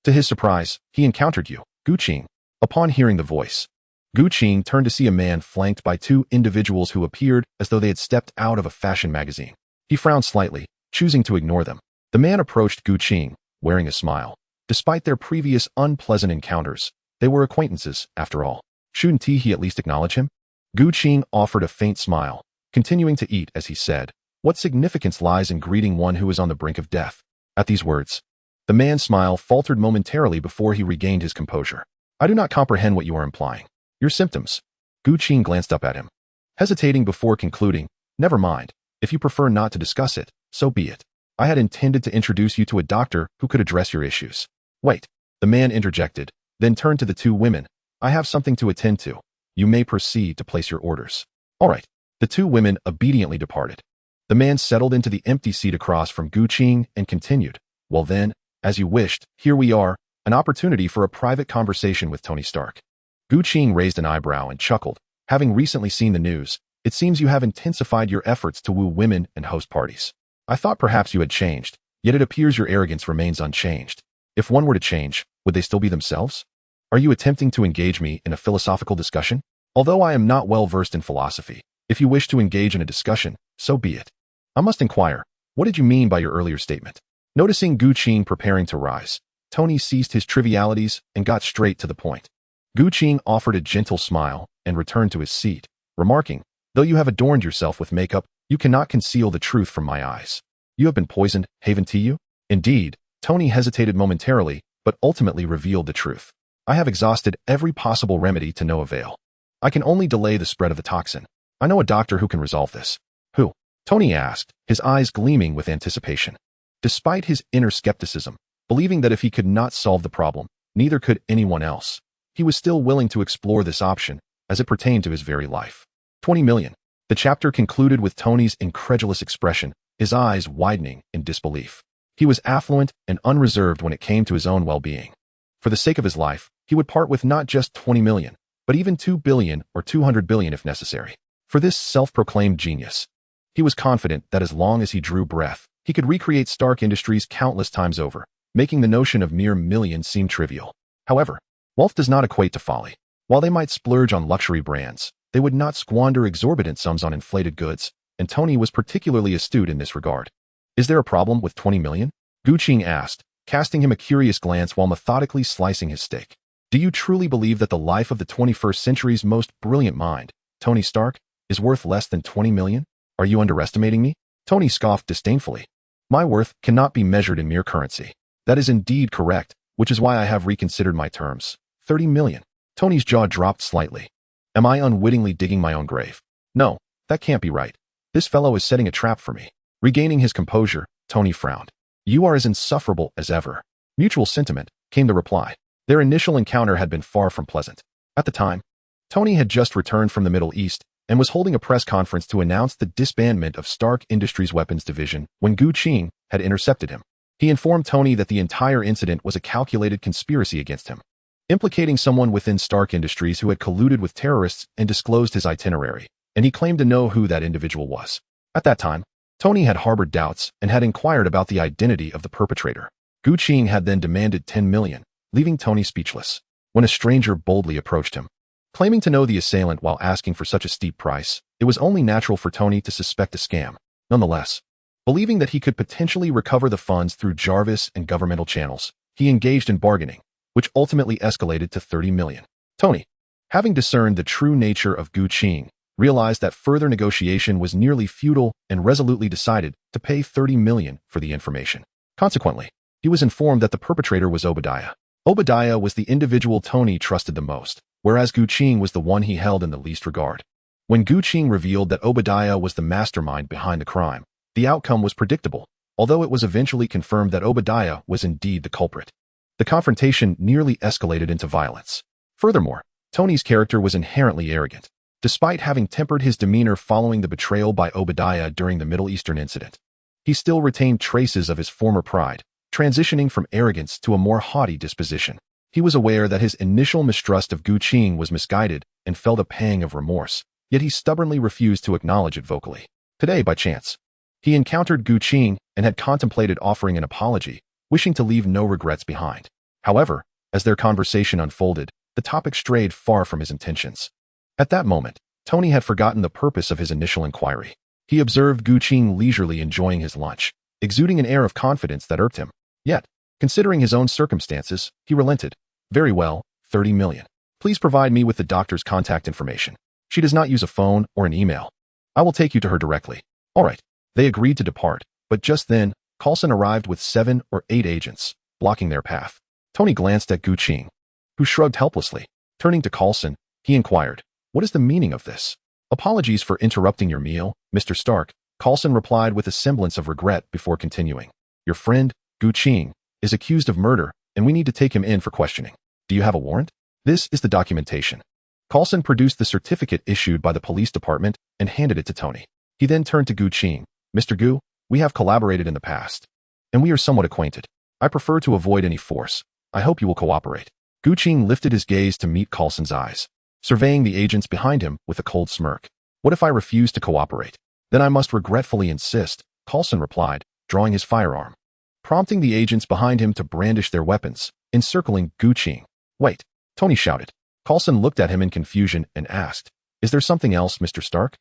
To his surprise, he encountered Gu Qing. Upon hearing the voice, Gu Qing turned to see a man flanked by two individuals who appeared as though they had stepped out of a fashion magazine. He frowned slightly, choosing to ignore them. The man approached Gu Qing, wearing a smile. Despite their previous unpleasant encounters, they were acquaintances, after all. Shouldn't he at least acknowledge him? Gu Qing offered a faint smile, continuing to eat as he said, "What significance lies in greeting one who is on the brink of death?" At these words, the man's smile faltered momentarily before he regained his composure. "I do not comprehend what you are implying. Your symptoms." Gu Qing glanced up at him, hesitating before concluding, "Never mind. If you prefer not to discuss it, so be it. I had intended to introduce you to a doctor who could address your issues." "Wait," the man interjected, then turned to the two women. "I have something to attend to. You may proceed to place your orders." "All right." The two women obediently departed. The man settled into the empty seat across from Gu Qing and continued, "Well then, as you wished, here we are, an opportunity for a private conversation with Tony Stark." Gu Qing raised an eyebrow and chuckled. "Having recently seen the news, it seems you have intensified your efforts to woo women and host parties. I thought perhaps you had changed, yet it appears your arrogance remains unchanged. If one were to change, would they still be themselves? Are you attempting to engage me in a philosophical discussion? Although I am not well versed in philosophy, if you wish to engage in a discussion, so be it. I must inquire, what did you mean by your earlier statement?" Noticing Gu Qing preparing to rise, Tony ceased his trivialities and got straight to the point. Gu Qing offered a gentle smile and returned to his seat, remarking, "Though you have adorned yourself with makeup, you cannot conceal the truth from my eyes. You have been poisoned, haven't you?" Indeed, Tony hesitated momentarily, but ultimately revealed the truth. "I have exhausted every possible remedy to no avail. I can only delay the spread of the toxin. I know a doctor who can resolve this." "Who?" Tony asked, his eyes gleaming with anticipation. Despite his inner skepticism, believing that if he could not solve the problem, neither could anyone else, he was still willing to explore this option as it pertained to his very life. 20 million. The chapter concluded with Tony's incredulous expression, his eyes widening in disbelief. He was affluent and unreserved when it came to his own well-being. For the sake of his life, he would part with not just 20 million, but even 2 billion or 200 billion if necessary. For this self-proclaimed genius, he was confident that as long as he drew breath, he could recreate Stark Industries countless times over, making the notion of mere millions seem trivial. However, wealth does not equate to folly. While they might splurge on luxury brands, they would not squander exorbitant sums on inflated goods, and Tony was particularly astute in this regard. Is there a problem with 20 million? Guqing asked, casting him a curious glance while methodically slicing his steak. Do you truly believe that the life of the 21st century's most brilliant mind, Tony Stark, is worth less than 20 million? Are you underestimating me? Tony scoffed disdainfully. My worth cannot be measured in mere currency. That is indeed correct, which is why I have reconsidered my terms. 30 million. Tony's jaw dropped slightly. Am I unwittingly digging my own grave? No, that can't be right. This fellow is setting a trap for me. Regaining his composure, Tony frowned. You are as insufferable as ever. Mutual sentiment, came the reply. Their initial encounter had been far from pleasant. At the time, Tony had just returned from the Middle East and was holding a press conference to announce the disbandment of Stark Industries' weapons division when Guqing had intercepted him. He informed Tony that the entire incident was a calculated conspiracy against him, implicating someone within Stark Industries who had colluded with terrorists and disclosed his itinerary, and he claimed to know who that individual was. At that time, Tony had harbored doubts and had inquired about the identity of the perpetrator. Guqing had then demanded 10 million, leaving Tony speechless, when a stranger boldly approached him. Claiming to know the assailant while asking for such a steep price, it was only natural for Tony to suspect a scam. Nonetheless, believing that he could potentially recover the funds through Jarvis and governmental channels, he engaged in bargaining, which ultimately escalated to 30 million. Tony, having discerned the true nature of Guqing, realized that further negotiation was nearly futile and resolutely decided to pay 30 million for the information. Consequently, he was informed that the perpetrator was Obadiah. Obadiah was the individual Tony trusted the most, whereas Guqing was the one he held in the least regard. When Guqing revealed that Obadiah was the mastermind behind the crime, the outcome was predictable, although it was eventually confirmed that Obadiah was indeed the culprit. The confrontation nearly escalated into violence. Furthermore, Tony's character was inherently arrogant, despite having tempered his demeanor following the betrayal by Obadiah during the Middle Eastern incident. He still retained traces of his former pride, transitioning from arrogance to a more haughty disposition. He was aware that his initial mistrust of Guqing was misguided and felt a pang of remorse, yet he stubbornly refused to acknowledge it vocally. Today, by chance, he encountered Guqing and had contemplated offering an apology, wishing to leave no regrets behind. However, as their conversation unfolded, the topic strayed far from his intentions. At that moment, Tony had forgotten the purpose of his initial inquiry. He observed Guqing leisurely enjoying his lunch, exuding an air of confidence that irked him. Yet, considering his own circumstances, he relented. Very well, 30 million. Please provide me with the doctor's contact information. She does not use a phone or an email. I will take you to her directly. All right. They agreed to depart, but just then, Coulson arrived with 7 or 8 agents, blocking their path. Tony glanced at Guqing, who shrugged helplessly. Turning to Coulson, he inquired, "What is the meaning of this?" "Apologies for interrupting your meal, Mr. Stark," Coulson replied with a semblance of regret before continuing. "Your friend, Guqing, is accused of murder, and we need to take him in for questioning. Do you have a warrant?" "This is the documentation." Coulson produced the certificate issued by the police department and handed it to Tony. He then turned to Guqing. "Mr. Gu, we have collaborated in the past, and we are somewhat acquainted. I prefer to avoid any force. I hope you will cooperate." Guqing lifted his gaze to meet Coulson's eyes, surveying the agents behind him with a cold smirk. "What if I refuse to cooperate?" "Then I must regretfully insist," Coulson replied, drawing his firearm, prompting the agents behind him to brandish their weapons, encircling Guqing. "Wait," Tony shouted. Coulson looked at him in confusion and asked, "Is there something else, Mr. Stark?"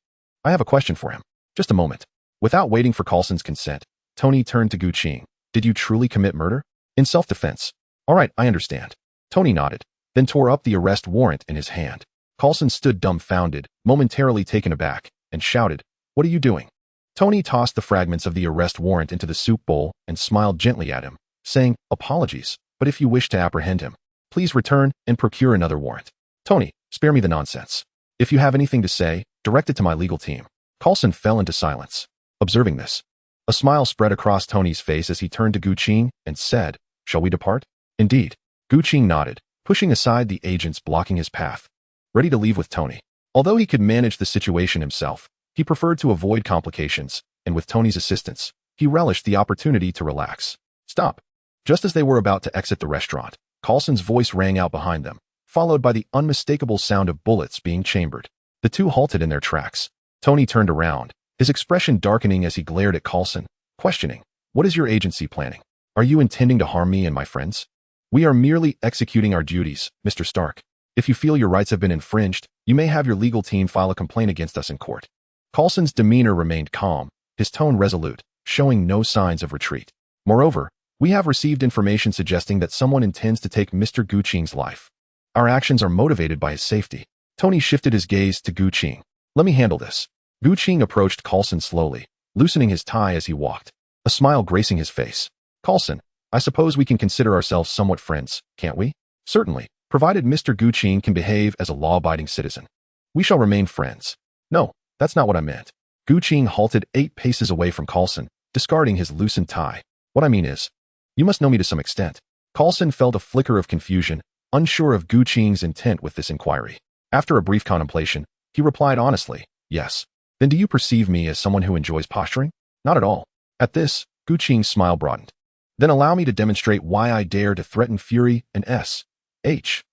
"I have a question for him." "Just a moment." Without waiting for Coulson's consent, Tony turned to Guqing. "Did you truly commit murder?" "In self-defense." "All right, I understand." Tony nodded, then tore up the arrest warrant in his hand. Coulson stood dumbfounded, momentarily taken aback, and shouted, "What are you doing?" Tony tossed the fragments of the arrest warrant into the soup bowl and smiled gently at him, saying, "Apologies, but if you wish to apprehend him, please return and procure another warrant." "Tony, spare me the nonsense. If you have anything to say, direct it to my legal team." Coulson fell into silence. Observing this, a smile spread across Tony's face as he turned to Guqing and said, "Shall we depart?" "Indeed." Guqing nodded, pushing aside the agents blocking his path, ready to leave with Tony. Although he could manage the situation himself, He preferred to avoid complications, and with Tony's assistance, he relished the opportunity to relax. Stop. Just as they were about to exit the restaurant, Coulson's voice rang out behind them, followed by the unmistakable sound of bullets being chambered. The two halted in their tracks. Tony turned around, his expression darkening as he glared at Coulson, questioning, "What is your agency planning? Are you intending to harm me and my friends?" "We are merely executing our duties, Mr. Stark. If you feel your rights have been infringed, you may have your legal team file a complaint against us in court." Coulson's demeanor remained calm, his tone resolute, showing no signs of retreat. "Moreover, we have received information suggesting that someone intends to take Mr. Guqing's life. Our actions are motivated by his safety." Tony shifted his gaze to Guqing. "Let me handle this." Guqing approached Coulson slowly, loosening his tie as he walked, a smile gracing his face. "Coulson, I suppose we can consider ourselves somewhat friends, can't we?" "Certainly, provided Mr. Guqing can behave as a law-abiding citizen. We shall remain friends." "No, that's not what I meant." Guqing halted 8 paces away from Coulson, discarding his loosened tie. "What I mean is, you must know me to some extent." Coulson felt a flicker of confusion, unsure of Guqing's intent with this inquiry. After a brief contemplation, he replied honestly, "Yes." "Then do you perceive me as someone who enjoys posturing?" "Not at all." At this, Guqing's smile broadened. "Then allow me to demonstrate why I dare to threaten Fury and S.H.I.E.L.D,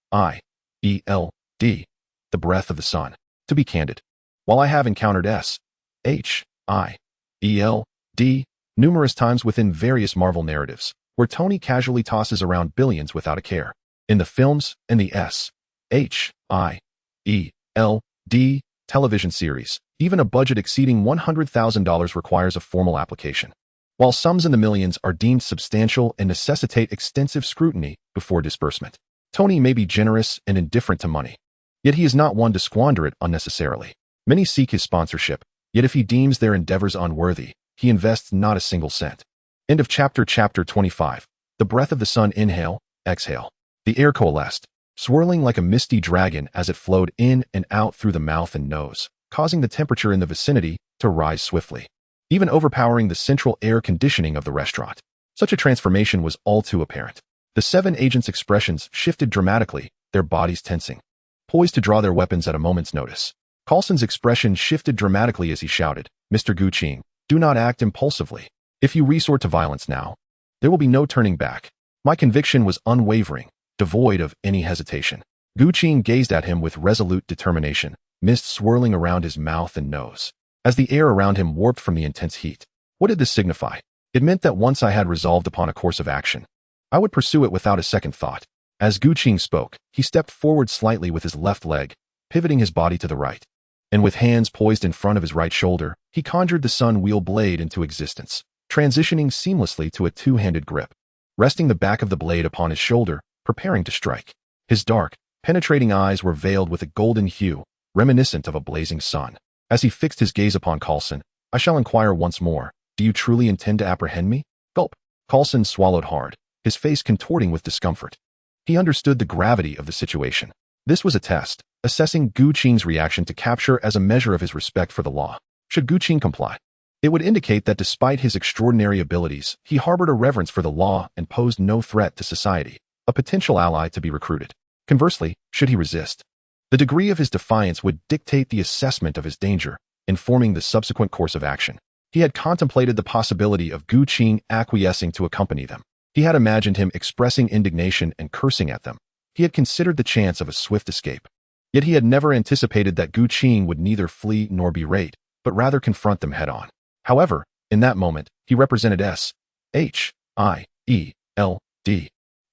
the breath of the sun. To be candid, while I have encountered S.H.I.E.L.D numerous times within various Marvel narratives, where Tony casually tosses around billions without a care, in the films and the S.H.I.E.L.D television series, even a budget exceeding $100,000 requires a formal application, while sums in the millions are deemed substantial and necessitate extensive scrutiny before disbursement. Tony may be generous and indifferent to money, yet he is not one to squander it unnecessarily. Many seek his sponsorship, yet if he deems their endeavors unworthy, he invests not a single cent. End of chapter 25. The breath of the sun. Inhale, exhale. The air coalesced, swirling like a misty dragon as it flowed in and out through the mouth and nose, causing the temperature in the vicinity to rise swiftly, even overpowering the central air conditioning of the restaurant. Such a transformation was all too apparent. The 7 agents' expressions shifted dramatically, their bodies tensing, poised to draw their weapons at a moment's notice. Coulson's expression shifted dramatically as he shouted, "Mr. Guqing, do not act impulsively. If you resort to violence now, there will be no turning back." My conviction was unwavering, devoid of any hesitation. Guqing gazed at him with resolute determination, mist swirling around his mouth and nose, as the air around him warped from the intense heat. What did this signify? It meant that once I had resolved upon a course of action, I would pursue it without a second thought. As Guqing spoke, he stepped forward slightly with his left leg, pivoting his body to the right, and with hands poised in front of his right shoulder, he conjured the sun wheel blade into existence, transitioning seamlessly to a 2-handed grip, resting the back of the blade upon his shoulder, preparing to strike. His dark, penetrating eyes were veiled with a golden hue, reminiscent of a blazing sun. As he fixed his gaze upon Coulson, "I shall inquire once more, do you truly intend to apprehend me?" Gulp. Coulson swallowed hard, his face contorting with discomfort. He understood the gravity of the situation. This was a test, assessing Guqing's reaction to capture as a measure of his respect for the law. Should Guqing comply, it would indicate that despite his extraordinary abilities, he harbored a reverence for the law and posed no threat to society, a potential ally to be recruited. Conversely, should he resist, the degree of his defiance would dictate the assessment of his danger, informing the subsequent course of action. He had contemplated the possibility of Guqing acquiescing to accompany them. He had imagined him expressing indignation and cursing at them. He had considered the chance of a swift escape. Yet he had never anticipated that Guqing would neither flee nor berate, but rather confront them head-on. However, in that moment, he represented S.H.I.E.L.D,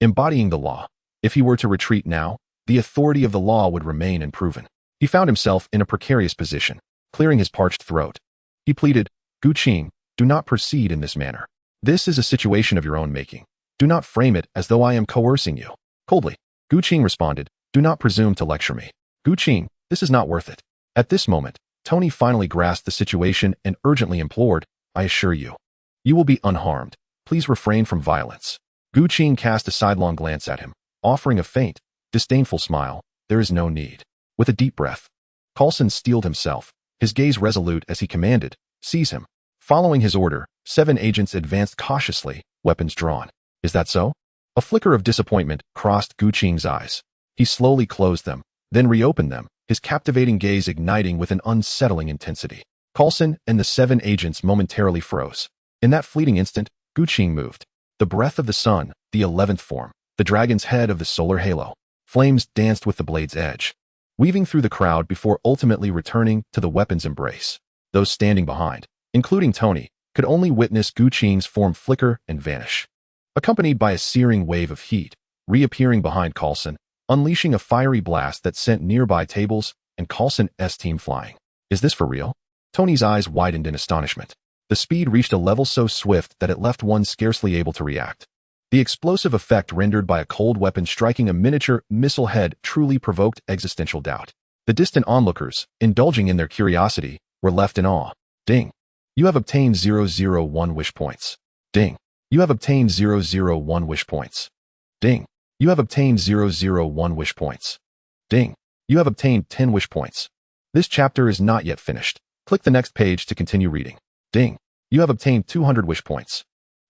embodying the law. If he were to retreat now, the authority of the law would remain unproven. He found himself in a precarious position, clearing his parched throat. He pleaded, "Guqing, do not proceed in this manner. This is a situation of your own making. Do not frame it as though I am coercing you." Coldly, Guqing responded, "Do not presume to lecture me. Guqing, this is not worth it." At this moment, Tony finally grasped the situation and urgently implored, "I assure you, you will be unharmed. Please refrain from violence." Guqing cast a sidelong glance at him, offering a faint, disdainful smile. "There is no need." With a deep breath, Coulson steeled himself, his gaze resolute as he commanded, "Seize him." Following his order, 7 agents advanced cautiously, weapons drawn. "Is that so?" A flicker of disappointment crossed Guqing's eyes. He slowly closed them, then reopened them, his captivating gaze igniting with an unsettling intensity. Coulson and the 7 agents momentarily froze. In that fleeting instant, Gu Qing moved. The breath of the sun, the 11th form, the dragon's head of the solar halo. Flames danced with the blade's edge, weaving through the crowd before ultimately returning to the weapon's embrace. Those standing behind, including Tony, could only witness Gu Qing's form flicker and vanish, accompanied by a searing wave of heat, reappearing behind Coulson, unleashing a fiery blast that sent nearby tables and Coulson's team flying. Is this for real? Tony's eyes widened in astonishment. The speed reached a level so swift that it left one scarcely able to react. The explosive effect rendered by a cold weapon striking a miniature missile head truly provoked existential doubt. The distant onlookers, indulging in their curiosity, were left in awe. Ding. You have obtained 001 wish points. Ding. You have obtained 001 wish points. Ding. You have obtained 001 wish points. Ding. You have obtained 10 wish points. This chapter is not yet finished. Click the next page to continue reading. Ding. You have obtained 200 wish points.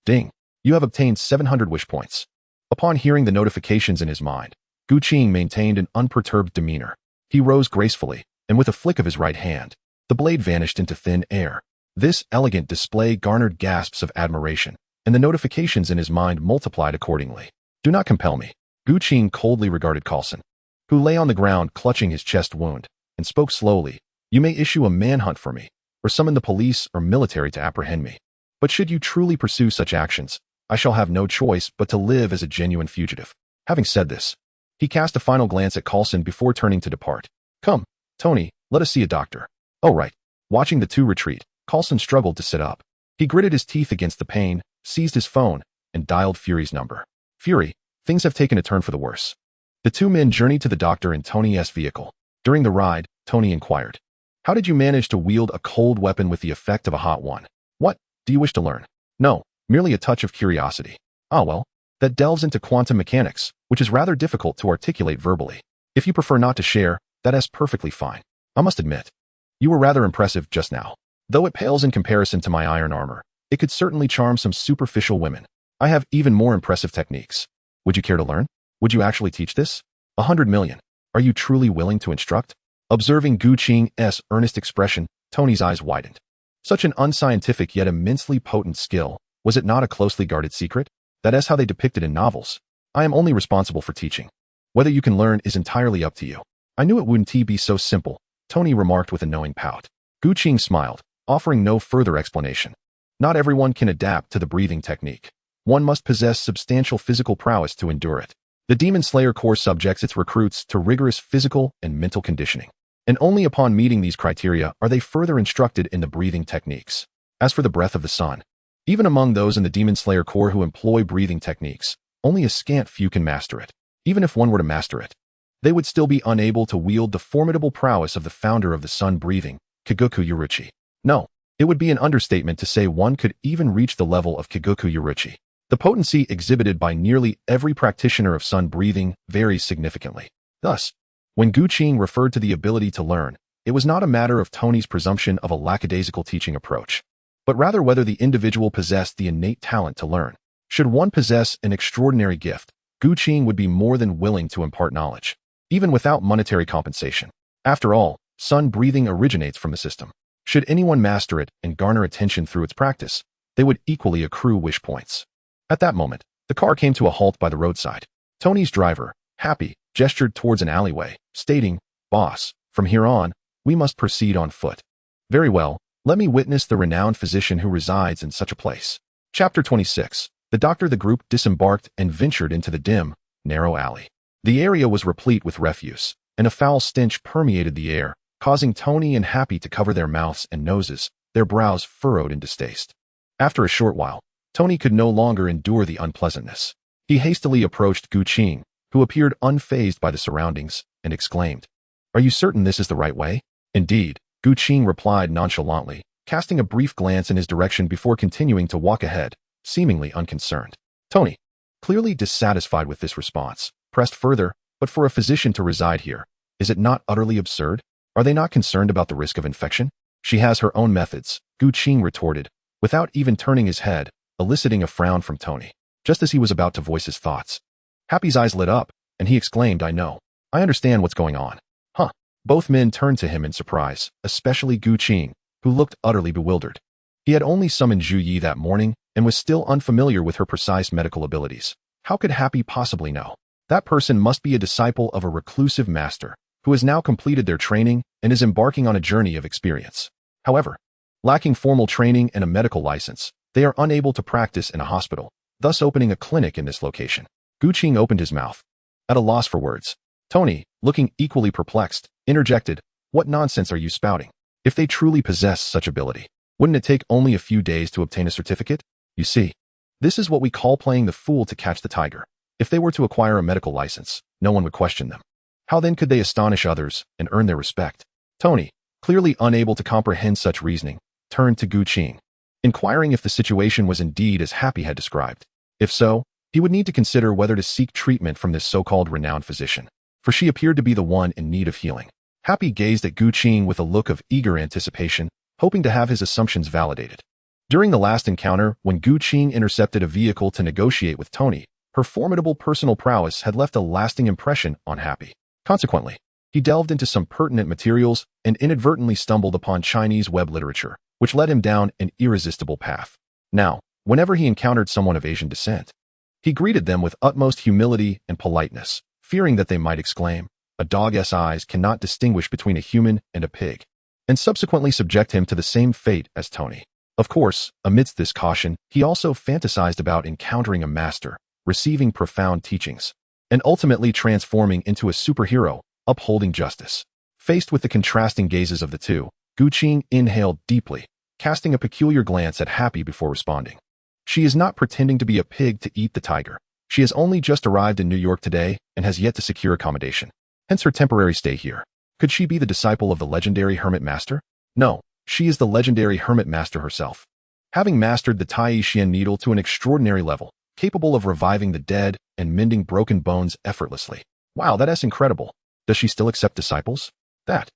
Ding. You have obtained 700 wish points. Upon hearing the notifications in his mind, Gu Qing maintained an unperturbed demeanor. He rose gracefully, and with a flick of his right hand, the blade vanished into thin air. This elegant display garnered gasps of admiration, and the notifications in his mind multiplied accordingly. Do not compel me. Gu Qing coldly regarded Coulson, who lay on the ground clutching his chest wound, and spoke slowly. You may issue a manhunt for me, or summon the police or military to apprehend me. But should you truly pursue such actions, I shall have no choice but to live as a genuine fugitive. Having said this, he cast a final glance at Coulson before turning to depart. Come, Tony, let us see a doctor. Oh right. Watching the two retreat, Coulson struggled to sit up. He gritted his teeth against the pain, seized his phone, and dialed Fury's number. Fury, things have taken a turn for the worse. The two men journeyed to the doctor in Tony's vehicle. During the ride, Tony inquired, how did you manage to wield a cold weapon with the effect of a hot one? What, do you wish to learn? No. Merely a touch of curiosity. Ah well, that delves into quantum mechanics, which is rather difficult to articulate verbally. If you prefer not to share, that is perfectly fine. I must admit, you were rather impressive just now. Though it pales in comparison to my iron armor, it could certainly charm some superficial women. I have even more impressive techniques. Would you care to learn? Would you actually teach this? 100 million. Are you truly willing to instruct? Observing Gu Qing's earnest expression, Tony's eyes widened. Such an unscientific yet immensely potent skill. Was it not a closely guarded secret? That is how they depict it in novels. I am only responsible for teaching. Whether you can learn is entirely up to you. I knew it wouldn't be so simple, Tony remarked with a knowing pout. Gu Qing smiled, offering no further explanation. Not everyone can adapt to the breathing technique. One must possess substantial physical prowess to endure it. The Demon Slayer Corps subjects its recruits to rigorous physical and mental conditioning, and only upon meeting these criteria are they further instructed in the breathing techniques. As for the breath of the sun, even among those in the Demon Slayer Corps who employ breathing techniques, only a scant few can master it. Even if one were to master it, they would still be unable to wield the formidable prowess of the founder of the sun-breathing, Kigoku Yuruchi. No, it would be an understatement to say one could even reach the level of Kigoku Yuruchi. The potency exhibited by nearly every practitioner of sun-breathing varies significantly. Thus, when Gu Qing referred to the ability to learn, it was not a matter of Tony's presumption of a lackadaisical teaching approach, but rather whether the individual possessed the innate talent to learn. Should one possess an extraordinary gift, Gu Qing would be more than willing to impart knowledge, even without monetary compensation. After all, sun-breathing originates from the system. Should anyone master it and garner attention through its practice, they would equally accrue wish points. At that moment, the car came to a halt by the roadside. Tony's driver, Happy, gestured towards an alleyway, stating, "Boss, from here on, we must proceed on foot." "Very well, let me witness the renowned physician who resides in such a place." Chapter 26. The group disembarked and ventured into the dim, narrow alley. The area was replete with refuse, and a foul stench permeated the air, causing Tony and Happy to cover their mouths and noses, their brows furrowed in distaste. After a short while, Tony could no longer endure the unpleasantness. He hastily approached Gu Qing, who appeared unfazed by the surroundings, and exclaimed, "Are you certain this is the right way?" "Indeed," Gu Qing replied nonchalantly, casting a brief glance in his direction before continuing to walk ahead, seemingly unconcerned. Tony, clearly dissatisfied with this response, pressed further, "But for a physician to reside here, is it not utterly absurd? Are they not concerned about the risk of infection?" "She has her own methods," Gu Qing retorted, without even turning his head, eliciting a frown from Tony. Just as he was about to voice his thoughts, Happy's eyes lit up, and he exclaimed, "I know. I understand what's going on." Huh. Both men turned to him in surprise, especially Gu Qing, who looked utterly bewildered. He had only summoned Zhu Yi that morning and was still unfamiliar with her precise medical abilities. How could Happy possibly know? That person must be a disciple of a reclusive master, who has now completed their training and is embarking on a journey of experience. However, lacking formal training and a medical license, they are unable to practice in a hospital, thus opening a clinic in this location. Gu Qing opened his mouth, at a loss for words. Tony, looking equally perplexed, interjected, "What nonsense are you spouting? If they truly possess such ability, wouldn't it take only a few days to obtain a certificate? You see, this is what we call playing the fool to catch the tiger. If they were to acquire a medical license, no one would question them. How then could they astonish others and earn their respect?" Tony, clearly unable to comprehend such reasoning, turned to Gu Qing, inquiring if the situation was indeed as Happy had described. If so, he would need to consider whether to seek treatment from this so-called renowned physician, for she appeared to be the one in need of healing. Happy gazed at Gu Qing with a look of eager anticipation, hoping to have his assumptions validated. During the last encounter, when Gu Qing intercepted a vehicle to negotiate with Tony, her formidable personal prowess had left a lasting impression on Happy. Consequently, he delved into some pertinent materials and inadvertently stumbled upon Chinese web literature, which led him down an irresistible path. Now, whenever he encountered someone of Asian descent, he greeted them with utmost humility and politeness, fearing that they might exclaim, "A dog's eyes cannot distinguish between a human and a pig," and subsequently subject him to the same fate as Tony. Of course, amidst this caution, he also fantasized about encountering a master, receiving profound teachings, and ultimately transforming into a superhero, upholding justice. Faced with the contrasting gazes of the two, Gu Qing inhaled deeply, casting a peculiar glance at Happy before responding. She is not pretending to be a pig to eat the tiger. She has only just arrived in New York today and has yet to secure accommodation, hence her temporary stay here. Could she be the disciple of the legendary Hermit Master? No, she is the legendary Hermit Master herself. Having mastered the Tai-Xian needle to an extraordinary level, capable of reviving the dead and mending broken bones effortlessly. Wow, that's incredible. Does she still accept disciples? That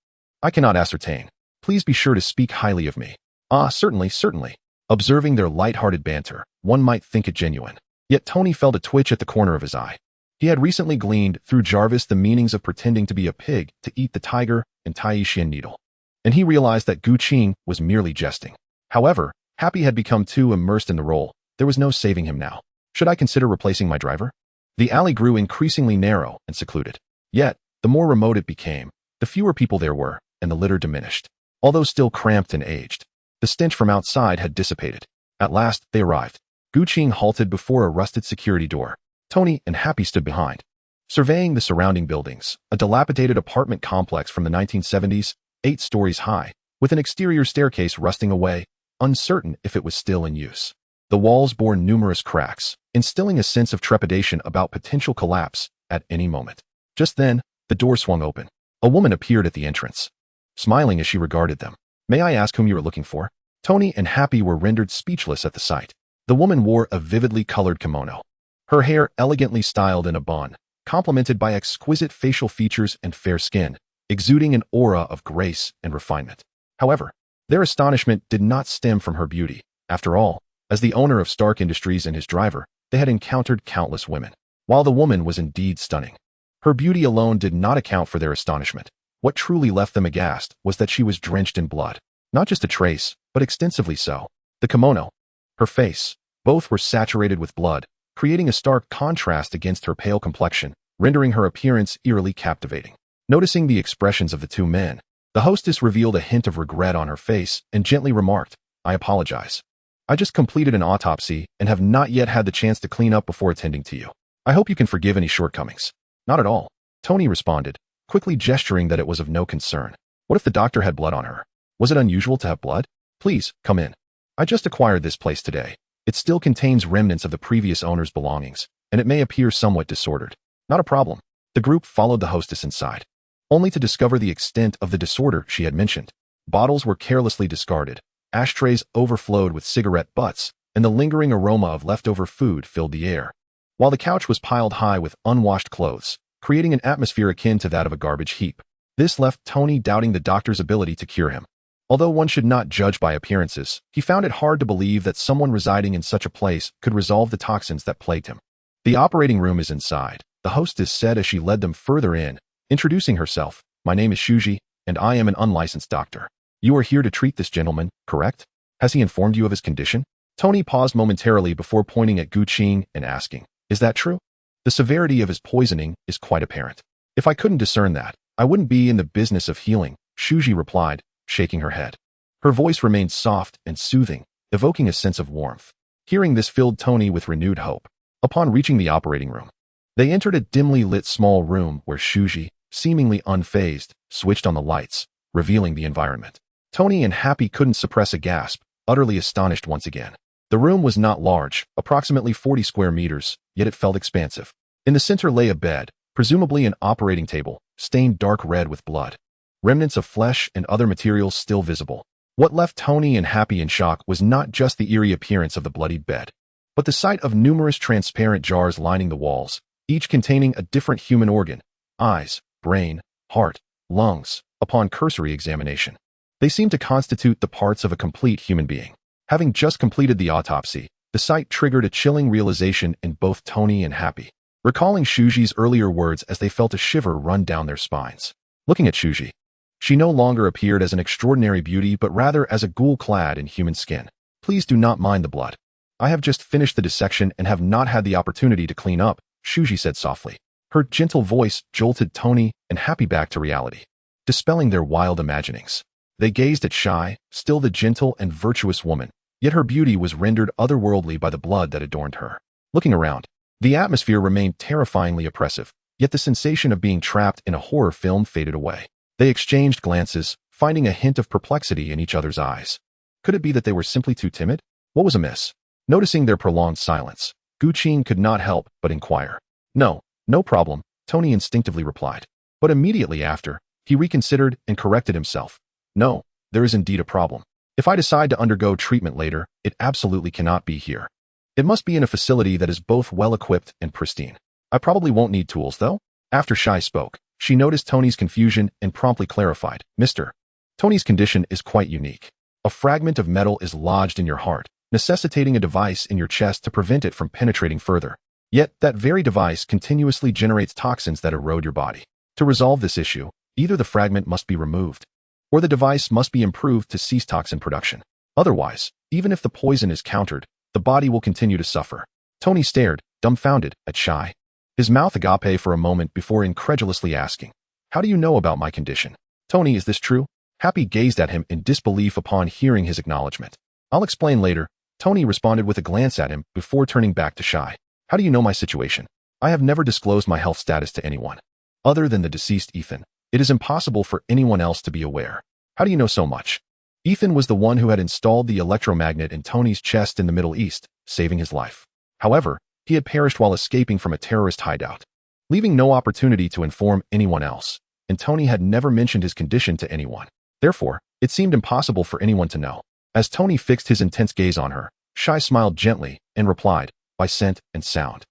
I cannot ascertain. Please be sure to speak highly of me. Ah, certainly, certainly. Observing their light-hearted banter, one might think it genuine. Yet Tony felt a twitch at the corner of his eye. He had recently gleaned through Jarvis the meanings of pretending to be a pig to eat the tiger and Tai-Xian needle, and he realized that Gu Qing was merely jesting. However, Happy had become too immersed in the role. There was no saving him now. Should I consider replacing my driver? The alley grew increasingly narrow and secluded. Yet, the more remote it became, the fewer people there were, and the litter diminished. Although still cramped and aged, the stench from outside had dissipated. At last, they arrived. Gu Qing halted before a rusted security door. Tony and Happy stood behind, surveying the surrounding buildings, a dilapidated apartment complex from the 1970s, 8 stories high, with an exterior staircase rusting away, uncertain if it was still in use. The walls bore numerous cracks, instilling a sense of trepidation about potential collapse at any moment. Just then, the door swung open. A woman appeared at the entrance, smiling as she regarded them. "May I ask whom you are looking for?" Tony and Happy were rendered speechless at the sight. The woman wore a vividly colored kimono, her hair elegantly styled in a bun, complemented by exquisite facial features and fair skin, exuding an aura of grace and refinement. However, their astonishment did not stem from her beauty. After all, as the owner of Stark Industries and his driver, they had encountered countless women. While the woman was indeed stunning, her beauty alone did not account for their astonishment. What truly left them aghast was that she was drenched in blood. Not just a trace, but extensively so. The kimono, her face, both were saturated with blood, creating a stark contrast against her pale complexion, rendering her appearance eerily captivating. Noticing the expressions of the two men, the hostess revealed a hint of regret on her face and gently remarked, "I apologize. I just completed an autopsy and have not yet had the chance to clean up before attending to you. I hope you can forgive any shortcomings." "Not at all," Tony responded, quickly gesturing that it was of no concern. What if the doctor had blood on her? Was it unusual to have blood? "Please, come in. I just acquired this place today. It still contains remnants of the previous owner's belongings, and it may appear somewhat disordered." "Not a problem." The group followed the hostess inside, only to discover the extent of the disorder she had mentioned. Bottles were carelessly discarded, ashtrays overflowed with cigarette butts, and the lingering aroma of leftover food filled the air, while the couch was piled high with unwashed clothes, creating an atmosphere akin to that of a garbage heap. This left Tony doubting the doctor's ability to cure him. Although one should not judge by appearances, he found it hard to believe that someone residing in such a place could resolve the toxins that plagued him. "The operating room is inside," the hostess said as she led them further in, introducing herself. "My name is Shuji, and I am an unlicensed doctor. You are here to treat this gentleman, correct? Has he informed you of his condition? Tony paused momentarily before pointing at Guqing and asking, is that true? The severity of his poisoning is quite apparent. If I couldn't discern that, I wouldn't be in the business of healing, Shuji replied, shaking her head. Her voice remained soft and soothing, evoking a sense of warmth. Hearing this filled Tony with renewed hope. Upon reaching the operating room, they entered a dimly lit small room where Shuji, seemingly unfazed, switched on the lights, revealing the environment. Tony and Happy couldn't suppress a gasp, utterly astonished once again. The room was not large, approximately 40 square meters, yet it felt expansive. In the center lay a bed, presumably an operating table, stained dark red with blood. Remnants of flesh and other materials still visible. What left Tony and Happy in shock was not just the eerie appearance of the bloodied bed, but the sight of numerous transparent jars lining the walls, each containing a different human organ, eyes, brain, heart, lungs. Upon cursory examination, they seemed to constitute the parts of a complete human being. Having just completed the autopsy, the sight triggered a chilling realization in both Tony and Happy, recalling Shuji's earlier words as they felt a shiver run down their spines. Looking at Shuji, she no longer appeared as an extraordinary beauty but rather as a ghoul clad in human skin. Please do not mind the blood. I have just finished the dissection and have not had the opportunity to clean up, Shuji said softly. Her gentle voice jolted Tony and Happy back to reality, dispelling their wild imaginings. They gazed at Shy, still the gentle and virtuous woman, yet her beauty was rendered otherworldly by the blood that adorned her. Looking around, the atmosphere remained terrifyingly oppressive, yet the sensation of being trapped in a horror film faded away. They exchanged glances, finding a hint of perplexity in each other's eyes. Could it be that they were simply too timid? What was amiss? Noticing their prolonged silence, Guqing could not help but inquire. No problem, Tony instinctively replied. But immediately after, he reconsidered and corrected himself. No, there is indeed a problem. If I decide to undergo treatment later, it absolutely cannot be here. It must be in a facility that is both well-equipped and pristine. I probably won't need tools, though. After Shai spoke, she noticed Tony's confusion and promptly clarified, Mr. Tony's condition is quite unique. A fragment of metal is lodged in your heart, necessitating a device in your chest to prevent it from penetrating further. Yet, that very device continuously generates toxins that erode your body. To resolve this issue, either the fragment must be removed, or the device must be improved to cease toxin production. Otherwise, even if the poison is countered, the body will continue to suffer. Tony stared, dumbfounded, at Shai. His mouth agape for a moment before incredulously asking, How do you know about my condition? Tony, is this true? Happy gazed at him in disbelief upon hearing his acknowledgement. I'll explain later, Tony responded with a glance at him before turning back to Shai. How do you know my situation? I have never disclosed my health status to anyone. Other than the deceased Ethan, it is impossible for anyone else to be aware. How do you know so much? Ethan was the one who had installed the electromagnet in Tony's chest in the Middle East, saving his life. However, he had perished while escaping from a terrorist hideout, leaving no opportunity to inform anyone else, and Tony had never mentioned his condition to anyone. Therefore, it seemed impossible for anyone to know. As Tony fixed his intense gaze on her, Shai smiled gently and replied, by scent and sound.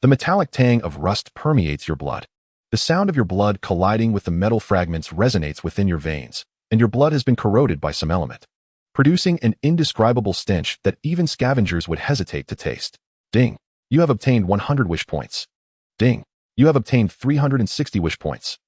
The metallic tang of rust permeates your blood. The sound of your blood colliding with the metal fragments resonates within your veins, and your blood has been corroded by some element, producing an indescribable stench that even scavengers would hesitate to taste. Ding. You have obtained 100 wish points. Ding. You have obtained 360 wish points.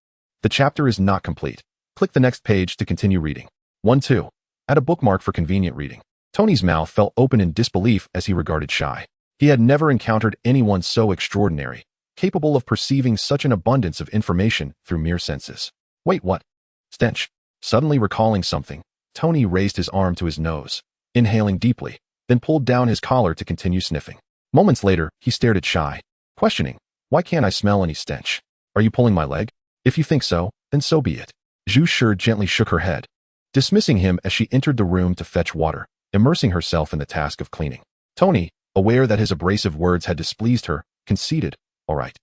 The chapter is not complete. Click the next page to continue reading. 1-2. Add a bookmark for convenient reading. Tony's mouth fell open in disbelief as he regarded Shai. He had never encountered anyone so extraordinary, capable of perceiving such an abundance of information through mere senses. Wait, what? Stench. Suddenly recalling something, Tony raised his arm to his nose, inhaling deeply, then pulled down his collar to continue sniffing. Moments later, he stared at Shai, questioning, Why can't I smell any stench? Are you pulling my leg? If you think so, then so be it. Zhu Shi gently shook her head, dismissing him as she entered the room to fetch water, immersing herself in the task of cleaning. Tony, aware that his abrasive words had displeased her, conceded, All right.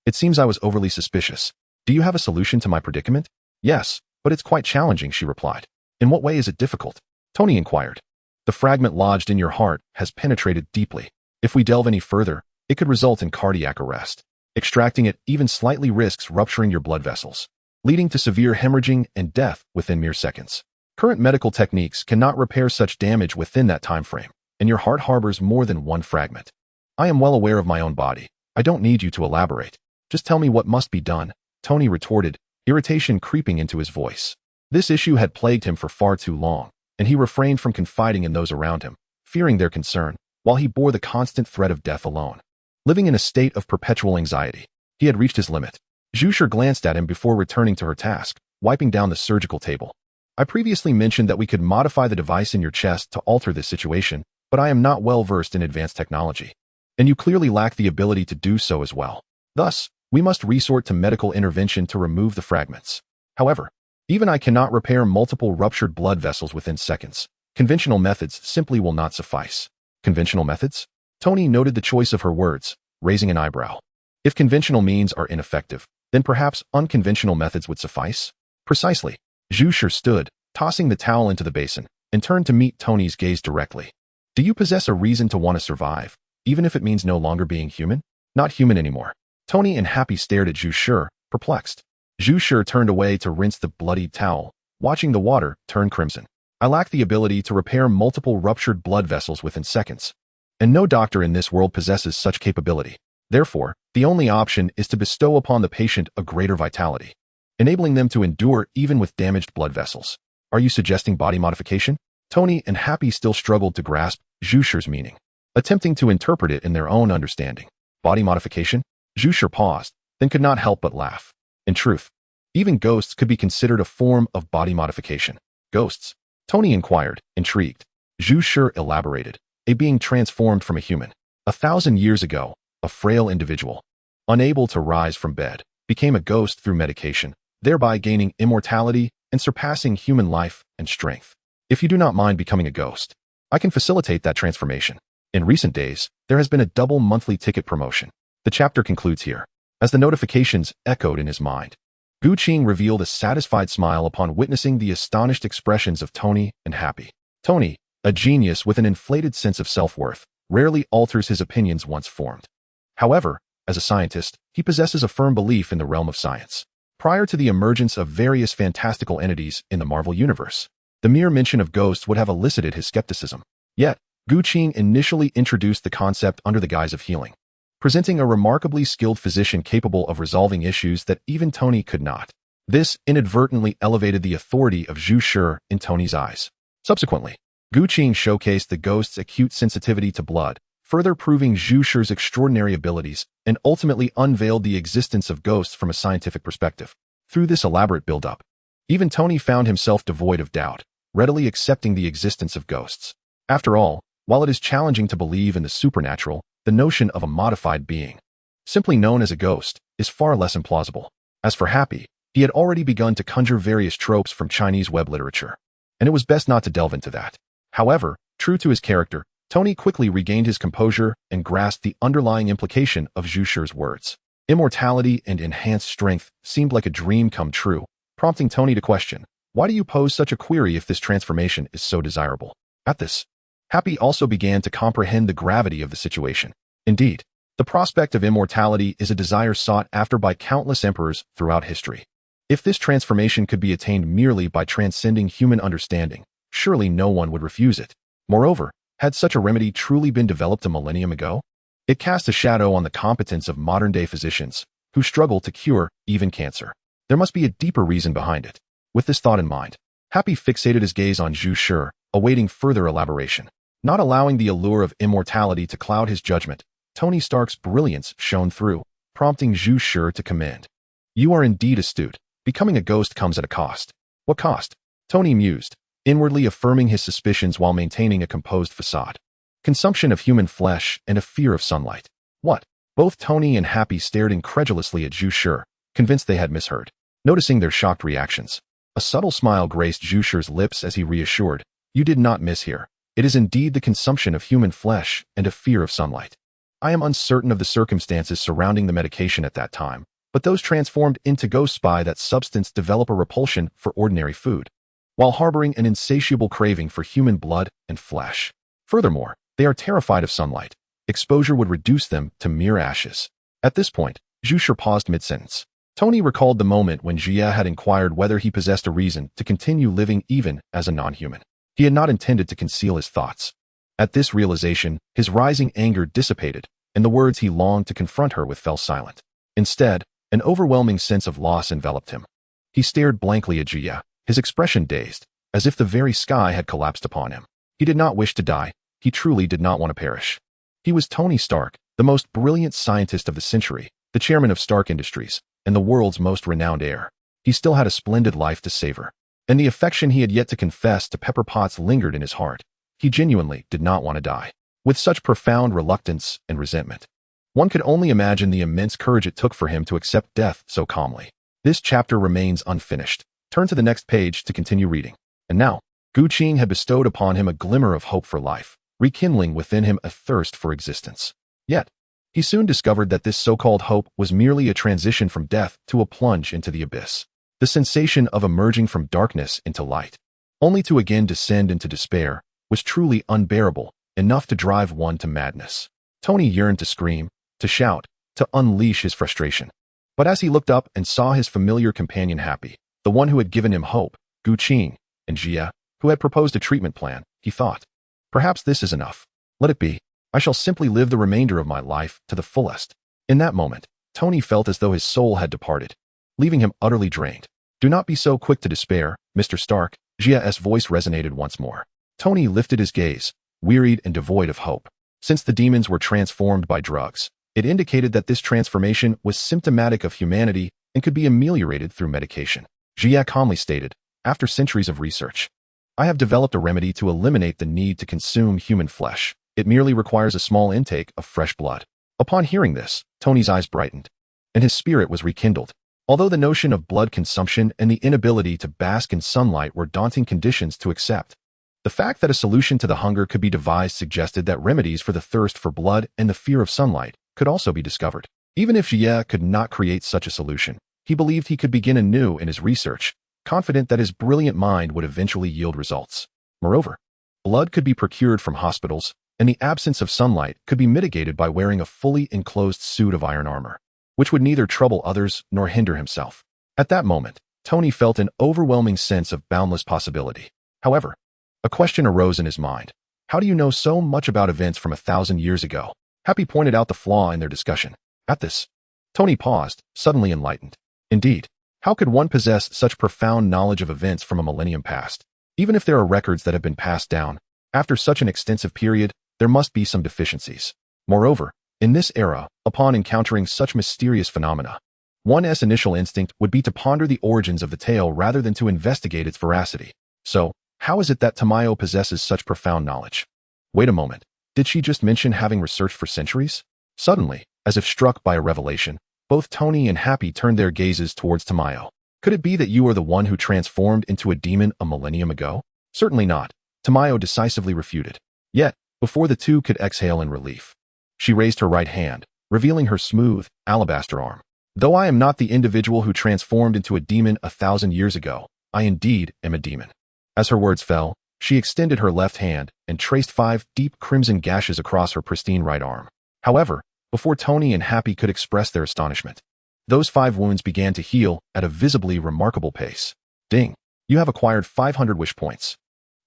It seems I was overly suspicious. Do you have a solution to my predicament? Yes, but it's quite challenging, she replied. In what way is it difficult? Tony inquired. The fragment lodged in your heart has penetrated deeply. If we delve any further, it could result in cardiac arrest. Extracting it even slightly risks rupturing your blood vessels, leading to severe hemorrhaging and death within mere seconds. Current medical techniques cannot repair such damage within that time frame, and your heart harbors more than one fragment. I am well aware of my own body. I don't need you to elaborate. Just tell me what must be done, Tony retorted, irritation creeping into his voice. This issue had plagued him for far too long, and he refrained from confiding in those around him, fearing their concern, while he bore the constant threat of death alone. Living in a state of perpetual anxiety, he had reached his limit. Zhu Shi glanced at him before returning to her task, wiping down the surgical table. I previously mentioned that we could modify the device in your chest to alter this situation, but I am not well versed in advanced technology. And you clearly lack the ability to do so as well. Thus, we must resort to medical intervention to remove the fragments. However, even I cannot repair multiple ruptured blood vessels within seconds. Conventional methods simply will not suffice. Conventional methods? Tony noted the choice of her words, raising an eyebrow. If conventional means are ineffective, then perhaps unconventional methods would suffice? Precisely. Zhu Shi stood, tossing the towel into the basin, and turned to meet Tony's gaze directly. Do you possess a reason to want to survive, even if it means no longer being human? Not human anymore. Tony and Happy stared at Zhu Shi, perplexed. Zhu Shi turned away to rinse the bloodied towel, watching the water turn crimson. I lack the ability to repair multiple ruptured blood vessels within seconds. And no doctor in this world possesses such capability. Therefore, the only option is to bestow upon the patient a greater vitality, enabling them to endure even with damaged blood vessels. Are you suggesting body modification? Tony and Happy still struggled to grasp Zhu Shi's meaning, attempting to interpret it in their own understanding. Body modification? Zhu Shi paused, then could not help but laugh. In truth, even ghosts could be considered a form of body modification. Ghosts? Tony inquired, intrigued. Zhu Shi elaborated. A being transformed from a human. 1,000 years ago, a frail individual, unable to rise from bed, became a ghost through medication, thereby gaining immortality and surpassing human life and strength. If you do not mind becoming a ghost, I can facilitate that transformation. In recent days, there has been a double monthly ticket promotion. The chapter concludes here. As the notifications echoed in his mind, Gu Qing revealed a satisfied smile upon witnessing the astonished expressions of Tony and Happy. Tony, a genius with an inflated sense of self-worth, rarely alters his opinions once formed. However, as a scientist, he possesses a firm belief in the realm of science. Prior to the emergence of various fantastical entities in the Marvel Universe, the mere mention of ghosts would have elicited his skepticism. Yet, Gu Qing initially introduced the concept under the guise of healing, presenting a remarkably skilled physician capable of resolving issues that even Tony could not. This inadvertently elevated the authority of Zhu Shi in Tony's eyes. Subsequently, Gu Qing showcased the ghost's acute sensitivity to blood, further proving Zhu Shi's extraordinary abilities, and ultimately unveiled the existence of ghosts from a scientific perspective. Through this elaborate build-up, even Tony found himself devoid of doubt, readily accepting the existence of ghosts. After all, while it is challenging to believe in the supernatural, the notion of a modified being, simply known as a ghost, is far less implausible. As for Happy, he had already begun to conjure various tropes from Chinese web literature, and it was best not to delve into that. However, true to his character, Tony quickly regained his composure and grasped the underlying implication of Zhu Shi's words. Immortality and enhanced strength seemed like a dream come true, prompting Tony to question, why do you pose such a query if this transformation is so desirable? At this, Happy also began to comprehend the gravity of the situation. Indeed, the prospect of immortality is a desire sought after by countless emperors throughout history. If this transformation could be attained merely by transcending human understanding, surely no one would refuse it. Moreover, had such a remedy truly been developed a millennium ago? It cast a shadow on the competence of modern-day physicians, who struggle to cure even cancer. There must be a deeper reason behind it. With this thought in mind, Happy fixated his gaze on Zhu Shi, awaiting further elaboration. Not allowing the allure of immortality to cloud his judgment, Tony Stark's brilliance shone through, prompting Zhu Shi to commend. You are indeed astute. Becoming a ghost comes at a cost. What cost? Tony mused, inwardly affirming his suspicions while maintaining a composed facade. Consumption of human flesh and a fear of sunlight. What? Both Tony and Happy stared incredulously at Zhu Shi, convinced they had misheard. Noticing their shocked reactions, a subtle smile graced Zhu Shi's lips as he reassured, you did not mishear. It is indeed the consumption of human flesh and a fear of sunlight. I am uncertain of the circumstances surrounding the medication at that time, but those transformed into ghosts by that substance develop a repulsion for ordinary food, while harboring an insatiable craving for human blood and flesh. Furthermore, they are terrified of sunlight. Exposure would reduce them to mere ashes. At this point, Zhu Shi paused mid-sentence. Tony recalled the moment when Jia had inquired whether he possessed a reason to continue living even as a non-human. He had not intended to conceal his thoughts. At this realization, his rising anger dissipated, and the words he longed to confront her with fell silent. Instead, an overwhelming sense of loss enveloped him. He stared blankly at Jia, his expression dazed, as if the very sky had collapsed upon him. He did not wish to die. He truly did not want to perish. He was Tony Stark, the most brilliant scientist of the century, the chairman of Stark Industries, and the world's most renowned heir. He still had a splendid life to savor, and the affection he had yet to confess to Pepper Potts lingered in his heart. He genuinely did not want to die. With such profound reluctance and resentment, one could only imagine the immense courage it took for him to accept death so calmly. This chapter remains unfinished. Turn to the next page to continue reading. And now, Gu Qing had bestowed upon him a glimmer of hope for life, rekindling within him a thirst for existence. Yet, he soon discovered that this so-called hope was merely a transition from death to a plunge into the abyss. The sensation of emerging from darkness into light, only to again descend into despair, was truly unbearable, enough to drive one to madness. Tony yearned to scream, to shout, to unleash his frustration. But as he looked up and saw his familiar companion Happy, the one who had given him hope, Gu Qing, and Jia, who had proposed a treatment plan, he thought, perhaps this is enough. Let it be. I shall simply live the remainder of my life to the fullest. In that moment, Tony felt as though his soul had departed, leaving him utterly drained. Do not be so quick to despair, Mr. Stark. Jia's voice resonated once more. Tony lifted his gaze, wearied and devoid of hope. Since the demons were transformed by drugs, it indicated that this transformation was symptomatic of humanity and could be ameliorated through medication. Jia calmly stated, after centuries of research, I have developed a remedy to eliminate the need to consume human flesh. It merely requires a small intake of fresh blood. Upon hearing this, Tony's eyes brightened, and his spirit was rekindled. Although the notion of blood consumption and the inability to bask in sunlight were daunting conditions to accept, the fact that a solution to the hunger could be devised suggested that remedies for the thirst for blood and the fear of sunlight could also be discovered. Even if Jia could not create such a solution, he believed he could begin anew in his research, confident that his brilliant mind would eventually yield results. Moreover, blood could be procured from hospitals, and the absence of sunlight could be mitigated by wearing a fully enclosed suit of iron armor, which would neither trouble others nor hinder himself. At that moment, Tony felt an overwhelming sense of boundless possibility. However, a question arose in his mind. How do you know so much about events from 1,000 years ago? Happy pointed out the flaw in their discussion. At this, Tony paused, suddenly enlightened. Indeed, how could one possess such profound knowledge of events from a millennium past? Even if there are records that have been passed down, after such an extensive period, there must be some deficiencies. Moreover, in this era, upon encountering such mysterious phenomena, one's initial instinct would be to ponder the origins of the tale rather than to investigate its veracity. So, how is it that Tamayo possesses such profound knowledge? Wait a moment, did she just mention having researched for centuries? Suddenly, as if struck by a revelation, both Tony and Happy turned their gazes towards Tamayo. Could it be that you are the one who transformed into a demon a millennium ago? Certainly not, Tamayo decisively refuted. Yet, before the two could exhale in relief, she raised her right hand, revealing her smooth, alabaster arm. Though I am not the individual who transformed into a demon 1,000 years ago, I indeed am a demon. As her words fell, she extended her left hand and traced 5 deep crimson gashes across her pristine right arm. However, before Tony and Happy could express their astonishment, those 5 wounds began to heal at a visibly remarkable pace. Ding! You have acquired 500 wish points.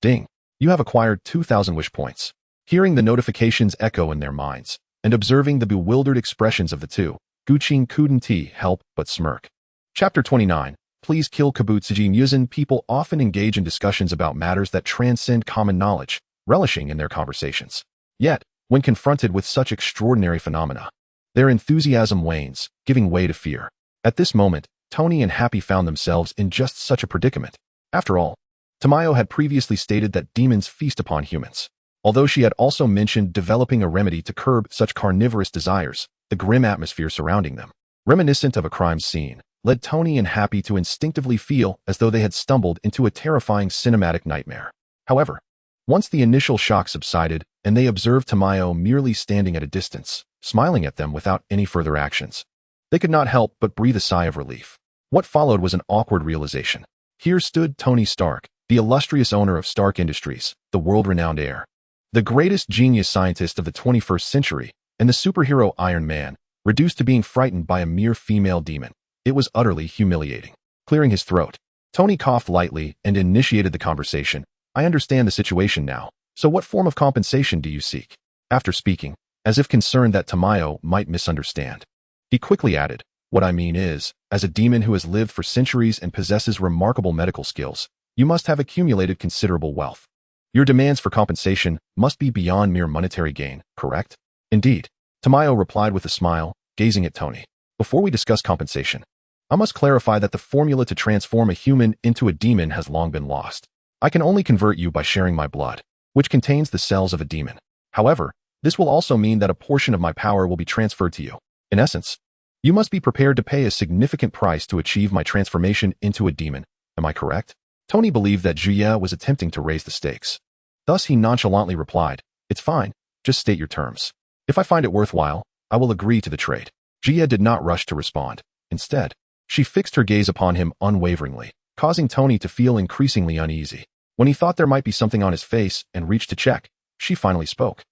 Ding! You have acquired 2,000 wish points. Hearing the notifications echo in their minds, and observing the bewildered expressions of the two, Gu Qing couldn't help but smirk. Chapter 29. Please kill Kabutsuji Muzin. People often engage in discussions about matters that transcend common knowledge, relishing in their conversations. Yet, when confronted with such extraordinary phenomena, their enthusiasm wanes, giving way to fear. At this moment, Tony and Happy found themselves in just such a predicament. After all, Tamayo had previously stated that demons feast upon humans. Although she had also mentioned developing a remedy to curb such carnivorous desires, the grim atmosphere surrounding them, reminiscent of a crime scene, led Tony and Happy to instinctively feel as though they had stumbled into a terrifying cinematic nightmare. However, once the initial shock subsided and they observed Tamayo merely standing at a distance, smiling at them without any further actions, they could not help but breathe a sigh of relief. What followed was an awkward realization. Here stood Tony Stark, the illustrious owner of Stark Industries, the world-renowned heir, the greatest genius scientist of the 21st century, and the superhero Iron Man, reduced to being frightened by a mere female demon. It was utterly humiliating. Clearing his throat, Tony coughed lightly and initiated the conversation. I understand the situation now. So what form of compensation do you seek? After speaking, as if concerned that Tamayo might misunderstand, he quickly added, What I mean is, as a demon who has lived for centuries and possesses remarkable medical skills, you must have accumulated considerable wealth. Your demands for compensation must be beyond mere monetary gain, correct? Indeed, Tamayo replied with a smile, gazing at Tony. Before we discuss compensation, I must clarify that the formula to transform a human into a demon has long been lost. I can only convert you by sharing my blood, which contains the cells of a demon. However, this will also mean that a portion of my power will be transferred to you. In essence, you must be prepared to pay a significant price to achieve my transformation into a demon. Am I correct? Tony believed that Jie was attempting to raise the stakes. Thus he nonchalantly replied, "It's fine, just state your terms. If I find it worthwhile, I will agree to the trade." Jie did not rush to respond. Instead, she fixed her gaze upon him unwaveringly, causing Tony to feel increasingly uneasy. When he thought there might be something on his face and reached to check, she finally spoke.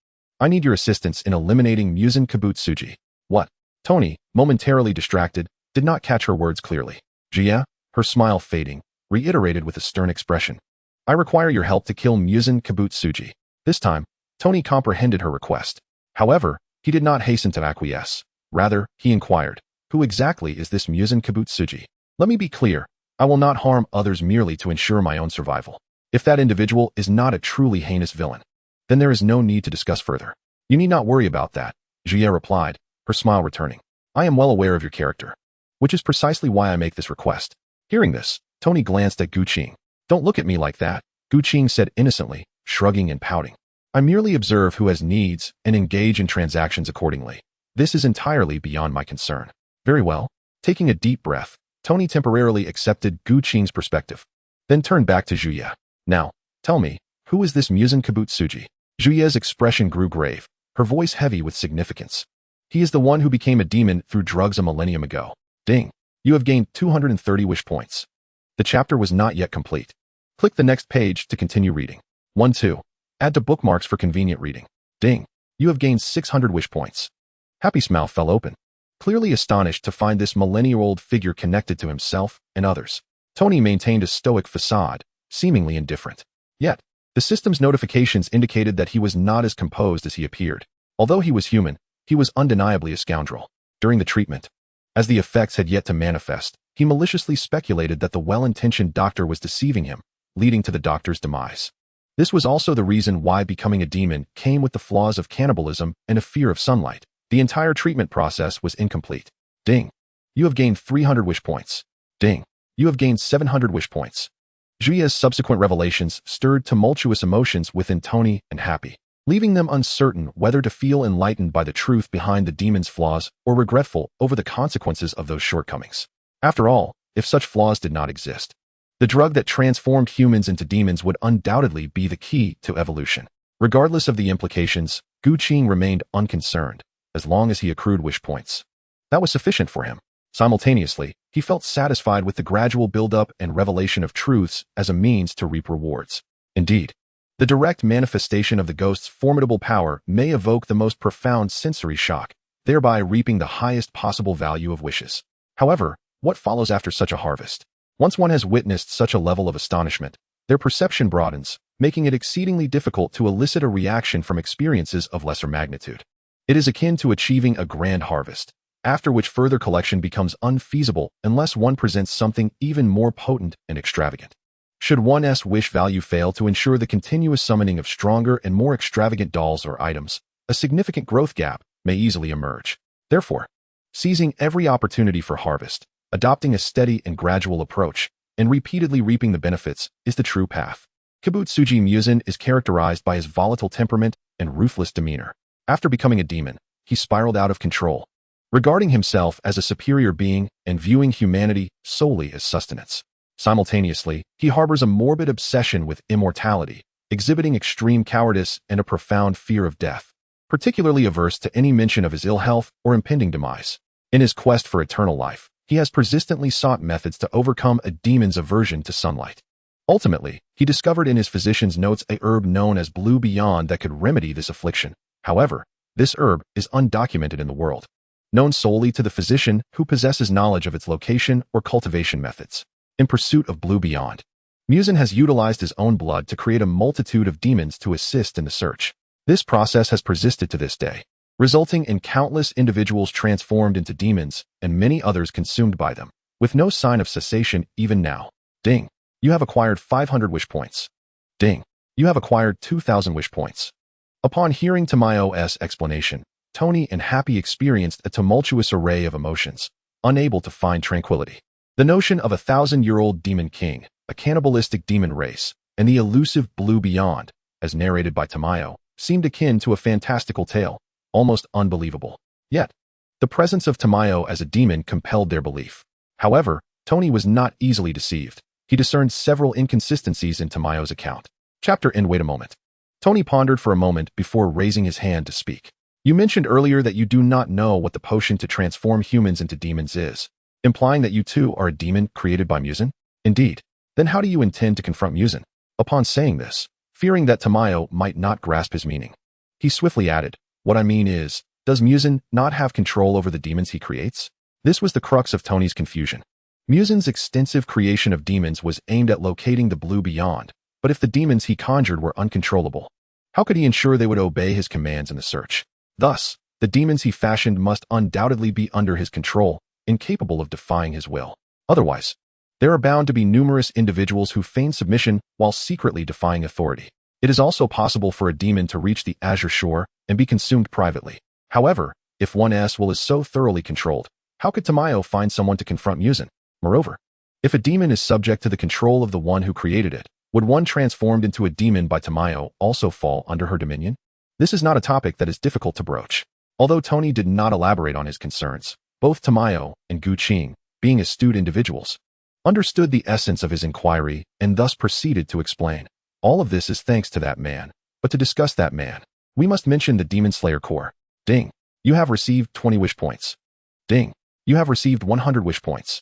"I need your assistance in eliminating Musen Kibutsuji." What? Tony, momentarily distracted, did not catch her words clearly. Jie, her smile fading, reiterated with a stern expression. "I require your help to kill Musen Kibutsuji." This time, Tony comprehended her request. However, he did not hasten to acquiesce. Rather, he inquired, "Who exactly is this Musen Kibutsuji? Let me be clear, I will not harm others merely to ensure my own survival. If that individual is not a truly heinous villain, then there is no need to discuss further." "You need not worry about that," Jie replied, her smile returning. "I am well aware of your character, which is precisely why I make this request." Hearing this, Tony glanced at Gu Qing. "Don't look at me like that," Gu Qing said innocently, shrugging and pouting. "I merely observe who has needs and engage in transactions accordingly. This is entirely beyond my concern." "Very well." Taking a deep breath, Tony temporarily accepted Gu Qing's perspective, then turned back to Jie. "Now, tell me, who is this Musen Kibutsuji?" Jie's expression grew grave, her voice heavy with significance. "He is the one who became a demon through drugs a millennium ago." Ding. You have gained 230 wish points. The chapter was not yet complete. Click the next page to continue reading. 1-2. Add to bookmarks for convenient reading. Ding. You have gained 600 wish points. Happy's mouth fell open, clearly astonished to find this millennia-old figure connected to himself and others. Tony maintained a stoic facade, seemingly indifferent. Yet, the system's notifications indicated that he was not as composed as he appeared. Although he was human, he was undeniably a scoundrel. During the treatment, as the effects had yet to manifest, he maliciously speculated that the well-intentioned doctor was deceiving him, leading to the doctor's demise. This was also the reason why becoming a demon came with the flaws of cannibalism and a fear of sunlight. The entire treatment process was incomplete. Ding. You have gained 300 wish points. Ding. You have gained 700 wish points. Jie's subsequent revelations stirred tumultuous emotions within Tony and Happy, leaving them uncertain whether to feel enlightened by the truth behind the demon's flaws or regretful over the consequences of those shortcomings. After all, if such flaws did not exist, the drug that transformed humans into demons would undoubtedly be the key to evolution. Regardless of the implications, Gu Qing remained unconcerned, as long as he accrued wish points. That was sufficient for him. Simultaneously, he felt satisfied with the gradual build-up and revelation of truths as a means to reap rewards. Indeed, the direct manifestation of the ghost's formidable power may evoke the most profound sensory shock, thereby reaping the highest possible value of wishes. However, what follows after such a harvest? Once one has witnessed such a level of astonishment, their perception broadens, making it exceedingly difficult to elicit a reaction from experiences of lesser magnitude. It is akin to achieving a grand harvest, after which further collection becomes unfeasible unless one presents something even more potent and extravagant. Should one's wish value fail to ensure the continuous summoning of stronger and more extravagant dolls or items, a significant growth gap may easily emerge. Therefore, seizing every opportunity for harvest, adopting a steady and gradual approach, and repeatedly reaping the benefits is the true path. Kibutsuji Musen is characterized by his volatile temperament and ruthless demeanor. After becoming a demon, he spiraled out of control, regarding himself as a superior being and viewing humanity solely as sustenance. Simultaneously, he harbors a morbid obsession with immortality, exhibiting extreme cowardice and a profound fear of death, particularly averse to any mention of his ill health or impending demise. In his quest for eternal life, he has persistently sought methods to overcome a demon's aversion to sunlight. Ultimately, he discovered in his physician's notes a herb known as Blue Beyond that could remedy this affliction. However, this herb is undocumented in the world, known solely to the physician who possesses knowledge of its location or cultivation methods. In pursuit of Blue Beyond, Musen has utilized his own blood to create a multitude of demons to assist in the search. This process has persisted to this day, resulting in countless individuals transformed into demons and many others consumed by them, with no sign of cessation even now. Ding. You have acquired 500 wish points. Ding. You have acquired 2,000 wish points. Upon hearing Tamayo's explanation, Tony and Happy experienced a tumultuous array of emotions, unable to find tranquility. The notion of a 1,000-year-old demon king, a cannibalistic demon race, and the elusive blue beyond, as narrated by Tamayo, seemed akin to a fantastical tale, almost unbelievable. Yet, the presence of Tamayo as a demon compelled their belief. However, Tony was not easily deceived. He discerned several inconsistencies in Tamayo's account. Chapter end. Wait a moment. Tony pondered for a moment before raising his hand to speak. You mentioned earlier that you do not know what the potion to transform humans into demons is, implying that you too are a demon created by Muzan? Indeed. Then how do you intend to confront Muzan? Upon saying this, fearing that Tamayo might not grasp his meaning, he swiftly added, what I mean is, does Muzan not have control over the demons he creates? This was the crux of Tony's confusion. Muzan's extensive creation of demons was aimed at locating the blue beyond, but if the demons he conjured were uncontrollable, how could he ensure they would obey his commands in the search? Thus, the demons he fashioned must undoubtedly be under his control, incapable of defying his will. Otherwise, there are bound to be numerous individuals who feign submission while secretly defying authority. It is also possible for a demon to reach the azure shore and be consumed privately. However, if one's will is so thoroughly controlled, how could Tamayo find someone to confront Muzan? Moreover, if a demon is subject to the control of the one who created it, would one transformed into a demon by Tamayo also fall under her dominion? This is not a topic that is difficult to broach. Although Tony did not elaborate on his concerns, both Tamayo and Gu Qing, being astute individuals, understood the essence of his inquiry and thus proceeded to explain. All of this is thanks to that man. But to discuss that man, we must mention the Demon Slayer Core. Ding. You have received 20 wish points. Ding. You have received 100 wish points.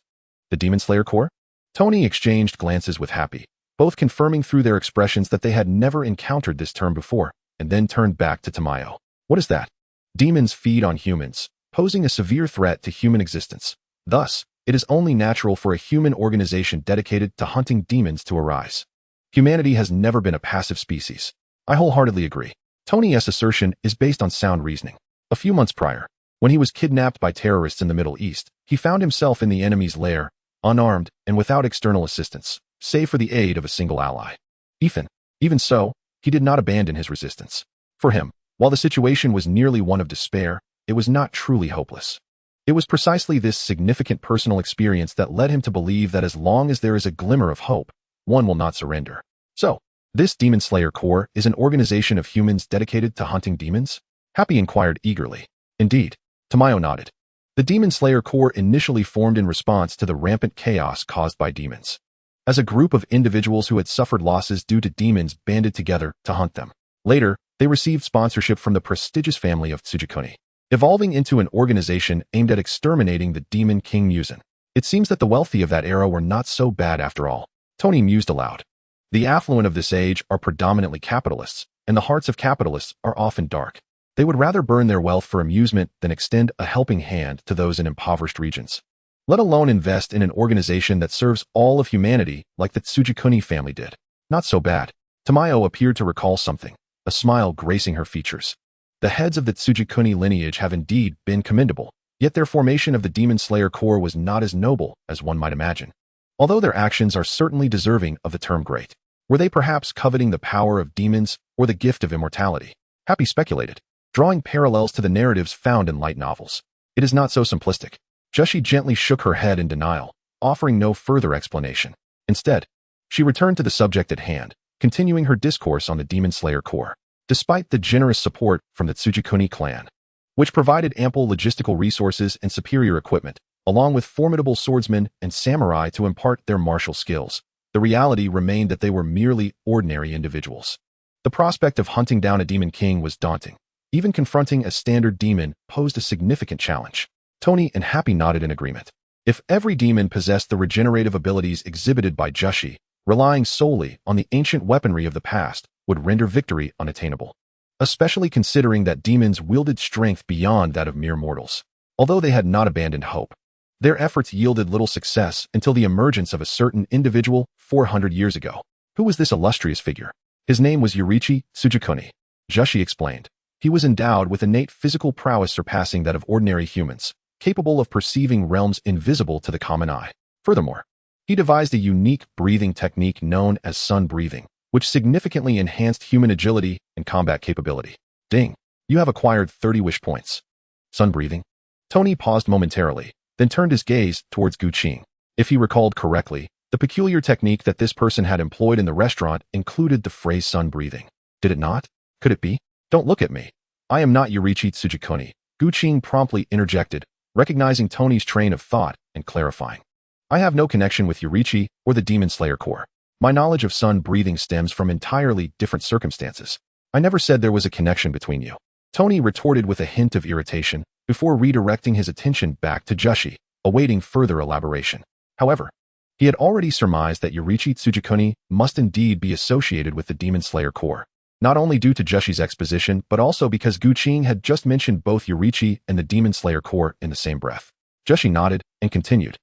The Demon Slayer Core? Tony exchanged glances with Happy, both confirming through their expressions that they had never encountered this term before, and then turned back to Tamayo. What is that? Demons feed on humans, posing a severe threat to human existence. Thus, it is only natural for a human organization dedicated to hunting demons to arise. Humanity has never been a passive species. I wholeheartedly agree. Tony's assertion is based on sound reasoning. A few months prior, when he was kidnapped by terrorists in the Middle East, he found himself in the enemy's lair, unarmed and without external assistance, save for the aid of a single ally. Even so, he did not abandon his resistance. For him, while the situation was nearly one of despair, it was not truly hopeless. It was precisely this significant personal experience that led him to believe that as long as there is a glimmer of hope, one will not surrender. So, this Demon Slayer Corps is an organization of humans dedicated to hunting demons? Happy inquired eagerly. Indeed, Tamayo nodded. The Demon Slayer Corps initially formed in response to the rampant chaos caused by demons. As a group of individuals who had suffered losses due to demons banded together to hunt them. Later, they received sponsorship from the prestigious family of Tsujikuni, evolving into an organization aimed at exterminating the demon king Muzan. It seems that the wealthy of that era were not so bad after all. Tony mused aloud. The affluent of this age are predominantly capitalists, and the hearts of capitalists are often dark. They would rather burn their wealth for amusement than extend a helping hand to those in impoverished regions, let alone invest in an organization that serves all of humanity like the Tsujikuni family did. Not so bad. Tamayo appeared to recall something, a smile gracing her features. The heads of the Tsujikuni lineage have indeed been commendable, yet their formation of the Demon Slayer Corps was not as noble as one might imagine. Although their actions are certainly deserving of the term great, were they perhaps coveting the power of demons or the gift of immortality? Happy speculated, drawing parallels to the narratives found in light novels. It is not so simplistic. Jushi gently shook her head in denial, offering no further explanation. Instead, she returned to the subject at hand, continuing her discourse on the Demon Slayer Corps. Despite the generous support from the Tsujikuni clan, which provided ample logistical resources and superior equipment, along with formidable swordsmen and samurai to impart their martial skills, the reality remained that they were merely ordinary individuals. The prospect of hunting down a demon king was daunting. Even confronting a standard demon posed a significant challenge. Tony and Happy nodded in agreement. If every demon possessed the regenerative abilities exhibited by Jushi, relying solely on the ancient weaponry of the past would render victory unattainable, especially considering that demons wielded strength beyond that of mere mortals. Although they had not abandoned hope, their efforts yielded little success until the emergence of a certain individual 400 years ago. Who was this illustrious figure? His name was Yurichi Tsujikuni. Jushi explained. He was endowed with innate physical prowess surpassing that of ordinary humans, capable of perceiving realms invisible to the common eye. Furthermore, he devised a unique breathing technique known as sun breathing, which significantly enhanced human agility and combat capability. Ding! You have acquired 30 wish points. Sun breathing? Tony paused momentarily, then turned his gaze towards Guqing. If he recalled correctly, the peculiar technique that this person had employed in the restaurant included the phrase sun breathing. Did it not? Could it be? Don't look at me. I am not Yorichi Tsujikoni, Guqing promptly interjected, recognizing Tony's train of thought and clarifying. I have no connection with Yorichi or the Demon Slayer Corps. My knowledge of sun breathing stems from entirely different circumstances. I never said there was a connection between you. Tony retorted with a hint of irritation before redirecting his attention back to Jushi, awaiting further elaboration. However, he had already surmised that Yorichi Tsujikoni must indeed be associated with the Demon Slayer Corps, not only due to Jushi's exposition but also because Guqing had just mentioned both Yorichi and the Demon Slayer Corps in the same breath. Jushi nodded and continued.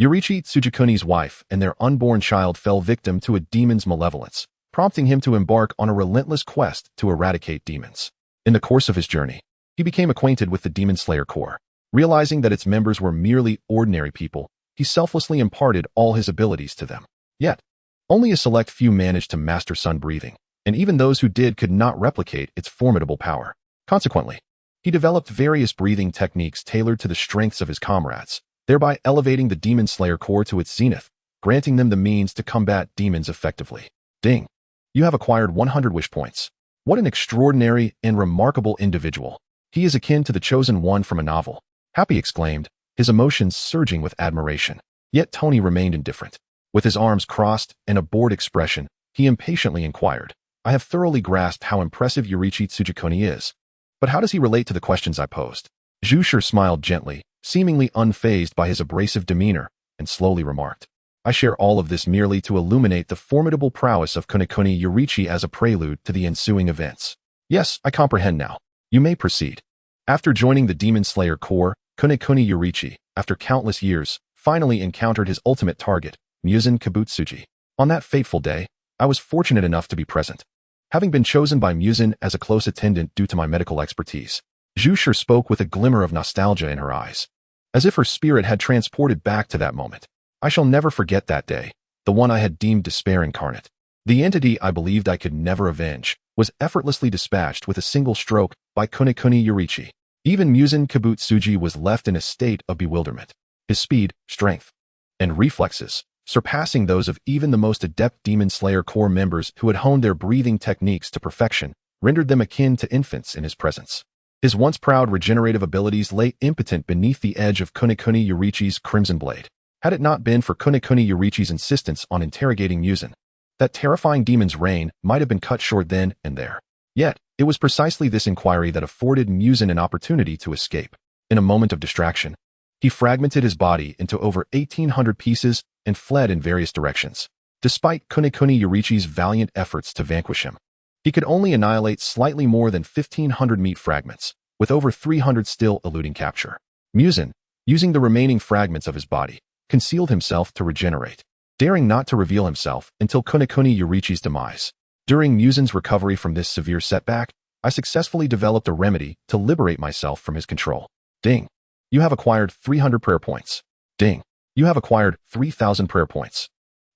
Yorichi Tsujikoni's wife and their unborn child fell victim to a demon's malevolence, prompting him to embark on a relentless quest to eradicate demons. In the course of his journey, he became acquainted with the Demon Slayer Corps. Realizing that its members were merely ordinary people, he selflessly imparted all his abilities to them. Yet, only a select few managed to master sun breathing, and even those who did could not replicate its formidable power. Consequently, he developed various breathing techniques tailored to the strengths of his comrades, thereby elevating the Demon Slayer Corps to its zenith, granting them the means to combat demons effectively. Ding! You have acquired 100 wish points. What an extraordinary and remarkable individual. He is akin to the chosen one from a novel. Happy exclaimed, his emotions surging with admiration. Yet Tony remained indifferent. With his arms crossed and a bored expression, he impatiently inquired, I have thoroughly grasped how impressive Yorichi Tsujikoni is. But how does he relate to the questions I posed? Zhu Shi smiled gently, seemingly unfazed by his abrasive demeanor, and slowly remarked, I share all of this merely to illuminate the formidable prowess of Kunekuni Yorichi as a prelude to the ensuing events. Yes, I comprehend now. You may proceed. After joining the Demon Slayer Corps, Kunekuni Yorichi, after countless years, finally encountered his ultimate target, Muzan Kibutsuji. On that fateful day, I was fortunate enough to be present. Having been chosen by Muzan as a close attendant due to my medical expertise, Zhu Shi spoke with a glimmer of nostalgia in her eyes, as if her spirit had transported back to that moment. I shall never forget that day, the one I had deemed despair incarnate. The entity I believed I could never avenge was effortlessly dispatched with a single stroke by Kunekuni Yorichi. Even Muzan Kibutsuji was left in a state of bewilderment. His speed, strength, and reflexes, surpassing those of even the most adept Demon Slayer Corps members who had honed their breathing techniques to perfection, rendered them akin to infants in his presence. His once proud regenerative abilities lay impotent beneath the edge of Kunekuni Yorichi's crimson blade. Had it not been for Kunekuni Yorichi's insistence on interrogating Muzan, that terrifying demon's reign might have been cut short then and there. Yet, it was precisely this inquiry that afforded Muzan an opportunity to escape. In a moment of distraction, he fragmented his body into over 1,800 pieces and fled in various directions. Despite Kunekuni Yorichi's valiant efforts to vanquish him, he could only annihilate slightly more than 1,500 meat fragments, with over 300 still eluding capture. Muzan, using the remaining fragments of his body, concealed himself to regenerate, daring not to reveal himself until Kunekuni Yorichi's demise. During Muzan's recovery from this severe setback, I successfully developed a remedy to liberate myself from his control. Ding! You have acquired 300 prayer points. Ding! You have acquired 3,000 prayer points.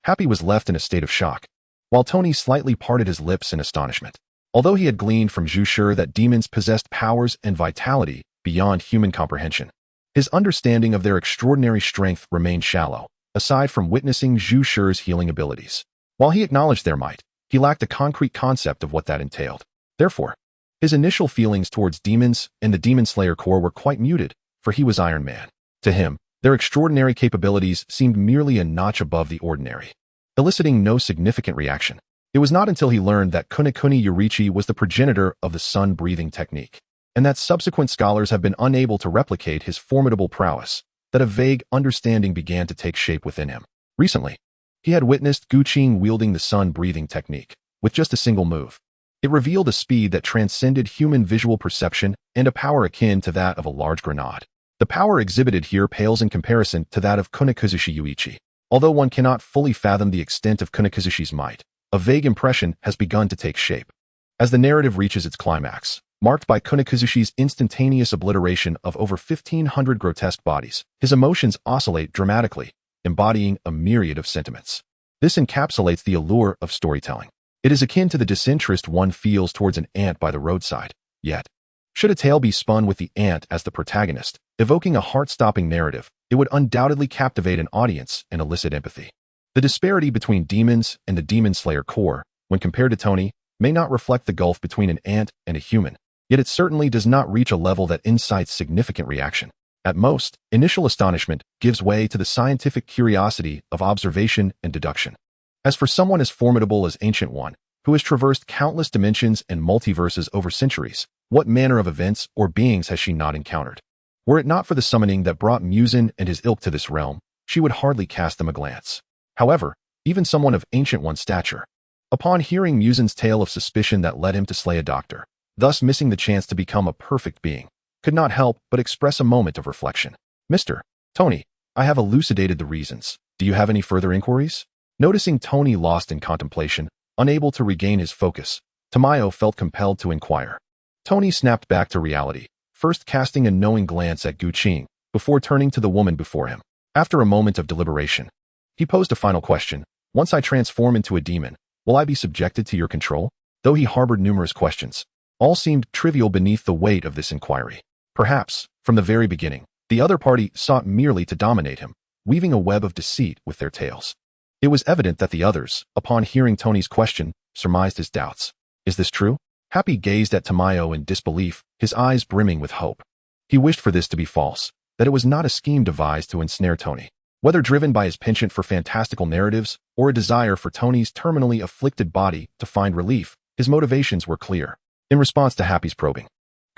Happy was left in a state of shock, while Tony slightly parted his lips in astonishment. Although he had gleaned from Zhu Shi that demons possessed powers and vitality beyond human comprehension, his understanding of their extraordinary strength remained shallow, aside from witnessing Zhu Shi's healing abilities. While he acknowledged their might, he lacked a concrete concept of what that entailed. Therefore, his initial feelings towards demons and the Demon Slayer Corps were quite muted, for he was Iron Man. To him, their extraordinary capabilities seemed merely a notch above the ordinary, eliciting no significant reaction. It was not until he learned that Kunekuni Yorichi was the progenitor of the sun-breathing technique, and that subsequent scholars have been unable to replicate his formidable prowess, that a vague understanding began to take shape within him. Recently, he had witnessed Guqing wielding the sun-breathing technique, with just a single move. It revealed a speed that transcended human visual perception and a power akin to that of a large grenade. The power exhibited here pales in comparison to that of Kunekuzushi Yuichi. Although one cannot fully fathom the extent of Kunekuzushi's might, a vague impression has begun to take shape. As the narrative reaches its climax, marked by Kunikuzuchi's instantaneous obliteration of over 1,500 grotesque bodies. His emotions oscillate dramatically, embodying a myriad of sentiments. This encapsulates the allure of storytelling. It is akin to the disinterest one feels towards an ant by the roadside. Yet, should a tale be spun with the ant as the protagonist, evoking a heart-stopping narrative, it would undoubtedly captivate an audience and elicit empathy. The disparity between demons and the Demon Slayer core, when compared to Tony, may not reflect the gulf between an ant and a human, yet it certainly does not reach a level that incites significant reaction. At most, initial astonishment gives way to the scientific curiosity of observation and deduction. As for someone as formidable as Ancient One, who has traversed countless dimensions and multiverses over centuries, what manner of events or beings has she not encountered? Were it not for the summoning that brought Muzan and his ilk to this realm, she would hardly cast them a glance. However, even someone of Ancient One's stature, upon hearing Muzan's tale of suspicion that led him to slay a doctor, thus missing the chance to become a perfect being, could not help but express a moment of reflection. Mr. Tony, I have elucidated the reasons. Do you have any further inquiries? Noticing Tony lost in contemplation, unable to regain his focus, Tamayo felt compelled to inquire. Tony snapped back to reality, first casting a knowing glance at Guqing, before turning to the woman before him. After a moment of deliberation, he posed a final question. Once I transform into a demon, will I be subjected to your control? Though he harbored numerous questions, all seemed trivial beneath the weight of this inquiry. Perhaps, from the very beginning, the other party sought merely to dominate him, weaving a web of deceit with their tales. It was evident that the others, upon hearing Tony's question, surmised his doubts. Is this true? Happy gazed at Tamayo in disbelief, his eyes brimming with hope. He wished for this to be false, that it was not a scheme devised to ensnare Tony. Whether driven by his penchant for fantastical narratives or a desire for Tony's terminally afflicted body to find relief, his motivations were clear. In response to Happy's probing,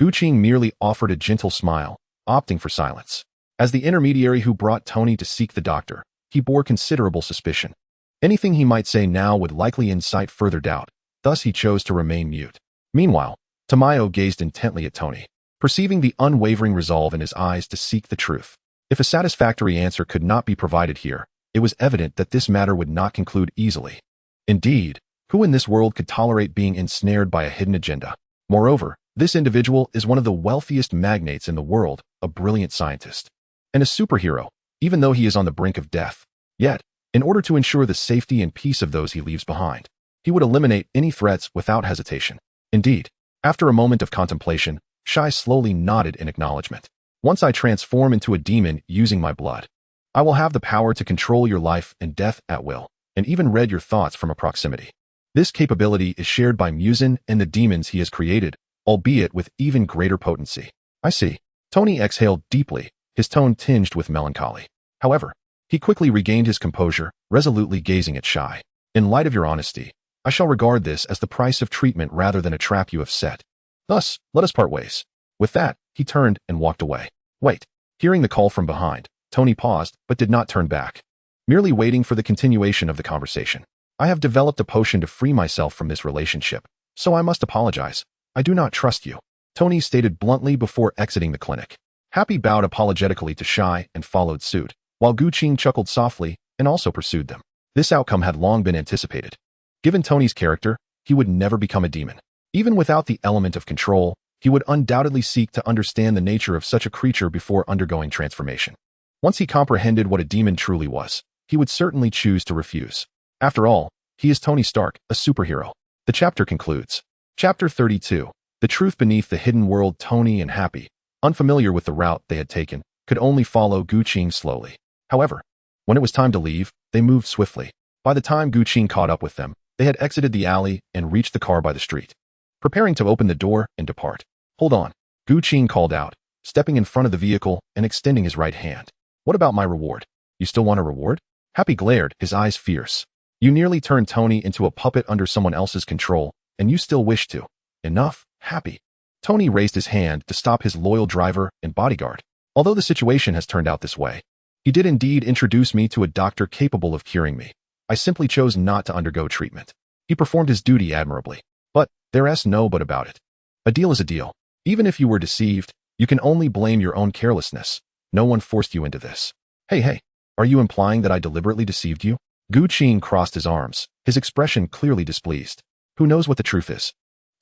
Guqing merely offered a gentle smile, opting for silence. As the intermediary who brought Tony to seek the doctor, he bore considerable suspicion. Anything he might say now would likely incite further doubt, thus he chose to remain mute. Meanwhile, Tamayo gazed intently at Tony, perceiving the unwavering resolve in his eyes to seek the truth. If a satisfactory answer could not be provided here, it was evident that this matter would not conclude easily. Indeed, who in this world could tolerate being ensnared by a hidden agenda? Moreover, this individual is one of the wealthiest magnates in the world, a brilliant scientist, and a superhero, even though he is on the brink of death. Yet, in order to ensure the safety and peace of those he leaves behind, he would eliminate any threats without hesitation. Indeed, after a moment of contemplation, S.H.I.E.L.D slowly nodded in acknowledgement. Once I transform into a demon using my blood, I will have the power to control your life and death at will, and even read your thoughts from a proximity. This capability is shared by Muzan and the demons he has created, albeit with even greater potency. I see. Tony exhaled deeply, his tone tinged with melancholy. However, he quickly regained his composure, resolutely gazing at S.H.I.E.L.D. In light of your honesty, I shall regard this as the price of treatment rather than a trap you have set. Thus, let us part ways. With that, he turned and walked away. Wait. Hearing the call from behind, Tony paused, but did not turn back, merely waiting for the continuation of the conversation. I have developed a potion to free myself from this relationship, so I must apologize. I do not trust you, Tony stated bluntly before exiting the clinic. Happy bowed apologetically to S.H.I.E.L.D and followed suit, while Guqing chuckled softly and also pursued them. This outcome had long been anticipated. Given Tony's character, he would never become a demon. Even without the element of control, he would undoubtedly seek to understand the nature of such a creature before undergoing transformation. Once he comprehended what a demon truly was, he would certainly choose to refuse. After all, he is Tony Stark, a superhero. The chapter concludes. Chapter 32. The truth beneath the hidden world. Tony and Happy, unfamiliar with the route they had taken, could only follow Guqing slowly. However, when it was time to leave, they moved swiftly. By the time Guqing caught up with them, they had exited the alley and reached the car by the street, preparing to open the door and depart. Hold on, Guqing called out, stepping in front of the vehicle and extending his right hand. What about my reward? You still want a reward? Happy glared, his eyes fierce. You nearly turned Tony into a puppet under someone else's control, and you still wish to. Enough, Happy. Tony raised his hand to stop his loyal driver and bodyguard. Although the situation has turned out this way, he did indeed introduce me to a doctor capable of curing me. I simply chose not to undergo treatment. He performed his duty admirably. But, there's no but about it. A deal is a deal. Even if you were deceived, you can only blame your own carelessness. No one forced you into this. Hey, are you implying that I deliberately deceived you? Guqing crossed his arms, his expression clearly displeased. Who knows what the truth is?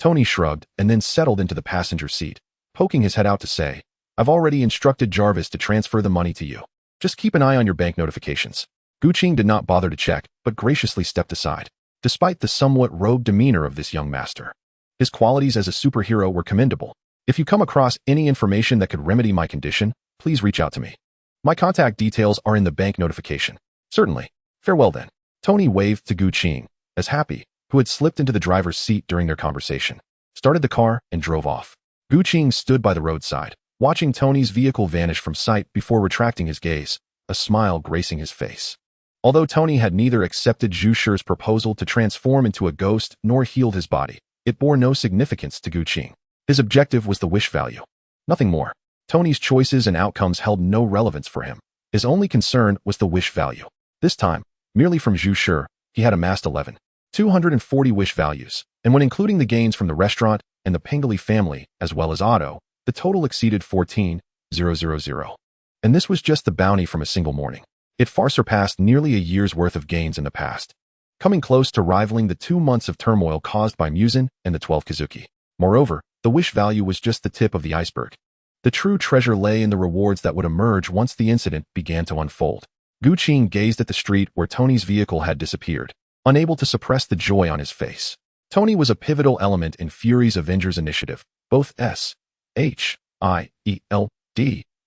Tony shrugged and then settled into the passenger seat, poking his head out to say, I've already instructed Jarvis to transfer the money to you. Just keep an eye on your bank notifications. Guqing did not bother to check, but graciously stepped aside. Despite the somewhat robed demeanor of this young master, his qualities as a superhero were commendable. If you come across any information that could remedy my condition, please reach out to me. My contact details are in the bank notification. Certainly. Farewell then. Tony waved to Guqing, as Happy, who had slipped into the driver's seat during their conversation, started the car and drove off. Guqing stood by the roadside, watching Tony's vehicle vanish from sight before retracting his gaze, a smile gracing his face. Although Tony had neither accepted Zhu Shi's proposal to transform into a ghost nor healed his body, it bore no significance to Guqing. His objective was the wish value. Nothing more. Tony's choices and outcomes held no relevance for him. His only concern was the wish value. This time, merely from Zhu Shi, he had amassed 11,240 wish values, and when including the gains from the restaurant and the Pengli family, as well as Otto, the total exceeded 14,000. And this was just the bounty from a single morning. It far surpassed nearly a year's worth of gains in the past, coming close to rivaling the 2 months of turmoil caused by Muzan and the 12 Kizuki. Moreover, the wish value was just the tip of the iceberg. The true treasure lay in the rewards that would emerge once the incident began to unfold. Guqing gazed at the street where Tony's vehicle had disappeared, unable to suppress the joy on his face. Tony was a pivotal element in Fury's Avengers initiative. Both S.H.I.E.L.D.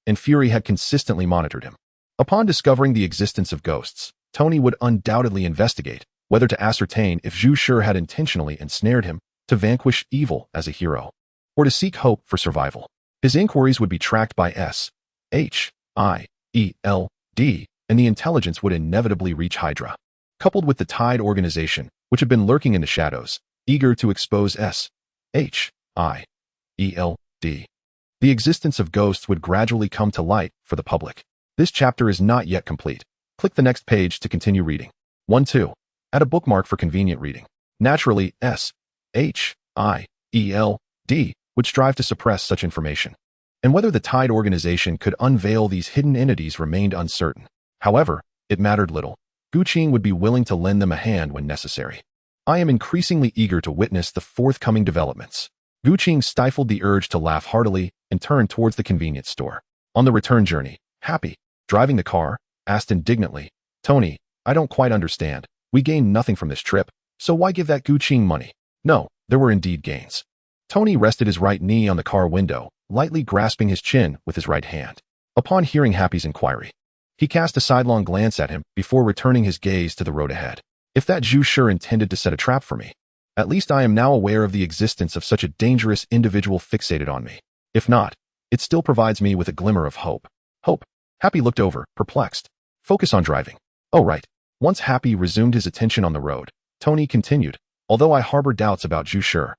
and Fury had consistently monitored him. Upon discovering the existence of ghosts, Tony would undoubtedly investigate whether to ascertain if Zhu Shi had intentionally ensnared him to vanquish evil as a hero, or to seek hope for survival. His inquiries would be tracked by S.H.I.E.L.D., and the intelligence would inevitably reach Hydra. Coupled with the Tide organization, which had been lurking in the shadows, eager to expose S.H.I.E.L.D., the existence of ghosts would gradually come to light for the public. This chapter is not yet complete. Click the next page to continue reading. 1-2. Add a bookmark for convenient reading. Naturally, S.H.I.E.L.D. would strive to suppress such information, and whether the Tide organization could unveil these hidden entities remained uncertain. However, it mattered little. Guqing would be willing to lend them a hand when necessary. I am increasingly eager to witness the forthcoming developments. Guqing stifled the urge to laugh heartily and turned towards the convenience store. On the return journey, Happy, driving the car, asked indignantly, Tony, I don't quite understand. We gained nothing from this trip, so why give that Guqing money? No, there were indeed gains. Tony rested his right knee on the car window, lightly grasping his chin with his right hand. Upon hearing Happy's inquiry, he cast a sidelong glance at him before returning his gaze to the road ahead. If that Zhu Shi intended to set a trap for me, at least I am now aware of the existence of such a dangerous individual fixated on me. If not, it still provides me with a glimmer of hope. Hope? Happy looked over, perplexed. Focus on driving. Oh right. Once Happy resumed his attention on the road, Tony continued, although I harbor doubts about Zhu Shi,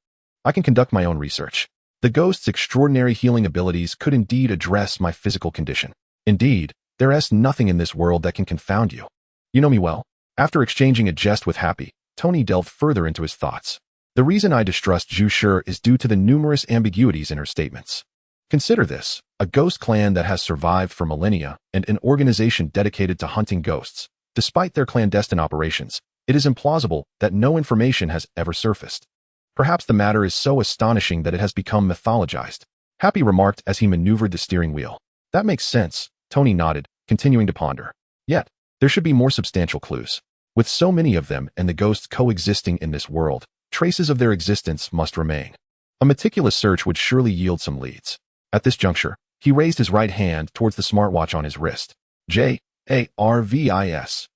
I can conduct my own research. The ghost's extraordinary healing abilities could indeed address my physical condition. Indeed, there is nothing in this world that can confound you. You know me well. After exchanging a jest with Happy, Tony delved further into his thoughts. The reason I distrust Zhu Shi is due to the numerous ambiguities in her statements. Consider this, a ghost clan that has survived for millennia and an organization dedicated to hunting ghosts. Despite their clandestine operations, it is implausible that no information has ever surfaced. Perhaps the matter is so astonishing that it has become mythologized. Happy remarked as he maneuvered the steering wheel. That makes sense, Tony nodded, continuing to ponder. Yet, there should be more substantial clues. With so many of them and the ghosts coexisting in this world, traces of their existence must remain. A meticulous search would surely yield some leads. At this juncture, he raised his right hand towards the smartwatch on his wrist. JARVIS.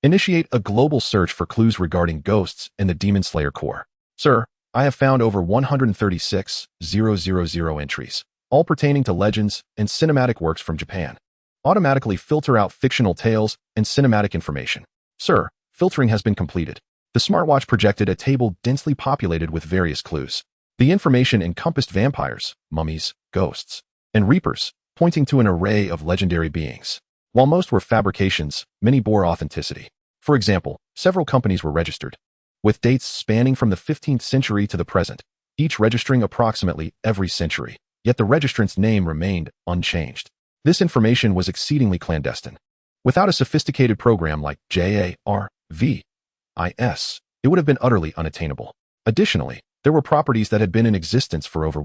Initiate a global search for clues regarding ghosts in the Demon Slayer Corps. Sir, I have found over 136,000 entries, all pertaining to legends and cinematic works from Japan. Automatically filter out fictional tales and cinematic information. Sir, filtering has been completed. The smartwatch projected a table densely populated with various clues. The information encompassed vampires, mummies, ghosts, and reapers, pointing to an array of legendary beings. While most were fabrications, many bore authenticity. For example, several companies were registered, with dates spanning from the 15th century to the present, each registering approximately every century, yet the registrant's name remained unchanged. This information was exceedingly clandestine. Without a sophisticated program like JARVIS, it would have been utterly unattainable. Additionally, There were properties that had been in existence for over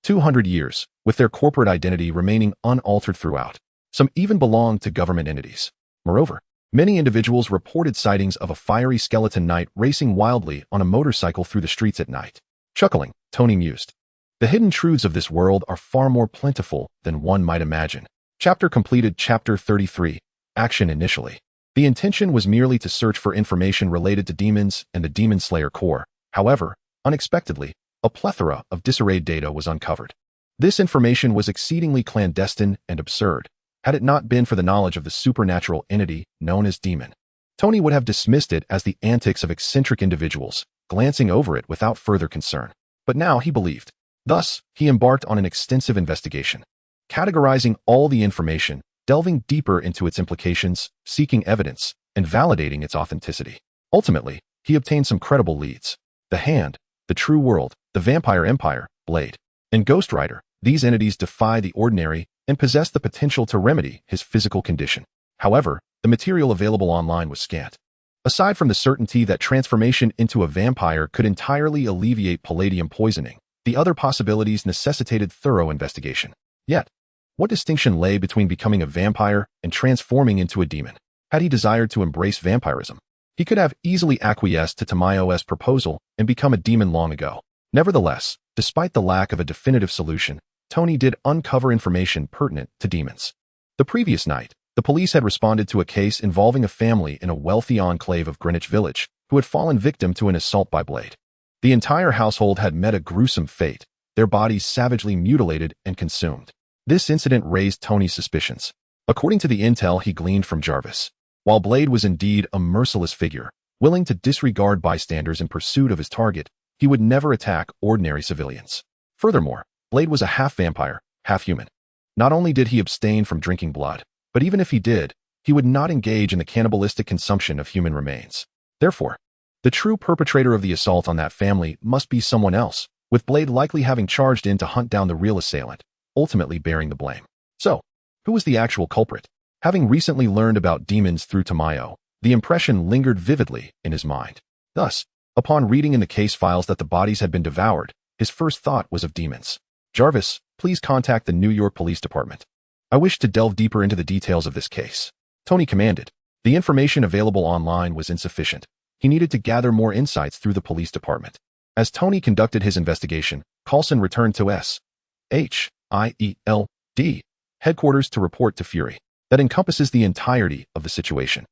200 years, with their corporate identity remaining unaltered throughout. Some even belonged to government entities. Moreover, many individuals reported sightings of a fiery skeleton knight racing wildly on a motorcycle through the streets at night. Chuckling, Tony mused. The hidden truths of this world are far more plentiful than one might imagine. Chapter completed. Chapter 33. Action initially. The intention was merely to search for information related to demons and the Demon Slayer core. However, unexpectedly, a plethora of disarrayed data was uncovered. This information was exceedingly clandestine and absurd. Had it not been for the knowledge of the supernatural entity known as demon, Tony would have dismissed it as the antics of eccentric individuals, glancing over it without further concern. But now he believed. Thus, he embarked on an extensive investigation, categorizing all the information, delving deeper into its implications, seeking evidence, and validating its authenticity. Ultimately, he obtained some credible leads. The Hand, the True World, the Vampire Empire, Blade, and Ghost Rider. These entities defy the ordinary and possess the potential to remedy his physical condition. However, the material available online was scant. Aside from the certainty that transformation into a vampire could entirely alleviate palladium poisoning, the other possibilities necessitated thorough investigation. Yet, what distinction lay between becoming a vampire and transforming into a demon? Had he desired to embrace vampirism, he could have easily acquiesced to Tamayo's proposal and become a demon long ago. Nevertheless, despite the lack of a definitive solution, Tony did uncover information pertinent to demons. The previous night, the police had responded to a case involving a family in a wealthy enclave of Greenwich Village who had fallen victim to an assault by Blade. The entire household had met a gruesome fate, their bodies savagely mutilated and consumed. This incident raised Tony's suspicions. According to the intel he gleaned from Jarvis, while Blade was indeed a merciless figure, willing to disregard bystanders in pursuit of his target, he would never attack ordinary civilians. Furthermore, Blade was a half-vampire, half-human. Not only did he abstain from drinking blood, but even if he did, he would not engage in the cannibalistic consumption of human remains. Therefore, the true perpetrator of the assault on that family must be someone else, with Blade likely having charged in to hunt down the real assailant, ultimately bearing the blame. So, who was the actual culprit? Having recently learned about demons through Tamayo, the impression lingered vividly in his mind. Thus, upon reading in the case files that the bodies had been devoured, his first thought was of demons. Jarvis, please contact the New York Police Department. I wish to delve deeper into the details of this case. Tony commanded. The information available online was insufficient. He needed to gather more insights through the police department. As Tony conducted his investigation, Coulson returned to S.H.I.E.L.D. headquarters to report to Fury. That encompasses the entirety of the situation.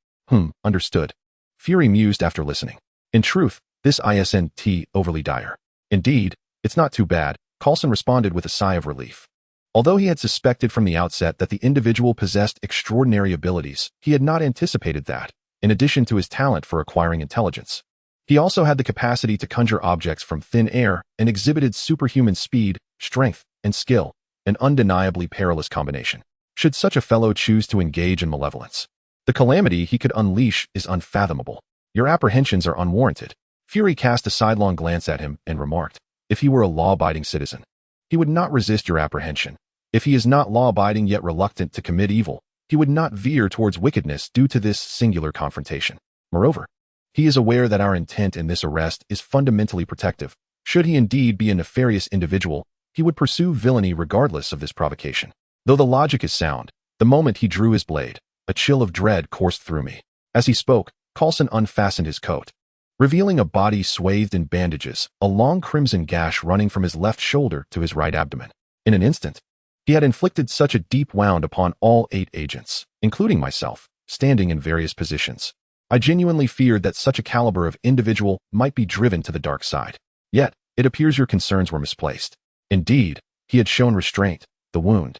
Understood. Fury mused after listening. In truth, this isn't overly dire. Indeed, it's not too bad, Coulson responded with a sigh of relief. Although he had suspected from the outset that the individual possessed extraordinary abilities, he had not anticipated that, in addition to his talent for acquiring intelligence, he also had the capacity to conjure objects from thin air and exhibited superhuman speed, strength, and skill, an undeniably perilous combination. Should such a fellow choose to engage in malevolence, the calamity he could unleash is unfathomable. Your apprehensions are unwarranted. Fury cast a sidelong glance at him and remarked, if he were a law-abiding citizen, he would not resist your apprehension. If he is not law-abiding yet reluctant to commit evil, he would not veer towards wickedness due to this singular confrontation. Moreover, he is aware that our intent in this arrest is fundamentally protective. Should he indeed be a nefarious individual, he would pursue villainy regardless of this provocation. Though the logic is sound, the moment he drew his blade, a chill of dread coursed through me. As he spoke, Coulson unfastened his coat, revealing a body swathed in bandages, a long crimson gash running from his left shoulder to his right abdomen. In an instant, he had inflicted such a deep wound upon all 8 agents, including myself, standing in various positions. I genuinely feared that such a caliber of individual might be driven to the dark side. Yet, it appears your concerns were misplaced. Indeed, he had shown restraint. The wound,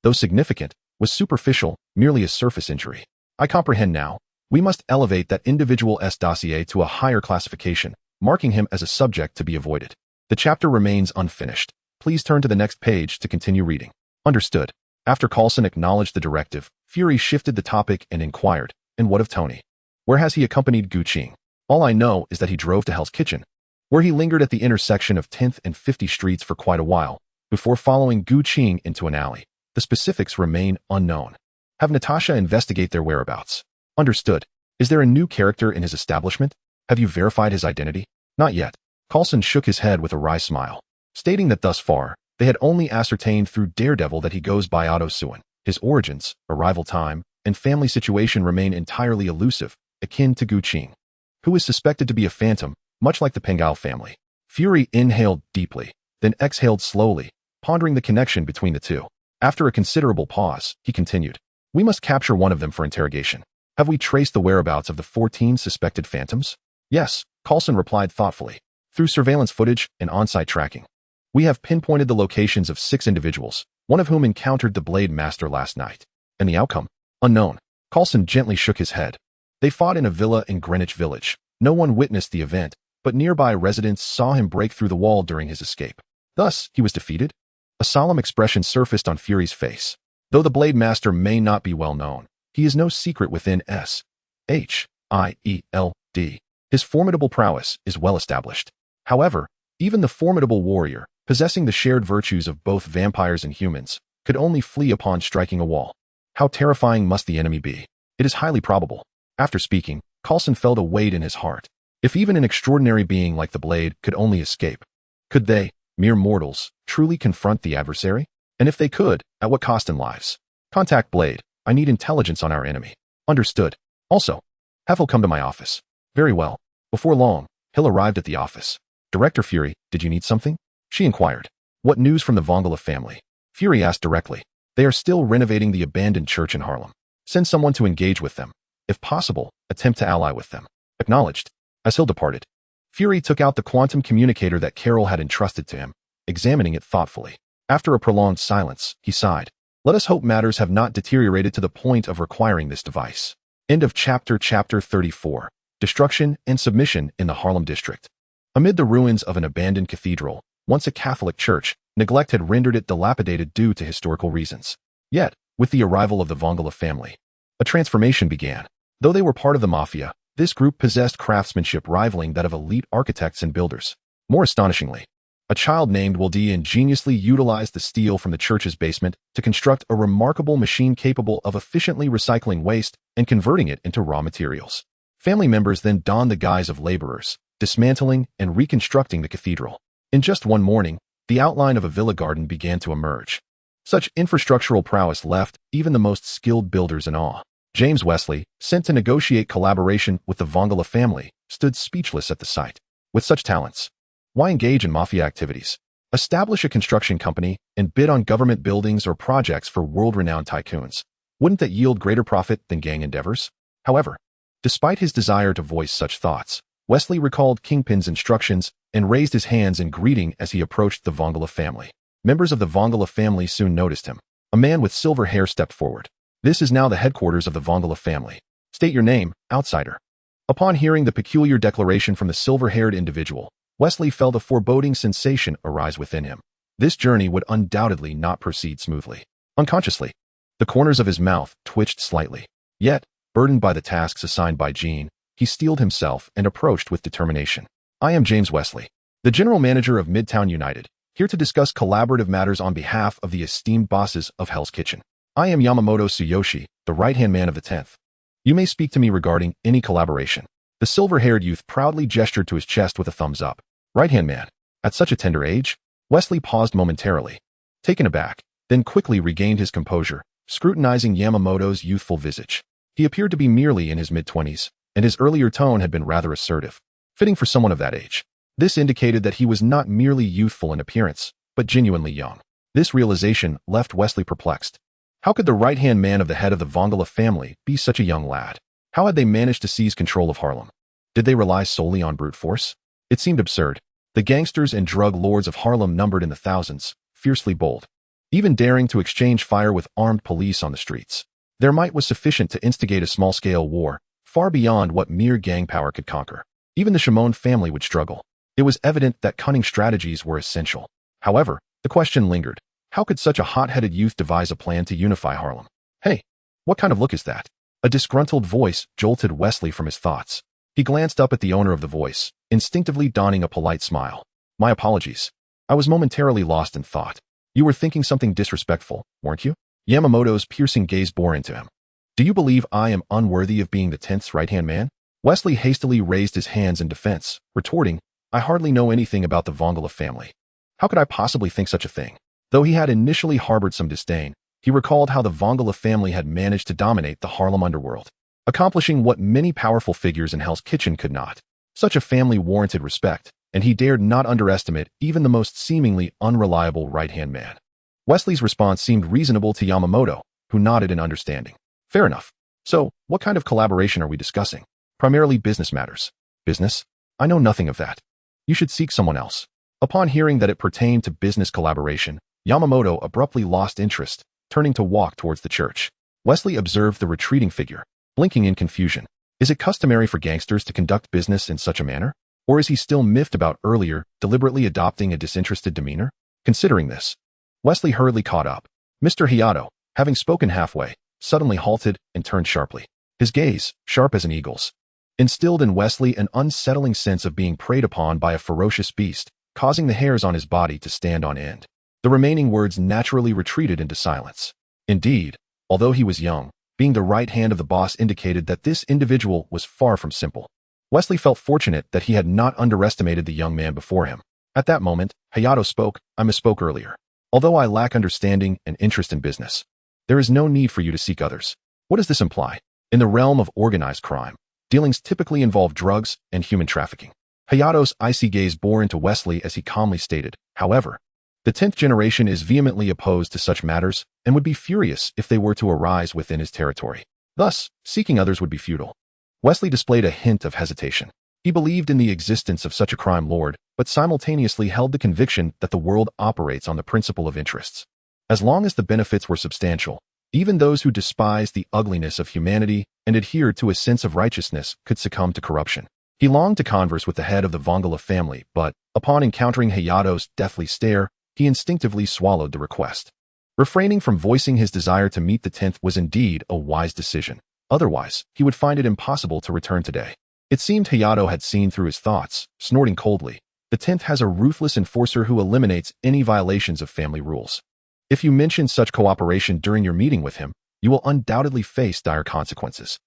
though significant, was superficial, merely a surface injury. I comprehend now. We must elevate that individual's dossier to a higher classification, marking him as a subject to be avoided. The chapter remains unfinished. Please turn to the next page to continue reading. Understood. After Coulson acknowledged the directive, Fury shifted the topic and inquired, and what of Tony? Where has he accompanied Gu Qing? All I know is that he drove to Hell's Kitchen, where he lingered at the intersection of 10th and 50 streets for quite a while, before following Gu Qing into an alley. The specifics remain unknown. Have Natasha investigate their whereabouts. Understood. Is there a new character in his establishment? Have you verified his identity? Not yet. Coulson shook his head with a wry smile, stating that thus far, they had only ascertained through Daredevil that he goes by Otto Suin. His origins, arrival time, and family situation remain entirely elusive, akin to Gu Qing, who is suspected to be a phantom, much like the Pengal family. Fury inhaled deeply, then exhaled slowly, pondering the connection between the two. After a considerable pause, he continued, "We must capture one of them for interrogation. Have we traced the whereabouts of the 14 suspected phantoms?" "Yes," Coulson replied thoughtfully. "Through surveillance footage and on-site tracking. We have pinpointed the locations of 6 individuals, one of whom encountered the Blade Master last night. And the outcome? Unknown." Coulson gently shook his head. They fought in a villa in Greenwich Village. No one witnessed the event, but nearby residents saw him break through the wall during his escape. Thus, he was defeated? A solemn expression surfaced on Fury's face. Though the Blade Master may not be well known, he is no secret within S.H.I.E.L.D. His formidable prowess is well established. However, even the formidable warrior, possessing the shared virtues of both vampires and humans, could only flee upon striking a wall. How terrifying must the enemy be? It is highly probable. After speaking, Coulson felt a weight in his heart. If even an extraordinary being like the Blade could only escape, could they, mere mortals, truly confront the adversary? And if they could, at what cost in lives? "Contact Blade. I need intelligence on our enemy." "Understood. Also, have Hill come to my office." "Very well." Before long, Hill arrived at the office. "Director Fury, did you need something?" she inquired. "What news from the Vongala family?" Fury asked directly. "They are still renovating the abandoned church in Harlem. Send someone to engage with them. If possible, attempt to ally with them." "Acknowledged." As Hill departed, Fury took out the quantum communicator that Carol had entrusted to him, examining it thoughtfully. After a prolonged silence, he sighed. "Let us hope matters have not deteriorated to the point of requiring this device." End of chapter 34. Destruction and Submission in the Harlem District. Amid the ruins of an abandoned cathedral, once a Catholic church, neglect had rendered it dilapidated due to historical reasons. Yet, with the arrival of the Vongala family, a transformation began. Though they were part of the mafia, this group possessed craftsmanship rivaling that of elite architects and builders. More astonishingly, a child named Wilde ingeniously utilized the steel from the church's basement to construct a remarkable machine capable of efficiently recycling waste and converting it into raw materials. Family members then donned the guise of laborers, dismantling and reconstructing the cathedral. In just one morning, the outline of a villa garden began to emerge. Such infrastructural prowess left even the most skilled builders in awe. James Wesley, sent to negotiate collaboration with the Vongala family, stood speechless at the sight. With such talents, why engage in mafia activities? Establish a construction company and bid on government buildings or projects for world-renowned tycoons. Wouldn't that yield greater profit than gang endeavors? However, despite his desire to voice such thoughts, Wesley recalled Kingpin's instructions and raised his hands in greeting as he approached the Vongala family. Members of the Vongala family soon noticed him. A man with silver hair stepped forward. "This is now the headquarters of the Vongala family. State your name, outsider." Upon hearing the peculiar declaration from the silver-haired individual, Wesley felt a foreboding sensation arise within him. This journey would undoubtedly not proceed smoothly. Unconsciously, the corners of his mouth twitched slightly. Yet, burdened by the tasks assigned by Jean, he steeled himself and approached with determination. "I am James Wesley, the general manager of Midtown United, here to discuss collaborative matters on behalf of the esteemed bosses of Hell's Kitchen. I am Yamamoto Tsuyoshi, the right-hand man of the 10th. You may speak to me regarding any collaboration." The silver-haired youth proudly gestured to his chest with a thumbs up. Right-hand man? At such a tender age? Wesley paused momentarily, taken aback, then quickly regained his composure, scrutinizing Yamamoto's youthful visage. He appeared to be merely in his mid-20s, and his earlier tone had been rather assertive, fitting for someone of that age. This indicated that he was not merely youthful in appearance, but genuinely young. This realization left Wesley perplexed. How could the right-hand man of the head of the Vongala family be such a young lad? How had they managed to seize control of Harlem? Did they rely solely on brute force? It seemed absurd. The gangsters and drug lords of Harlem numbered in the thousands, fiercely bold, even daring to exchange fire with armed police on the streets. Their might was sufficient to instigate a small-scale war, far beyond what mere gang power could conquer. Even the Shimon family would struggle. It was evident that cunning strategies were essential. However, the question lingered. How could such a hot-headed youth devise a plan to unify Harlem? "Hey, what kind of look is that?" A disgruntled voice jolted Wesley from his thoughts. He glanced up at the owner of the voice, instinctively donning a polite smile. "My apologies. I was momentarily lost in thought. You were thinking something disrespectful, weren't you?" Yamamoto's piercing gaze bore into him. "Do you believe I am unworthy of being the 10th's right-hand man?" Wesley hastily raised his hands in defense, retorting, I hardly know anything about the Vongala family. How could I possibly think such a thing? Though he had initially harbored some disdain, he recalled how the Vongala family had managed to dominate the Harlem underworld, accomplishing what many powerful figures in Hell's Kitchen could not. Such a family warranted respect, and he dared not underestimate even the most seemingly unreliable right-hand man. Wesley's response seemed reasonable to Yamamoto, who nodded in understanding. Fair enough. So, what kind of collaboration are we discussing? Primarily business matters. Business? I know nothing of that. You should seek someone else. Upon hearing that it pertained to business collaboration, Yamamoto abruptly lost interest, turning to walk towards the church. Wesley observed the retreating figure, blinking in confusion. Is it customary for gangsters to conduct business in such a manner? Or is he still miffed about earlier, deliberately adopting a disinterested demeanor? Considering this, Wesley hurriedly caught up. Mr. Hayato, having spoken halfway, suddenly halted and turned sharply. His gaze, sharp as an eagle's, instilled in Wesley an unsettling sense of being preyed upon by a ferocious beast, causing the hairs on his body to stand on end. The remaining words naturally retreated into silence. Indeed, although he was young, being the right hand of the boss indicated that this individual was far from simple. Wesley felt fortunate that he had not underestimated the young man before him. At that moment, Hayato spoke. I misspoke earlier. Although I lack understanding and interest in business, there is no need for you to seek others. What does this imply? In the realm of organized crime, dealings typically involve drugs and human trafficking. Hayato's icy gaze bore into Wesley as he calmly stated, however, the 10th generation is vehemently opposed to such matters and would be furious if they were to arise within his territory. Thus, seeking others would be futile. Wesley displayed a hint of hesitation. He believed in the existence of such a crime lord, but simultaneously held the conviction that the world operates on the principle of interests. As long as the benefits were substantial, even those who despised the ugliness of humanity and adhered to a sense of righteousness could succumb to corruption. He longed to converse with the head of the Vongala family, but, upon encountering Hayato's deathly stare, he instinctively swallowed the request. Refraining from voicing his desire to meet the 10th was indeed a wise decision. Otherwise, he would find it impossible to return today. It seemed Hayato had seen through his thoughts, snorting coldly. The 10th has a ruthless enforcer who eliminates any violations of family rules. If you mention such cooperation during your meeting with him, you will undoubtedly face dire consequences.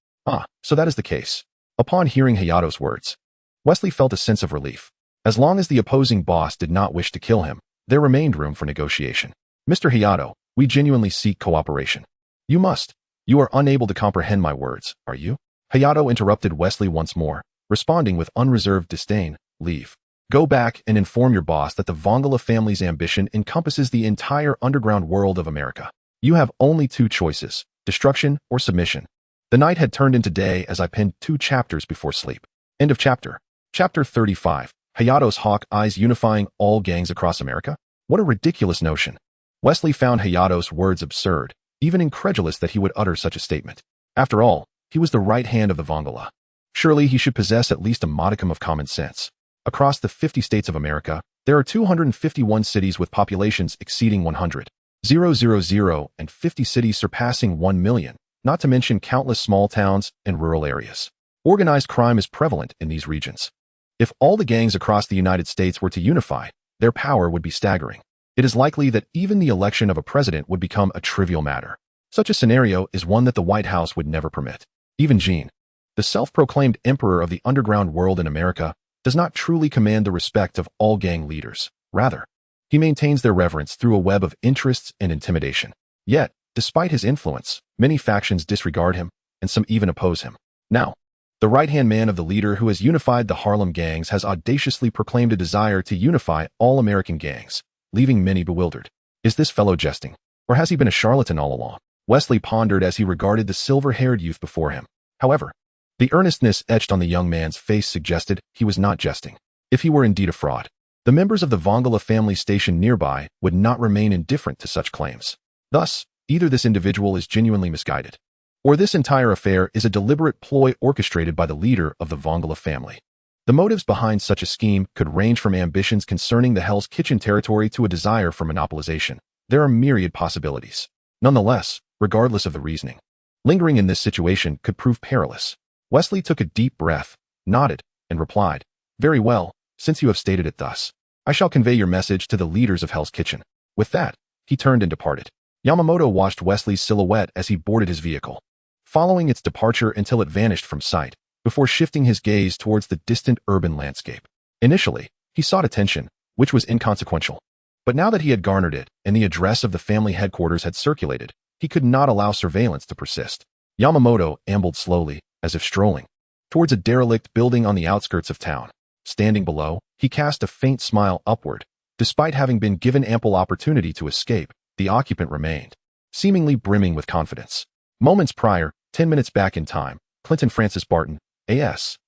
So that is the case. Upon hearing Hayato's words, Wesley felt a sense of relief. As long as the opposing boss did not wish to kill him, there remained room for negotiation. Mr. Hayato, we genuinely seek cooperation. You must. You are unable to comprehend my words, are you? Hayato interrupted Wesley once more, responding with unreserved disdain. Leave. Go back and inform your boss that the Vongala family's ambition encompasses the entire underground world of America. You have only two choices, destruction or submission. The night had turned into day as I penned 2 chapters before sleep. End of chapter. Chapter 35. Hayato's hawk eyes unifying all gangs across America? What a ridiculous notion. Wesley found Hayato's words absurd, even incredulous that he would utter such a statement. After all, he was the right hand of the Vongala. Surely he should possess at least a modicum of common sense. Across the 50 states of America, there are 251 cities with populations exceeding 100,000 and 50 cities surpassing 1 million, not to mention countless small towns and rural areas. Organized crime is prevalent in these regions. If all the gangs across the United States were to unify, their power would be staggering. It is likely that even the election of a president would become a trivial matter. Such a scenario is one that the White House would never permit. Even Gene, the self-proclaimed emperor of the underground world in America, does not truly command the respect of all gang leaders. Rather, he maintains their reverence through a web of interests and intimidation. Yet, despite his influence, many factions disregard him, and some even oppose him. Now, the right-hand man of the leader who has unified the Harlem gangs has audaciously proclaimed a desire to unify all American gangs, leaving many bewildered. Is this fellow jesting? Or has he been a charlatan all along? Wesley pondered as he regarded the silver-haired youth before him. However, the earnestness etched on the young man's face suggested he was not jesting. If he were indeed a fraud, the members of the Vongala family stationed nearby would not remain indifferent to such claims. Thus, either this individual is genuinely misguided, or this entire affair is a deliberate ploy orchestrated by the leader of the Vongala family. The motives behind such a scheme could range from ambitions concerning the Hell's Kitchen territory to a desire for monopolization. There are myriad possibilities. Nonetheless, regardless of the reasoning, lingering in this situation could prove perilous. Wesley took a deep breath, nodded, and replied, "Very well, since you have stated it thus, I shall convey your message to the leaders of Hell's Kitchen." With that, he turned and departed. Yamamoto watched Wesley's silhouette as he boarded his vehicle, following its departure until it vanished from sight, before shifting his gaze towards the distant urban landscape. Initially, He sought attention, which was inconsequential. But now that he had garnered it, and the address of the family headquarters had circulated, he could not allow surveillance to persist. Yamamoto ambled slowly, as if strolling, towards a derelict building on the outskirts of town. Standing below, he cast a faint smile upward. Despite having been given ample opportunity to escape, the occupant remained, seemingly brimming with confidence. Moments prior, 10 minutes back in time, Clinton Francis Barton, S.H.I.E.L.D.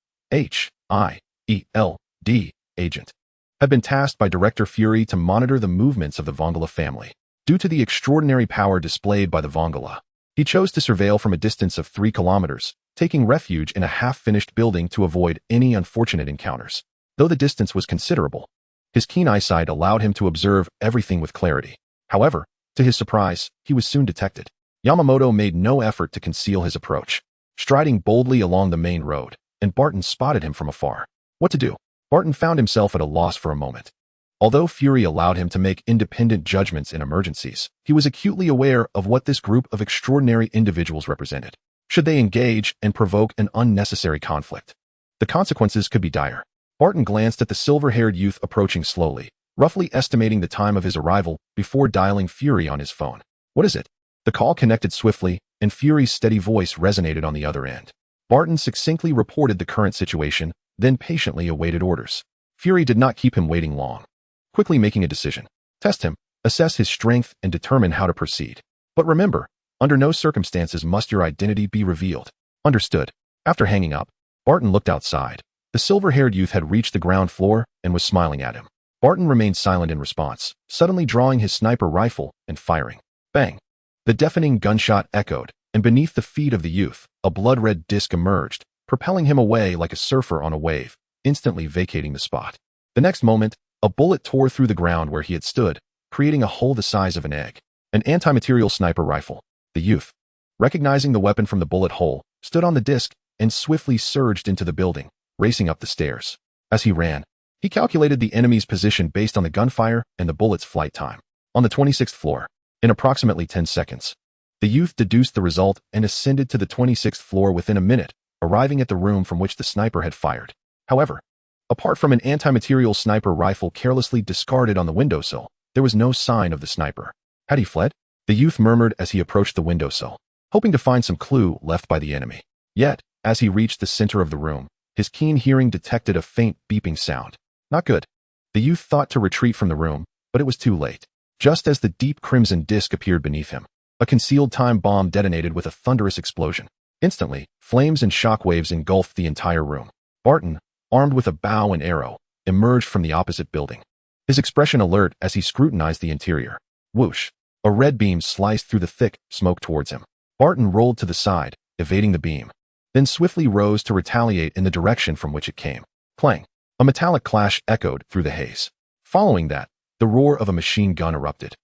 agent, had been tasked by Director Fury to monitor the movements of the Vongala family. Due to the extraordinary power displayed by the Vongala, he chose to surveil from a distance of 3 kilometers, taking refuge in a half-finished building to avoid any unfortunate encounters. Though the distance was considerable, his keen eyesight allowed him to observe everything with clarity. However, to his surprise, he was soon detected. Yamamoto made no effort to conceal his approach, striding boldly along the main road, and Barton spotted him from afar. What to do? Barton found himself at a loss for a moment. Although Fury allowed him to make independent judgments in emergencies, he was acutely aware of what this group of extraordinary individuals represented. Should they engage and provoke an unnecessary conflict, the consequences could be dire. Barton glanced at the silver-haired youth approaching slowly, roughly estimating the time of his arrival before dialing Fury on his phone. What is it? The call connected swiftly, and Fury's steady voice resonated on the other end. Barton succinctly reported the current situation, then patiently awaited orders. Fury did not keep him waiting long, quickly making a decision. Test him, assess his strength, and determine how to proceed. But remember, under no circumstances must your identity be revealed. Understood. After hanging up, Barton looked outside. The silver-haired youth had reached the ground floor and was smiling at him. Barton remained silent in response, suddenly drawing his sniper rifle and firing. Bang! The deafening gunshot echoed, and beneath the feet of the youth, a blood-red disc emerged, propelling him away like a surfer on a wave, instantly vacating the spot. The next moment, a bullet tore through the ground where he had stood, creating a hole the size of an egg. An anti-material sniper rifle. The youth, recognizing the weapon from the bullet hole, stood on the disc and swiftly surged into the building, racing up the stairs. As he ran, he calculated the enemy's position based on the gunfire and the bullet's flight time. On the 26th floor, in approximately 10 seconds, the youth deduced the result and ascended to the 26th floor within a minute, arriving at the room from which the sniper had fired. However, apart from an anti-material sniper rifle carelessly discarded on the windowsill, there was no sign of the sniper. Had he fled? The youth murmured as he approached the windowsill, hoping to find some clue left by the enemy. Yet, as he reached the center of the room, his keen hearing detected a faint beeping sound. Not good. The youth thought to retreat from the room, but it was too late. Just as the deep crimson disk appeared beneath him, a concealed time bomb detonated with a thunderous explosion. Instantly, flames and shockwaves engulfed the entire room. Barton, armed with a bow and arrow, emerged from the opposite building, his expression alert as he scrutinized the interior. Whoosh! A red beam sliced through the thick smoke towards him. Barton rolled to the side, evading the beam, then swiftly rose to retaliate in the direction from which it came. Clang! A metallic clash echoed through the haze. Following that, the roar of a machine gun erupted.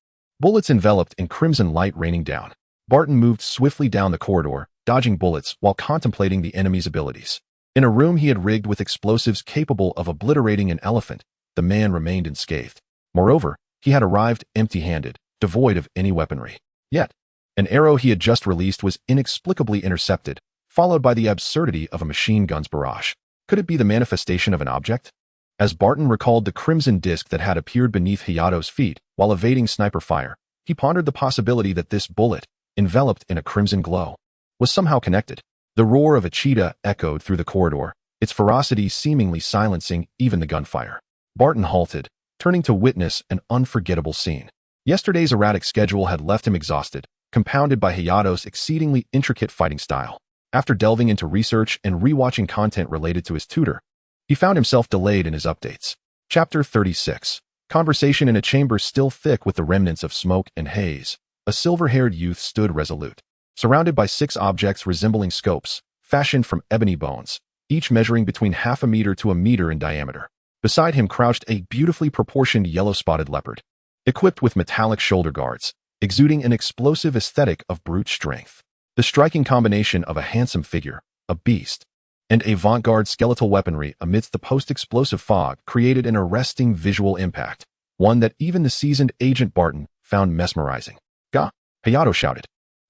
Bullets enveloped in crimson light raining down. Barton moved swiftly down the corridor, dodging bullets while contemplating the enemy's abilities. In a room he had rigged with explosives capable of obliterating an elephant, the man remained unscathed. Moreover, he had arrived empty-handed, devoid of any weaponry. Yet, an arrow he had just released was inexplicably intercepted, followed by the absurdity of a machine gun's barrage. Could it be the manifestation of an object? As Barton recalled the crimson disk that had appeared beneath Hayato's feet while evading sniper fire, he pondered the possibility that this bullet, enveloped in a crimson glow, was somehow connected. The roar of a cheetah echoed through the corridor, its ferocity seemingly silencing even the gunfire. Barton halted, turning to witness an unforgettable scene. Yesterday's erratic schedule had left him exhausted, compounded by Hayato's exceedingly intricate fighting style. After delving into research and rewatching content related to his tutor, he found himself delayed in his updates. Chapter 36. Conversation in a chamber still thick with the remnants of smoke and haze. A silver-haired youth stood resolute, surrounded by 6 objects resembling scopes, fashioned from ebony bones, each measuring between half a meter to a meter in diameter. Beside him crouched a beautifully proportioned yellow-spotted leopard, equipped with metallic shoulder guards, exuding an explosive aesthetic of brute strength. The striking combination of a handsome figure, a beast, and avant-garde skeletal weaponry amidst the post-explosive fog created an arresting visual impact, one that even the seasoned Agent Barton found mesmerizing. "Gah!" Hayato shouted,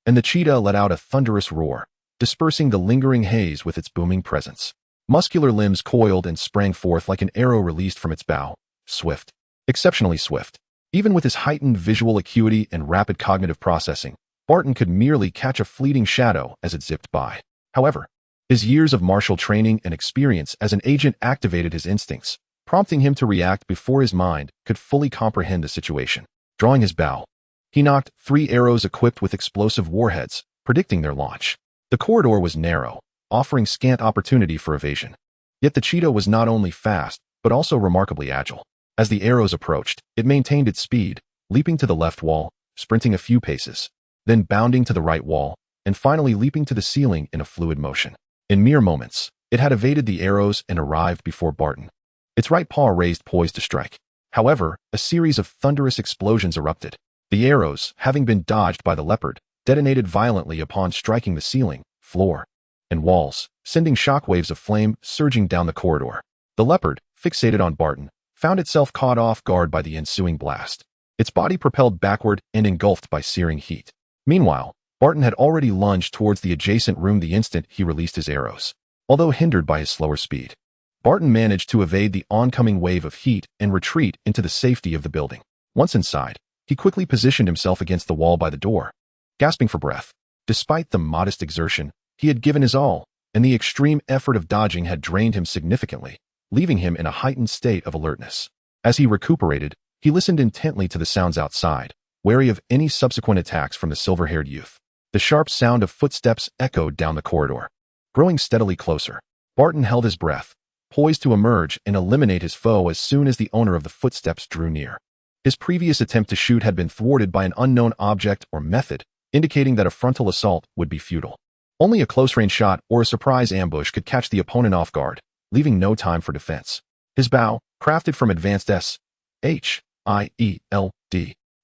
and the cheetah let out a thunderous roar, dispersing the lingering haze with its booming presence. Muscular limbs coiled and sprang forth like an arrow released from its bow, Swift. Exceptionally swift. Even with his heightened visual acuity and rapid cognitive processing, Barton could merely catch a fleeting shadow as it zipped by. However, his years of martial training and experience as an agent activated his instincts, prompting him to react before his mind could fully comprehend the situation. Drawing his bow, he nocked 3 arrows equipped with explosive warheads, predicting their launch. The corridor was narrow, offering scant opportunity for evasion. Yet the cheetah was not only fast, but also remarkably agile. As the arrows approached, it maintained its speed, leaping to the left wall, sprinting a few paces, then bounding to the right wall, and finally leaping to the ceiling in a fluid motion. In mere moments, it had evaded the arrows and arrived before Barton, its right paw raised poised to strike. However, a series of thunderous explosions erupted. The arrows, having been dodged by the leopard, detonated violently upon striking the ceiling, floor, and walls, sending shockwaves of flame surging down the corridor. The leopard, fixated on Barton, found itself caught off guard by the ensuing blast. Its body propelled backward and engulfed by searing heat. Meanwhile, Barton had already lunged towards the adjacent room the instant he released his arrows. Although hindered by his slower speed, Barton managed to evade the oncoming wave of heat and retreat into the safety of the building. Once inside, he quickly positioned himself against the wall by the door, gasping for breath. Despite the modest exertion, he had given his all, and the extreme effort of dodging had drained him significantly, leaving him in a heightened state of alertness. As he recuperated, he listened intently to the sounds outside, wary of any subsequent attacks from the silver-haired youth. The sharp sound of footsteps echoed down the corridor. Growing steadily closer, Barton held his breath, poised to emerge and eliminate his foe as soon as the owner of the footsteps drew near. His previous attempt to shoot had been thwarted by an unknown object or method, indicating that a frontal assault would be futile. Only a close-range shot or a surprise ambush could catch the opponent off guard, leaving no time for defense. His bow, crafted from advanced S.H.I.E.L.D.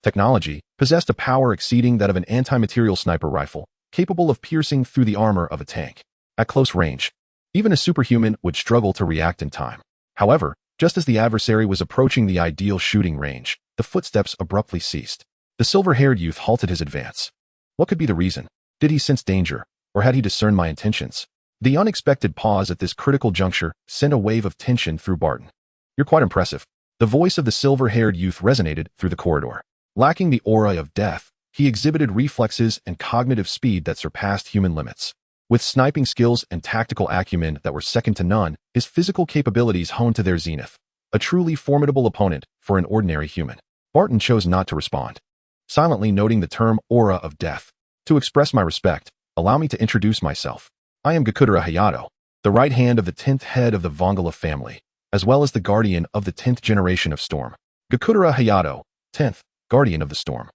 technology, possessed a power exceeding that of an anti-material sniper rifle, capable of piercing through the armor of a tank. At close range, even a superhuman would struggle to react in time. However, just as the adversary was approaching the ideal shooting range, the footsteps abruptly ceased. The silver-haired youth halted his advance. What could be the reason? Did he sense danger, or had he discerned my intentions? The unexpected pause at this critical juncture sent a wave of tension through Barton. You're quite impressive. The voice of the silver-haired youth resonated through the corridor. Lacking the aura of death, he exhibited reflexes and cognitive speed that surpassed human limits. With sniping skills and tactical acumen that were second to none, his physical capabilities honed to their zenith. A truly formidable opponent for an ordinary human. Barton chose not to respond, silently noting the term aura of death. To express my respect, allow me to introduce myself. I am Godzilla Hayato, the right hand of the 10th head of the Vongala family, as well as the guardian of the 10th generation of Storm. Godzilla Hayato, 10th, guardian of the Storm.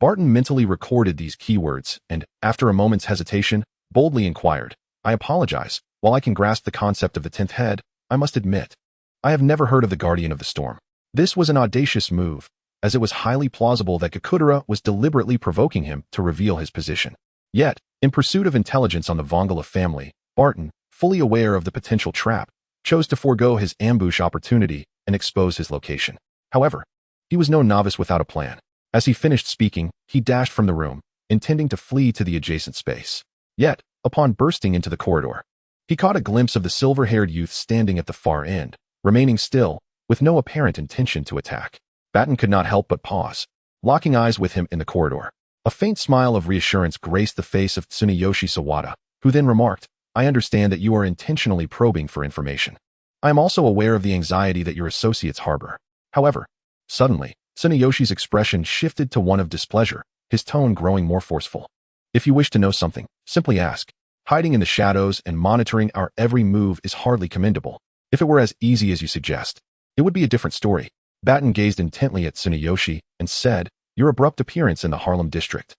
Barton mentally recorded these keywords and, after a moment's hesitation, boldly inquired, I apologize. While I can grasp the concept of the 10th head, I must admit, I have never heard of the guardian of the storm. This was an audacious move, as it was highly plausible that Godzilla was deliberately provoking him to reveal his position. Yet, in pursuit of intelligence on the Vongala family, Barton, fully aware of the potential trap, chose to forego his ambush opportunity and expose his location. However, he was no novice without a plan. As he finished speaking, he dashed from the room, intending to flee to the adjacent space. Yet, upon bursting into the corridor, he caught a glimpse of the silver-haired youth standing at the far end, remaining still, with no apparent intention to attack. Barton could not help but pause, locking eyes with him in the corridor. A faint smile of reassurance graced the face of Tsuneyoshi Sawada, who then remarked, I understand that you are intentionally probing for information. I am also aware of the anxiety that your associates harbor. However, suddenly, Tsuneyoshi's expression shifted to one of displeasure, his tone growing more forceful. If you wish to know something, simply ask. Hiding in the shadows and monitoring our every move is hardly commendable. If it were as easy as you suggest, it would be a different story. Barton gazed intently at Tsuneyoshi and said, Your abrupt appearance in the Harlem district,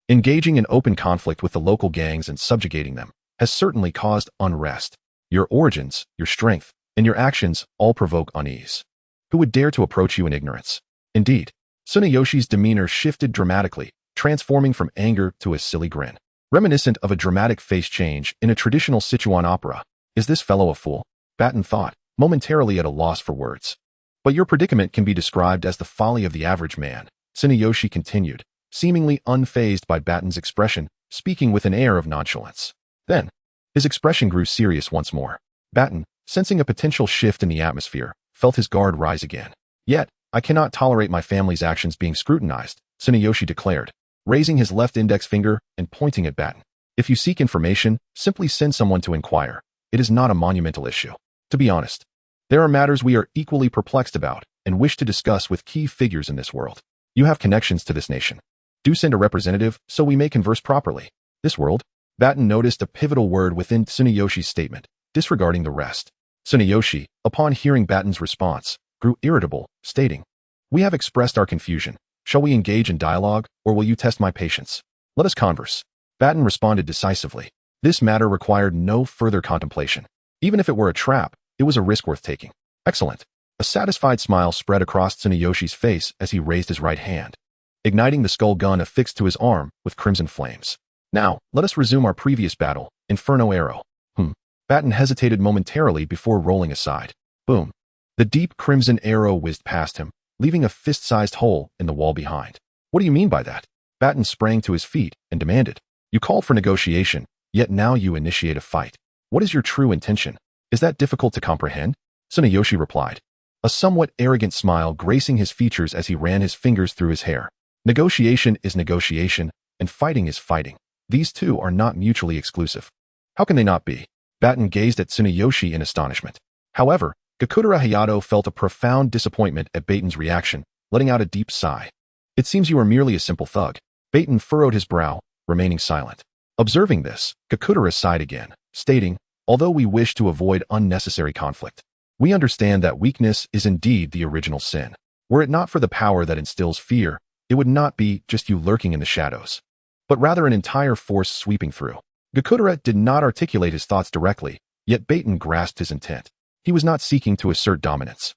engaging in open conflict with the local gangs and subjugating them, has certainly caused unrest. Your origins, your strength, and your actions all provoke unease. Who would dare to approach you in ignorance? Indeed, Tsuneyoshi's demeanor shifted dramatically, transforming from anger to a silly grin, reminiscent of a dramatic face change in a traditional Sichuan opera. Is this fellow a fool? Barton thought, momentarily at a loss for words. But your predicament can be described as the folly of the average man, Tsuneyoshi continued, seemingly unfazed by Barton's expression, speaking with an air of nonchalance. Then, his expression grew serious once more. Barton, sensing a potential shift in the atmosphere, felt his guard rise again. Yet, I cannot tolerate my family's actions being scrutinized, Tsuneyoshi declared, raising his left index finger and pointing at Batten. If you seek information, simply send someone to inquire. It is not a monumental issue. To be honest, there are matters we are equally perplexed about and wish to discuss with key figures in this world. You have connections to this nation. Do send a representative so we may converse properly. This world? Batten noticed a pivotal word within Tsuneyoshi's statement, disregarding the rest. Tsuneyoshi, upon hearing Batten's response, grew irritable, stating, "We have expressed our confusion. Shall we engage in dialogue, or will you test my patience? Let us converse." Batten responded decisively. This matter required no further contemplation. Even if it were a trap, it was a risk worth taking. Excellent. A satisfied smile spread across Tsuneyoshi's face as he raised his right hand, igniting the skull gun affixed to his arm with crimson flames. Now, let us resume our previous battle, Inferno Arrow. Batten hesitated momentarily before rolling aside. Boom. The deep crimson arrow whizzed past him, leaving a fist-sized hole in the wall behind. What do you mean by that? Batten sprang to his feet and demanded. You called for negotiation, yet now you initiate a fight. What is your true intention? Is that difficult to comprehend? Tsuneyoshi replied, a somewhat arrogant smile gracing his features as he ran his fingers through his hair. Negotiation is negotiation, and fighting is fighting. These two are not mutually exclusive. How can they not be? Batten gazed at Tsuneyoshi in astonishment. However, Gakudera Hayato felt a profound disappointment at Batten's reaction, letting out a deep sigh. It seems you are merely a simple thug. Batten furrowed his brow, remaining silent. Observing this, Gakudera sighed again, stating, although we wish to avoid unnecessary conflict, we understand that weakness is indeed the original sin. Were it not for the power that instills fear, it would not be just you lurking in the shadows, but rather an entire force sweeping through. Gakudera did not articulate his thoughts directly, yet Batten grasped his intent. He was not seeking to assert dominance,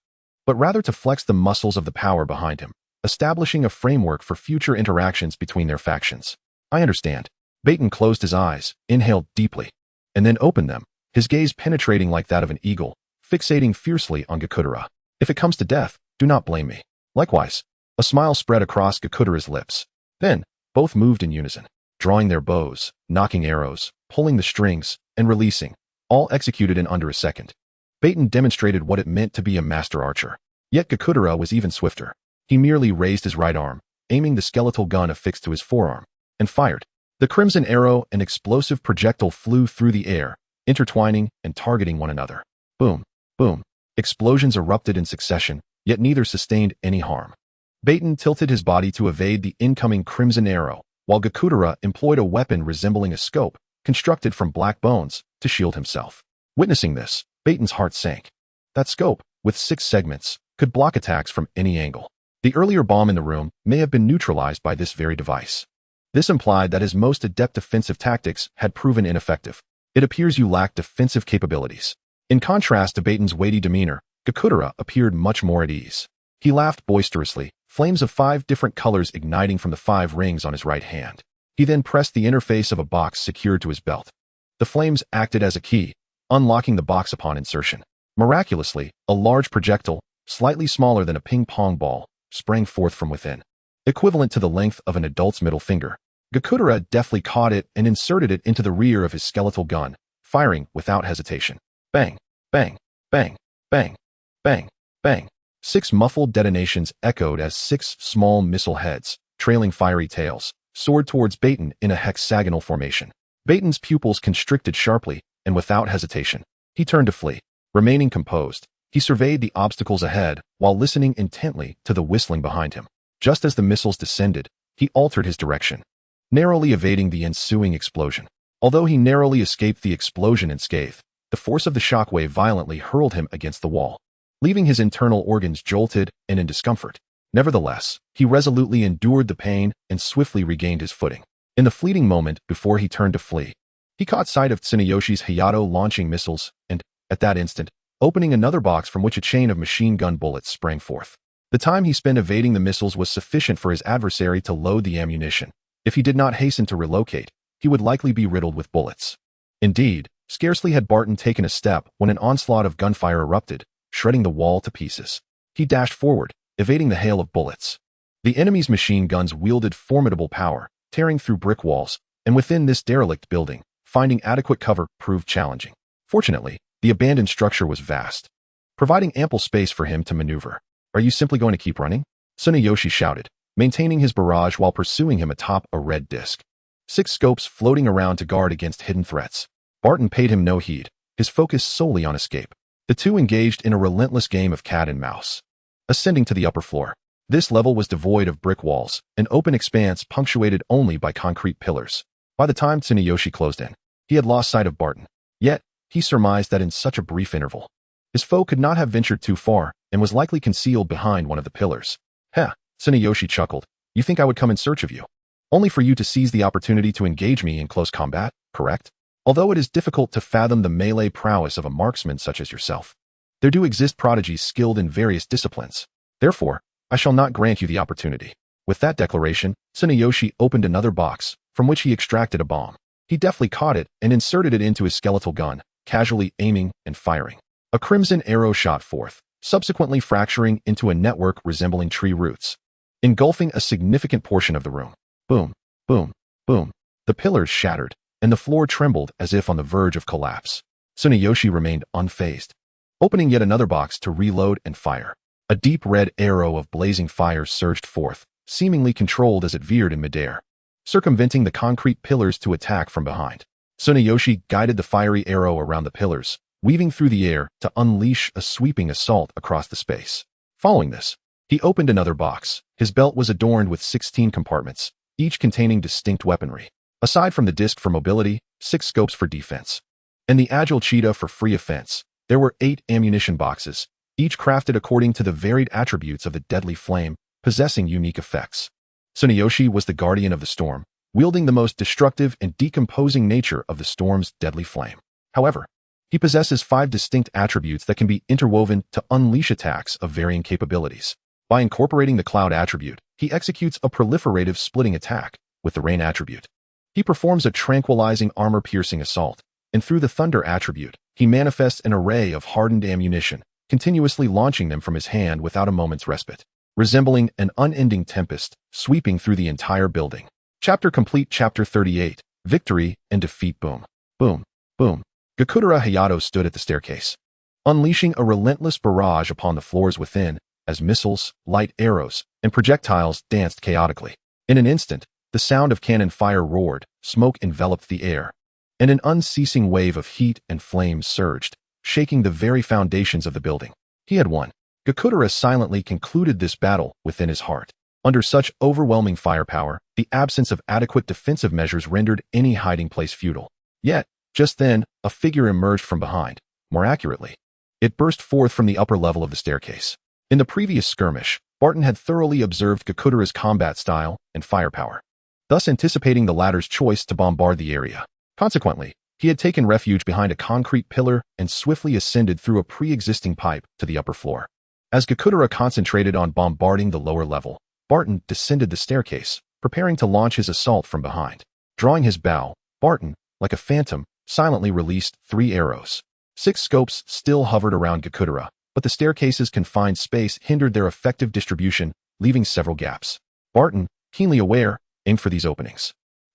but rather to flex the muscles of the power behind him, establishing a framework for future interactions between their factions. I understand. Batten closed his eyes, inhaled deeply, and then opened them, his gaze penetrating like that of an eagle, fixating fiercely on Gakudera. If it comes to death, do not blame me. Likewise, a smile spread across Gakudera's lips. Then, both moved in unison, drawing their bows, knocking arrows, pulling the strings, and releasing, all executed in under a second. Batten demonstrated what it meant to be a master archer. Yet Gakudera was even swifter. He merely raised his right arm, aiming the skeletal gun affixed to his forearm, and fired. The crimson arrow and explosive projectile flew through the air, intertwining and targeting one another. Boom, boom. Explosions erupted in succession, yet neither sustained any harm. Batten tilted his body to evade the incoming crimson arrow, while Gakudera employed a weapon resembling a scope, constructed from black bones, to shield himself. Witnessing this, Batten's heart sank. That scope, with 6 segments, could block attacks from any angle. The earlier bomb in the room may have been neutralized by this very device. This implied that his most adept defensive tactics had proven ineffective. It appears you lack defensive capabilities. In contrast to Batten's weighty demeanor, Gakudera appeared much more at ease. He laughed boisterously, flames of 5 different colors igniting from the 5 rings on his right hand. He then pressed the interface of a box secured to his belt. The flames acted as a key, unlocking the box upon insertion. Miraculously, a large projectile, slightly smaller than a ping-pong ball, sprang forth from within. Equivalent to the length of an adult's middle finger. Gakudera deftly caught it and inserted it into the rear of his skeletal gun, firing without hesitation. Bang, bang, bang, bang, bang, bang. 6 muffled detonations echoed as 6 small missile heads, trailing fiery tails, soared towards Batten in a hexagonal formation. Batten's pupils constricted sharply, and without hesitation, he turned to flee. Remaining composed, he surveyed the obstacles ahead while listening intently to the whistling behind him. Just as the missiles descended, he altered his direction, narrowly evading the ensuing explosion. Although he narrowly escaped the explosion unscathed, the force of the shockwave violently hurled him against the wall, leaving his internal organs jolted and in discomfort. Nevertheless, he resolutely endured the pain and swiftly regained his footing. In the fleeting moment before he turned to flee, he caught sight of Tsuneyoshi's Hayato launching missiles and, at that instant, opening another box from which a chain of machine gun bullets sprang forth. The time he spent evading the missiles was sufficient for his adversary to load the ammunition. If he did not hasten to relocate, he would likely be riddled with bullets. Indeed, scarcely had Barton taken a step when an onslaught of gunfire erupted, shredding the wall to pieces. He dashed forward, evading the hail of bullets. The enemy's machine guns wielded formidable power, tearing through brick walls, and within this derelict building, finding adequate cover proved challenging. Fortunately, the abandoned structure was vast, providing ample space for him to maneuver. Are you simply going to keep running? Tsunayoshi shouted, maintaining his barrage while pursuing him atop a red disc. 6 scopes floating around to guard against hidden threats. Barton paid him no heed, his focus solely on escape. The two engaged in a relentless game of cat and mouse. Ascending to the upper floor. This level was devoid of brick walls, an open expanse punctuated only by concrete pillars. By the time Tsunayoshi closed in, he had lost sight of Barton. Yet, he surmised that in such a brief interval, his foe could not have ventured too far and was likely concealed behind one of the pillars. Heh, Tsunayoshi chuckled. You think I would come in search of you? Only for you to seize the opportunity to engage me in close combat, correct? Although it is difficult to fathom the melee prowess of a marksman such as yourself, there do exist prodigies skilled in various disciplines. Therefore, I shall not grant you the opportunity. With that declaration, Tsunayoshi opened another box, from which he extracted a bomb. He deftly caught it and inserted it into his skeletal gun, casually aiming and firing. A crimson arrow shot forth, subsequently fracturing into a network resembling tree roots, engulfing a significant portion of the room. Boom, boom, boom. The pillars shattered, and the floor trembled as if on the verge of collapse. Tsunayoshi remained unfazed, opening yet another box to reload and fire. A deep red arrow of blazing fire surged forth, seemingly controlled as it veered in midair, circumventing the concrete pillars to attack from behind. Tsunayoshi guided the fiery arrow around the pillars, weaving through the air to unleash a sweeping assault across the space. Following this, he opened another box. His belt was adorned with 16 compartments, each containing distinct weaponry. Aside from the disc for mobility, 6 scopes for defense, and the agile cheetah for free offense, there were 8 ammunition boxes, each crafted according to the varied attributes of the deadly flame, possessing unique effects. Tsunayoshi was the guardian of the storm, wielding the most destructive and decomposing nature of the storm's deadly flame. However, he possesses 5 distinct attributes that can be interwoven to unleash attacks of varying capabilities. By incorporating the cloud attribute, he executes a proliferative splitting attack with the rain attribute. He performs a tranquilizing armor-piercing assault, and through the thunder attribute, he manifests an array of hardened ammunition, continuously launching them from his hand without a moment's respite, resembling an unending tempest sweeping through the entire building. Chapter complete. Chapter 38, Victory and Defeat. Boom, boom, boom. Gakudera Hayato stood at the staircase, unleashing a relentless barrage upon the floors within, as missiles, light arrows, and projectiles danced chaotically. In an instant, the sound of cannon fire roared, smoke enveloped the air, and an unceasing wave of heat and flame surged, shaking the very foundations of the building. He had won. Gakudera silently concluded this battle within his heart. Under such overwhelming firepower, the absence of adequate defensive measures rendered any hiding place futile. Yet, just then, a figure emerged from behind. More accurately, it burst forth from the upper level of the staircase. In the previous skirmish, Barton had thoroughly observed Gakudera's combat style and firepower, thus anticipating the latter's choice to bombard the area. Consequently, he had taken refuge behind a concrete pillar and swiftly ascended through a pre-existing pipe to the upper floor. As Gakudera concentrated on bombarding the lower level, Barton descended the staircase, preparing to launch his assault from behind. Drawing his bow, Barton, like a phantom, silently released 3 arrows. 6 scopes still hovered around Gakudera, but the staircase's confined space hindered their effective distribution, leaving several gaps. Barton, keenly aware, aimed for these openings.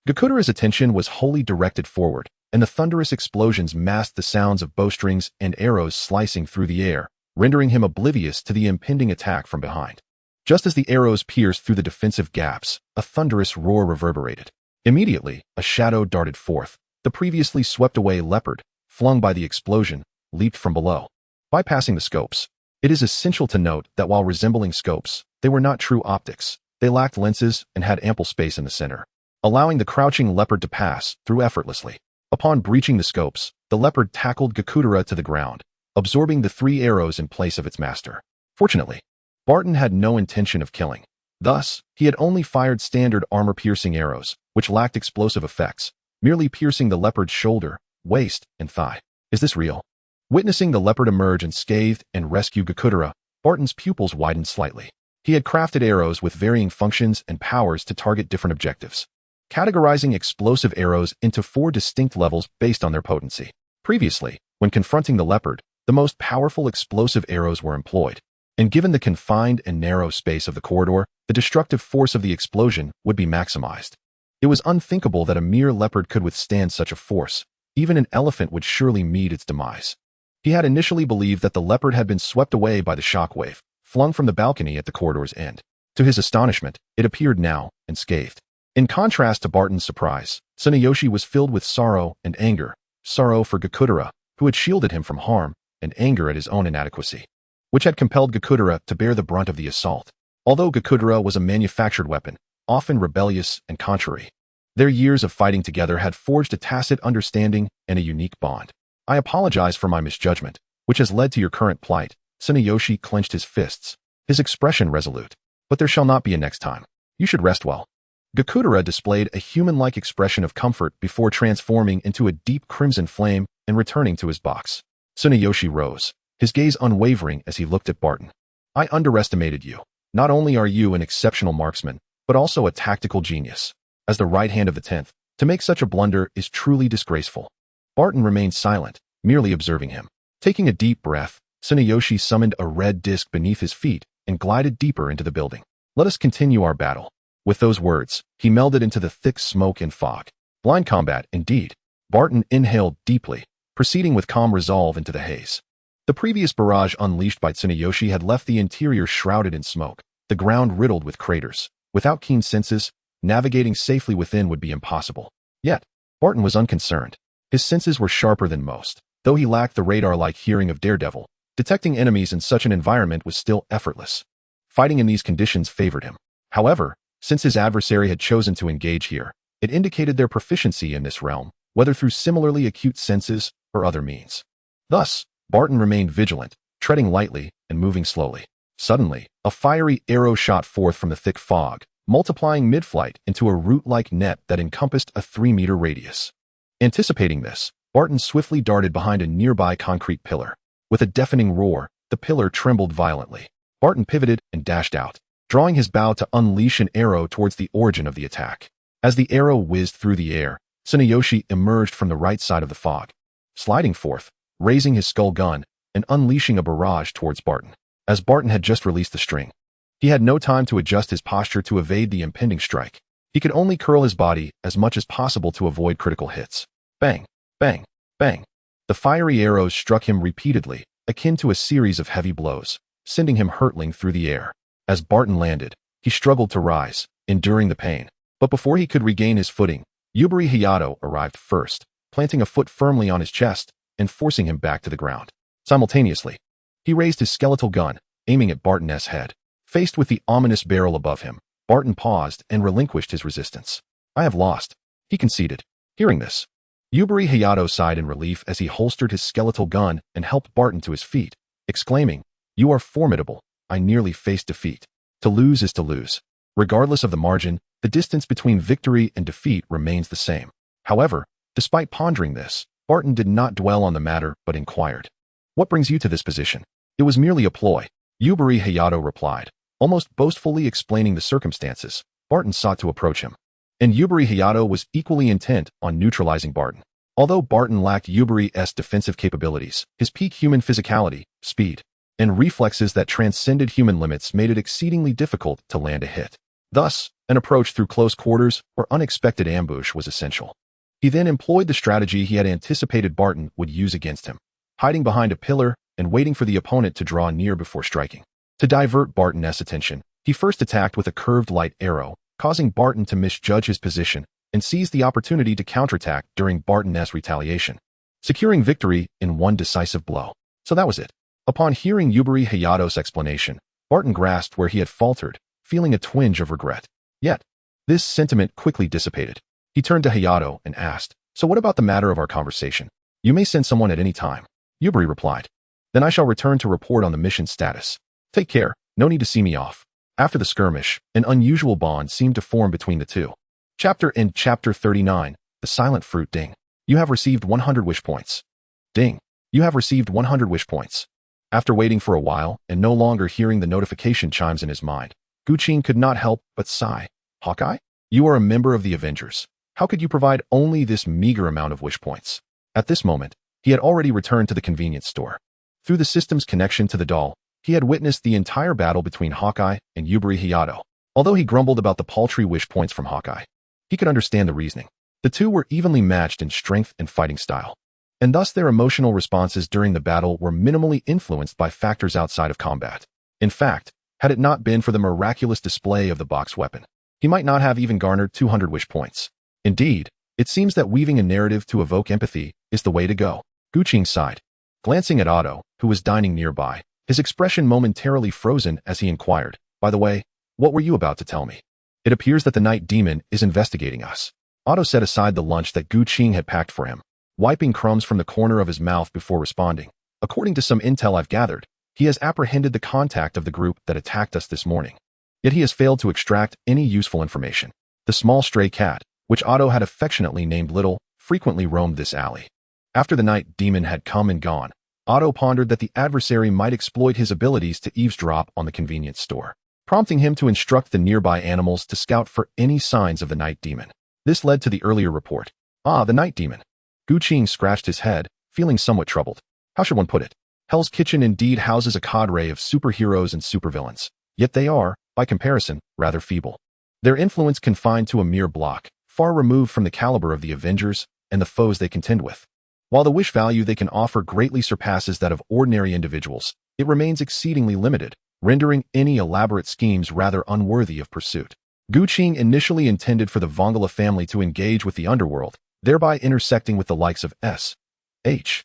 Gakudera's attention was wholly directed forward, and the thunderous explosions masked the sounds of bowstrings and arrows slicing through the air, rendering him oblivious to the impending attack from behind. Just as the arrows pierced through the defensive gaps, a thunderous roar reverberated. Immediately, a shadow darted forth. The previously swept-away leopard, flung by the explosion, leaped from below. Bypassing the scopes, it is essential to note that while resembling scopes, they were not true optics. They lacked lenses and had ample space in the center, allowing the crouching leopard to pass through effortlessly. Upon breaching the scopes, the leopard tackled Gakudera to the ground, absorbing the 3 arrows in place of its master. Fortunately, Barton had no intention of killing. Thus, he had only fired standard armor-piercing arrows, which lacked explosive effects, merely piercing the leopard's shoulder, waist, and thigh. Is this real? Witnessing the leopard emerge unscathed and rescue Gakudera, Barton's pupils widened slightly. He had crafted arrows with varying functions and powers to target different objectives, categorizing explosive arrows into 4 distinct levels based on their potency. Previously, when confronting the leopard, the most powerful explosive arrows were employed, and given the confined and narrow space of the corridor, the destructive force of the explosion would be maximized. It was unthinkable that a mere leopard could withstand such a force. Even an elephant would surely meet its demise. He had initially believed that the leopard had been swept away by the shockwave, flung from the balcony at the corridor's end. To his astonishment, it appeared now, unscathed. In contrast to Barton's surprise, Tsunayoshi was filled with sorrow and anger, sorrow for Gakudera, who had shielded him from harm, and anger at his own inadequacy, which had compelled Gakudera to bear the brunt of the assault. Although Gakudera was a manufactured weapon, often rebellious and contrary, their years of fighting together had forged a tacit understanding and a unique bond. I apologize for my misjudgment, which has led to your current plight. Tsunayoshi clenched his fists, his expression resolute. But there shall not be a next time. You should rest well. Gakudera displayed a human-like expression of comfort before transforming into a deep crimson flame and returning to his box. Tsunayoshi rose, his gaze unwavering as he looked at Barton. I underestimated you. Not only are you an exceptional marksman, but also a tactical genius. As the right hand of the 10th, to make such a blunder is truly disgraceful. Barton remained silent, merely observing him. Taking a deep breath, Tsunayoshi summoned a red disc beneath his feet and glided deeper into the building. Let us continue our battle. With those words, he melded into the thick smoke and fog. Blind combat, indeed. Barton inhaled deeply, proceeding with calm resolve into the haze. The previous barrage unleashed by Tsunayoshi had left the interior shrouded in smoke, the ground riddled with craters. Without keen senses, navigating safely within would be impossible. Yet, Barton was unconcerned. His senses were sharper than most. Though he lacked the radar-like hearing of Daredevil, detecting enemies in such an environment was still effortless. Fighting in these conditions favored him. However, since his adversary had chosen to engage here, it indicated their proficiency in this realm, whether through similarly acute senses or other means. Thus, Barton remained vigilant, treading lightly and moving slowly. Suddenly, a fiery arrow shot forth from the thick fog, multiplying mid-flight into a root-like net that encompassed a 3-meter radius. Anticipating this, Barton swiftly darted behind a nearby concrete pillar. With a deafening roar, the pillar trembled violently. Barton pivoted and dashed out, drawing his bow to unleash an arrow towards the origin of the attack. As the arrow whizzed through the air, Tsunayoshi emerged from the right side of the fog, sliding forth, raising his skull gun, and unleashing a barrage towards Barton. As Barton had just released the string, he had no time to adjust his posture to evade the impending strike. He could only curl his body as much as possible to avoid critical hits. Bang, bang, bang. The fiery arrows struck him repeatedly, akin to a series of heavy blows, sending him hurtling through the air. As Barton landed, he struggled to rise, enduring the pain. But before he could regain his footing, Yubari Hayato arrived first, planting a foot firmly on his chest and forcing him back to the ground. Simultaneously, he raised his skeletal gun, aiming at Barton's head. Faced with the ominous barrel above him, Barton paused and relinquished his resistance. I have lost, he conceded. Hearing this, Yubari Hayato sighed in relief as he holstered his skeletal gun and helped Barton to his feet, exclaiming, You are formidable. I nearly faced defeat. To lose is to lose. Regardless of the margin, the distance between victory and defeat remains the same. However, despite pondering this, Barton did not dwell on the matter but inquired, What brings you to this position? It was merely a ploy, Yubari Hayato replied, almost boastfully explaining the circumstances. Barton sought to approach him, and Yubari Hayato was equally intent on neutralizing Barton. Although Barton lacked Yubari's defensive capabilities, his peak human physicality, speed, and reflexes that transcended human limits made it exceedingly difficult to land a hit. Thus, an approach through close quarters or unexpected ambush was essential. He then employed the strategy he had anticipated Barton would use against him, hiding behind a pillar and waiting for the opponent to draw near before striking. To divert Barton's attention, he first attacked with a curved light arrow, causing Barton to misjudge his position and seize the opportunity to counterattack during Barton's retaliation, securing victory in one decisive blow. So that was it. Upon hearing Yubari Hayato's explanation, Barton grasped where he had faltered, feeling a twinge of regret. Yet, this sentiment quickly dissipated. He turned to Hayato and asked, So what about the matter of our conversation? You may send someone at any time. Yubari replied. Then I shall return to report on the mission status. Take care, no need to see me off. After the skirmish, an unusual bond seemed to form between the two. Chapter 39, The Silent Fruit. Ding. You have received 100 wish points. Ding. You have received 100 wish points. After waiting for a while and no longer hearing the notification chimes in his mind, Guqin could not help but sigh. Hawkeye? You are a member of the Avengers. How could you provide only this meager amount of wish points? At this moment, he had already returned to the convenience store. Through the system's connection to the doll, he had witnessed the entire battle between Hawkeye and Yubari Hayato. Although he grumbled about the paltry wish points from Hawkeye, he could understand the reasoning. The two were evenly matched in strength and fighting style, and thus their emotional responses during the battle were minimally influenced by factors outside of combat. In fact, had it not been for the miraculous display of the box weapon, he might not have even garnered 200 wish points. Indeed, it seems that weaving a narrative to evoke empathy is the way to go. Guqing sighed. Glancing at Otto, who was dining nearby, his expression momentarily frozen as he inquired, "By the way, what were you about to tell me?" "It appears that the night demon is investigating us." Otto set aside the lunch that Guqing had packed for him, wiping crumbs from the corner of his mouth before responding. "According to some intel I've gathered, he has apprehended the contact of the group that attacked us this morning. Yet he has failed to extract any useful information." The small stray cat, which Otto had affectionately named Little, frequently roamed this alley. After the night demon had come and gone, Otto pondered that the adversary might exploit his abilities to eavesdrop on the convenience store, prompting him to instruct the nearby animals to scout for any signs of the night demon. This led to the earlier report. "Ah, the night demon." Guqing scratched his head, feeling somewhat troubled. How should one put it? Hell's Kitchen indeed houses a cadre of superheroes and supervillains, yet they are, by comparison, rather feeble. Their influence confined to a mere block, far removed from the caliber of the Avengers and the foes they contend with. While the wish value they can offer greatly surpasses that of ordinary individuals, it remains exceedingly limited, rendering any elaborate schemes rather unworthy of pursuit. Guqing initially intended for the Vongala family to engage with the underworld, thereby intersecting with the likes of S.H.I.E.L.D,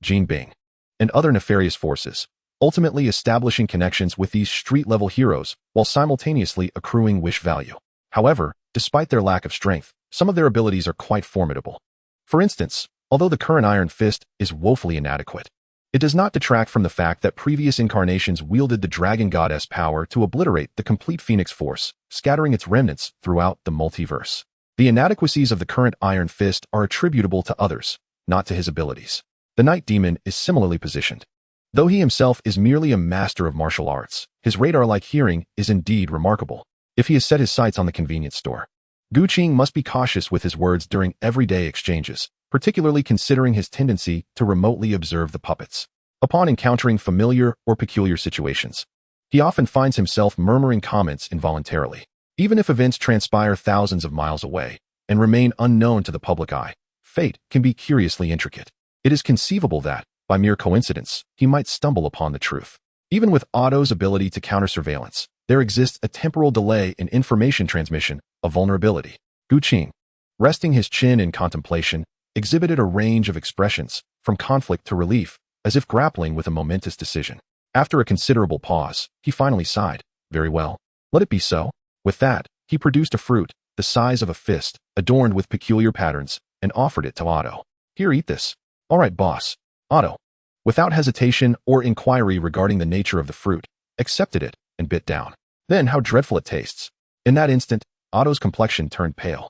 Jinbing, and other nefarious forces, ultimately establishing connections with these street-level heroes while simultaneously accruing wish value. However, despite their lack of strength, some of their abilities are quite formidable. For instance, although the current Iron Fist is woefully inadequate, it does not detract from the fact that previous incarnations wielded the Dragon Goddess power to obliterate the complete Phoenix Force, scattering its remnants throughout the multiverse. The inadequacies of the current Iron Fist are attributable to others, not to his abilities. The Night Demon is similarly positioned. Though he himself is merely a master of martial arts, his radar-like hearing is indeed remarkable, if he has set his sights on the convenience store. Guqing must be cautious with his words during everyday exchanges, particularly considering his tendency to remotely observe the puppets. Upon encountering familiar or peculiar situations, he often finds himself murmuring comments involuntarily. Even if events transpire thousands of miles away and remain unknown to the public eye, fate can be curiously intricate. It is conceivable that, by mere coincidence, he might stumble upon the truth. Even with Otto's ability to counter surveillance, there exists a temporal delay in information transmission, a vulnerability. Guqing, resting his chin in contemplation, exhibited a range of expressions, from conflict to relief, as if grappling with a momentous decision. After a considerable pause, he finally sighed. "Very well. Let it be so." With that, he produced a fruit, the size of a fist, adorned with peculiar patterns, and offered it to Otto. "Here, eat this." "All right, boss." Otto, without hesitation or inquiry regarding the nature of the fruit, accepted it and bit down. Then how dreadful it tastes. In that instant, Otto's complexion turned pale.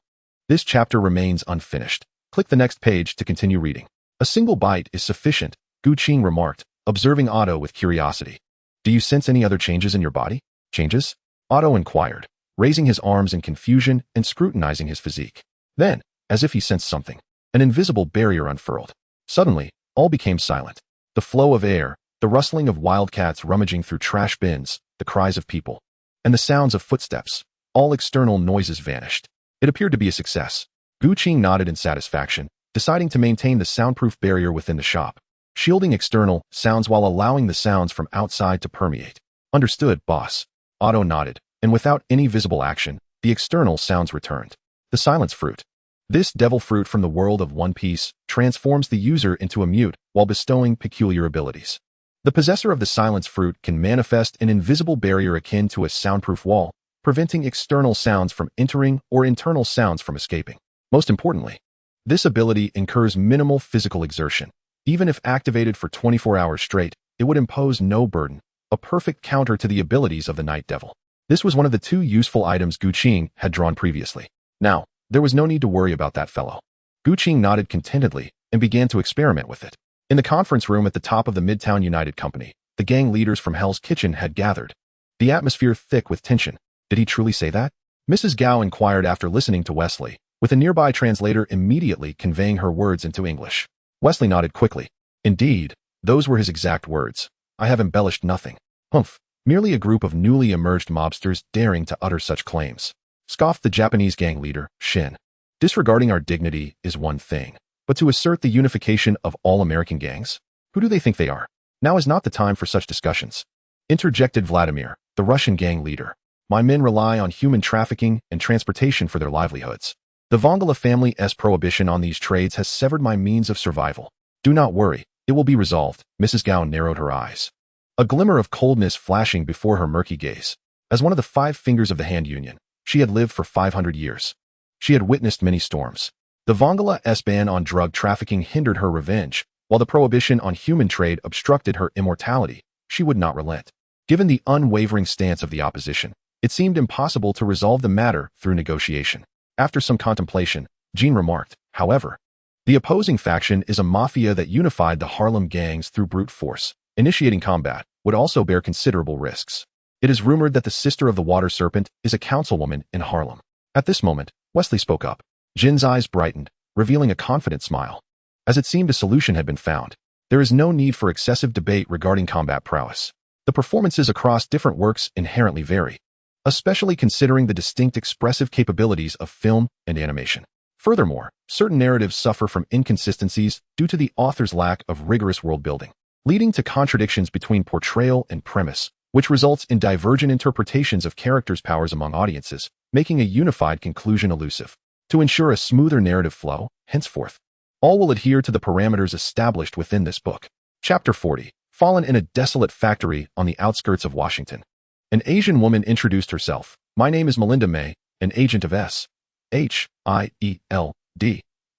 This chapter remains unfinished. Click the next page to continue reading. "A single bite is sufficient," Guqing remarked, observing Otto with curiosity. "Do you sense any other changes in your body?" "Changes?" Otto inquired, raising his arms in confusion and scrutinizing his physique. Then, as if he sensed something, an invisible barrier unfurled. Suddenly, all became silent. The flow of air, the rustling of wildcats rummaging through trash bins, the cries of people, and the sounds of footsteps, all external noises vanished. It appeared to be a success. Guqing nodded in satisfaction, deciding to maintain the soundproof barrier within the shop, shielding external sounds while allowing the sounds from outside to permeate. "Understood, boss." Otto nodded, and without any visible action, the external sounds returned. The silence fruit. This devil fruit from the world of One Piece transforms the user into a mute while bestowing peculiar abilities. The possessor of the silence fruit can manifest an invisible barrier akin to a soundproof wall, preventing external sounds from entering or internal sounds from escaping. Most importantly, this ability incurs minimal physical exertion. Even if activated for 24 hours straight, it would impose no burden, a perfect counter to the abilities of the Night Devil. This was one of the two useful items Guqing had drawn previously. Now, there was no need to worry about that fellow. Guqing nodded contentedly and began to experiment with it. In the conference room at the top of the Midtown United Company, the gang leaders from Hell's Kitchen had gathered, the atmosphere thick with tension. Did he truly say that? Mrs. Gao inquired after listening to Wesley, with a nearby translator immediately conveying her words into English. Wesley nodded quickly. "Indeed, those were his exact words. I have embellished nothing." "Humph, merely a group of newly emerged mobsters daring to utter such claims," scoffed the Japanese gang leader, Shin. "Disregarding our dignity is one thing, but to assert the unification of all American gangs? Who do they think they are?" Now is not the time for such discussions, interjected Vladimir, the Russian gang leader. My men rely on human trafficking and transportation for their livelihoods. The Vongala family's prohibition on these trades has severed my means of survival. Do not worry, it will be resolved. Mrs. Gao narrowed her eyes, a glimmer of coldness flashing before her murky gaze. As one of the 5 fingers of the hand union, she had lived for 500 years. She had witnessed many storms. The Vongala's ban on drug trafficking hindered her revenge, while the prohibition on human trade obstructed her immortality. She would not relent. Given the unwavering stance of the opposition, it seemed impossible to resolve the matter through negotiation. After some contemplation, Jean remarked, however, the opposing faction is a mafia that unified the Harlem gangs through brute force. Initiating combat would also bear considerable risks. It is rumored that the sister of the water serpent is a councilwoman in Harlem. At this moment, Wesley spoke up. Jin's eyes brightened, revealing a confident smile. As it seemed a solution had been found, there is no need for excessive debate regarding combat prowess. The performances across different works inherently vary, especially considering the distinct expressive capabilities of film and animation. Furthermore, certain narratives suffer from inconsistencies due to the author's lack of rigorous world building, leading to contradictions between portrayal and premise, which results in divergent interpretations of characters' powers among audiences, making a unified conclusion elusive. To ensure a smoother narrative flow, henceforth, all will adhere to the parameters established within this book. Chapter 40. Fallen in a desolate factory on the outskirts of Washington. An Asian woman introduced herself. My name is Melinda May, an agent of S.H.I.E.L.D,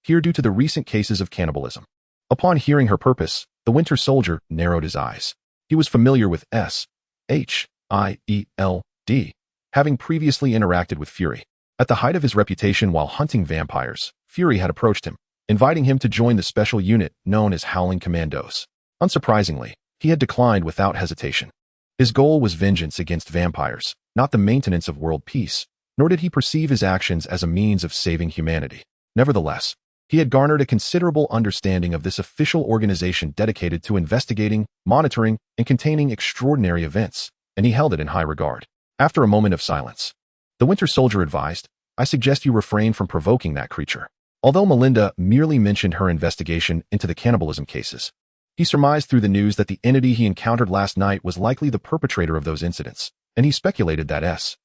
here due to the recent cases of cannibalism. Upon hearing her purpose, the Winter Soldier narrowed his eyes. He was familiar with S.H.I.E.L.D, having previously interacted with Fury. At the height of his reputation while hunting vampires, Fury had approached him, inviting him to join the special unit known as Howling Commandos. Unsurprisingly, he had declined without hesitation. His goal was vengeance against vampires, not the maintenance of world peace, nor did he perceive his actions as a means of saving humanity. Nevertheless, he had garnered a considerable understanding of this official organization dedicated to investigating, monitoring, and containing extraordinary events, and he held it in high regard. After a moment of silence, the Winter Soldier advised, I suggest you refrain from provoking that creature. Although Melinda merely mentioned her investigation into the cannibalism cases, he surmised through the news that the entity he encountered last night was likely the perpetrator of those incidents, and he speculated that S.H.I.E.L.D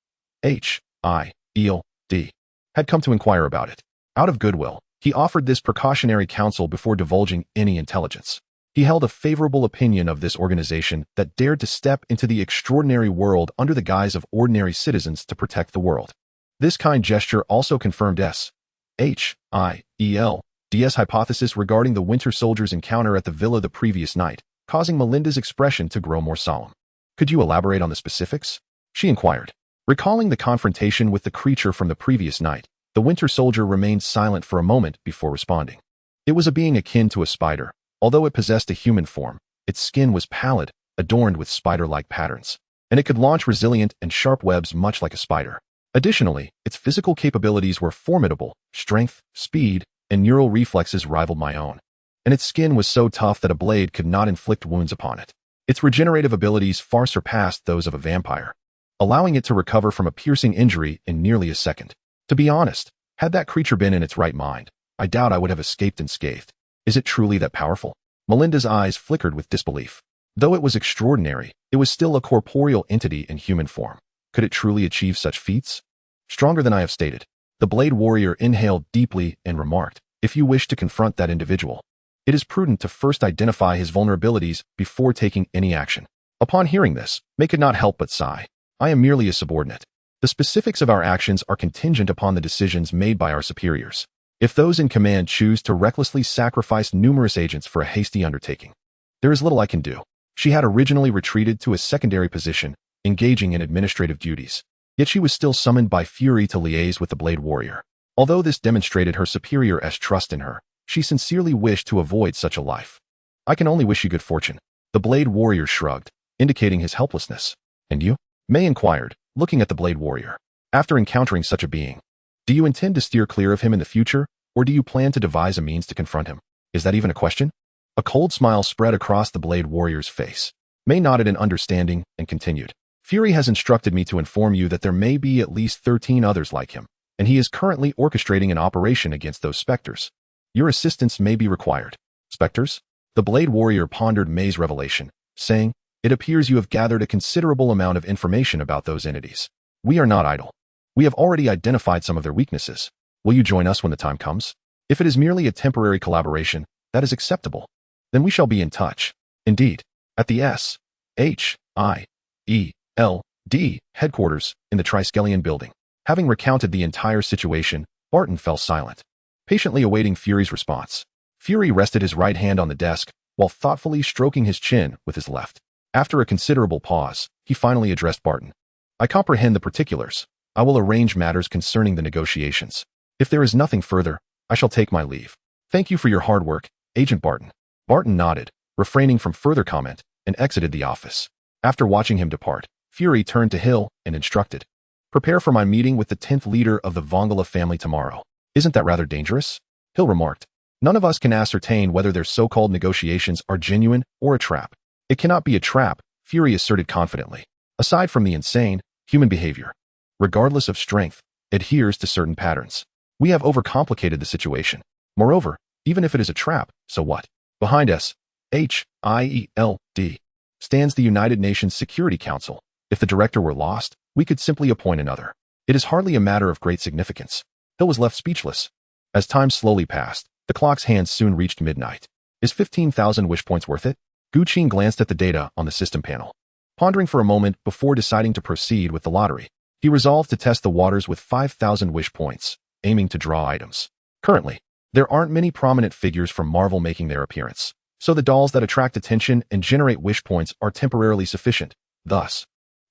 had come to inquire about it. Out of goodwill, he offered this precautionary counsel before divulging any intelligence. He held a favorable opinion of this organization that dared to step into the extraordinary world under the guise of ordinary citizens to protect the world. This kind gesture also confirmed S.H.I.E.L.D's hypothesis regarding the Winter Soldier's encounter at the villa the previous night, causing Melinda's expression to grow more solemn. Could you elaborate on the specifics? She inquired. Recalling the confrontation with the creature from the previous night, the Winter Soldier remained silent for a moment before responding. It was a being akin to a spider. Although it possessed a human form, its skin was pallid, adorned with spider-like patterns, and it could launch resilient and sharp webs much like a spider. Additionally, its physical capabilities were formidable. Strength, speed, and neural reflexes rivaled my own. And its skin was so tough that a blade could not inflict wounds upon it. Its regenerative abilities far surpassed those of a vampire, allowing it to recover from a piercing injury in nearly a second. To be honest, had that creature been in its right mind, I doubt I would have escaped unscathed. Is it truly that powerful? Melinda's eyes flickered with disbelief. Though it was extraordinary, it was still a corporeal entity in human form. Could it truly achieve such feats? Stronger than I have stated. The Blade Warrior inhaled deeply and remarked, if you wish to confront that individual, it is prudent to first identify his vulnerabilities before taking any action. Upon hearing this, May could not help but sigh. I am merely a subordinate. The specifics of our actions are contingent upon the decisions made by our superiors. If those in command choose to recklessly sacrifice numerous agents for a hasty undertaking, there is little I can do. She had originally retreated to a secondary position, engaging in administrative duties. Yet she was still summoned by Fury to liaise with the Blade Warrior. Although this demonstrated her superior's trust in her, she sincerely wished to avoid such a life. I can only wish you good fortune. The Blade Warrior shrugged, indicating his helplessness. And you? May inquired, looking at the Blade Warrior. After encountering such a being, do you intend to steer clear of him in the future, or do you plan to devise a means to confront him? Is that even a question? A cold smile spread across the Blade Warrior's face. May nodded in understanding and continued. Fury has instructed me to inform you that there may be at least 13 others like him, and he is currently orchestrating an operation against those specters. Your assistance may be required. Specters? The Blade Warrior pondered May's revelation, saying, "It appears you have gathered a considerable amount of information about those entities. We are not idle. We have already identified some of their weaknesses. Will you join us when the time comes? If it is merely a temporary collaboration, that is acceptable. Then we shall be in touch." Indeed, at the S.H.I.E.L.D. headquarters in the Triskelion building, having recounted the entire situation, Barton fell silent, patiently awaiting Fury's response. Fury rested his right hand on the desk while thoughtfully stroking his chin with his left. After a considerable pause, he finally addressed Barton. "I comprehend the particulars. I will arrange matters concerning the negotiations. If there is nothing further, I shall take my leave. Thank you for your hard work, Agent Barton." Barton nodded, refraining from further comment, and exited the office. After watching him depart, Fury turned to Hill and instructed, "Prepare for my meeting with the 10th leader of the Vongala family tomorrow." "Isn't that rather dangerous?" Hill remarked. "None of us can ascertain whether their so-called negotiations are genuine or a trap." "It cannot be a trap," Fury asserted confidently. "Aside from the insane, human behavior, regardless of strength, adheres to certain patterns. We have overcomplicated the situation. Moreover, even if it is a trap, so what? Behind S.H.I.E.L.D. stands the United Nations Security Council. If the director were lost, we could simply appoint another. It is hardly a matter of great significance." Hill was left speechless. As time slowly passed, the clock's hands soon reached midnight. "Is 15,000 wish points worth it?" Guqing glanced at the data on the system panel. Pondering for a moment before deciding to proceed with the lottery, he resolved to test the waters with 5,000 wish points, aiming to draw items. Currently, there aren't many prominent figures from Marvel making their appearance, so the dolls that attract attention and generate wish points are temporarily sufficient. Thus,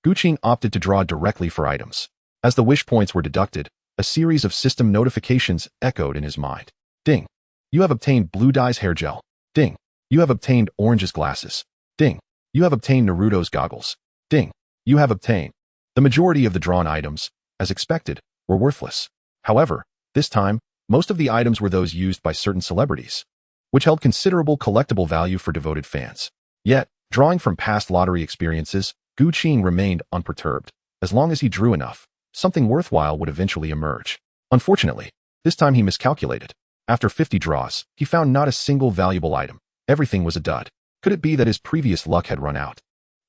Guqing opted to draw directly for items. As the wish points were deducted, a series of system notifications echoed in his mind. Ding. You have obtained Blue Dye's hair gel. Ding. You have obtained Orange's glasses. Ding. You have obtained Naruto's goggles. Ding. You have obtained. The majority of the drawn items, as expected, were worthless. However, this time, most of the items were those used by certain celebrities, which held considerable collectible value for devoted fans. Yet, drawing from past lottery experiences, Guqing remained unperturbed. As long as he drew enough, something worthwhile would eventually emerge. Unfortunately, this time he miscalculated. After 50 draws, he found not a single valuable item. Everything was a dud. Could it be that his previous luck had run out,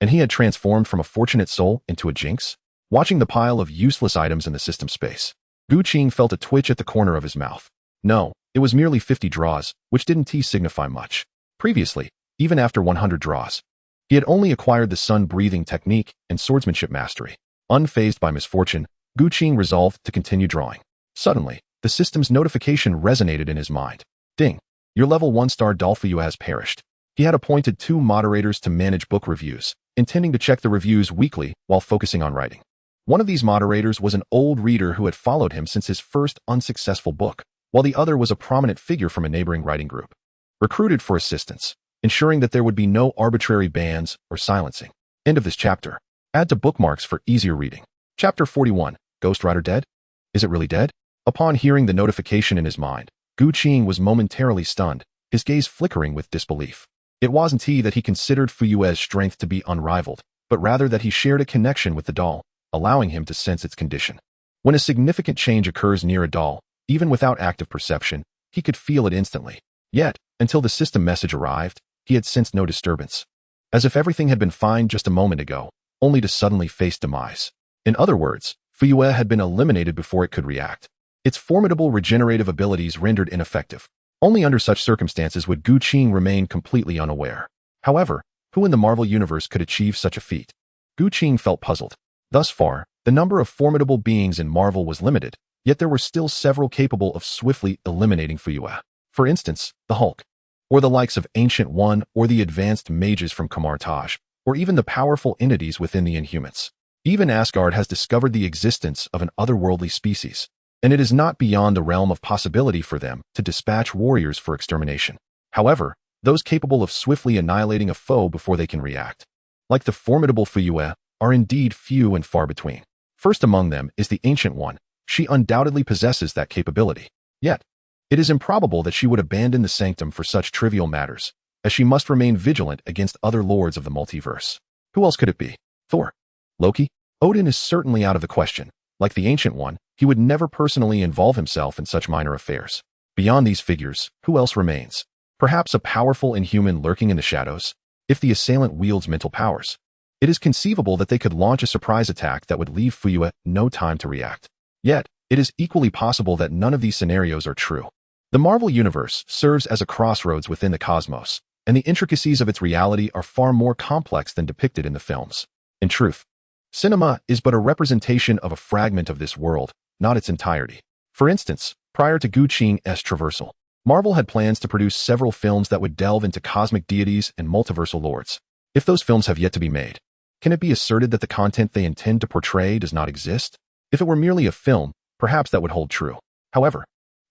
and he had transformed from a fortunate soul into a jinx? Watching the pile of useless items in the system space, Guqing felt a twitch at the corner of his mouth. No, it was merely 50 draws, which didn't signify much. Previously, even after 100 draws, he had only acquired the sun-breathing technique and swordsmanship mastery. Unfazed by misfortune, Guqing resolved to continue drawing. Suddenly, the system's notification resonated in his mind. Ding. Your level 1-star Dolphio has perished. He had appointed 2 moderators to manage book reviews, intending to check the reviews weekly while focusing on writing. One of these moderators was an old reader who had followed him since his first unsuccessful book, while the other was a prominent figure from a neighboring writing group, recruited for assistance, ensuring that there would be no arbitrary bans or silencing. End of this chapter. Add to bookmarks for easier reading. Chapter 41. Ghost Rider dead? Is it really dead? Upon hearing the notification in his mind, Guqing was momentarily stunned, his gaze flickering with disbelief. It wasn't that he considered Fuyue's strength to be unrivaled, but rather that he shared a connection with the doll, allowing him to sense its condition. When a significant change occurs near a doll, even without active perception, he could feel it instantly. Yet, until the system message arrived, he had sensed no disturbance. As if everything had been fine just a moment ago, only to suddenly face demise. In other words, Fuyue had been eliminated before it could react. Its formidable regenerative abilities rendered ineffective. Only under such circumstances would Guqing remain completely unaware. However, who in the Marvel Universe could achieve such a feat? Guqing felt puzzled. Thus far, the number of formidable beings in Marvel was limited, yet there were still several capable of swiftly eliminating Fuyue. For instance, the Hulk, or the likes of Ancient One, or the advanced mages from Kamartaj, or even the powerful entities within the Inhumans. Even Asgard has discovered the existence of an otherworldly species, and it is not beyond the realm of possibility for them to dispatch warriors for extermination. However, those capable of swiftly annihilating a foe before they can react, like the formidable Fuyue, are indeed few and far between. First among them is the Ancient One. She undoubtedly possesses that capability. Yet, it is improbable that she would abandon the sanctum for such trivial matters, as she must remain vigilant against other lords of the multiverse. Who else could it be? Thor? Loki? Odin is certainly out of the question. Like the Ancient One, he would never personally involve himself in such minor affairs. Beyond these figures, who else remains? Perhaps a powerful inhuman lurking in the shadows? If the assailant wields mental powers, it is conceivable that they could launch a surprise attack that would leave Fuyue no time to react. Yet, it is equally possible that none of these scenarios are true. The Marvel Universe serves as a crossroads within the cosmos, and the intricacies of its reality are far more complex than depicted in the films. In truth, cinema is but a representation of a fragment of this world, not its entirety. For instance, prior to Gu Qing's traversal, Marvel had plans to produce several films that would delve into cosmic deities and multiversal lords. If those films have yet to be made, can it be asserted that the content they intend to portray does not exist? If it were merely a film, perhaps that would hold true. However,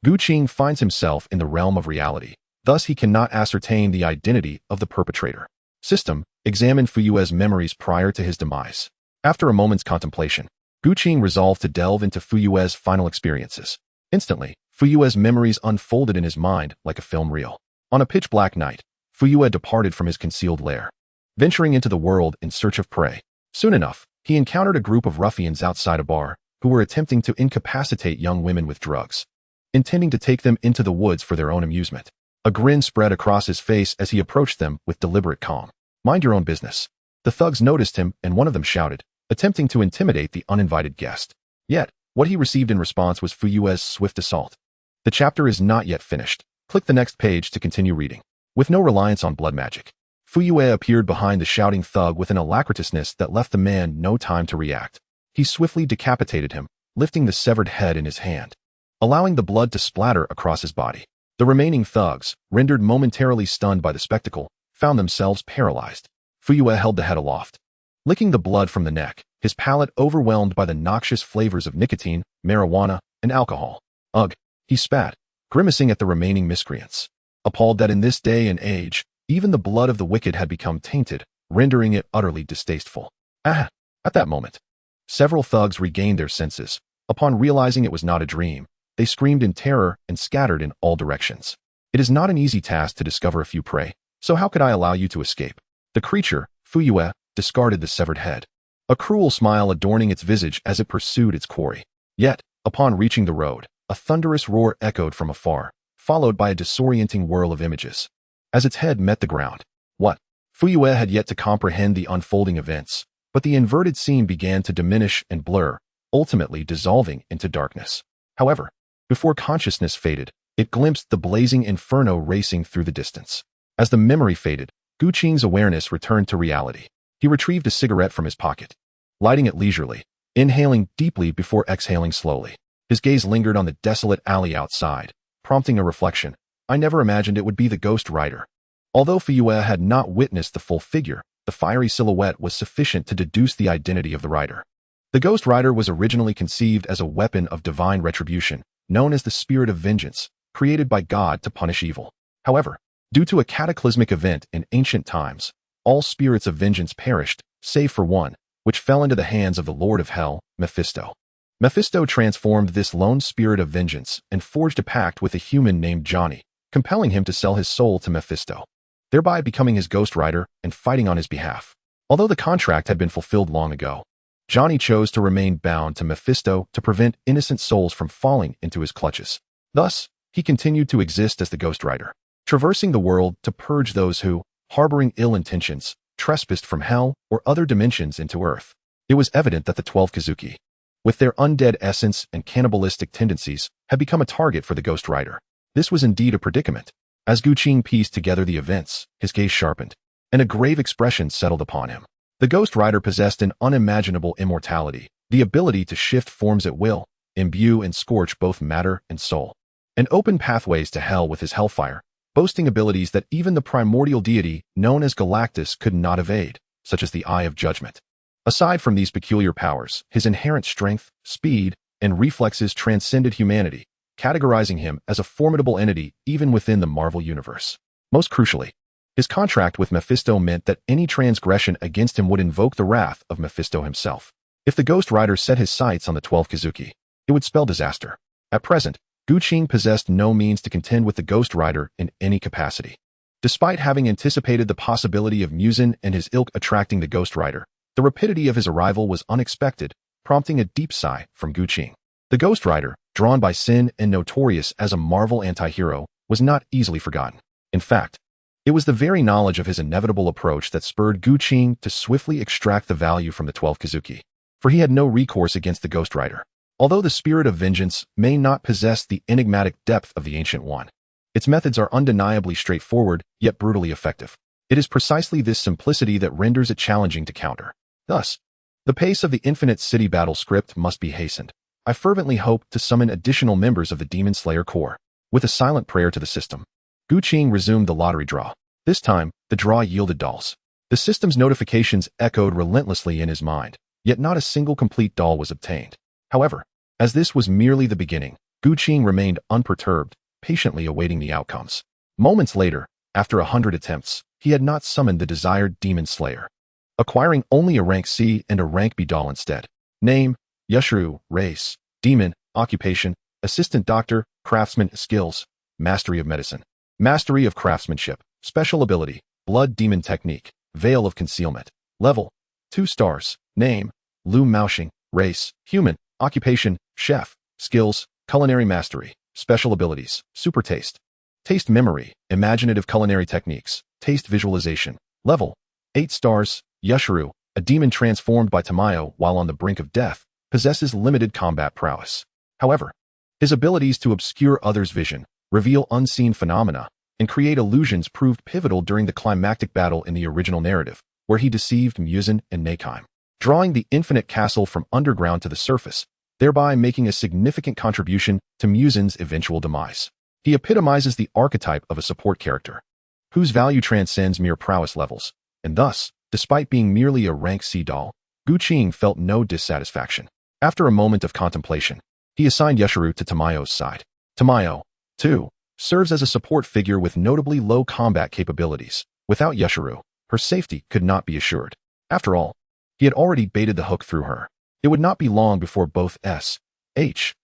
Gu Qing finds himself in the realm of reality, thus he cannot ascertain the identity of the perpetrator. System examined Fuyue's memories prior to his demise. After a moment's contemplation, Gu Qing resolved to delve into Fuyue's final experiences. Instantly, Fuyue's memories unfolded in his mind like a film reel. On a pitch-black night, Fuyue departed from his concealed lair, venturing into the world in search of prey. Soon enough, he encountered a group of ruffians outside a bar who were attempting to incapacitate young women with drugs, intending to take them into the woods for their own amusement. A grin spread across his face as he approached them with deliberate calm. "Mind your own business." The thugs noticed him and one of them shouted, attempting to intimidate the uninvited guest. Yet, what he received in response was Fuyue's swift assault. The chapter is not yet finished. Click the next page to continue reading. With no reliance on blood magic, Fuyue appeared behind the shouting thug with an alacritousness that left the man no time to react. He swiftly decapitated him, lifting the severed head in his hand, allowing the blood to splatter across his body. The remaining thugs, rendered momentarily stunned by the spectacle, found themselves paralyzed. Fuyue held the head aloft, licking the blood from the neck, his palate overwhelmed by the noxious flavors of nicotine, marijuana, and alcohol. Ugh, he spat, grimacing at the remaining miscreants, appalled that in this day and age, even the blood of the wicked had become tainted, rendering it utterly distasteful. Ah! At that moment, several thugs regained their senses. Upon realizing it was not a dream, they screamed in terror and scattered in all directions. It is not an easy task to discover a few prey, so how could I allow you to escape? The creature, Fuyue, discarded the severed head, a cruel smile adorning its visage as it pursued its quarry. Yet, upon reaching the road, a thunderous roar echoed from afar, followed by a disorienting whirl of images. As its head met the ground, what? Fuyue had yet to comprehend the unfolding events, but the inverted scene began to diminish and blur, ultimately dissolving into darkness. However, before consciousness faded, it glimpsed the blazing inferno racing through the distance. As the memory faded, Gu Qing's awareness returned to reality. He retrieved a cigarette from his pocket, lighting it leisurely, inhaling deeply before exhaling slowly. His gaze lingered on the desolate alley outside, prompting a reflection. I never imagined it would be the Ghost Rider. Although Fuyue had not witnessed the full figure, the fiery silhouette was sufficient to deduce the identity of the rider. The Ghost Rider was originally conceived as a weapon of divine retribution, known as the Spirit of Vengeance, created by God to punish evil. However, due to a cataclysmic event in ancient times, all spirits of vengeance perished, save for one, which fell into the hands of the Lord of Hell, Mephisto. Mephisto transformed this lone spirit of vengeance and forged a pact with a human named Johnny, compelling him to sell his soul to Mephisto, thereby becoming his Ghost Rider and fighting on his behalf. Although the contract had been fulfilled long ago, Johnny chose to remain bound to Mephisto to prevent innocent souls from falling into his clutches. Thus, he continued to exist as the Ghost Rider, traversing the world to purge those who, harboring ill intentions, trespassed from hell or other dimensions into Earth. It was evident that the 12 Kizuki, with their undead essence and cannibalistic tendencies, had become a target for the Ghost Rider. This was indeed a predicament. As Gu Qing pieced together the events, his gaze sharpened, and a grave expression settled upon him. The Ghost Rider possessed an unimaginable immortality, the ability to shift forms at will, imbue and scorch both matter and soul, and open pathways to hell with his hellfire, boasting abilities that even the primordial deity known as Galactus could not evade, such as the Eye of Judgment. Aside from these peculiar powers, his inherent strength, speed, and reflexes transcended humanity, categorizing him as a formidable entity even within the Marvel Universe. Most crucially, his contract with Mephisto meant that any transgression against him would invoke the wrath of Mephisto himself. If the Ghost Rider set his sights on the 12 Kizuki, it would spell disaster. At present, Gu Qing possessed no means to contend with the Ghost Rider in any capacity. Despite having anticipated the possibility of Muzan and his ilk attracting the Ghost Rider, the rapidity of his arrival was unexpected, prompting a deep sigh from Gu Qing. The Ghost Rider, drawn by sin and notorious as a Marvel anti-hero, was not easily forgotten. In fact, It was the very knowledge of his inevitable approach that spurred Guqing to swiftly extract the value from the 12 Kizuki, for he had no recourse against the Ghost Rider. Although the spirit of vengeance may not possess the enigmatic depth of the Ancient One, its methods are undeniably straightforward, yet brutally effective. It is precisely this simplicity that renders it challenging to counter. Thus, the pace of the Infinite City battle script must be hastened. I fervently hope to summon additional members of the Demon Slayer Corps. With a silent prayer to the system, Guqing resumed the lottery draw. This time, the draw yielded dolls. The system's notifications echoed relentlessly in his mind, yet not a single complete doll was obtained. However, as this was merely the beginning, Guqing remained unperturbed, patiently awaiting the outcomes. Moments later, after 100 attempts, he had not summoned the desired Demon Slayer, acquiring only a rank C and a rank B doll instead. Name: Yushiru. Race: Demon. Occupation: Assistant Doctor. Craftsman. Skills: Mastery of Medicine. Mastery of Craftsmanship. Special Ability: Blood Demon Technique. Veil of Concealment. Level: 2 stars. Name: Lu Maoxing. Race: Human. Occupation: Chef. Skills: Culinary Mastery. Special Abilities: Super Taste. Taste Memory. Imaginative Culinary Techniques. Taste Visualization. Level: 8 stars. Yushiru, a demon transformed by Tamayo while on the brink of death, possesses limited combat prowess. However, his abilities to obscure others' vision, reveal unseen phenomena, and create illusions proved pivotal during the climactic battle in the original narrative, where he deceived Muzan and Nakheim, drawing the infinite castle from underground to the surface, thereby making a significant contribution to Muzan's eventual demise. He epitomizes the archetype of a support character, whose value transcends mere prowess levels, and thus, despite being merely a rank C doll, Guqing felt no dissatisfaction. After a moment of contemplation, he assigned Yushiru to Tamayo's side. Tamayo, too, serves as a support figure with notably low combat capabilities. Without Yushiru, her safety could not be assured. After all, he had already baited the hook through her. It would not be long before both S.H.I.E.L.D.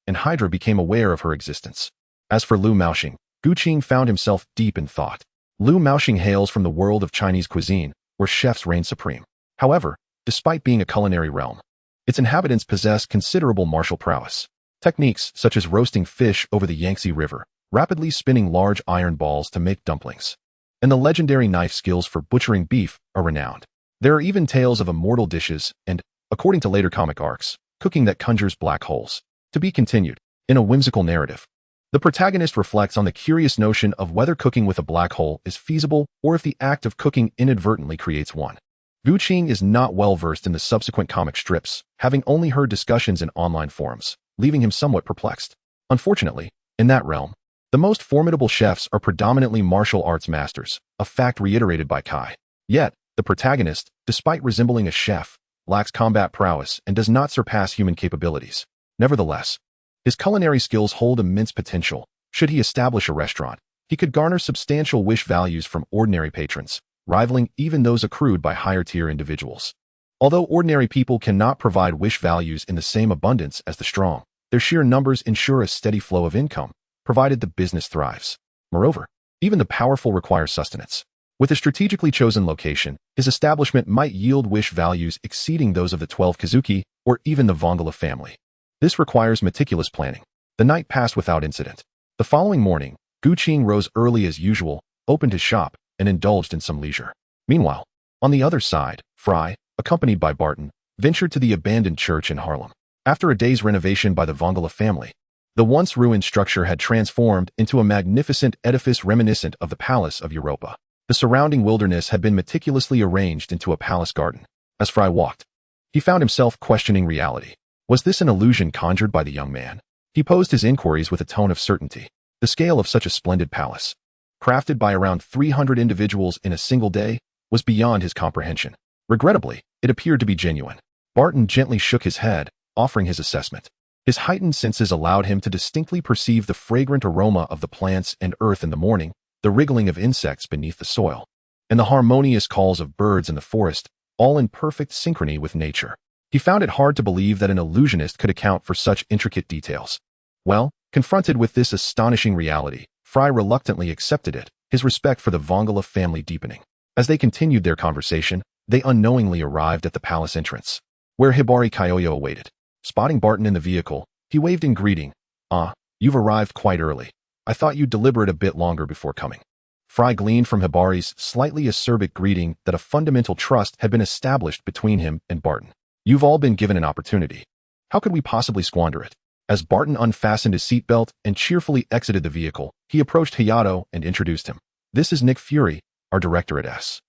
and Hydra became aware of her existence. As for Lu Maoxing, Guqing found himself deep in thought. Lu Maoxing hails from the world of Chinese cuisine, where chefs reign supreme. However, despite being a culinary realm, its inhabitants possess considerable martial prowess. Techniques such as roasting fish over the Yangtze River, rapidly spinning large iron balls to make dumplings, and the legendary knife skills for butchering beef are renowned. There are even tales of immortal dishes and, according to later comic arcs, cooking that conjures black holes. To be continued. In a whimsical narrative, the protagonist reflects on the curious notion of whether cooking with a black hole is feasible or if the act of cooking inadvertently creates one. Guqing is not well versed in the subsequent comic strips, having only heard discussions in online forums, leaving him somewhat perplexed. Unfortunately, in that realm, the most formidable chefs are predominantly martial arts masters, a fact reiterated by Kai. Yet, the protagonist, despite resembling a chef, lacks combat prowess and does not surpass human capabilities. Nevertheless, his culinary skills hold immense potential. Should he establish a restaurant, he could garner substantial wish values from ordinary patrons, rivaling even those accrued by higher-tier individuals. Although ordinary people cannot provide wish values in the same abundance as the strong, their sheer numbers ensure a steady flow of income, provided the business thrives. Moreover, even the powerful require sustenance. With a strategically chosen location, his establishment might yield wish values exceeding those of the 12 Kizuki or even the Vongala family. This requires meticulous planning. The night passed without incident. The following morning, Guqing rose early as usual, opened his shop, and indulged in some leisure. Meanwhile, on the other side, Fry, accompanied by Barton, ventured to the abandoned church in Harlem. After a day's renovation by the Vongala family, the once ruined structure had transformed into a magnificent edifice reminiscent of the Palace of Europa. The surrounding wilderness had been meticulously arranged into a palace garden. As Fry walked, he found himself questioning reality. Was this an illusion conjured by the young man? He posed his inquiries with a tone of certainty. The scale of such a splendid palace, crafted by around 300 individuals in a single day, was beyond his comprehension. Regrettably, it appeared to be genuine. Barton gently shook his head, offering his assessment. His heightened senses allowed him to distinctly perceive the fragrant aroma of the plants and earth in the morning, the wriggling of insects beneath the soil, and the harmonious calls of birds in the forest, all in perfect synchrony with nature. He found it hard to believe that an illusionist could account for such intricate details. Well, confronted with this astonishing reality, Fry reluctantly accepted it, his respect for the Vongala family deepening. As they continued their conversation, they unknowingly arrived at the palace entrance, where Hibari Kyoyo awaited. Spotting Barton in the vehicle, he waved in greeting. "Ah, you've arrived quite early. I thought you'd deliberate a bit longer before coming. Fry gleaned from Hibari's slightly acerbic greeting that a fundamental trust had been established between him and Barton. You've all been given an opportunity. How could we possibly squander it? As Barton unfastened his seatbelt and cheerfully exited the vehicle, he approached Hayato and introduced him. This is Nick Fury, our director at S.H.I.E.L.D,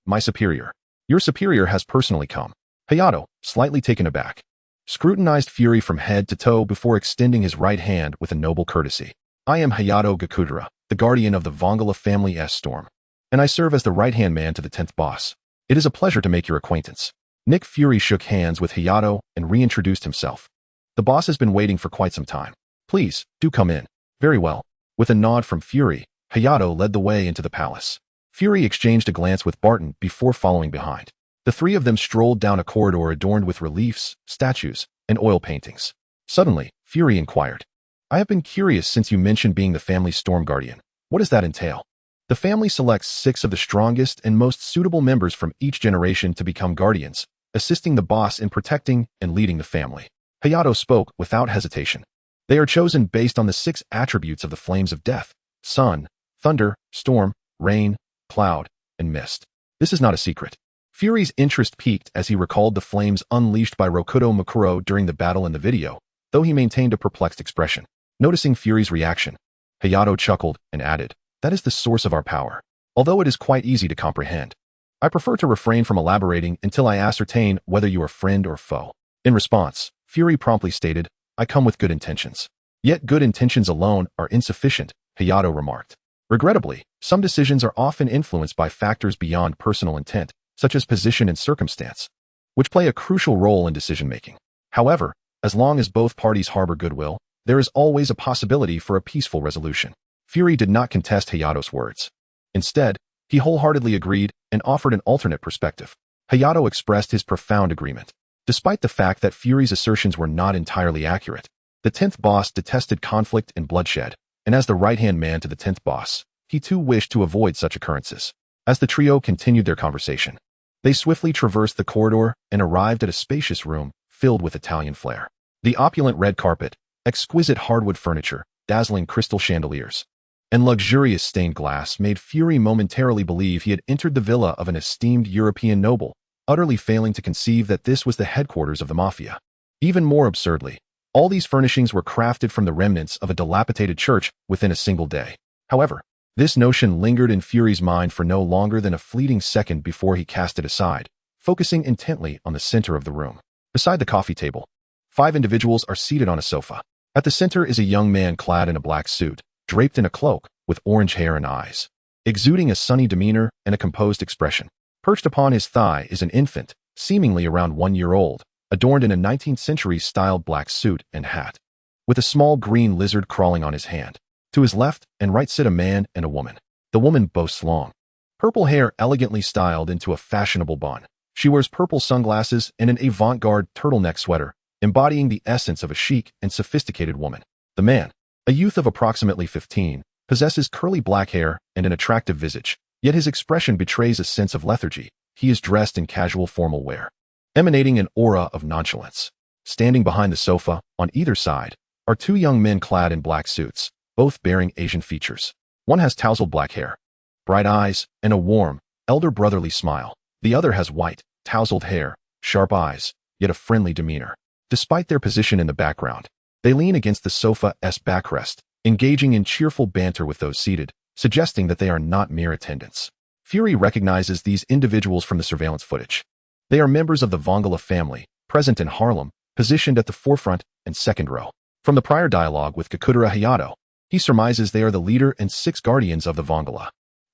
my superior. Your superior has personally come. Hayato, slightly taken aback, scrutinized Fury from head to toe before extending his right hand with a noble courtesy. I am Hayato Gakudera, the guardian of the Vongala family S-Storm, and I serve as the right-hand man to the 10th boss. It is a pleasure to make your acquaintance. Nick Fury shook hands with Hayato and reintroduced himself. The boss has been waiting for quite some time. Please, do come in. Very well. With a nod from Fury, Hayato led the way into the palace. Fury exchanged a glance with Barton before following behind. The three of them strolled down a corridor adorned with reliefs, statues, and oil paintings. Suddenly, Fury inquired, I have been curious since you mentioned being the family's storm guardian. What does that entail? The family selects 6 of the strongest and most suitable members from each generation to become guardians, assisting the boss in protecting and leading the family. Hayato spoke without hesitation. They are chosen based on the 6 attributes of the flames of death: sun, thunder, storm, rain, cloud, and mist. This is not a secret. Fury's interest peaked as he recalled the flames unleashed by Rokudo Makuro during the battle in the video, though he maintained a perplexed expression. Noticing Fury's reaction, Hayato chuckled and added, that is the source of our power, although it is quite easy to comprehend. I prefer to refrain from elaborating until I ascertain whether you are friend or foe. In response, Fury promptly stated, I come with good intentions. Yet good intentions alone are insufficient, Hayato remarked. Regrettably, some decisions are often influenced by factors beyond personal intent, such as position and circumstance, which play a crucial role in decision-making. However, as long as both parties harbor goodwill, there is always a possibility for a peaceful resolution. Fury did not contest Hayato's words. Instead, he wholeheartedly agreed and offered an alternate perspective. Hayato expressed his profound agreement. Despite the fact that Fury's assertions were not entirely accurate, the 10th boss detested conflict and bloodshed, and as the right-hand man to the 10th boss, he too wished to avoid such occurrences. As the trio continued their conversation, they swiftly traversed the corridor and arrived at a spacious room filled with Italian flair. The opulent red carpet, exquisite hardwood furniture, dazzling crystal chandeliers, and luxurious stained glass made Fury momentarily believe he had entered the villa of an esteemed European noble, utterly failing to conceive that this was the headquarters of the mafia. Even more absurdly, all these furnishings were crafted from the remnants of a dilapidated church within a single day. However, this notion lingered in Fury's mind for no longer than a fleeting second before he cast it aside, focusing intently on the center of the room. Beside the coffee table, 5 individuals are seated on a sofa. At the center is a young man clad in a black suit, draped in a cloak, with orange hair and eyes, exuding a sunny demeanor and a composed expression. Perched upon his thigh is an infant, seemingly around 1 year old, adorned in a 19th-century-styled black suit and hat, with a small green lizard crawling on his hand. To his left and right sit a man and a woman. The woman boasts long, purple hair elegantly styled into a fashionable bun. She wears purple sunglasses and an avant-garde turtleneck sweater, embodying the essence of a chic and sophisticated woman. The man, a youth of approximately 15, possesses curly black hair and an attractive visage, yet his expression betrays a sense of lethargy. He is dressed in casual formal wear, emanating an aura of nonchalance. Standing behind the sofa, on either side, are 2 young men clad in black suits, both bearing Asian features. One has tousled black hair, bright eyes, and a warm, elder brotherly smile. The other has white, tousled hair, sharp eyes, yet a friendly demeanor. Despite their position in the background, they lean against the sofa's backrest, engaging in cheerful banter with those seated, suggesting that they are not mere attendants. Fury recognizes these individuals from the surveillance footage. They are members of the Vongala family, present in Harlem, positioned at the forefront and second row. From the prior dialogue with Gakudera Hayato, he surmises they are the leader and 6 guardians of the Vongala.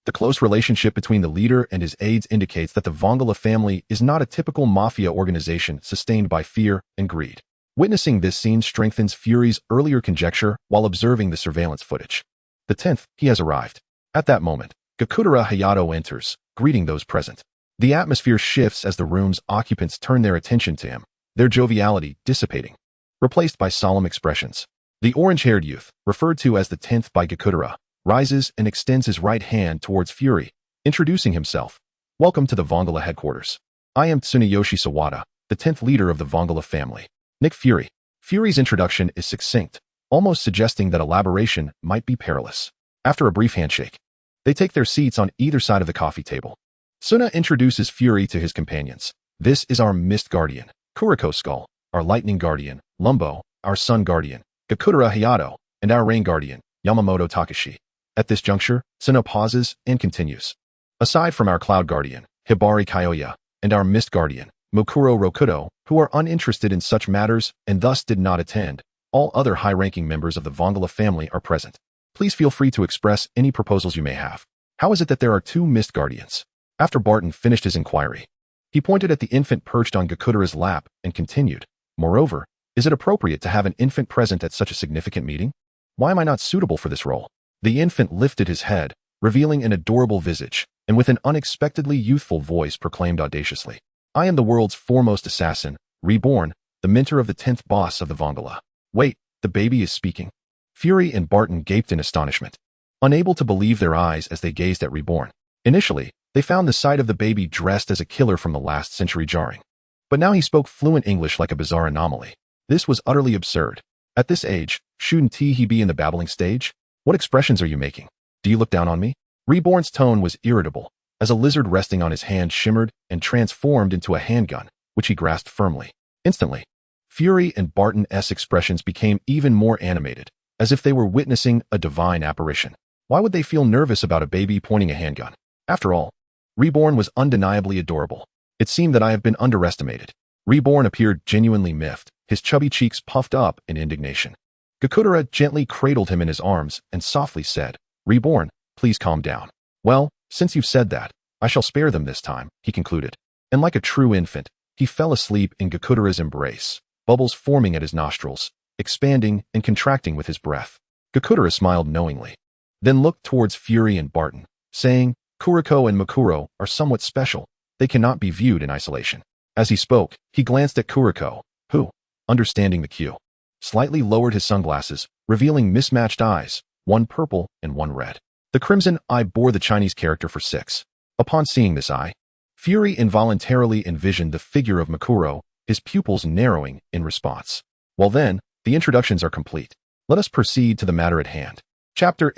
The close relationship between the leader and his aides indicates that the Vongala family is not a typical mafia organization sustained by fear and greed. Witnessing this scene strengthens Fury's earlier conjecture while observing the surveillance footage. The 10th, he has arrived. At that moment, Gakudera Hayato enters, greeting those present. The atmosphere shifts as the room's occupants turn their attention to him, their joviality dissipating, replaced by solemn expressions. The orange-haired youth, referred to as the 10th by Gakudera, rises and extends his right hand towards Fury, introducing himself. Welcome to the Vongala headquarters. I am Tsuneyoshi Sawada, the 10th leader of the Vongala family. Nick Fury. Fury's introduction is succinct, almost suggesting that elaboration might be perilous. After a brief handshake, they take their seats on either side of the coffee table. Suna introduces Fury to his companions. This is our Mist Guardian, Kuriko Skull, our Lightning Guardian, Lumbo, our Sun Guardian, Gakudera Hayato, and our Rain Guardian, Yamamoto Takashi. At this juncture, Suna pauses and continues. Aside from our Cloud Guardian, Hibari Kyoya, and our Mist Guardian, Mukuro Rokudo, who are uninterested in such matters and thus did not attend, all other high-ranking members of the Vongala family are present. Please feel free to express any proposals you may have. How is it that there are 2 Mist Guardians? After Barton finished his inquiry, he pointed at the infant perched on Gakudera's lap and continued, moreover, is it appropriate to have an infant present at such a significant meeting? Why am I not suitable for this role? The infant lifted his head, revealing an adorable visage, and with an unexpectedly youthful voice proclaimed audaciously, I am the world's foremost assassin, Reborn, the mentor of the 10th boss of the Vongala. Wait, the baby is speaking. Fury and Barton gaped in astonishment, unable to believe their eyes as they gazed at Reborn. Initially, they found the sight of the baby dressed as a killer from the last century jarring. But now he spoke fluent English like a bizarre anomaly. This was utterly absurd. At this age, shouldn't he be in the babbling stage? What expressions are you making? Do you look down on me? Reborn's tone was irritable, as a lizard resting on his hand shimmered and transformed into a handgun, which he grasped firmly. Instantly, Fury and Barton's expressions became even more animated, as if they were witnessing a divine apparition. Why would they feel nervous about a baby pointing a handgun? After all, Reborn was undeniably adorable. It seemed that I have been underestimated. Reborn appeared genuinely miffed, his chubby cheeks puffed up in indignation. Gakudera gently cradled him in his arms and softly said, Reborn, please calm down. Well, since you've said that, I shall spare them this time, he concluded. And like a true infant, he fell asleep in Gakudera's embrace, bubbles forming at his nostrils, expanding and contracting with his breath. Gakudera smiled knowingly, then looked towards Fury and Barton, saying, Kuriko and Mukuro are somewhat special. They cannot be viewed in isolation. As he spoke, he glanced at Kuriko, who, understanding the cue, slightly lowered his sunglasses, revealing mismatched eyes, one purple and one red. The crimson eye bore the Chinese character for 6. Upon seeing this eye, Fury involuntarily envisioned the figure of Mukuro, his pupils narrowing in response. Well then, the introductions are complete. Let us proceed to the matter at hand. Chapter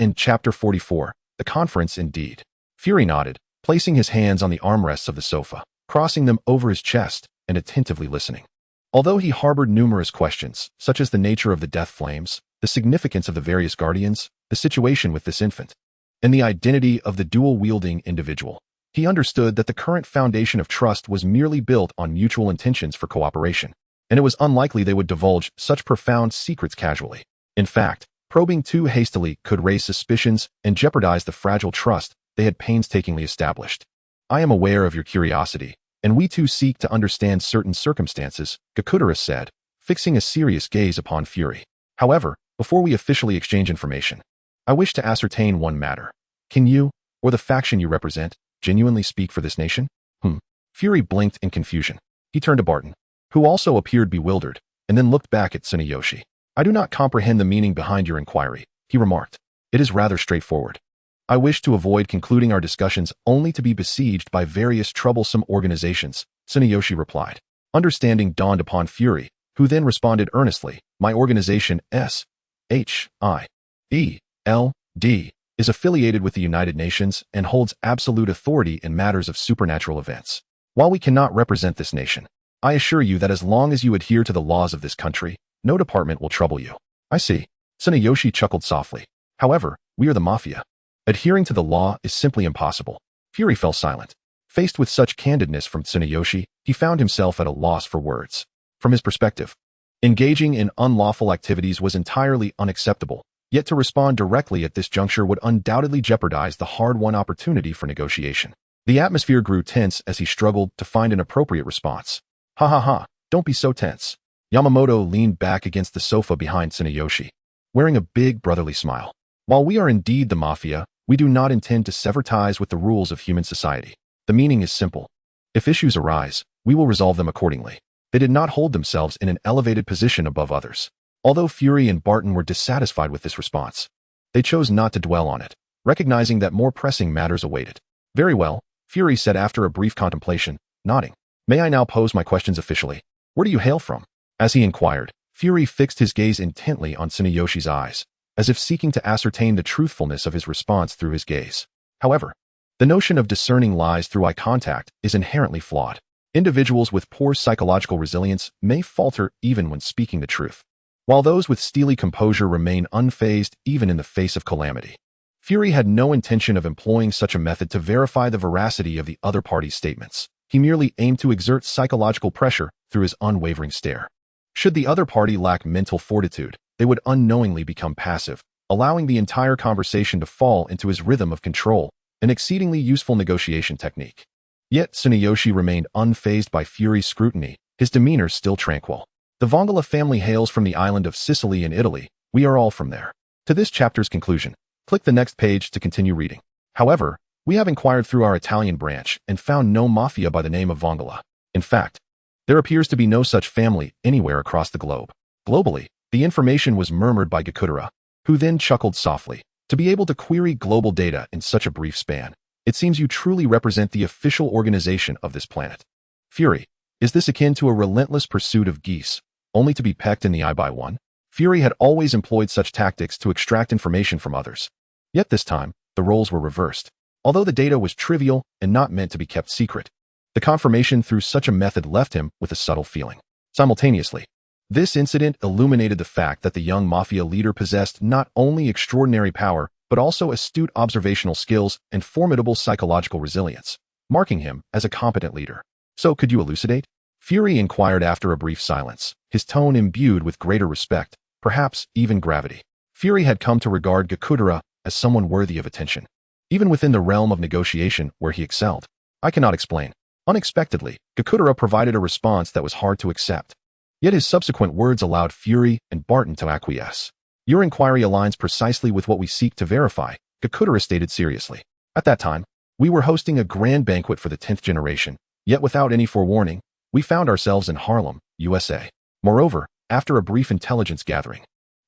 44, the conference indeed. Fury nodded, placing his hands on the armrests of the sofa, crossing them over his chest, and attentively listening. Although he harbored numerous questions, such as the nature of the death flames, the significance of the various guardians, the situation with this infant, and the identity of the dual-wielding individual, he understood that the current foundation of trust was merely built on mutual intentions for cooperation, and it was unlikely they would divulge such profound secrets casually. In fact, probing too hastily could raise suspicions and jeopardize the fragile trust they had painstakingly established. I am aware of your curiosity, and we too seek to understand certain circumstances, Gakudera said, fixing a serious gaze upon Fury. However, before we officially exchange information, I wish to ascertain one matter. Can you, or the faction you represent, genuinely speak for this nation? Fury blinked in confusion. He turned to Barton, who also appeared bewildered, and then looked back at Tsunayoshi. I do not comprehend the meaning behind your inquiry, he remarked. It is rather straightforward. I wish to avoid concluding our discussions only to be besieged by various troublesome organizations, Tsunayoshi replied. Understanding dawned upon Fury, who then responded earnestly, my organization S.H.I.E.L.D. is affiliated with the United Nations and holds absolute authority in matters of supernatural events. While we cannot represent this nation, I assure you that as long as you adhere to the laws of this country, no department will trouble you. I see. Tsunayoshi chuckled softly. However, we are the Mafia. Adhering to the law is simply impossible. Fury fell silent. Faced with such candidness from Tsunayoshi, he found himself at a loss for words. From his perspective, engaging in unlawful activities was entirely unacceptable, yet to respond directly at this juncture would undoubtedly jeopardize the hard-won opportunity for negotiation. The atmosphere grew tense as he struggled to find an appropriate response. Ha ha ha, don't be so tense. Yamamoto leaned back against the sofa behind Tsunayoshi, wearing a big brotherly smile. While we are indeed the Mafia, we do not intend to sever ties with the rules of human society. The meaning is simple. If issues arise, we will resolve them accordingly. They did not hold themselves in an elevated position above others. Although Fury and Barton were dissatisfied with this response, they chose not to dwell on it, recognizing that more pressing matters awaited. Very well, Fury said after a brief contemplation, nodding. May I now pose my questions officially? Where do you hail from? As he inquired, Fury fixed his gaze intently on Tsuneyoshi's eyes, as if seeking to ascertain the truthfulness of his response through his gaze. However, the notion of discerning lies through eye contact is inherently flawed. Individuals with poor psychological resilience may falter even when speaking the truth, while those with steely composure remain unfazed even in the face of calamity. Fury had no intention of employing such a method to verify the veracity of the other party's statements. He merely aimed to exert psychological pressure through his unwavering stare. Should the other party lack mental fortitude, they would unknowingly become passive, allowing the entire conversation to fall into his rhythm of control, an exceedingly useful negotiation technique. Yet Tsuneyoshi remained unfazed by Fury's scrutiny, his demeanor still tranquil. The Vongola family hails from the island of Sicily in Italy. We are all from there. To this chapter's conclusion, click the next page to continue reading. However, we have inquired through our Italian branch and found no mafia by the name of Vongola. In fact, there appears to be no such family anywhere across the globe. Globally, the information was murmured by Gakudera, who then chuckled softly. To be able to query global data in such a brief span, it seems you truly represent the official organization of this planet. Fury, is this akin to a relentless pursuit of geese, only to be pecked in the eye by one? Fury had always employed such tactics to extract information from others. Yet this time, the roles were reversed. Although the data was trivial and not meant to be kept secret, the confirmation through such a method left him with a subtle feeling. Simultaneously, this incident illuminated the fact that the young mafia leader possessed not only extraordinary power, but also astute observational skills and formidable psychological resilience, marking him as a competent leader. So, could you elucidate? Fury inquired after a brief silence, his tone imbued with greater respect, perhaps even gravity. Fury had come to regard Gakudera as someone worthy of attention, even within the realm of negotiation where he excelled. I cannot explain. Unexpectedly, Gakudera provided a response that was hard to accept. Yet his subsequent words allowed Fury and Barton to acquiesce. Your inquiry aligns precisely with what we seek to verify, Gakudera stated seriously. At that time, we were hosting a grand banquet for the 10th generation, yet without any forewarning, we found ourselves in Harlem, USA. Moreover, after a brief intelligence gathering,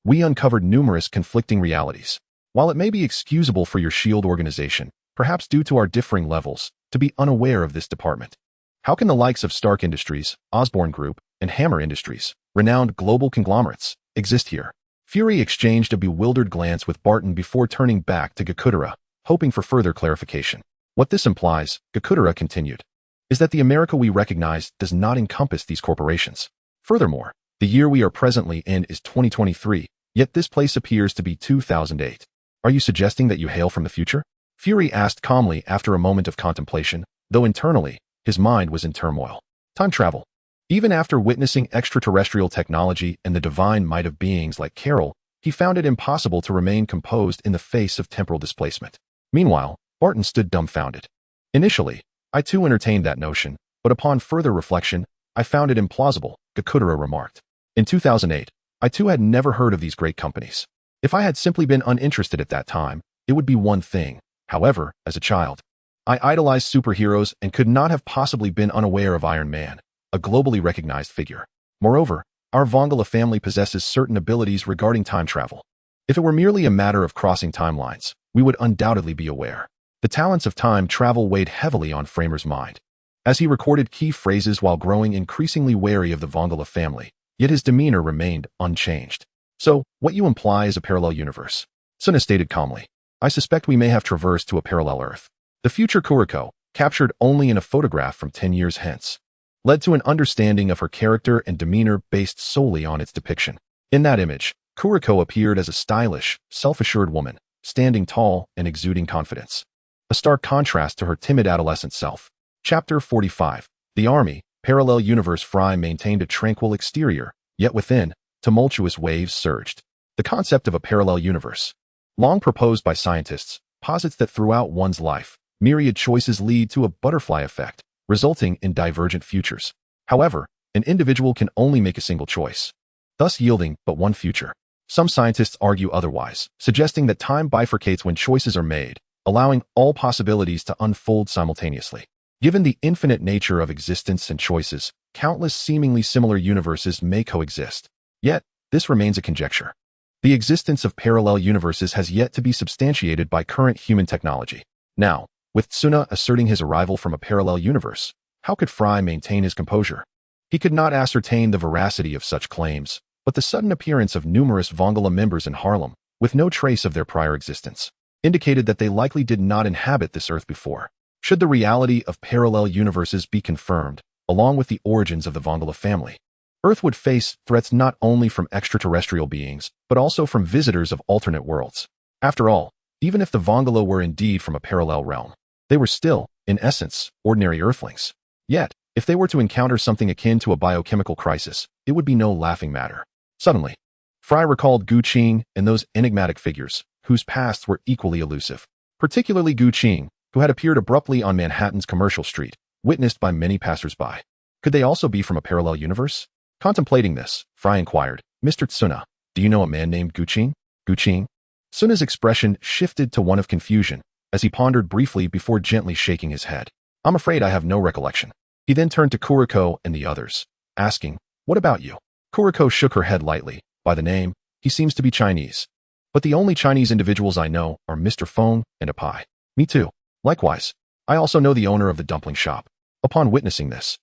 we uncovered numerous conflicting realities. While it may be excusable for your S.H.I.E.L.D. organization, perhaps due to our differing levels, to be unaware of this department, how can the likes of Stark Industries, Osborne Group, and Hammer Industries, renowned global conglomerates, exist here? Fury exchanged a bewildered glance with Barton before turning back to Gakudera, hoping for further clarification. What this implies, Gakudera continued, is that the America we recognize does not encompass these corporations. Furthermore, the year we are presently in is 2023, yet this place appears to be 2008. Are you suggesting that you hail from the future? Fury asked calmly after a moment of contemplation, though internally, his mind was in turmoil. Time travel. Even after witnessing extraterrestrial technology and the divine might of beings like Carol, he found it impossible to remain composed in the face of temporal displacement. Meanwhile, Barton stood dumbfounded. Initially, I too entertained that notion, but upon further reflection, I found it implausible, Gakudera remarked. In 2008, I too had never heard of these great companies. If I had simply been uninterested at that time, it would be one thing. However, as a child, I idolized superheroes and could not have possibly been unaware of Iron Man, a globally recognized figure. Moreover, our Vongola family possesses certain abilities regarding time travel. If it were merely a matter of crossing timelines, we would undoubtedly be aware. The talents of time travel weighed heavily on Framer's mind, as he recorded key phrases while growing increasingly wary of the Vongola family, yet his demeanor remained unchanged. So, what you imply is a parallel universe. Suna stated calmly. I suspect we may have traversed to a parallel Earth. The future Kuriko, captured only in a photograph from 10 years hence, led to an understanding of her character and demeanor based solely on its depiction. In that image, Kuriko appeared as a stylish, self-assured woman, standing tall and exuding confidence. A stark contrast to her timid adolescent self. Chapter 45. The Army, Parallel Universe. Fry maintained a tranquil exterior, yet within, tumultuous waves surged. The concept of a parallel universe, long proposed by scientists, posits that throughout one's life, myriad choices lead to a butterfly effect, resulting in divergent futures. However, an individual can only make a single choice, thus yielding but one future. Some scientists argue otherwise, suggesting that time bifurcates when choices are made, allowing all possibilities to unfold simultaneously. Given the infinite nature of existence and choices, countless seemingly similar universes may coexist. Yet, this remains a conjecture. The existence of parallel universes has yet to be substantiated by current human technology. Now, with Tsuna asserting his arrival from a parallel universe, how could Fry maintain his composure? He could not ascertain the veracity of such claims, but the sudden appearance of numerous Vongala members in Harlem, with no trace of their prior existence, indicated that they likely did not inhabit this Earth before. Should the reality of parallel universes be confirmed, along with the origins of the Vongala family, Earth would face threats not only from extraterrestrial beings, but also from visitors of alternate worlds. After all, even if the Vongala were indeed from a parallel realm, they were still, in essence, ordinary Earthlings. Yet, if they were to encounter something akin to a biochemical crisis, it would be no laughing matter. Suddenly, Fry recalled Gu Qing and those enigmatic figures, whose pasts were equally elusive. Particularly Gu Qing, who had appeared abruptly on Manhattan's commercial street, witnessed by many passers-by. Could they also be from a parallel universe? Contemplating this, Fry inquired, Mr. Tsuna, do you know a man named Gu Qing? Gu Qing? Tsuna's expression shifted to one of confusion, as he pondered briefly before gently shaking his head. I'm afraid I have no recollection. He then turned to Kuriko and the others, asking, what about you? Kuriko shook her head lightly. By the name, he seems to be Chinese. But the only Chinese individuals I know are Mr. Feng and a Pai. Me too. Likewise, I also know the owner of the dumpling shop. Upon witnessing this,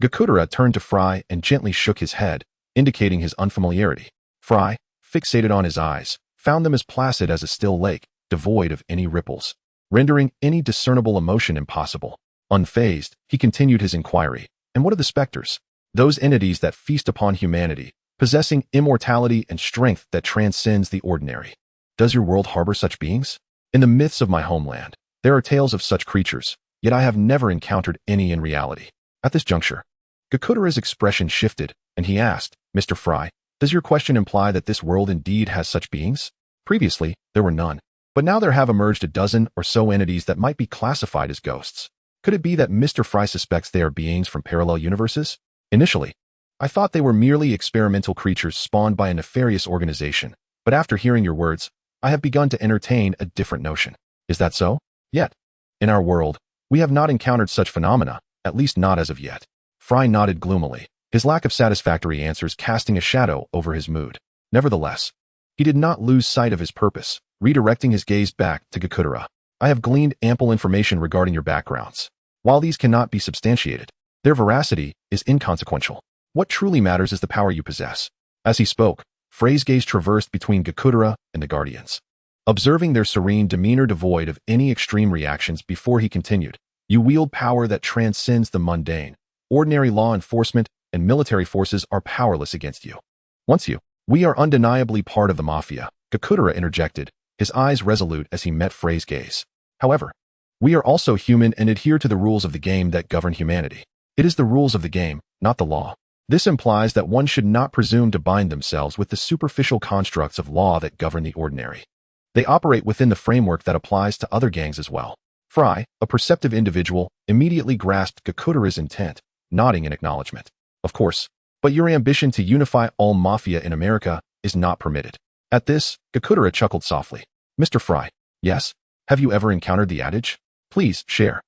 Gakudera turned to Fry and gently shook his head, indicating his unfamiliarity. Fry, fixated on his eyes, found them as placid as a still lake, devoid of any ripples, rendering any discernible emotion impossible. Unfazed, he continued his inquiry. And what are the specters? Those entities that feast upon humanity, possessing immortality and strength that transcends the ordinary. Does your world harbor such beings? In the myths of my homeland, there are tales of such creatures, yet I have never encountered any in reality. At this juncture, Gakudera's expression shifted, and he asked, Mr. Fry, does your question imply that this world indeed has such beings? Previously, there were none, but now there have emerged a dozen or so entities that might be classified as ghosts. Could it be that Mr. Fry suspects they are beings from parallel universes? Initially, I thought they were merely experimental creatures spawned by a nefarious organization, but after hearing your words, I have begun to entertain a different notion. Is that so? Yet, in our world, we have not encountered such phenomena, at least not as of yet. Fry nodded gloomily, his lack of satisfactory answers casting a shadow over his mood. Nevertheless, he did not lose sight of his purpose, redirecting his gaze back to Gakudera. I have gleaned ample information regarding your backgrounds. While these cannot be substantiated, their veracity is inconsequential. What truly matters is the power you possess. As he spoke, Frey's gaze traversed between Gakudera and the Guardians, observing their serene demeanor devoid of any extreme reactions before he continued. You wield power that transcends the mundane. Ordinary law enforcement and military forces are powerless against you. We are undeniably part of the mafia, Gakudera interjected, his eyes resolute as he met Frey's gaze. However, we are also human and adhere to the rules of the game that govern humanity. It is the rules of the game, not the law. This implies that one should not presume to bind themselves with the superficial constructs of law that govern the ordinary. They operate within the framework that applies to other gangs as well. Fry, a perceptive individual, immediately grasped Gakudera's intent, nodding in acknowledgement. Of course, but your ambition to unify all mafia in America is not permitted. At this, Gakudera chuckled softly. Mr. Fry, yes? Have you ever encountered the adage? Please, share.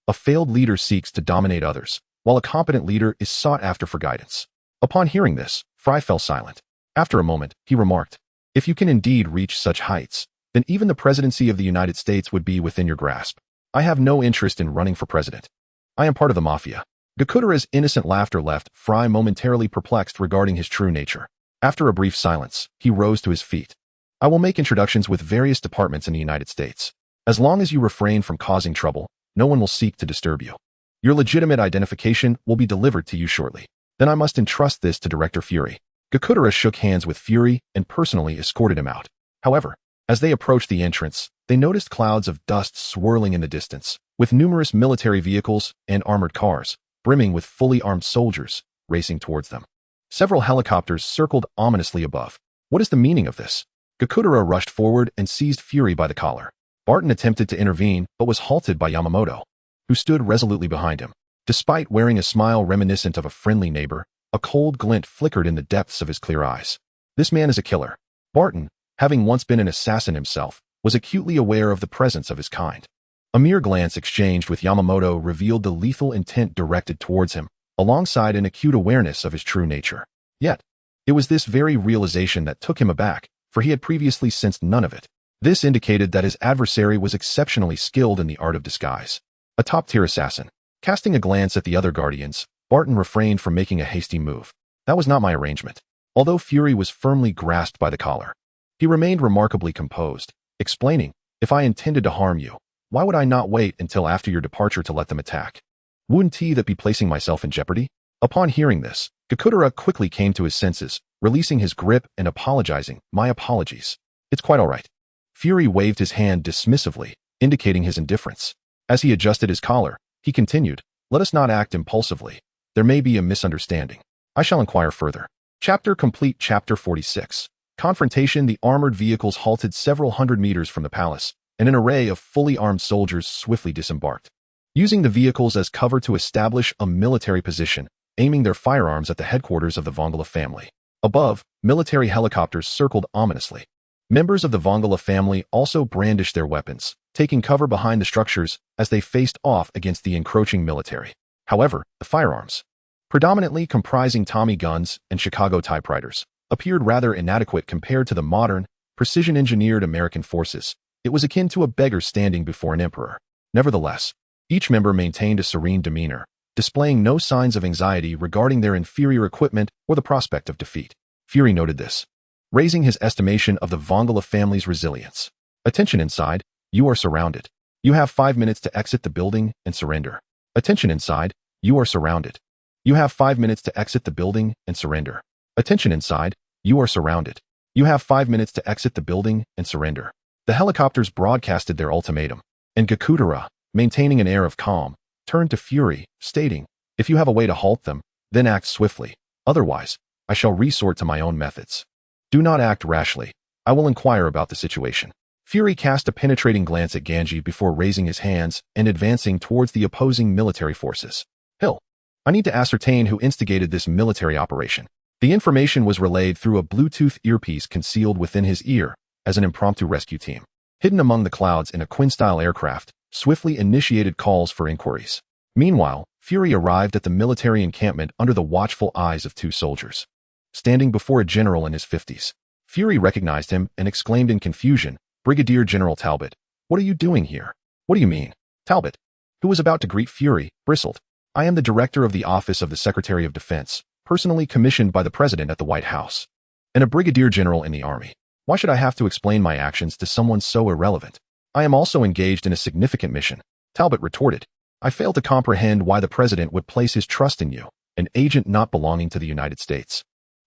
A failed leader seeks to dominate others, while a competent leader is sought after for guidance. Upon hearing this, Fry fell silent. After a moment, he remarked, if you can indeed reach such heights, then even the presidency of the United States would be within your grasp. I have no interest in running for president. I am part of the mafia. Gakudera's innocent laughter left Fry momentarily perplexed regarding his true nature. After a brief silence, he rose to his feet. I will make introductions with various departments in the United States. As long as you refrain from causing trouble, no one will seek to disturb you. Your legitimate identification will be delivered to you shortly. Then I must entrust this to Director Fury. Gakudera shook hands with Fury and personally escorted him out. However, as they approached the entrance, they noticed clouds of dust swirling in the distance, with numerous military vehicles and armored cars, brimming with fully armed soldiers, racing towards them. Several helicopters circled ominously above. What is the meaning of this? Gakudera rushed forward and seized Fury by the collar. Barton attempted to intervene but was halted by Yamamoto, who stood resolutely behind him. Despite wearing a smile reminiscent of a friendly neighbor, a cold glint flickered in the depths of his clear eyes. This man is a killer. Barton, having once been an assassin himself, was acutely aware of the presence of his kind. A mere glance exchanged with Yamamoto revealed the lethal intent directed towards him, alongside an acute awareness of his true nature. Yet, it was this very realization that took him aback, for he had previously sensed none of it. This indicated that his adversary was exceptionally skilled in the art of disguise. A top-tier assassin. Casting a glance at the other Guardians, Barton refrained from making a hasty move. That was not my arrangement. although Fury was firmly grasped by the collar. He remained remarkably composed, explaining, "If I intended to harm you, why would I not wait until after your departure to let them attack? Wouldn't that be placing myself in jeopardy?" Upon hearing this, Godzilla quickly came to his senses, releasing his grip and apologizing. "My apologies. It's quite all right." Fury waved his hand dismissively, indicating his indifference. As he adjusted his collar, he continued, "Let us not act impulsively. There may be a misunderstanding. I shall inquire further." Chapter complete. Chapter 46. Confrontation. The armored vehicles halted several hundred meters from the palace, and an array of fully armed soldiers swiftly disembarked, using the vehicles as cover to establish a military position, aiming their firearms at the headquarters of the Valon family. Above, military helicopters circled ominously. Members of the Valon family also brandished their weapons, taking cover behind the structures as they faced off against the encroaching military. However, the firearms, predominantly comprising Tommy guns and Chicago typewriters, appeared rather inadequate compared to the modern, precision-engineered American forces. It was akin to a beggar standing before an emperor. Nevertheless, each member maintained a serene demeanor, displaying no signs of anxiety regarding their inferior equipment or the prospect of defeat. Fury noted this, raising his estimation of the Valon family's resilience. "Attention inside, you are surrounded. You have 5 minutes to exit the building and surrender. Attention inside, you are surrounded. You have 5 minutes to exit the building and surrender. Attention inside, you are surrounded. You have 5 minutes to exit the building and surrender." The helicopters broadcasted their ultimatum, and Godzilla, maintaining an air of calm, turned to Fury, stating, "If you have a way to halt them, then act swiftly. Otherwise, I shall resort to my own methods. Do not act rashly. I will inquire about the situation." Fury cast a penetrating glance at Ganji before raising his hands and advancing towards the opposing military forces. "Hill, I need to ascertain who instigated this military operation." The information was relayed through a Bluetooth earpiece concealed within his ear as an impromptu rescue team, hidden among the clouds in a Quinn-style aircraft, swiftly initiated calls for inquiries. Meanwhile, Fury arrived at the military encampment under the watchful eyes of 2 soldiers. Standing before a general in his 50s, Fury recognized him and exclaimed in confusion, "Brigadier General Talbot, what are you doing here?" "What do you mean?" Talbot, who was about to greet Fury, bristled. "I am the director of the Office of the Secretary of Defense, personally commissioned by the President at the White House, and a brigadier general in the Army. Why should I have to explain my actions to someone so irrelevant? I am also engaged in a significant mission," Talbot retorted. "I fail to comprehend why the President would place his trust in you, an agent not belonging to the United States.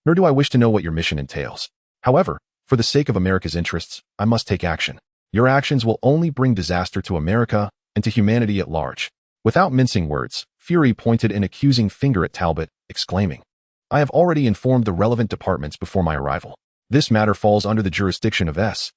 Nor do I wish to know what your mission entails. However, for the sake of America's interests, I must take action. Your actions will only bring disaster to America and to humanity at large." Without mincing words, Fury pointed an accusing finger at Talbot, exclaiming, "I have already informed the relevant departments before my arrival. This matter falls under the jurisdiction of S.H.I.E.L.D.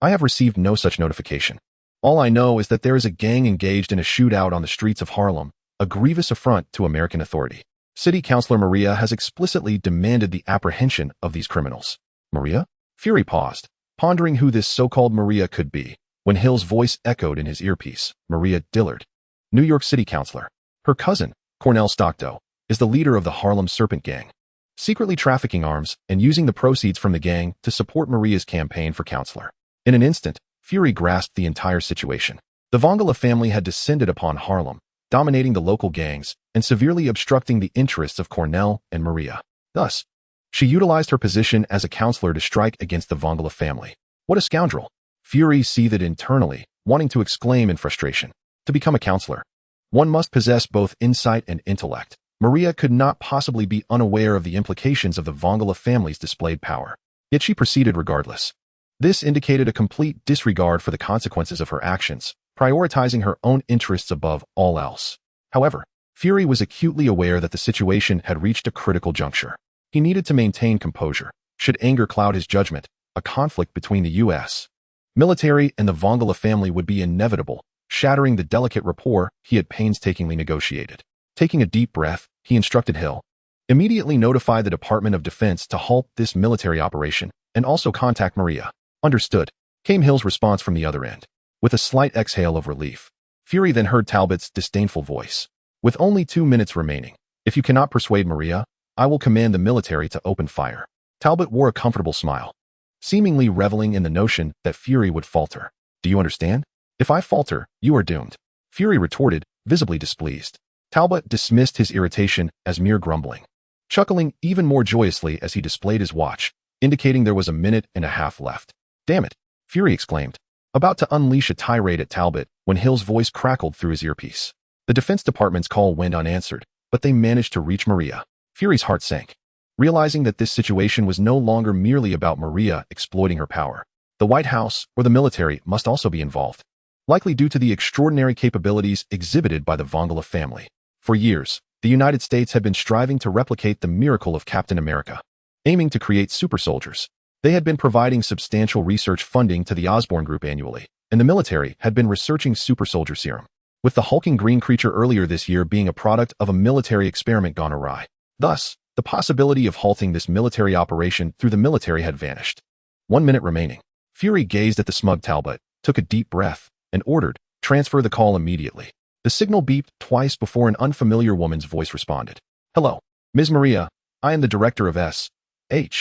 I have received no such notification. All I know is that there is a gang engaged in a shootout on the streets of Harlem, a grievous affront to American authority. City Councilor Maria has explicitly demanded the apprehension of these criminals." "Maria?" Fury paused, pondering who this so-called Maria could be, when Hill's voice echoed in his earpiece. "Maria Dillard, New York City Councilor. Her cousin, Cornell Stockton, is the leader of the Harlem Serpent Gang, secretly trafficking arms and using the proceeds from the gang to support Maria's campaign for councilor." In an instant, Fury grasped the entire situation. The Valon family had descended upon Harlem, dominating the local gangs and severely obstructing the interests of Cornell and Maria. Thus, she utilized her position as a counselor to strike against the Valon family. What a scoundrel! Fury seethed internally, wanting to exclaim in frustration. To become a counselor, one must possess both insight and intellect. Maria could not possibly be unaware of the implications of the Valon family's displayed power. Yet she proceeded regardless. This indicated a complete disregard for the consequences of her actions, prioritizing her own interests above all else. However, Fury was acutely aware that the situation had reached a critical juncture. He needed to maintain composure. Should anger cloud his judgment, a conflict between the U.S. military and the Valon family would be inevitable, shattering the delicate rapport he had painstakingly negotiated. Taking a deep breath, he instructed Hill, "Immediately notify the Department of Defense to halt this military operation and also contact Maria." "Understood," came Hill's response from the other end. With a slight exhale of relief, Fury then heard Talbot's disdainful voice. "With only 2 minutes remaining, if you cannot persuade Maria, I will command the military to open fire." Talbot wore a comfortable smile, seemingly reveling in the notion that Fury would falter. "Do you understand? If I falter, you are doomed," Fury retorted, visibly displeased. Talbot dismissed his irritation as mere grumbling. chuckling even more joyously as he displayed his watch, indicating there was a minute and a half left. "Damn it," Fury exclaimed, about to unleash a tirade at Talbot when Hill's voice crackled through his earpiece. The Defense Department's call went unanswered, but they managed to reach Maria. Fury's heart sank, realizing that this situation was no longer merely about Maria exploiting her power. The White House or the military must also be involved, likely due to the extraordinary capabilities exhibited by the Vongala family. For years, the United States had been striving to replicate the miracle of Captain America, aiming to create super soldiers. They had been providing substantial research funding to the Osborn Group annually, and the military had been researching super soldier serum, with the hulking green creature earlier this year being a product of a military experiment gone awry. Thus, the possibility of halting this military operation through the military had vanished. 1 minute remaining. Fury gazed at the smug Talbot, took a deep breath, and ordered, "Transfer the call immediately." The signal beeped twice before an unfamiliar woman's voice responded. "Hello, Ms. Maria. I am the director of S.H.I.E.L.D.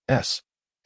S.H.I.E.L.D.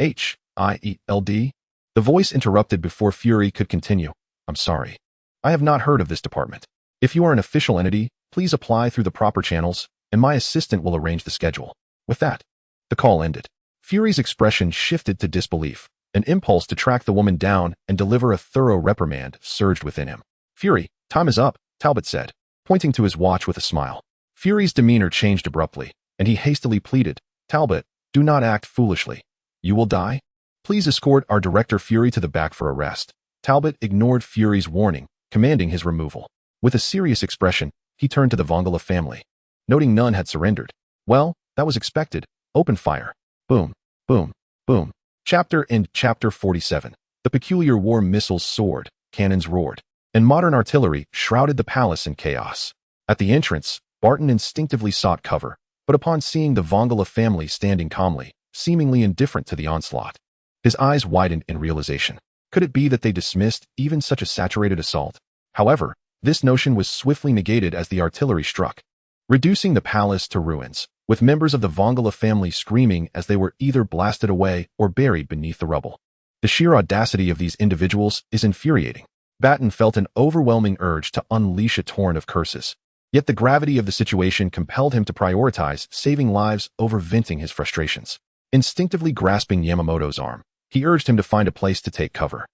The voice interrupted before Fury could continue. "I'm sorry. I have not heard of this department. If you are an official entity, please apply through the proper channels, and my assistant will arrange the schedule." With that, the call ended. Fury's expression shifted to disbelief. An impulse to track the woman down and deliver a thorough reprimand surged within him. "Fury, time is up," Talbot said, pointing to his watch with a smile. Fury's demeanor changed abruptly, and he hastily pleaded, "Talbot, do not act foolishly. You will die. Please escort our director Fury to the back for arrest." Talbot ignored Fury's warning, commanding his removal. With a serious expression, he turned to the Vongala family. Noting none had surrendered. "Well, that was expected. Open fire." Boom, boom, boom. Chapter 47. The peculiar war missiles soared, cannons roared, and modern artillery shrouded the palace in chaos. At the entrance, Barton instinctively sought cover, but upon seeing the Vongala family standing calmly, seemingly indifferent to the onslaught, his eyes widened in realization. Could it be that they dismissed even such a saturated assault? However, this notion was swiftly negated as the artillery struck, reducing the palace to ruins, with members of the Vongala family screaming as they were either blasted away or buried beneath the rubble. The sheer audacity of these individuals is infuriating. Batten felt an overwhelming urge to unleash a torrent of curses. Yet the gravity of the situation compelled him to prioritize saving lives over venting his frustrations. Instinctively grasping Yamamoto's arm, he urged him to find a place to take cover.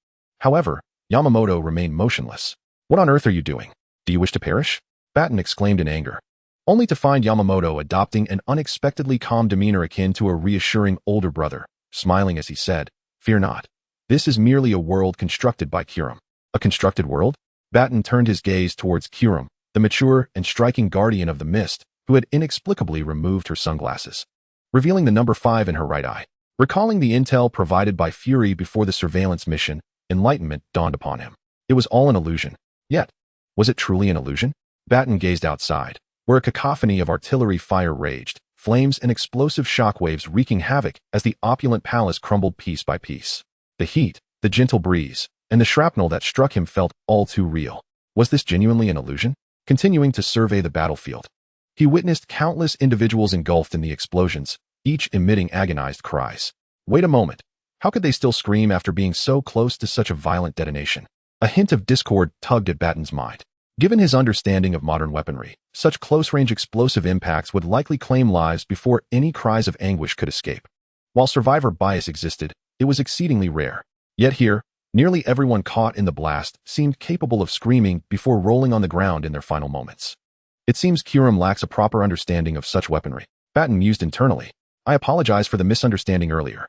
However, Yamamoto remained motionless. "What on earth are you doing? Do you wish to perish?" Batten exclaimed in anger, only to find Yamamoto adopting an unexpectedly calm demeanor akin to a reassuring older brother, smiling as he said, "Fear not. This is merely a world constructed by Kurum." "A constructed world?" Batten turned his gaze towards Kurum, the mature and striking guardian of the mist, who had inexplicably removed her sunglasses, revealing the number 5 in her right eye. Recalling the intel provided by Fury before the surveillance mission, enlightenment dawned upon him. It was all an illusion. Yet, was it truly an illusion? Batten gazed outside, where a cacophony of artillery fire raged, flames and explosive shockwaves wreaking havoc as the opulent palace crumbled piece by piece. The heat, the gentle breeze, and the shrapnel that struck him felt all too real. Was this genuinely an illusion? Continuing to survey the battlefield, he witnessed countless individuals engulfed in the explosions, each emitting agonized cries. Wait a moment. How could they still scream after being so close to such a violent detonation? A hint of discord tugged at Batten's mind. Given his understanding of modern weaponry, such close-range explosive impacts would likely claim lives before any cries of anguish could escape. While survivor bias existed, it was exceedingly rare. Yet here, nearly everyone caught in the blast seemed capable of screaming before rolling on the ground in their final moments. It seems Kurum lacks a proper understanding of such weaponry. Batten mused internally. "I apologize for the misunderstanding earlier."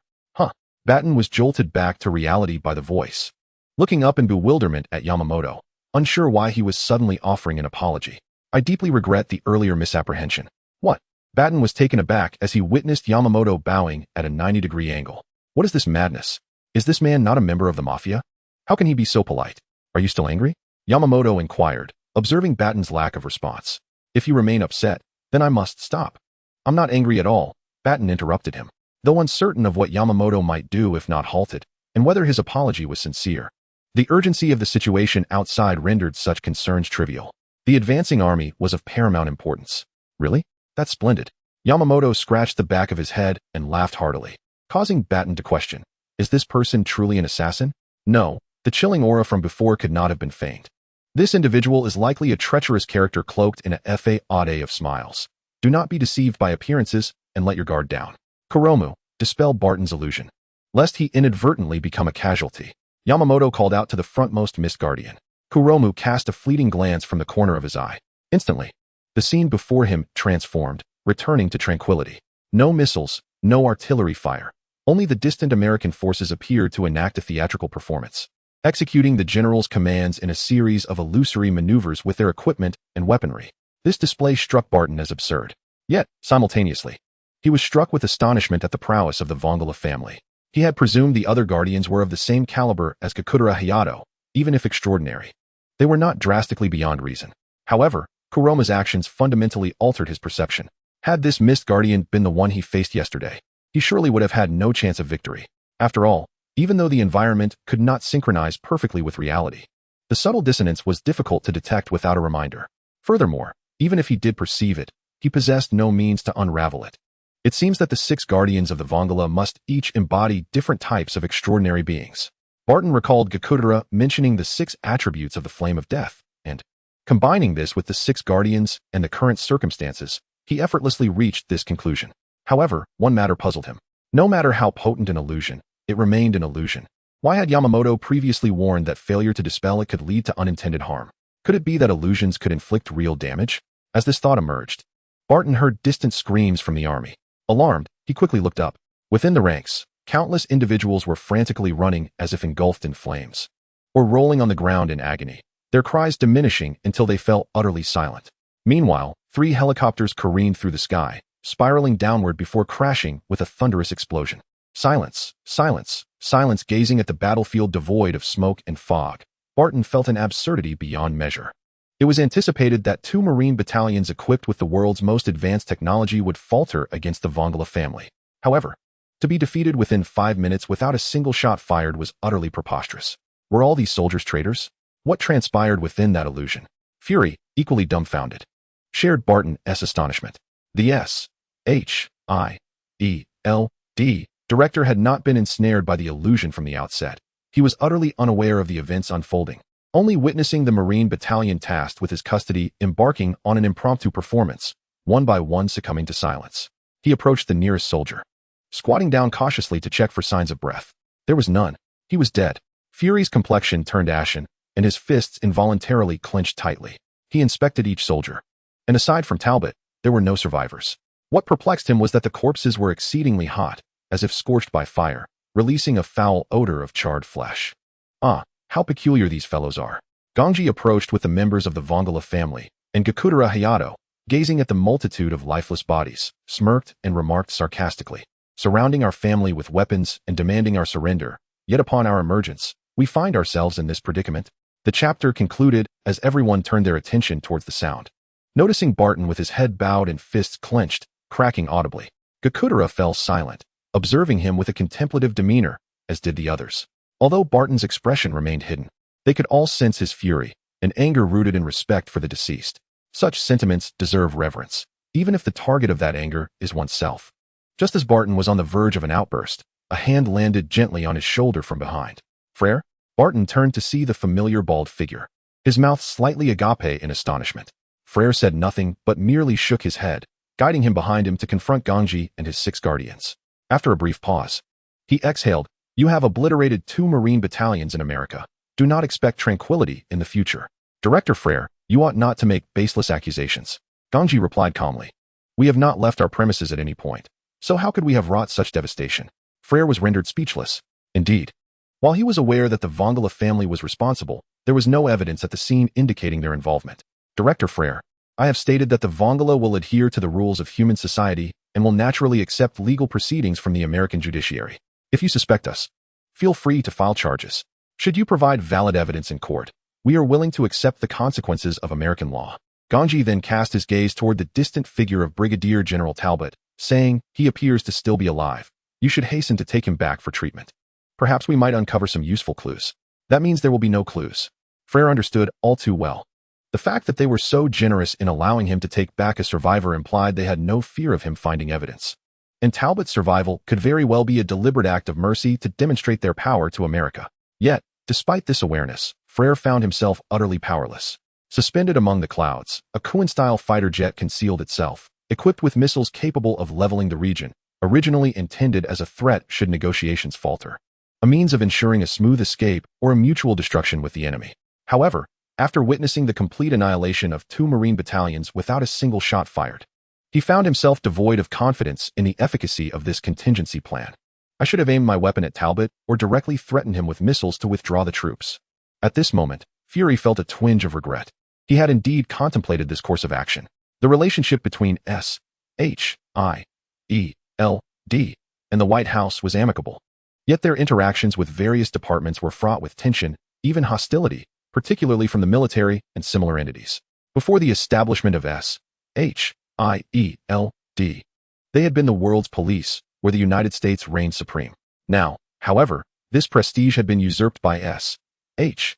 Batten was jolted back to reality by the voice, looking up in bewilderment at Yamamoto, unsure why he was suddenly offering an apology. "I deeply regret the earlier misapprehension." "What?" Batten was taken aback as he witnessed Yamamoto bowing at a 90-degree angle. "What is this madness? Is this man not a member of the Mafia? How can he be so polite? Are you still angry?" Yamamoto inquired, observing Batten's lack of response. "If you remain upset, then I must stop." "I'm not angry at all," Batten interrupted him, though uncertain of what Yamamoto might do if not halted, and whether his apology was sincere. The urgency of the situation outside rendered such concerns trivial. The advancing army was of paramount importance. "Really? That's splendid." Yamamoto scratched the back of his head and laughed heartily, causing Batten to question, "Is this person truly an assassin?" No, the chilling aura from before could not have been feigned. This individual is likely a treacherous character cloaked in a fade of smiles. Do not be deceived by appearances and let your guard down. Kuromu, dispel Barton's illusion, lest he inadvertently become a casualty. Yamamoto called out to the frontmost Mist Guardian. Kuromu cast a fleeting glance from the corner of his eye. Instantly, the scene before him transformed, returning to tranquility. No missiles, no artillery fire. Only the distant American forces appeared to enact a theatrical performance, executing the general's commands in a series of illusory maneuvers with their equipment and weaponry. This display struck Barton as absurd. Yet, simultaneously, he was struck with astonishment at the prowess of the Vongala family. He had presumed the other Guardians were of the same caliber as Kakudara Hayato, even if extraordinary. They were not drastically beyond reason. However, Kuroma's actions fundamentally altered his perception. Had this Mist Guardian been the one he faced yesterday, he surely would have had no chance of victory. After all, even though the environment could not synchronize perfectly with reality, the subtle dissonance was difficult to detect without a reminder. Furthermore, even if he did perceive it, he possessed no means to unravel it. It seems that the 6 Guardians of the Vongala must each embody different types of extraordinary beings. Barton recalled Gakudara mentioning the 6 attributes of the Flame of Death, and, combining this with the 6 Guardians and the current circumstances, he effortlessly reached this conclusion. However, one matter puzzled him. No matter how potent an illusion, it remained an illusion. Why had Yamamoto previously warned that failure to dispel it could lead to unintended harm? Could it be that illusions could inflict real damage? As this thought emerged, Barton heard distant screams from the army. Alarmed, he quickly looked up. Within the ranks, countless individuals were frantically running as if engulfed in flames, or rolling on the ground in agony, their cries diminishing until they fell utterly silent. Meanwhile, 3 helicopters careened through the sky, spiraling downward before crashing with a thunderous explosion. Silence, silence, silence. Gazing at the battlefield devoid of smoke and fog, Barton felt an absurdity beyond measure. It was anticipated that 2 Marine battalions equipped with the world's most advanced technology would falter against the Vongala family. However, to be defeated within 5 minutes without a single shot fired was utterly preposterous. Were all these soldiers traitors? What transpired within that illusion? Fury, equally dumbfounded, shared Barton's astonishment. The S.H.I.E.L.D. director had not been ensnared by the illusion from the outset. He was utterly unaware of the events unfolding, only witnessing the Marine battalion tasked with his custody embarking on an impromptu performance, one by one succumbing to silence. He approached the nearest soldier, squatting down cautiously to check for signs of breath. There was none. He was dead. Fury's complexion turned ashen, and his fists involuntarily clenched tightly. He inspected each soldier, and aside from Talbot, there were no survivors. What perplexed him was that the corpses were exceedingly hot, as if scorched by fire, releasing a foul odor of charred flesh. Ah, how peculiar these fellows are. Gongji approached with the members of the Vongala family, and Gakudara Hayato, gazing at the multitude of lifeless bodies, smirked and remarked sarcastically. Surrounding our family with weapons and demanding our surrender, yet upon our emergence, we find ourselves in this predicament. The chapter concluded as everyone turned their attention towards the sound. Noticing Barton with his head bowed and fists clenched, cracking audibly, Gakudara fell silent, observing him with a contemplative demeanor, as did the others. Although Barton's expression remained hidden, they could all sense his fury, and anger rooted in respect for the deceased. Such sentiments deserve reverence, even if the target of that anger is oneself. Just as Barton was on the verge of an outburst, a hand landed gently on his shoulder from behind. Frere? Barton turned to see the familiar bald figure, his mouth slightly agape in astonishment. Frere said nothing but merely shook his head, guiding him behind him to confront Gongji and his 6 guardians. After a brief pause, he exhaled, "You have obliterated 2 Marine battalions in America. Do not expect tranquility in the future. Director Frere, you ought not to make baseless accusations." Gongji replied calmly, "We have not left our premises at any point, so how could we have wrought such devastation?" Frere was rendered speechless. Indeed, while he was aware that the Vongala family was responsible, there was no evidence at the scene indicating their involvement. "Director Frere, I have stated that the Vongala will adhere to the rules of human society and will naturally accept legal proceedings from the American judiciary. If you suspect us, feel free to file charges. Should you provide valid evidence in court, we are willing to accept the consequences of American law." Gongji then cast his gaze toward the distant figure of Brigadier General Talbot, saying, "He appears to still be alive. You should hasten to take him back for treatment. Perhaps we might uncover some useful clues." "That means there will be no clues." Frere understood all too well. The fact that they were so generous in allowing him to take back a survivor implied they had no fear of him finding evidence. And Talbot's survival could very well be a deliberate act of mercy to demonstrate their power to America. Yet, despite this awareness, Frere found himself utterly powerless. Suspended among the clouds, a Kuan-style fighter jet concealed itself, equipped with missiles capable of leveling the region, originally intended as a threat should negotiations falter, a means of ensuring a smooth escape or a mutual destruction with the enemy. However, after witnessing the complete annihilation of 2 Marine battalions without a single shot fired, he found himself devoid of confidence in the efficacy of this contingency plan. I should have aimed my weapon at Talbot or directly threatened him with missiles to withdraw the troops. At this moment, Fury felt a twinge of regret. He had indeed contemplated this course of action. The relationship between S.H.I.E.L.D. and the White House was amicable. Yet their interactions with various departments were fraught with tension, even hostility, particularly from the military and similar entities. Before the establishment of S.H.I.E.L.D., they had been the world's police, where the United States reigned supreme. Now, however, this prestige had been usurped by S.H.I.E.L.D.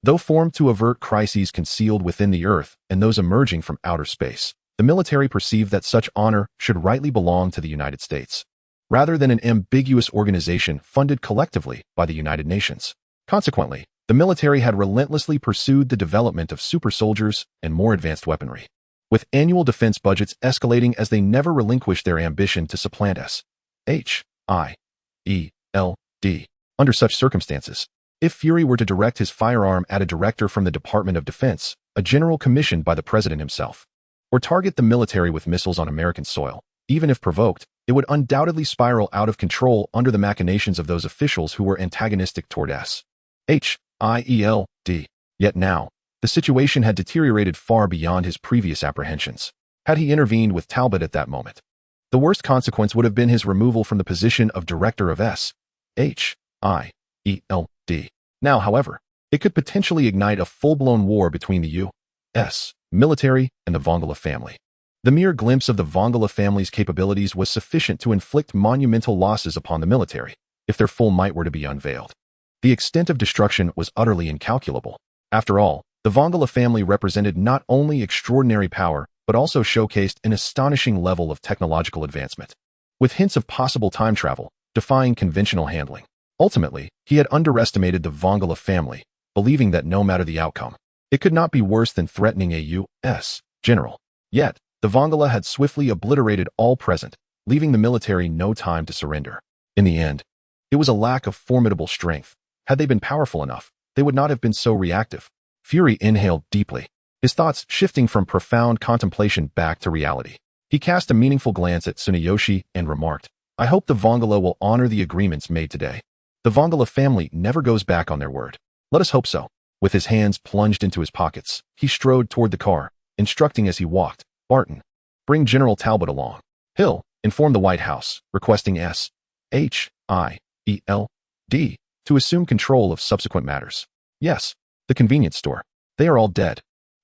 Though formed to avert crises concealed within the Earth and those emerging from outer space, the military perceived that such honor should rightly belong to the United States, rather than an ambiguous organization funded collectively by the United Nations. Consequently, the military had relentlessly pursued the development of super soldiers and more advanced weaponry, with annual defense budgets escalating as they never relinquished their ambition to supplant S.H.I.E.L.D. Under such circumstances, if Fury were to direct his firearm at a director from the Department of Defense, a general commissioned by the president himself, or target the military with missiles on American soil, even if provoked, it would undoubtedly spiral out of control under the machinations of those officials who were antagonistic toward S.H.I.E.L.D. Yet now, the situation had deteriorated far beyond his previous apprehensions. Had he intervened with Talbot at that moment, the worst consequence would have been his removal from the position of director of S.H.I.E.L.D. Now, however, it could potentially ignite a full-blown war between the U.S. military and the Vongala family. The mere glimpse of the Vongala family's capabilities was sufficient to inflict monumental losses upon the military, if their full might were to be unveiled. The extent of destruction was utterly incalculable. After all, the Vongala family represented not only extraordinary power, but also showcased an astonishing level of technological advancement, with hints of possible time travel, defying conventional handling. Ultimately, he had underestimated the Vongala family, believing that no matter the outcome, it could not be worse than threatening a U.S. general. Yet, the Vongala had swiftly obliterated all present, leaving the military no time to surrender. In the end, it was a lack of formidable strength. Had they been powerful enough, they would not have been so reactive. Fury inhaled deeply, his thoughts shifting from profound contemplation back to reality. He cast a meaningful glance at Tsunayoshi and remarked, "I hope the Vongala will honor the agreements made today. The Vongala family never goes back on their word. Let us hope so." With his hands plunged into his pockets, he strode toward the car, instructing as he walked, "Barton, bring General Talbot along. Hill, inform the White House, requesting S.H.I.E.L.D. to assume control of subsequent matters. Yes, the convenience store. They are all dead."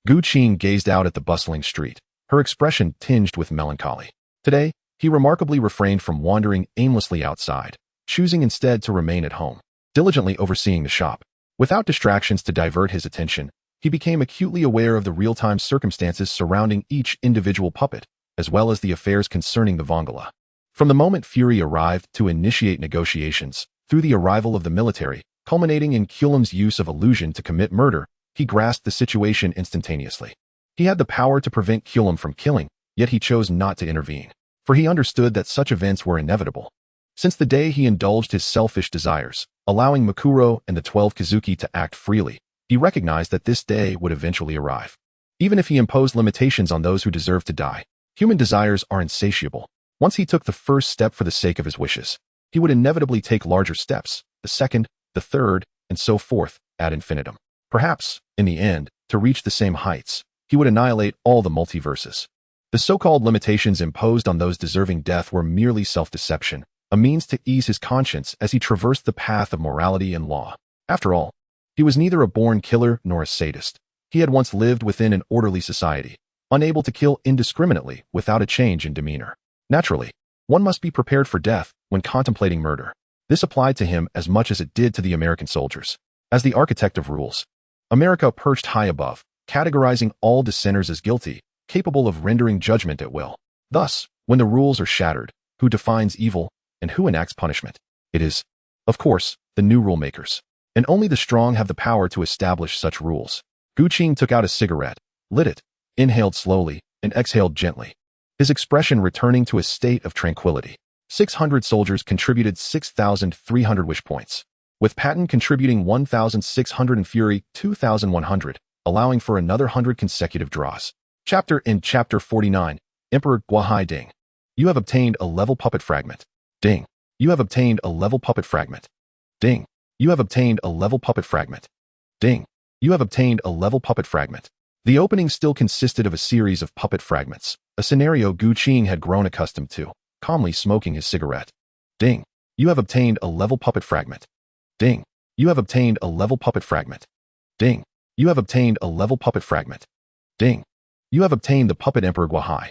Gu Qing gazed out at the bustling street, her expression tinged with melancholy. Today, he remarkably refrained from wandering aimlessly outside, choosing instead to remain at home, diligently overseeing the shop. Without distractions to divert his attention, he became acutely aware of the real-time circumstances surrounding each individual puppet, as well as the affairs concerning the Vongala. From the moment Fury arrived to initiate negotiations, through the arrival of the military, culminating in Kulam's use of illusion to commit murder, he grasped the situation instantaneously. He had the power to prevent Kulam from killing, yet he chose not to intervene, for he understood that such events were inevitable. Since the day he indulged his selfish desires, allowing Makuro and the 12 Kizuki to act freely, he recognized that this day would eventually arrive. Even if he imposed limitations on those who deserve to die, human desires are insatiable. Once he took the first step for the sake of his wishes, he would inevitably take larger steps, the second, the third, and so forth, ad infinitum. Perhaps, in the end, to reach the same heights, he would annihilate all the multiverses. The so-called limitations imposed on those deserving death were merely self-deception, a means to ease his conscience as he traversed the path of morality and law. After all, he was neither a born killer nor a sadist. He had once lived within an orderly society, unable to kill indiscriminately without a change in demeanor. Naturally, one must be prepared for death when contemplating murder. This applied to him as much as it did to the American soldiers. As the architect of rules, America perched high above, categorizing all dissenters as guilty, capable of rendering judgment at will. Thus, when the rules are shattered, who defines evil and who enacts punishment? It is, of course, the new rule makers. And only the strong have the power to establish such rules. Gu Qing took out a cigarette, lit it, inhaled slowly, and exhaled gently, his expression returning to a state of tranquility. 600 soldiers contributed 6,300 wish points, with Patton contributing 1,600 and Fury 2,100, allowing for another 100 consecutive draws. Chapter 49, Emperor Guahai Ding. You have obtained a level puppet fragment. Ding. You have obtained a level puppet fragment. Ding. You have obtained a level puppet fragment. Ding. You have obtained a level puppet fragment. The opening still consisted of a series of puppet fragments, a scenario Gu Qing had grown accustomed to, calmly smoking his cigarette. Ding. You have obtained a level puppet fragment. Ding. You have obtained a level puppet fragment. Ding. You have obtained a level puppet fragment. Ding. You have obtained the puppet Emperor Guahai.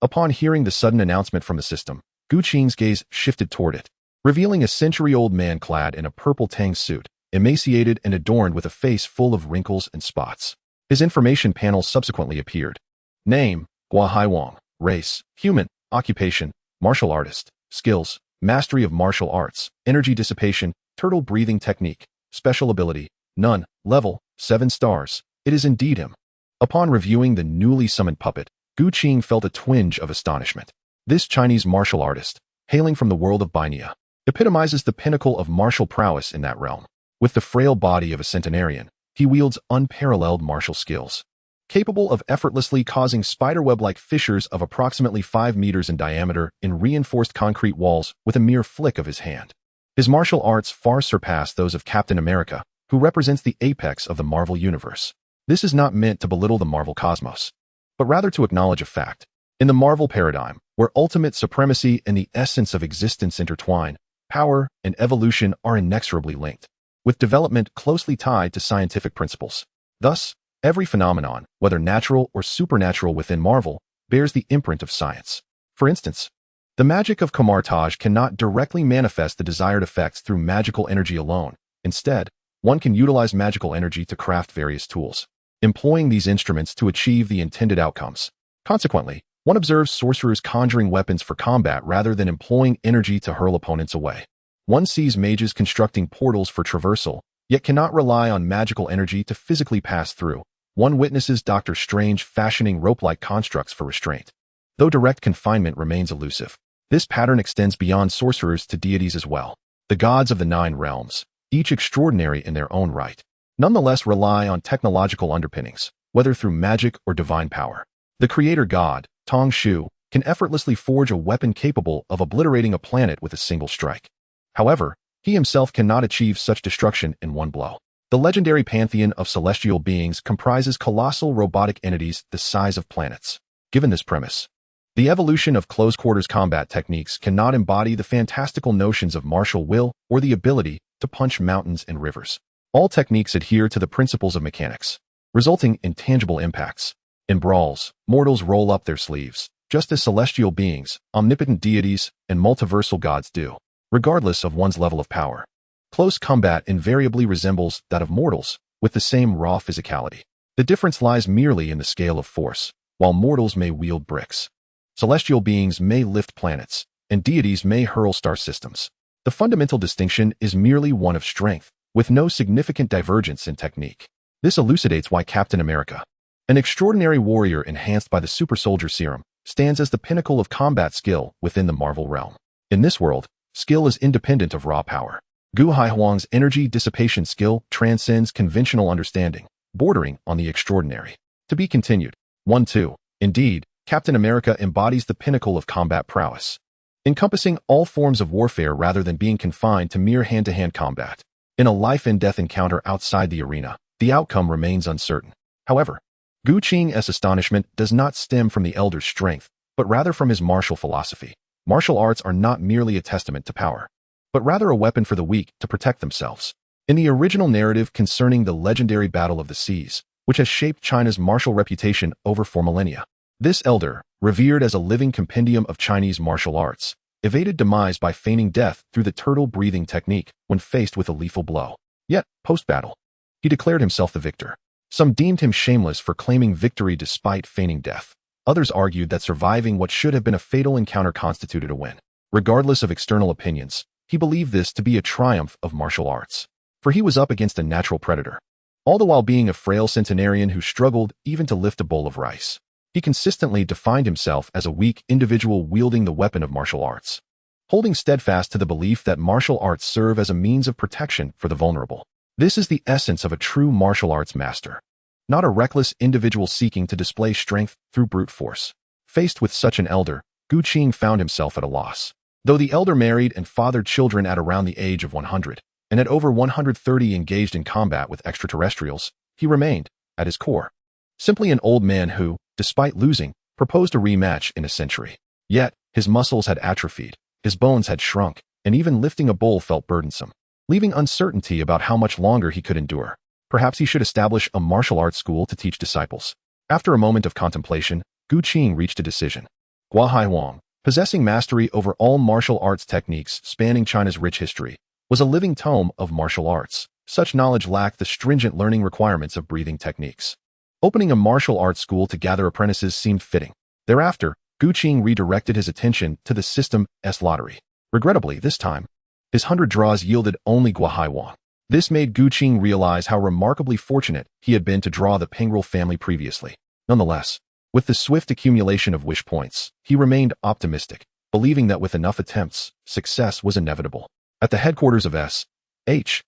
Upon hearing the sudden announcement from the system, Gu Qing's gaze shifted toward it, revealing a century-old man clad in a purple tang suit, emaciated and adorned with a face full of wrinkles and spots. His information panel subsequently appeared. Name, Guahai Wang. Race, human. Occupation, martial artist. Skills, mastery of martial arts. Energy dissipation, turtle breathing technique. Special ability, none. Level, 7 stars. It is indeed him. Upon reviewing the newly summoned puppet, Gu Qing felt a twinge of astonishment. This Chinese martial artist, hailing from the world of Bainia, epitomizes the pinnacle of martial prowess in that realm. With the frail body of a centenarian, he wields unparalleled martial skills, capable of effortlessly causing spiderweb-like fissures of approximately 5 meters in diameter in reinforced concrete walls with a mere flick of his hand. His martial arts far surpass those of Captain America, who represents the apex of the Marvel Universe. This is not meant to belittle the Marvel cosmos, but rather to acknowledge a fact. In the Marvel paradigm, where ultimate supremacy and the essence of existence intertwine, power and evolution are inexorably linked, with development closely tied to scientific principles. Thus, every phenomenon, whether natural or supernatural within Marvel, bears the imprint of science. For instance, the magic of Kamartaj cannot directly manifest the desired effects through magical energy alone. Instead, one can utilize magical energy to craft various tools, employing these instruments to achieve the intended outcomes. Consequently, one observes sorcerers conjuring weapons for combat rather than employing energy to hurl opponents away. One sees mages constructing portals for traversal, yet cannot rely on magical energy to physically pass through. One witnesses Doctor Strange fashioning rope-like constructs for restraint, though direct confinement remains elusive. This pattern extends beyond sorcerers to deities as well. The gods of the 9 realms, each extraordinary in their own right, nonetheless rely on technological underpinnings, whether through magic or divine power. The creator god, Tong Shu, can effortlessly forge a weapon capable of obliterating a planet with a single strike. However, he himself cannot achieve such destruction in one blow. The legendary pantheon of celestial beings comprises colossal robotic entities the size of planets. Given this premise, the evolution of close-quarters combat techniques cannot embody the fantastical notions of martial will or the ability to punch mountains and rivers. All techniques adhere to the principles of mechanics, resulting in tangible impacts. In brawls, mortals roll up their sleeves, just as celestial beings, omnipotent deities, and multiversal gods do, regardless of one's level of power. Close combat invariably resembles that of mortals, with the same raw physicality. The difference lies merely in the scale of force. While mortals may wield bricks, celestial beings may lift planets, and deities may hurl star systems. The fundamental distinction is merely one of strength, with no significant divergence in technique. This elucidates why Captain America, an extraordinary warrior enhanced by the super soldier serum, stands as the pinnacle of combat skill within the Marvel realm. In this world, skill is independent of raw power. Gu Haihuang's energy dissipation skill transcends conventional understanding, bordering on the extraordinary. To be continued. 1-2. Indeed, Captain America embodies the pinnacle of combat prowess, encompassing all forms of warfare rather than being confined to mere hand-to-hand combat. In a life-and-death encounter outside the arena, the outcome remains uncertain. However, Gu Qing's astonishment does not stem from the elder's strength, but rather from his martial philosophy. Martial arts are not merely a testament to power, but rather a weapon for the weak to protect themselves. In the original narrative concerning the legendary Battle of the Seas, which has shaped China's martial reputation over 4 millennia, this elder, revered as a living compendium of Chinese martial arts, evaded demise by feigning death through the turtle breathing technique when faced with a lethal blow. Yet, post-battle, he declared himself the victor. Some deemed him shameless for claiming victory despite feigning death. Others argued that surviving what should have been a fatal encounter constituted a win. Regardless of external opinions, he believed this to be a triumph of martial arts, for he was up against a natural predator, all the while being a frail centenarian who struggled even to lift a bowl of rice. He consistently defined himself as a weak individual wielding the weapon of martial arts, holding steadfast to the belief that martial arts serve as a means of protection for the vulnerable. This is the essence of a true martial arts master, not a reckless individual seeking to display strength through brute force. Faced with such an elder, Gu Qing found himself at a loss. Though the elder married and fathered children at around the age of 100, and at over 130 engaged in combat with extraterrestrials, he remained, at his core, simply an old man who, despite losing, proposed a rematch in a century. Yet, his muscles had atrophied, his bones had shrunk, and even lifting a bowl felt burdensome, leaving uncertainty about how much longer he could endure. Perhaps he should establish a martial arts school to teach disciples. After a moment of contemplation, Gu Qing reached a decision. Guahai Wang, possessing mastery over all martial arts techniques spanning China's rich history, was a living tome of martial arts. Such knowledge lacked the stringent learning requirements of breathing techniques. Opening a martial arts school to gather apprentices seemed fitting. Thereafter, Gu Qing redirected his attention to the System S lottery. Regrettably, this time, his 100 draws yielded only Guahai Wang. This made Gu Qing realize how remarkably fortunate he had been to draw the Pengrel family previously. Nonetheless, with the swift accumulation of wish points, he remained optimistic, believing that with enough attempts, success was inevitable. At the headquarters of S.H.I.E.L.D.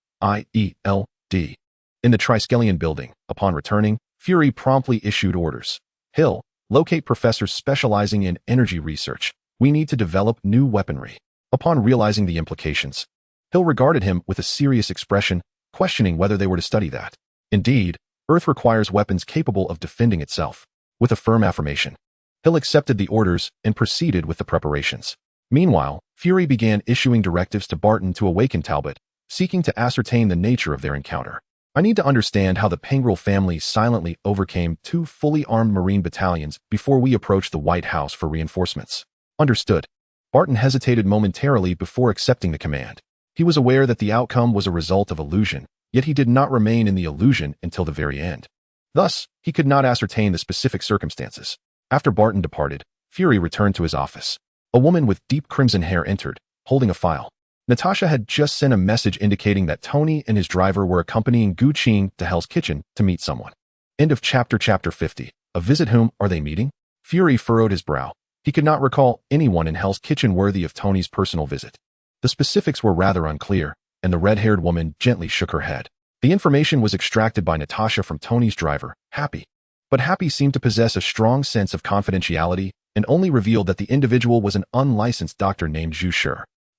in the Triskelion building, upon returning, Fury promptly issued orders. Hill, locate professors specializing in energy research. We need to develop new weaponry. Upon realizing the implications, Hill regarded him with a serious expression, questioning whether they were to study that. Indeed, Earth requires weapons capable of defending itself. With a firm affirmation, Hill accepted the orders and proceeded with the preparations. Meanwhile, Fury began issuing directives to Barton to awaken Talbot, seeking to ascertain the nature of their encounter. I need to understand how the Pengrel family silently overcame 2 fully armed Marine battalions before we approached the White House for reinforcements. Understood. Barton hesitated momentarily before accepting the command. He was aware that the outcome was a result of illusion, yet he did not remain in the illusion until the very end. Thus, he could not ascertain the specific circumstances. After Barton departed, Fury returned to his office. A woman with deep crimson hair entered, holding a file. Natasha had just sent a message indicating that Tony and his driver were accompanying Gu Qing to Hell's Kitchen to meet someone. End of chapter 50. A visit. Whom are they meeting? Fury furrowed his brow. He could not recall anyone in Hell's Kitchen worthy of Tony's personal visit. The specifics were rather unclear, and the red-haired woman gently shook her head. The information was extracted by Natasha from Tony's driver, Happy. But Happy seemed to possess a strong sense of confidentiality and only revealed that the individual was an unlicensed doctor named Zhu Shi.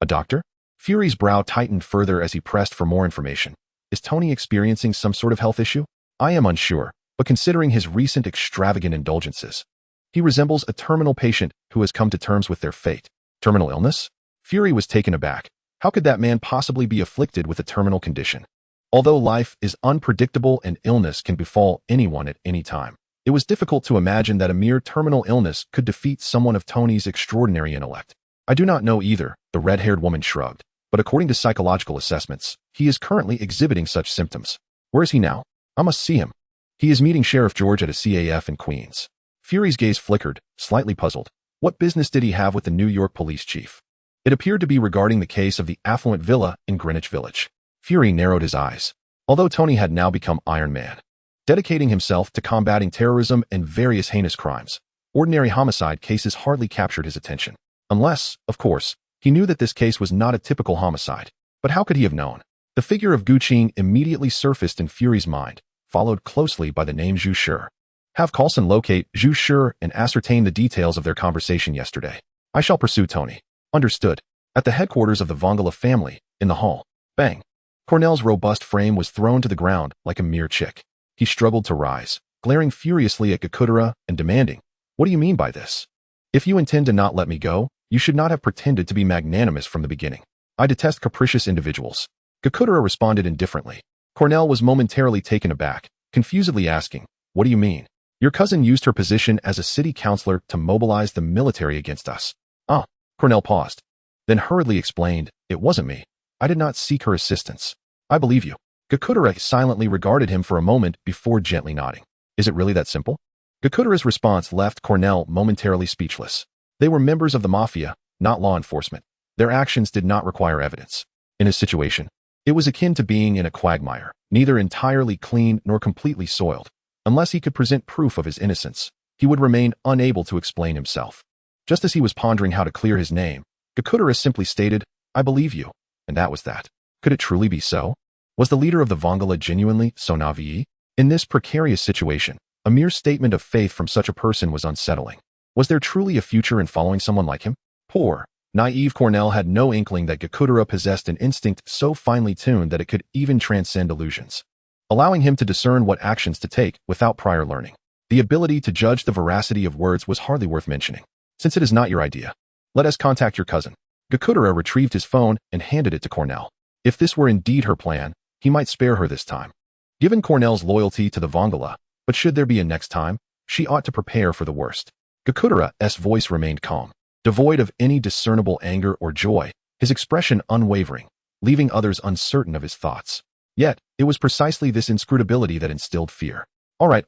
A doctor? Fury's brow tightened further as he pressed for more information. Is Tony experiencing some sort of health issue? I am unsure, but considering his recent extravagant indulgences, he resembles a terminal patient who has come to terms with their fate. Terminal illness? Fury was taken aback. How could that man possibly be afflicted with a terminal condition? Although life is unpredictable and illness can befall anyone at any time, it was difficult to imagine that a mere terminal illness could defeat someone of Tony's extraordinary intellect. I do not know either, the red-haired woman shrugged, but according to psychological assessments, he is currently exhibiting such symptoms. Where is he now? I must see him. He is meeting Sheriff George at a CAF in Queens. Fury's gaze flickered, slightly puzzled. What business did he have with the New York police chief? It appeared to be regarding the case of the affluent villa in Greenwich Village. Fury narrowed his eyes. Although Tony had now become Iron Man, dedicating himself to combating terrorism and various heinous crimes, ordinary homicide cases hardly captured his attention. Unless, of course, he knew that this case was not a typical homicide. But how could he have known? The figure of Gu Qing immediately surfaced in Fury's mind, followed closely by the name Zhu Shi. Have Coulson locate Zhu Shi and ascertain the details of their conversation yesterday. I shall pursue Tony. Understood. At the headquarters of the Vongala family, in the hall. Bang. Cornell's robust frame was thrown to the ground like a mere chick. He struggled to rise, glaring furiously at Gakudera and demanding, "What do you mean by this? If you intend to not let me go, you should not have pretended to be magnanimous from the beginning. I detest capricious individuals." Gakudera responded indifferently. Cornell was momentarily taken aback, confusedly asking, "What do you mean? Your cousin used her position as a city councilor to mobilize the military against us." Ah, Cornell paused, then hurriedly explained, "It wasn't me. I did not seek her assistance." "I believe you." Gakudera silently regarded him for a moment before gently nodding. "Is it really that simple?" Gakudera's response left Cornell momentarily speechless. They were members of the mafia, not law enforcement. Their actions did not require evidence. In his situation, it was akin to being in a quagmire, neither entirely clean nor completely soiled. Unless he could present proof of his innocence, he would remain unable to explain himself. Just as he was pondering how to clear his name, Godzilla simply stated, "I believe you," and that was that. Could it truly be so? Was the leader of the Vongala genuinely so naive? In this precarious situation, a mere statement of faith from such a person was unsettling. Was there truly a future in following someone like him? Poor, naive Cornell had no inkling that Godzilla possessed an instinct so finely tuned that it could even transcend illusions, allowing him to discern what actions to take without prior learning. The ability to judge the veracity of words was hardly worth mentioning. Since it is not your idea, let us contact your cousin. Godzilla retrieved his phone and handed it to Cornell. If this were indeed her plan, he might spare her this time. Given Cornell's loyalty to the Vongala, but should there be a next time, she ought to prepare for the worst. Godzilla's voice remained calm, devoid of any discernible anger or joy, his expression unwavering, leaving others uncertain of his thoughts. Yet, it was precisely this inscrutability that instilled fear. All right.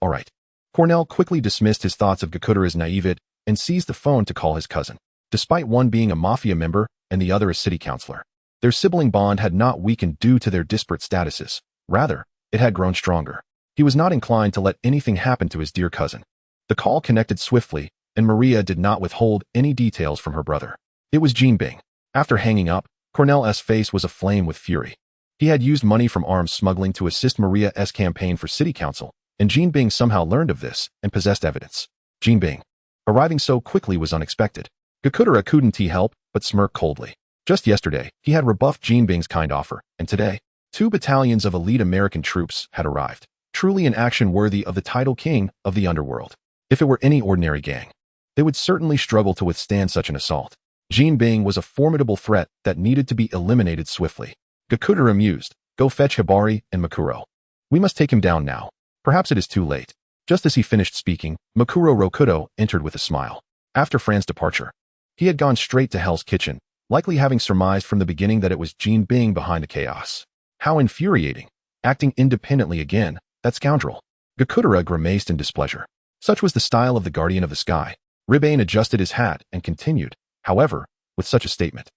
Cornell quickly dismissed his thoughts of Godzilla's naivete and seized the phone to call his cousin. Despite one being a mafia member and the other a city councilor, their sibling bond had not weakened due to their disparate statuses. Rather, it had grown stronger. He was not inclined to let anything happen to his dear cousin. The call connected swiftly, and Maria did not withhold any details from her brother. It was Jinbing. After hanging up, Cornell's face was aflame with fury. He had used money from arms smuggling to assist Maria's campaign for city council, and Jinbing somehow learned of this and possessed evidence. Jinbing arriving so quickly was unexpected. Godzilla couldn't help but smirk coldly. Just yesterday, he had rebuffed Jinbing's kind offer, and today, 2 battalions of elite American troops had arrived. Truly an action worthy of the title king of the underworld. If it were any ordinary gang, they would certainly struggle to withstand such an assault. Jinbing was a formidable threat that needed to be eliminated swiftly. Godzilla mused, "Go fetch Hibari and Makuro. We must take him down now. Perhaps it is too late." Just as he finished speaking, Makuro Rokudo entered with a smile. After Fran's departure, he had gone straight to Hell's Kitchen, likely having surmised from the beginning that it was Jinbing behind the chaos. How infuriating! Acting independently again, that scoundrel. Godzilla grimaced in displeasure. Such was the style of the Guardian of the Sky. Ribane adjusted his hat and continued, however, with such a statement.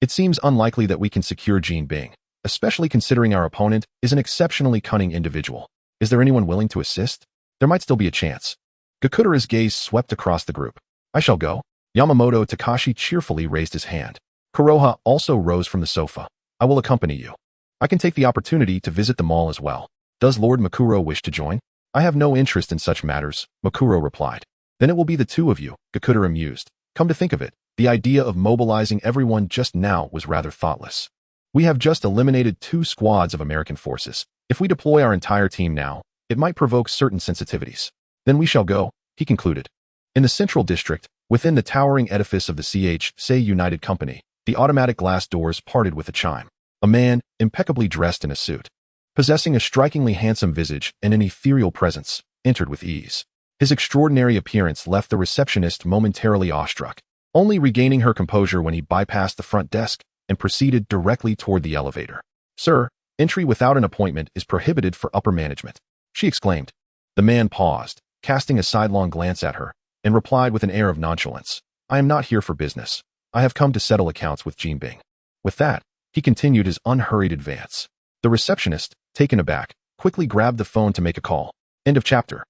"It seems unlikely that we can secure Jinbing, especially considering our opponent is an exceptionally cunning individual. Is there anyone willing to assist? There might still be a chance." Godzilla's gaze swept across the group. "I shall go." Yamamoto Takashi cheerfully raised his hand. Kuroha also rose from the sofa. "I will accompany you. I can take the opportunity to visit the mall as well." "Does Lord Makuro wish to join?" "I have no interest in such matters," Makuro replied. "Then it will be the 2 of you," Godzilla mused. Come to think of it, the idea of mobilizing everyone just now was rather thoughtless. We have just eliminated 2 squads of American forces. If we deploy our entire team now, it might provoke certain sensitivities. "Then we shall go," he concluded. In the central district, within the towering edifice of the S.H.I.E.L.D. United Company, the automatic glass doors parted with a chime. A man, impeccably dressed in a suit, possessing a strikingly handsome visage and an ethereal presence, entered with ease. His extraordinary appearance left the receptionist momentarily awestruck, only regaining her composure when he bypassed the front desk and proceeded directly toward the elevator. "Sir, entry without an appointment is prohibited for upper management," she exclaimed. The man paused, casting a sidelong glance at her, and replied with an air of nonchalance, "I am not here for business. I have come to settle accounts with Jinbing." With that, he continued his unhurried advance. The receptionist, taken aback, quickly grabbed the phone to make a call. End of chapter.